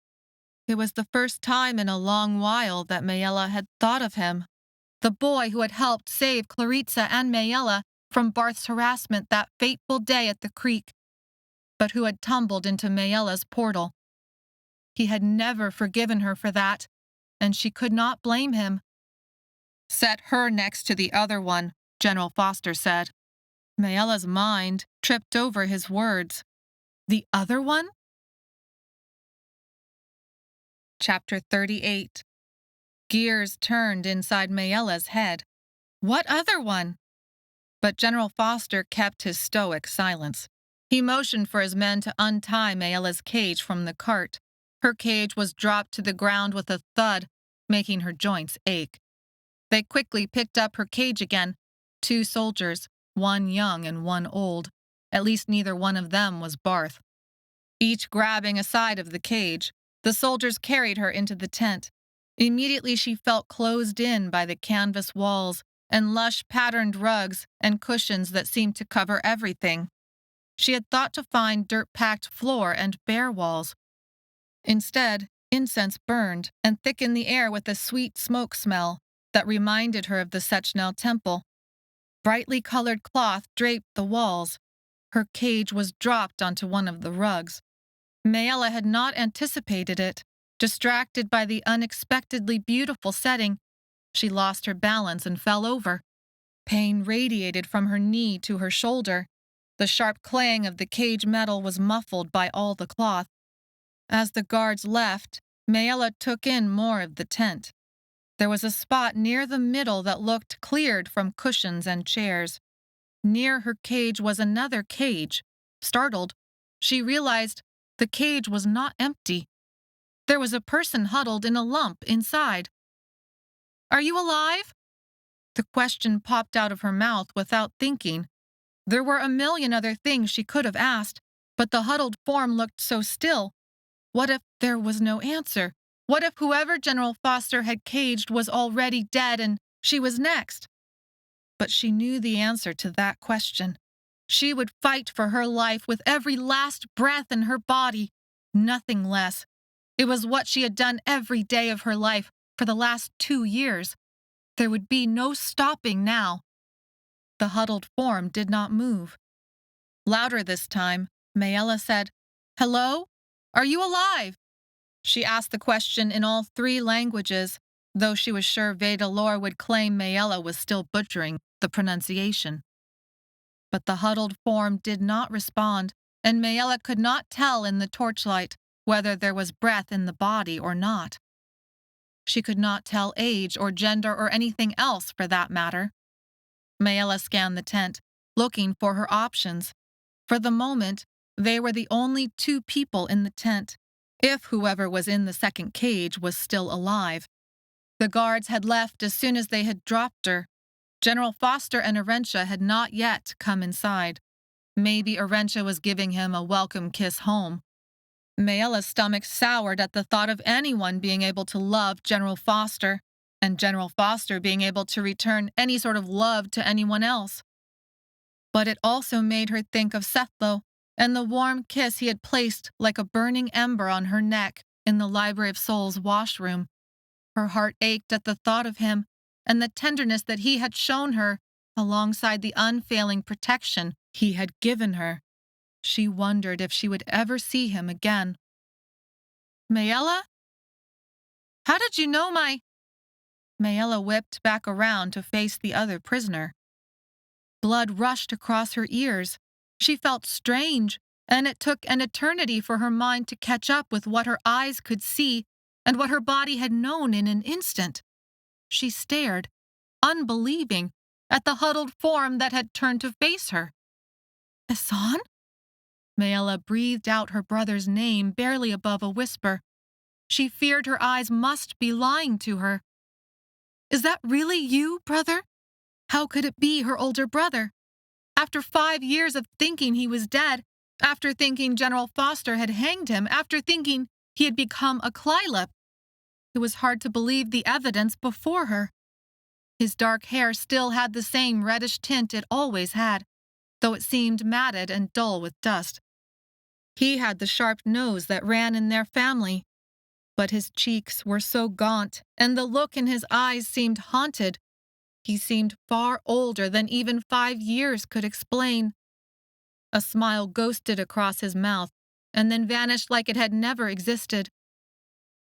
It was the first time in a long while that Maella had thought of him. The boy who had helped save Claritsa and Maella from Barth's harassment that fateful day at the creek, but who had tumbled into Maella's portal. He had never forgiven her for that, and she could not blame him. Set her next to the other one, General Foster said. Maella's mind tripped over his words. The other one? Chapter 38. Gears turned inside Maella's head. What other one? But General Foster kept his stoic silence. He motioned for his men to untie Maella's cage from the cart. Her cage was dropped to the ground with a thud, making her joints ache. They quickly picked up her cage again. 2 soldiers, one young and one old. At least neither one of them was Barth. Each grabbing a side of the cage, the soldiers carried her into the tent. Immediately she felt closed in by the canvas walls and lush patterned rugs and cushions that seemed to cover everything. She had thought to find dirt-packed floor and bare walls. Instead, incense burned and thickened the air with a sweet smoke smell that reminded her of the Sechnel temple. Brightly colored cloth draped the walls. Her cage was dropped onto one of the rugs. Maella had not anticipated it. Distracted by the unexpectedly beautiful setting, she lost her balance and fell over. Pain radiated from her knee to her shoulder. The sharp clang of the cage metal was muffled by all the cloth. As the guards left, Maella took in more of the tent. There was a spot near the middle that looked cleared from cushions and chairs. Near her cage was another cage. Startled, she realized the cage was not empty. There was a person huddled in a lump inside. "Are you alive?" The question popped out of her mouth without thinking. There were a million other things she could have asked, but the huddled form looked so still. What if there was no answer? What if whoever General Foster had caged was already dead and she was next? But she knew the answer to that question. She would fight for her life with every last breath in her body, nothing less. It was what she had done every day of her life, for the last 2 years. There would be no stopping now. The huddled form did not move. Louder this time, Maella said, "Hello? Are you alive?" She asked the question in all 3 languages, though she was sure Vedalor would claim Maella was still butchering the pronunciation. But the huddled form did not respond, and Maella could not tell in the torchlight whether there was breath in the body or not. She could not tell age or gender or anything else for that matter. Maella scanned the tent, looking for her options. For the moment, they were the only 2 people in the tent, if whoever was in the second cage was still alive. The guards had left as soon as they had dropped her. General Foster and Arentia had not yet come inside. Maybe Arentia was giving him a welcome kiss home. Maella's stomach soured at the thought of anyone being able to love General Foster, and General Foster being able to return any sort of love to anyone else. But it also made her think of Sethlo and the warm kiss he had placed like a burning ember on her neck in the Library of Souls washroom. Her heart ached at the thought of him and the tenderness that he had shown her alongside the unfailing protection he had given her. She wondered if she would ever see him again. "Maella? How did you know my—" Maella whipped back around to face the other prisoner. Blood rushed across her ears. She felt strange, and it took an eternity for her mind to catch up with what her eyes could see and what her body had known in an instant. She stared, unbelieving, at the huddled form that had turned to face her. "Esan?" Maella breathed out her brother's name barely above a whisper. She feared her eyes must be lying to her. "Is that really you, brother?" How could it be her older brother? After 5 years of thinking he was dead, after thinking General Foster had hanged him, after thinking he had become a Clylip, it was hard to believe the evidence before her. His dark hair still had the same reddish tint it always had, though it seemed matted and dull with dust. He had the sharp nose that ran in their family, but his cheeks were so gaunt, and the look in his eyes seemed haunted. He seemed far older than even 5 years could explain. A smile ghosted across his mouth, and then vanished like it had never existed.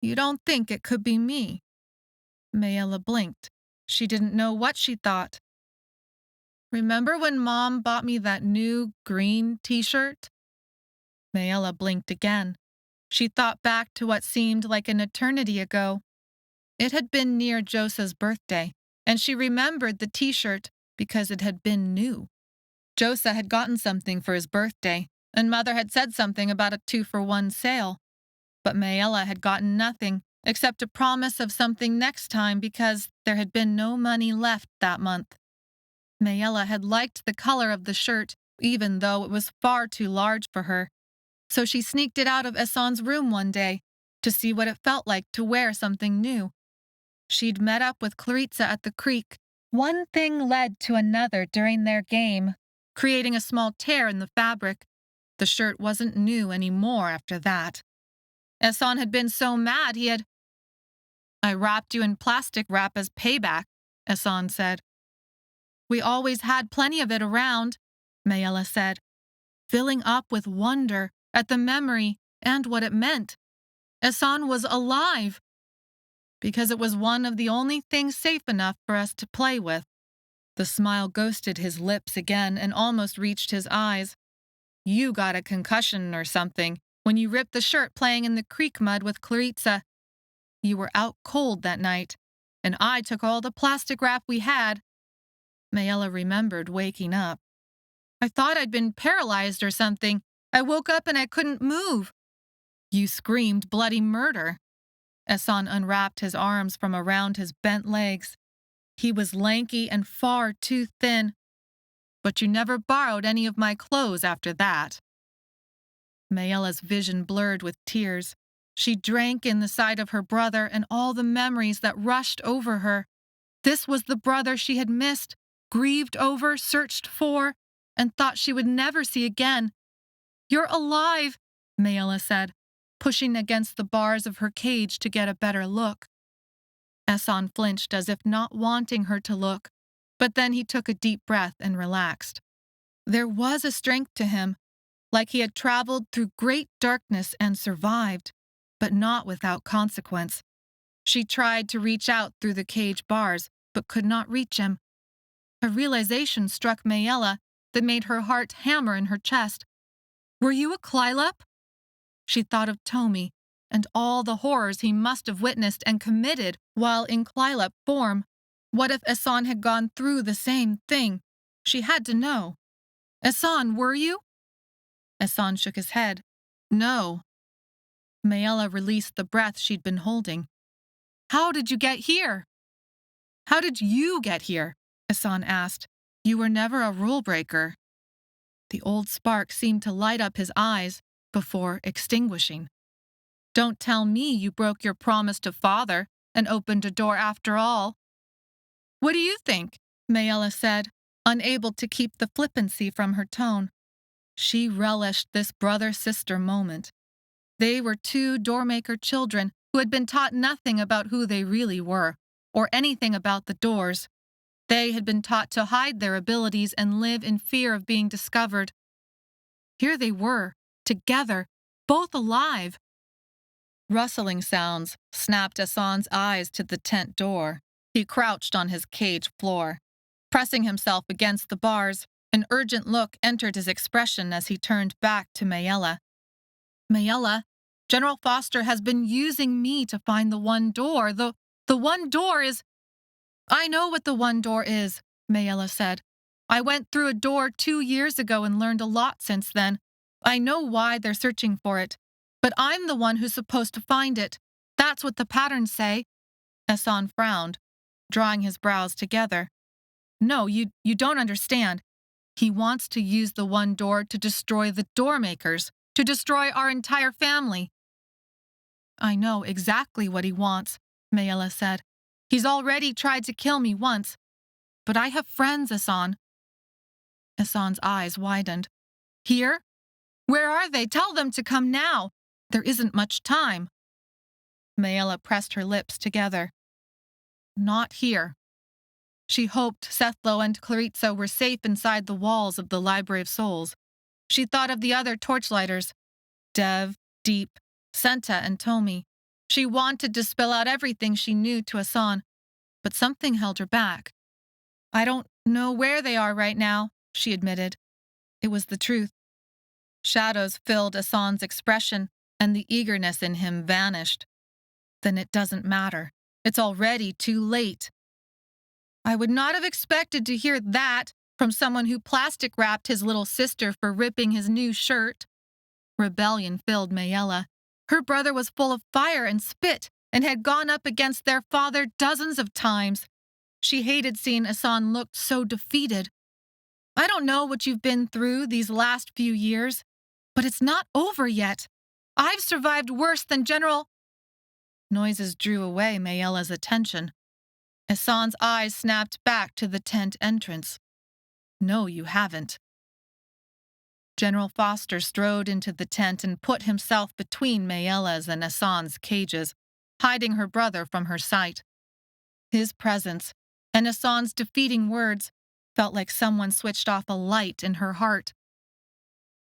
"You don't think it could be me?" Maella blinked. She didn't know what she thought. "Remember when Mom bought me that new green t-shirt?" Maella blinked again. She thought back to what seemed like an eternity ago. It had been near Josa's birthday, and she remembered the t-shirt because it had been new. Josa had gotten something for his birthday, and Mother had said something about a 2-for-1 sale. But Maella had gotten nothing, except a promise of something next time because there had been no money left that month. Maella had liked the color of the shirt, even though it was far too large for her. So she sneaked it out of Esan's room one day to see what it felt like to wear something new. She'd met up with Claritsa at the creek. One thing led to another during their game, creating a small tear in the fabric. The shirt wasn't new anymore after that. Esan had been so mad he had— "I wrapped you in plastic wrap as payback," Esan said. "We always had plenty of it around," Maella said, filling up with wonder at the memory and what it meant. Esan was alive, because it was one of the only things safe enough for us to play with. The smile ghosted his lips again and almost reached his eyes. "You got a concussion or something when you ripped the shirt playing in the creek mud with Claritsa. You were out cold that night, and I took all the plastic wrap we had." Maella remembered waking up. "I thought I'd been paralyzed or something. I woke up and I couldn't move." "You screamed bloody murder." Esan unwrapped his arms from around his bent legs. He was lanky and far too thin. "But you never borrowed any of my clothes after that." Maella's vision blurred with tears. She drank in the sight of her brother and all the memories that rushed over her. This was the brother she had missed, grieved over, searched for, and thought she would never see again. "You're alive," Maella said, pushing against the bars of her cage to get a better look. Esan flinched as if not wanting her to look, but then he took a deep breath and relaxed. There was a strength to him, like he had traveled through great darkness and survived, but not without consequence. She tried to reach out through the cage bars, but could not reach him. A realization struck Maella that made her heart hammer in her chest. Were you a Clylep? She thought of Tomi and all the horrors he must have witnessed and committed while in Clylep form. What if Esan had gone through the same thing? She had to know. Esan, were you? Esan shook his head. No. Maella released the breath she'd been holding. How did you get here? How did you get here? Esan asked. You were never a rule breaker. The old spark seemed to light up his eyes before extinguishing. Don't tell me you broke your promise to Father and opened a door after all. What do you think? Maella said, unable to keep the flippancy from her tone. She relished this brother-sister moment. They were two Doormaker children who had been taught nothing about who they really were, or anything about the doors. They had been taught to hide their abilities and live in fear of being discovered. Here they were, together, both alive. Rustling sounds snapped Esan's eyes to the tent door. He crouched on his cage floor. Pressing himself against the bars, an urgent look entered his expression as he turned back to Maella. Maella, General Foster has been using me to find the one door. The one door is... I know what the one door is, Maella said. I went through a door 2 years ago and learned a lot since then. I know why they're searching for it. But I'm the one who's supposed to find it. That's what the patterns say. Esan frowned, drawing his brows together. No, you don't understand. He wants to use the one door to destroy the Doormakers, to destroy our entire family. I know exactly what he wants, Maella said. He's already tried to kill me once. But I have friends, Esan. Esan's eyes widened. Here? Where are they? Tell them to come now. There isn't much time. Maella pressed her lips together. Not here. She hoped Sethlo and Claritsa were safe inside the walls of the Library of Souls. She thought of the other torchlighters, Dev, Deep, Senta, and Tomi. She wanted to spill out everything she knew to Esan, but something held her back. I don't know where they are right now, she admitted. It was the truth. Shadows filled Esan's expression, and the eagerness in him vanished. Then it doesn't matter. It's already too late. I would not have expected to hear that from someone who plastic-wrapped his little sister for ripping his new shirt. Rebellion filled Maella. Her brother was full of fire and spit and had gone up against their father dozens of times. She hated seeing Esan look so defeated. I don't know what you've been through these last few years, but it's not over yet. I've survived worse than General... Noises drew away Maella's attention. Esan's eyes snapped back to the tent entrance. No, you haven't. General Foster strode into the tent and put himself between Maella's and Esan's cages, hiding her brother from her sight. His presence, and Esan's defeating words, felt like someone switched off a light in her heart.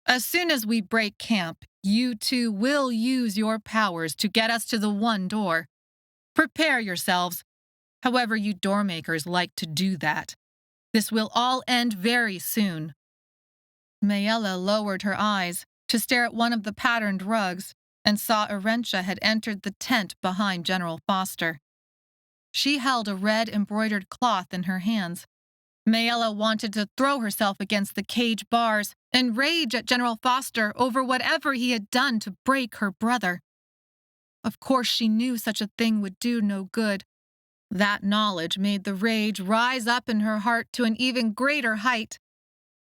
As soon as we break camp, you two will use your powers to get us to the one door. Prepare yourselves, however you Doormakers like to do that. This will all end very soon. Maella lowered her eyes to stare at one of the patterned rugs and saw Arentia had entered the tent behind General Foster. She held a red embroidered cloth in her hands. Maella wanted to throw herself against the cage bars and rage at General Foster over whatever he had done to break her brother. Of course she knew such a thing would do no good. That knowledge made the rage rise up in her heart to an even greater height.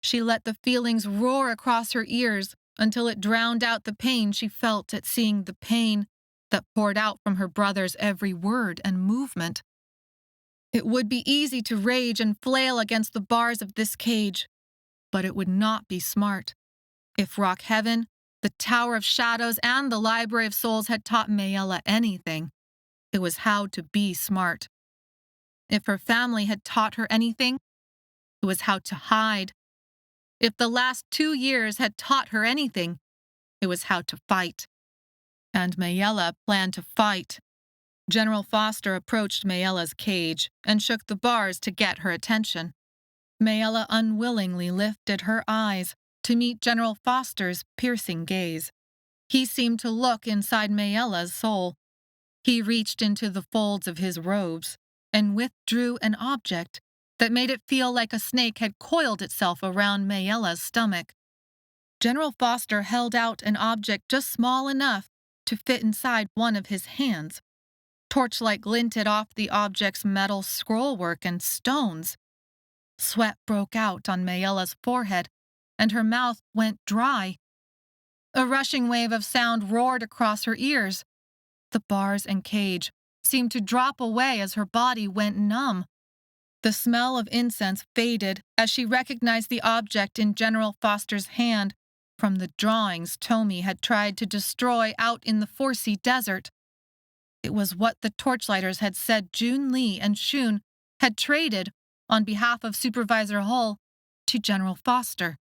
She let the feelings roar across her ears until it drowned out the pain she felt at seeing the pain that poured out from her brother's every word and movement. It would be easy to rage and flail against the bars of this cage, but it would not be smart. If Rock Heaven, the Tower of Shadows, and the Library of Souls had taught Maella anything, it was how to be smart. If her family had taught her anything, it was how to hide. If the last 2 years had taught her anything, it was how to fight. And Maella planned to fight. General Foster approached Maella's cage and shook the bars to get her attention. Maella unwillingly lifted her eyes to meet General Foster's piercing gaze. He seemed to look inside Maella's soul. He reached into the folds of his robes and withdrew an object that made it feel like a snake had coiled itself around Maella's stomach. General Foster held out an object just small enough to fit inside one of his hands. Torchlight glinted off the object's metal scrollwork and stones. Sweat broke out on Maella's forehead, and her mouth went dry. A rushing wave of sound roared across her ears. The bars and cage seemed to drop away as her body went numb. The smell of incense faded as she recognized the object in General Foster's hand from the drawings Tomi had tried to destroy out in the Forsea desert. It was what the torchlighters had said June Lee and Shun had traded on behalf of Supervisor Hull to General Foster.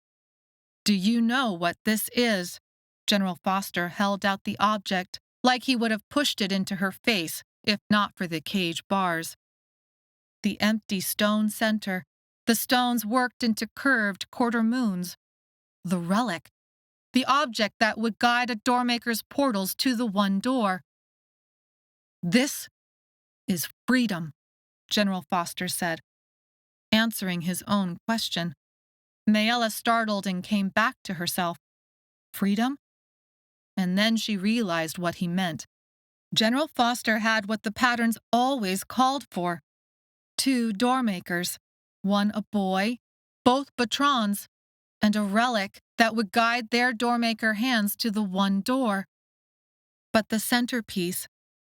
"Do you know what this is?" General Foster held out the object like he would have pushed it into her face if not for the cage bars. The empty stone center, the stones worked into curved quarter moons. The relic, the object that would guide a Doormaker's portals to the one door. "This is freedom," General Foster said, answering his own question. Maella startled and came back to herself. Freedom? And then she realized what he meant. General Foster had what the patterns always called for. 2 Doormakers, one a boy, both patrons, and a relic that would guide their Doormaker hands to the one door. But the centerpiece,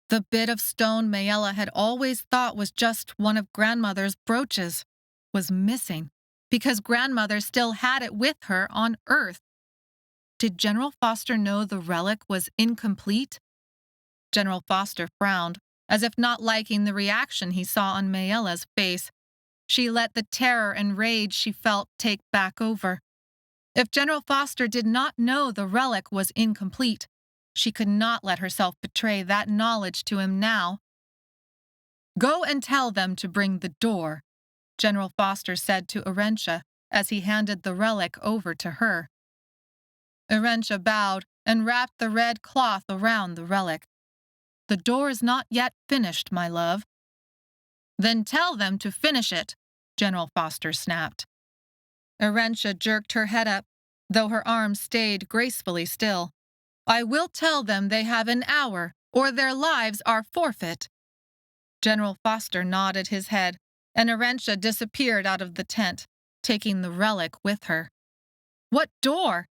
the bit of stone Maella had always thought was just one of Grandmother's brooches, was missing because Grandmother still had it with her on Earth. Did General Foster know the relic was incomplete? General Foster frowned, as if not liking the reaction he saw on Maella's face. She let the terror and rage she felt take back over. If General Foster did not know the relic was incomplete, she could not let herself betray that knowledge to him now. "Go and tell them to bring the door," General Foster said to Arentia as he handed the relic over to her. Arentia bowed and wrapped the red cloth around the relic. "The door is not yet finished, my love." "Then tell them to finish it," General Foster snapped. Arentia jerked her head up, though her arms stayed gracefully still. "I will tell them they have an hour, or their lives are forfeit." General Foster nodded his head, and Arentia disappeared out of the tent, taking the relic with her. "What door?"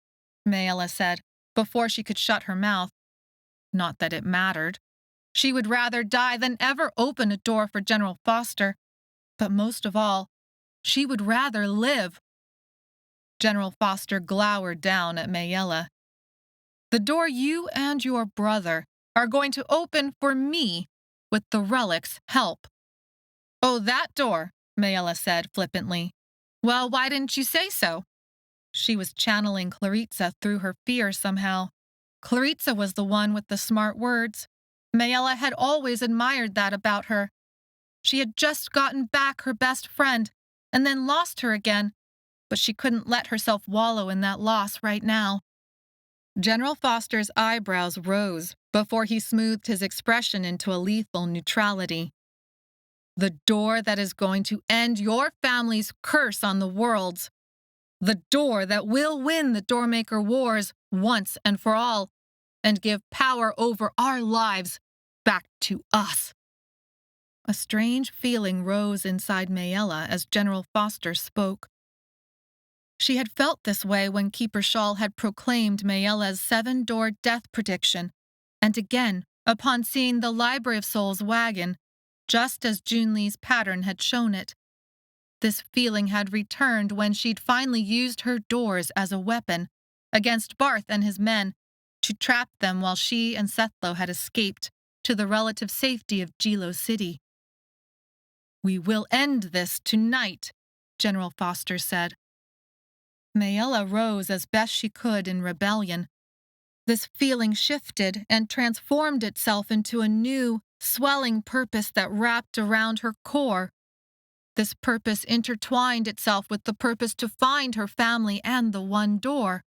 Maella said, before she could shut her mouth. Not that it mattered. She would rather die than ever open a door for General Foster. But most of all, she would rather live. General Foster glowered down at Maella. "The door you and your brother are going to open for me with the relic's help." "Oh, that door," Maella said flippantly. "Well, why didn't you say so?" She was channeling Claritsa through her fear somehow. Claritsa was the one with the smart words. Maella had always admired that about her. She had just gotten back her best friend and then lost her again, but she couldn't let herself wallow in that loss right now. General Foster's eyebrows rose before he smoothed his expression into a lethal neutrality. "The door that is going to end your family's curse on the worlds. The door that will win the Doormaker Wars once and for all, and give power over our lives back to us." A strange feeling rose inside Maella as General Foster spoke. She had felt this way when Keeper Shawl had proclaimed Maella's 7-door death prediction, and again upon seeing the Library of Souls wagon, just as June Lee's pattern had shown it. This feeling had returned when she'd finally used her doors as a weapon against Barth and his men to trap them while she and Sethlo had escaped to the relative safety of Jilo City. "We will end this tonight," General Foster said. Maella rose as best she could in rebellion. This feeling shifted and transformed itself into a new, swelling purpose that wrapped around her core. This purpose intertwined itself with the purpose to find her family and the one door.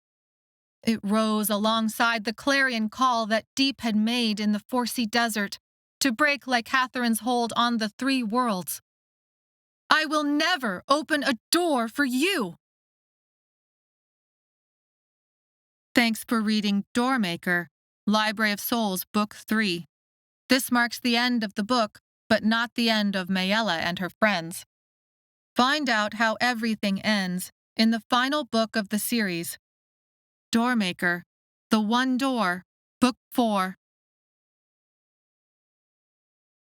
It rose alongside the clarion call that Deep had made in the Forsea Desert to break Licatharin's hold on the three worlds. "I will never open a door for you." Thanks for reading Doormaker, Library of Souls, Book 3. This marks the end of the book, but not the end of Maella and her friends. Find out how everything ends in the final book of the series, Doormaker, The One Door, Book 4.